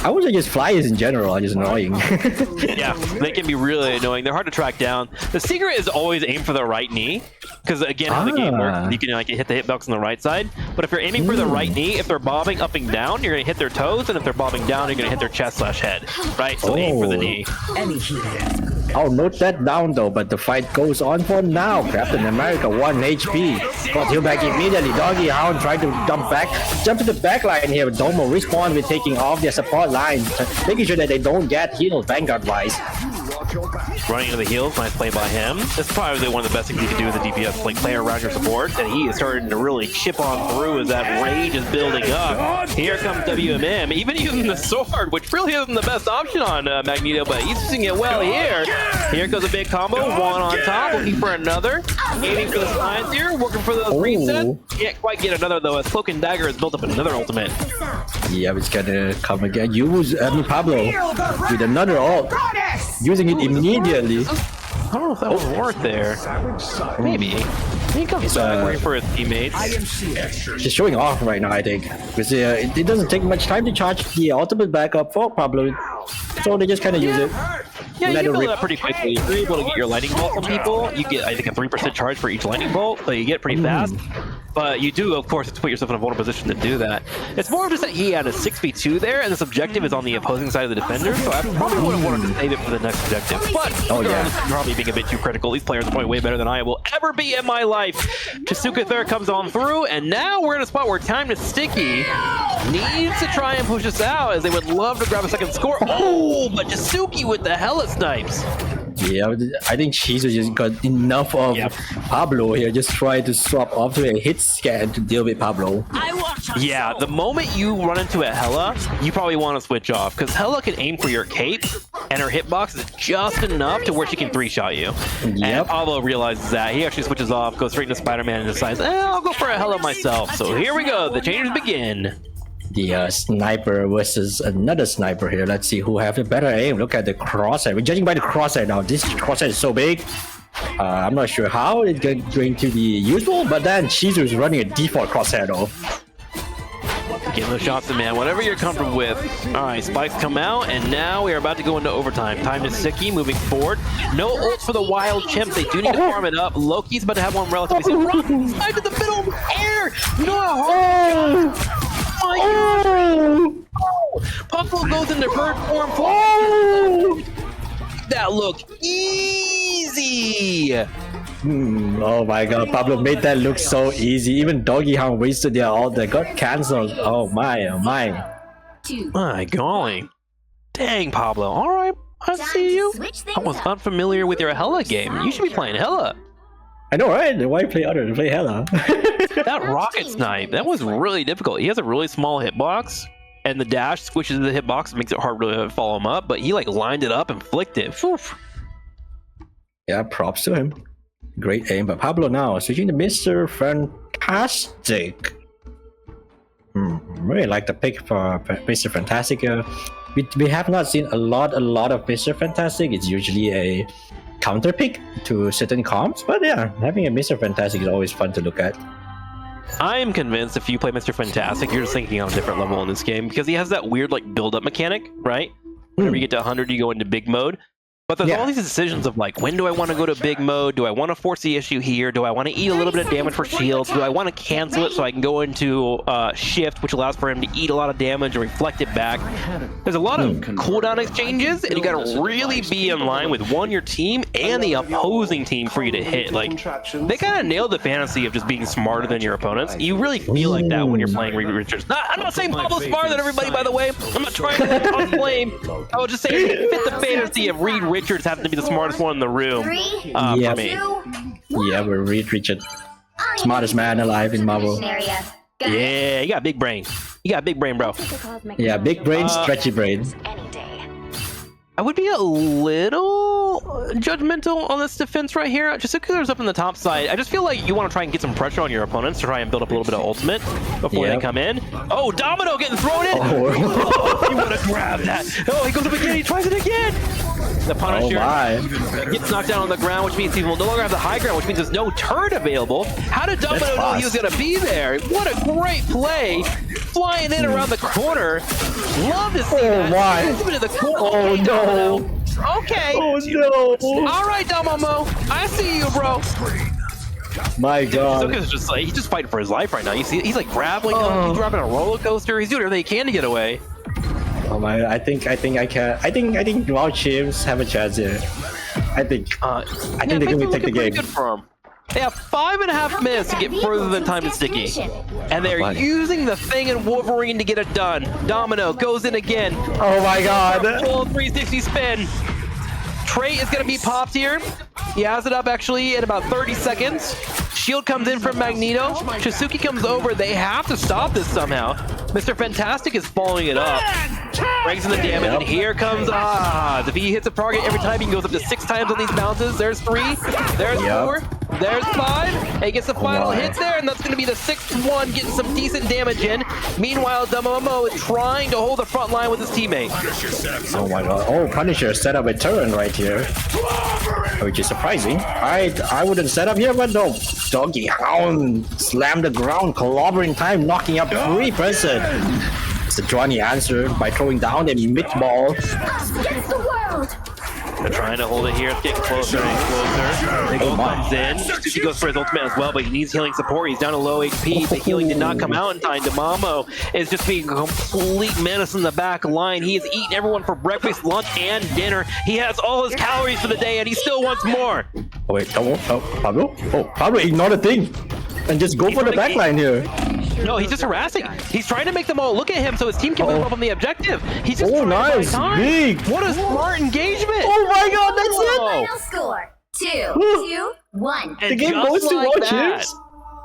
I would say just flyers in general are just annoying. Yeah, they can be really annoying. They're hard to track down. The secret is always aim for the right knee, because again, how the game works, you can like hit the hitbox on the right side. But if you're aiming for the right knee, if they're bobbing up and down, you're gonna hit their toes, and if they're bobbing down, you're gonna hit their chest/head. Right? So aim for the knee. I'll note that down though, but the fight goes on for now. Captain America 1 HP. Got healed back immediately. Doggy Hound tried to jump to the back line here. Domo respawn with taking off their support line, making sure that they don't get healed Vanguard wise. Running into the heels, nice play by him. That's probably one of the best things you can do as a DPS, like play around your support, and he is starting to really chip on through as that rage is building up. Here comes WMM, even using the sword, which really isn't the best option on Magneto, but he's using it well here. Here goes a big combo, one on top, looking for another. Aiming for the signs here, working for those resets. Can't quite get another though, as Cloak and Dagger has built up another ultimate. Yeah, it's gonna come again. Pablo with another ult, using it immediately. I don't know if that would work there. Maybe. He comes back waiting for his teammates. She's showing off right now, I think. Because it doesn't take much time to charge the ultimate backup for Pablo. So they just kind of use it. Yeah, you can build it up pretty quickly. If you're able to get your lightning bolt from people, you get, I think, a 3% charge for each lightning bolt, so you get pretty fast. But you do, of course, have to put yourself in a vulnerable position to do that. It's more of just that he had a 6v2 there, and this objective is on the opposing side of the defender, so I probably would have wanted to save it for the next objective. But, probably being a bit too critical. These players are probably way better than I will ever be in my life. Chisuka there comes on through, and now we're in a spot where Time to Sticky needs to try and push us out, as they would love to grab a second score. Oh, but Chisuki with the hella snipes. Yeah, I think Shizu just got enough of Pablo here. Just try to swap off to a hit scan to deal with Pablo. Yeah, the moment you run into a Hela, you probably want to switch off, because Hela can aim for your cape, and her hitbox is just enough to where she can 3-shot you. And Pablo realizes that. He actually switches off, goes straight into Spider-Man, and decides, I'll go for a Hela myself. So here we go, the changes begin. The sniper versus another sniper here. Let's see who have the better aim. Look at the crosshair. We're judging by the crosshair now. This crosshair is so big. I'm not sure how it's going to be useful, but then Shizu is running a default crosshair though. Give those shots in, man. Whatever you're comfortable with. All right, spikes come out, and now we are about to go into overtime. Time to Sticky moving forward. No ults for the wild chimps. They do need to farm it up. Loki's about to have one relatively soon. Right to the middle air. You know how hard. Puffle goes into bird form. That look easy. Oh my god, Pablo made that look so easy. Even Doggy Hound wasted their ult that got cancelled. Oh my, oh my. My golly. Dang, Pablo. Alright, I see you. I was unfamiliar with your Hela game. You should be playing Hela. I know, right? Why play other? Play Hela. That rocket snipe, that was really difficult. He has a really small hitbox, and the dash squishes the hitbox, makes it hard to follow him up, but he like lined it up and flicked it. Oof. Yeah, props to him. Great aim, but Pablo now switching to Mr. Fantastic. Really like the pick for Mr. Fantastic. We have not seen a lot of Mr. Fantastic. It's usually a counter pick to certain comps, but yeah, having a Mr. Fantastic is always fun to look at. I am convinced if you play Mr. Fantastic, you're just thinking on a different level in this game, because he has that weird like build-up mechanic, right? Whenever you get to 100, you go into big mode. But there's all these decisions of like, when do I want to go to big mode? Do I want to force the issue here? Do I want to eat a little bit of damage for shields? Do I want to cancel it so I can go into shift, which allows for him to eat a lot of damage and reflect it back? There's a lot of cooldown exchanges, and you got to really be in line with your team and the opposing team for you to hit. Like, they kind of nailed the fantasy of just being smarter than your opponents. You really feel like that when you're playing Reed Richards. I'm not saying Pablo's smarter than everybody, by the way. I'm not trying to blame. I was just saying it fit the fantasy of Reed Richards having to be the smartest one in the room for me. Yeah, we're Reed Richards. Smartest man alive in Marvel. Yeah, you got big brain. You got big brain, bro. Yeah, big brain, stretchy brain. I would be a little judgmental on this defense right here. Just because up in the top side, I just feel like you want to try and get some pressure on your opponents to try and build up a little bit of ultimate before they come in. Oh, Domino getting thrown in! Oh, you want to grab that. Oh, he goes up again, he tries it again! The Punisher gets knocked down on the ground, which means he will no longer have the high ground, which means there's no turret available. How did Domino know he was going to be there? What a great play! Flying in around the corner. Love to see that. Oh, no. Okay. Oh, no. All right, Domomo. I see you, bro. My God. Zuka's just like, he's just fighting for his life right now. You see, he's like grappling, he's grabbing a roller coaster. He's doing everything he can to get away. Oh my! I think I can. I think Wild Chimps have a chance here. I think they're gonna take the game. Good for him. They have 5.5 minutes to get further than Time to Sticky, and they're using the Thing and Wolverine to get it done. Domino goes in again. Oh my God! Full 360 spin. trait is going to be popped here. He has it up actually in about 30 seconds. Shield comes in from Magneto. Shizuki comes over. They have to stop this somehow. Mr. Fantastic is following it up. Brings in the damage, and here comes Oz. If he hits a target every time, he goes up to 6 times on these bounces. There's 3, there's 4, there's 5. And he gets the final hit there, and that's going to be the 6th one, getting some decent damage in. Meanwhile, Momo is trying to hold the front line with his teammate. Oh my god. Oh, Punisher set up a turret right here. Which is surprising. I wouldn't set up here, but no. Doggy Hound slammed the ground, clobbering time, knocking up 3 person. It's a Johnny answer by throwing down a mid-ball. Against the world! They're trying to hold it here. It's getting closer and closer. Big ult comes in. Sushi goes for his ultimate as well, but he needs healing support. He's down to low HP. The healing did not come out in time. Demamo is just being a complete menace in the back line. He is eating everyone for breakfast, lunch, and dinner. He has all his calories for the day, and he still wants more. Oh, wait, Pablo? Oh, Pablo, ignore the thing. And just go for the backline here. No, he's just harassing. He's trying to make them all look at him so his team can move up on the objective. He's just nice. Big. What a smart engagement. Oh my god, that's it. Final score 2-1. The game goes to Wild Chimps.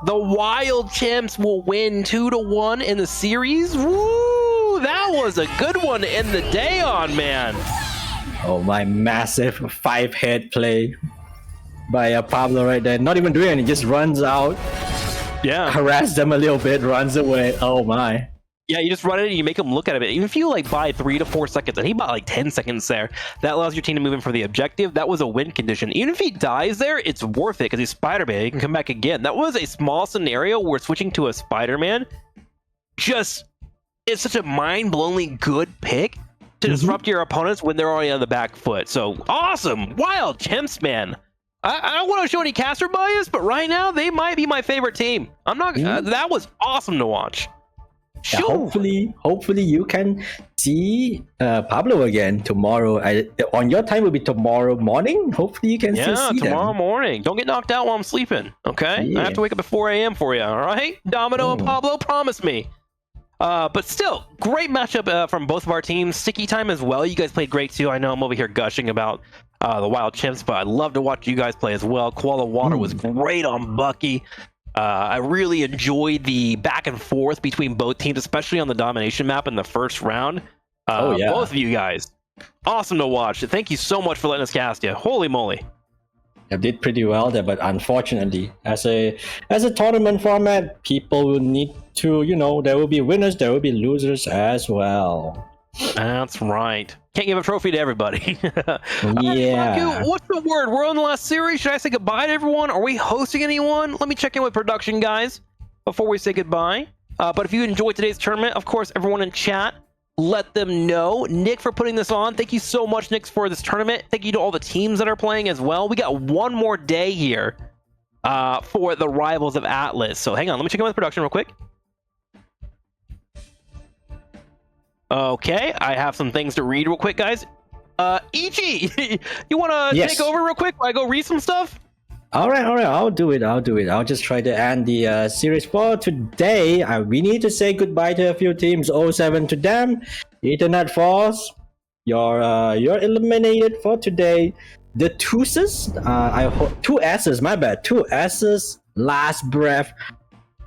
The Wild Chimps will win 2-1 in the series. Woo! That was a good one to end the day on, man. Oh, my massive 5-head play by Pablo right there. Not even doing anything, just runs out. Yeah. Harass them a little bit, runs away. Oh my. Yeah, you just run it and you make them look at it. Even if you like buy 3 to 4 seconds, and he bought like 10 seconds there, that allows your team to move in for the objective. That was a win condition. Even if he dies there, it's worth it because he's Spider-Man. He can come back again. That was a small scenario where switching to a Spider-Man just is such a mind-blowingly good pick to disrupt your opponents when they're already on the back foot. So awesome. Wild Chimps, man. I don't want to show any caster bias, but right now they might be my favorite team. I'm not. That was awesome to watch. Yeah, hopefully you can see Pablo again tomorrow. On your time will be tomorrow morning. Hopefully you can still see tomorrow morning. Don't get knocked out while I'm sleeping. Okay, Yeah. I have to wake up at 4 a.m. for you. All right, Domino and Pablo, promise me. But still, great matchup from both of our teams. Sticky time as well. You guys played great too. I know I'm over here gushing about the Wild Chimps, but I'd love to watch you guys play as well. Koala Water was great on Bucky. I really enjoyed the back and forth between both teams, especially on the domination map in the first round. Both of you guys, awesome to watch. Thank you so much for letting us cast you. Holy moly. I did pretty well there, but unfortunately, as a tournament format, people will need to, there will be winners, there will be losers as well. That's right. Can't give a trophy to everybody. Yeah. Baku, what's the word? We're on the last series. Should I say goodbye to everyone? Are we hosting anyone? Let me check in with production, guys, before we say goodbye. But if you enjoyed today's tournament, of course, everyone in chat, let them know. Nick for putting this on. Thank you so much, Nick, for this tournament. Thank you to all the teams that are playing as well. We got one more day here for the Rivals of Atlas. So hang on, let me check in with production real quick. Okay, I have some things to read real quick, guys. Ichi, you want to take over real quick while I go read some stuff? All right, I'll do it. I'll just try to end the series for today. We need to say goodbye to a few teams. 0-7 to them. Ethernet Force, you're eliminated for today. The Two's, I hope 2 S's, my bad. 2 S's, Last Breath.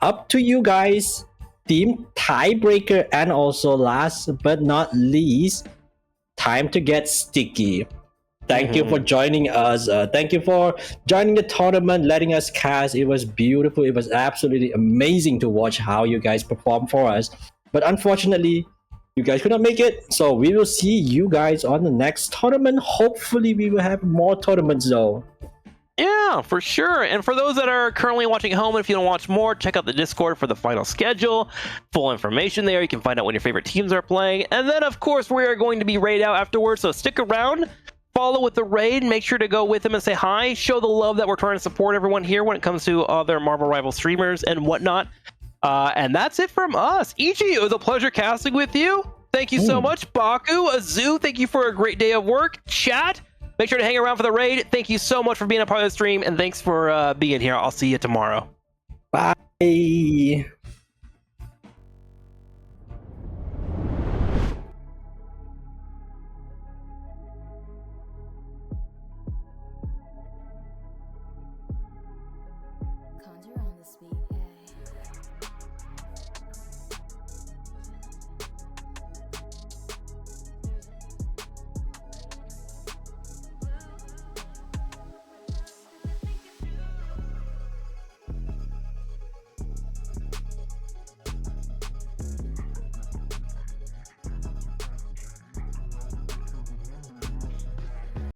Up to you guys. Team Tiebreaker, and also last but not least, Time to Get Sticky. Thank you for joining us. Thank you for joining the tournament, letting us cast. It was beautiful. It was absolutely amazing to watch how you guys perform for us. But unfortunately, you guys could not make it. So we will see you guys on the next tournament. Hopefully, we will have more tournaments though. Yeah, for sure. And for those that are currently watching at home, and if you want to watch more, check out the Discord for the final schedule. Full information there. You can find out when your favorite teams are playing. And then, of course, we are going to be raid out afterwards. So stick around. Follow with the raid. Make sure to go with them and say hi. Show the love that we're trying to support everyone here when it comes to other Marvel Rival streamers and whatnot. And that's it from us. Ichi, it was a pleasure casting with you. Thank you so much. Baku, Azu, thank you for a great day of work. Chat, make sure to hang around for the raid. Thank you so much for being a part of the stream, and thanks for being here. I'll see you tomorrow. Bye.